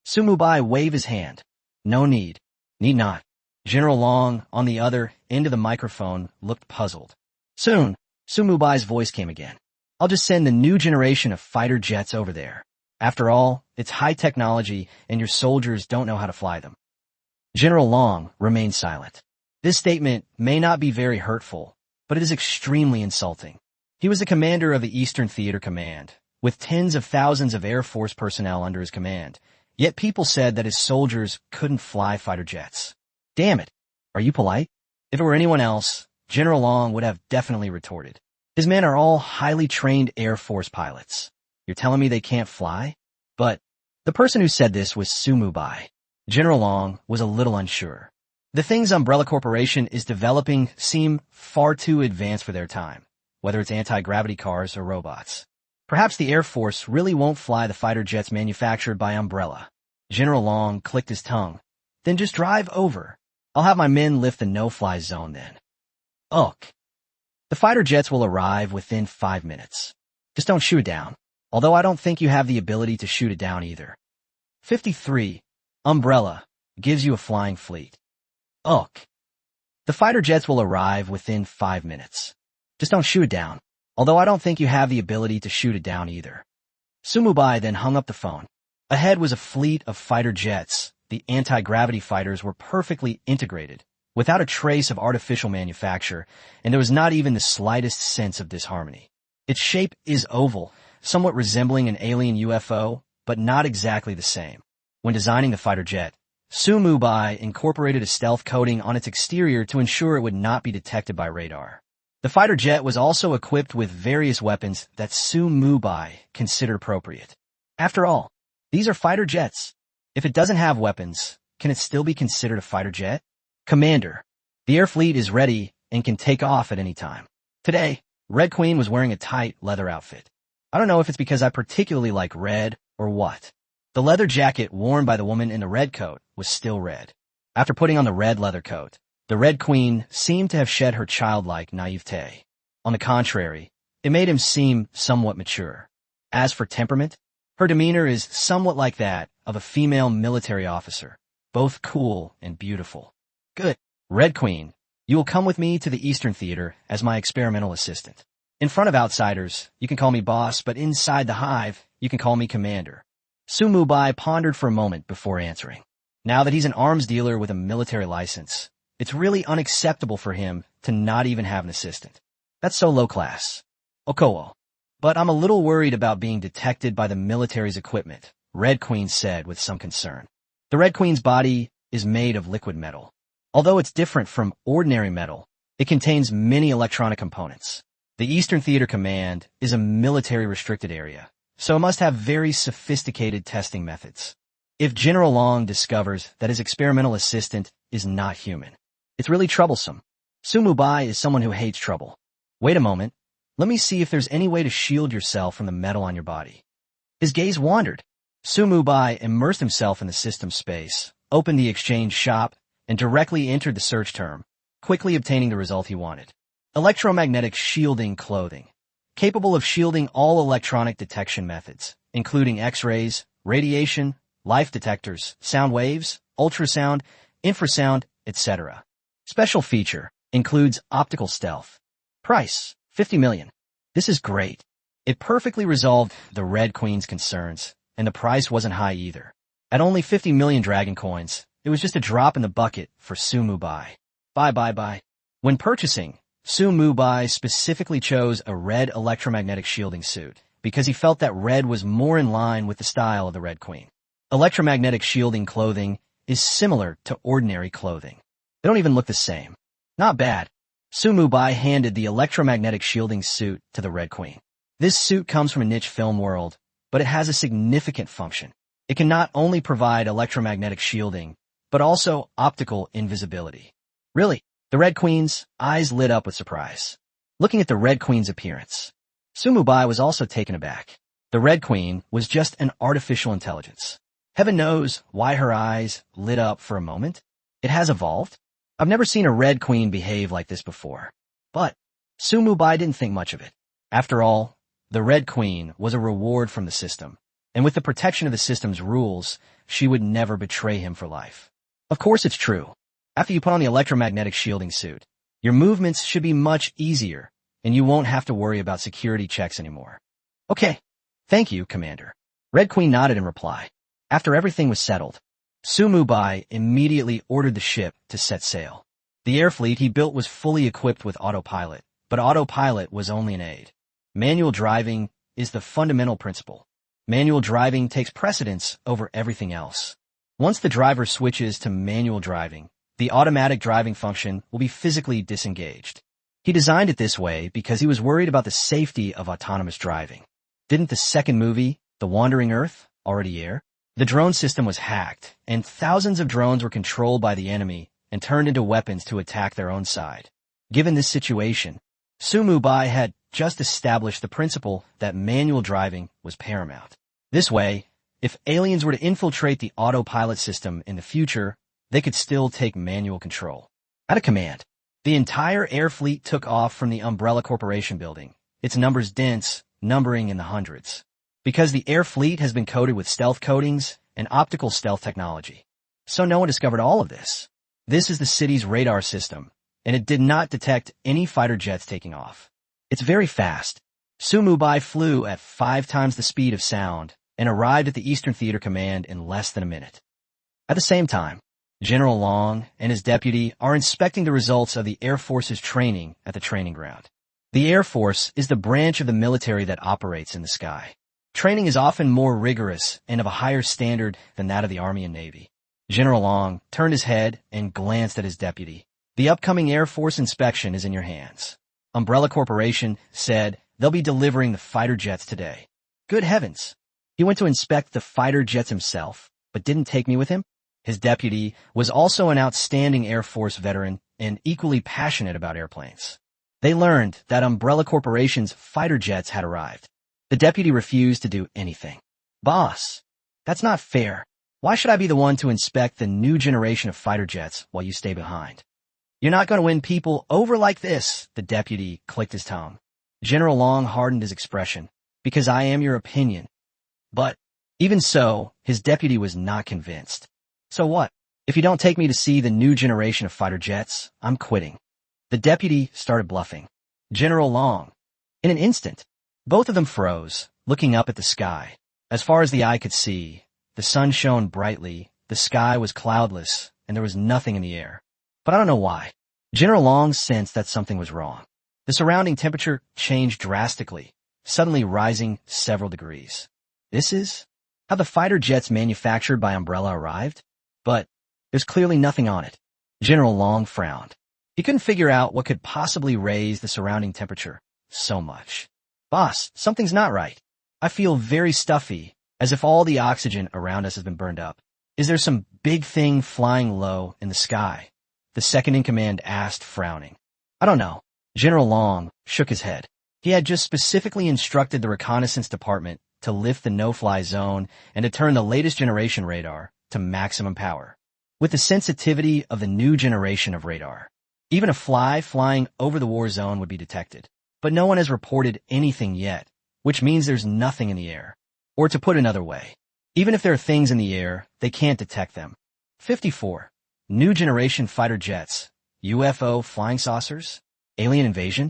A: Mubai waved his hand. No need. Need not. General Long, on the other end of the microphone, looked puzzled. Soon, Mubai's voice came again. I'll just send the new generation of fighter jets over there. After all, it's high technology and your soldiers don't know how to fly them. General Long remained silent. This statement may not be very hurtful, but it is extremely insulting. He was the commander of the Eastern Theater Command, with tens of thousands of Air Force personnel under his command. Yet people said that his soldiers couldn't fly fighter jets. Damn it. Are you polite? If it were anyone else, General Long would have definitely retorted. His men are all highly trained Air Force pilots. You're telling me they can't fly? But the person who said this was Mubai. General Long was a little unsure. The things Umbrella Corporation is developing seem far too advanced for their time, whether it's anti-gravity cars or robots. Perhaps the Air Force really won't fly the fighter jets manufactured by Umbrella. General Long clicked his tongue. Then just drive over. I'll have my men lift the no-fly zone then. Ugh. The fighter jets will arrive within 5 minutes. Just don't shoot it down. Although I don't think you have the ability to shoot it down either. 53. Umbrella gives you a flying fleet. Ugh. The fighter jets will arrive within 5 minutes. Just don't shoot it down. Although I don't think you have the ability to shoot it down either. Mubai then hung up the phone. Ahead was a fleet of fighter jets. The anti-gravity fighters were perfectly integrated, without a trace of artificial manufacture, and there was not even the slightest sense of disharmony. Its shape is oval, somewhat resembling an alien UFO, but not exactly the same. When designing the fighter jet, Mubai incorporated a stealth coating on its exterior to ensure it would not be detected by radar. The fighter jet was also equipped with various weapons that Mubai considered appropriate. After all, these are fighter jets. If it doesn't have weapons, can it still be considered a fighter jet? Commander, the air fleet is ready and can take off at any time. Today, Red Queen was wearing a tight leather outfit. I don't know if it's because I particularly like red or what. The leather jacket worn by the woman in the red coat was still red. After putting on the red leather coat, the Red Queen seemed to have shed her childlike naivete. On the contrary, it made him seem somewhat mature. As for temperament, her demeanor is somewhat like that of a female military officer, both cool and beautiful. Good. Red Queen, you will come with me to the Eastern Theater as my experimental assistant. In front of outsiders, you can call me boss, but inside the hive, you can call me commander. Mubai pondered for a moment before answering. Now that he's an arms dealer with a military license, it's really unacceptable for him to not even have an assistant. That's so low class. Okowo. But I'm a little worried about being detected by the military's equipment, Red Queen said with some concern. The Red Queen's body is made of liquid metal. Although it's different from ordinary metal, it contains many electronic components. The Eastern Theater Command is a military-restricted area, so it must have very sophisticated testing methods. If General Long discovers that his experimental assistant is not human, it's really troublesome. Mubai is someone who hates trouble. Wait a moment. Let me see if there's any way to shield yourself from the metal on your body. His gaze wandered. Mubai immersed himself in the system space, opened the exchange shop, and directly entered the search term, quickly obtaining the result he wanted. Electromagnetic shielding clothing, capable of shielding all electronic detection methods, including X-rays, radiation, life detectors, sound waves, ultrasound, infrasound, etc. Special feature includes optical stealth. Price, 50 million. This is great. It perfectly resolved the Red Queen's concerns, and the price wasn't high either. At only 50 million dragon coins, it was just a drop in the bucket for Mubai. Bye. When purchasing, Mubai specifically chose a red electromagnetic shielding suit because he felt that red was more in line with the style of the Red Queen. Electromagnetic shielding clothing is similar to ordinary clothing. They don't even look the same. Not bad. Mubai handed the electromagnetic shielding suit to the Red Queen. This suit comes from a niche film world, but it has a significant function. It can not only provide electromagnetic shielding, but also optical invisibility. Really, The Red Queen's eyes lit up with surprise. Looking at the Red Queen's appearance, Mubai was also taken aback. The Red Queen was just an artificial intelligence. Heaven knows why her eyes lit up for a moment. It has evolved. I've never seen a Red Queen behave like this before. But Mubai didn't think much of it. After all, the Red Queen was a reward from the system, and with the protection of the system's rules, she would never betray him for life. Of course it's true. After you put on the electromagnetic shielding suit, your movements should be much easier, and you won't have to worry about security checks anymore. Okay. Thank you, Commander. Red Queen nodded in reply. After everything was settled, Mubai immediately ordered the ship to set sail. The air fleet he built was fully equipped with autopilot, but autopilot was only an aid. Manual driving is the fundamental principle. Manual driving takes precedence over everything else. Once the driver switches to manual driving, the automatic driving function will be physically disengaged. He designed it this way because he was worried about the safety of autonomous driving. Didn't the second movie, The Wandering Earth, already air? The drone system was hacked, and thousands of drones were controlled by the enemy and turned into weapons to attack their own side. Given this situation, Mubai had just established the principle that manual driving was paramount. This way, if aliens were to infiltrate the autopilot system in the future, they could still take manual control. At a command, the entire air fleet took off from the Umbrella Corporation building, its numbers dense, numbering in the hundreds. Because the air fleet has been coated with stealth coatings and optical stealth technology. So no one discovered all of this. This is the city's radar system, and it did not detect any fighter jets taking off. It's very fast. Mubai flew at 5 times the speed of sound and arrived at the Eastern Theater Command in less than a minute. At the same time, General Long and his deputy are inspecting the results of the Air Force's training at the training ground. The Air Force is the branch of the military that operates in the sky. Training is often more rigorous and of a higher standard than that of the Army and Navy. General Long turned his head and glanced at his deputy. The upcoming Air Force inspection is in your hands. Umbrella Corporation said they'll be delivering the fighter jets today. Good heavens. He went to inspect the fighter jets himself, but didn't take me with him? His deputy was also an outstanding Air Force veteran and equally passionate about airplanes. They learned that Umbrella Corporation's fighter jets had arrived. The deputy refused to do anything. Boss, that's not fair. Why should I be the one to inspect the new generation of fighter jets while you stay behind? You're not going to win people over like this, the deputy clicked his tongue. General Long hardened his expression. Because I am your opinion. But, even so, his deputy was not convinced. So what? If you don't take me to see the new generation of fighter jets, I'm quitting. The deputy started bluffing. General Long. In an instant, both of them froze, looking up at the sky. As far as the eye could see, the sun shone brightly, the sky was cloudless, and there was nothing in the air. But I don't know why. General Long sensed that something was wrong. The surrounding temperature changed drastically, suddenly rising several degrees. This is how the fighter jets manufactured by Umbrella arrived? But there's clearly nothing on it. General Long frowned. He couldn't figure out what could possibly raise the surrounding temperature so much. Boss, something's not right. I feel very stuffy, as if all the oxygen around us has been burned up. Is there some big thing flying low in the sky? The second-in-command asked, frowning. I don't know. General Long shook his head. He had just specifically instructed the reconnaissance department to lift the no-fly zone and to turn the latest generation radar to maximum power. With the sensitivity of the new generation of radar, even a fly flying over the war zone would be detected. But no one has reported anything yet, which means there's nothing in the air. Or to put another way, even if there are things in the air, they can't detect them. 54. New generation fighter jets, UFO flying saucers, alien invasion?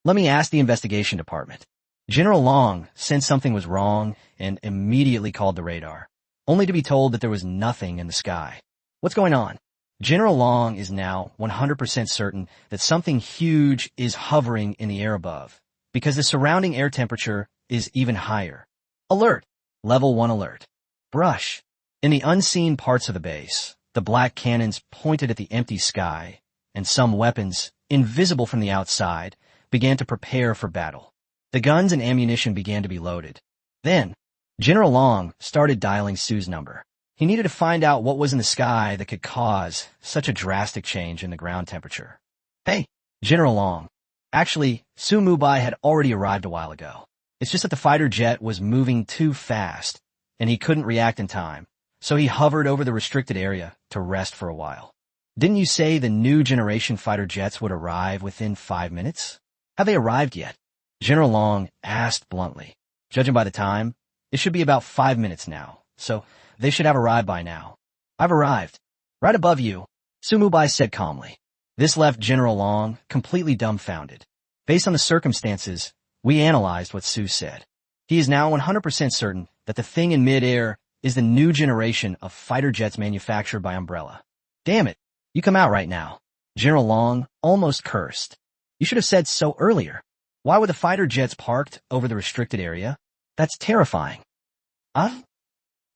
A: Let me ask the investigation department. General Long sensed something was wrong and immediately called the radar, only to be told that there was nothing in the sky. What's going on? General Long is now 100% certain that something huge is hovering in the air above, because the surrounding air temperature is even higher. Alert! Level 1 alert. Brush. In the unseen parts of the base, the black cannons pointed at the empty sky, and some weapons, invisible from the outside, began to prepare for battle. The guns and ammunition began to be loaded. Then, General Long started dialing Sue's number. He needed to find out what was in the sky that could cause such a drastic change in the ground temperature. Hey, General Long. Actually, Su Mubai had already arrived a while ago. It's just that the fighter jet was moving too fast, and he couldn't react in time, so he hovered over the restricted area to rest for a while. Didn't you say the new generation fighter jets would arrive within 5 minutes? Have they arrived yet? General Long asked bluntly. Judging by the time, it should be about 5 minutes now, so they should have arrived by now. I've arrived. Right above you, Su Mubai said calmly. This left General Long completely dumbfounded. Based on the circumstances, we analyzed what Su said. He is now 100% certain that the thing in midair is the new generation of fighter jets manufactured by Umbrella. Damn it, you come out right now. General Long almost cursed. You should have said so earlier. Why were the fighter jets parked over the restricted area? That's terrifying.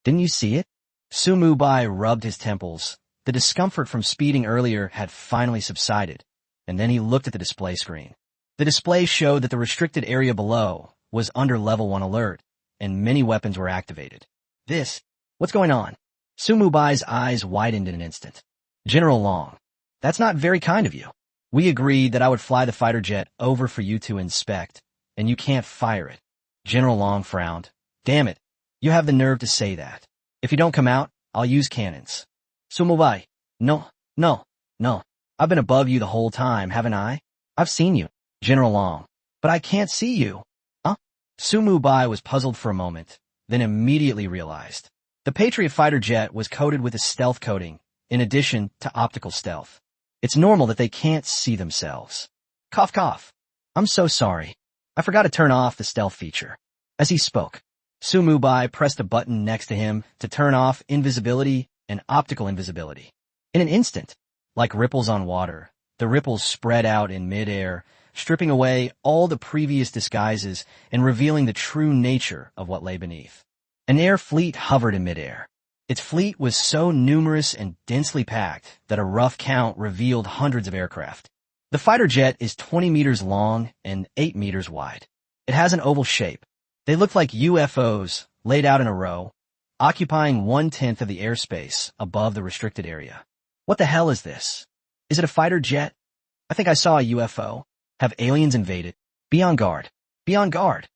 A: Didn't you see it? Su Mubai rubbed his temples. The discomfort from speeding earlier had finally subsided, and then he looked at the display screen. The display showed that the restricted area below was under level 1 alert, and many weapons were activated. What's going on? Su Mubai's eyes widened in an instant. General Long, that's not very kind of you. We agreed that I would fly the fighter jet over for you to inspect, and you can't fire it. General Long frowned. Damn it, you have the nerve to say that. If you don't come out, I'll use cannons. Su Mubai, no. I've been above you the whole time, haven't I? I've seen you. General Long, but I can't see you. Su Mubai was puzzled for a moment, then immediately realized. The Patriot fighter jet was coated with a stealth coating, in addition to optical stealth. It's normal that they can't see themselves. Cough cough. I'm so sorry. I forgot to turn off the stealth feature. As he spoke, Su Mubai pressed a button next to him to turn off invisibility and optical invisibility. In an instant, like ripples on water, the ripples spread out in midair, stripping away all the previous disguises and revealing the true nature of what lay beneath. An air fleet hovered in midair. Its fleet was so numerous and densely packed that a rough count revealed hundreds of aircraft. The fighter jet is 20 meters long and 8 meters wide. It has an oval shape. They look like UFOs laid out in a row, occupying 1/10 of the airspace above the restricted area. What the hell is this? Is it a fighter jet? I think I saw a UFO. Have aliens invaded? Be on guard. Be on guard.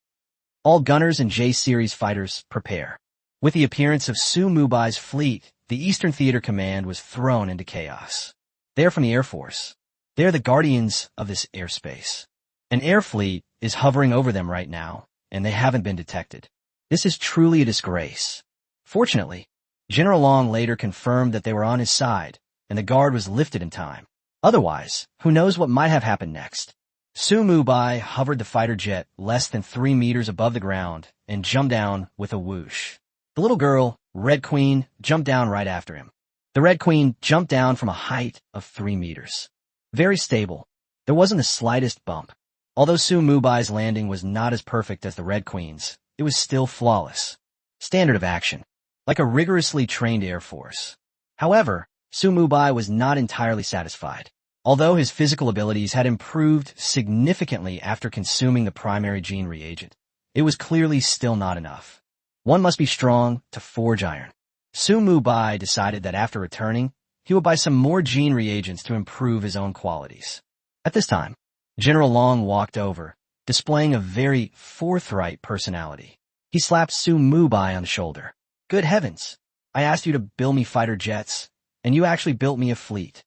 A: All gunners and J-Series fighters, prepare. With the appearance of Su Mubai's fleet, the Eastern Theater Command was thrown into chaos. They are from the Air Force. They are the guardians of this airspace. An air fleet is hovering over them right now, and they haven't been detected. This is truly a disgrace. Fortunately, General Long later confirmed that they were on his side, and the guard was lifted in time. Otherwise, who knows what might have happened next? Su Mubai hovered the fighter jet less than 3 meters above the ground and jumped down with a whoosh. The little girl, Red Queen, jumped down right after him. The Red Queen jumped down from a height of 3 meters. Very stable. There wasn't the slightest bump. Although Su Mubai's landing was not as perfect as the Red Queen's, it was still flawless. Standard of action. Like a rigorously trained Air Force. However, Su Mubai was not entirely satisfied. Although his physical abilities had improved significantly after consuming the primary gene reagent, it was clearly still not enough. One must be strong to forge iron. Su Mubai decided that after returning, he would buy some more gene reagents to improve his own qualities. At this time, General Long walked over, displaying a very forthright personality. He slapped Su Mubai on the shoulder. Good heavens! I asked you to build me fighter jets, and you actually built me a fleet.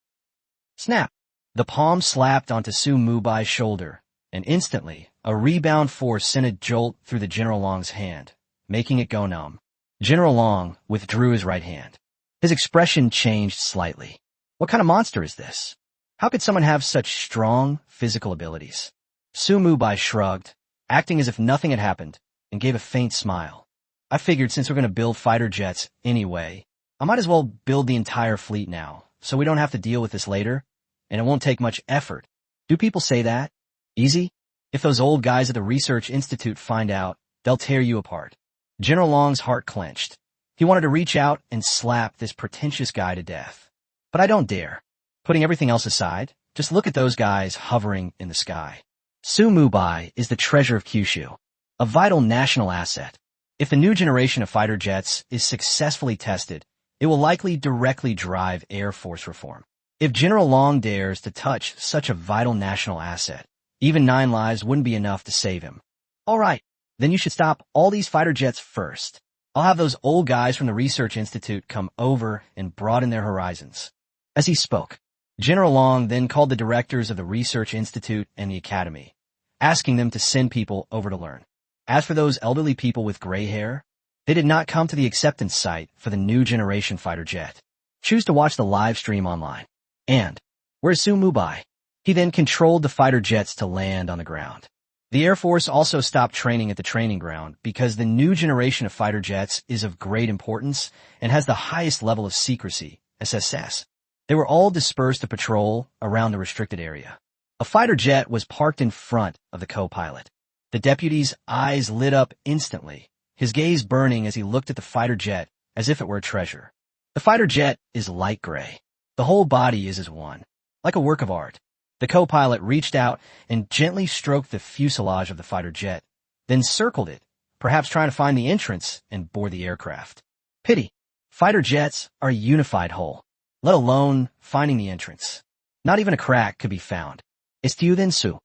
A: Snap! The palm slapped onto Su Mubai's shoulder, and instantly, a rebound force sent a jolt through the General Long's hand, making it go numb. General Long withdrew his right hand. His expression changed slightly. What kind of monster is this? How could someone have such strong physical abilities? Su Mubai shrugged, acting as if nothing had happened, and gave a faint smile. I figured since we're going to build fighter jets anyway, I might as well build the entire fleet now, so we don't have to deal with this later, and it won't take much effort. Do people say that? Easy? If those old guys at the Research Institute find out, they'll tear you apart. General Long's heart clenched. He wanted to reach out and slap this pretentious guy to death. But I don't dare. Putting everything else aside, just look at those guys hovering in the sky. Su Mubai is the treasure of Kyushu, a vital national asset. If the new generation of fighter jets is successfully tested, it will likely directly drive Air Force reform. If General Long dares to touch such a vital national asset, even 9 lives wouldn't be enough to save him. All right, then you should stop all these fighter jets first. I'll have those old guys from the Research Institute come over and broaden their horizons. As he spoke, General Long then called the directors of the Research Institute and the Academy, asking them to send people over to learn. As for those elderly people with gray hair, they did not come to the acceptance site for the new generation fighter jet. Choose to watch the live stream online. And where's Mubai? He then controlled the fighter jets to land on the ground. The Air Force also stopped training at the training ground because the new generation of fighter jets is of great importance and has the highest level of secrecy, SSS. They were all dispersed to patrol around the restricted area. A fighter jet was parked in front of the co-pilot. The deputy's eyes lit up instantly, his gaze burning as he looked at the fighter jet as if it were a treasure. The fighter jet is light gray. The whole body is as one, like a work of art. The co-pilot reached out and gently stroked the fuselage of the fighter jet, then circled it, perhaps trying to find the entrance and board the aircraft. Pity. Fighter jets are a unified whole, let alone finding the entrance. Not even a crack could be found. It's to you then, Sue.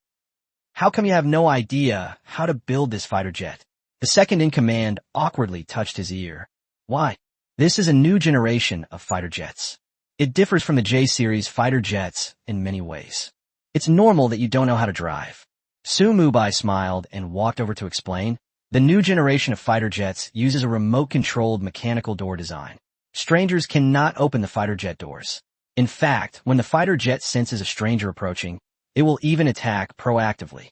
A: How come you have no idea how to build this fighter jet? The second in command awkwardly touched his ear. Why? This is a new generation of fighter jets. It differs from the J-series fighter jets in many ways. It's normal that you don't know how to drive. Sue Mubai smiled and walked over to explain. The new generation of fighter jets uses a remote-controlled mechanical door design. Strangers cannot open the fighter jet doors. In fact, when the fighter jet senses a stranger approaching, it will even attack proactively.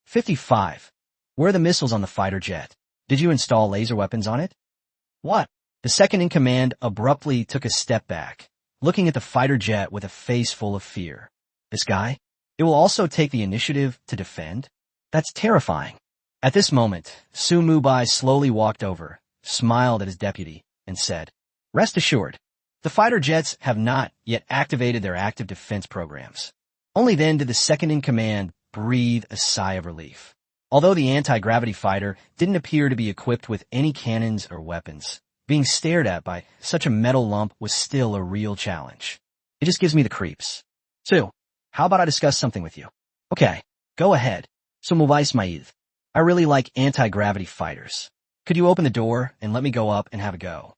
A: 55. Where are the missiles on the fighter jet? Did you install laser weapons on it? What? The second in command abruptly took a step back, looking at the fighter jet with a face full of fear. This guy? It will also take the initiative to defend? That's terrifying. At this moment, Sue Mubai slowly walked over, smiled at his deputy, and said, Rest assured, the fighter jets have not yet activated their active defense programs. Only then did the second in command breathe a sigh of relief. Although the anti-gravity fighter didn't appear to be equipped with any cannons or weapons, being stared at by such a metal lump was still a real challenge. It just gives me the creeps. Sue, how about I discuss something with you? Okay, go ahead. So Mubai Smaid, I really like anti-gravity fighters. Could you open the door and let me go up and have a go?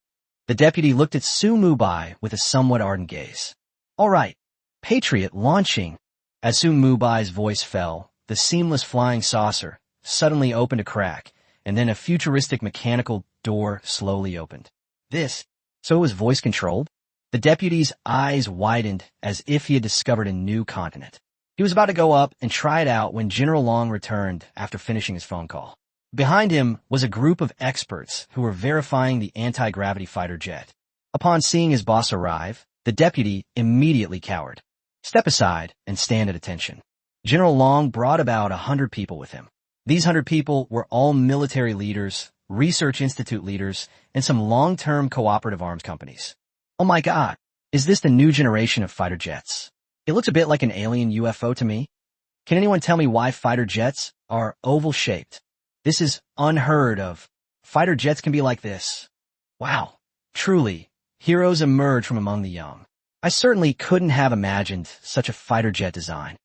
A: The deputy looked at Sue Mubai with a somewhat ardent gaze. All right, Patriot launching. As Sue Mubai's voice fell, the seamless flying saucer suddenly opened a crack, and then a futuristic mechanical door slowly opened. So it was voice-controlled? The deputy's eyes widened as if he had discovered a new continent. He was about to go up and try it out when General Long returned after finishing his phone call. Behind him was a group of experts who were verifying the anti-gravity fighter jet. Upon seeing his boss arrive, the deputy immediately cowered. Step aside and stand at attention. General Long brought about 100 people with him. These 100 people were all military leaders, research institute leaders, and some long-term cooperative arms companies. Oh my God, is this the new generation of fighter jets? It looks a bit like an alien UFO to me. Can anyone tell me why fighter jets are oval-shaped? This is unheard of. Fighter jets can be like this. Wow, truly, heroes emerge from among the young. I certainly couldn't have imagined such a fighter jet design.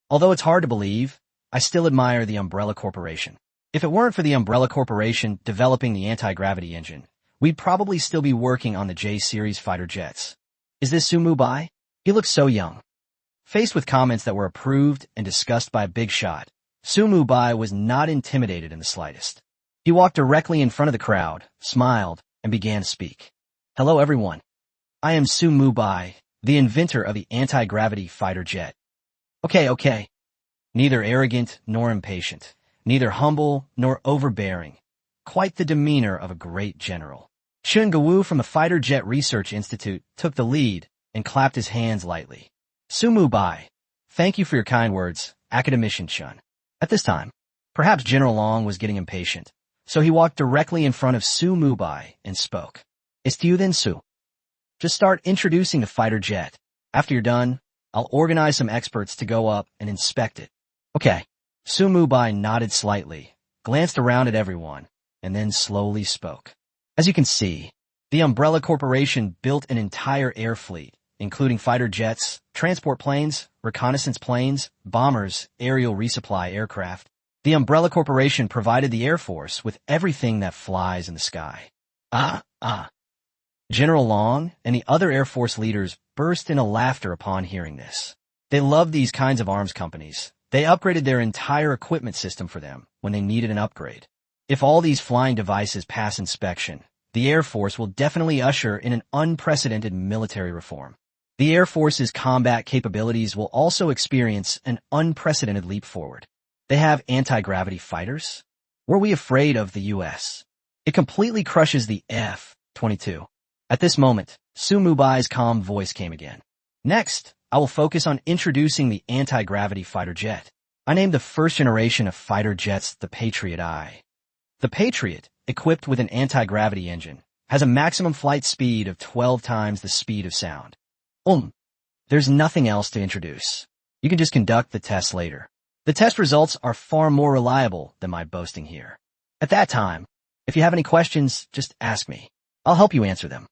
A: Although it's hard to believe, I still admire the Umbrella Corporation. If it weren't for the Umbrella Corporation developing the anti-gravity engine, we'd probably still be working on the J-series fighter jets. Is this Sue Mubai? He looks so young. Faced with comments that were approved and discussed by a big shot, Sue Mubai was not intimidated in the slightest. He walked directly in front of the crowd, smiled, and began to speak. Hello everyone. I am Sue Mubai, the inventor of the anti-gravity fighter jet. Okay. Neither arrogant nor impatient, neither humble nor overbearing. Quite the demeanor of a great general. Chun Gawu from the Fighter Jet Research Institute took the lead and clapped his hands lightly. Sue Mubai, thank you for your kind words, Academician Chun. At this time, perhaps General Long was getting impatient, so he walked directly in front of Sue Mubai and spoke. It's to you then, Sue. Just start introducing the fighter jet. After you're done, I'll organize some experts to go up and inspect it. Okay. Sue Mubai nodded slightly, glanced around at everyone, and then slowly spoke. As you can see, the Umbrella Corporation built an entire air fleet including fighter jets, transport planes, reconnaissance planes, bombers, aerial resupply aircraft. The Umbrella Corporation provided the Air Force with everything that flies in the sky. General Long and the other Air Force leaders burst into laughter upon hearing this. They love these kinds of arms companies. They upgraded their entire equipment system for them when they needed an upgrade. If all these flying devices pass inspection, the Air Force will definitely usher in an unprecedented military reform. The Air Force's combat capabilities will also experience an unprecedented leap forward. They have anti-gravity fighters. Were we afraid of the U.S.? It completely crushes the F-22. At this moment, Mubai's calm voice came again. Next, I will focus on introducing the anti-gravity fighter jet. I named the first generation of fighter jets the Patriot I. The Patriot, equipped with an anti-gravity engine, has a maximum flight speed of 12 times the speed of sound. There's nothing else to introduce. You can just conduct the tests later. The test results are far more reliable than my boasting here. At that time, if you have any questions, just ask me. I'll help you answer them.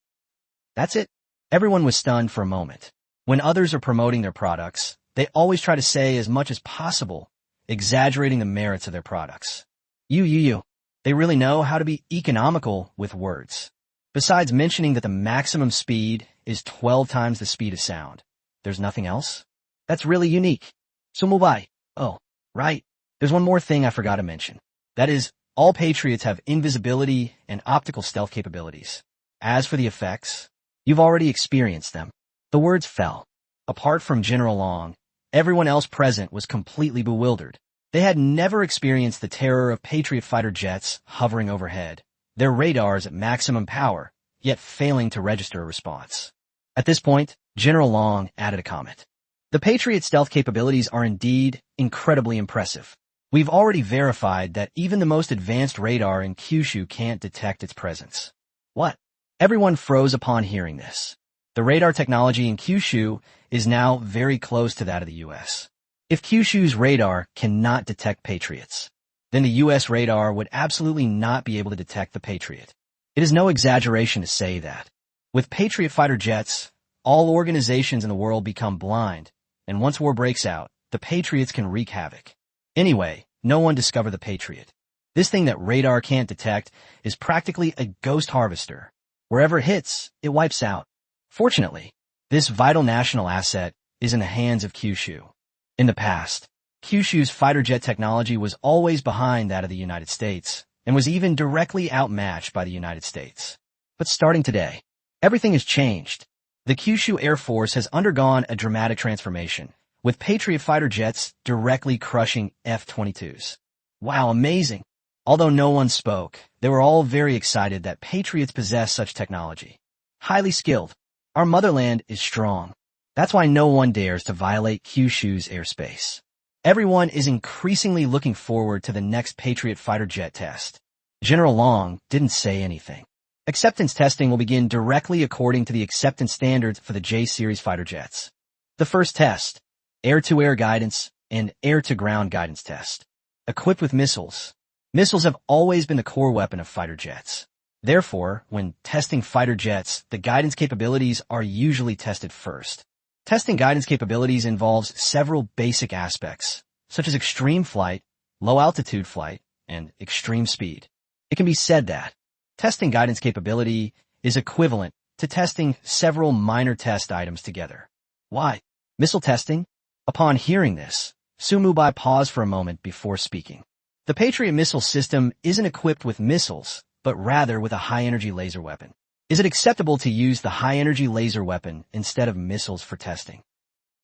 A: That's it. Everyone was stunned for a moment. When others are promoting their products, they always try to say as much as possible, exaggerating the merits of their products. They really know how to be economical with words. Besides mentioning that the maximum speed is 12 times the speed of sound, there's nothing else? That's really unique. So Mubai. Oh, right. There's one more thing I forgot to mention. That is, all Patriots have invisibility and optical stealth capabilities. As for the effects, you've already experienced them. The words fell. Apart from General Long, everyone else present was completely bewildered. They had never experienced the terror of Patriot fighter jets hovering overhead, their radars at maximum power, yet failing to register a response. At this point, General Long added a comment. The Patriot stealth capabilities are indeed incredibly impressive. We've already verified that even the most advanced radar in Kyushu can't detect its presence. What? Everyone froze upon hearing this. The radar technology in Kyushu is now very close to that of the U.S. If Kyushu's radar cannot detect Patriots, then the U.S. radar would absolutely not be able to detect the Patriot. It is no exaggeration to say that. With Patriot fighter jets, all organizations in the world become blind, and once war breaks out, the Patriots can wreak havoc. Anyway, no one discovered the Patriot. This thing that radar can't detect is practically a ghost harvester. Wherever it hits, it wipes out. Fortunately, this vital national asset is in the hands of Kyushu. In the past, Kyushu's fighter jet technology was always behind that of the United States, and was even directly outmatched by the United States. But starting today, everything has changed. The Kyushu Air Force has undergone a dramatic transformation, with Patriot fighter jets directly crushing F-22s. Wow, amazing! Although no one spoke, they were all very excited that Patriots possess such technology. Highly skilled. Our motherland is strong. That's why no one dares to violate Kyushu's airspace. Everyone is increasingly looking forward to the next Patriot fighter jet test. General Long didn't say anything. Acceptance testing will begin directly according to the acceptance standards for the J-series fighter jets. The first test, air-to-air guidance and air-to-ground guidance test. Equipped with missiles. Missiles have always been the core weapon of fighter jets. Therefore, when testing fighter jets, the guidance capabilities are usually tested first. Testing guidance capabilities involves several basic aspects, such as extreme flight, low-altitude flight, and extreme speed. It can be said that testing guidance capability is equivalent to testing several minor test items together. Why? Missile testing? Upon hearing this, Mubai paused for a moment before speaking. The Patriot missile system isn't equipped with missiles, but rather with a high-energy laser weapon. Is it acceptable to use the high-energy laser weapon instead of missiles for testing?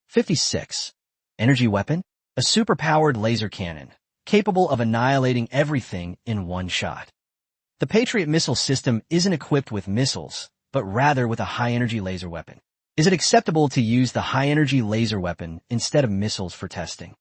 A: 56. Energy weapon? A super-powered laser cannon, capable of annihilating everything in one shot. The Patriot missile system isn't equipped with missiles, but rather with a high-energy laser weapon. Is it acceptable to use the high-energy laser weapon instead of missiles for testing?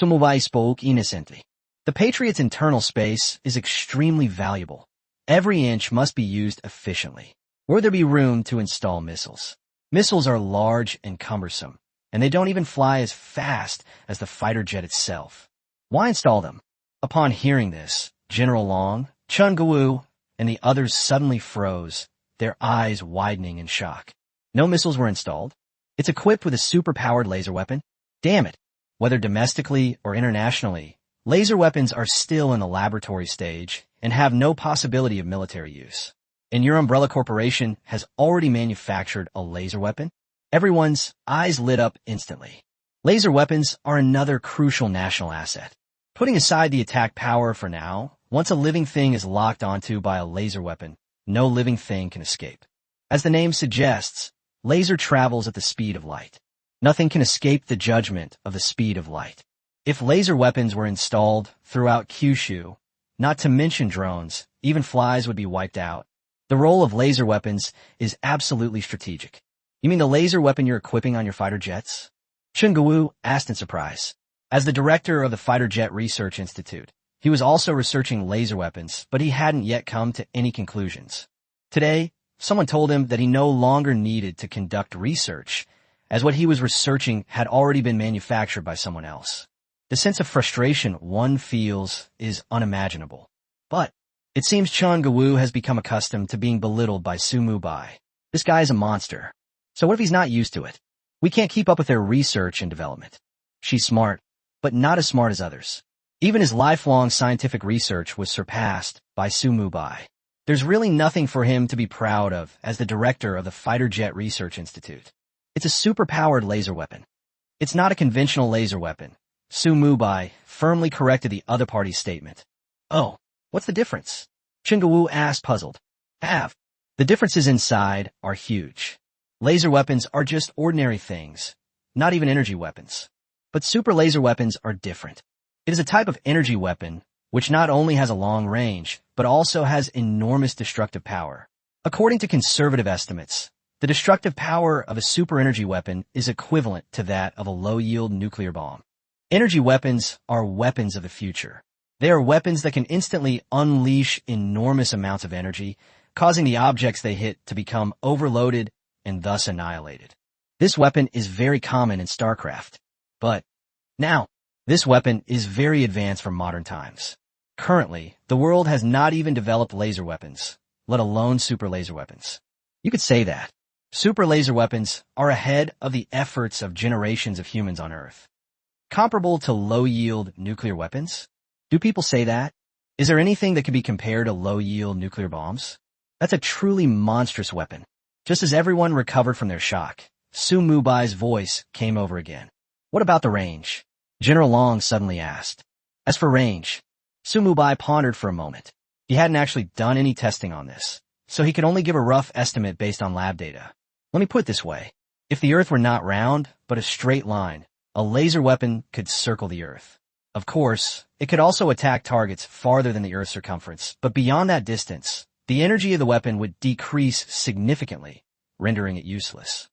A: Mubai spoke innocently. The Patriot's internal space is extremely valuable. Every inch must be used efficiently. Where there be room to install missiles? Missiles are large and cumbersome, and they don't even fly as fast as the fighter jet itself. Why install them? Upon hearing this, General Long, Chun Gawu, and the others suddenly froze, their eyes widening in shock. No missiles were installed. It's equipped with a super-powered laser weapon. Damn it. Whether domestically or internationally, laser weapons are still in the laboratory stage and have no possibility of military use. And your umbrella corporation has already manufactured a laser weapon? Everyone's eyes lit up instantly. Laser weapons are another crucial national asset. Putting aside the attack power for now, once a living thing is locked onto by a laser weapon, no living thing can escape. As the name suggests, laser travels at the speed of light. Nothing can escape the judgment of the speed of light. If laser weapons were installed throughout Kyushu, not to mention drones, even flies would be wiped out. The role of laser weapons is absolutely strategic. You mean the laser weapon you're equipping on your fighter jets? Chungawu asked in surprise. As the director of the Fighter Jet Research Institute, he was also researching laser weapons, but he hadn't yet come to any conclusions. Today, someone told him that he no longer needed to conduct research, as what he was researching had already been manufactured by someone else. The sense of frustration one feels is unimaginable. But it seems Chungawu has become accustomed to being belittled by Mubai. This guy is a monster. So what if he's not used to it? We can't keep up with their research and development. She's smart, but not as smart as others. Even his lifelong scientific research was surpassed by Mubai. There's really nothing for him to be proud of as the director of the Fighter Jet Research Institute. It's a super-powered laser weapon. It's not a conventional laser weapon. Mubai firmly corrected the other party's statement. Oh, what's the difference? Chungawu asked, puzzled. The differences inside are huge. Laser weapons are just ordinary things, not even energy weapons. But super laser weapons are different. It is a type of energy weapon which not only has a long range, but also has enormous destructive power. According to conservative estimates, the destructive power of a super energy weapon is equivalent to that of a low-yield nuclear bomb. Energy weapons are weapons of the future. They are weapons that can instantly unleash enormous amounts of energy, causing the objects they hit to become overloaded and thus annihilated. This weapon is very common in StarCraft. But now, this weapon is very advanced for modern times. Currently, the world has not even developed laser weapons, let alone super laser weapons. You could say that. Super laser weapons are ahead of the efforts of generations of humans on Earth. Comparable to low-yield nuclear weapons? Do people say that? Is there anything that can be compared to low-yield nuclear bombs? That's a truly monstrous weapon. Just as everyone recovered from their shock, Mubai's voice came over again. What about the range? General Long suddenly asked. As for range, Mubai pondered for a moment. He hadn't actually done any testing on this, so he could only give a rough estimate based on lab data. Let me put it this way. If the Earth were not round, but a straight line, a laser weapon could circle the Earth. Of course, it could also attack targets farther than the Earth's circumference, but beyond that distance, the energy of the weapon would decrease significantly, rendering it useless.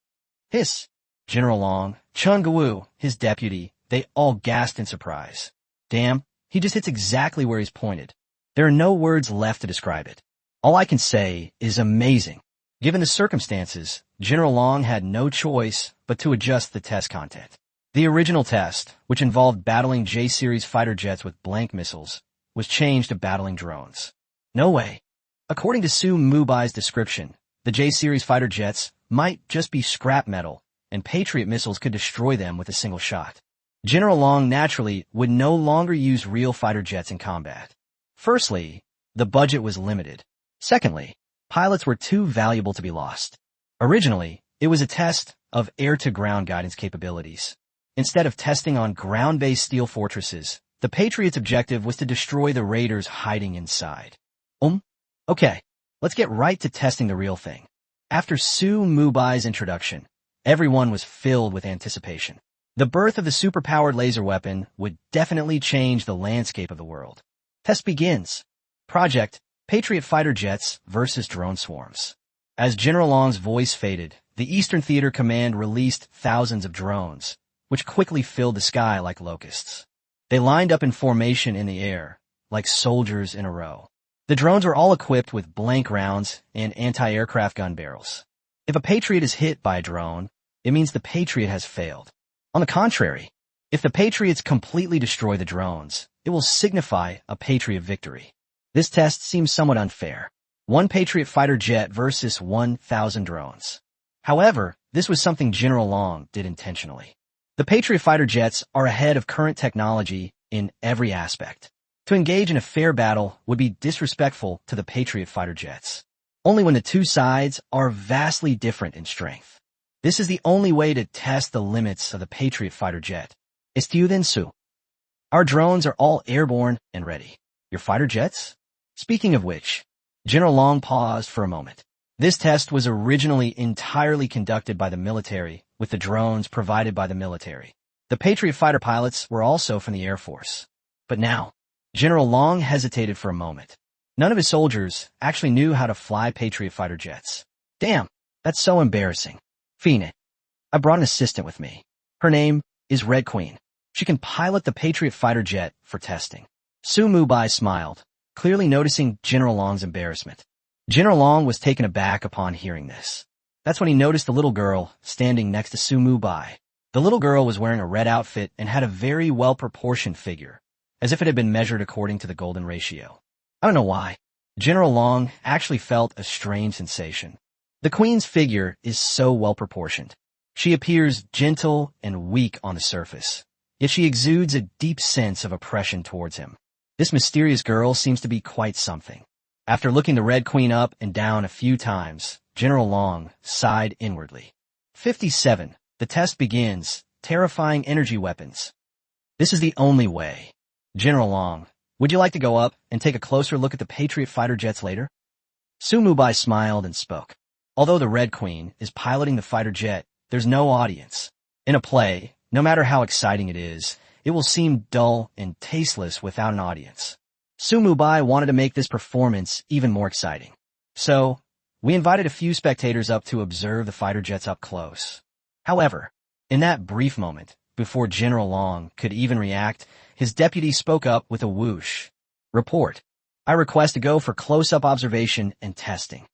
A: Hiss! General Long, Chungawu, his deputy, they all gasped in surprise. Damn, he just hits exactly where he's pointed. There are no words left to describe it. All I can say is amazing. Given the circumstances, General Long had no choice but to adjust the test content. The original test, which involved battling J-series fighter jets with blank missiles, was changed to battling drones. No way. According to Mubai's description, the J-series fighter jets might just be scrap metal, and Patriot missiles could destroy them with a single shot. General Long naturally would no longer use real fighter jets in combat. Firstly, the budget was limited. Secondly, pilots were too valuable to be lost. Originally, it was a test of air-to-ground guidance capabilities. Instead of testing on ground-based steel fortresses, the Patriots' objective was to destroy the raiders hiding inside. Okay, let's get right to testing the real thing. After Mubai's introduction, everyone was filled with anticipation. The birth of the superpowered laser weapon would definitely change the landscape of the world. Test begins. Project Patriot Fighter Jets versus Drone Swarms. As General Long's voice faded, the Eastern Theater Command released thousands of drones, which quickly filled the sky like locusts. They lined up in formation in the air, like soldiers in a row. The drones were all equipped with blank rounds and anti-aircraft gun barrels. If a Patriot is hit by a drone, it means the Patriot has failed. On the contrary, if the Patriots completely destroy the drones, it will signify a Patriot victory. This test seems somewhat unfair. One Patriot fighter jet versus 1,000 drones. However, this was something General Long did intentionally. The Patriot fighter jets are ahead of current technology in every aspect. To engage in a fair battle would be disrespectful to the Patriot fighter jets. Only when the two sides are vastly different in strength. This is the only way to test the limits of the Patriot fighter jet. Su. Our drones are all airborne and ready. Your fighter jets? Speaking of which, General Long paused for a moment. This test was originally entirely conducted by the military, with the drones provided by the military. The Patriot fighter pilots were also from the Air Force. But now, General Long hesitated for a moment. None of his soldiers actually knew how to fly Patriot fighter jets. Damn, that's so embarrassing. Phoenix, I brought an assistant with me. Her name is Red Queen. She can pilot the Patriot fighter jet for testing. Mubai smiled, clearly noticing General Long's embarrassment. General Long was taken aback upon hearing this. That's when he noticed the little girl standing next to Mubai. The little girl was wearing a red outfit and had a very well-proportioned figure, as if it had been measured according to the golden ratio. I don't know why. General Long actually felt a strange sensation. The queen's figure is so well-proportioned. She appears gentle and weak on the surface, yet she exudes a deep sense of oppression towards him. This mysterious girl seems to be quite something. After looking the Red Queen up and down a few times, General Long sighed inwardly. 57. The test begins. Terrifying energy weapons. This is the only way. General Long, would you like to go up and take a closer look at the Patriot fighter jets later? Mubai smiled and spoke. Although the Red Queen is piloting the fighter jet, there's no audience. In a play, no matter how exciting it is, it will seem dull and tasteless without an audience. Mubai wanted to make this performance even more exciting. So, we invited a few spectators up to observe the fighter jets up close. However, in that brief moment, before General Long could even react, his deputy spoke up with a whoosh. Report. I request to go for close-up observation and testing.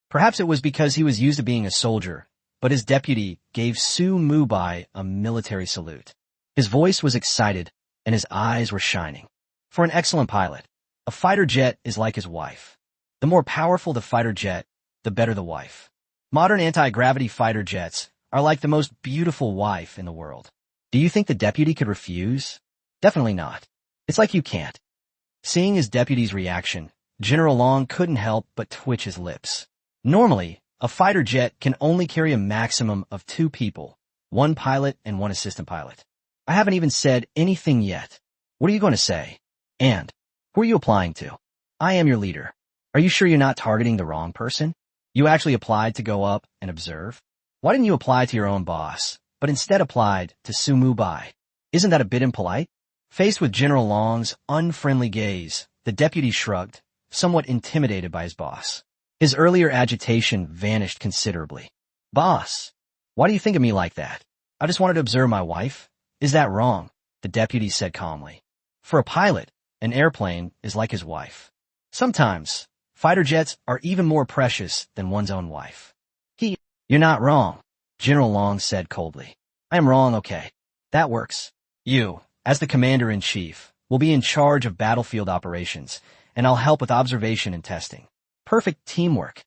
A: Perhaps it was because he was used to being a soldier, but his deputy gave Mubai a military salute. His voice was excited, and his eyes were shining. For an excellent pilot, a fighter jet is like his wife. The more powerful the fighter jet, the better the wife. Modern anti-gravity fighter jets are like the most beautiful wife in the world. Do you think the deputy could refuse? Definitely not. It's like you can't. Seeing his deputy's reaction, General Long couldn't help but twitch his lips. Normally, a fighter jet can only carry a maximum of 2 people, 1 pilot and 1 assistant pilot. I haven't even said anything yet. What are you going to say? And, who are you applying to? I am your leader. Are you sure you're not targeting the wrong person? You actually applied to go up and observe? Why didn't you apply to your own boss, but instead applied to Mubai? Isn't that a bit impolite? Faced with General Long's unfriendly gaze, the deputy shrugged, somewhat intimidated by his boss. His earlier agitation vanished considerably. Boss, why do you think of me like that? I just wanted to observe my wife. Is that wrong? The deputy said calmly. For a pilot, an airplane is like his wife. Sometimes, fighter jets are even more precious than one's own wife. You're not wrong, General Long said coldly. I am wrong, okay. That works. You, as the commander-in-chief, will be in charge of battlefield operations, and I'll help with observation and testing. Perfect teamwork.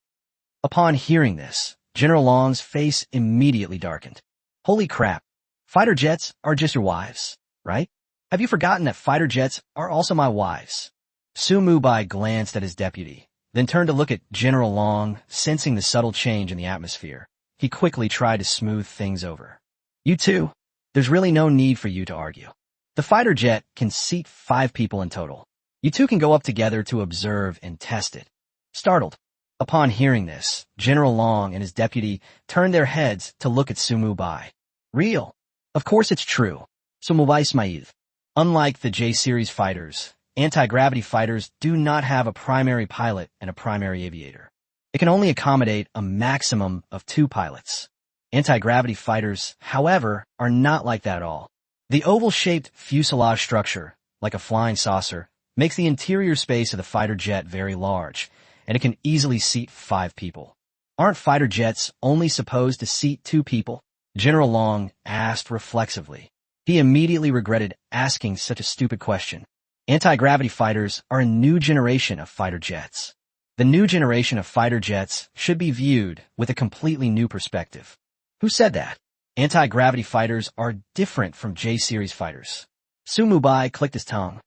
A: Upon hearing this, General Long's face immediately darkened. Holy crap. Fighter jets are just your wives, right? Have you forgotten that fighter jets are also my wives? Mubai glanced at his deputy, then turned to look at General Long, sensing the subtle change in the atmosphere. He quickly tried to smooth things over. You two, there's really no need for you to argue. The fighter jet can seat 5 people in total. You two can go up together to observe and test it. Startled. Upon hearing this, General Long and his deputy turned their heads to look at Mubai. Real. Of course it's true. Mubai smiled. Unlike the J-series fighters, anti-gravity fighters do not have a primary pilot and a primary aviator. It can only accommodate a maximum of 2 pilots. Anti-gravity fighters, however, are not like that at all. The oval-shaped fuselage structure, like a flying saucer, makes the interior space of the fighter jet very large, and it can easily seat 5 people. Aren't fighter jets only supposed to seat 2 people? General Long asked reflexively. He immediately regretted asking such a stupid question. Anti-gravity fighters are a new generation of fighter jets. The new generation of fighter jets should be viewed with a completely new perspective. Who said that? Anti-gravity fighters are different from J-series fighters. Mubai clicked his tongue.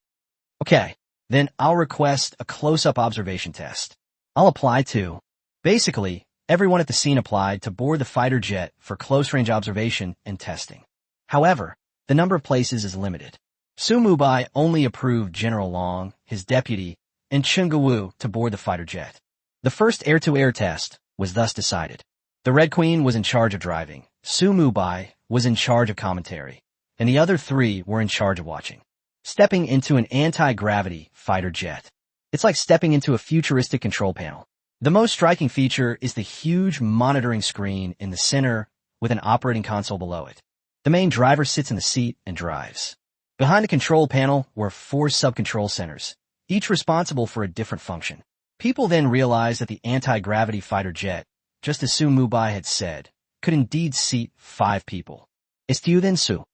A: Okay, then I'll request a close-up observation test. I'll apply to. Basically, everyone at the scene applied to board the fighter jet for close-range observation and testing. However, the number of places is limited. Mubai only approved General Long, his deputy, and Chungawu to board the fighter jet. The first air-to-air test was thus decided. The Red Queen was in charge of driving, Mubai was in charge of commentary, and the other three were in charge of watching. Stepping into an anti-gravity fighter jet. It's like stepping into a futuristic control panel. The most striking feature is the huge monitoring screen in the center with an operating console below it. The main driver sits in the seat and drives. Behind the control panel were 4 sub-control centers, each responsible for a different function. People then realized that the anti-gravity fighter jet, just as Mubai had said, could indeed seat 5 people. Estiu then Su.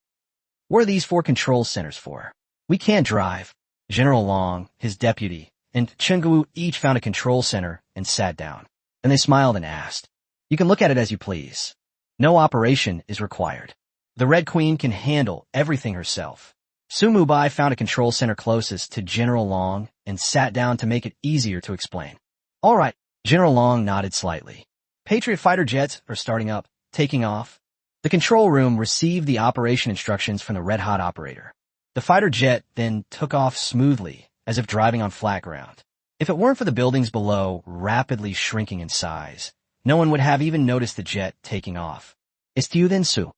A: What are these 4 control centers for? We can't drive. General Long, his deputy, and Chungawu each found a control center and sat down. And they smiled and asked, "You can look at it as you please. No operation is required. The Red Queen can handle everything herself." Mubai found a control center closest to General Long and sat down to make it easier to explain. All right, General Long nodded slightly. Patriot fighter jets are starting up, taking off. The control room received the operation instructions from the red-hot operator. The fighter jet then took off smoothly, as if driving on flat ground. If it weren't for the buildings below rapidly shrinking in size, no one would have even noticed the jet taking off. Estiu then Su.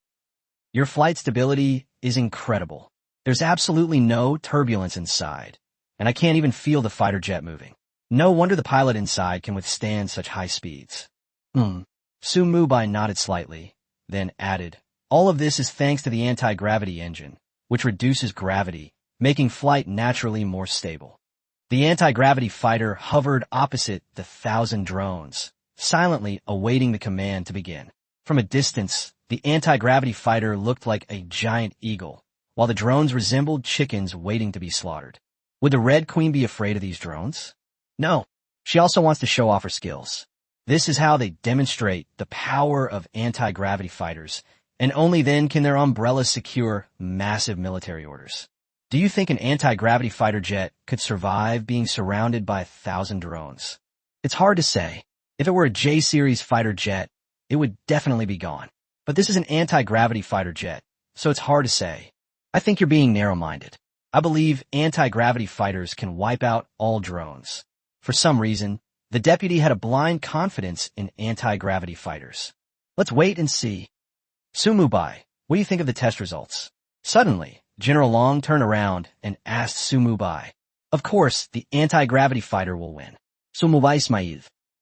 A: Your flight stability is incredible. There's absolutely no turbulence inside, and I can't even feel the fighter jet moving. No wonder the pilot inside can withstand such high speeds. Mubai nodded slightly, then added, all of this is thanks to the anti-gravity engine, which reduces gravity, making flight naturally more stable. The anti-gravity fighter hovered opposite the 1,000 drones, silently awaiting the command to begin. From a distance, the anti-gravity fighter looked like a giant eagle, while the drones resembled chickens waiting to be slaughtered. Would the Red Queen be afraid of these drones? No. She also wants to show off her skills. This is how they demonstrate the power of anti-gravity fighters, and only then can their umbrellas secure massive military orders. Do you think an anti-gravity fighter jet could survive being surrounded by 1,000 drones? It's hard to say. If it were a J-series fighter jet, it would definitely be gone. But this is an anti-gravity fighter jet, so it's hard to say. I think you're being narrow-minded. I believe anti-gravity fighters can wipe out all drones. For some reason, the deputy had a blind confidence in anti-gravity fighters. Let's wait and see. Mubai, what do you think of the test results? Suddenly, General Long turned around and asked Mubai. Of course, the anti-gravity fighter will win. Mubai Ismail.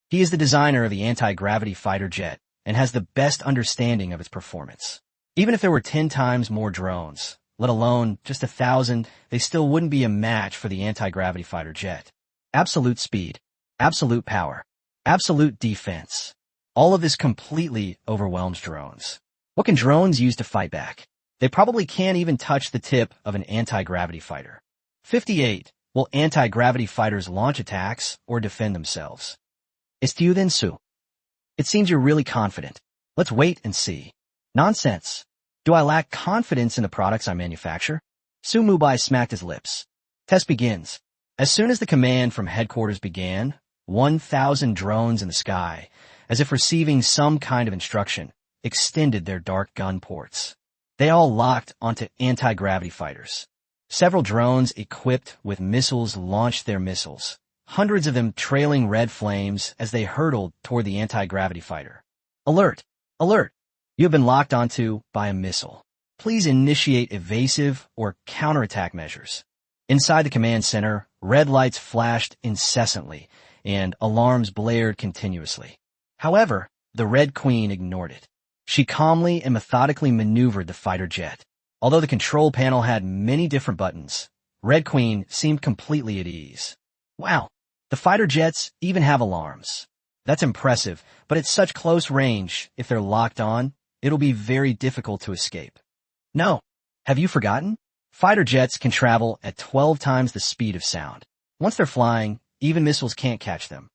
A: He is the designer of the anti-gravity fighter jet and has the best understanding of its performance. Even if there were 10 times more drones, let alone just 1,000, they still wouldn't be a match for the anti-gravity fighter jet. Absolute speed, absolute power, absolute defense. All of this completely overwhelms drones. What can drones use to fight back? They probably can't even touch the tip of an anti-gravity fighter. 58. Will anti-gravity fighters launch attacks or defend themselves? Estiu then Su. It seems you're really confident. Let's wait and see. Nonsense. Do I lack confidence in the products I manufacture? Mubai smacked his lips. Test begins. As soon as the command from headquarters began, 1,000 drones in the sky, as if receiving some kind of instruction, extended their dark gun ports. They all locked onto anti-gravity fighters. Several drones equipped with missiles launched their missiles, hundreds of them trailing red flames as they hurtled toward the anti-gravity fighter. Alert! Alert! You have been locked onto by a missile. Please initiate evasive or counterattack measures. Inside the command center, red lights flashed incessantly, and alarms blared continuously. However, the Red Queen ignored it. She calmly and methodically maneuvered the fighter jet. Although the control panel had many different buttons, Red Queen seemed completely at ease. Wow, the fighter jets even have alarms. That's impressive, but at such close range, if they're locked on, it'll be very difficult to escape. No, have you forgotten? Fighter jets can travel at 12 times the speed of sound. Once they're flying, even missiles can't catch them.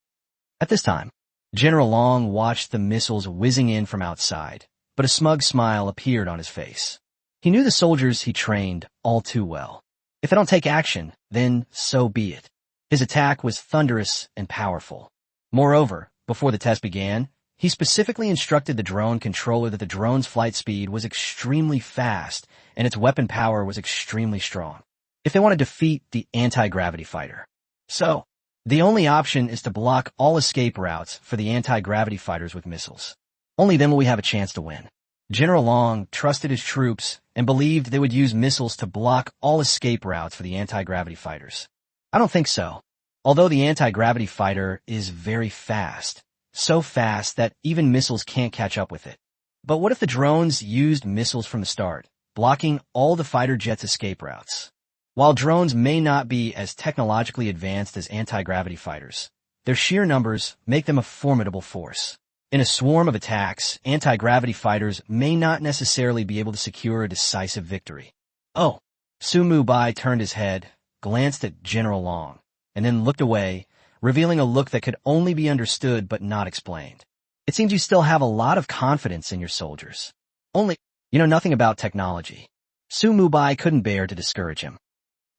A: At this time, General Long watched the missiles whizzing in from outside, but a smug smile appeared on his face. He knew the soldiers he trained all too well. If they don't take action, then so be it. His attack was thunderous and powerful. Moreover, before the test began, he specifically instructed the drone controller that the drone's flight speed was extremely fast and its weapon power was extremely strong, if they want to defeat the anti-gravity fighter. So, the only option is to block all escape routes for the anti-gravity fighters with missiles. Only then will we have a chance to win. General Long trusted his troops and believed they would use missiles to block all escape routes for the anti-gravity fighters. I don't think so. Although the anti-gravity fighter is very fast, so fast that even missiles can't catch up with it. But what if the drones used missiles from the start, blocking all the fighter jets' escape routes? While drones may not be as technologically advanced as anti-gravity fighters, their sheer numbers make them a formidable force. In a swarm of attacks, anti-gravity fighters may not necessarily be able to secure a decisive victory. Oh, Mubai turned his head, glanced at General Long, and then looked away, revealing a look that could only be understood but not explained. It seems you still have a lot of confidence in your soldiers. Only, you know nothing about technology. Mubai couldn't bear to discourage him.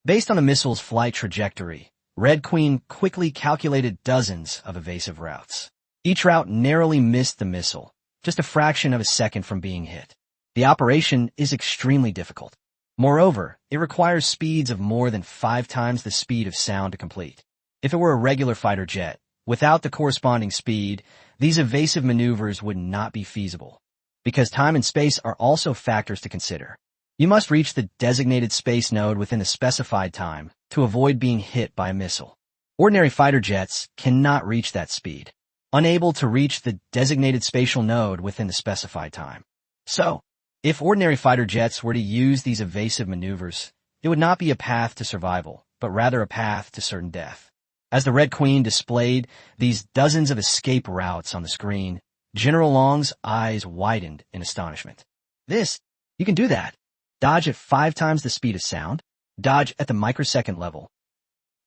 A: Based on the missile's flight trajectory, Red Queen quickly calculated dozens of evasive routes. Each route narrowly missed the missile, just a fraction of a second from being hit. The operation is extremely difficult. Moreover, it requires speeds of more than 5 times the speed of sound to complete. If it were a regular fighter jet, without the corresponding speed, these evasive maneuvers would not be feasible. Because time and space are also factors to consider. You must reach the designated space node within the specified time to avoid being hit by a missile. Ordinary fighter jets cannot reach that speed, unable to reach the designated spatial node within the specified time. So, if ordinary fighter jets were to use these evasive maneuvers, it would not be a path to survival, but rather a path to certain death. As the Red Queen displayed these dozens of escape routes on the screen, General Long's eyes widened in astonishment. You can do that. Dodge at 5 times the speed of sound? Dodge at the microsecond level.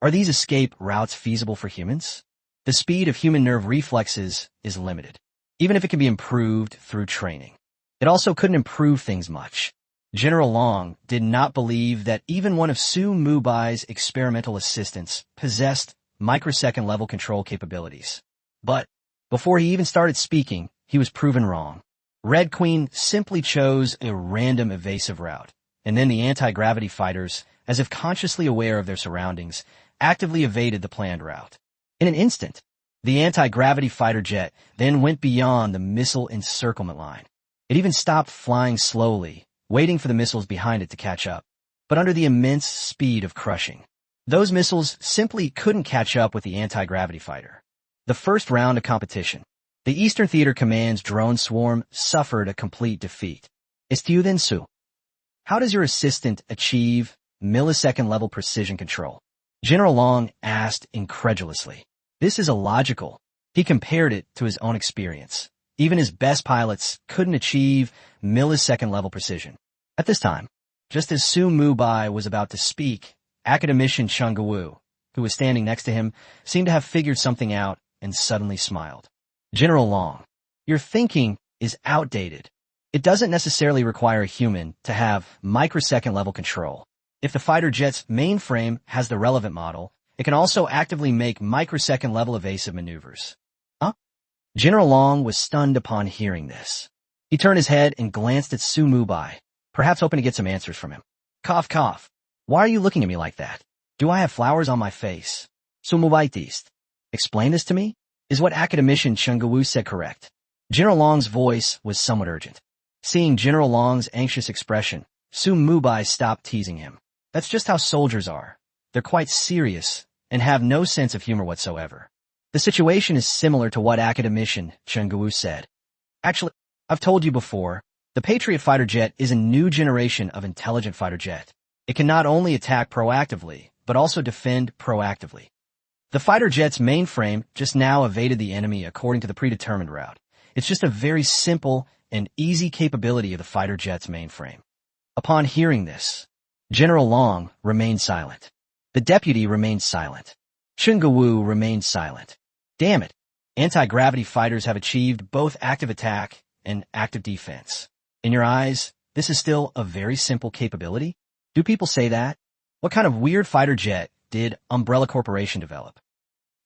A: Are these escape routes feasible for humans? The speed of human nerve reflexes is limited, even if it can be improved through training. It also couldn't improve things much. General Long did not believe that even one of Mubai's experimental assistants possessed microsecond-level control capabilities. But before he even started speaking, he was proven wrong. Red Queen simply chose a random evasive route, and then the anti-gravity fighters, as if consciously aware of their surroundings, actively evaded the planned route. In an instant, the anti-gravity fighter jet then went beyond the missile encirclement line. It even stopped flying slowly, waiting for the missiles behind it to catch up, but under the immense speed of crushing. Those missiles simply couldn't catch up with the anti-gravity fighter. The first round of competition. The Eastern Theater Command's drone swarm suffered a complete defeat. It's to you then, Su. How does your assistant achieve millisecond-level precision control? General Long asked incredulously. This is illogical. He compared it to his own experience. Even his best pilots couldn't achieve millisecond-level precision. At this time, just as Mubai was about to speak, academician Chungawu, who was standing next to him, seemed to have figured something out and suddenly smiled. General Long, your thinking is outdated. It doesn't necessarily require a human to have microsecond-level control. If the fighter jet's mainframe has the relevant model, it can also actively make microsecond-level evasive maneuvers. Huh? General Long was stunned upon hearing this. He turned his head and glanced at Mubai, perhaps hoping to get some answers from him. Cough, cough. Why are you looking at me like that? Do I have flowers on my face? Mubai teased. Explain this to me? Is what academician Chungawu said correct? General Long's voice was somewhat urgent. Seeing General Long's anxious expression, Mubai stopped teasing him. That's just how soldiers are. They're quite serious and have no sense of humor whatsoever. The situation is similar to what academician Chungawu said. Actually, I've told you before, the Patriot fighter jet is a new generation of intelligent fighter jet. It can not only attack proactively, but also defend proactively. The fighter jet's mainframe just now evaded the enemy according to the predetermined route. It's just a very simple and easy capability of the fighter jet's mainframe. Upon hearing this, General Long remained silent. The deputy remained silent. Chungawu remained silent. Damn it. Anti-gravity fighters have achieved both active attack and active defense. In your eyes, this is still a very simple capability? Do people say that? What kind of weird fighter jet did Umbrella Corporation develop?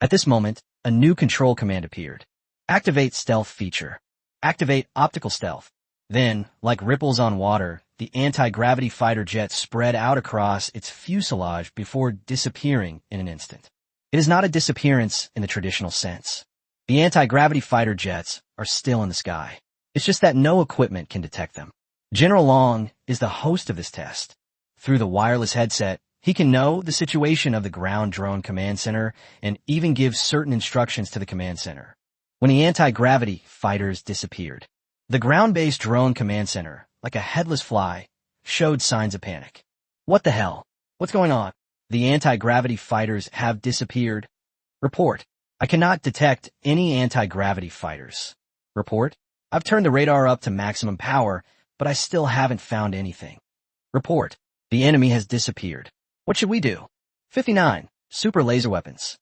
A: At this moment, a new control command appeared. Activate stealth feature. Activate optical stealth. Then, like ripples on water, the anti-gravity fighter jet spread out across its fuselage before disappearing in an instant. It is not a disappearance in the traditional sense. The anti-gravity fighter jets are still in the sky. It's just that no equipment can detect them. General Long is the host of this test. Through the wireless headset, he can know the situation of the ground drone command center and even give certain instructions to the command center. When the anti-gravity fighters disappeared, the ground-based drone command center, like a headless fly, showed signs of panic. What the hell? What's going on? The anti-gravity fighters have disappeared. Report. I cannot detect any anti-gravity fighters. Report. I've turned the radar up to maximum power, but I still haven't found anything. Report. The enemy has disappeared. What should we do? 59. Super laser weapons.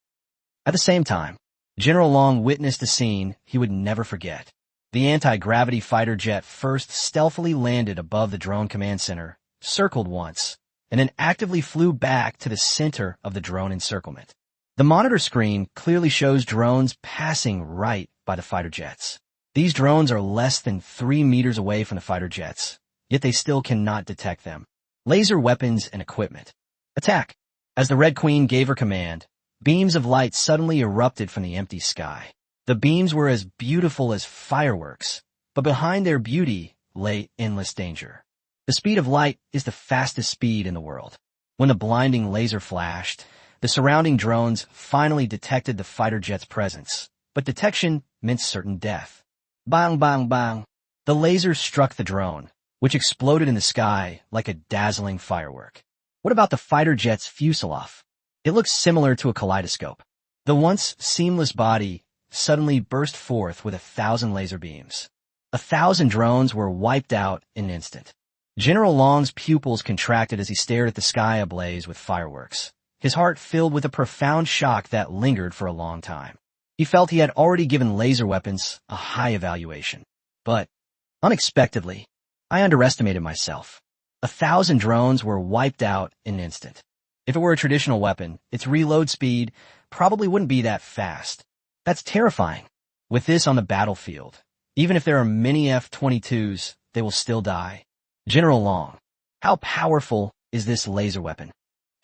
A: At the same time, General Long witnessed a scene he would never forget. The anti-gravity fighter jet first stealthily landed above the drone command center, circled once, and then actively flew back to the center of the drone encirclement. The monitor screen clearly shows drones passing right by the fighter jets. These drones are less than 3 meters away from the fighter jets, yet they still cannot detect them. Laser weapons and equipment. Attack. As the Red Queen gave her command, beams of light suddenly erupted from the empty sky. The beams were as beautiful as fireworks, but behind their beauty lay endless danger. The speed of light is the fastest speed in the world. When the blinding laser flashed, the surrounding drones finally detected the fighter jet's presence, but detection meant certain death. Bang, bang, bang. The laser struck the drone, which exploded in the sky like a dazzling firework. What about the fighter jet's fuselage? It looks similar to a kaleidoscope. The once seamless body suddenly burst forth with 1,000 laser beams. 1,000 drones were wiped out in an instant. General Long's pupils contracted as he stared at the sky ablaze with fireworks, his heart filled with a profound shock that lingered for a long time. He felt he had already given laser weapons a high evaluation. But, unexpectedly, I underestimated myself. 1,000 drones were wiped out in an instant. If it were a traditional weapon, its reload speed probably wouldn't be that fast. That's terrifying. With this on the battlefield, even if there are many F-22s, they will still die. General Long, how powerful is this laser weapon?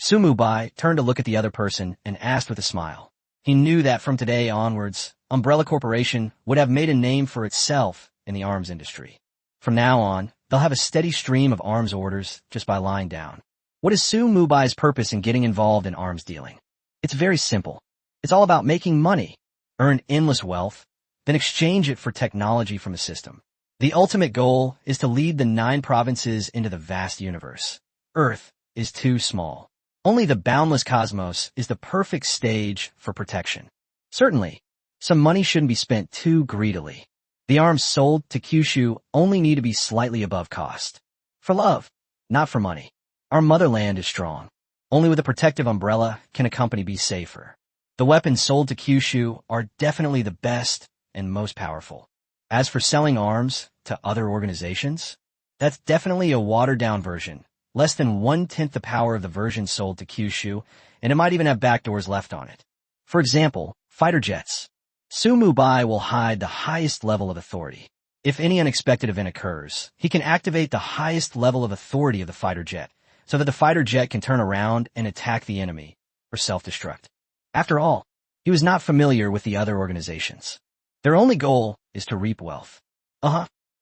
A: Mubai turned to look at the other person and asked with a smile. He knew that from today onwards, Umbrella Corporation would have made a name for itself in the arms industry. From now on, they'll have a steady stream of arms orders just by lying down. What is Mubai's purpose in getting involved in arms dealing? It's very simple. It's all about making money, earn endless wealth, then exchange it for technology from a system. The ultimate goal is to lead the 9 provinces into the vast universe. Earth is too small. Only the boundless cosmos is the perfect stage for protection. Certainly, some money shouldn't be spent too greedily. The arms sold to Kyushu only need to be slightly above cost. For love, not for money. Our motherland is strong. Only with a protective umbrella can a company be safer. The weapons sold to Kyushu are definitely the best and most powerful. As for selling arms to other organizations, that's definitely a watered-down version, less than 1/10 the power of the version sold to Kyushu, and it might even have backdoors left on it. For example, fighter jets. Mubai will hide the highest level of authority. If any unexpected event occurs, he can activate the highest level of authority of the fighter jet, so that the fighter jet can turn around and attack the enemy, or self-destruct. After all, he was not familiar with the other organizations. Their only goal is to reap wealth.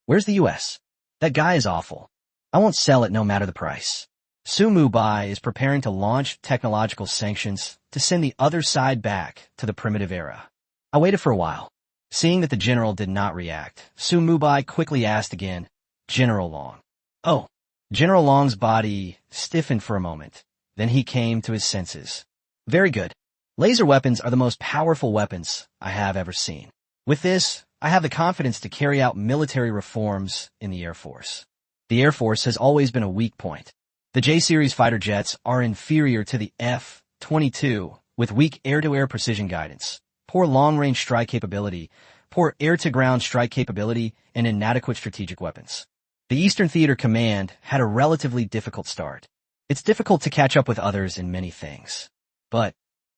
A: Where's the US? That guy is awful. I won't sell it no matter the price. Mubai is preparing to launch technological sanctions to send the other side back to the primitive era. I waited for a while. Seeing that the general did not react, Mubai quickly asked again, General Long. Oh, General Long's body stiffened for a moment. Then he came to his senses. Very good. Laser weapons are the most powerful weapons I have ever seen. With this, I have the confidence to carry out military reforms in the Air Force. The Air Force has always been a weak point. The J-series fighter jets are inferior to the F-22 with weak air-to-air precision guidance. poor long-range strike capability, poor air-to-ground strike capability, and inadequate strategic weapons. The Eastern Theater Command had a relatively difficult start. It's difficult to catch up with others in many things. But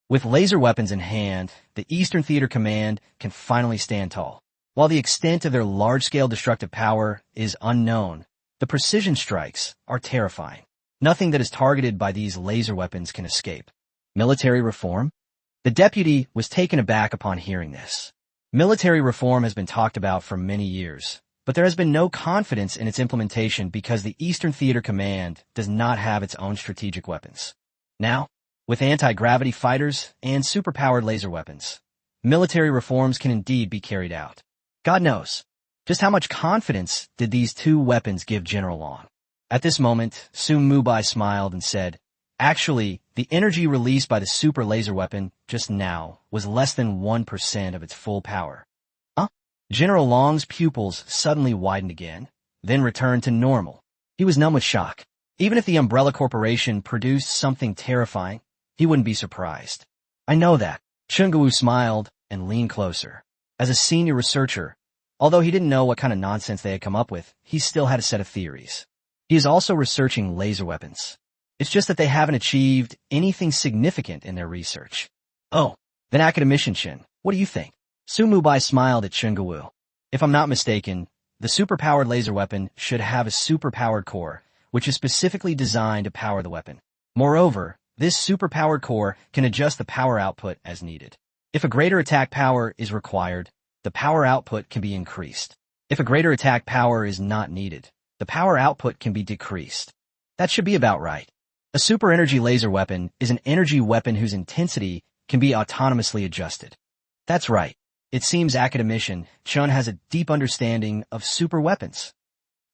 A: with laser weapons in hand, the Eastern Theater Command can finally stand tall. While the extent of their large-scale destructive power is unknown, the precision strikes are terrifying. Nothing that is targeted by these laser weapons can escape. Military reform? The deputy was taken aback upon hearing this. Military reform has been talked about for many years, but there has been no confidence in its implementation because the Eastern Theater Command does not have its own strategic weapons. Now, with anti-gravity fighters and superpowered laser weapons, military reforms can indeed be carried out. God knows, just how much confidence did these two weapons give General Long? At this moment, Mubai smiled and said, "Actually, the energy released by the super laser weapon just now was less than 1% of its full power." Huh? General Long's pupils suddenly widened again, then returned to normal. He was numb with shock. Even if the Umbrella Corporation produced something terrifying, he wouldn't be surprised. "I know that." Chungawu smiled and leaned closer. As a senior researcher, although he didn't know what kind of nonsense they had come up with, he still had a set of theories. He is also researching laser weapons. It's just that they haven't achieved anything significant in their research. "Oh, then academician Chen, what do you think?" Mubai smiled at Chungawu. "If I'm not mistaken, the superpowered laser weapon should have a superpowered core, which is specifically designed to power the weapon. Moreover, this superpowered core can adjust the power output as needed. If a greater attack power is required, the power output can be increased. If a greater attack power is not needed, the power output can be decreased. That should be about right. A super energy laser weapon is an energy weapon whose intensity can be autonomously adjusted." That's right. It seems academician Chun has a deep understanding of super weapons.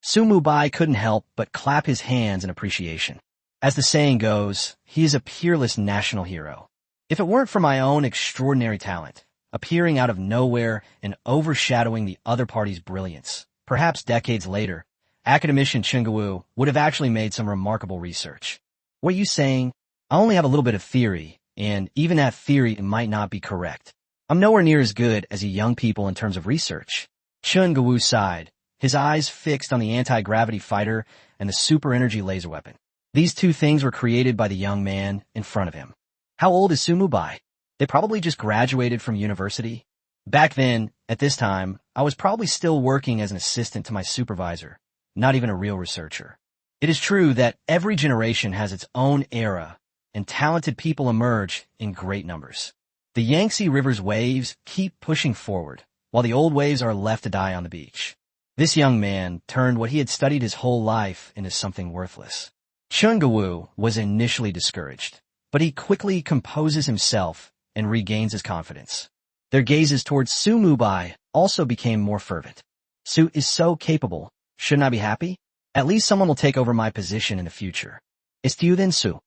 A: Mubai couldn't help but clap his hands in appreciation. As the saying goes, he is a peerless national hero. If it weren't for my own extraordinary talent, appearing out of nowhere and overshadowing the other party's brilliance, perhaps decades later, academician Chungawu would have actually made some remarkable research. What are you saying? I only have a little bit of theory, and even that theory might not be correct. I'm nowhere near as good as you young people in terms of research. Chungawu sighed, his eyes fixed on the anti-gravity fighter and the super energy laser weapon. These two things were created by the young man in front of him. How old is Mubai? They probably just graduated from university. Back then, at this time, I was probably still working as an assistant to my supervisor, not even a real researcher. It is true that every generation has its own era, and talented people emerge in great numbers. The Yangtze River's waves keep pushing forward, while the old waves are left to die on the beach. This young man turned what he had studied his whole life into something worthless. Chungawu was initially discouraged, but he quickly composes himself and regains his confidence. Their gazes towards Mubai also became more fervent. "Su is so capable. Shouldn't I be happy? At least someone will take over my position in the future. It's to you then, Su.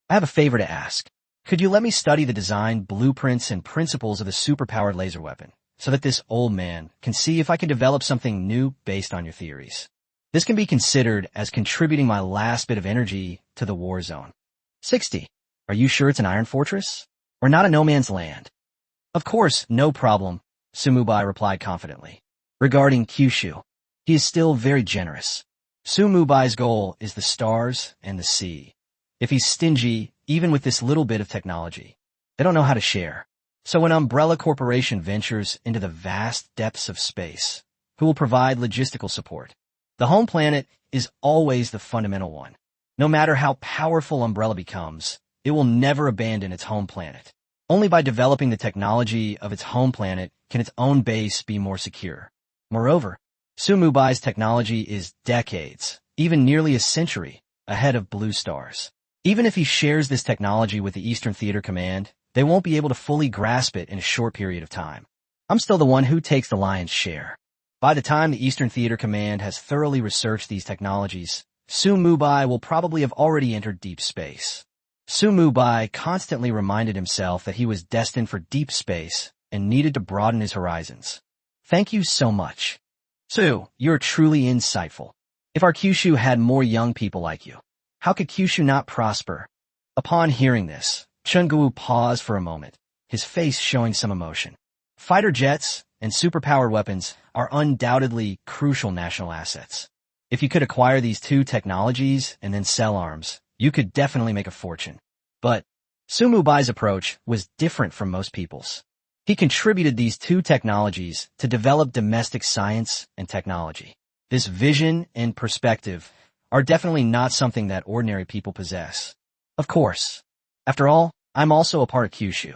A: I have a favor to ask. Could you let me study the design, blueprints, and principles of the superpowered laser weapon, so that this old man can see if I can develop something new based on your theories? This can be considered as contributing my last bit of energy to the war zone." 60. Are you sure it's an iron fortress? Or not a no man's land? "Of course, no problem," Mubai replied confidently. Regarding Kyushu, he is still very generous. Mubai's goal is the stars and the sea. If he's stingy, even with this little bit of technology, they don't know how to share. So when Umbrella Corporation ventures into the vast depths of space, who will provide logistical support? The home planet is always the fundamental one. No matter how powerful Umbrella becomes, it will never abandon its home planet. Only by developing the technology of its home planet can its own base be more secure. Moreover, Mubai's technology is decades, even nearly a century, ahead of Blue Star's. Even if he shares this technology with the Eastern Theater Command, they won't be able to fully grasp it in a short period of time. I'm still the one who takes the lion's share. By the time the Eastern Theater Command has thoroughly researched these technologies, Mubai will probably have already entered deep space. Mubai constantly reminded himself that he was destined for deep space and needed to broaden his horizons. "Thank you so much. Su, you're truly insightful. If our Kyushu had more young people like you, how could Kyushu not prosper?" Upon hearing this, Chungawu paused for a moment, his face showing some emotion. Fighter jets and superpowered weapons are undoubtedly crucial national assets. If you could acquire these two technologies and then sell arms, you could definitely make a fortune. But Mubai's approach was different from most people's. He contributed these two technologies to develop domestic science and technology. This vision and perspective are definitely not something that ordinary people possess. Of course. After all, I'm also a part of Kyushu.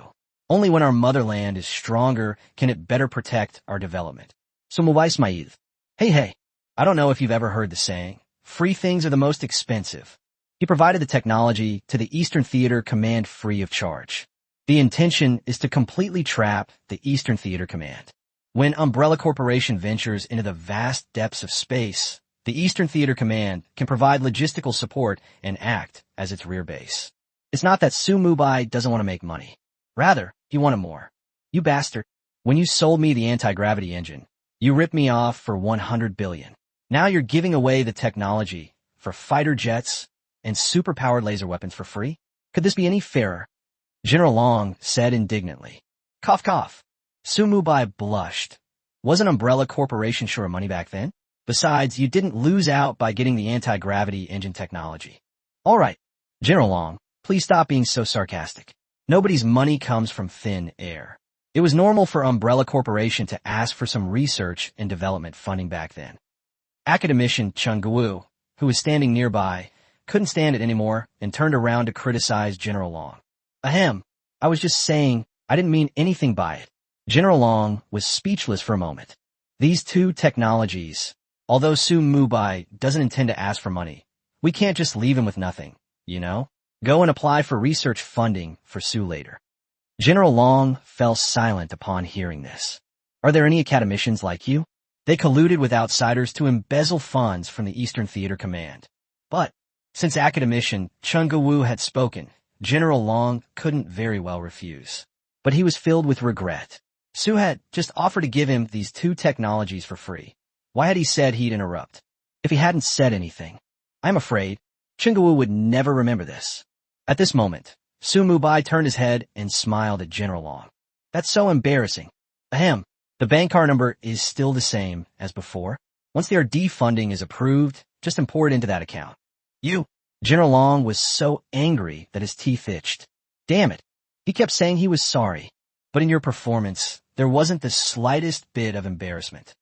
A: Only when our motherland is stronger can it better protect our development. So Mubai Smaid. Hey, I don't know if you've ever heard the saying, free things are the most expensive. He provided the technology to the Eastern Theater Command free of charge. The intention is to completely trap the Eastern Theater Command. When Umbrella Corporation ventures into the vast depths of space, the Eastern Theater Command can provide logistical support and act as its rear base. It's not that Mubai doesn't want to make money. Rather, he wanted more. You bastard. When you sold me the anti-gravity engine, you ripped me off for 100 billion. Now you're giving away the technology for fighter jets and superpowered laser weapons for free? Could this be any fairer? General Long said indignantly. Cough, cough. Mubai blushed. Wasn't Umbrella Corporation sure of money back then? Besides, you didn't lose out by getting the anti-gravity engine technology. All right, General Long, please stop being so sarcastic. Nobody's money comes from thin air. It was normal for Umbrella Corporation to ask for some research and development funding back then. Academician Chung Gu, who was standing nearby, couldn't stand it anymore and turned around to criticize General Long. Ahem, I was just saying I didn't mean anything by it. General Long was speechless for a moment. These two technologies, although Mubai doesn't intend to ask for money, we can't just leave him with nothing, you know? Go and apply for research funding for Su later. General Long fell silent upon hearing this. Are there any academicians like you? They colluded with outsiders to embezzle funds from the Eastern Theater Command. But since academician Chung Gu had spoken, General Long couldn't very well refuse. But he was filled with regret. Su had just offered to give him these two technologies for free. Why had he said he'd interrupt? If he hadn't said anything, I'm afraid Chung Gu would never remember this. At this moment, Mubai turned his head and smiled at General Long. That's so embarrassing. Ahem, the bank card number is still the same as before. Once their defunding is approved, just import it into that account. General Long was so angry that his teeth itched. Damn it. He kept saying he was sorry. But in your performance, there wasn't the slightest bit of embarrassment.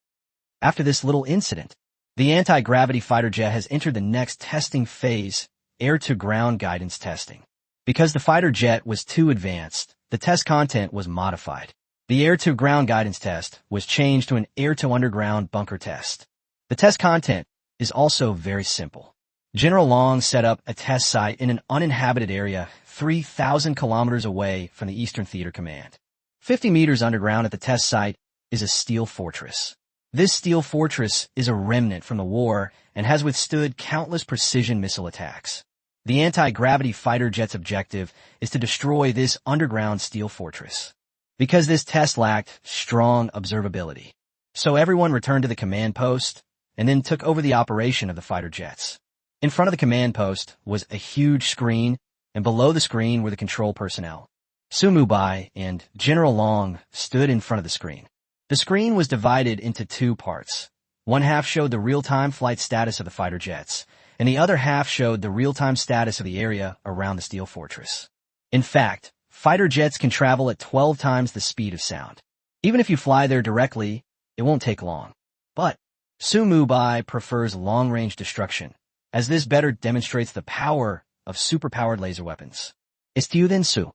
A: After this little incident, the anti-gravity fighter jet has entered the next testing phase, air-to-ground guidance testing. Because the fighter jet was too advanced, the test content was modified. The air-to-ground guidance test was changed to an air-to-underground bunker test. The test content is also very simple. General Long set up a test site in an uninhabited area 3,000 kilometers away from the Eastern Theater Command. 50 meters underground at the test site is a steel fortress. This steel fortress is a remnant from the war and has withstood countless precision missile attacks. The anti-gravity fighter jet's objective is to destroy this underground steel fortress. Because this test lacked strong observability. So everyone returned to the command post and then took over the operation of the fighter jets. In front of the command post was a huge screen, and below the screen were the control personnel. Mubai and General Long stood in front of the screen. The screen was divided into two parts. One half showed the real-time flight status of the fighter jets, and the other half showed the real-time status of the area around the steel fortress. In fact, fighter jets can travel at 12 times the speed of sound. Even if you fly there directly, it won't take long. But Mubai prefers long-range destruction, as this better demonstrates the power of superpowered laser weapons. It's to you then, Su.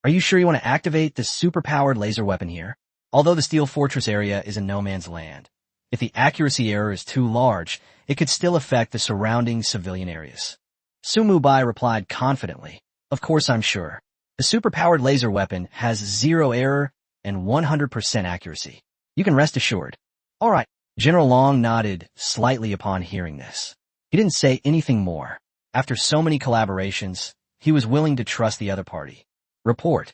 A: Are you sure you want to activate this superpowered laser weapon here? Although the steel fortress area is in no man's land, if the accuracy error is too large, it could still affect the surrounding civilian areas. Mubai replied confidently, of course I'm sure. The superpowered laser weapon has 0 error and 100% accuracy. You can rest assured. All right. General Long nodded slightly upon hearing this. He didn't say anything more. After so many collaborations, he was willing to trust the other party. Report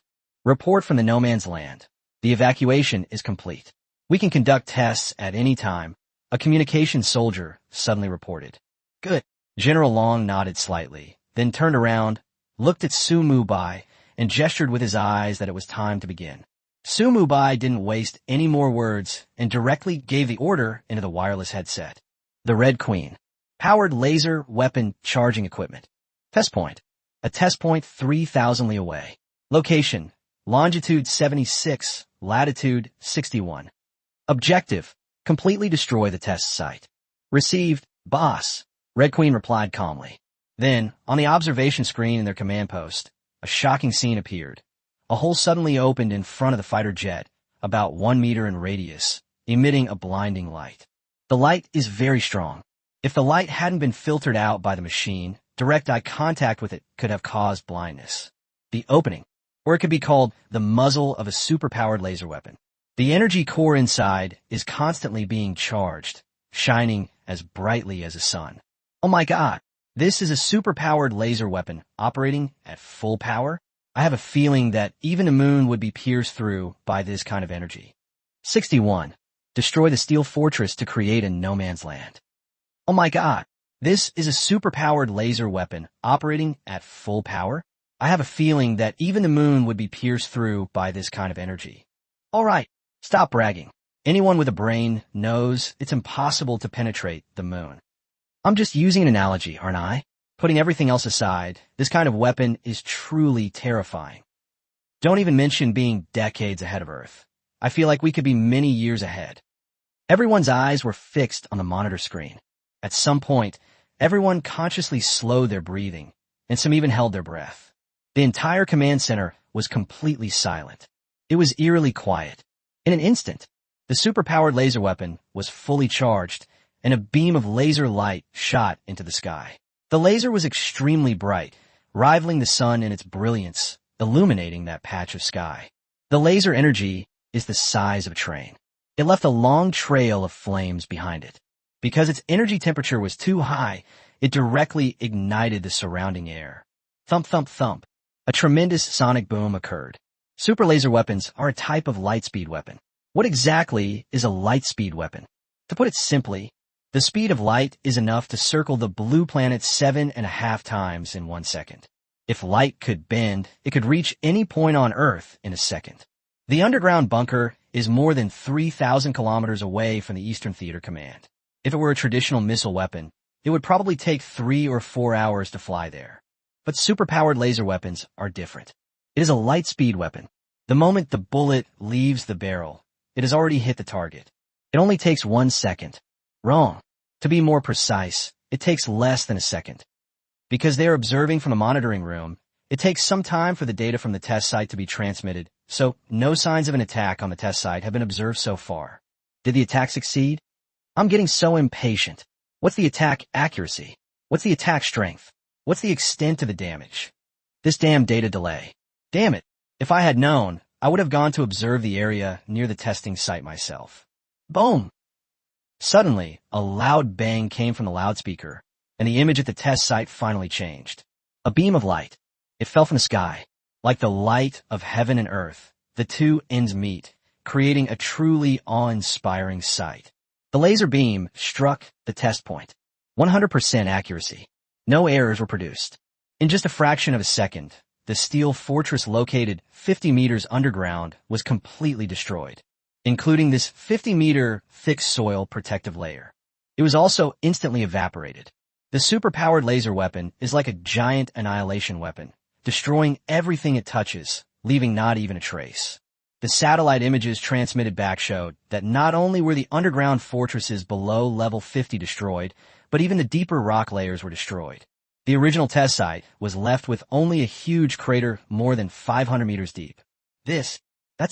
A: from the no man's land. The evacuation is complete. We can conduct tests at any time, a communications soldier suddenly reported. Good. General Long nodded slightly, then turned around, looked at Mubai, and gestured with his eyes that it was time to begin. Mubai didn't waste any more words and directly gave the order into the wireless headset. The Red Queen. Powered laser weapon charging equipment. Test point. A test point 3,000 li away. Location. Longitude 76, latitude 61. Objective. Completely destroy the test site. Received, boss. Red Queen replied calmly. Then, on the observation screen in their command post, a shocking scene appeared. A hole suddenly opened in front of the fighter jet, about 1 meter in radius, emitting a blinding light. The light is very strong. If the light hadn't been filtered out by the machine, direct eye contact with it could have caused blindness. The opening, or it could be called the muzzle of a superpowered laser weapon. The energy core inside is constantly being charged, shining as brightly as a sun. Oh my god, this is a superpowered laser weapon operating at full power? I have a feeling that even the moon would be pierced through by this kind of energy. 61. Destroy the steel fortress to create a no man's land. Oh my god, this is a superpowered laser weapon operating at full power? I have a feeling that even the moon would be pierced through by this kind of energy. Alright, stop bragging. Anyone with a brain knows it's impossible to penetrate the moon. I'm just using an analogy, aren't I? Putting everything else aside, this kind of weapon is truly terrifying. Don't even mention being decades ahead of Earth. I feel like we could be many years ahead. Everyone's eyes were fixed on the monitor screen. At some point, everyone consciously slowed their breathing, and some even held their breath. The entire command center was completely silent. It was eerily quiet. In an instant, the superpowered laser weapon was fully charged, and a beam of laser light shot into the sky. The laser was extremely bright, rivaling the sun in its brilliance, illuminating that patch of sky. The laser energy is the size of a train. It left a long trail of flames behind it. Because its energy temperature was too high, it directly ignited the surrounding air. Thump, thump, thump. A tremendous sonic boom occurred. Super laser weapons are a type of light-speed weapon. What exactly is a light-speed weapon? To put it simply, the speed of light is enough to circle the blue planet 7.5 times in 1 second. If light could bend, it could reach any point on Earth in a second. The underground bunker is more than 3,000 kilometers away from the Eastern Theater Command. If it were a traditional missile weapon, it would probably take 3 or 4 hours to fly there. But superpowered laser weapons are different. It is a light-speed weapon. The moment the bullet leaves the barrel, it has already hit the target. It only takes 1 second. Wrong. To be more precise, it takes less than a second. Because they are observing from the monitoring room, it takes some time for the data from the test site to be transmitted, so no signs of an attack on the test site have been observed so far. Did the attack succeed? I'm getting so impatient. What's the attack accuracy? What's the attack strength? What's the extent of the damage? This damn data delay. Damn it. If I had known, I would have gone to observe the area near the testing site myself. Boom! Suddenly, a loud bang came from the loudspeaker, and the image at the test site finally changed. A beam of light. It fell from the sky. Like the light of heaven and earth, the two ends meet, creating a truly awe-inspiring sight. The laser beam struck the test point. 100% accuracy. No errors were produced. In just a fraction of a second, the steel fortress located 50 meters underground was completely destroyed, including this 50-meter thick soil protective layer. It was also instantly evaporated. The superpowered laser weapon is like a giant annihilation weapon, destroying everything it touches, leaving not even a trace. The satellite images transmitted back showed that not only were the underground fortresses below level 50 destroyed, but even the deeper rock layers were destroyed. The original test site was left with only a huge crater more than 500 meters deep. That's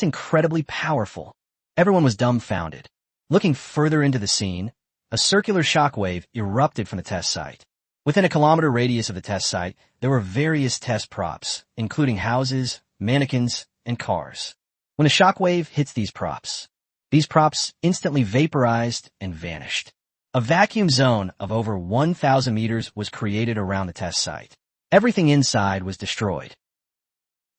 A: incredibly powerful. Everyone was dumbfounded. Looking further into the scene, a circular shockwave erupted from the test site. Within a kilometer radius of the test site, there were various test props, including houses, mannequins, and cars. When a shockwave hits these props instantly vaporized and vanished. A vacuum zone of over 1,000 meters was created around the test site. Everything inside was destroyed.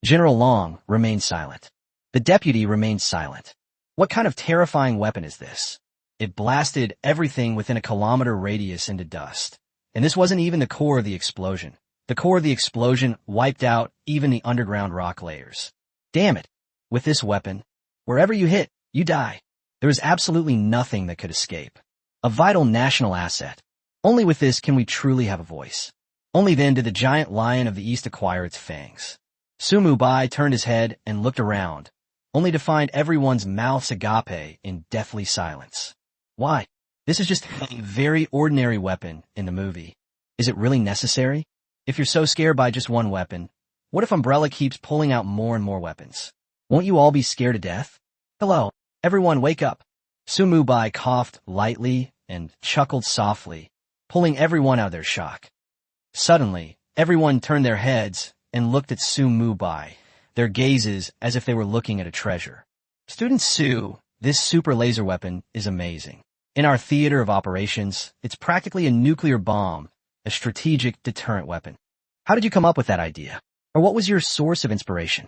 A: General Long remained silent. The deputy remained silent. What kind of terrifying weapon is this? It blasted everything within a kilometer radius into dust. And this wasn't even the core of the explosion. The The core of the explosion wiped out even the underground rock layers. Damn it. With this weapon, wherever you hit, you die. There is absolutely nothing that could escape. A vital national asset. Only with this can we truly have a voice. Only then did the giant lion of the East acquire its fangs. Mubai turned his head and looked around, only to find everyone's mouths agape in deathly silence. Why? This is just a very ordinary weapon in the movie. Is it really necessary? If you're so scared by just one weapon, what if Umbrella keeps pulling out more and more weapons? Won't you all be scared to death? Hello, everyone wake up. Mubai coughed lightly and chuckled softly, pulling everyone out of their shock. Suddenly, everyone turned their heads and looked at Mubai, their gazes as if they were looking at a treasure. Student Su, this super laser weapon is amazing. In our theater of operations, it's practically a nuclear bomb, a strategic deterrent weapon. How did you come up with that idea? Or what was your source of inspiration?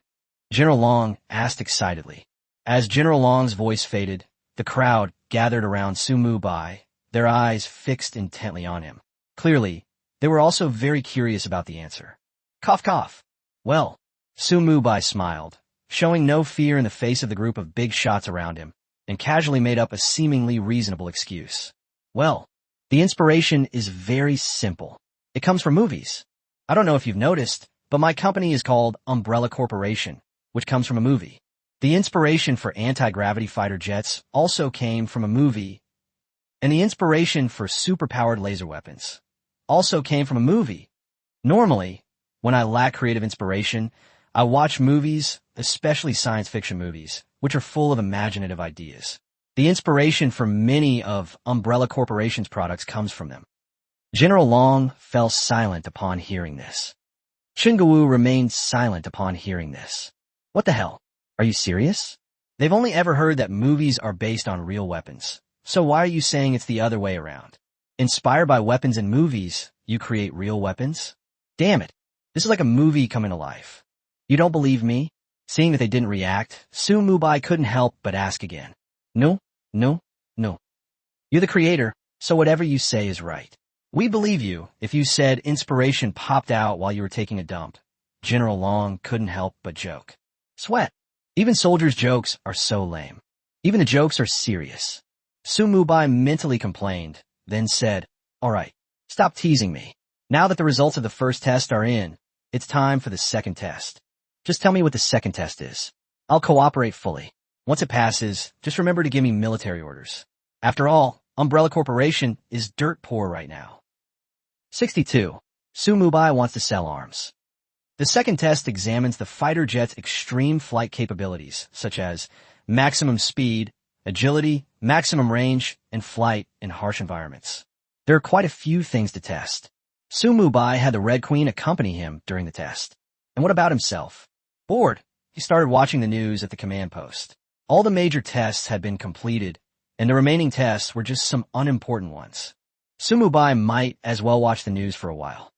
A: General Long asked excitedly. As General Long's voice faded, the crowd gathered around Mubai, their eyes fixed intently on him. Clearly, they were also very curious about the answer. Cough, cough. Well, Mubai smiled, showing no fear in the face of the group of big shots around him, and casually made up a seemingly reasonable excuse. Well, the inspiration is very simple. It comes from movies. I don't know if you've noticed, but my company is called Umbrella Corporation, which comes from a movie. The inspiration for anti-gravity fighter jets also came from a movie, and the inspiration for superpowered laser weapons also came from a movie. Normally, when I lack creative inspiration, I watch movies, especially science fiction movies, which are full of imaginative ideas. The inspiration for many of Umbrella Corporation's products comes from them. General Long fell silent upon hearing this. Chungawu remained silent upon hearing this. What the hell? Are you serious? They've only ever heard that movies are based on real weapons. So why are you saying it's the other way around? Inspired by weapons in movies, you create real weapons? Damn it. This is like a movie coming to life. You don't believe me? Seeing that they didn't react, Mubai couldn't help but ask again. No. You're the creator, so whatever you say is right. We believe you if you said inspiration popped out while you were taking a dump. General Long couldn't help but joke. Sweat. Even soldiers' jokes are so lame. Even the jokes are serious. Mubai mentally complained, then said, all right, stop teasing me. Now that the results of the first test are in, it's time for the second test. Just tell me what the second test is. I'll cooperate fully. Once it passes, just remember to give me military orders. After all, Umbrella Corporation is dirt poor right now. 62. Mubai wants to sell arms. The second test examines the fighter jet's extreme flight capabilities, such as maximum speed, agility, maximum range, and flight in harsh environments. There are quite a few things to test. Mubai had the Red Queen accompany him during the test. And what about himself? Bored, he started watching the news at the command post. All the major tests had been completed, and the remaining tests were just some unimportant ones. Mubai might as well watch the news for a while.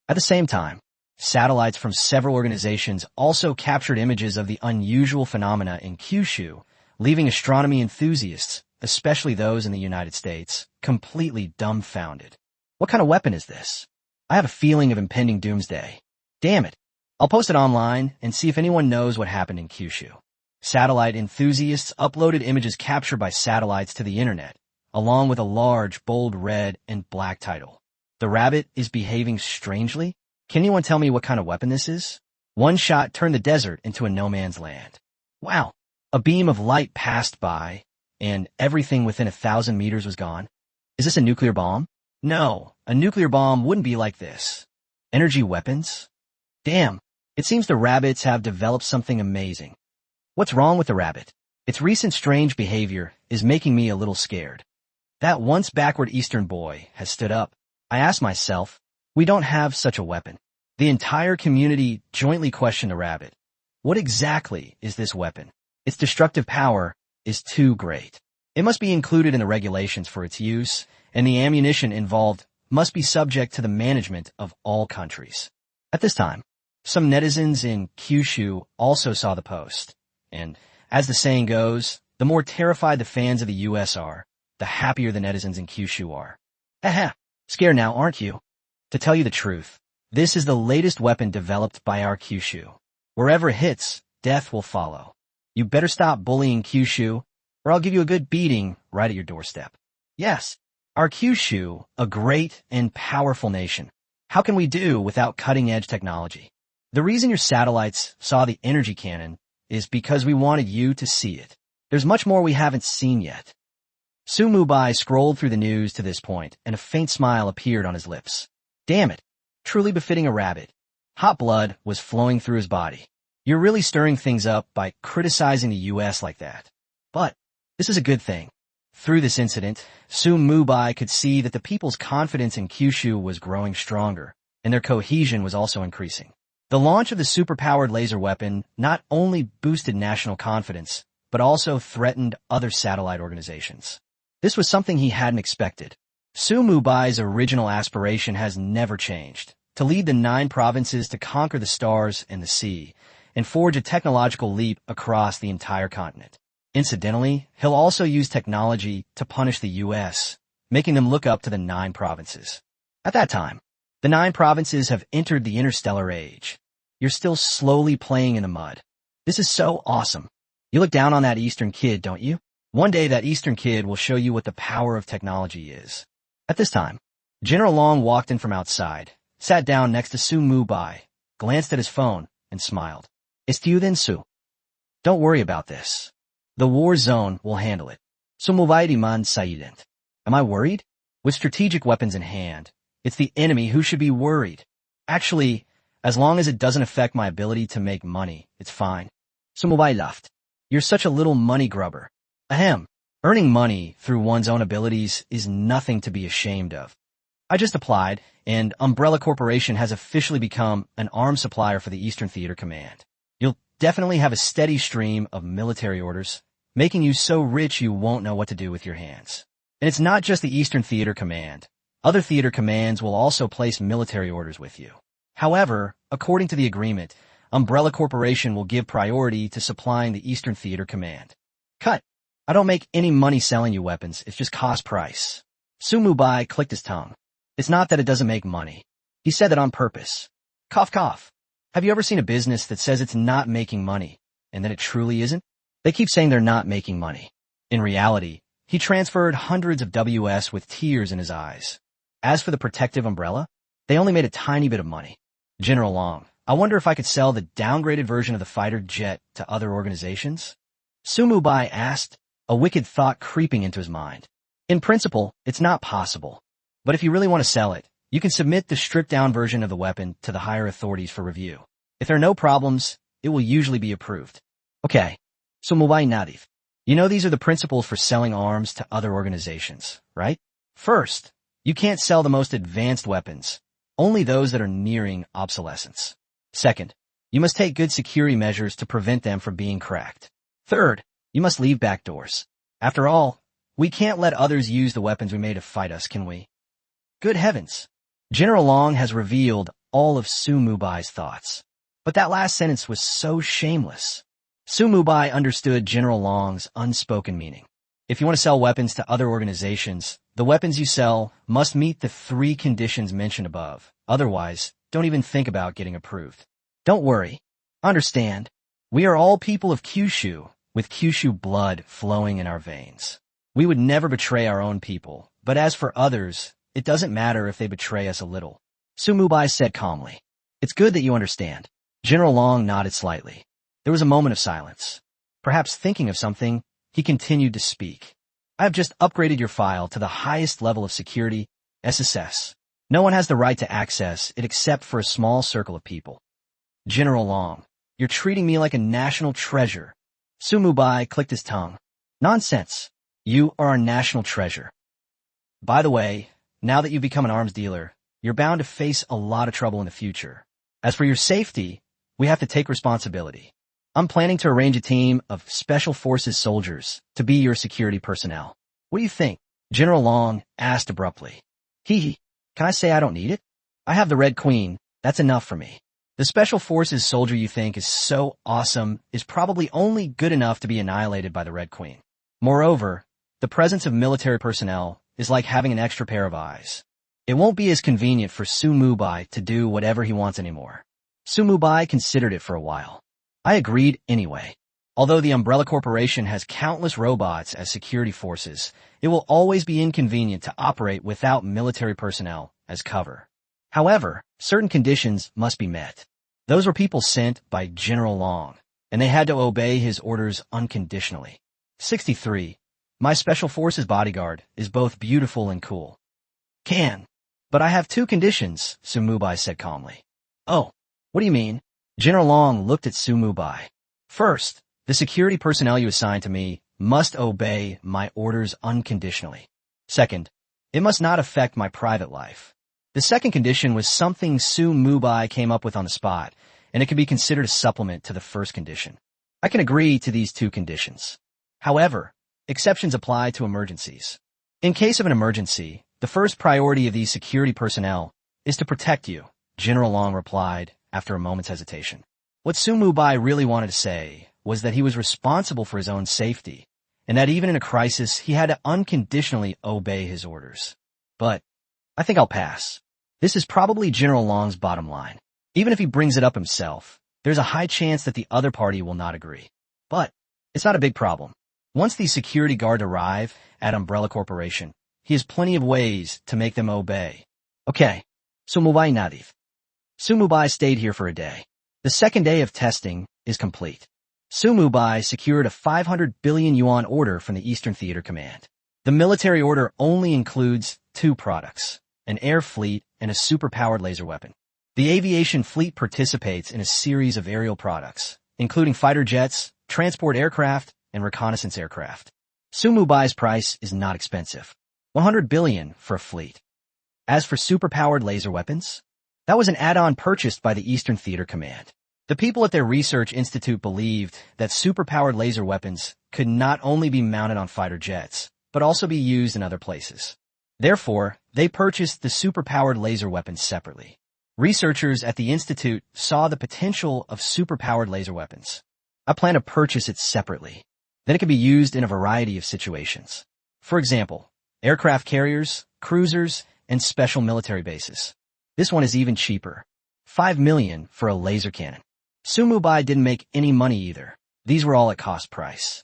A: At the same time, satellites from several organizations also captured images of the unusual phenomena in Kyushu, leaving astronomy enthusiasts, especially those in the United States, completely dumbfounded. What kind of weapon is this? I have a feeling of impending doomsday. Damn it. I'll post it online and see if anyone knows what happened in Kyushu. Satellite enthusiasts uploaded images captured by satellites to the internet, along with a large, bold red and black title. The rabbit is behaving strangely? Can anyone tell me what kind of weapon this is? One shot turned the desert into a no man's land. Wow. A beam of light passed by, and everything within 1,000 meters was gone. Is this a nuclear bomb? No, a nuclear bomb wouldn't be like this. Energy weapons? Damn, it seems the rabbits have developed something amazing. What's wrong with the rabbit? Its recent strange behavior is making me a little scared. That once backward Eastern boy has stood up. I ask myself, we don't have such a weapon. The entire community jointly questioned the rabbit. What exactly is this weapon? Its destructive power is too great. It must be included in the regulations for its use, and the ammunition involved must be subject to the management of all countries. At this time, some netizens in Kyushu also saw the post. And, as the saying goes, the more terrified the fans of the U.S. are, the happier the netizens in Kyushu are. Haha, scared now, aren't you? To tell you the truth, This is the latest weapon developed by our Kyushu. Wherever it hits, death will follow. You better stop bullying Kyushu, or I'll give you a good beating right at your doorstep. Yes, our Kyushu, a great and powerful nation. How can we do without cutting-edge technology? The reason your satellites saw the energy cannon is because we wanted you to see it. There's much more we haven't seen yet. Mubai scrolled through the news to this point, and a faint smile appeared on his lips. Damn it, truly befitting a rabbit. Hot blood was flowing through his body. You're really stirring things up by criticizing the U.S. like that. But this is a good thing. Through this incident, Mubai could see that the people's confidence in Kyushu was growing stronger, and their cohesion was also increasing. The launch of the superpowered laser weapon not only boosted national confidence, but also threatened other satellite organizations. This was something he hadn't expected. Mubai's original aspiration has never changed, to lead the 9 provinces to conquer the stars and the sea, and forge a technological leap across the entire continent. Incidentally, he'll also use technology to punish the U.S., making them look up to the 9 provinces. At that time, the 9 provinces have entered the interstellar age. You're still slowly playing in the mud. This is so awesome. You look down on that Eastern kid, don't you? One day that Eastern kid will show you what the power of technology is. At this time, General Long walked in from outside, sat down next to Mubai, glanced at his phone, and smiled. It's you then, Su. Don't worry about this. The war zone will handle it. Mubai man sayident. Am I worried? With strategic weapons in hand, it's the enemy who should be worried. Actually, as long as it doesn't affect my ability to make money, it's fine. Mubai laughed. You're such a little money grubber. Ahem. Earning money through one's own abilities is nothing to be ashamed of. I just applied, and Umbrella Corporation has officially become an arms supplier for the Eastern Theater Command. You'll definitely have a steady stream of military orders, making you so rich you won't know what to do with your hands. And it's not just the Eastern Theater Command. Other theater commands will also place military orders with you. However, according to the agreement, Umbrella Corporation will give priority to supplying the Eastern Theater Command. Cut. I don't make any money selling you weapons, it's just cost price. Mubai clicked his tongue. It's not that it doesn't make money. He said that on purpose. Cough cough. Have you ever seen a business that says it's not making money, and then it truly isn't? They keep saying they're not making money. In reality, he transferred hundreds of WS with tears in his eyes. As for the protective umbrella, they only made a tiny bit of money. General Long, I wonder if I could sell the downgraded version of the fighter jet to other organizations? Mubai asked, a wicked thought creeping into his mind. In principle, it's not possible. But if you really want to sell it, you can submit the stripped-down version of the weapon to the higher authorities for review. If there are no problems, it will usually be approved. Okay, Mubai Nadif. You know these are the principles for selling arms to other organizations, right? First, you can't sell the most advanced weapons, only those that are nearing obsolescence. Second, you must take good security measures to prevent them from being cracked. Third, you must leave backdoors. After all, we can't let others use the weapons we made to fight us, can we? Good heavens. General Long has revealed all of Mubai's thoughts. But that last sentence was so shameless. Mubai understood General Long's unspoken meaning. If you want to sell weapons to other organizations, the weapons you sell must meet the 3 conditions mentioned above. Otherwise, don't even think about getting approved. Don't worry. Understand. We are all people of Kyushu, with Kyushu blood flowing in our veins. We would never betray our own people, but as for others, it doesn't matter if they betray us a little. Mubai said calmly. It's good that you understand. General Long nodded slightly. There was a moment of silence. Perhaps thinking of something, he continued to speak. I have just upgraded your file to the highest level of security, SSS. No one has the right to access it except for a small circle of people. General Long, you're treating me like a national treasure. Mubai clicked his tongue. Nonsense. You are our national treasure. By the way, now that you've become an arms dealer, you're bound to face a lot of trouble in the future. As for your safety, we have to take responsibility. I'm planning to arrange a team of Special Forces soldiers to be your security personnel. What do you think? General Long asked abruptly. Hee. Can I say I don't need it? I have the Red Queen. That's enough for me. The Special Forces soldier you think is so awesome is probably only good enough to be annihilated by the Red Queen. Moreover, the presence of military personnel is like having an extra pair of eyes. It won't be as convenient for Su Mubai to do whatever he wants anymore. Su Mubai considered it for a while. I agreed anyway. Although the Umbrella Corporation has countless robots as security forces, it will always be inconvenient to operate without military personnel as cover. However, certain conditions must be met. Those were people sent by General Long, and they had to obey his orders unconditionally. 63. My Special Forces bodyguard is both beautiful and cool. But I have two conditions, Su Mubai said calmly. Oh, what do you mean? General Long looked at Su Mubai. First, the security personnel you assign to me must obey my orders unconditionally. Second, it must not affect my private life. The second condition was something Su Mubai came up with on the spot, and it can be considered a supplement to the first condition. I can agree to these two conditions. However, exceptions apply to emergencies. In case of an emergency, the first priority of these security personnel is to protect you, General Long replied after a moment's hesitation. What Su Mubai really wanted to say was that he was responsible for his own safety, and that even in a crisis, he had to unconditionally obey his orders. But I think I'll pass. This is probably General Long's bottom line. Even if he brings it up himself, there's a high chance that the other party will not agree. But it's not a big problem. Once these security guards arrive at Umbrella Corporation, he has plenty of ways to make them obey. Okay, so Mubai Nadif. Su Mubai stayed here for a day. The second day of testing is complete. Su Mubai secured a 500 billion yuan order from the Eastern Theater Command. The military order only includes two products, an air fleet and a superpowered laser weapon. The aviation fleet participates in a series of aerial products, including fighter jets, transport aircraft, and reconnaissance aircraft. Su Mubai's price is not expensive. 100 billion for a fleet. As for superpowered laser weapons, that was an add-on purchased by the Eastern Theater Command. The people at their research institute believed that superpowered laser weapons could not only be mounted on fighter jets, but also be used in other places. Therefore, they purchased the superpowered laser weapons separately. Researchers at the institute saw the potential of superpowered laser weapons. I plan to purchase it separately. Then it can be used in a variety of situations. For example, aircraft carriers, cruisers, and special military bases. This one is even cheaper. 5 million for a laser cannon. Su Mubai didn't make any money either. These were all at cost price.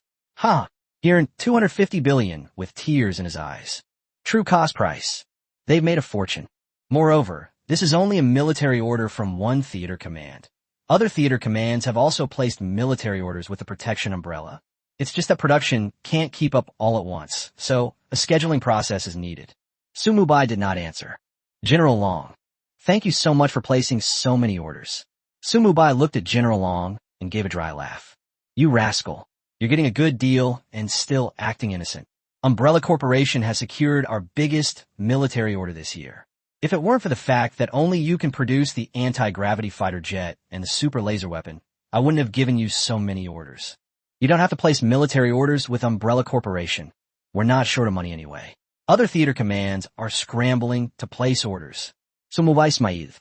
A: He earned 250 billion with tears in his eyes. True cost price. They've made a fortune. Moreover, this is only a military order from one theater command. Other theater commands have also placed military orders with the protection umbrella. It's just that production can't keep up all at once, so a scheduling process is needed. Su Mubai did not answer. General Long, thank you so much for placing so many orders. Su Mubai looked at General Long and gave a dry laugh. You rascal. You're getting a good deal and still acting innocent. Umbrella Corporation has secured our biggest military order this year. If it weren't for the fact that only you can produce the anti-gravity fighter jet and the super laser weapon, I wouldn't have given you so many orders. You don't have to place military orders with Umbrella Corporation. We're not short of money anyway. Other theater commands are scrambling to place orders. So Mubai Smaïd.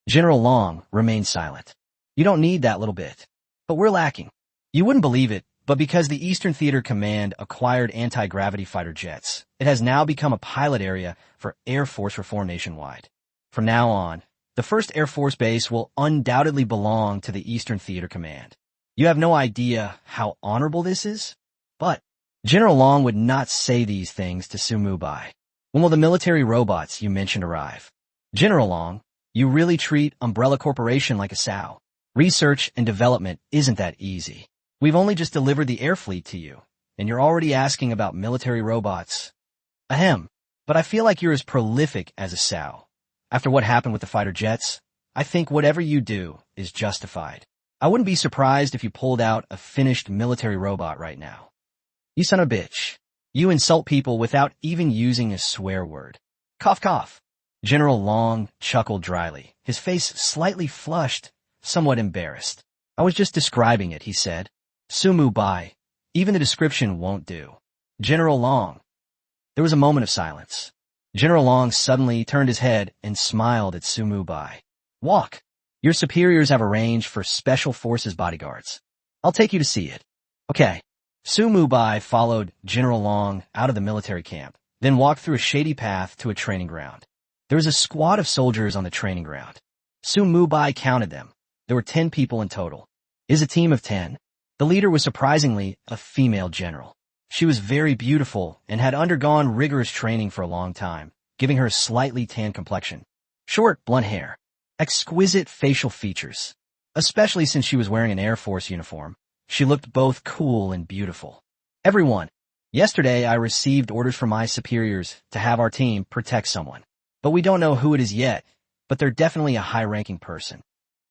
A: General Long remained silent. You don't need that little bit. But we're lacking. You wouldn't believe it, but because the Eastern Theater Command acquired anti-gravity fighter jets, it has now become a pilot area for Air Force reform nationwide. From now on, the first Air Force base will undoubtedly belong to the Eastern Theater Command. You have no idea how honorable this is? But General Long would not say these things to Su Mubai. When will the military robots you mentioned arrive? General Long, you really treat Umbrella Corporation like a sow. Research and development isn't that easy. We've only just delivered the air fleet to you, and you're already asking about military robots. Ahem, but I feel like you're as prolific as a sow. After what happened with the fighter jets, I think whatever you do is justified. I wouldn't be surprised if you pulled out a finished military robot right now. You son of a bitch. You insult people without even using a swear word. Cough cough. General Long chuckled dryly, his face slightly flushed, somewhat embarrassed. I was just describing it, he said. Su Mubai, even the description won't do. General Long. There was a moment of silence. General Long suddenly turned his head and smiled at Su Mubai. Walk. Your superiors have arranged for Special Forces bodyguards. I'll take you to see it. Okay. Su Mubai followed General Long out of the military camp, then walked through a shady path to a training ground. There was a squad of soldiers on the training ground. Soon Mubai counted them. There were 10 people in total. Is a team of 10? The leader was surprisingly a female general. She was very beautiful and had undergone rigorous training for a long time, giving her a slightly tan complexion. Short, blunt hair. Exquisite facial features. Especially since she was wearing an Air Force uniform. She looked both cool and beautiful. Everyone. Yesterday, I received orders from my superiors to have our team protect someone. But we don't know who it is yet, but they're definitely a high-ranking person.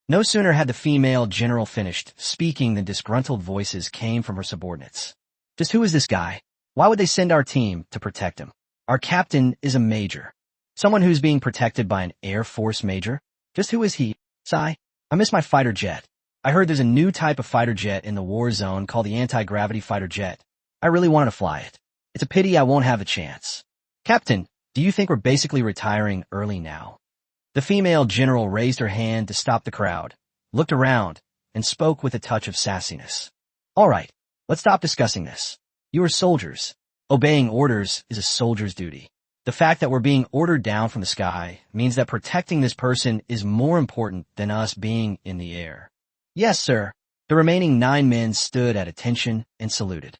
A: No sooner had the female general finished speaking than disgruntled voices came from her subordinates. Just who is this guy? Why would they send our team to protect him? Our captain is a major. Someone who's being protected by an Air Force major? Just who is he? Sigh. I miss my fighter jet. I heard there's a new type of fighter jet in the war zone called the anti-gravity fighter jet. I really wanted to fly it. It's a pity I won't have a chance. Captain, do you think we're basically retiring early now? The female general raised her hand to stop the crowd, looked around, and spoke with a touch of sassiness. All right, let's stop discussing this. You are soldiers. Obeying orders is a soldier's duty. The fact that we're being ordered down from the sky means that protecting this person is more important than us being in the air. Yes, sir. The remaining 9 men stood at attention and saluted.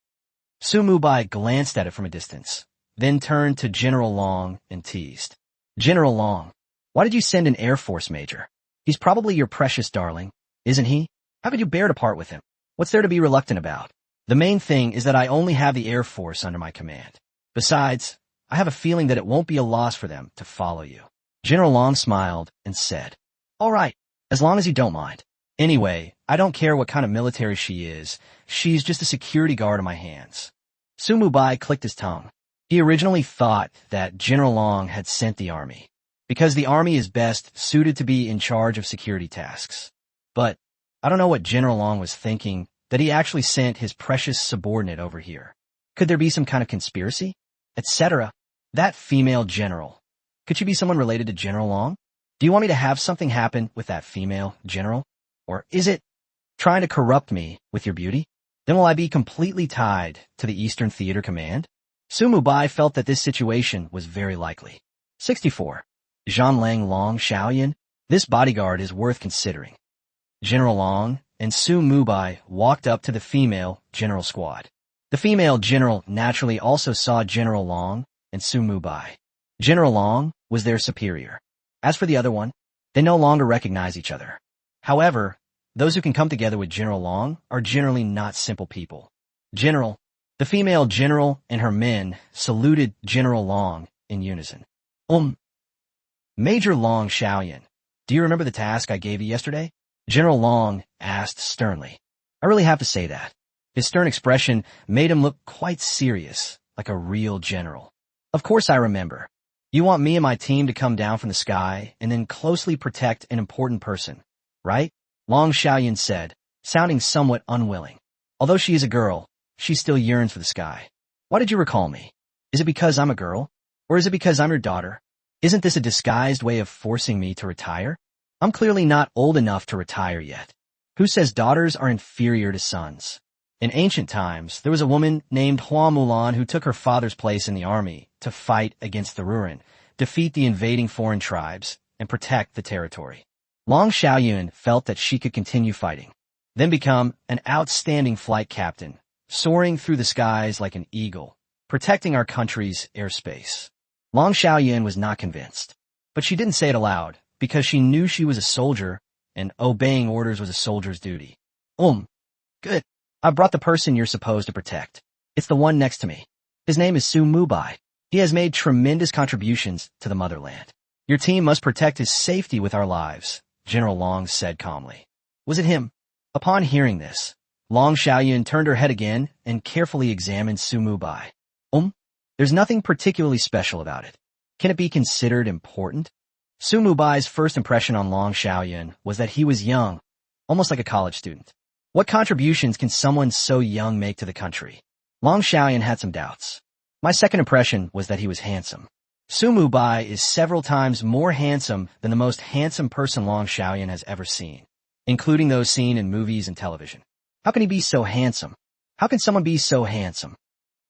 A: Su Mubai glanced at it from a distance, then turned to General Long and teased. General Long, why did you send an Air Force major? He's probably your precious darling, isn't he? How could you bear to part with him? What's there to be reluctant about? The main thing is that I only have the Air Force under my command. Besides, I have a feeling that it won't be a loss for them to follow you. General Long smiled and said, all right, as long as you don't mind. Anyway, I don't care what kind of military she is. She's just a security guard on my hands. Su Mubai clicked his tongue. He originally thought that General Long had sent the army, because the army is best suited to be in charge of security tasks. But I don't know what General Long was thinking, that he actually sent his precious subordinate over here. Could there be some kind of conspiracy? Etc. That female general. Could she be someone related to General Long? Do you want me to have something happen with that female general? Or is it trying to corrupt me with your beauty? Then will I be completely tied to the Eastern Theater Command? Su Mubai felt that this situation was very likely. 64. Zhanlang Long Xiaoyan. This bodyguard is worth considering. General Long and Su Mubai walked up to the female general squad. The female general naturally also saw General Long and Su Mubai. General Long was their superior. As for the other one, they no longer recognize each other. However, those who can come together with General Long are generally not simple people. General, the female general and her men saluted General Long in unison. Major Long Xiaoyan, do you remember the task I gave you yesterday? General Long asked sternly. I really have to say that. His stern expression made him look quite serious, like a real general. Of course I remember. You want me and my team to come down from the sky and then closely protect an important person, right? Long Xiaoyan said, sounding somewhat unwilling. Although she is a girl, she still yearns for the sky. Why did you recall me? Is it because I'm a girl? Or is it because I'm your daughter? Isn't this a disguised way of forcing me to retire? I'm clearly not old enough to retire yet. Who says daughters are inferior to sons? In ancient times, there was a woman named Hua Mulan who took her father's place in the army to fight against the Ruren, defeat the invading foreign tribes, and protect the territory. Long Xiaoyun felt that she could continue fighting, then become an outstanding flight captain, soaring through the skies like an eagle, protecting our country's airspace. Long Xiaoyun was not convinced, but she didn't say it aloud because she knew she was a soldier and obeying orders was a soldier's duty. Good. I brought the person you're supposed to protect. It's the one next to me. His name is Su Mubai. He has made tremendous contributions to the motherland. Your team must protect his safety with our lives, General Long said calmly. Was it him? Upon hearing this, Long Xiaoyun turned her head again and carefully examined Su Mubai. There's nothing particularly special about it. Can it be considered important? Su Mubai's first impression on Long Xiaoyun was that he was young, almost like a college student. What contributions can someone so young make to the country? Long Xiaoyun had some doubts. My second impression was that he was handsome. Su Mubai is several times more handsome than the most handsome person Long Xiaoyun has ever seen, including those seen in movies and television. How can he be so handsome? How can someone be so handsome?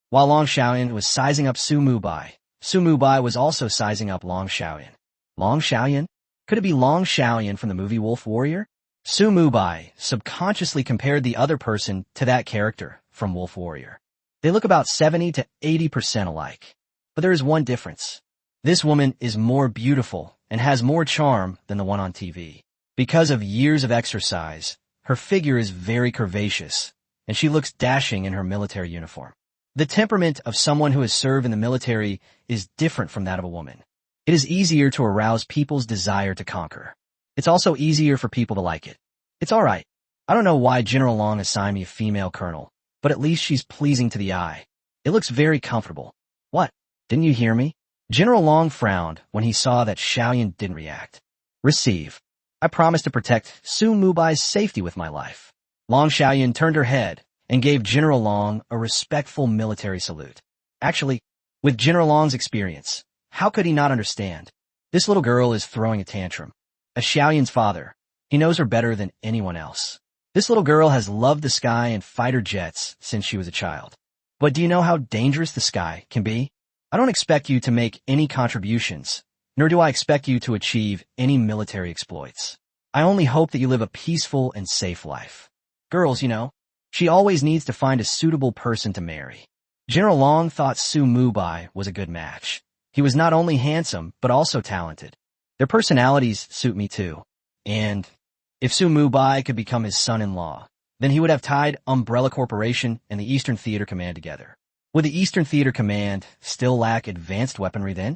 A: While Long Xiaoyun was sizing up Su Mubai was also sizing up Long Xiaoyun. Long Xiaoyan? Could it be Long Xiaoyan from the movie Wolf Warrior? Su Mubai subconsciously compared the other person to that character from Wolf Warrior. They look about 70 to 80% alike. But there is one difference. This woman is more beautiful and has more charm than the one on TV. Because of years of exercise, her figure is very curvaceous, and she looks dashing in her military uniform. The temperament of someone who has served in the military is different from that of a woman. It is easier to arouse people's desire to conquer. It's also easier for people to like it. It's alright. I don't know why General Long assigned me a female colonel, but at least she's pleasing to the eye. It looks very comfortable. What? Didn't you hear me? General Long frowned when he saw that Xiaoyan didn't react. Receive. I promise to protect Su Mubai's safety with my life. Long Xiaoyan turned her head and gave General Long a respectful military salute. Actually, with General Long's experience, how could he not understand? This little girl is throwing a tantrum. As Xiaoyan's father, he knows her better than anyone else. This little girl has loved the sky and fighter jets since she was a child. But do you know how dangerous the sky can be? I don't expect you to make any contributions, nor do I expect you to achieve any military exploits. I only hope that you live a peaceful and safe life. Girls, you know, she always needs to find a suitable person to marry. General Long thought Su Mubai was a good match. He was not only handsome, but also talented. Their personalities suit me too. And if Su Mubai could become his son-in-law, then he would have tied Umbrella Corporation and the Eastern Theater Command together. Would the Eastern Theater Command still lack advanced weaponry then?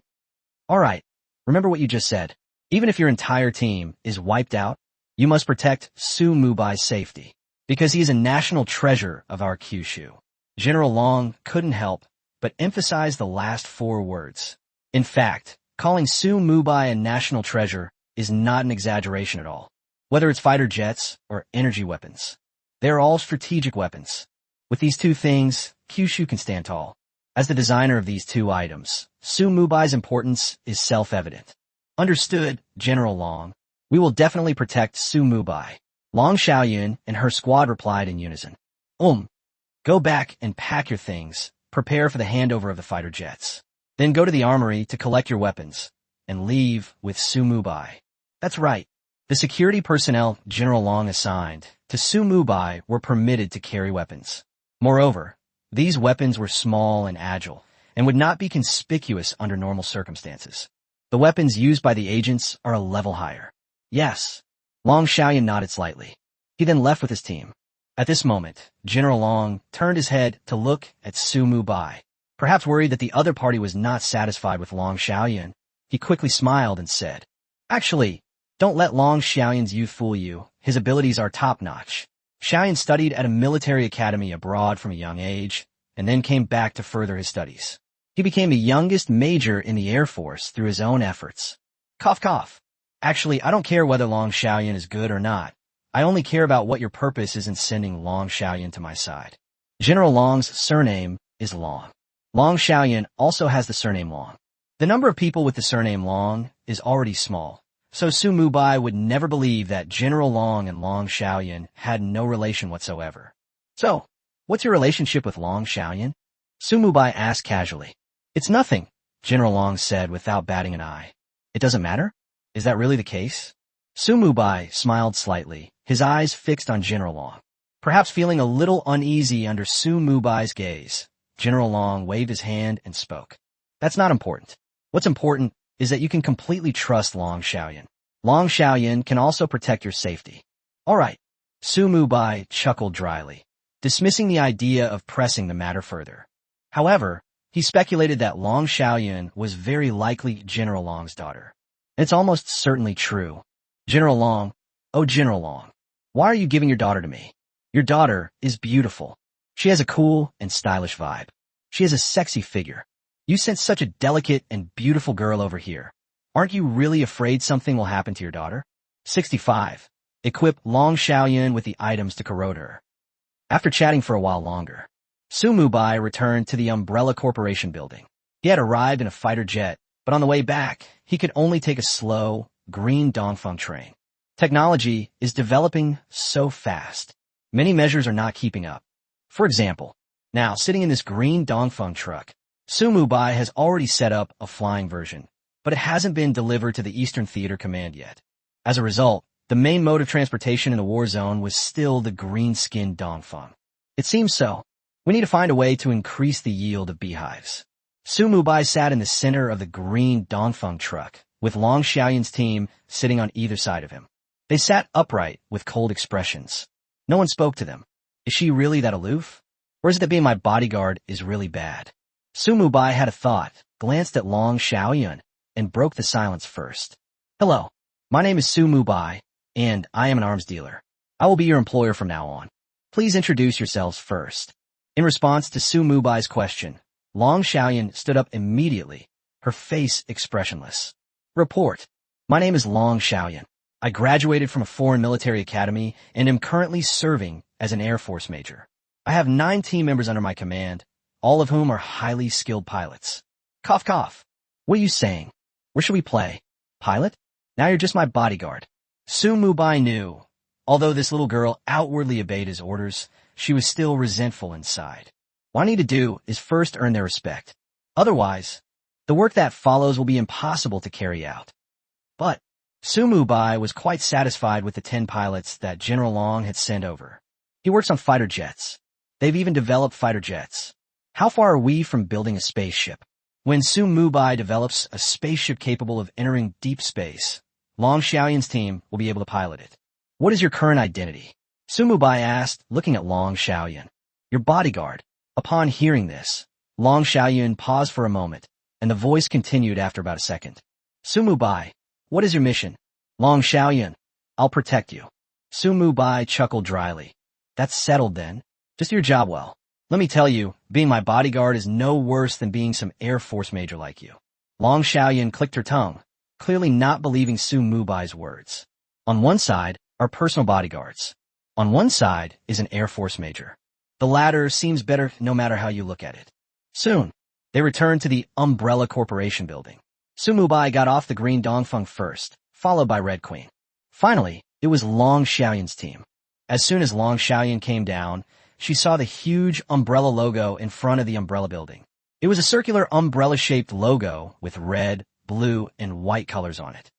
A: Alright, remember what you just said. Even if your entire team is wiped out, you must protect Su Mubai's safety, because he is a national treasure of our Kyushu. General Long couldn't help but emphasize the last 4 words. In fact, calling Su Mubai a national treasure is not an exaggeration at all. Whether it's fighter jets or energy weapons, they are all strategic weapons. With these 2 things, Kyushu can stand tall. As the designer of these 2 items, Su Mubai's importance is self-evident. Understood, General Long. We will definitely protect Su Mubai. Long Xiaoyan and her squad replied in unison. Go back and pack your things. Prepare for the handover of the fighter jets. Then go to the armory to collect your weapons and leave with Su Mubai. That's right. The security personnel General Long assigned to Su Mubai were permitted to carry weapons. Moreover, these weapons were small and agile and would not be conspicuous under normal circumstances. The weapons used by the agents are a level higher. Yes. Long Xiaoyan nodded slightly. He then left with his team. At this moment, General Long turned his head to look at Su Mubai. Perhaps worried that the other party was not satisfied with Long Xiaoyan, he quickly smiled and said, Actually, don't let Long Xiaoyan's youth fool you. His abilities are top-notch. Xiaoyan studied at a military academy abroad from a young age, and then came back to further his studies. He became the youngest major in the Air Force through his own efforts. Cough, cough. Actually, I don't care whether Long Xiaoyan is good or not. I only care about what your purpose is in sending Long Xiaoyan to my side. General Long's surname is Long. Long Xiaoyan also has the surname Long. The number of people with the surname Long is already small, so Su Mubai would never believe that General Long and Long Xiaoyan had no relation whatsoever. So, what's your relationship with Long Xiaoyan? Su Mubai asked casually. It's nothing, General Long said without batting an eye. It doesn't matter? Is that really the case? Su Mubai smiled slightly, his eyes fixed on General Long. Perhaps feeling a little uneasy under Su Mubai's gaze, General Long waved his hand and spoke. That's not important. What's important is that you can completely trust Long Xiaoyan. Long Xiaoyan can also protect your safety. All right. Su Mubai chuckled dryly, dismissing the idea of pressing the matter further. However, he speculated that Long Xiaoyan was very likely General Long's daughter. It's almost certainly true. General Long, oh General Long, why are you giving your daughter to me? Your daughter is beautiful. She has a cool and stylish vibe. She has a sexy figure. You sent such a delicate and beautiful girl over here. Aren't you really afraid something will happen to your daughter? 65. Equip Long Xiaoyan with the items to corrode her. After chatting for a while longer, Su Mubai returned to the Umbrella Corporation building. He had arrived in a fighter jet, but on the way back, he could only take a slow, green Dongfeng train. Technology is developing so fast. Many measures are not keeping up. For example, now sitting in this green Dongfeng truck, Su Mubai has already set up a flying version, but it hasn't been delivered to the Eastern Theater Command yet. As a result, the main mode of transportation in the war zone was still the green-skinned Dongfeng. It seems so. We need to find a way to increase the yield of beehives. Su Mubai sat in the center of the green Dongfeng truck, with Long Xiaoyan's team sitting on either side of him. They sat upright with cold expressions. No one spoke to them. Is she really that aloof? Or is it that being my bodyguard is really bad? Su Mubai had a thought, glanced at Long Xiaoyan, and broke the silence first. Hello, my name is Su Mubai, and I am an arms dealer. I will be your employer from now on. Please introduce yourselves first. In response to Su Mubai's question, Long Xiaoyan stood up immediately, her face expressionless. Report. My name is Long Xiaoyan. I graduated from a foreign military academy and am currently serving as an Air Force major. I have 9 team members under my command, all of whom are highly skilled pilots. Cough, cough. What are you saying? Where should we play? Pilot? Now you're just my bodyguard. Su Mubai knew. Although this little girl outwardly obeyed his orders, she was still resentful inside. What I need to do is first earn their respect. Otherwise, the work that follows will be impossible to carry out. But Su Mubai was quite satisfied with the 10 pilots that General Long had sent over. He works on fighter jets. They've even developed fighter jets. How far are we from building a spaceship? When Su Mubai develops a spaceship capable of entering deep space, Long Xiaoyan's team will be able to pilot it. What is your current identity? Su Mubai asked, looking at Long Xiaoyan. Your bodyguard. Upon hearing this, Long Xiaoyan paused for a moment, and the voice continued after about a second. Su Mubai, what is your mission? Long Xiaoyan, I'll protect you. Su Mubai chuckled dryly. That's settled then. Just do your job well. Let me tell you, being my bodyguard is no worse than being some Air Force major like you. Long Xiaoyan clicked her tongue, clearly not believing Su Mubai's words. On one side are personal bodyguards. On one side is an Air Force major. The latter seems better no matter how you look at it. Soon, they returned to the Umbrella Corporation building. Su Mubai got off the green Dongfeng first, followed by Red Queen. Finally, it was Long Xiaoyan's team. As soon as Long Xiaoyan came down, she saw the huge umbrella logo in front of the umbrella building. It was a circular umbrella-shaped logo with red, blue, and white colors on it.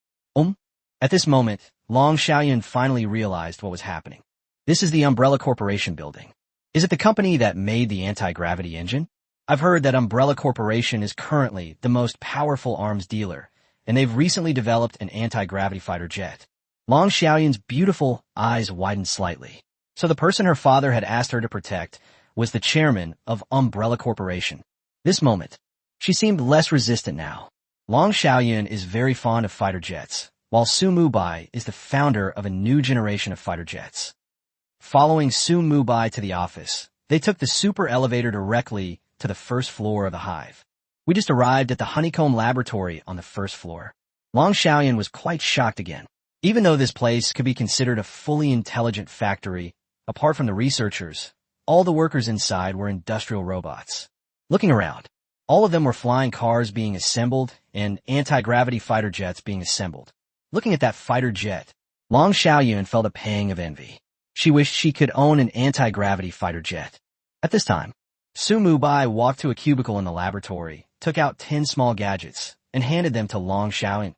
A: At this moment, Long Xiaoyan finally realized what was happening. This is the Umbrella Corporation building. Is it the company that made the anti-gravity engine? I've heard that Umbrella Corporation is currently the most powerful arms dealer, and they've recently developed an anti-gravity fighter jet. Long Xiaoyan's beautiful eyes widened slightly. So the person her father had asked her to protect was the chairman of Umbrella Corporation. This moment, she seemed less resistant now. Long Xiaoyan is very fond of fighter jets, while Su Mubai is the founder of a new generation of fighter jets. Following Su Mubai to the office, they took the super elevator directly to the first floor of the hive. We just arrived at the honeycomb laboratory on the first floor. Long Xiaoyan was quite shocked again. Even though this place could be considered a fully intelligent factory, apart from the researchers, all the workers inside were industrial robots. Looking around, all of them were flying cars being assembled and anti-gravity fighter jets being assembled. Looking at that fighter jet, Long Xiaoyan felt a pang of envy. She wished she could own an anti-gravity fighter jet. At this time, Su Mubai walked to a cubicle in the laboratory, took out 10 small gadgets, and handed them to Long Xiaoyan.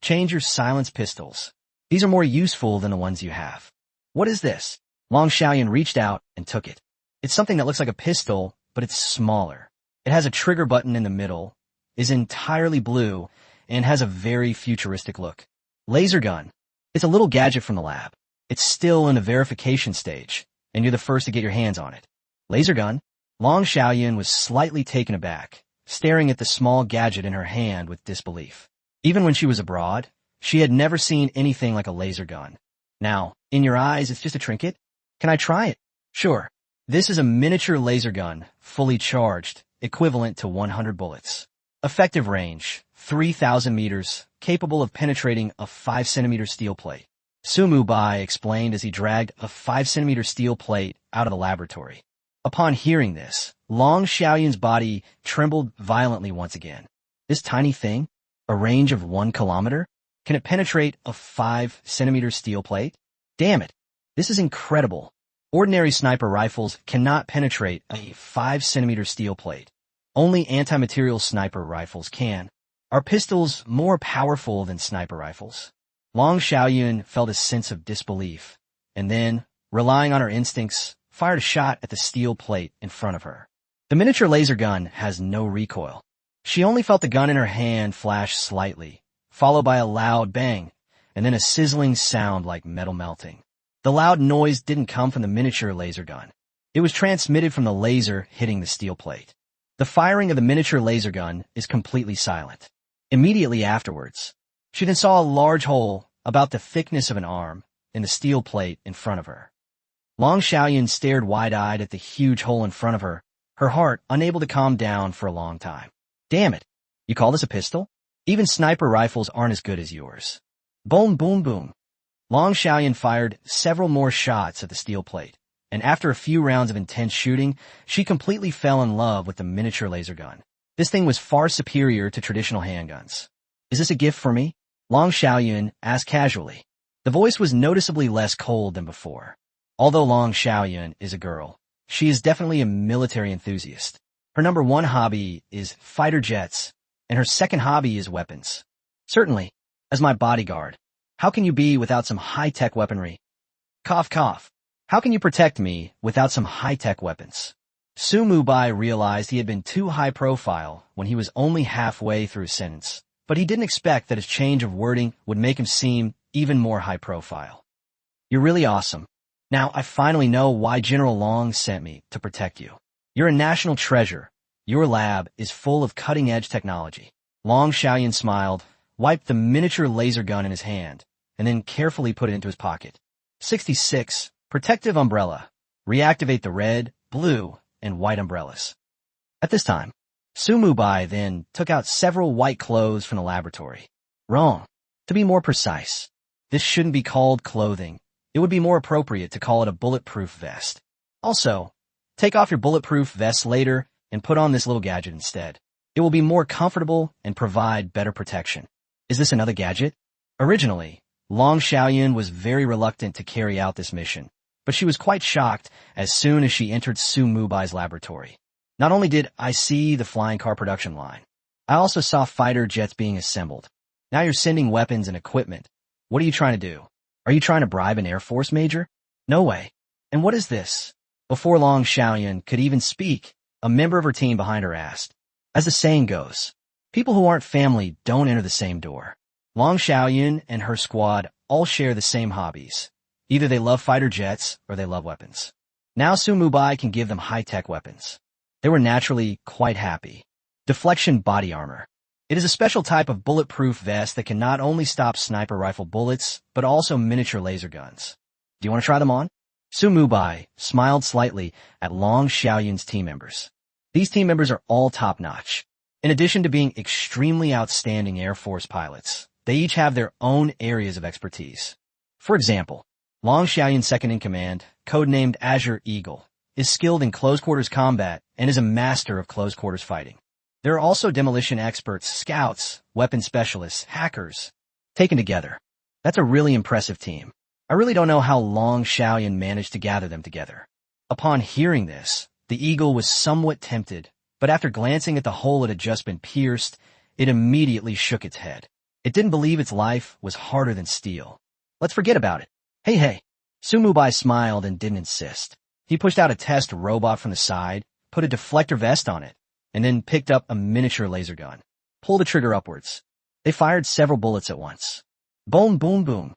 A: Change your silence pistols. These are more useful than the ones you have. What is this? Long Xiaoyan reached out and took it. It's something that looks like a pistol, but it's smaller. It has a trigger button in the middle, is entirely blue, and has a very futuristic look. Laser gun. It's a little gadget from the lab. It's still in the verification stage, and you're the first to get your hands on it. Laser gun? Long Xiaoyan was slightly taken aback, staring at the small gadget in her hand with disbelief. Even when she was abroad, she had never seen anything like a laser gun. Now, in your eyes, it's just a trinket? Can I try it? Sure. This is a miniature laser gun, fully charged, equivalent to 100 bullets. Effective range, 3,000 meters, capable of penetrating a 5-centimeter steel plate. Su Mubai explained as he dragged a 5-centimeter steel plate out of the laboratory. Upon hearing this, Long Xiaoyan's body trembled violently once again. This tiny thing? A range of 1 kilometer? Can it penetrate a 5-centimeter steel plate? Damn it! This is incredible. Ordinary sniper rifles cannot penetrate a 5-centimeter steel plate. Only anti-material sniper rifles can. Are pistols more powerful than sniper rifles? Long Xiaoyun felt a sense of disbelief, and then, relying on her instincts, fired a shot at the steel plate in front of her. The miniature laser gun has no recoil. She only felt the gun in her hand flash slightly, followed by a loud bang, and then a sizzling sound like metal melting. The loud noise didn't come from the miniature laser gun. It was transmitted from the laser hitting the steel plate. The firing of the miniature laser gun is completely silent. Immediately afterwards, she then saw a large hole about the thickness of an arm in the steel plate in front of her. Long Xiaoyun stared wide-eyed at the huge hole in front of her, her heart unable to calm down for a long time. Damn it! You call this a pistol? Even sniper rifles aren't as good as yours. Boom, boom, boom. Long Xiaoyun fired several more shots at the steel plate, and after a few rounds of intense shooting, she completely fell in love with the miniature laser gun. This thing was far superior to traditional handguns. Is this a gift for me? Long Xiaoyun asked casually. The voice was noticeably less cold than before. Although Long Xiaoyun is a girl, she is definitely a military enthusiast. Her number one hobby is fighter jets, and her second hobby is weapons. Certainly, as my bodyguard, how can you be without some high-tech weaponry? Cough, cough. How can you protect me without some high-tech weapons? Su Mubai realized he had been too high-profile when he was only halfway through his sentence, but he didn't expect that his change of wording would make him seem even more high-profile. You're really awesome. Now I finally know why General Long sent me to protect you. You're a national treasure. Your lab is full of cutting-edge technology. Long Xiaoyun smiled, wiped the miniature laser gun in his hand, and then carefully put it into his pocket. 66. Protective umbrella. Reactivate the red, blue, and white umbrellas. At this time, Su Mubai then took out several white clothes from the laboratory. Wrong. To be more precise, this shouldn't be called clothing. It would be more appropriate to call it a bulletproof vest. Also, take off your bulletproof vest later and put on this little gadget instead. It will be more comfortable and provide better protection. Is this another gadget? Originally, Long Xiaoyun was very reluctant to carry out this mission, but she was quite shocked as soon as she entered Su Mubai's laboratory. Not only did I see the flying car production line, I also saw fighter jets being assembled. Now you're sending weapons and equipment. What are you trying to do? Are you trying to bribe an Air Force major? No way. And what is this? Before Long Xiaoyun could even speak, a member of her team behind her asked. As the saying goes, people who aren't family don't enter the same door. Long Xiaoyun and her squad all share the same hobbies. Either they love fighter jets or they love weapons. Now Su Mubai can give them high-tech weapons. They were naturally quite happy. Deflection body armor. It is a special type of bulletproof vest that can not only stop sniper rifle bullets, but also miniature laser guns. Do you want to try them on? Su Mubai smiled slightly at Long Xiaoyun's team members. These team members are all top-notch. In addition to being extremely outstanding Air Force pilots, they each have their own areas of expertise. For example, Long Xiaoyun's second-in-command, codenamed Azure Eagle, is skilled in close-quarters combat and is a master of close-quarters fighting. There are also demolition experts, scouts, weapon specialists, hackers. Taken together, that's a really impressive team. I really don't know how Long Xiaoyun managed to gather them together. Upon hearing this, the eagle was somewhat tempted, but after glancing at the hole it had just been pierced, it immediately shook its head. It didn't believe its life was harder than steel. Let's forget about it. Hey. Su Mubai smiled and didn't insist. He pushed out a test robot from the side, put a deflector vest on it, and then picked up a miniature laser gun. Pull the trigger upwards. They fired several bullets at once. Boom, boom, boom.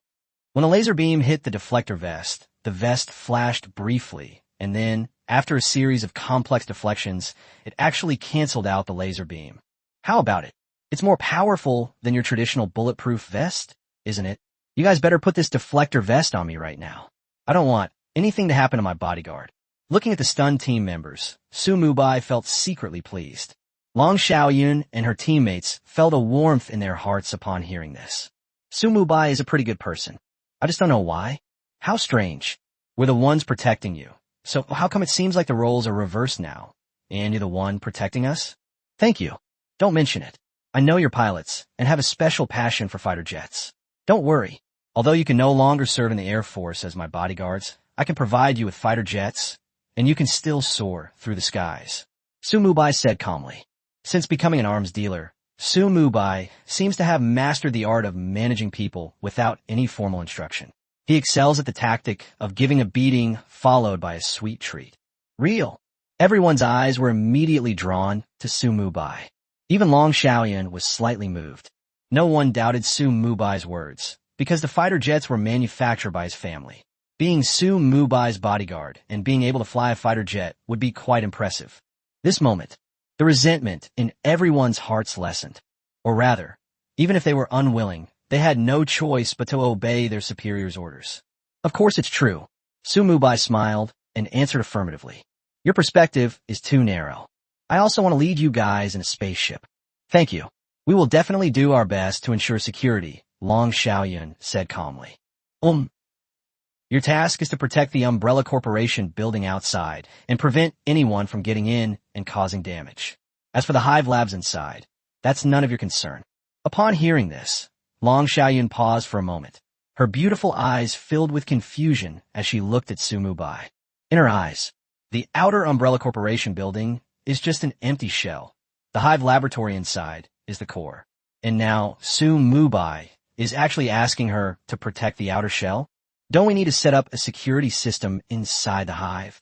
A: When a laser beam hit the deflector vest, the vest flashed briefly, and then, after a series of complex deflections, it actually canceled out the laser beam. How about it? It's more powerful than your traditional bulletproof vest, isn't it? You guys better put this deflector vest on me right now. I don't want anything to happen to my bodyguard. Looking at the stunned team members, Su Mubai felt secretly pleased. Long Xiaoyun and her teammates felt a warmth in their hearts upon hearing this. Su Mubai is a pretty good person. I just don't know why. How strange. We're the ones protecting you. So how come it seems like the roles are reversed now? And you're the one protecting us? Thank you. Don't mention it. I know you're pilots and have a special passion for fighter jets. Don't worry. Although you can no longer serve in the Air Force as my bodyguards, I can provide you with fighter jets, and you can still soar through the skies. Su Mubai said calmly. Since becoming an arms dealer, Su Mubai seems to have mastered the art of managing people without any formal instruction. He excels at the tactic of giving a beating followed by a sweet treat. Real. Everyone's eyes were immediately drawn to Su Mubai. Even Long Xiaoyan was slightly moved. No one doubted Su Mubai's words, because the fighter jets were manufactured by his family. Being Su Mubai's bodyguard and being able to fly a fighter jet would be quite impressive. This moment, the resentment in everyone's hearts lessened. Or rather, even if they were unwilling, they had no choice but to obey their superior's orders. Of course it's true. Su Mubai smiled and answered affirmatively. Your perspective is too narrow. I also want to lead you guys in a spaceship. Thank you. We will definitely do our best to ensure security, Long Xiaoyan said calmly. Your task is to protect the Umbrella Corporation building outside and prevent anyone from getting in and causing damage. As for the Hive Labs inside, that's none of your concern. Upon hearing this, Long Xiaoyan paused for a moment. Her beautiful eyes filled with confusion as she looked at Su Mubai. In her eyes, the outer Umbrella Corporation building is just an empty shell. The Hive Laboratory inside is the core. And now Su Mubai is actually asking her to protect the outer shell? Don't we need to set up a security system inside the hive?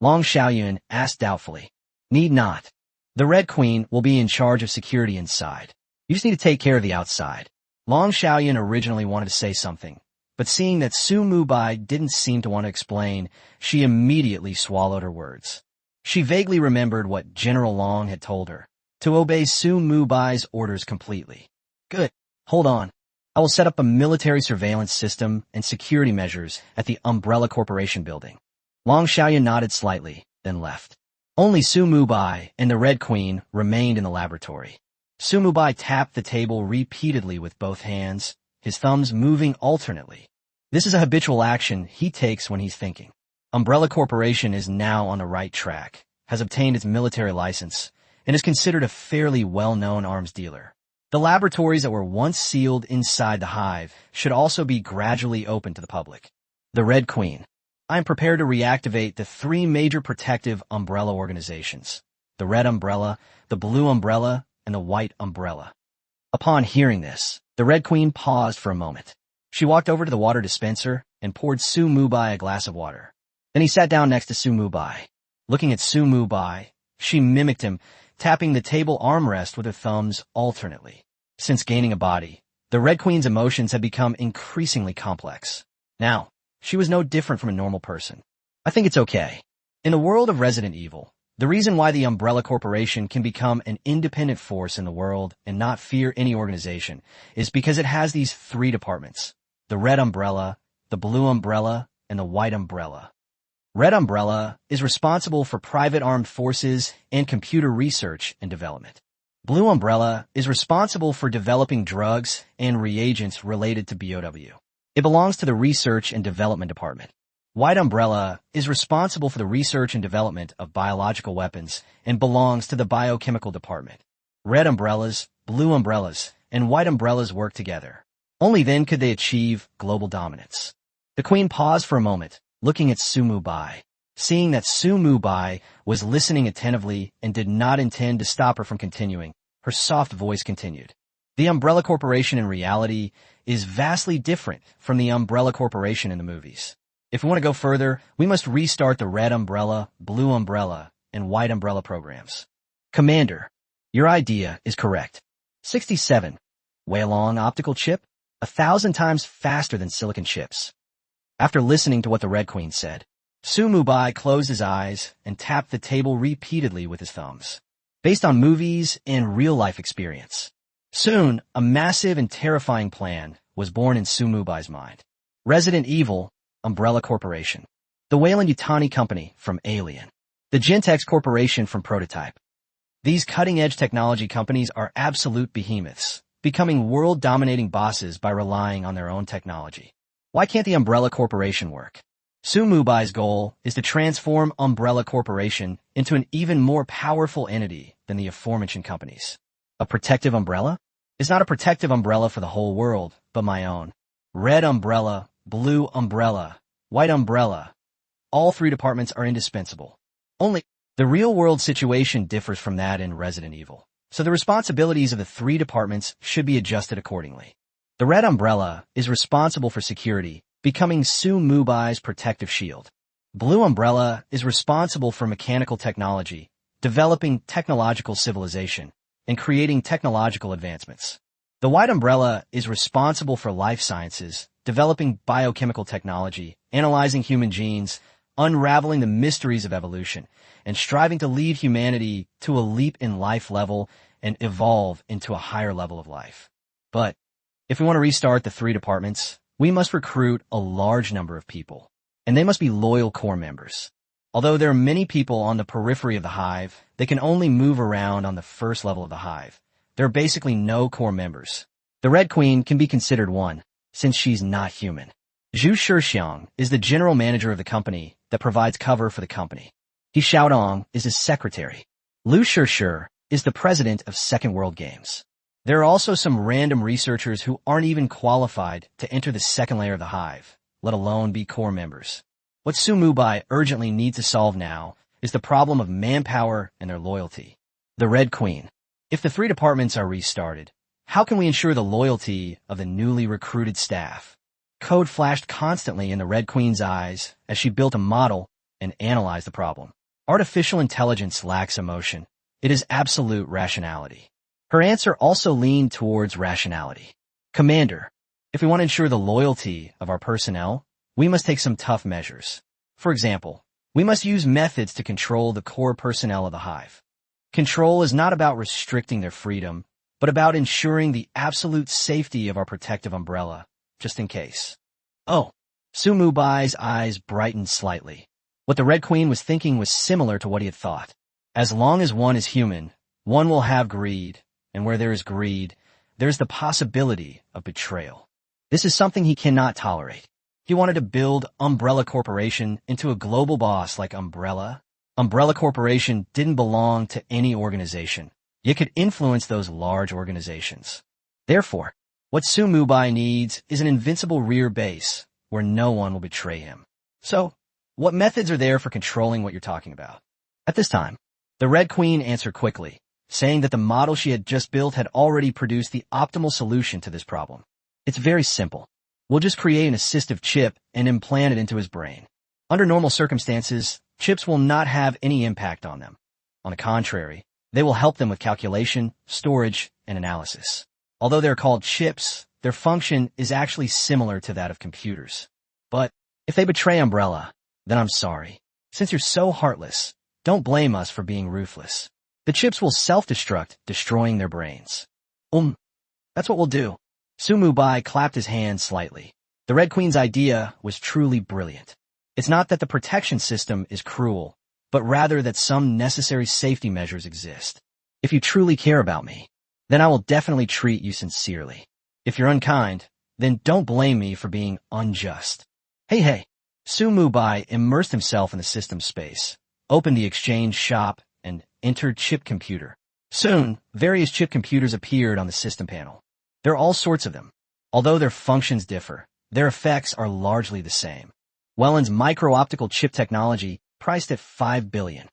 A: Long Xiaoyan asked doubtfully. Need not. The Red Queen will be in charge of security inside. You just need to take care of the outside. Long Xiaoyan originally wanted to say something, but seeing that Su Mubai didn't seem to want to explain, she immediately swallowed her words. She vaguely remembered what General Long had told her, to obey Su Mubai's orders completely. Good. Hold on. I will set up a military surveillance system and security measures at the Umbrella Corporation building. Long Xiaoyan nodded slightly, then left. Only Su Mubai and the Red Queen remained in the laboratory. Su Mubai tapped the table repeatedly with both hands, his thumbs moving alternately. This is a habitual action he takes when he's thinking. Umbrella Corporation is now on the right track, has obtained its military license, and is considered a fairly well-known arms dealer. The laboratories that were once sealed inside the hive should also be gradually opened to the public. The Red Queen. I am prepared to reactivate the three major protective umbrella organizations, the Red Umbrella, the Blue Umbrella, and the White Umbrella. Upon hearing this, the Red Queen paused for a moment. She walked over to the water dispenser and poured Su Mubai a glass of water. Then he sat down next to Su Mubai. Looking at Su Mubai, she mimicked him, tapping the table armrest with her thumbs alternately. Since gaining a body, the Red Queen's emotions had become increasingly complex. Now, she was no different from a normal person. I think it's okay. In the world of Resident Evil, the reason why the Umbrella Corporation can become an independent force in the world and not fear any organization is because it has these three departments: the Red Umbrella, the Blue Umbrella, and the White Umbrella. Red Umbrella is responsible for private armed forces and computer research and development. Blue Umbrella is responsible for developing drugs and reagents related to BOW. It belongs to the Research and Development Department. White Umbrella is responsible for the research and development of biological weapons and belongs to the Biochemical Department. Red Umbrellas, Blue Umbrellas, and White Umbrellas work together. Only then could they achieve global dominance. The Queen paused for a moment, looking at Su Mubai. Seeing that Su Mubai was listening attentively and did not intend to stop her from continuing, her soft voice continued. The Umbrella Corporation in reality is vastly different from the Umbrella Corporation in the movies. If we want to go further, we must restart the Red Umbrella, Blue Umbrella, and White Umbrella programs. Commander, your idea is correct. 67. Way-long optical chip? 1,000 times faster than silicon chips. After listening to what the Red Queen said, Su Mubai closed his eyes and tapped the table repeatedly with his thumbs. Based on movies and real-life experience, soon a massive and terrifying plan was born in Su Mubai's mind. Resident Evil, Umbrella Corporation. The Weyland-Yutani Company from Alien. The Gentex Corporation from Prototype. These cutting-edge technology companies are absolute behemoths, becoming world-dominating bosses by relying on their own technology. Why can't the Umbrella Corporation work? Su Mubai's goal is to transform Umbrella Corporation into an even more powerful entity than the aforementioned companies. A protective umbrella? It's not a protective umbrella for the whole world, but my own. Red Umbrella, Blue Umbrella, White Umbrella. All three departments are indispensable. Only the real-world situation differs from that in Resident Evil. so the responsibilities of the three departments should be adjusted accordingly. The red umbrella is responsible for security, becoming Su Mubai's protective shield. Blue umbrella is responsible for mechanical technology, developing technological civilization, and creating technological advancements. The white umbrella is responsible for life sciences, developing biochemical technology, analyzing human genes, unraveling the mysteries of evolution, and striving to lead humanity to a leap in life level and evolve into a higher level of life. But if we want to restart the three departments, we must recruit a large number of people, and they must be loyal core members. Although there are many people on the periphery of the hive, they can only move around on the first level of the hive. There are basically no core members. The Red Queen can be considered one, since she's not human. Zhu Shixiang is the general manager of the company that provides cover for the company. He Xiaodong is his secretary. Liu Shishi is the president of Second World Games. There are also some random researchers who aren't even qualified to enter the second layer of the hive, let alone be core members. What Su Mubai urgently needs to solve now is the problem of manpower and their loyalty. The Red Queen. If the three departments are restarted, how can we ensure the loyalty of the newly recruited staff? Code flashed constantly in the Red Queen's eyes as she built a model and analyzed the problem. Artificial intelligence lacks emotion. It is absolute rationality. Her answer also leaned towards rationality. Commander, if we want to ensure the loyalty of our personnel, we must take some tough measures. For example, we must use methods to control the core personnel of the hive. Control is not about restricting their freedom, but about ensuring the absolute safety of our protective umbrella, just in case. Oh, Su Mubai's eyes brightened slightly. What the Red Queen was thinking was similar to what he had thought. As long as one is human, one will have greed, and where there is greed, there's the possibility of betrayal. This is something he cannot tolerate. He wanted to build Umbrella Corporation into a global boss like Umbrella. Umbrella Corporation didn't belong to any organization, yet could influence those large organizations. Therefore, what Su Mubai needs is an invincible rear base where no one will betray him. So, what methods are there for controlling what you're talking about? At this time, the Red Queen answered quickly, saying that the model she had just built had already produced the optimal solution to this problem. It's very simple. We'll just create an assistive chip and implant it into his brain. Under normal circumstances, chips will not have any impact on them. On the contrary, they will help them with calculation, storage, and analysis. Although they're called chips, their function is actually similar to that of computers. But if they betray Umbrella, then I'm sorry. Since you're so heartless, don't blame us for being ruthless. The chips will self-destruct, destroying their brains. That's what we'll do. Su Mubai clapped his hands slightly. The Red Queen's idea was truly brilliant. It's not that the protection system is cruel, but rather that some necessary safety measures exist. If you truly care about me, then I will definitely treat you sincerely. If you're unkind, then don't blame me for being unjust. Hey. Su Mubai immersed himself in the system space, opened the exchange shop, and entered chip computer. Soon, various chip computers appeared on the system panel. There are all sorts of them. Although their functions differ, their effects are largely the same. Welland's micro-optical chip technology, priced at $5 billion.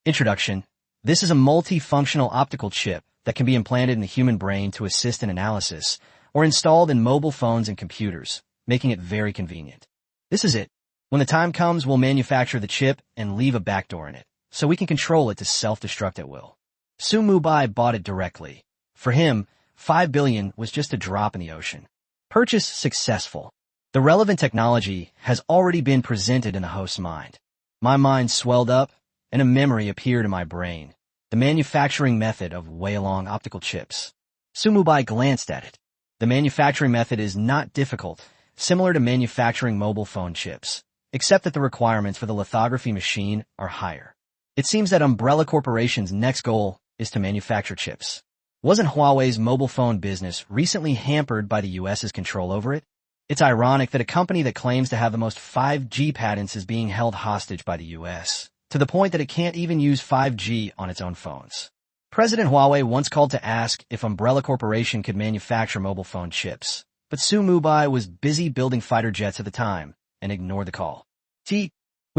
A: Introduction. This is a multifunctional optical chip that can be implanted in the human brain to assist in analysis, or installed in mobile phones and computers, making it very convenient. This is it. When the time comes, we'll manufacture the chip and leave a backdoor in it, so we can control it to self-destruct at will. Su Mubai bought it directly. For him, $5 billion was just a drop in the ocean. Purchase successful. The relevant technology has already been presented in the host's mind. My mind swelled up, and a memory appeared in my brain. The manufacturing method of way-along optical chips. Su Mubai glanced at it. The manufacturing method is not difficult, similar to manufacturing mobile phone chips, except that the requirements for the lithography machine are higher. It seems that Umbrella Corporation's next goal is to manufacture chips. Wasn't Huawei's mobile phone business recently hampered by the U.S.'s control over it? It's ironic that a company that claims to have the most 5G patents is being held hostage by the U.S., to the point that it can't even use 5G on its own phones. President Huawei once called to ask if Umbrella Corporation could manufacture mobile phone chips, but Su Mubai was busy building fighter jets at the time and ignored the call. We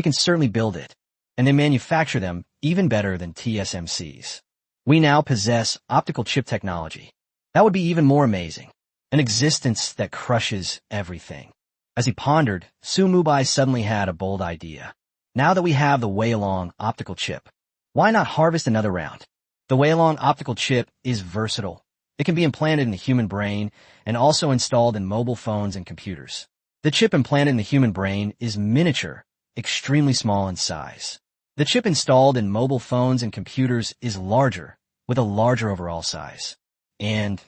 A: can certainly build it, and they manufacture them even better than TSMC's. We now possess optical chip technology. That would be even more amazing. An existence that crushes everything. As he pondered, Mubai suddenly had a bold idea. Now that we have the Weilong optical chip, why not harvest another round? The Weilong optical chip is versatile. It can be implanted in the human brain and also installed in mobile phones and computers. The chip implanted in the human brain is miniature, extremely small in size. The chip installed in mobile phones and computers is larger, with a larger overall size. And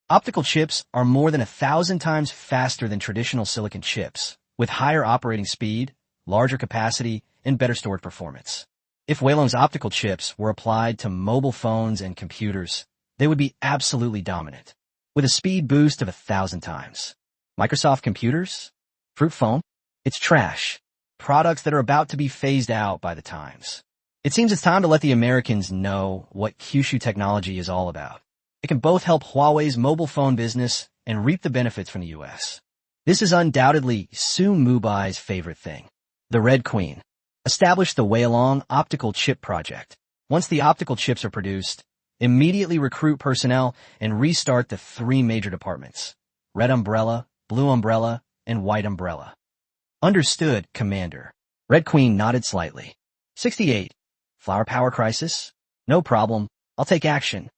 A: optical chips are more than 1,000 times faster than traditional silicon chips, with higher operating speed, larger capacity, and better storage performance. If Weilong's optical chips were applied to mobile phones and computers, they would be absolutely dominant, with a speed boost of 1,000 times. Microsoft computers? Fruit phone? It's trash. Products that are about to be phased out by the times. It seems it's time to let the Americans know what Kyushu technology is all about. It can both help Huawei's mobile phone business and reap the benefits from the U.S. This is undoubtedly Mubai's favorite thing. The Red Queen. Establish the Weilong optical chip project. Once the optical chips are produced, immediately recruit personnel and restart the 3 major departments: Red Umbrella, Blue Umbrella, and White Umbrella. Understood, Commander. Red Queen nodded slightly. 68. Flower power crisis? No problem. I'll take action.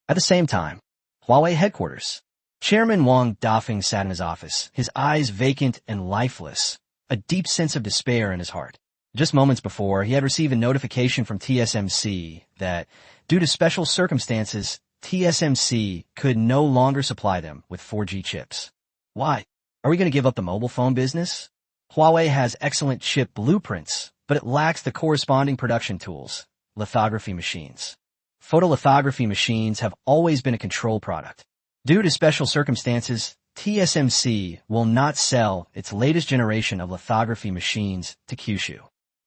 A: At the same time, Huawei headquarters. Chairman Wang Dafeng sat in his office, his eyes vacant and lifeless, a deep sense of despair in his heart. Just moments before, he had received a notification from TSMC that, due to special circumstances, TSMC could no longer supply them with 4G chips. Why? Are we going to give up the mobile phone business? Huawei has excellent chip blueprints, but it lacks the corresponding production tools, lithography machines. Photolithography machines have always been a control product. Due to special circumstances, TSMC will not sell its latest generation of lithography machines to Kyushu.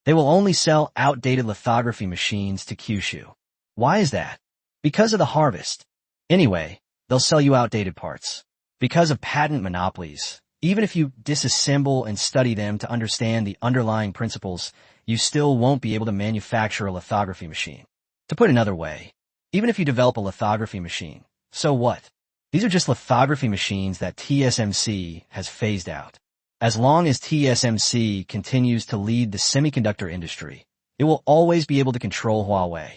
A: They will only sell outdated lithography machines to Kyushu. Why is that? Because of the harvest. Anyway, they'll sell you outdated parts. Because of patent monopolies, even if you disassemble and study them to understand the underlying principles, you still won't be able to manufacture a lithography machine. To put another way, even if you develop a lithography machine, so what? These are just lithography machines that TSMC has phased out. As long as TSMC continues to lead the semiconductor industry, it will always be able to control Huawei.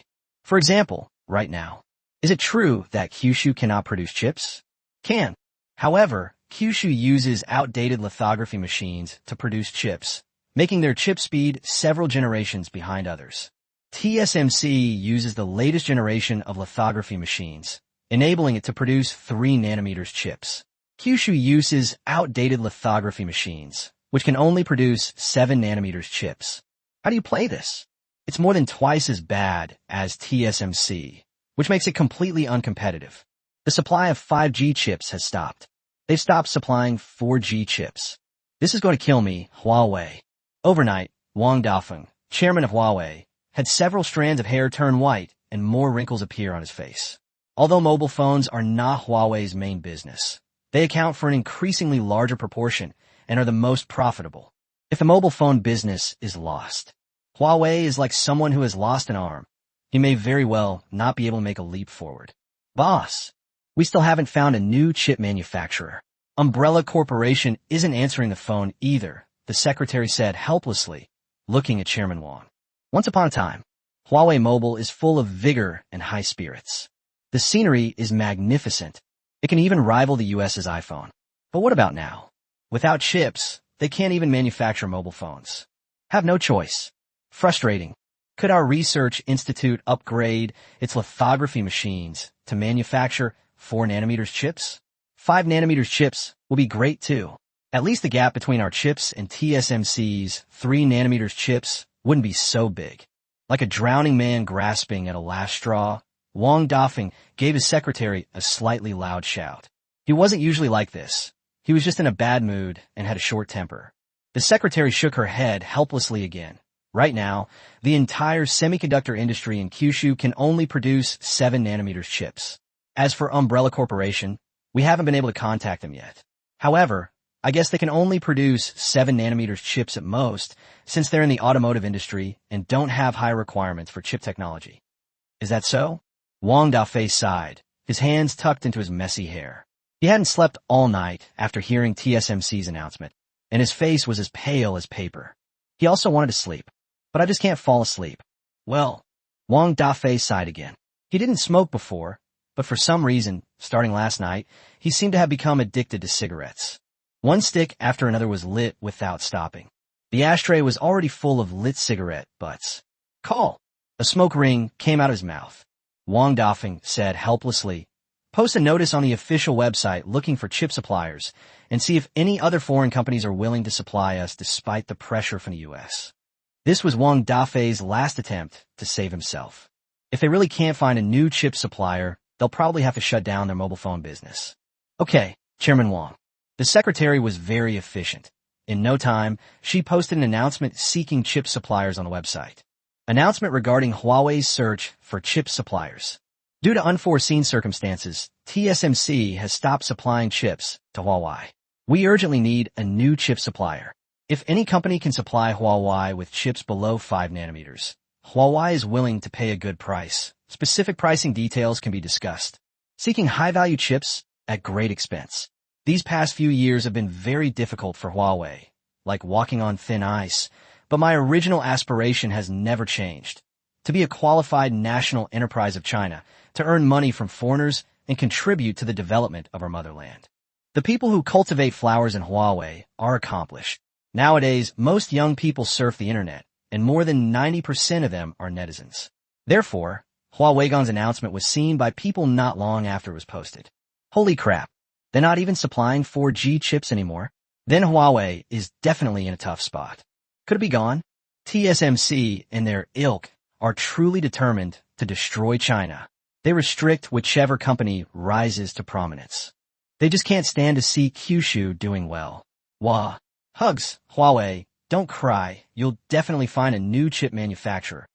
A: For example, right now, is it true that Kyushu cannot produce chips? Can. However, Kyushu uses outdated lithography machines to produce chips, making their chip speed several generations behind others. TSMC uses the latest generation of lithography machines, enabling it to produce 3 nanometers chips. Kyushu uses outdated lithography machines, which can only produce 7 nanometers chips. How do you play this? It's more than twice as bad as TSMC, which makes it completely uncompetitive. The supply of 5G chips has stopped. They've stopped supplying 4G chips. This is going to kill me, Huawei. Overnight, Wang Dafeng, chairman of Huawei, had several strands of hair turn white and more wrinkles appear on his face. Although mobile phones are not Huawei's main business, they account for an increasingly larger proportion and are the most profitable. If the mobile phone business is lost, Huawei is like someone who has lost an arm. He may very well not be able to make a leap forward. Boss, we still haven't found a new chip manufacturer. Umbrella Corporation isn't answering the phone either, the secretary said helplessly, looking at Chairman Wang. Once upon a time, Huawei Mobile is full of vigor and high spirits. The scenery is magnificent. It can even rival the US's iPhone. But what about now? Without chips, they can't even manufacture mobile phones. Have no choice. Frustrating. Could our research institute upgrade its lithography machines to manufacture 4 nanometers chips? 5 nanometers chips will be great too. At least the gap between our chips and TSMC's 3 nanometers chips wouldn't be so big. Like a drowning man grasping at a last straw, Wang Dafeng gave his secretary a slightly loud shout. He wasn't usually like this. He was just in a bad mood and had a short temper. The secretary shook her head helplessly again. Right now, the entire semiconductor industry in Kyushu can only produce 7 nanometers chips. As for Umbrella Corporation, we haven't been able to contact them yet. However, I guess they can only produce 7 nanometers chips at most, since they're in the automotive industry and don't have high requirements for chip technology. Is that so? Wang Dafei sighed, his hands tucked into his messy hair. He hadn't slept all night after hearing TSMC's announcement, and his face was as pale as paper. He also wanted to sleep, but I just can't fall asleep. Well, Wang Dafei sighed again. He didn't smoke before, but for some reason, starting last night, he seemed to have become addicted to cigarettes. One stick after another was lit without stopping. The ashtray was already full of lit cigarette butts. Call! A smoke ring came out of his mouth. Wang Dafei said helplessly, post a notice on the official website looking for chip suppliers and see if any other foreign companies are willing to supply us despite the pressure from the U.S. This was Wang Dafei's last attempt to save himself. If they really can't find a new chip supplier, they'll probably have to shut down their mobile phone business. Okay, Chairman Wang. The secretary was very efficient. In no time, she posted an announcement seeking chip suppliers on the website. Announcement regarding Huawei's search for chip suppliers. Due to unforeseen circumstances, TSMC has stopped supplying chips to Huawei. We urgently need a new chip supplier. If any company can supply Huawei with chips below 5 nanometers, Huawei is willing to pay a good price. Specific pricing details can be discussed. Seeking high-value chips at great expense. These past few years have been very difficult for Huawei, like walking on thin ice, but my original aspiration has never changed. To be a qualified national enterprise of China, to earn money from foreigners and contribute to the development of our motherland. The people who cultivate flowers in Huawei are accomplished. Nowadays, most young people surf the internet, and more than 90% of them are netizens. Therefore, Huawei's announcement was seen by people not long after it was posted. Holy crap, they're not even supplying 4G chips anymore? Then Huawei is definitely in a tough spot. Could it be gone? TSMC and their ilk are truly determined to destroy China. They restrict whichever company rises to prominence. They just can't stand to see Kyushu doing well. Wah. Hugs, Huawei, don't cry, you'll definitely find a new chip manufacturer.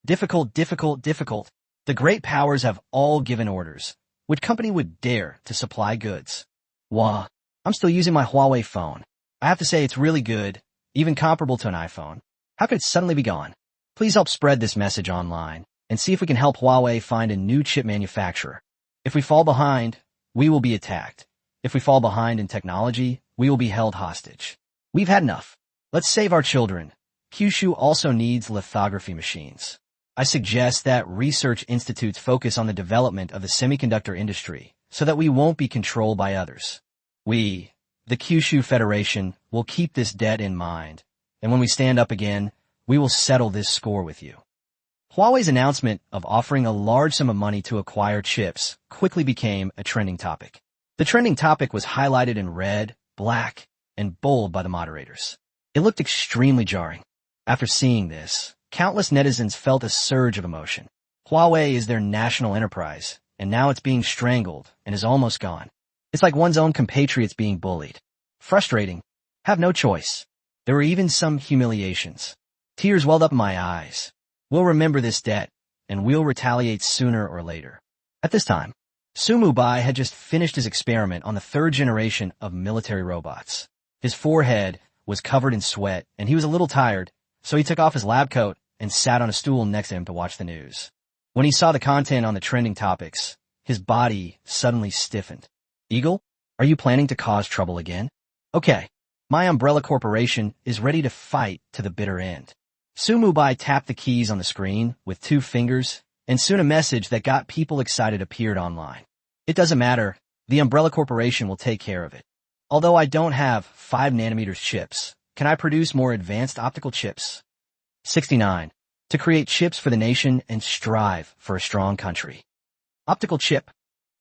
A: Difficult. The great powers have all given orders. Which company would dare to supply goods? Wah. I'm still using my Huawei phone. I have to say it's really good, even comparable to an iPhone. How could it suddenly be gone? Please help spread this message online and see if we can help Huawei find a new chip manufacturer. If we fall behind, we will be attacked. If we fall behind in technology, we will be held hostage. We've had enough. Let's save our children. Kyushu also needs lithography machines. I suggest that research institutes focus on the development of the semiconductor industry so that we won't be controlled by others. We, the Kyushu Federation, will keep this debt in mind, and when we stand up again, we will settle this score with you. Huawei's announcement of offering a large sum of money to acquire chips quickly became a trending topic. The trending topic was highlighted in red, black, and bold by the moderators. It looked extremely jarring. After seeing this, countless netizens felt a surge of emotion. Huawei is their national enterprise, and now it's being strangled and is almost gone. It's like one's own compatriots being bullied. Frustrating. Have no choice. There were even some humiliations. Tears welled up in my eyes. We'll remember this debt, and we'll retaliate sooner or later. At this time, Mubai had just finished his experiment on the third generation of military robots. His forehead was covered in sweat, and he was a little tired, so he took off his lab coat and sat on a stool next to him to watch the news. When he saw the content on the trending topics, his body suddenly stiffened. Eagle, are you planning to cause trouble again? Okay, my umbrella corporation is ready to fight to the bitter end. Mubai tapped the keys on the screen with 2 fingers, and soon a message that got people excited appeared online. It doesn't matter, the umbrella corporation will take care of it. Although I don't have 5 nanometers chips, can I produce more advanced optical chips? 69. To create chips for the nation and strive for a strong country. Optical chip.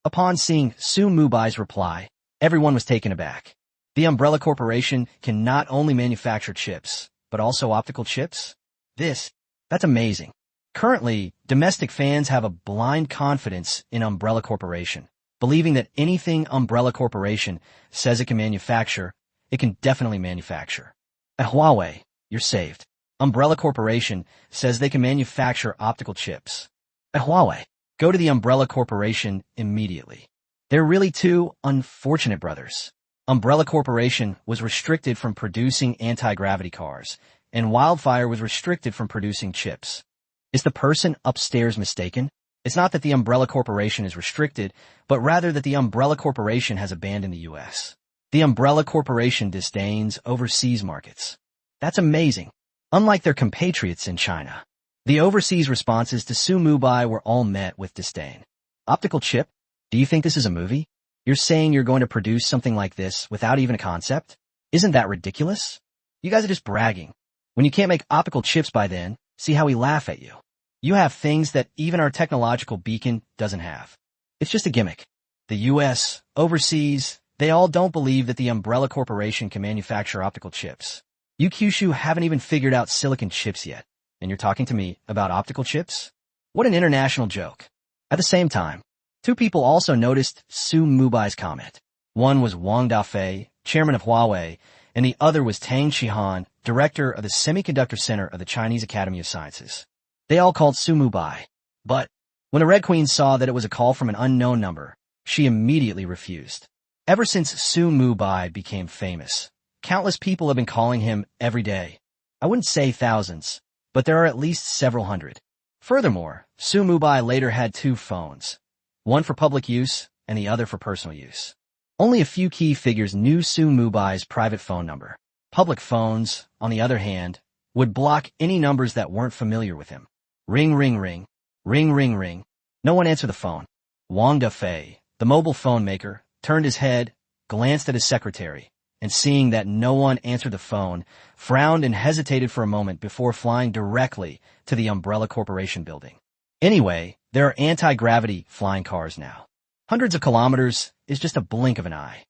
A: Upon seeing Mubai's reply, everyone was taken aback. The umbrella corporation can not only manufacture chips, but also optical chips? That's amazing. Currently, domestic fans have a blind confidence in Umbrella Corporation, believing that anything Umbrella Corporation says it can manufacture, it can definitely manufacture. At Huawei, you're saved. Umbrella Corporation says they can manufacture optical chips. At Huawei, go to the Umbrella Corporation immediately. They're really 2 unfortunate brothers. Umbrella Corporation was restricted from producing anti-gravity cars, and Wildfire was restricted from producing chips. Is the person upstairs mistaken? It's not that the umbrella corporation is restricted, but rather that the umbrella corporation has abandoned the U.S. The umbrella corporation disdains overseas markets. That's amazing. Unlike their compatriots in China, the overseas responses to Mubai were all met with disdain. Optical chip? Do you think this is a movie? You're saying you're going to produce something like this without even a concept? Isn't that ridiculous? You guys are just bragging. When you can't make optical chips by then, see how we laugh at you. You have things that even our technological beacon doesn't have. It's just a gimmick. The US, overseas, they all don't believe that the umbrella corporation can manufacture optical chips. You Kyushu haven't even figured out silicon chips yet, and you're talking to me about optical chips? What an international joke. At the same time, two people also noticed Mubai's comment. One was Wang Dafei, chairman of Huawei, and the other was Tang Qihan, director of the Semiconductor Center of the Chinese Academy of Sciences. They all called Mubai. But when the Red Queen saw that it was a call from an unknown number, she immediately refused. Ever since Mubai became famous, countless people have been calling him every day. I wouldn't say thousands, but there are at least several hundred. Furthermore, Mubai later had two phones, one for public use and the other for personal use. Only a few key figures knew Mubai's private phone number. Public phones, on the other hand, would block any numbers that weren't familiar with him. Ring, ring, ring. Ring, ring, ring. No one answered the phone. Wang Dafei, the mobile phone maker, turned his head, glanced at his secretary, and seeing that no one answered the phone, frowned and hesitated for a moment before flying directly to the Umbrella Corporation building. Anyway, there are anti-gravity flying cars now. Hundreds of kilometers is just a blink of an eye.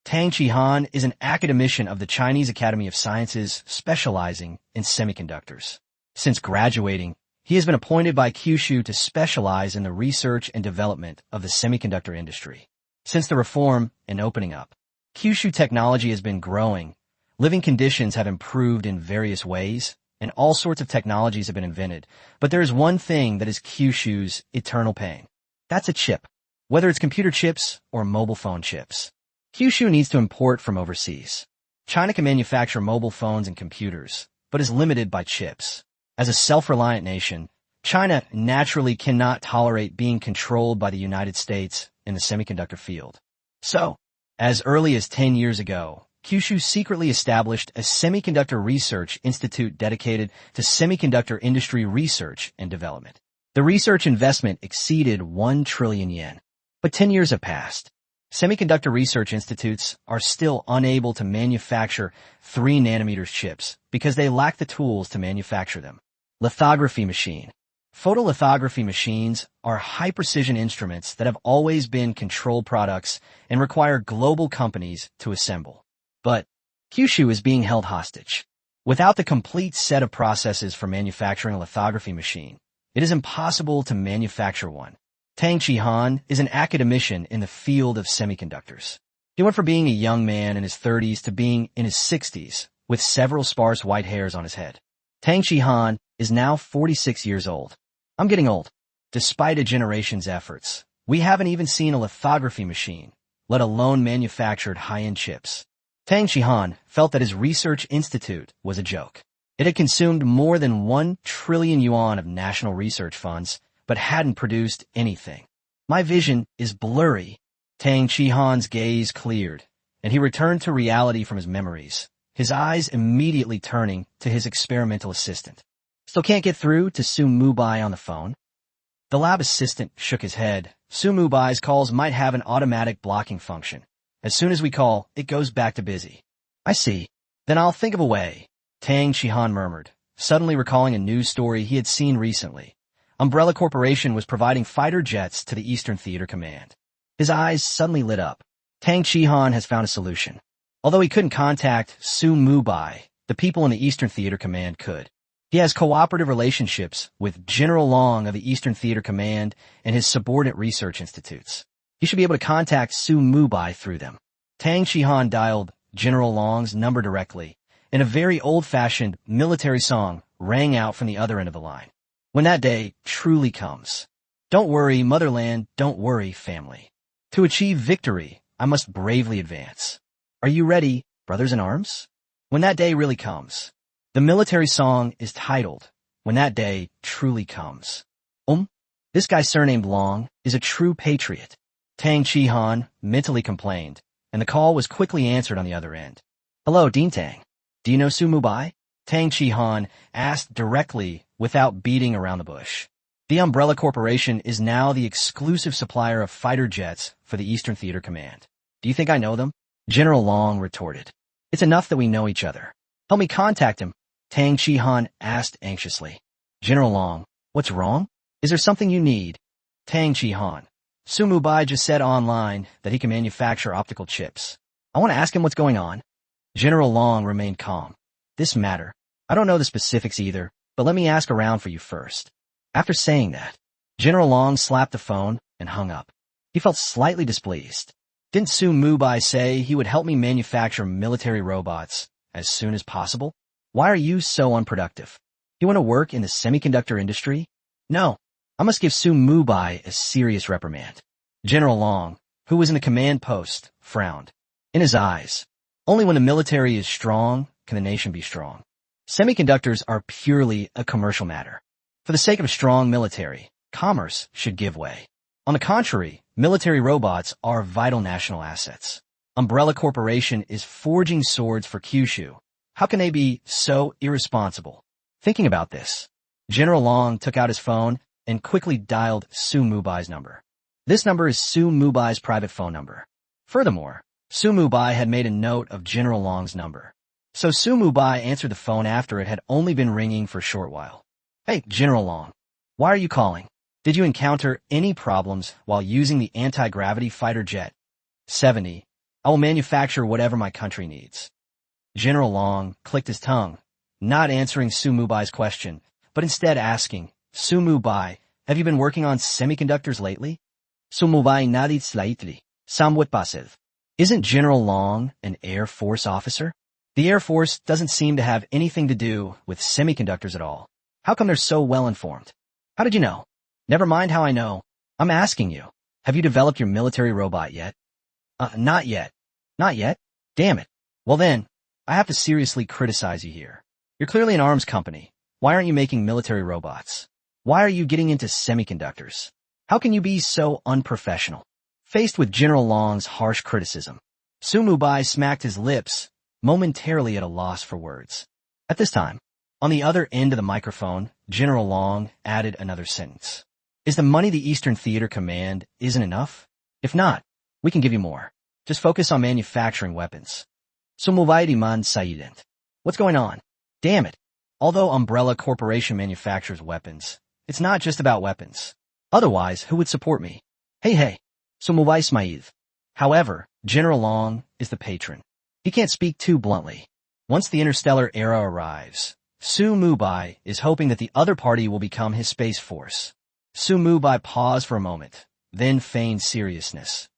A: Tang Qihan is an academician of the Chinese Academy of Sciences specializing in semiconductors. Since graduating, he has been appointed by Kyushu to specialize in the research and development of the semiconductor industry. Since the reform and opening up, Kyushu technology has been growing, living conditions have improved in various ways, and all sorts of technologies have been invented. But there is one thing that is Kyushu's eternal pain. That's a chip. Whether it's computer chips or mobile phone chips. Kyushu needs to import from overseas. China can manufacture mobile phones and computers, but is limited by chips. As a self-reliant nation, China naturally cannot tolerate being controlled by the United States in the semiconductor field. So, as early as 10 years ago, Kyushu secretly established a semiconductor research institute dedicated to semiconductor industry research and development. The research investment exceeded 1 trillion yen. But 10 years have passed. Semiconductor research institutes are still unable to manufacture 3nm chips because they lack the tools to manufacture them. Lithography machine. Photolithography machines are high-precision instruments that have always been controlled products and require global companies to assemble. But Kyushu is being held hostage. Without the complete set of processes for manufacturing a lithography machine, it is impossible to manufacture one. Tang Qihan is an academician in the field of semiconductors. He went from being a young man in his 30s to being in his 60s, with several sparse white hairs on his head. Tang Qihan is now 46 years old. I'm getting old. Despite a generation's efforts, we haven't even seen a lithography machine, let alone manufactured high-end chips. Tang Qihan felt that his research institute was a joke. It had consumed more than 1 trillion yuan of national research funds, but hadn't produced anything. My vision is blurry. Tang Qihan's gaze cleared, and he returned to reality from his memories, his eyes immediately turning to his experimental assistant. Still can't get through to Mubai on the phone? The lab assistant shook his head. Mubai's calls might have an automatic blocking function. As soon as we call, it goes back to busy. I see. Then I'll think of a way, Tang Qihan murmured, suddenly recalling a news story he had seen recently. Umbrella Corporation was providing fighter jets to the Eastern Theater Command. His eyes suddenly lit up. Tang Qihan has found a solution. Although he couldn't contact Mubai, the people in the Eastern Theater Command could. He has cooperative relationships with General Long of the Eastern Theater Command and his subordinate research institutes. He should be able to contact Mubai through them. Tang Qihan dialed General Long's number directly, and a very old-fashioned military song rang out from the other end of the line. When that day truly comes. Don't worry, motherland, don't worry, family. To achieve victory, I must bravely advance. Are you ready, brothers in arms? When that day really comes. The military song is titled, When That Day Truly Comes. This guy surnamed Long is a true patriot. Tang Chi-han mentally complained, and the call was quickly answered on the other end. Hello, Dean Tang. Do you know Su Mubai? Tang Chi-han asked directly without beating around the bush. The Umbrella Corporation is now the exclusive supplier of fighter jets for the Eastern Theater Command. Do you think I know them? General Long retorted. It's enough that we know each other. Help me contact him, Tang Chi-han asked anxiously. General Long, what's wrong? Is there something you need? Tang Chi-han. Su Mubai just said online that he can manufacture optical chips. I want to ask him what's going on. General Long remained calm. This matter. I don't know the specifics either, but let me ask around for you first. After saying that, General Long slapped the phone and hung up. He felt slightly displeased. Didn't Su Mubai say he would help me manufacture military robots as soon as possible? Why are you so unproductive? You want to work in the semiconductor industry? No. I must give Su Mubai a serious reprimand. General Long, who was in the command post, frowned. In his eyes, only when the military is strong can the nation be strong. Semiconductors are purely a commercial matter. For the sake of a strong military, commerce should give way. On the contrary, military robots are vital national assets. Umbrella Corporation is forging swords for Kyushu. How can they be so irresponsible? Thinking about this, General Long took out his phone and quickly dialed Su Mubai's number. This number is Su Mubai's private phone number. Furthermore, Su Mubai had made a note of General Long's number. So Su Mubai answered the phone after it had only been ringing for a short while. Hey, General Long, why are you calling? Did you encounter any problems while using the anti-gravity fighter jet? 70. I will manufacture whatever my country needs. General Long clicked his tongue, not answering Su Mubai's question, but instead asking, Su Mubai, have you been working on semiconductors lately? Su Mubai nadit slightly. Samwhat passive. Isn't General Long an Air Force officer? The Air Force doesn't seem to have anything to do with semiconductors at all. How come they're so well informed? How did you know? Never mind how I know. I'm asking you, have you developed your military robot yet? Not yet. Not yet? Damn it. Well then, I have to seriously criticize you here. You're clearly an arms company. Why aren't you making military robots? Why are you getting into semiconductors? How can you be so unprofessional? Faced with General Long's harsh criticism, Su Mubai smacked his lips, momentarily at a loss for words. At this time, on the other end of the microphone, General Long added another sentence. Is the money the Eastern Theater Command isn't enough? If not, we can give you more. Just focus on manufacturing weapons. So Mubai man silent. What's going on? Damn it. Although Umbrella Corporation manufactures weapons, it's not just about weapons. Otherwise, who would support me? Hey. So Mubai Smaiv. However, General Long is the patron. He can't speak too bluntly. Once the interstellar era arrives, Su Mubai is hoping that the other party will become his space force. Su Mubai paused for a moment, then feigned seriousness.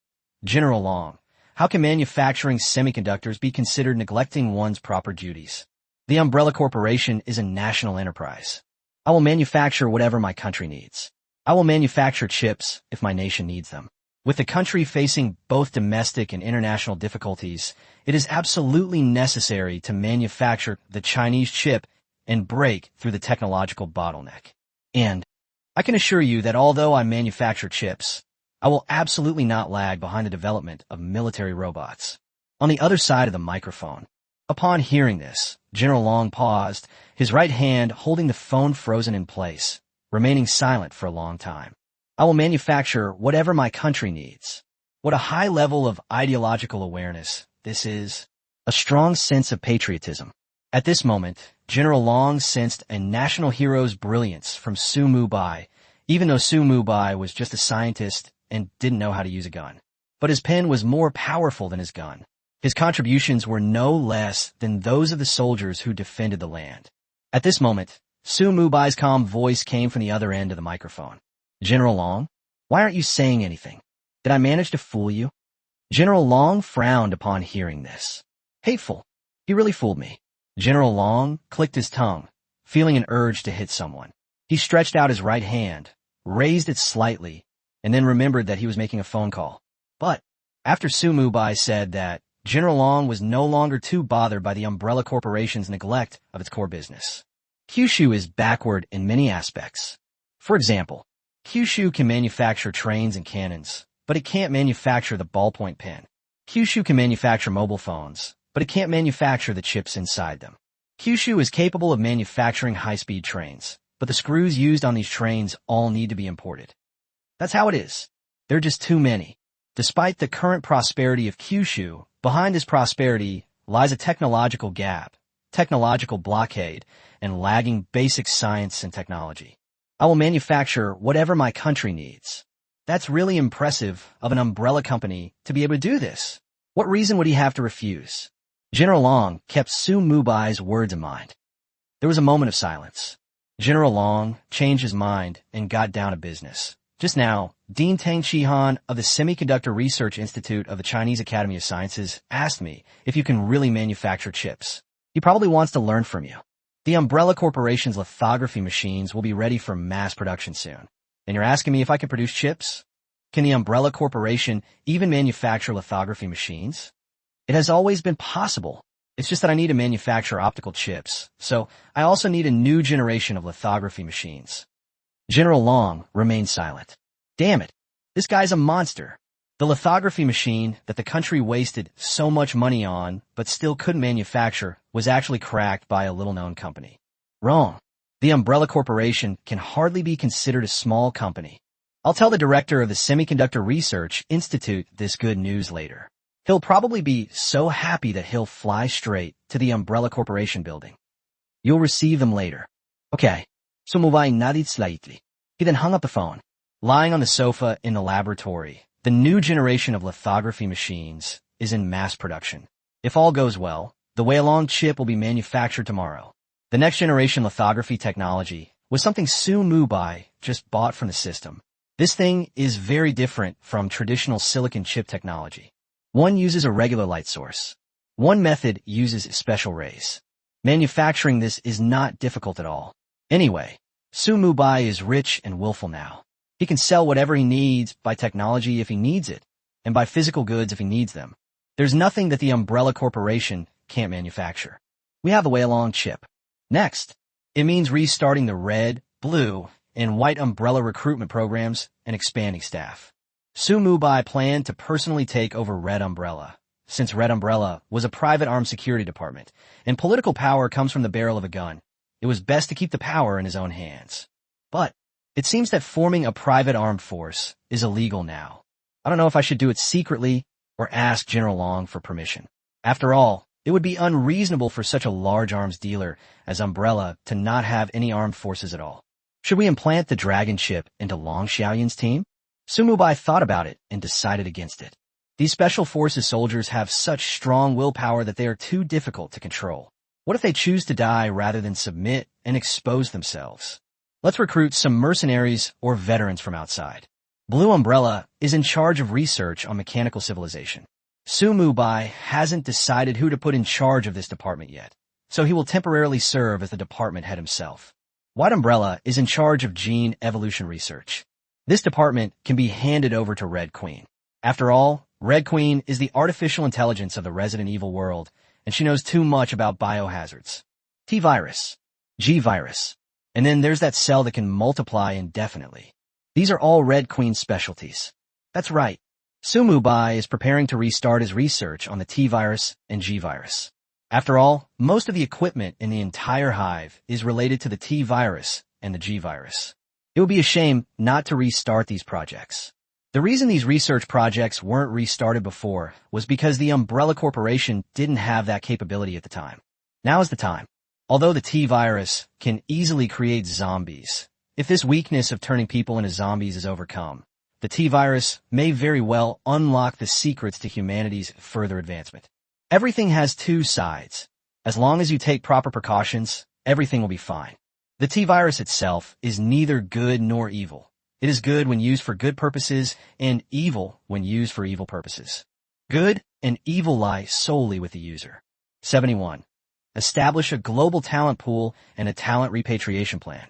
A: General Long, how can manufacturing semiconductors be considered neglecting one's proper duties? The Umbrella Corporation is a national enterprise. I will manufacture whatever my country needs. I will manufacture chips if my nation needs them. With the country facing both domestic and international difficulties, it is absolutely necessary to manufacture the Chinese chip and break through the technological bottleneck. And I can assure you that although I manufacture chips, I will absolutely not lag behind the development of military robots. On the other side of the microphone, upon hearing this, General Long paused, his right hand holding the phone frozen in place, remaining silent for a long time. I will manufacture whatever my country needs. What a high level of ideological awareness this is. A strong sense of patriotism. At this moment, General Long sensed a national hero's brilliance from Su Mubai, even though Su Mubai was just a scientist and didn't know how to use a gun. But his pen was more powerful than his gun. His contributions were no less than those of the soldiers who defended the land. At this moment, Su Mubai's calm voice came from the other end of the microphone. General Long, why aren't you saying anything? Did I manage to fool you? General Long frowned upon hearing this. Hateful. He really fooled me. General Long clicked his tongue, feeling an urge to hit someone. He stretched out his right hand, raised it slightly, and then remembered that he was making a phone call. But after Su Mubai said that, General Long was no longer too bothered by the Umbrella Corporation's neglect of its core business. Kyushu is backward in many aspects. For example, Kyushu can manufacture trains and cannons, but it can't manufacture the ballpoint pen. Kyushu can manufacture mobile phones, but it can't manufacture the chips inside them. Kyushu is capable of manufacturing high-speed trains, but the screws used on these trains all need to be imported. That's how it is. There are just too many. Despite the current prosperity of Kyushu, behind this prosperity lies a technological gap, technological blockade, and lagging basic science and technology. I will manufacture whatever my country needs. That's really impressive of an umbrella company to be able to do this. What reason would he have to refuse? General Long kept Su Mubai's words in mind. There was a moment of silence. General Long changed his mind and got down to business. Just now, Dean Tang Shihan of the Semiconductor Research Institute of the Chinese Academy of Sciences asked me if you can really manufacture chips. He probably wants to learn from you. The Umbrella Corporation's lithography machines will be ready for mass production soon. And you're asking me if I can produce chips? Can the Umbrella Corporation even manufacture lithography machines? It has always been possible. It's just that I need to manufacture optical chips, so I also need a new generation of lithography machines. General Long remained silent. Damn it, this guy's a monster. The lithography machine that the country wasted so much money on but still couldn't manufacture was actually cracked by a little-known company. Wrong. The Umbrella Corporation can hardly be considered a small company. I'll tell the director of the Semiconductor Research Institute this good news later. He'll probably be so happy that he'll fly straight to the Umbrella Corporation building. You'll receive them later. Okay. So Mubai nodded slightly. He then hung up the phone. Lying on the sofa in the laboratory, the new generation of lithography machines is in mass production. If all goes well, the Weilong chip will be manufactured tomorrow. The next generation lithography technology was something Su Mubai just bought from the system. This thing is very different from traditional silicon chip technology. One uses a regular light source. One method uses special rays. Manufacturing this is not difficult at all. Anyway, Su Mubai is rich and willful now. He can sell whatever he needs by technology if he needs it, and by physical goods if he needs them. There's nothing that the Umbrella Corporation can't manufacture. We have the Weilong chip. Next, it means restarting the red, blue, and white umbrella recruitment programs and expanding staff. Su Mubai planned to personally take over Red Umbrella, since Red Umbrella was a private armed security department, and political power comes from the barrel of a gun. It was best to keep the power in his own hands. But it seems that forming a private armed force is illegal now. I don't know if I should do it secretly or ask General Long for permission. After all, it would be unreasonable for such a large arms dealer as Umbrella to not have any armed forces at all. Should we implant the Dragon chip into Long Xiaoyun's team? Su Mubai thought about it and decided against it. These special forces soldiers have such strong willpower that they are too difficult to control. What if they choose to die rather than submit and expose themselves? Let's recruit some mercenaries or veterans from outside. Blue Umbrella is in charge of research on mechanical civilization. Su Mubai hasn't decided who to put in charge of this department yet, so he will temporarily serve as the department head himself. White Umbrella is in charge of gene evolution research. This department can be handed over to Red Queen. After all, Red Queen is the artificial intelligence of the Resident Evil world, and she knows too much about biohazards. T-virus, G-virus, and then there's that cell that can multiply indefinitely. These are all Red Queen's specialties. That's right. Su Mubai is preparing to restart his research on the T-virus and G-virus. After all, most of the equipment in the entire hive is related to the T-virus and the G-virus. It would be a shame not to restart these projects. The reason these research projects weren't restarted before was because the Umbrella Corporation didn't have that capability at the time. Now is the time. Although the T-virus can easily create zombies, if this weakness of turning people into zombies is overcome, the T-virus may very well unlock the secrets to humanity's further advancement. Everything has two sides. As long as you take proper precautions, everything will be fine. The T-virus itself is neither good nor evil. It is good when used for good purposes and evil when used for evil purposes. Good and evil lie solely with the user. 71. Establish a global talent pool and a talent repatriation plan.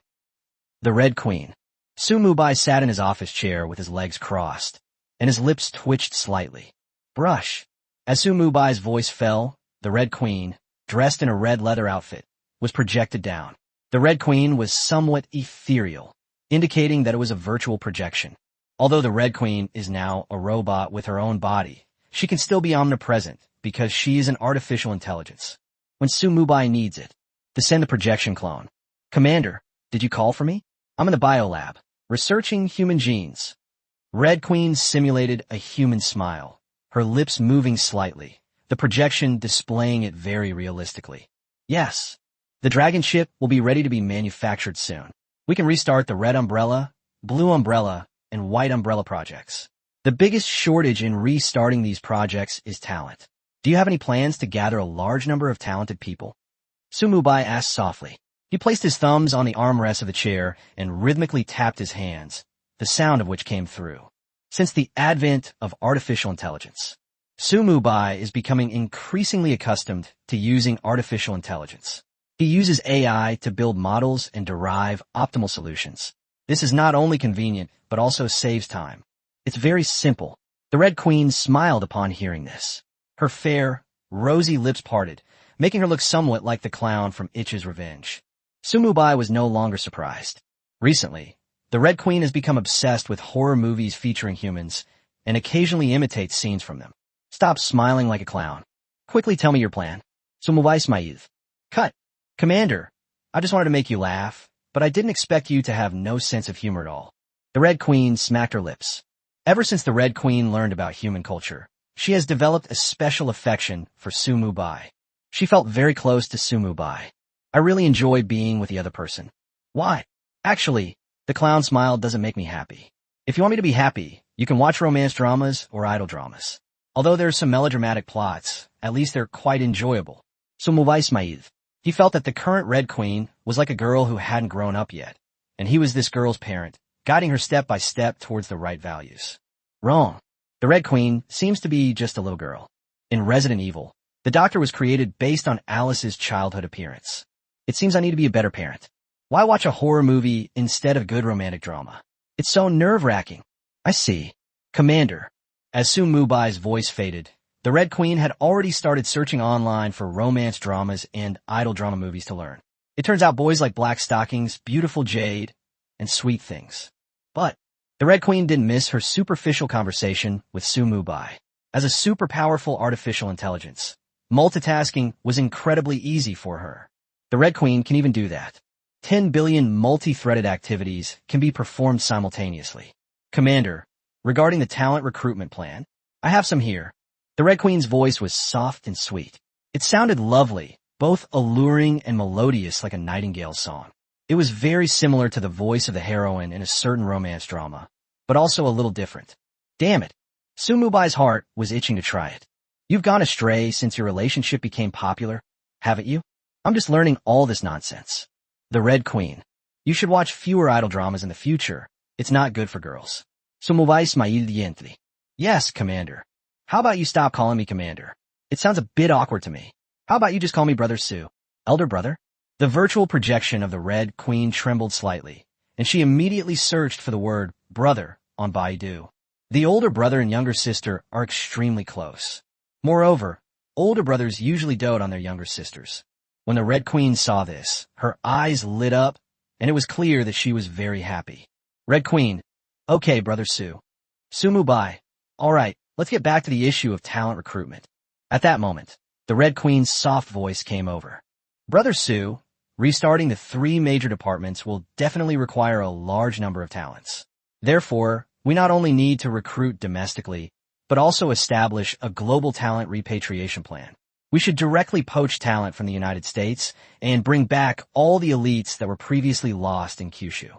A: The Red Queen. Su Mubai sat in his office chair with his legs crossed, and his lips twitched slightly. Brush. As Su Mubai's voice fell, the Red Queen, dressed in a red leather outfit, was projected down. The Red Queen was somewhat ethereal. indicating that it was a virtual projection. Although the Red Queen is now a robot with her own body, she can still be omnipresent because she is an artificial intelligence. When Mubai needs it, to send the projection clone. Commander, did you call for me? I'm in the biolab, researching human genes. Red Queen simulated a human smile, her lips moving slightly, the projection displaying it very realistically. Yes, the dragon ship will be ready to be manufactured soon. We can restart the red umbrella, blue umbrella, and white umbrella projects. The biggest shortage in restarting these projects is talent. Do you have any plans to gather a large number of talented people? Mubai asked softly. He placed his thumbs on the armrests of the chair and rhythmically tapped his hands, the sound of which came through. Since the advent of artificial intelligence, Mubai is becoming increasingly accustomed to using artificial intelligence. He uses AI to build models and derive optimal solutions. This is not only convenient, but also saves time. It's very simple. The Red Queen smiled upon hearing this. Her fair, rosy lips parted, making her look somewhat like the clown from Itch's Revenge. Mubai was no longer surprised. Recently, the Red Queen has become obsessed with horror movies featuring humans and occasionally imitates scenes from them. Stop smiling like a clown. Quickly tell me your plan. Mubai smiled. Cut. Commander, I just wanted to make you laugh, but I didn't expect you to have no sense of humor at all. The Red Queen smacked her lips. Ever since the Red Queen learned about human culture, she has developed a special affection for Mubai. She felt very close to Mubai. I really enjoy being with the other person. Why? Actually, the clown smile doesn't make me happy. If you want me to be happy, you can watch romance dramas or idol dramas. Although there are some melodramatic plots, at least they're quite enjoyable. Mubai smiled. He felt that the current Red Queen was like a girl who hadn't grown up yet, and he was this girl's parent, guiding her step by step towards the right values. Wrong. The Red Queen seems to be just a little girl. In Resident Evil, the doctor was created based on Alice's childhood appearance. It seems I need to be a better parent. Why watch a horror movie instead of good romantic drama? It's so nerve-wracking. I see. Commander. As Mubai's voice faded, the Red Queen had already started searching online for romance dramas and idol drama movies to learn. It turns out boys like Black Stockings, Beautiful Jade, and Sweet Things. But the Red Queen didn't miss her superficial conversation with Mubai. As a super powerful artificial intelligence, multitasking was incredibly easy for her. The Red Queen can even do that. 10 billion multi-threaded activities can be performed simultaneously. Commander, regarding the talent recruitment plan, I have some here. The Red Queen's voice was soft and sweet. It sounded lovely, both alluring and melodious like a nightingale's song. It was very similar to the voice of the heroine in a certain romance drama, but also a little different. Damn it. Mubai's heart was itching to try it. You've gone astray since your relationship became popular, haven't you? I'm just learning all this nonsense. The Red Queen. You should watch fewer idol dramas in the future. It's not good for girls. Mubai smiled gently. Yes, Commander. How about you stop calling me Commander? It sounds a bit awkward to me. How about you just call me Brother Sue? Elder brother? The virtual projection of the Red Queen trembled slightly, and she immediately searched for the word brother on Baidu. The older brother and younger sister are extremely close. Moreover, older brothers usually dote on their younger sisters. When the Red Queen saw this, her eyes lit up, and it was clear that she was very happy. Red Queen. Okay, Brother Sue. Mubai. All right, let's get back to the issue of talent recruitment. At that moment, the Red Queen's soft voice came over. Brother Sue, restarting the 3 major departments will definitely require a large number of talents. Therefore, we not only need to recruit domestically, but also establish a global talent repatriation plan. We should directly poach talent from the United States and bring back all the elites that were previously lost in Kyushu.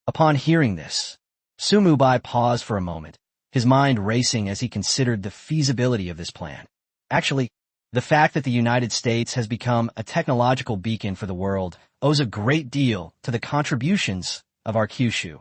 A: Upon hearing this, Mubai paused for a moment, his mind racing as he considered the feasibility of this plan. Actually, the fact that the United States has become a technological beacon for the world owes a great deal to the contributions of our Kyushu.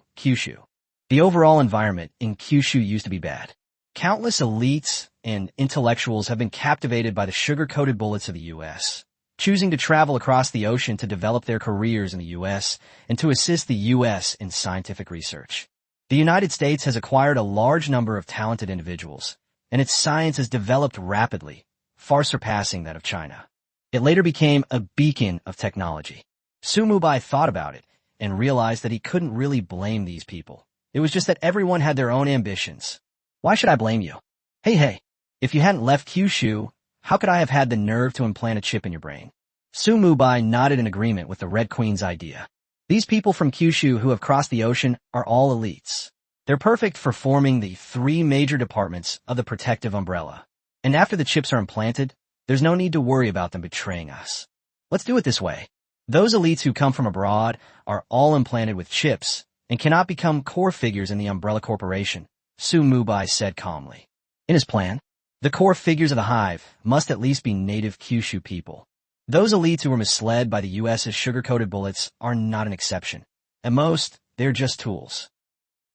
A: The overall environment in Kyushu used to be bad. Countless elites and intellectuals have been captivated by the sugar-coated bullets of the U.S., choosing to travel across the ocean to develop their careers in the U.S. and to assist the U.S. in scientific research. The United States has acquired a large number of talented individuals, and its science has developed rapidly, far surpassing that of China. It later became a beacon of technology. Mubai thought about it, and realized that he couldn't really blame these people. It was just that everyone had their own ambitions. Why should I blame you? Hey, if you hadn't left Kyushu, how could I have had the nerve to implant a chip in your brain? Mubai nodded in agreement with the Red Queen's idea. These people from Kyushu who have crossed the ocean are all elites. They're perfect for forming the 3 major departments of the protective umbrella. And after the chips are implanted, there's no need to worry about them betraying us. Let's do it this way. Those elites who come from abroad are all implanted with chips and cannot become core figures in the Umbrella Corporation, Mubai said calmly. In his plan, the core figures of the hive must at least be native Kyushu people. Those elites who were misled by the U.S.'s sugar-coated bullets are not an exception. At most, they're just tools.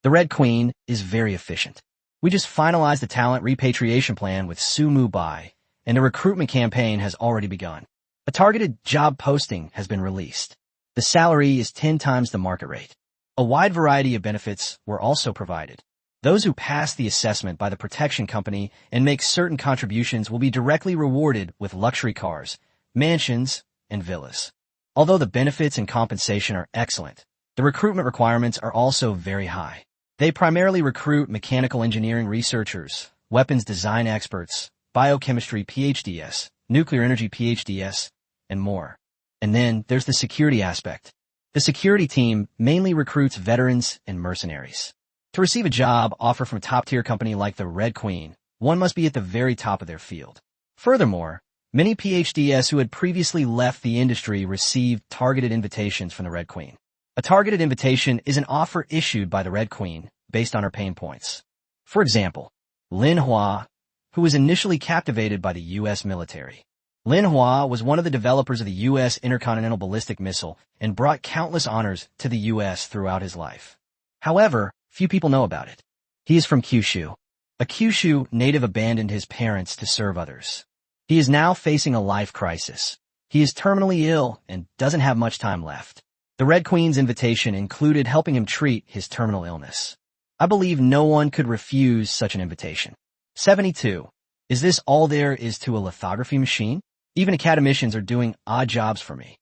A: The Red Queen is very efficient. We just finalized the talent repatriation plan with Mubai, and the recruitment campaign has already begun. A targeted job posting has been released. The salary is 10 times the market rate. A wide variety of benefits were also provided. Those who pass the assessment by the protection company and make certain contributions will be directly rewarded with luxury cars, mansions, and villas. Although the benefits and compensation are excellent, the recruitment requirements are also very high. They primarily recruit mechanical engineering researchers, weapons design experts, biochemistry PhDs, nuclear energy PhDs, and more. And then there's the security aspect. The security team mainly recruits veterans and mercenaries. To receive a job offer from a top-tier company like the Red Queen, one must be at the very top of their field. Furthermore, many PhDs who had previously left the industry received targeted invitations from the Red Queen. A targeted invitation is an offer issued by the Red Queen based on her pain points. For example, Manhwa, who was initially captivated by the U.S. military. Manhwa was one of the developers of the U.S. intercontinental ballistic missile and brought countless honors to the U.S. throughout his life. However, few people know about it. He is from Kyushu. A Kyushu native abandoned his parents to serve others. He is now facing a life crisis. He is terminally ill and doesn't have much time left. The Red Queen's invitation included helping him treat his terminal illness. I believe no one could refuse such an invitation. 72. Is this all there is to a lithography machine? Even academicians are doing odd jobs for me.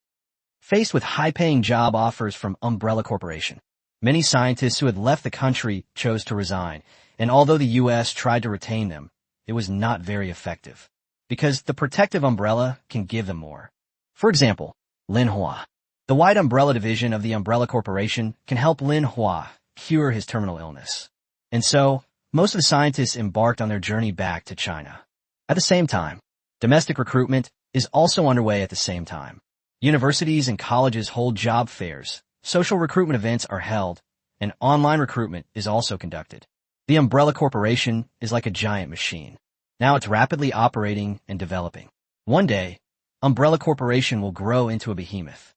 A: Faced with high-paying job offers from Umbrella Corporation, many scientists who had left the country chose to resign, and although the U.S. tried to retain them, it was not very effective, because the protective umbrella can give them more. For example, Manhwa. The White Umbrella Division of the Umbrella Corporation can help Manhwa cure his terminal illness. And so, most of the scientists embarked on their journey back to China. At the same time, domestic recruitment is also underway at the same time. Universities and colleges hold job fairs, social recruitment events are held, and online recruitment is also conducted. The Umbrella Corporation is like a giant machine. Now it's rapidly operating and developing. One day, Umbrella Corporation will grow into a behemoth.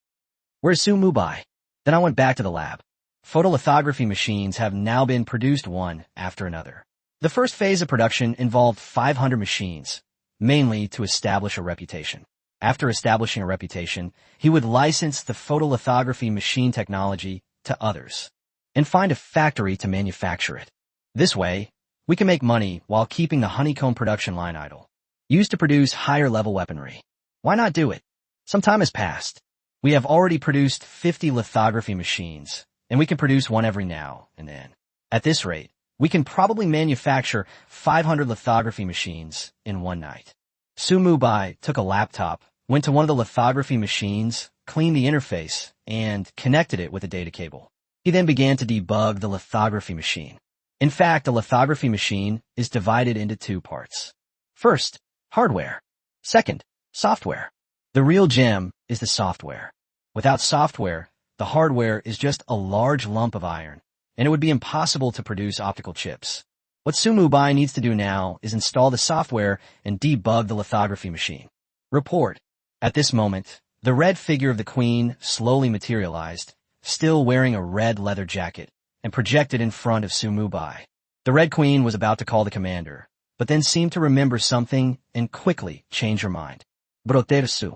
A: Where's Mubai? Then I went back to the lab. Photolithography machines have now been produced one after another. The first phase of production involved 500 machines, mainly to establish a reputation. After establishing a reputation, he would license the photolithography machine technology to others and find a factory to manufacture it. This way, we can make money while keeping the honeycomb production line idle, used to produce higher-level weaponry. Why not do it? Some time has passed. We have already produced 50 lithography machines, and we can produce one every now and then. At this rate, we can probably manufacture 500 lithography machines in one night. Mubai took a laptop, went to one of the lithography machines, cleaned the interface, and connected it with a data cable. He then began to debug the lithography machine. In fact, a lithography machine is divided into 2 parts. First, hardware. Second, software. The real gem is the software. Without software, the hardware is just a large lump of iron, and it would be impossible to produce optical chips. What Mubai needs to do now is install the software and debug the lithography machine. Report. At this moment, the red figure of the Queen slowly materialized, still wearing a red leather jacket, and projected in front of Mubai. The Red Queen was about to call the commander, but then seemed to remember something and quickly changed her mind. Broteru.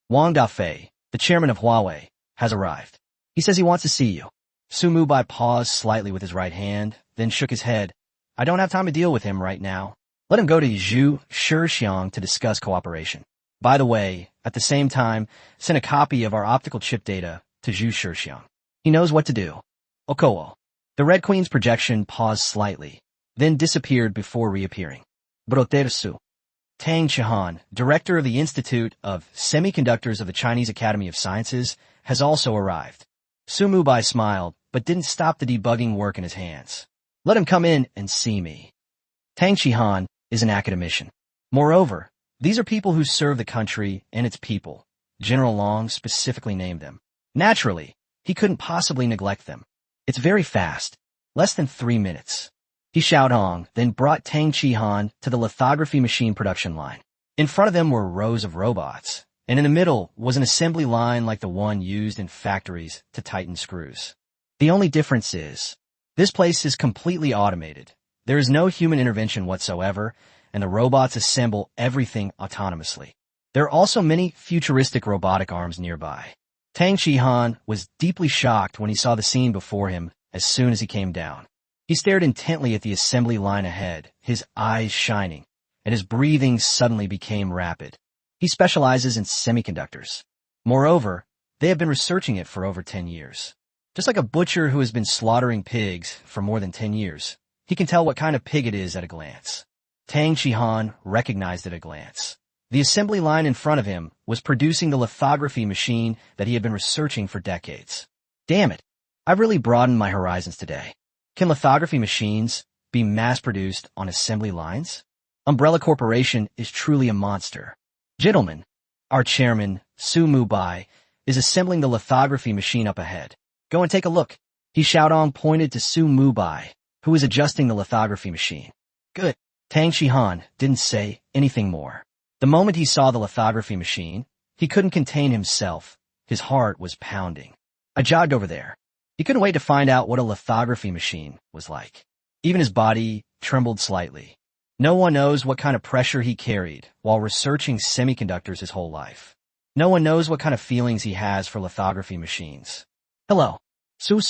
A: Wang Dafei, the chairman of Huawei, has arrived. He says he wants to see you. Mubai paused slightly with his right hand, then shook his head. I don't have time to deal with him right now. Let him go to Zhu Shixiang to discuss cooperation. By the way, at the same time, send a copy of our optical chip data to Zhu Shixiang. He knows what to do. Okowo. The Red Queen's projection paused slightly, then disappeared before reappearing. Brotersu. Tang Chihan, director of the Institute of Semiconductors of the Chinese Academy of Sciences, has also arrived. Mubai smiled, but didn't stop the debugging work in his hands. Let him come in and see me. Tang Chihan is an academician. Moreover, these are people who serve the country and its people. General Long specifically named them. Naturally, he couldn't possibly neglect them. It's very fast, less than 3 minutes. He Xiaodong then brought Tang Chihan to the lithography machine production line. In front of them were rows of robots, and in the middle was an assembly line like the one used in factories to tighten screws. The only difference is, this place is completely automated. There is no human intervention whatsoever, and the robots assemble everything autonomously. There are also many futuristic robotic arms nearby. Tang Chihan was deeply shocked when he saw the scene before him as soon as he came down. He stared intently at the assembly line ahead, his eyes shining, and his breathing suddenly became rapid. He specializes in semiconductors. Moreover, they have been researching it for over 10 years. Just like a butcher who has been slaughtering pigs for more than 10 years, he can tell what kind of pig it is at a glance. Tang Chihan recognized at a glance. The assembly line in front of him was producing the lithography machine that he had been researching for decades. Damn it, I've really broadened my horizons today. Can lithography machines be mass-produced on assembly lines? Umbrella Corporation is truly a monster. Gentlemen, our chairman, Mubai, is assembling the lithography machine up ahead. Go and take a look. He Xiaodong pointed to Mubai, who was adjusting the lithography machine. Good. Tang Chihan didn't say anything more. The moment he saw the lithography machine, he couldn't contain himself. His heart was pounding. I jogged over there. He couldn't wait to find out what a lithography machine was like. Even his body trembled slightly. No one knows what kind of pressure he carried while researching semiconductors his whole life. No one knows what kind of feelings he has for lithography machines. Hello. Su.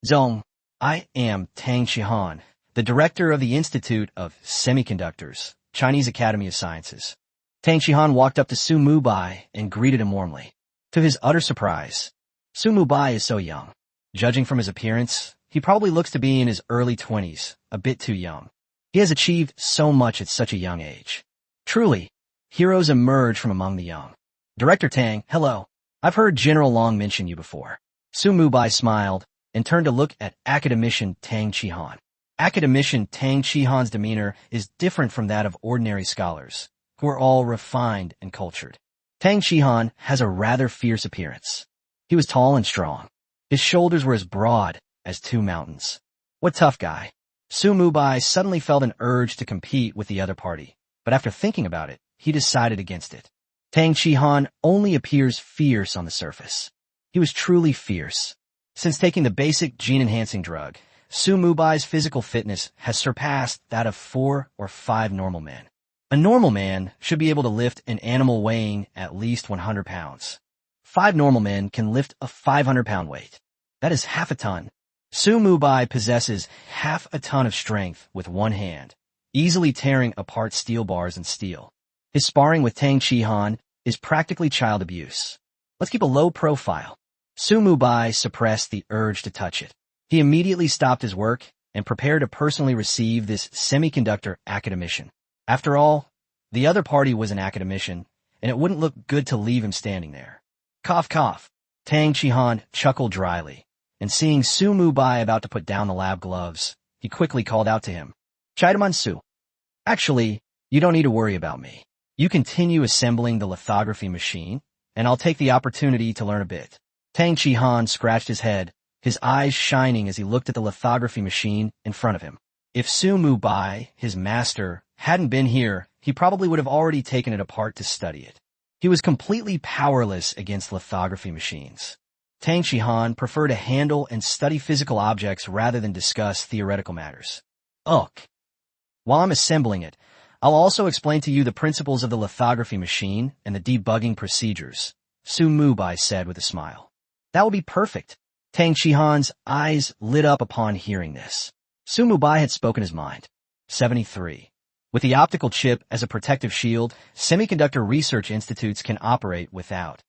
A: Zong. I am Tang Chihan, the director of the Institute of Semiconductors, Chinese Academy of Sciences. Tang Chihan walked up to Mubai and greeted him warmly. To his utter surprise, Mubai is so young. Judging from his appearance, he probably looks to be in his early 20s, a bit too young. He has achieved so much at such a young age. Truly, heroes emerge from among the young. Director Tang, hello. I've heard General Long mention you before. Mubai smiled and turned to look at academician Tang Chihan. Academician Tang Chihan's demeanor is different from that of ordinary scholars, who are all refined and cultured. Tang Chihan has a rather fierce appearance. He was tall and strong. His shoulders were as broad as 2 mountains. What tough guy. Mubai suddenly felt an urge to compete with the other party, but after thinking about it, he decided against it. Tang Chihan only appears fierce on the surface. He was truly fierce. Since taking the basic gene-enhancing drug, Mubai's physical fitness has surpassed that of 4 or 5 normal men. A normal man should be able to lift an animal weighing at least 100 pounds. 5 normal men can lift a 500-pound weight. That is half a ton. Mubai possesses half a ton of strength with one hand, easily tearing apart steel bars and steel. His sparring with Tang Chihan is practically child abuse. Let's keep a low profile. Mubai suppressed the urge to touch it. He immediately stopped his work and prepared to personally receive this semiconductor academician. After all, the other party was an academician, and it wouldn't look good to leave him standing there. Cough, cough. Tang Chihan chuckled dryly, and seeing Mubai about to put down the lab gloves, he quickly called out to him. Chidaman Su. Actually, you don't need to worry about me. You continue assembling the lithography machine, and I'll take the opportunity to learn a bit. Tang Chihan scratched his head, his eyes shining as he looked at the lithography machine in front of him. If Mubai, his master, hadn't been here, he probably would have already taken it apart to study it. He was completely powerless against lithography machines. Tang Chihan preferred to handle and study physical objects rather than discuss theoretical matters. Ugh. While I'm assembling it, I'll also explain to you the principles of the lithography machine and the debugging procedures, Mubai said with a smile. That will be perfect. Tang Chihan's eyes lit up upon hearing this. Mubai had spoken his mind. 73. With the optical chip as a protective shield, semiconductor research institutes can operate without.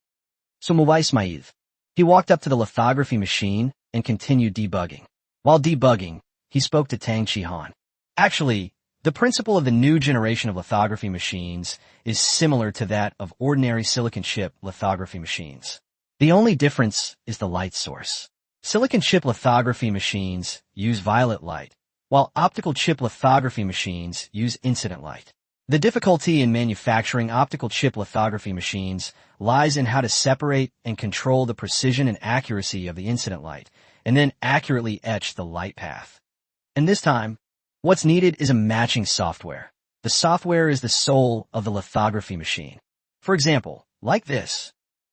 A: Mubai smiled. He walked up to the lithography machine and continued debugging. While debugging, he spoke to Tang Chihan. Actually, the principle of the new generation of lithography machines is similar to that of ordinary silicon chip lithography machines. The only difference is the light source. Silicon chip lithography machines use violet light, while optical chip lithography machines use incident light. The difficulty in manufacturing optical chip lithography machines lies in how to separate and control the precision and accuracy of the incident light, and then accurately etch the light path. And this time, what's needed is a matching software. The software is the soul of the lithography machine. For example, like this.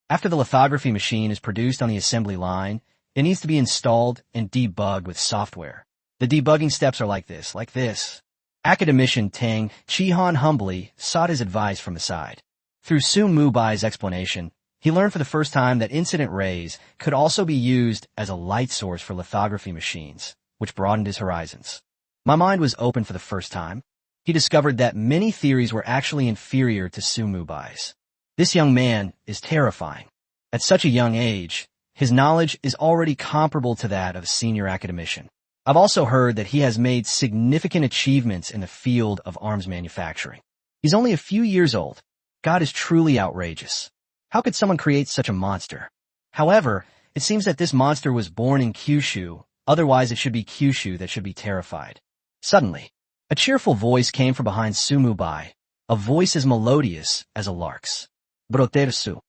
A: After the lithography machine is produced on the assembly line, it needs to be installed and debugged with software. The debugging steps are like this. Academician Tang Chihan humbly sought his advice from the side. Through Su Mubai's explanation, he learned for the first time that incident rays could also be used as a light source for lithography machines, which broadened his horizons. My mind was open for the first time. He discovered that many theories were actually inferior to Su Mubai's. This young man is terrifying. At such a young age, his knowledge is already comparable to that of a senior academician. I've also heard that he has made significant achievements in the field of arms manufacturing. He's only a few years old. God is truly outrageous. How could someone create such a monster? However, it seems that this monster was born in Kyushu, otherwise it should be Kyushu that should be terrified. Suddenly, a cheerful voice came from behind Su Mubai, a voice as melodious as a lark's. Broteru.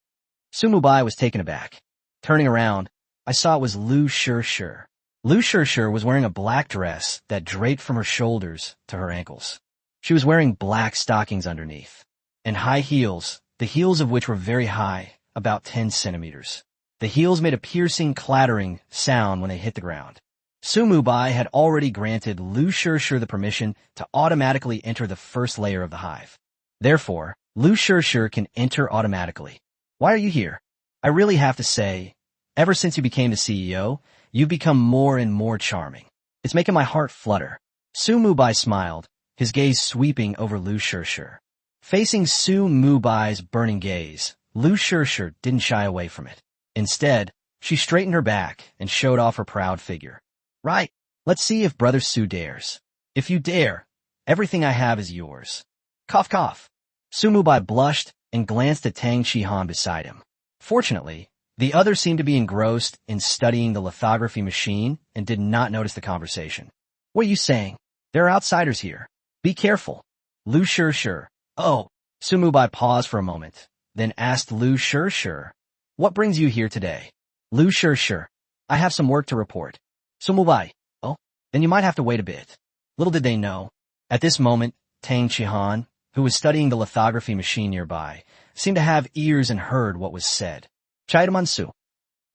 A: Su Mubai was taken aback. Turning around, I saw it was Lu Shir. Lu Shir was wearing a black dress that draped from her shoulders to her ankles. She was wearing black stockings underneath, and high heels, the heels of which were very high, about 10 centimeters. The heels made a piercing, clattering sound when they hit the ground. Su Mubai had already granted Lu Shir the permission to automatically enter the first layer of the hive. Therefore, Lu Shir can enter automatically. Why are you here? I really have to say, ever since you became the CEO, you've become more and more charming. It's making my heart flutter. Su Mubai smiled, his gaze sweeping over Lu Shir. Facing Su Mubai's burning gaze, Lu Shir didn't shy away from it. Instead, she straightened her back and showed off her proud figure. Right, let's see if Brother Su dares. If you dare, everything I have is yours. Cough cough. Su Mubai blushed and glanced at Tang Chihan beside him. Fortunately, the other seemed to be engrossed in studying the lithography machine and did not notice the conversation. What are you saying? There are outsiders here. Be careful. Lu Shir. Oh, Su Mubai paused for a moment, then asked Lu Shir, what brings you here today? Lu Shir, I have some work to report. Su Mubai, oh, then you might have to wait a bit. Little did they know. At this moment, Tang Chihan, who was studying the lithography machine nearby, seemed to have ears and heard what was said. Chaidaman Su.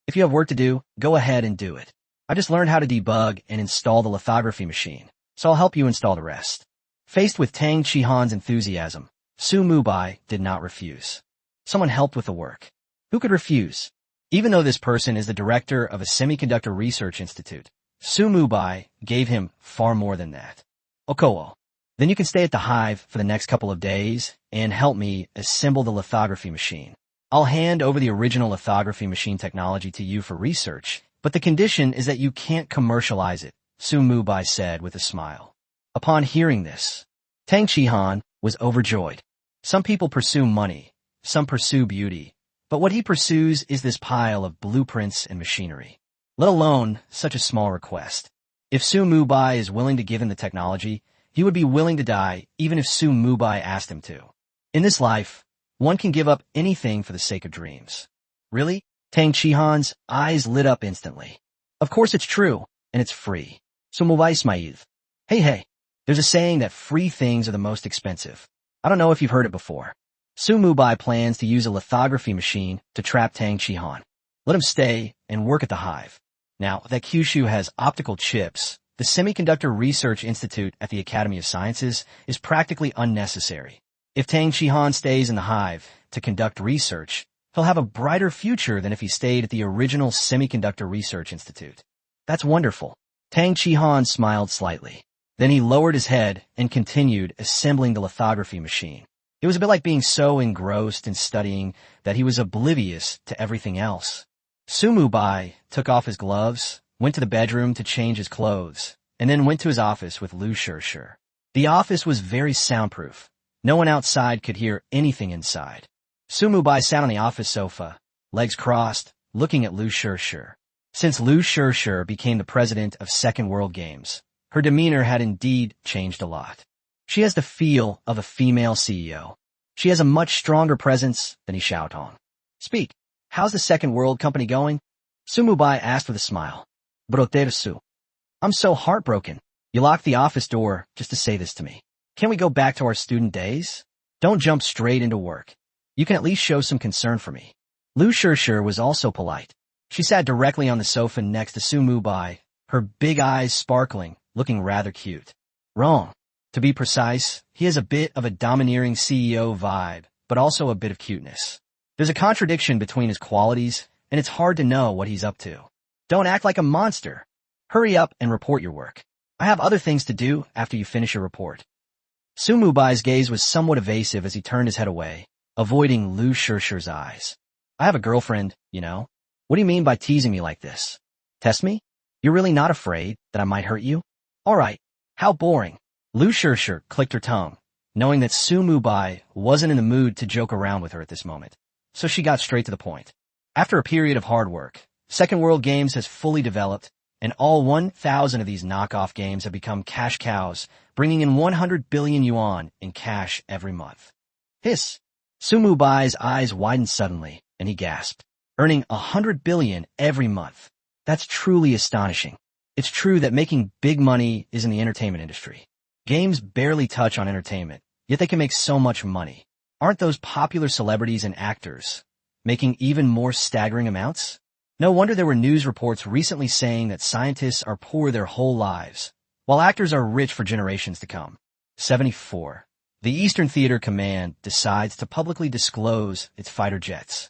A: If you have work to do, go ahead and do it. I just learned how to debug and install the lithography machine, so I'll help you install the rest. Faced with Tang Chihan's enthusiasm, Su Mubai did not refuse. Someone helped with the work. Who could refuse? Even though this person is the director of a semiconductor research institute, Su Mubai gave him far more than that. Okowo. Then you can stay at the hive for the next couple of days and help me assemble the lithography machine. I'll hand over the original lithography machine technology to you for research, but the condition is that you can't commercialize it, Su Mubai said with a smile. Upon hearing this, Tang Chihan was overjoyed. Some people pursue money, some pursue beauty, but what he pursues is this pile of blueprints and machinery. Let alone such a small request. If Su Mubai is willing to give him the technology, he would be willing to die even if Su Mubai asked him to. In this life, one can give up anything for the sake of dreams. Really? Tang Chihan's eyes lit up instantly. Of course it's true, and it's free. Su Mubai smiled. Hey, there's a saying that free things are the most expensive. I don't know if you've heard it before. Su Mubai plans to use a lithography machine to trap Tang Chihan. Let him stay and work at the hive. Now that Kyushu has optical chips, the Semiconductor Research Institute at the Academy of Sciences is practically unnecessary. If Tang Chihan stays in the hive to conduct research, he'll have a brighter future than if he stayed at the original Semiconductor Research Institute. That's wonderful. Tang Chihan smiled slightly. Then he lowered his head and continued assembling the lithography machine. It was a bit like being so engrossed in studying that he was oblivious to everything else. Su Mubai took off his gloves, went to the bedroom to change his clothes, and then went to his office with Lu Shirshir. The office was very soundproof. No one outside could hear anything inside. Su Mubai sat on the office sofa, legs crossed, looking at Lu Shirshir. Since Lu Shirshir became the president of Second World Games, her demeanor had indeed changed a lot. She has the feel of a female CEO. She has a much stronger presence than Xiaotong. Speak. How's the Second World Company going? Su Mubai asked with a smile. Brother Su. I'm so heartbroken. You locked the office door just to say this to me. Can't we go back to our student days? Don't jump straight into work. You can at least show some concern for me. Lu Shirshir was also polite. She sat directly on the sofa next to Su Mubai, her big eyes sparkling, looking rather cute. Wrong. To be precise, he has a bit of a domineering CEO vibe, but also a bit of cuteness. There's a contradiction between his qualities, and it's hard to know what he's up to. Don't act like a monster. Hurry up and report your work. I have other things to do after you finish your report. Su Mubai's gaze was somewhat evasive as he turned his head away, avoiding Lu Shirshir's eyes. I have a girlfriend, you know. What do you mean by teasing me like this? Test me? You're really not afraid that I might hurt you? All right. How boring. Lu Shirshir clicked her tongue, knowing that Su Mubai wasn't in the mood to joke around with her at this moment, so she got straight to the point. After a period of hard work, Second World Games has fully developed, and all 1,000 of these knockoff games have become cash cows, bringing in 100 billion yuan in cash every month. Hiss! Su Mubai's eyes widened suddenly, and he gasped. Earning 100 billion every month. That's truly astonishing. It's true that making big money is in the entertainment industry. Games barely touch on entertainment, yet they can make so much money. Aren't those popular celebrities and actors making even more staggering amounts? No wonder there were news reports recently saying that scientists are poor their whole lives, while actors are rich for generations to come. 74. The Eastern Theater Command decides to publicly disclose its fighter jets.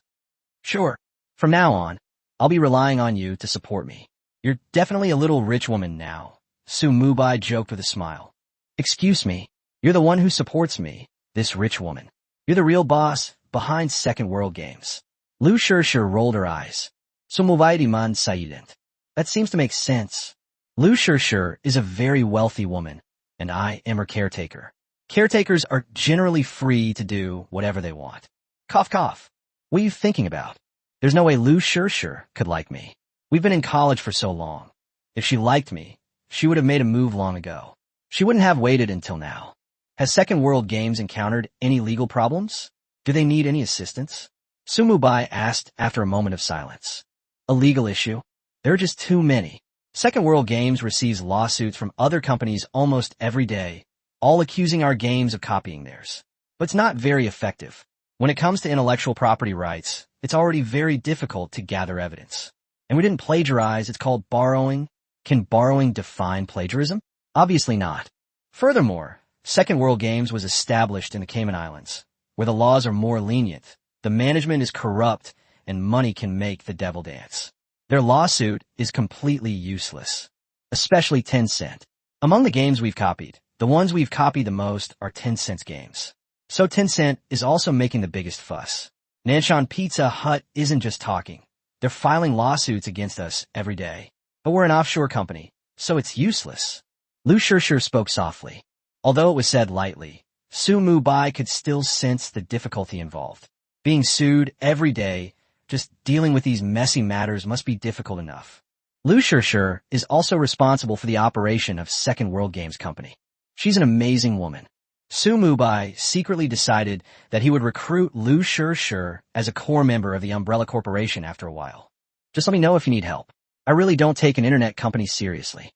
A: Sure, from now on, I'll be relying on you to support me. You're definitely a little rich woman now, Su Mubai joked with a smile. Excuse me, you're the one who supports me, this rich woman. You're the real boss behind Second World Games. Lu Shirshir rolled her eyes. So Mubai man sayident. That seems to make sense. Lu Shirshir is a very wealthy woman, and I am her caretaker. Caretakers are generally free to do whatever they want. Cough cough. What are you thinking about? There's no way Lu Shirshir could like me. We've been in college for so long. If she liked me, she would have made a move long ago. She wouldn't have waited until now. Has Second World Games encountered any legal problems? Do they need any assistance? Su Mubai asked after a moment of silence. A legal issue? There are just too many. Second World Games receives lawsuits from other companies almost every day, all accusing our games of copying theirs. But it's not very effective. When it comes to intellectual property rights, it's already very difficult to gather evidence. And we didn't plagiarize, it's called borrowing. Can borrowing define plagiarism? Obviously not. Furthermore, Second World Games was established in the Cayman Islands, where the laws are more lenient, the management is corrupt, and money can make the devil dance. Their lawsuit is completely useless, especially Tencent. Among the games we've copied, the ones we've copied the most are Tencent's games. So Tencent is also making the biggest fuss. Nanshan Pizza Hut isn't just talking. They're filing lawsuits against us every day. But we're an offshore company, so it's useless. Lu Shirshir spoke softly. Although it was said lightly, Su Mubai could still sense the difficulty involved. Being sued every day, just dealing with these messy matters must be difficult enough. Lu Shirshir is also responsible for the operation of Second World Games Company. She's an amazing woman. Su Mubai secretly decided that he would recruit Lu Shirshir as a core member of the Umbrella Corporation after a while. Just let me know if you need help. I really don't take an internet company seriously.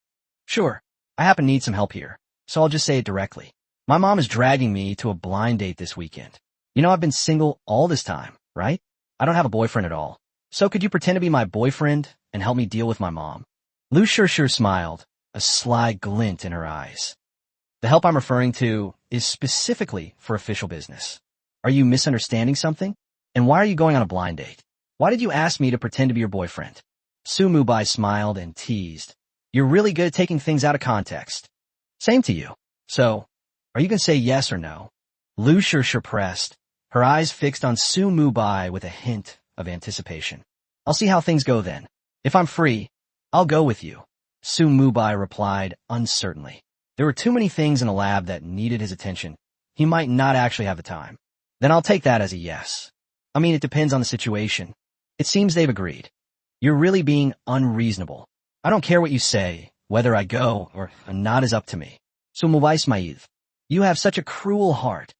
A: Sure, I happen to need some help here, so I'll just say it directly. My mom is dragging me to a blind date this weekend. You know I've been single all this time, right? I don't have a boyfriend at all. So could you pretend to be my boyfriend and help me deal with my mom? Lu Shirshir smiled, a sly glint in her eyes. The help I'm referring to is specifically for official business. Are you misunderstanding something? And why are you going on a blind date? Why did you ask me to pretend to be your boyfriend? Su Mubai smiled and teased. You're really good at taking things out of context. Same to you. So, are you going to say yes or no? Lu Shirshir pressed, her eyes fixed on Su Mubai with a hint of anticipation. I'll see how things go then. If I'm free, I'll go with you, Su Mubai replied uncertainly. There were too many things in the lab that needed his attention. He might not actually have the time. Then I'll take that as a yes. I mean, it depends on the situation. It seems they've agreed. You're really being unreasonable. I don't care what you say, whether I go or not is up to me. So Mubai smiled. You have such a cruel heart.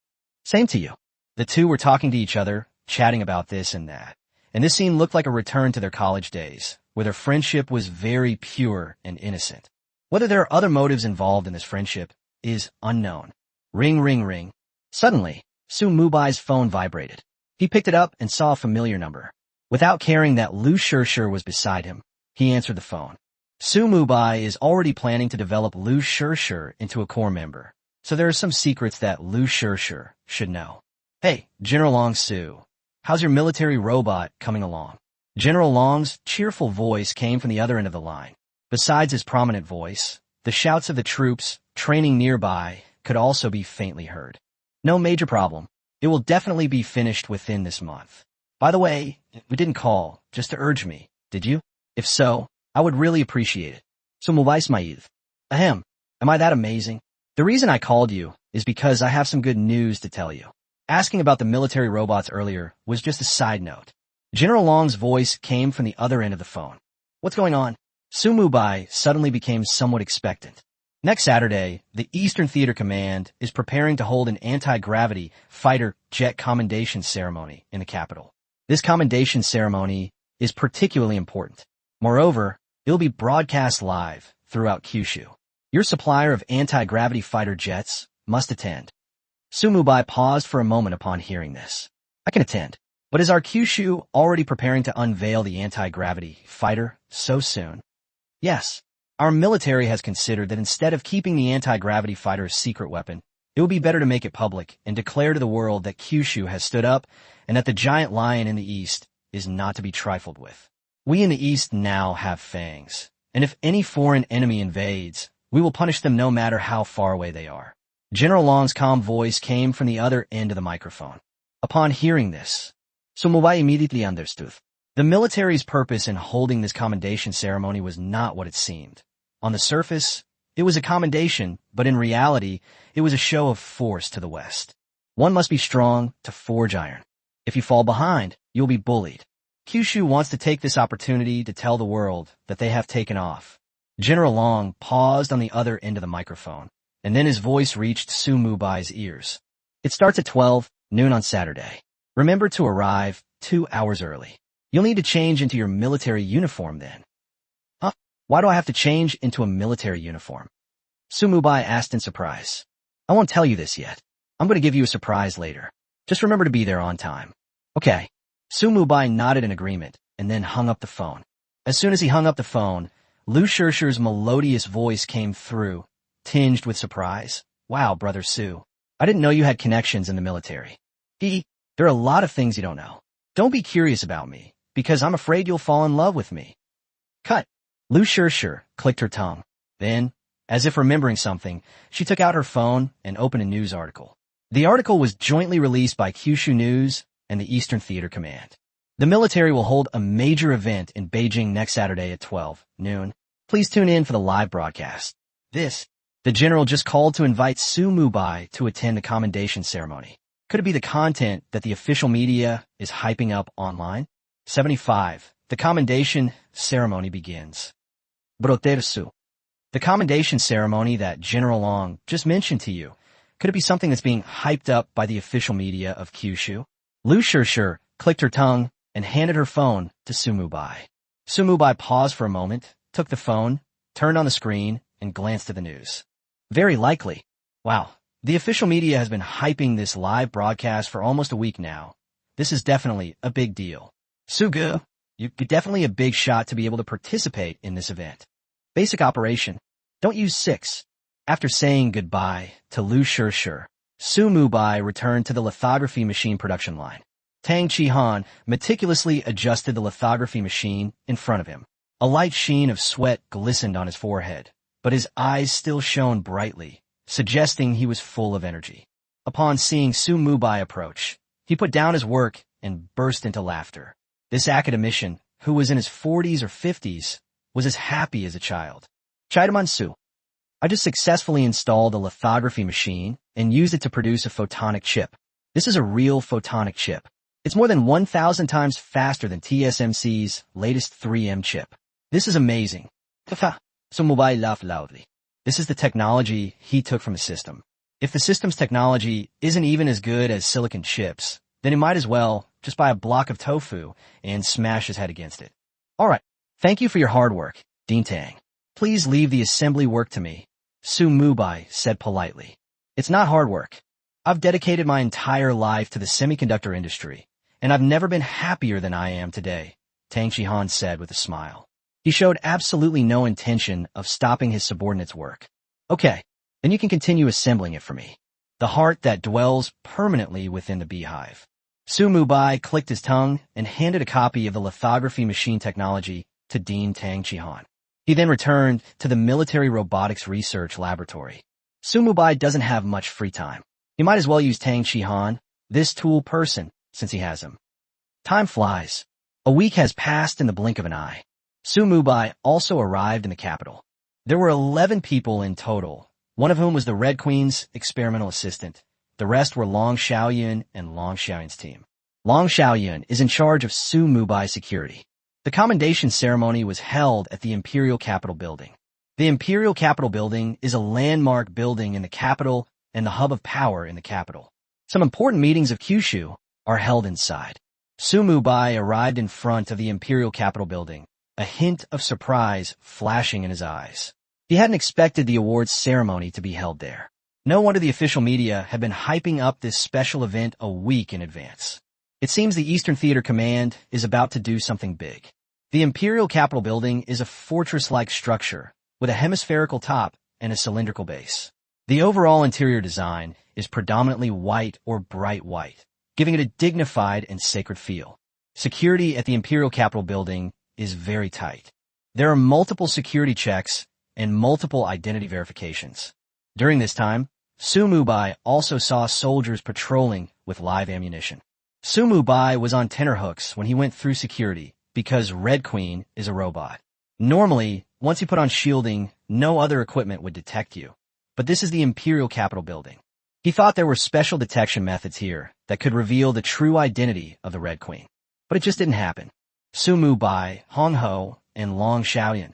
A: Same to you. The two were talking to each other, chatting about this and that. And this scene looked like a return to their college days, where their friendship was very pure and innocent. Whether there are other motives involved in this friendship is unknown. Ring, ring, ring. Suddenly, Su Mubai's phone vibrated. He picked it up and saw a familiar number. Without caring that Lu Shirshir was beside him, he answered the phone. Su Mubai is already planning to develop Lu Shirshir into a core member, so there are some secrets that Lu Shirshir should know. Hey, General Long Su, how's your military robot coming along? General Long's cheerful voice came from the other end of the line. Besides his prominent voice, the shouts of the troops training nearby could also be faintly heard. No major problem. It will definitely be finished within this month. By the way, we didn't call just to urge me, did you? If so, I would really appreciate it. So Mubai smiled. Ahem, am I that amazing? The reason I called you is because I have some good news to tell you. Asking about the military robots earlier was just a side note. General Long's voice came from the other end of the phone. What's going on? Su Mubai suddenly became somewhat expectant. Next Saturday, the Eastern Theater Command is preparing to hold an anti-gravity fighter jet commendation ceremony in the capital. This commendation ceremony is particularly important. Moreover, it will be broadcast live throughout Kyushu. Your supplier of anti-gravity fighter jets must attend. Su Mubai paused for a moment upon hearing this. I can attend. But is our Kyushu already preparing to unveil the anti-gravity fighter so soon? Yes. Our military has considered that instead of keeping the anti-gravity fighter a secret weapon, it would be better to make it public and declare to the world that Kyushu has stood up and that the giant lion in the east is not to be trifled with. We in the east now have fangs, and if any foreign enemy invades, we will punish them no matter how far away they are. General Long's calm voice came from the other end of the microphone. Upon hearing this, Su Mubai immediately understood. The military's purpose in holding this commendation ceremony was not what it seemed. On the surface, it was a commendation, but in reality, it was a show of force to the West. One must be strong to forge iron. If you fall behind, you'll be bullied. Kyushu wants to take this opportunity to tell the world that they have taken off. General Long paused on the other end of the microphone, and then his voice reached Su Mubai's ears. It starts at 12 noon on Saturday. Remember to arrive 2 hours early. You'll need to change into your military uniform then. Huh? Why do I have to change into a military uniform? Su Mubai asked in surprise. I won't tell you this yet. I'm going to give you a surprise later. Just remember to be there on time. Okay. Su Mubai nodded in agreement and then hung up the phone. As soon as he hung up the phone, Lu Shirshir's melodious voice came through, tinged with surprise. Wow, Brother Su. I didn't know you had connections in the military. There are a lot of things you don't know. Don't be curious about me, because I'm afraid you'll fall in love with me. Cut. Lu Shirshir clicked her tongue. Then, as if remembering something, she took out her phone and opened a news article. The article was jointly released by Kyushu News and the Eastern Theater Command. The military will hold a major event in Beijing next Saturday at 12 noon. Please tune in for the live broadcast. The general just called to invite Su Mubai to attend the commendation ceremony. Could it be the content that the official media is hyping up online? 75. The commendation ceremony begins. Brotersu. The commendation ceremony that General Long just mentioned to you. Could it be something that's being hyped up by the official media of Kyushu? Lu Shirshir clicked her tongue and handed her phone to Su Mubai. Su Mubai paused for a moment, took the phone, turned on the screen, and glanced at the news. Very likely. Wow. The official media has been hyping this live broadcast for almost a week now. This is definitely a big deal. Sugu, you're definitely a big shot to be able to participate in this event. Basic operation. Don't use 6. After saying goodbye to Lu Shirshir, Su Mubai returned to the lithography machine production line. Tang Chi-han meticulously adjusted the lithography machine in front of him. A light sheen of sweat glistened on his forehead, but his eyes still shone brightly, suggesting he was full of energy. Upon seeing Su Mubai approach, he put down his work and burst into laughter. This academician, who was in his 40s or 50s, was as happy as a child. Chaidamansu. I just successfully installed a lithography machine and used it to produce a photonic chip. This is a real photonic chip. It's more than 1,000 times faster than TSMC's latest 3M chip. This is amazing. So Mubai laughed loudly. This is the technology he took from the system. If the system's technology isn't even as good as silicon chips, then he might as well just buy a block of tofu and smash his head against it. Alright, thank you for your hard work, Dean Tang. Please leave the assembly work to me, Su Mubai said politely. It's not hard work. I've dedicated my entire life to the semiconductor industry, and I've never been happier than I am today, Tang Shihan said with a smile. He showed absolutely no intention of stopping his subordinate's work. Okay, then you can continue assembling it for me. The heart that dwells permanently within the beehive. Su Mubai clicked his tongue and handed a copy of the lithography machine technology to Dean Tang Shihan. He then returned to the military robotics research laboratory. Su Mubai doesn't have much free time. He might as well use Tang Shihan, this tool person, since he has him. Time flies. A week has passed in the blink of an eye. Su Mubai also arrived in the capital. There were 11 people in total, one of whom was the Red Queen's experimental assistant. The rest were Long Xiaoyun and Long Xiaoyun's team. Long Xiaoyun is in charge of Su Mubai's security. The commendation ceremony was held at the Imperial Capitol Building. The Imperial Capitol Building is a landmark building in the capital and the hub of power in the capital. Some important meetings of Kyushu are held inside. Su Mubai arrived in front of the Imperial Capitol Building, a hint of surprise flashing in his eyes. He hadn't expected the awards ceremony to be held there. No wonder the official media had been hyping up this special event a week in advance. It seems the Eastern Theater Command is about to do something big. The Imperial Capitol Building is a fortress-like structure with a hemispherical top and a cylindrical base. The overall interior design is predominantly white or bright white, giving it a dignified and sacred feel. Security at the Imperial Capitol Building is very tight. There are multiple security checks and multiple identity verifications. During this time, Su Mubai also saw soldiers patrolling with live ammunition. Su Mubai was on tenterhooks when he went through security because Red Queen is a robot. Normally, once you put on shielding, no other equipment would detect you. But this is the Imperial Capitol Building. He thought there were special detection methods here that could reveal the true identity of the Red Queen. But it just didn't happen. Su Mubai, Hong Ho, and Long Xiaoyun.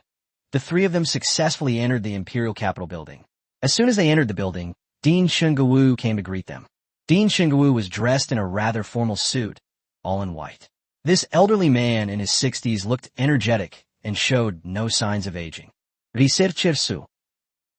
A: The three of them successfully entered the Imperial Capitol Building. As soon as they entered the building, Dean Shungawu came to greet them. Dean Shungawu was dressed in a rather formal suit, all in white. This elderly man in his 60s looked energetic and showed no signs of aging. Researchersu.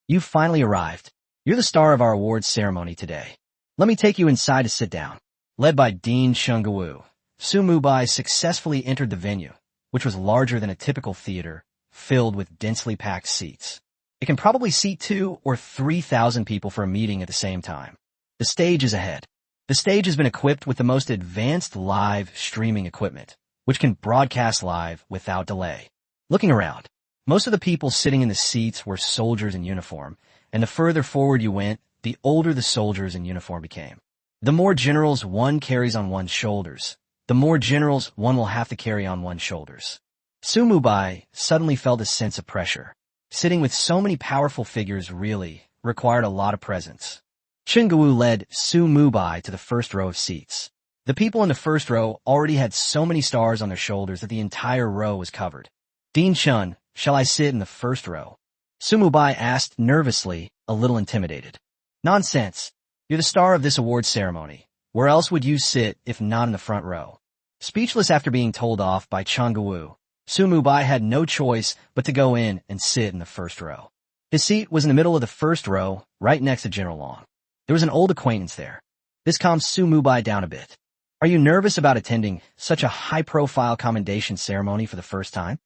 A: You've finally arrived. You're the star of our awards ceremony today. Let me take you inside to sit down. Led by Dean Shungawu, Su Mubai successfully entered the venue, which was larger than a typical theater, filled with densely packed seats. It can probably seat 2,000 or 3,000 people for a meeting at the same time. The stage is ahead. The stage has been equipped with the most advanced live streaming equipment, which can broadcast live without delay. Looking around, most of the people sitting in the seats were soldiers in uniform, and the further forward you went, the older the soldiers in uniform became. The more generals one carries on one's shoulders, the more generals one will have to carry on one's shoulders. Su Mubai suddenly felt a sense of pressure. Sitting with so many powerful figures really required a lot of presence. Chingawu led Su Mubai to the first row of seats. The people in the first row already had so many stars on their shoulders that the entire row was covered. Dean Chun, shall I sit in the first row? Su Mubai asked nervously, a little intimidated. Nonsense. You're the star of this awards ceremony. Where else would you sit if not in the front row? Speechless after being told off by Changawu, Su Mubai had no choice but to go in and sit in the first row. His seat was in the middle of the first row, right next to General Long. There was an old acquaintance there. This calmed Su Mubai down a bit. Are you nervous about attending such a high-profile commendation ceremony for the first time?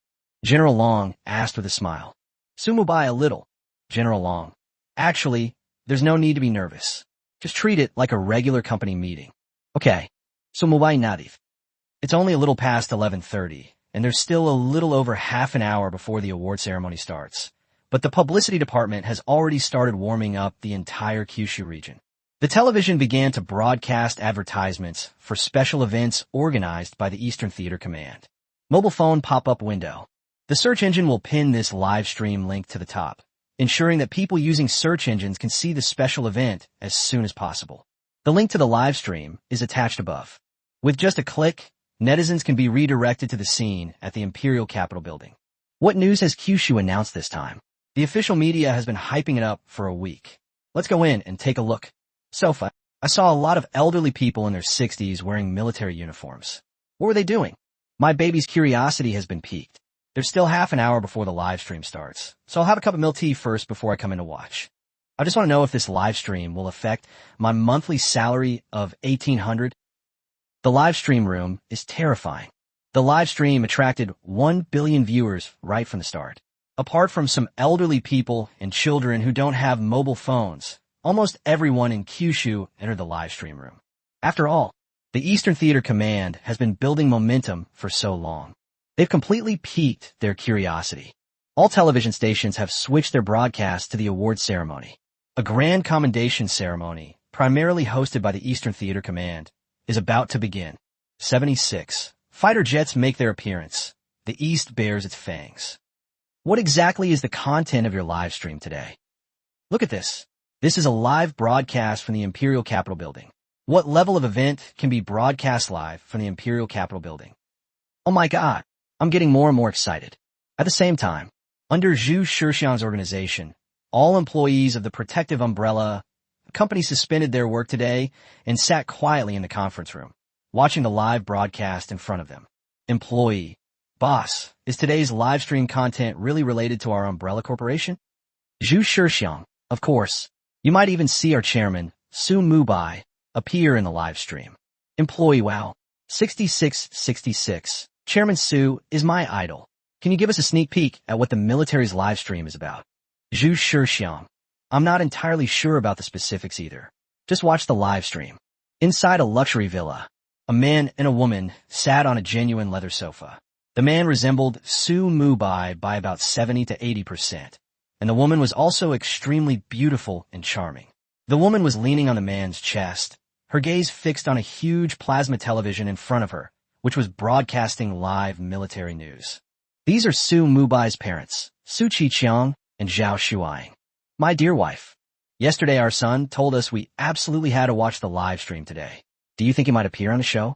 A: General Long asked with a smile. Su Mubai a little. General Long. Actually, there's no need to be nervous. Just treat it like a regular company meeting. Okay. Su Mubai nodded. It's only a little past 11:30, and there's still a little over half an hour before the award ceremony starts. But the publicity department has already started warming up the entire Kyushu region. The television began to broadcast advertisements for special events organized by the Eastern Theater Command. Mobile phone pop-up window. The search engine will pin this live stream link to the top, ensuring that people using search engines can see the special event as soon as possible. The link to the live stream is attached above. With just a click, netizens can be redirected to the scene at the Imperial Capitol building. What news has Kyushu announced this time? The official media has been hyping it up for a week. Let's go in and take a look. So far, I saw a lot of elderly people in their 60s wearing military uniforms. What were they doing? My baby's curiosity has been piqued. There's still half an hour before the live stream starts, so I'll have a cup of milk tea first before I come in to watch. I just want to know if this live stream will affect my monthly salary of $1,800. The live stream room is terrifying. The live stream attracted 1 billion viewers right from the start. Apart from some elderly people and children who don't have mobile phones, almost everyone in Kyushu entered the live stream room. After all, the Eastern Theater Command has been building momentum for so long. They've completely piqued their curiosity. All television stations have switched their broadcast to the awards ceremony. A grand commendation ceremony, primarily hosted by the Eastern Theater Command, is about to begin. 76. Fighter jets make their appearance. The East bares its fangs. What exactly is the content of your live stream today? Look at this. This is a live broadcast from the Imperial Capitol building. What level of event can be broadcast live from the Imperial Capitol building? Oh my god, I'm getting more and more excited. At the same time, under Zhu Shixiang's organization, all employees of the protective umbrella company suspended their work today and sat quietly in the conference room, watching the live broadcast in front of them. Employee. Boss, is today's live stream content really related to our umbrella corporation? Zhu Shixiang, of course. You might even see our chairman, Su Mubai, appear in the live stream. Employee. Wow. 6666. Chairman Su is my idol. Can you give us a sneak peek at what the military's live stream is about? Zhu Shixiang. I'm not entirely sure about the specifics either. Just watch the live stream. Inside a luxury villa, a man and a woman sat on a genuine leather sofa. The man resembled Su Mubai by about 70 to 80%, and the woman was also extremely beautiful and charming. The woman was leaning on the man's chest, her gaze fixed on a huge plasma television in front of her, which was broadcasting live military news. These are Su Mubai's parents, Su Qiqiang and Zhao Shuai. My dear wife, yesterday our son told us we absolutely had to watch the live stream today. Do you think he might appear on the show?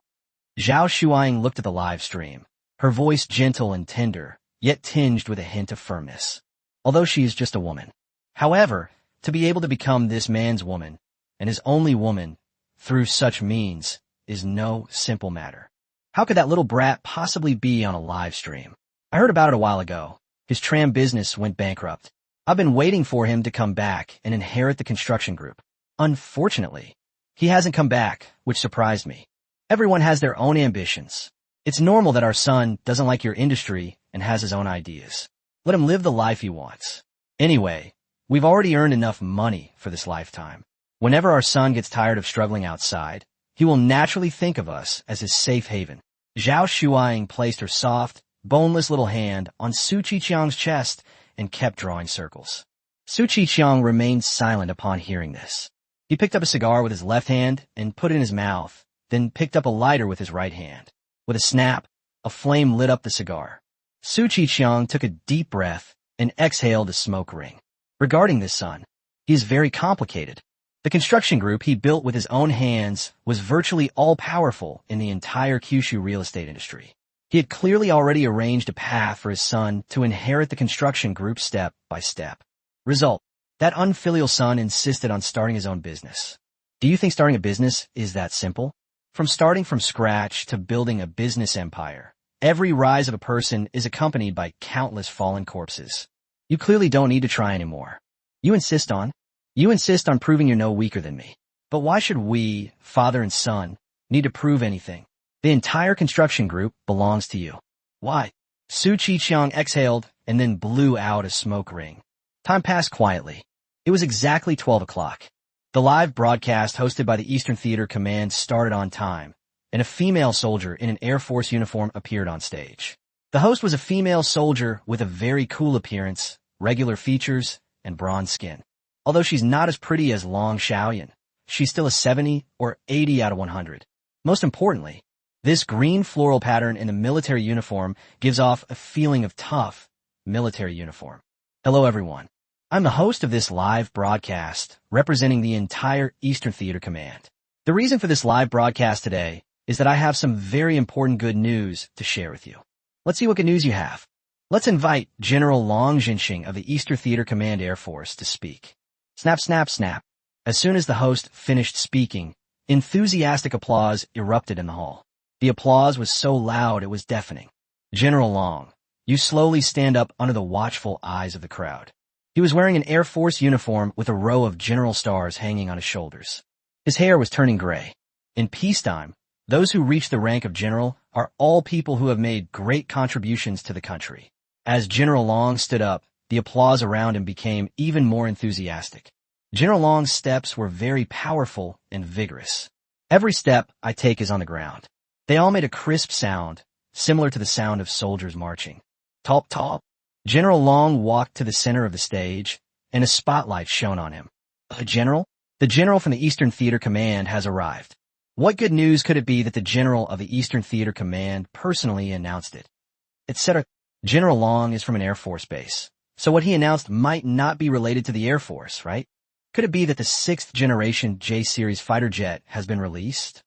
A: Zhao Shuai looked at the live stream, her voice gentle and tender, yet tinged with a hint of firmness. Although she is just a woman. However, to be able to become this man's woman, and his only woman, through such means, is no simple matter. How could that little brat possibly be on a live stream? I heard about it a while ago. His tram business went bankrupt. I've been waiting for him to come back and inherit the construction group. Unfortunately, he hasn't come back, which surprised me. Everyone has their own ambitions. It's normal that our son doesn't like your industry and has his own ideas. Let him live the life he wants. Anyway, we've already earned enough money for this lifetime. Whenever our son gets tired of struggling outside, he will naturally think of us as his safe haven. Zhao Shuai placed her soft, boneless little hand on Su Qiqiang's chest and kept drawing circles. Su Qiqiang remained silent upon hearing this. He picked up a cigar with his left hand and put it in his mouth, then picked up a lighter with his right hand. With a snap, a flame lit up the cigar. Su Qiqiang took a deep breath and exhaled a smoke ring. Regarding this son, he is very complicated. The construction group he built with his own hands was virtually all-powerful in the entire Kyushu real estate industry. He had clearly already arranged a path for his son to inherit the construction group step by step. Result, that unfilial son insisted on starting his own business. Do you think starting a business is that simple? From starting from scratch to building a business empire, every rise of a person is accompanied by countless fallen corpses. You clearly don't need to try anymore. You insist on proving you're no weaker than me. But why should we, father and son, need to prove anything? The entire construction group belongs to you. Why? Su Qiqiang exhaled and then blew out a smoke ring. Time passed quietly. It was exactly 12 o'clock. The live broadcast hosted by the Eastern Theater Command started on time, and a female soldier in an Air Force uniform appeared on stage. The host was a female soldier with a very cool appearance, regular features, and bronze skin. Although she's not as pretty as Long Xiaoyan, she's still a 70 or 80 out of 100. Most importantly, This green floral pattern in the military uniform gives off a feeling of tough military uniform. Hello everyone. I'm the host of this live broadcast representing the entire Eastern Theater Command. The reason for this live broadcast today is that I have some very important good news to share with you. Let's see what good news you have. Let's invite General Long Jinxing of the Eastern Theater Command Air Force to speak. Snap, snap, snap. As soon as the host finished speaking, enthusiastic applause erupted in the hall. The applause was so loud it was deafening. General Long, you slowly stand up under the watchful eyes of the crowd. He was wearing an Air Force uniform with a row of general stars hanging on his shoulders. His hair was turning gray. In peacetime, those who reach the rank of general are all people who have made great contributions to the country. As General Long stood up, the applause around him became even more enthusiastic. General Long's steps were very powerful and vigorous. Every step I take is on the ground. They all made a crisp sound, similar to the sound of soldiers marching. Talp, talp. General Long walked to the center of the stage, and a spotlight shone on him. General? The general from the Eastern Theater Command has arrived. What good news could it be that the general of the Eastern Theater Command personally announced it? Etc. General Long is from an Air Force base, so what he announced might not be related to the Air Force, right? Could it be that the 6th generation J-series fighter jet has been released?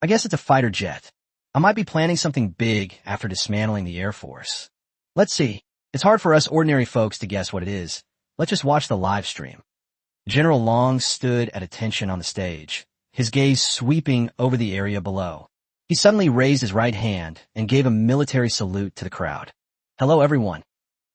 A: I guess it's a fighter jet. I might be planning something big after dismantling the Air Force. Let's see. It's hard for us ordinary folks to guess what it is. Let's just watch the live stream. General Long stood at attention on the stage, his gaze sweeping over the area below. He suddenly raised his right hand and gave a military salute to the crowd. Hello everyone.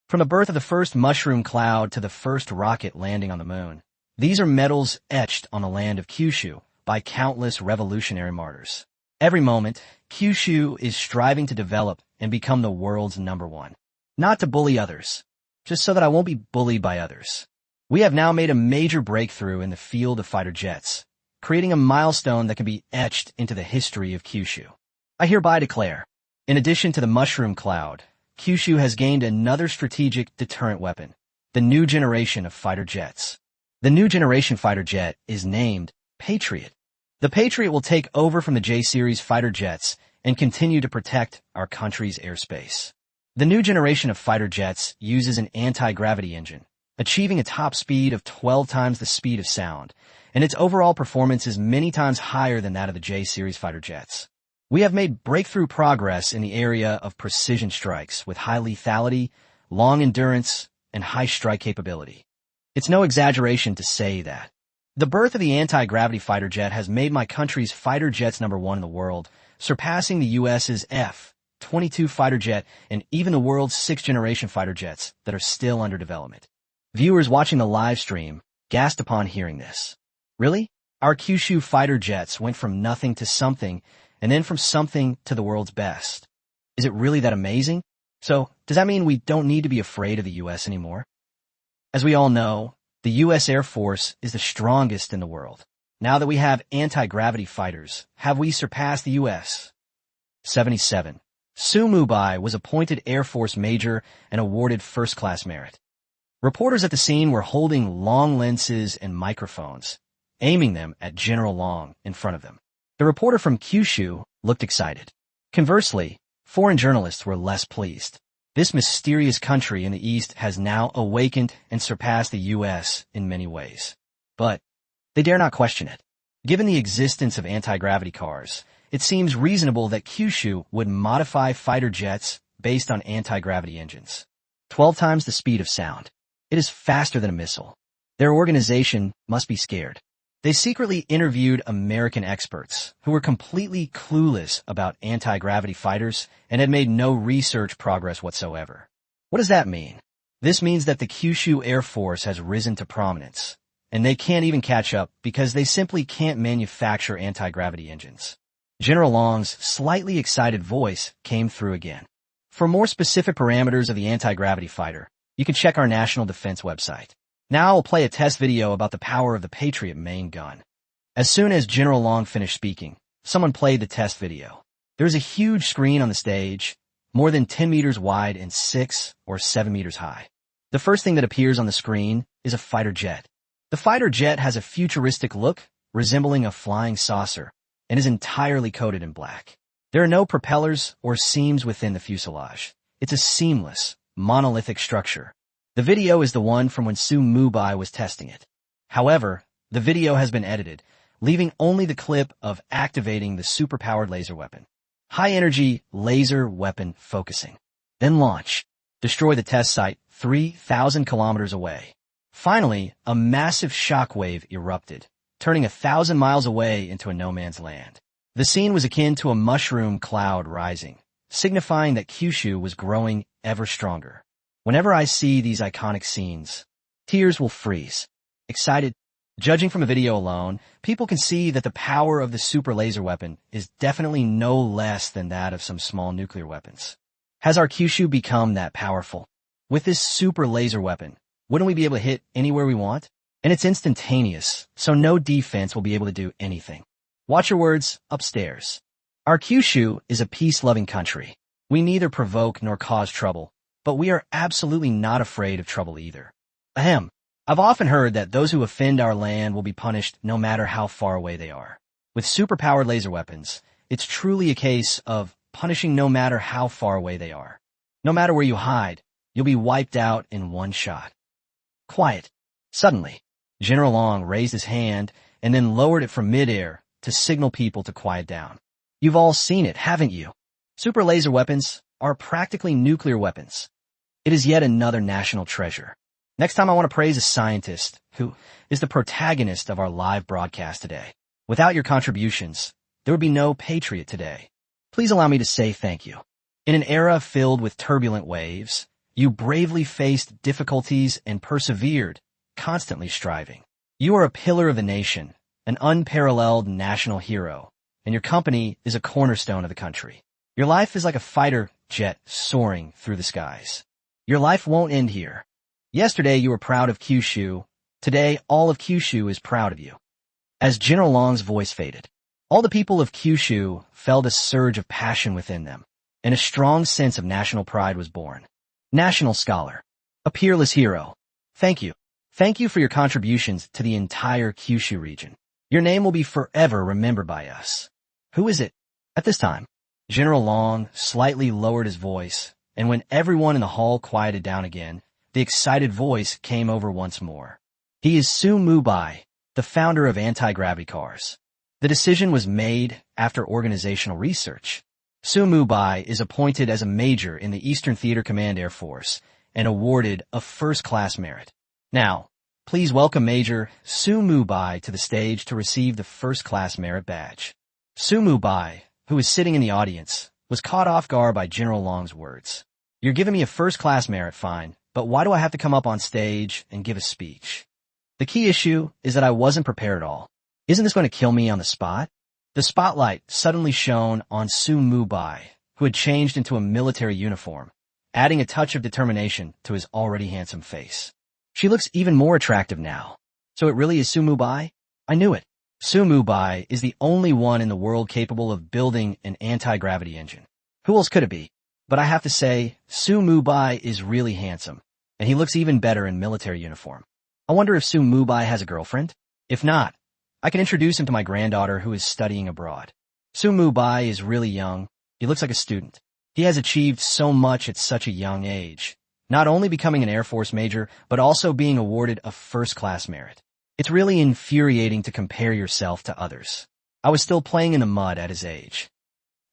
A: From the birth of the first mushroom cloud to the first rocket landing on the moon, these are medals etched on the land of Kyushu by countless revolutionary martyrs. Every moment, Kyushu is striving to develop and become the world's #1. Not to bully others, just so that I won't be bullied by others. We have now made a major breakthrough in the field of fighter jets, creating a milestone that can be etched into the history of Kyushu. I hereby declare, in addition to the mushroom cloud, Kyushu has gained another strategic deterrent weapon, the new generation of fighter jets. The new generation fighter jet is named Patriot. The Patriot will take over from the J-series fighter jets and continue to protect our country's airspace. The new generation of fighter jets uses an anti-gravity engine, achieving a top speed of 12 times the speed of sound, and its overall performance is many times higher than that of the J-series fighter jets. We have made breakthrough progress in the area of precision strikes with high lethality, long endurance, and high strike capability. It's no exaggeration to say that. The birth of the anti-gravity fighter jet has made my country's fighter jets #1 in the world, surpassing the U.S.'s F-22 fighter jet and even the world's 6th-generation fighter jets that are still under development. Viewers watching the live stream gasped upon hearing this. Really? Our Kyushu fighter jets went from nothing to something, and then from something to the world's best. Is it really that amazing? So, does that mean we don't need to be afraid of the U.S. anymore? As we all know, the U.S. Air Force is the strongest in the world. Now that we have anti-gravity fighters, have we surpassed the U.S.? 77. Mubai was appointed Air Force Major and awarded first-class merit. Reporters at the scene were holding long lenses and microphones, aiming them at General Long in front of them. The reporter from Kyushu looked excited. Conversely, foreign journalists were less pleased. This mysterious country in the East has now awakened and surpassed the U.S. in many ways. But they dare not question it. Given the existence of anti-gravity cars, it seems reasonable that Kyushu would modify fighter jets based on anti-gravity engines. 12 times the speed of sound. It is faster than a missile. Their organization must be scared. They secretly interviewed American experts who were completely clueless about anti-gravity fighters and had made no research progress whatsoever. What does that mean? This means that the Kyushu Air Force has risen to prominence, and they can't even catch up because they simply can't manufacture anti-gravity engines. General Long's slightly excited voice came through again. For more specific parameters of the anti-gravity fighter, you can check our National Defense website. Now I'll play a test video about the power of the Patriot main gun. As soon as General Long finished speaking, someone played the test video. There's a huge screen on the stage, more than 10 meters wide and 6 or 7 meters high. The first thing that appears on the screen is a fighter jet. The fighter jet has a futuristic look, resembling a flying saucer, and is entirely coated in black. There are no propellers or seams within the fuselage. It's a seamless, monolithic structure. The video is the one from when Mubai was testing it. However, the video has been edited, leaving only the clip of activating the superpowered laser weapon. High-energy laser weapon focusing. Then launch. Destroy the test site 3,000 kilometers away. Finally, a massive shockwave erupted, turning 1,000 miles away into a no-man's land. The scene was akin to a mushroom cloud rising, signifying that Kyushu was growing ever stronger. Whenever I see these iconic scenes, tears will freeze. Excited? Judging from the video alone, people can see that the power of the super laser weapon is definitely no less than that of some small nuclear weapons. Has our Kyushu become that powerful? With this super laser weapon, wouldn't we be able to hit anywhere we want? And it's instantaneous, so no defense will be able to do anything. Watch your words upstairs. Our Kyushu is a peace-loving country. We neither provoke nor cause trouble, but we are absolutely not afraid of trouble either. Ahem. I've often heard that those who offend our land will be punished no matter how far away they are. With superpowered laser weapons, it's truly a case of punishing no matter how far away they are. No matter where you hide, you'll be wiped out in one shot. Quiet. Suddenly, General Long raised his hand and then lowered it from midair to signal people to quiet down. You've all seen it, haven't you? Super laser weapons are practically nuclear weapons. It is yet another national treasure. Next time I want to praise a scientist who is the protagonist of our live broadcast today. Without your contributions, there would be no Patriot today. Please allow me to say thank you. In an era filled with turbulent waves, you bravely faced difficulties and persevered, constantly striving. You are a pillar of the nation, an unparalleled national hero, and your company is a cornerstone of the country. Your life is like a fighter jet soaring through the skies. Your life won't end here. Yesterday you were proud of Kyushu. Today all of Kyushu is proud of you. As General Long's voice faded, all the people of Kyushu felt a surge of passion within them, and a strong sense of national pride was born. National scholar. A peerless hero. Thank you. Thank you for your contributions to the entire Kyushu region. Your name will be forever remembered by us. Who is it? At this time, General Long slightly lowered his voice, and when everyone in the hall quieted down again, the excited voice came over once more. He is Mubai, the founder of anti-gravity cars. The decision was made after organizational research. Mubai is appointed as a major in the Eastern Theater Command Air Force and awarded a first-class merit. Now, please welcome Major Mubai to the stage to receive the first-class merit badge. Mubai, who is sitting in the audience, was caught off guard by General Long's words. You're giving me a first-class merit, fine, but why do I have to come up on stage and give a speech? The key issue is that I wasn't prepared at all. Isn't this going to kill me on the spot? The spotlight suddenly shone on Mubai, who had changed into a military uniform, adding a touch of determination to his already handsome face. She looks even more attractive now. So it really is Mubai? I knew it. Mubai is the only one in the world capable of building an anti-gravity engine. Who else could it be? But I have to say, Mubai is really handsome, and he looks even better in military uniform. I wonder if Mubai has a girlfriend? If not, I can introduce him to my granddaughter who is studying abroad. Mubai is really young. He looks like a student. He has achieved so much at such a young age, not only becoming an Air Force major, but also being awarded a first-class merit. It's really infuriating to compare yourself to others. I was still playing in the mud at his age.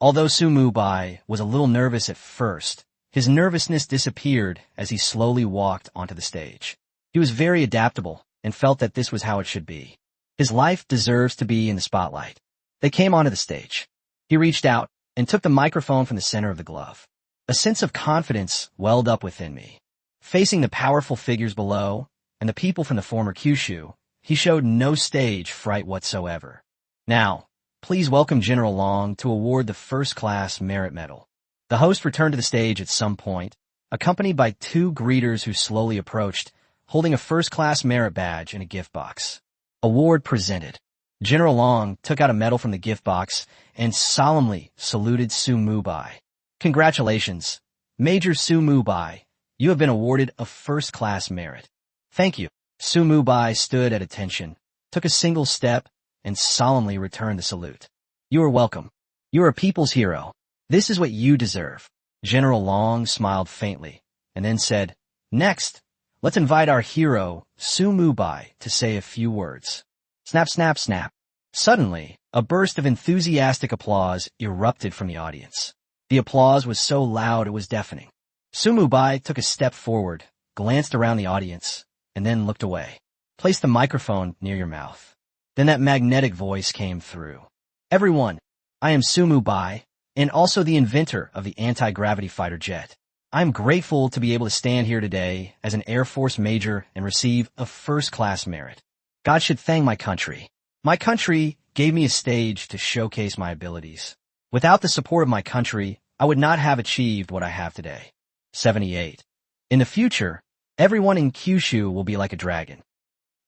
A: Although Mubai was a little nervous at first, his nervousness disappeared as he slowly walked onto the stage. He was very adaptable and felt that this was how it should be. His life deserves to be in the spotlight. They came onto the stage. He reached out and took the microphone from the center of the glove. A sense of confidence welled up within me. Facing the powerful figures below and the people from the former Kyushu, he showed no stage fright whatsoever. Now, please welcome General Long to award the first-class merit medal. The host returned to the stage at some point, accompanied by two greeters who slowly approached, holding a first-class merit badge in a gift box. Award presented. General Long took out a medal from the gift box and solemnly saluted Mubai. Congratulations, Major Mubai. You have been awarded a first-class merit. Thank you. Mubai stood at attention, took a single step, and solemnly returned the salute. You are welcome. You're a people's hero. This is what you deserve. General Long smiled faintly, and then said, "Next, let's invite our hero, Su Mubai, to say a few words." Snap, snap, snap. Suddenly, a burst of enthusiastic applause erupted from the audience. The applause was so loud it was deafening. Su Mubai took a step forward, glanced around the audience, and then looked away. Place the microphone near your mouth. Then that magnetic voice came through. "Everyone, I am Su Mubai, and also the inventor of the anti-gravity fighter jet. I'm grateful to be able to stand here today as an Air Force major and receive a first-class merit. God should thank my country. My country gave me a stage to showcase my abilities. Without the support of my country, I would not have achieved what I have today." 78. In the future, everyone in Kyushu will be like a dragon.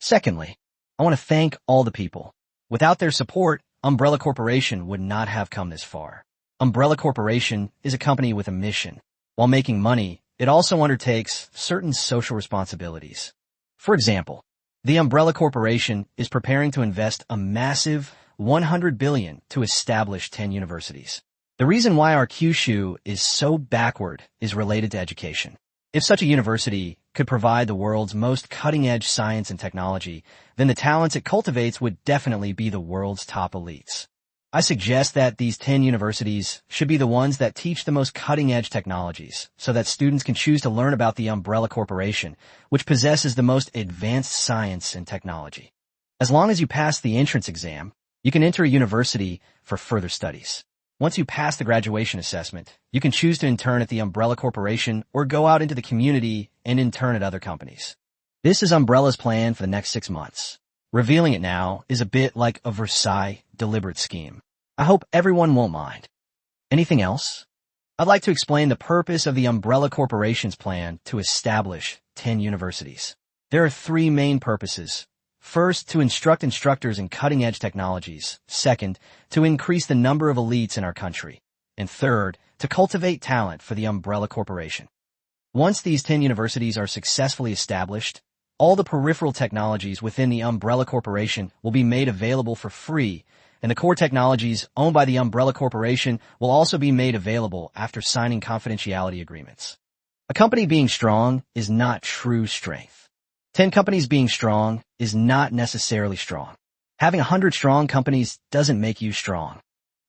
A: Secondly, I want to thank all the people. Without their support, Umbrella Corporation would not have come this far. Umbrella Corporation is a company with a mission. While making money, it also undertakes certain social responsibilities. For example, the Umbrella Corporation is preparing to invest a massive $100 billion to establish 10 universities. The reason why our Kyushu is so backward is related to education. If such a university could provide the world's most cutting-edge science and technology, then the talents it cultivates would definitely be the world's top elites. I suggest that these 10 universities should be the ones that teach the most cutting-edge technologies, so that students can choose to learn about the Umbrella Corporation, which possesses the most advanced science and technology. As long as you pass the entrance exam, you can enter a university for further studies. Once you pass the graduation assessment, you can choose to intern at the Umbrella Corporation or go out into the community and intern at other companies. This is Umbrella's plan for the next 6 months. Revealing it now is a bit like a Versailles deliberate scheme. I hope everyone won't mind. Anything else? I'd like to explain the purpose of the Umbrella Corporation's plan to establish 10 universities. There are 3 main purposes. First, to instruct instructors in cutting-edge technologies. Second, to increase the number of elites in our country. And third, to cultivate talent for the Umbrella Corporation. Once these 10 universities are successfully established, all the peripheral technologies within the Umbrella Corporation will be made available for free, and the core technologies owned by the Umbrella Corporation will also be made available after signing confidentiality agreements. A company being strong is not true strength. 10 companies being strong is not necessarily strong. Having 100 strong companies doesn't make you strong.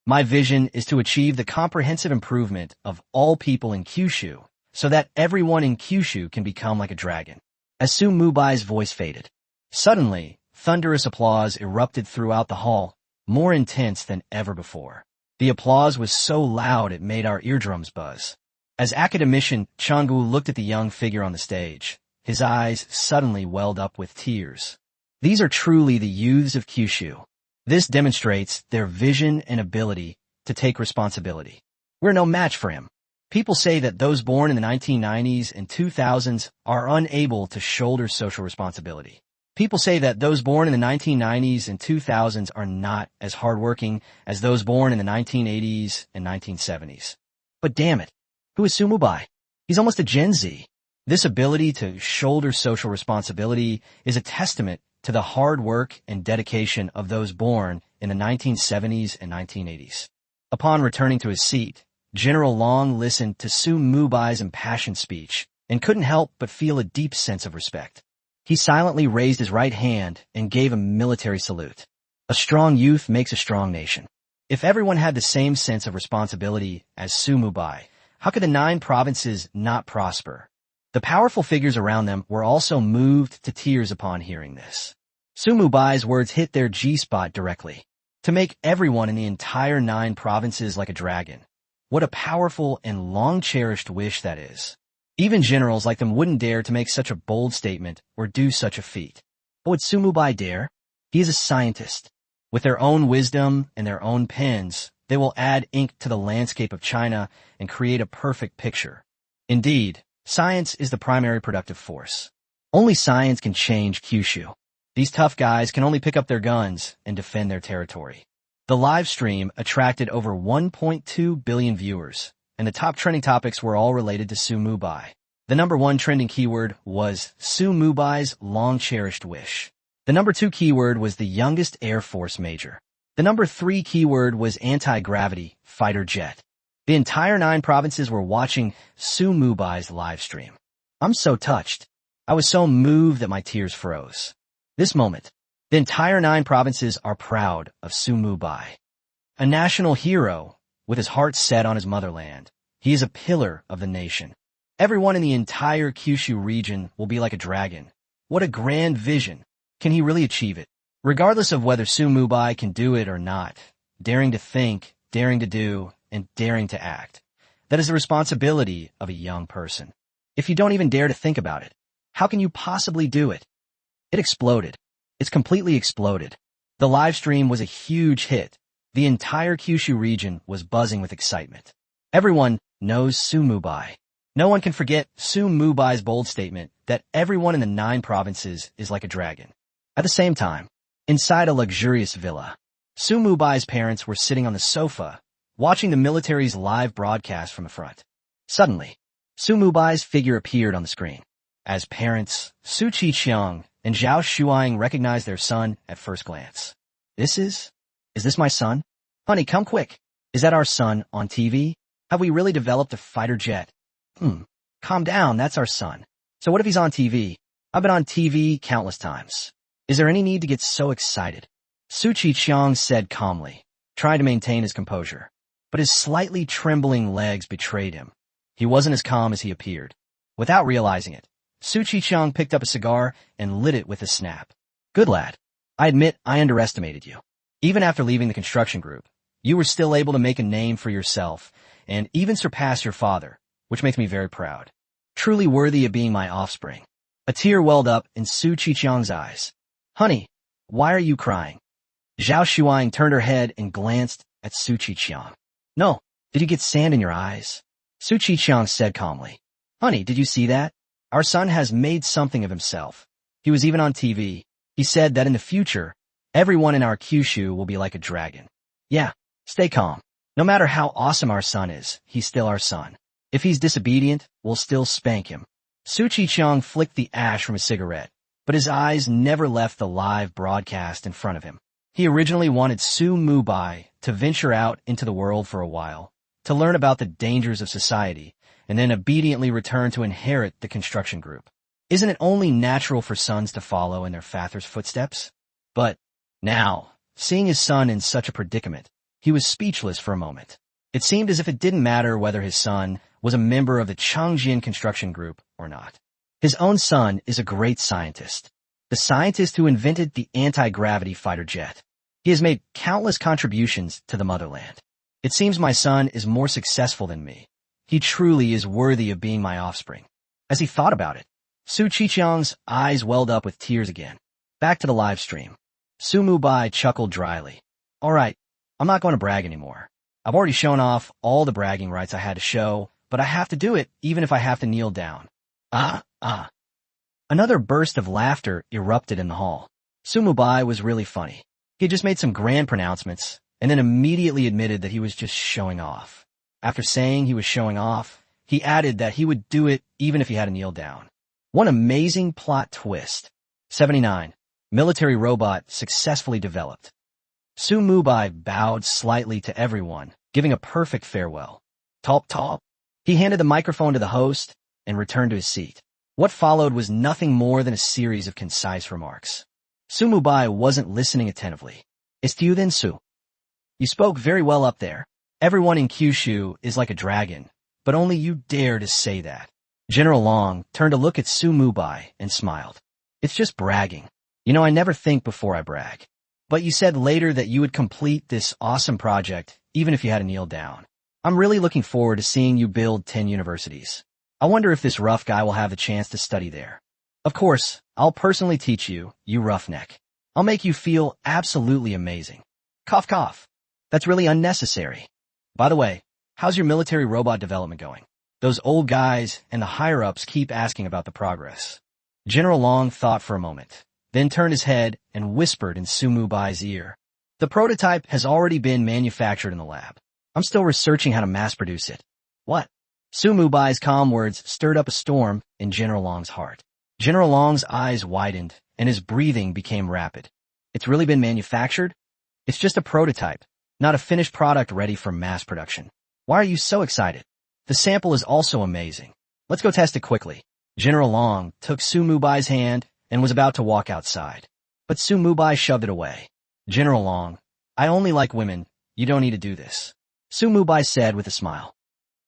A: My vision is to achieve the comprehensive improvement of all people in Kyushu so that everyone in Kyushu can become like a dragon. As Su Mubai's voice faded, suddenly, thunderous applause erupted throughout the hall, more intense than ever before. The applause was so loud it made our eardrums buzz. As academician Changu looked at the young figure on the stage, his eyes suddenly welled up with tears. These are truly the youths of Kyushu. This demonstrates their vision and ability to take responsibility. We're no match for him. People say that those born in the 1990s and 2000s are unable to shoulder social responsibility. People say that those born in the 1990s and 2000s are not as hardworking as those born in the 1980s and 1970s. But damn it, who is Su Mubai? He's almost a Gen Z. This ability to shoulder social responsibility is a testament to the hard work and dedication of those born in the 1970s and 1980s. Upon returning to his seat, General Long listened to Su Mubai's impassioned speech and couldn't help but feel a deep sense of respect. He silently raised his right hand and gave a military salute. A strong youth makes a strong nation. If everyone had the same sense of responsibility as Su Mubai, how could the 9 provinces not prosper? The powerful figures around them were also moved to tears upon hearing this. Su Mubai's words hit their G-spot directly. To make everyone in the entire 9 provinces like a dragon. What a powerful and long-cherished wish that is. Even generals like them wouldn't dare to make such a bold statement or do such a feat. But would Su Mubai dare? He is a scientist. With their own wisdom and their own pens, they will add ink to the landscape of China and create a perfect picture. Indeed, science is the primary productive force. Only science can change Kyushu. These tough guys can only pick up their guns and defend their territory. The live stream attracted over 1.2 billion viewers, and the top trending topics were all related to Su Mubai. The number 1 trending keyword was Su Mubai's long-cherished wish. The number 2 keyword was the youngest Air Force major. The number 3 keyword was anti-gravity fighter jet. The entire 9 provinces were watching Mubai's live stream. I'm so touched. I was so moved that my tears froze. This moment, the entire 9 provinces are proud of Mubai. A national hero, with his heart set on his motherland. He is a pillar of the nation. Everyone in the entire Kyushu region will be like a dragon. What a grand vision. Can he really achieve it? Regardless of whether Mubai can do it or not, daring to think, daring to do, and daring to act. That is the responsibility of a young person. If you don't even dare to think about it, how can you possibly do it? It exploded. It's completely exploded. The live stream was a huge hit. The entire Kyushu region was buzzing with excitement. Everyone knows Mubai. No one can forget Mubai's bold statement that everyone in the 9 provinces is like a dragon. At the same time, inside a luxurious villa, Mubai's parents were sitting on the sofa, watching the military's live broadcast from the front. Suddenly, Mubai's figure appeared on the screen. As parents, Su Chi-cheong and Zhao Shuang recognized their son at first glance. Is this my son? Honey, come quick. Is that our son on TV? Have we really developed a fighter jet? Calm down, that's our son. So what if he's on TV? I've been on TV countless times. Is there any need to get so excited? Su Chi-cheong said calmly, trying to maintain his composure. But his slightly trembling legs betrayed him. He wasn't as calm as he appeared. Without realizing it, Su Chi-cheong picked up a cigar and lit it with a snap. Good lad. I admit I underestimated you. Even after leaving the construction group, you were still able to make a name for yourself and even surpass your father, which makes me very proud. Truly worthy of being my offspring. A tear welled up in Su Chi-cheong's eyes. Honey, why are you crying? Zhao Shuang turned her head and glanced at Su Chi-cheong. No, did you get sand in your eyes? Su Chi-cheong said calmly. Honey, did you see that? Our son has made something of himself. He was even on TV. He said that in the future, everyone in our Kyushu will be like a dragon. Yeah, stay calm. No matter how awesome our son is, he's still our son. If he's disobedient, we'll still spank him. Su Chi-cheong flicked the ash from his cigarette, but his eyes never left the live broadcast in front of him. He originally wanted Mubai to venture out into the world for a while, to learn about the dangers of society, and then obediently return to inherit the construction group. Isn't it only natural for sons to follow in their father's footsteps? But now, seeing his son in such a predicament, he was speechless for a moment. It seemed as if it didn't matter whether his son was a member of the Changjian construction group or not. His own son is a great scientist, the scientist who invented the anti-gravity fighter jet. He has made countless contributions to the motherland. It seems my son is more successful than me. He truly is worthy of being my offspring. As he thought about it, Su Chi-cheong's eyes welled up with tears again. Back to the live stream. Mubai chuckled dryly. All right, I'm not going to brag anymore. I've already shown off all the bragging rights I had to show, but I have to do it even if I have to kneel down. Another burst of laughter erupted in the hall. Mubai was really funny. He had just made some grand pronouncements and then immediately admitted that he was just showing off. After saying he was showing off, he added that he would do it even if he had to kneel down. One amazing plot twist. 79. Military robot successfully developed. Mubai bowed slightly to everyone, giving a perfect farewell. Talp talp. He handed the microphone to the host and returned to his seat. What followed was nothing more than a series of concise remarks. Mubai wasn't listening attentively. It's to you then, Su. You spoke very well up there. Everyone in Kyushu is like a dragon, but only you dare to say that. General Long turned to look at Mubai and smiled. It's just bragging. You know, I never think before I brag. But you said later that you would complete this awesome project, even if you had to kneel down. I'm really looking forward to seeing you build 10 universities. I wonder if this rough guy will have the chance to study there. Of course, I'll personally teach you, you roughneck. I'll make you feel absolutely amazing. Cough cough. That's really unnecessary. By the way, how's your military robot development going? Those old guys and the higher-ups keep asking about the progress. General Long thought for a moment, then turned his head and whispered in Mubai's ear. The prototype has already been manufactured in the lab. I'm still researching how to mass-produce it. What? Mubai's calm words stirred up a storm in General Long's heart. General Long's eyes widened, and his breathing became rapid. It's really been manufactured? It's just a prototype, not a finished product ready for mass production. Why are you so excited? The sample is also amazing. Let's go test it quickly. General Long took Su Mubai's hand and was about to walk outside. But Su Mubai shoved it away. General Long, I only like women. You don't need to do this. Su Mubai said with a smile.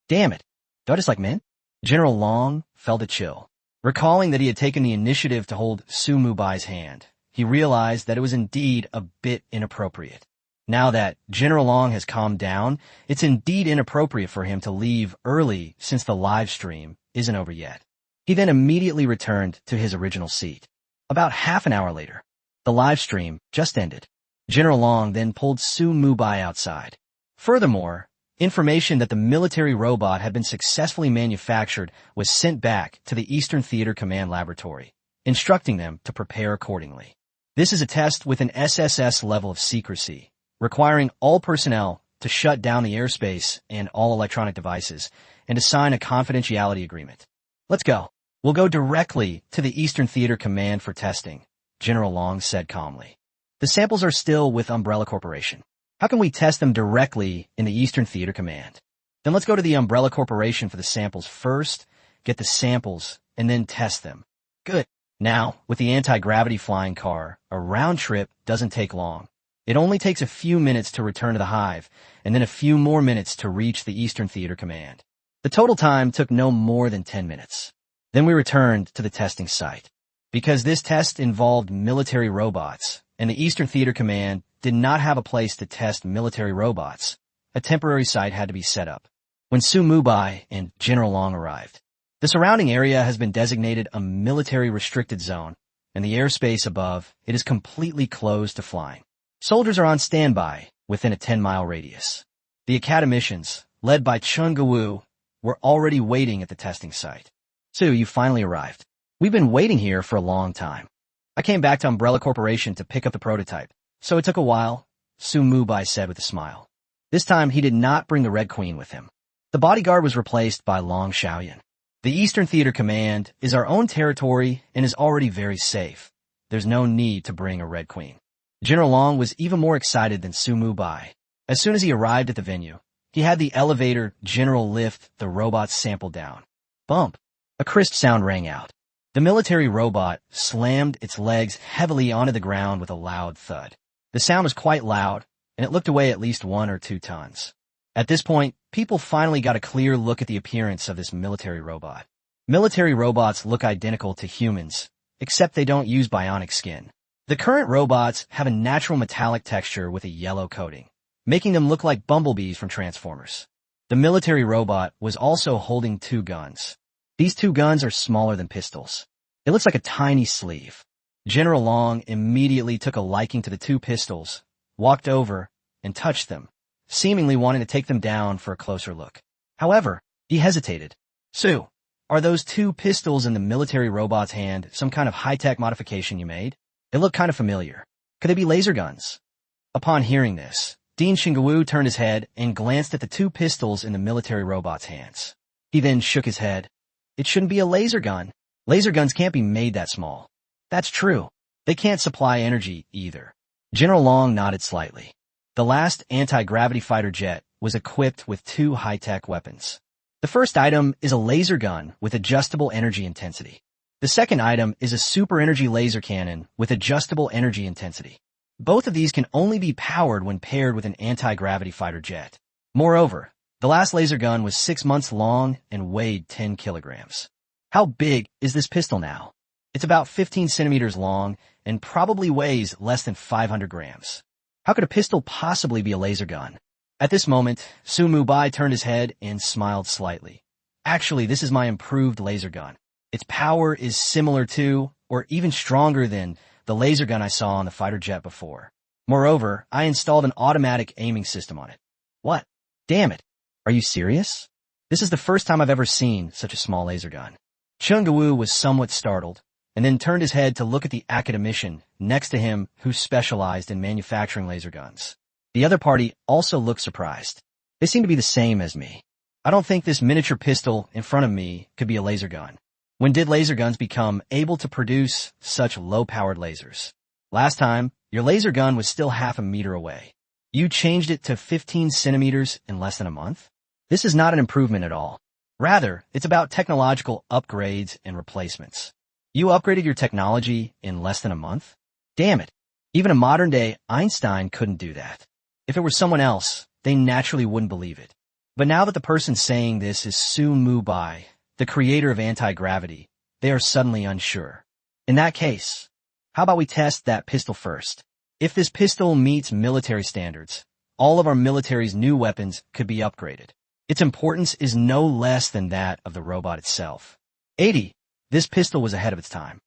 A: Damn it. Do I just like men? General Long felt a chill. Recalling that he had taken the initiative to hold Su Mubai's hand, he realized that it was indeed a bit inappropriate. Now that General Long has calmed down, it's indeed inappropriate for him to leave early since the live stream isn't over yet. He then immediately returned to his original seat. About half an hour later, the live stream just ended. General Long then pulled Su Mubai outside. Furthermore, information that the military robot had been successfully manufactured was sent back to the Eastern Theater Command Laboratory, instructing them to prepare accordingly. This is a test with an SSS level of secrecy, requiring all personnel to shut down the airspace and all electronic devices and to sign a confidentiality agreement. Let's go. We'll go directly to the Eastern Theater Command for testing, General Long said calmly. The samples are still with Umbrella Corporation. How can we test them directly in the Eastern Theater Command? Then let's go to the Umbrella Corporation for the samples first, get the samples, and then test them. Good. Now, with the anti-gravity flying car, a round trip doesn't take long. It only takes a few minutes to return to the hive, and then a few more minutes to reach the Eastern Theater Command. The total time took no more than 10 minutes. Then we returned to the testing site. Because this test involved military robots, and the Eastern Theater Command did not have a place to test military robots, a temporary site had to be set up. When Su Mubai and General Long arrived, the surrounding area has been designated a military restricted zone, and the airspace above it is completely closed to flying. Soldiers are on standby within a 10-mile radius. The academicians, led by Chun Gawu, were already waiting at the testing site. Su, you finally arrived. We've been waiting here for a long time. I came back to Umbrella Corporation to pick up the prototype, so it took a while, Su Mubai said with a smile. This time he did not bring the Red Queen with him. The bodyguard was replaced by Long Xiaoyan. The Eastern Theater Command is our own territory and is already very safe. There's no need to bring a Red Queen. General Long was even more excited than Su Mubai. As soon as he arrived at the venue, he had the elevator general lift the robot's sample down. Bump. A crisp sound rang out. The military robot slammed its legs heavily onto the ground with a loud thud. The sound was quite loud, and it looked to weigh at least 1 or 2 tons. At this point, people finally got a clear look at the appearance of this military robot. Military robots look identical to humans, except they don't use bionic skin. The current robots have a natural metallic texture with a yellow coating, making them look like bumblebees from Transformers. The military robot was also holding 2 guns. These 2 guns are smaller than pistols. It looks like a tiny sleeve. General Long immediately took a liking to the 2 pistols, walked over, and touched them, seemingly wanting to take them down for a closer look. However, he hesitated. Su, are those 2 pistols in the military robot's hand some kind of high-tech modification you made? They look kind of familiar. Could they be laser guns? Upon hearing this, Dean Shingawu turned his head and glanced at the 2 pistols in the military robot's hands. He then shook his head. It shouldn't be a laser gun. Laser guns can't be made that small. That's true. They can't supply energy either. General Long nodded slightly. The last anti-gravity fighter jet was equipped with 2 high-tech weapons. The first item is a laser gun with adjustable energy intensity. The second item is a super-energy laser cannon with adjustable energy intensity. Both of these can only be powered when paired with an anti-gravity fighter jet. Moreover, the last laser gun was 6 months long and weighed 10 kilograms. How big is this pistol now? It's about 15 centimeters long and probably weighs less than 500 grams. How could a pistol possibly be a laser gun? At this moment, Su Mubai turned his head and smiled slightly. Actually, this is my improved laser gun. Its power is similar to, or even stronger than, the laser gun I saw on the fighter jet before. Moreover, I installed an automatic aiming system on it. What? Damn it. Are you serious? This is the first time I've ever seen such a small laser gun. Chun Gawu was somewhat startled, and then turned his head to look at the academician next to him who specialized in manufacturing laser guns. The other party also looked surprised. They seem to be the same as me. I don't think this miniature pistol in front of me could be a laser gun. When did laser guns become able to produce such low-powered lasers? Last time, Your laser gun was still half a meter away. You changed it to 15 centimeters in less than a month? This is not an improvement at all. Rather, it's about technological upgrades and replacements. You upgraded your technology in less than a month? Damn it. Even a modern-day Einstein couldn't do that. If it were someone else, they naturally wouldn't believe it. But now that the person saying this is Mubai, the creator of anti-gravity, they are suddenly unsure. In that case, how about we test that pistol first? If this pistol meets military standards, all of our military's new weapons could be upgraded. Its importance is no less than that of the robot itself. 80. This pistol was ahead of its time.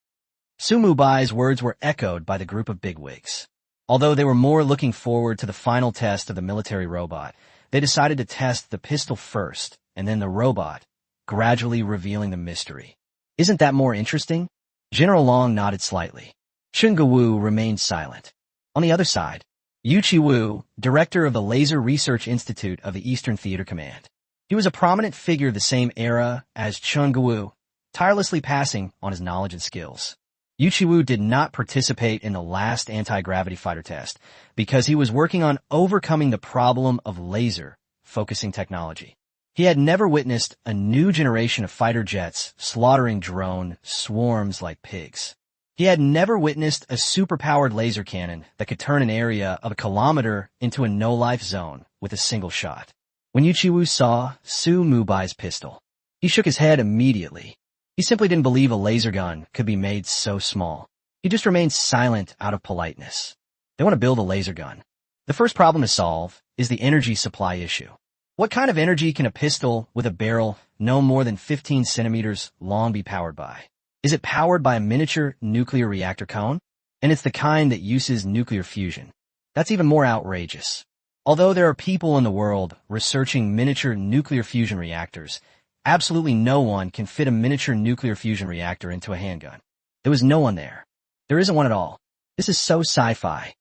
A: Mubai's words were echoed by the group of bigwigs. Although they were more looking forward to the final test of the military robot, they decided to test the pistol first, and then the robot, gradually revealing the mystery. Isn't that more interesting? General Long nodded slightly. Chungawu remained silent. On the other side, Yu Chi-woo, director of the Laser Research Institute of the Eastern Theater Command. He was a prominent figure of the same era as Chungawu, tirelessly passing on his knowledge and skills. Yu Chi-woo did not participate in the last anti-gravity fighter test because he was working on overcoming the problem of laser-focusing technology. He had never witnessed a new generation of fighter jets slaughtering drone swarms like pigs. He had never witnessed a superpowered laser cannon that could turn an area of a kilometer into a no-life zone with a single shot. When Yu Chi-woo saw Mubai's pistol, he shook his head immediately. He simply didn't believe a laser gun could be made so small. He just remained silent out of politeness. They want to build a laser gun. The first problem to solve is the energy supply issue. What kind of energy can a pistol with a barrel no more than 15 centimeters long be powered by? Is it powered by a miniature nuclear reactor cone? And it's the kind that uses nuclear fusion. That's even more outrageous. Although there are people in the world researching miniature nuclear fusion reactors, absolutely no one can fit a miniature nuclear fusion reactor into a handgun. There was no one there. There isn't one at all. This is so sci-fi.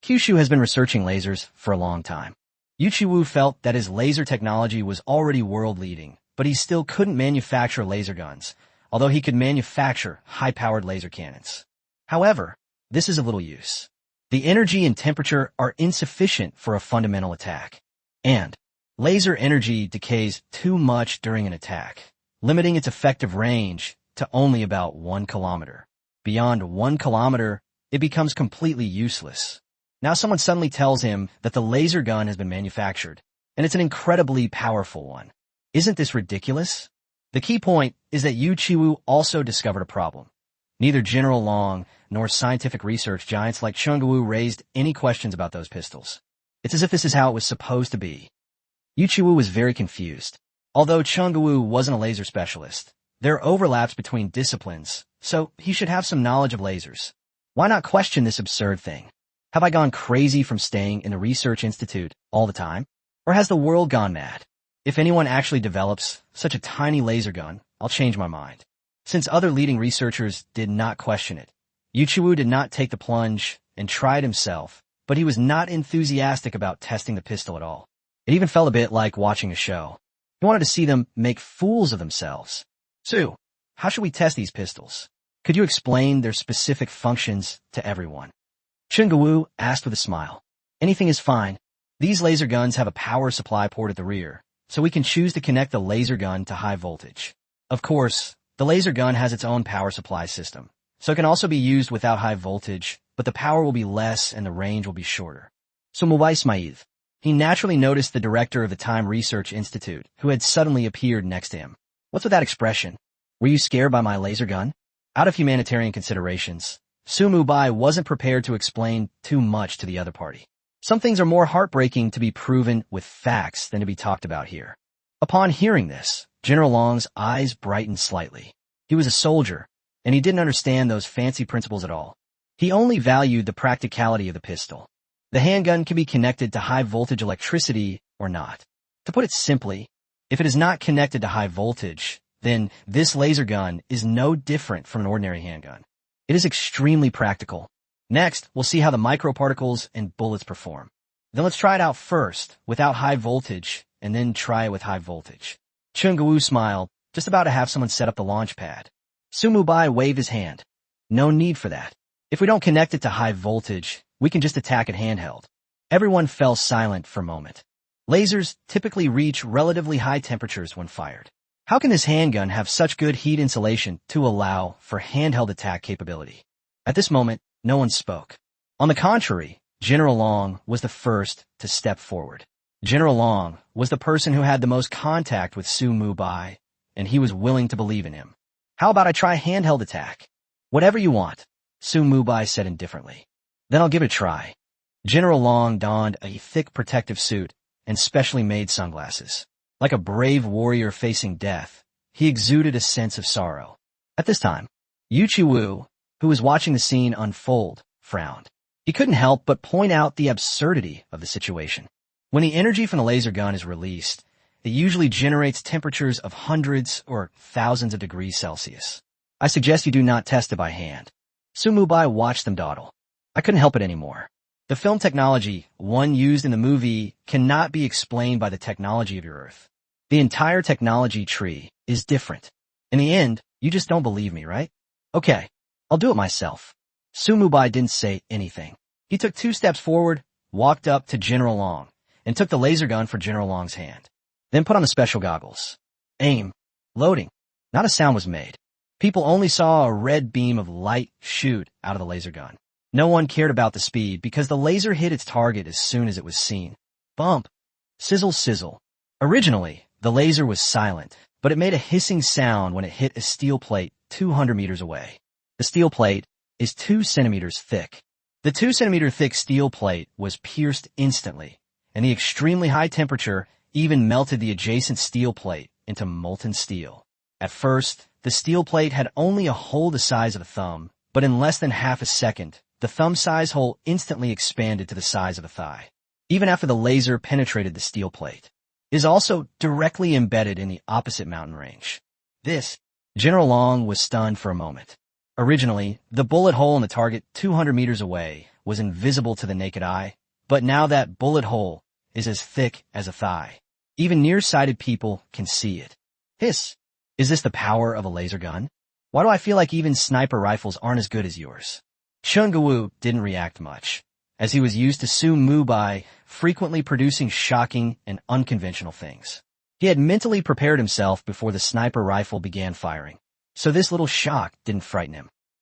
A: Kyushu has been researching lasers for a long time. Yu Chi-woo felt that his laser technology was already world-leading, but he still couldn't manufacture laser guns, although he could manufacture high-powered laser cannons. However, this is of little use. The energy and temperature are insufficient for a fundamental attack. And laser energy decays too much during an attack, limiting its effective range to only about 1 kilometer. Beyond 1 kilometer, it becomes completely useless. Now someone suddenly tells him that the laser gun has been manufactured, and it's an incredibly powerful one. Isn't this ridiculous? The key point is that Yu Chi-woo also discovered a problem. Neither General Long nor scientific research giants like Chungawu raised any questions about those pistols. It's as if this is how it was supposed to be. Yu Chi-woo was very confused. Although Chungawu wasn't a laser specialist, there are overlaps between disciplines, so he should have some knowledge of lasers. Why not question this absurd thing? Have I gone crazy from staying in the research institute all the time? Or has the world gone mad? If anyone actually develops such a tiny laser gun, I'll change my mind. Since other leading researchers did not question it, Yu Chi-woo did not take the plunge and try it himself, but he was not enthusiastic about testing the pistol at all. It even felt a bit like watching a show. He wanted to see them make fools of themselves. Sue, how should we test these pistols? Could you explain their specific functions to everyone? Chungawu asked with a smile. Anything is fine. These laser guns have a power supply port at the rear, so we can choose to connect the laser gun to high voltage. Of course, the laser gun has its own power supply system, so it can also be used without high voltage, but the power will be less and the range will be shorter. So Mubai smiled. He naturally noticed the director of the Time Research Institute, who had suddenly appeared next to him. What's with that expression? Were you scared by my laser gun? Out of humanitarian considerations, Mubai wasn't prepared to explain too much to the other party. Some things are more heartbreaking to be proven with facts than to be talked about here. Upon hearing this, General Long's eyes brightened slightly. He was a soldier, and he didn't understand those fancy principles at all. He only valued the practicality of the pistol. The handgun can be connected to high-voltage electricity or not. To put it simply, if it is not connected to high voltage, then this laser gun is no different from an ordinary handgun. It is extremely practical. Next, we'll see how the microparticles and bullets perform. Then let's try it out first, without high voltage, and then try it with high voltage. Chungawu smiled, just about to have someone set up the launch pad. Mubai waved his hand. No need for that. If we don't connect it to high voltage, We can just attack it handheld. Everyone fell silent for a moment. Lasers typically reach relatively high temperatures when fired. How can this handgun have such good heat insulation to allow for handheld attack capability? At this moment, no one spoke. On the contrary, General Long was the first to step forward. General Long was the person who had the most contact with Su Mubai, and he was willing to believe in him. How about I try handheld attack? Whatever you want, Su Mubai said indifferently. Then I'll give it a try. General Long donned a thick protective suit and specially made sunglasses. Like a brave warrior facing death, he exuded a sense of sorrow. At this time, Yu Chi-woo, who was watching the scene unfold, frowned. He couldn't help but point out the absurdity of the situation. When the energy from the laser gun is released, it usually generates temperatures of hundreds or thousands of degrees Celsius. I suggest you do not test it by hand. Su Mubai watched them dawdle. I couldn't help it anymore. The film technology, one used in the movie, cannot be explained by the technology of your Earth. The entire technology tree is different. In the end, you just don't believe me, right? Okay, I'll do it myself. Su Mubai didn't say anything. He took 2 steps forward, walked up to General Long, and took the laser gun from General Long's hand. Then put on the special goggles. Aim. Loading. Not a sound was made. People only saw a red beam of light shoot out of the laser gun. No one cared about the speed because the laser hit its target as soon as it was seen. Bump. Sizzle, sizzle. Originally, the laser was silent, but it made a hissing sound when it hit a steel plate 200 meters away. The steel plate is 2 centimeters thick. The 2 centimeter thick steel plate was pierced instantly, and the extremely high temperature even melted the adjacent steel plate into molten steel. At first, the steel plate had only a hole the size of a thumb, but in less than half a second, the thumb-size hole instantly expanded to the size of a thigh. Even after the laser penetrated the steel plate, it is also directly embedded in the opposite mountain range. General Long was stunned for a moment. Originally, the bullet hole in the target 200 meters away was invisible to the naked eye, but now that bullet hole is as thick as a thigh. Even nearsighted people can see it. Hiss! Is this the power of a laser gun? Why do I feel like even sniper rifles aren't as good as yours? Chun Gawu didn't react much, as he was used to Su Mubai frequently producing shocking and unconventional things. He had mentally prepared himself before the sniper rifle began firing, so this little shock didn't frighten him.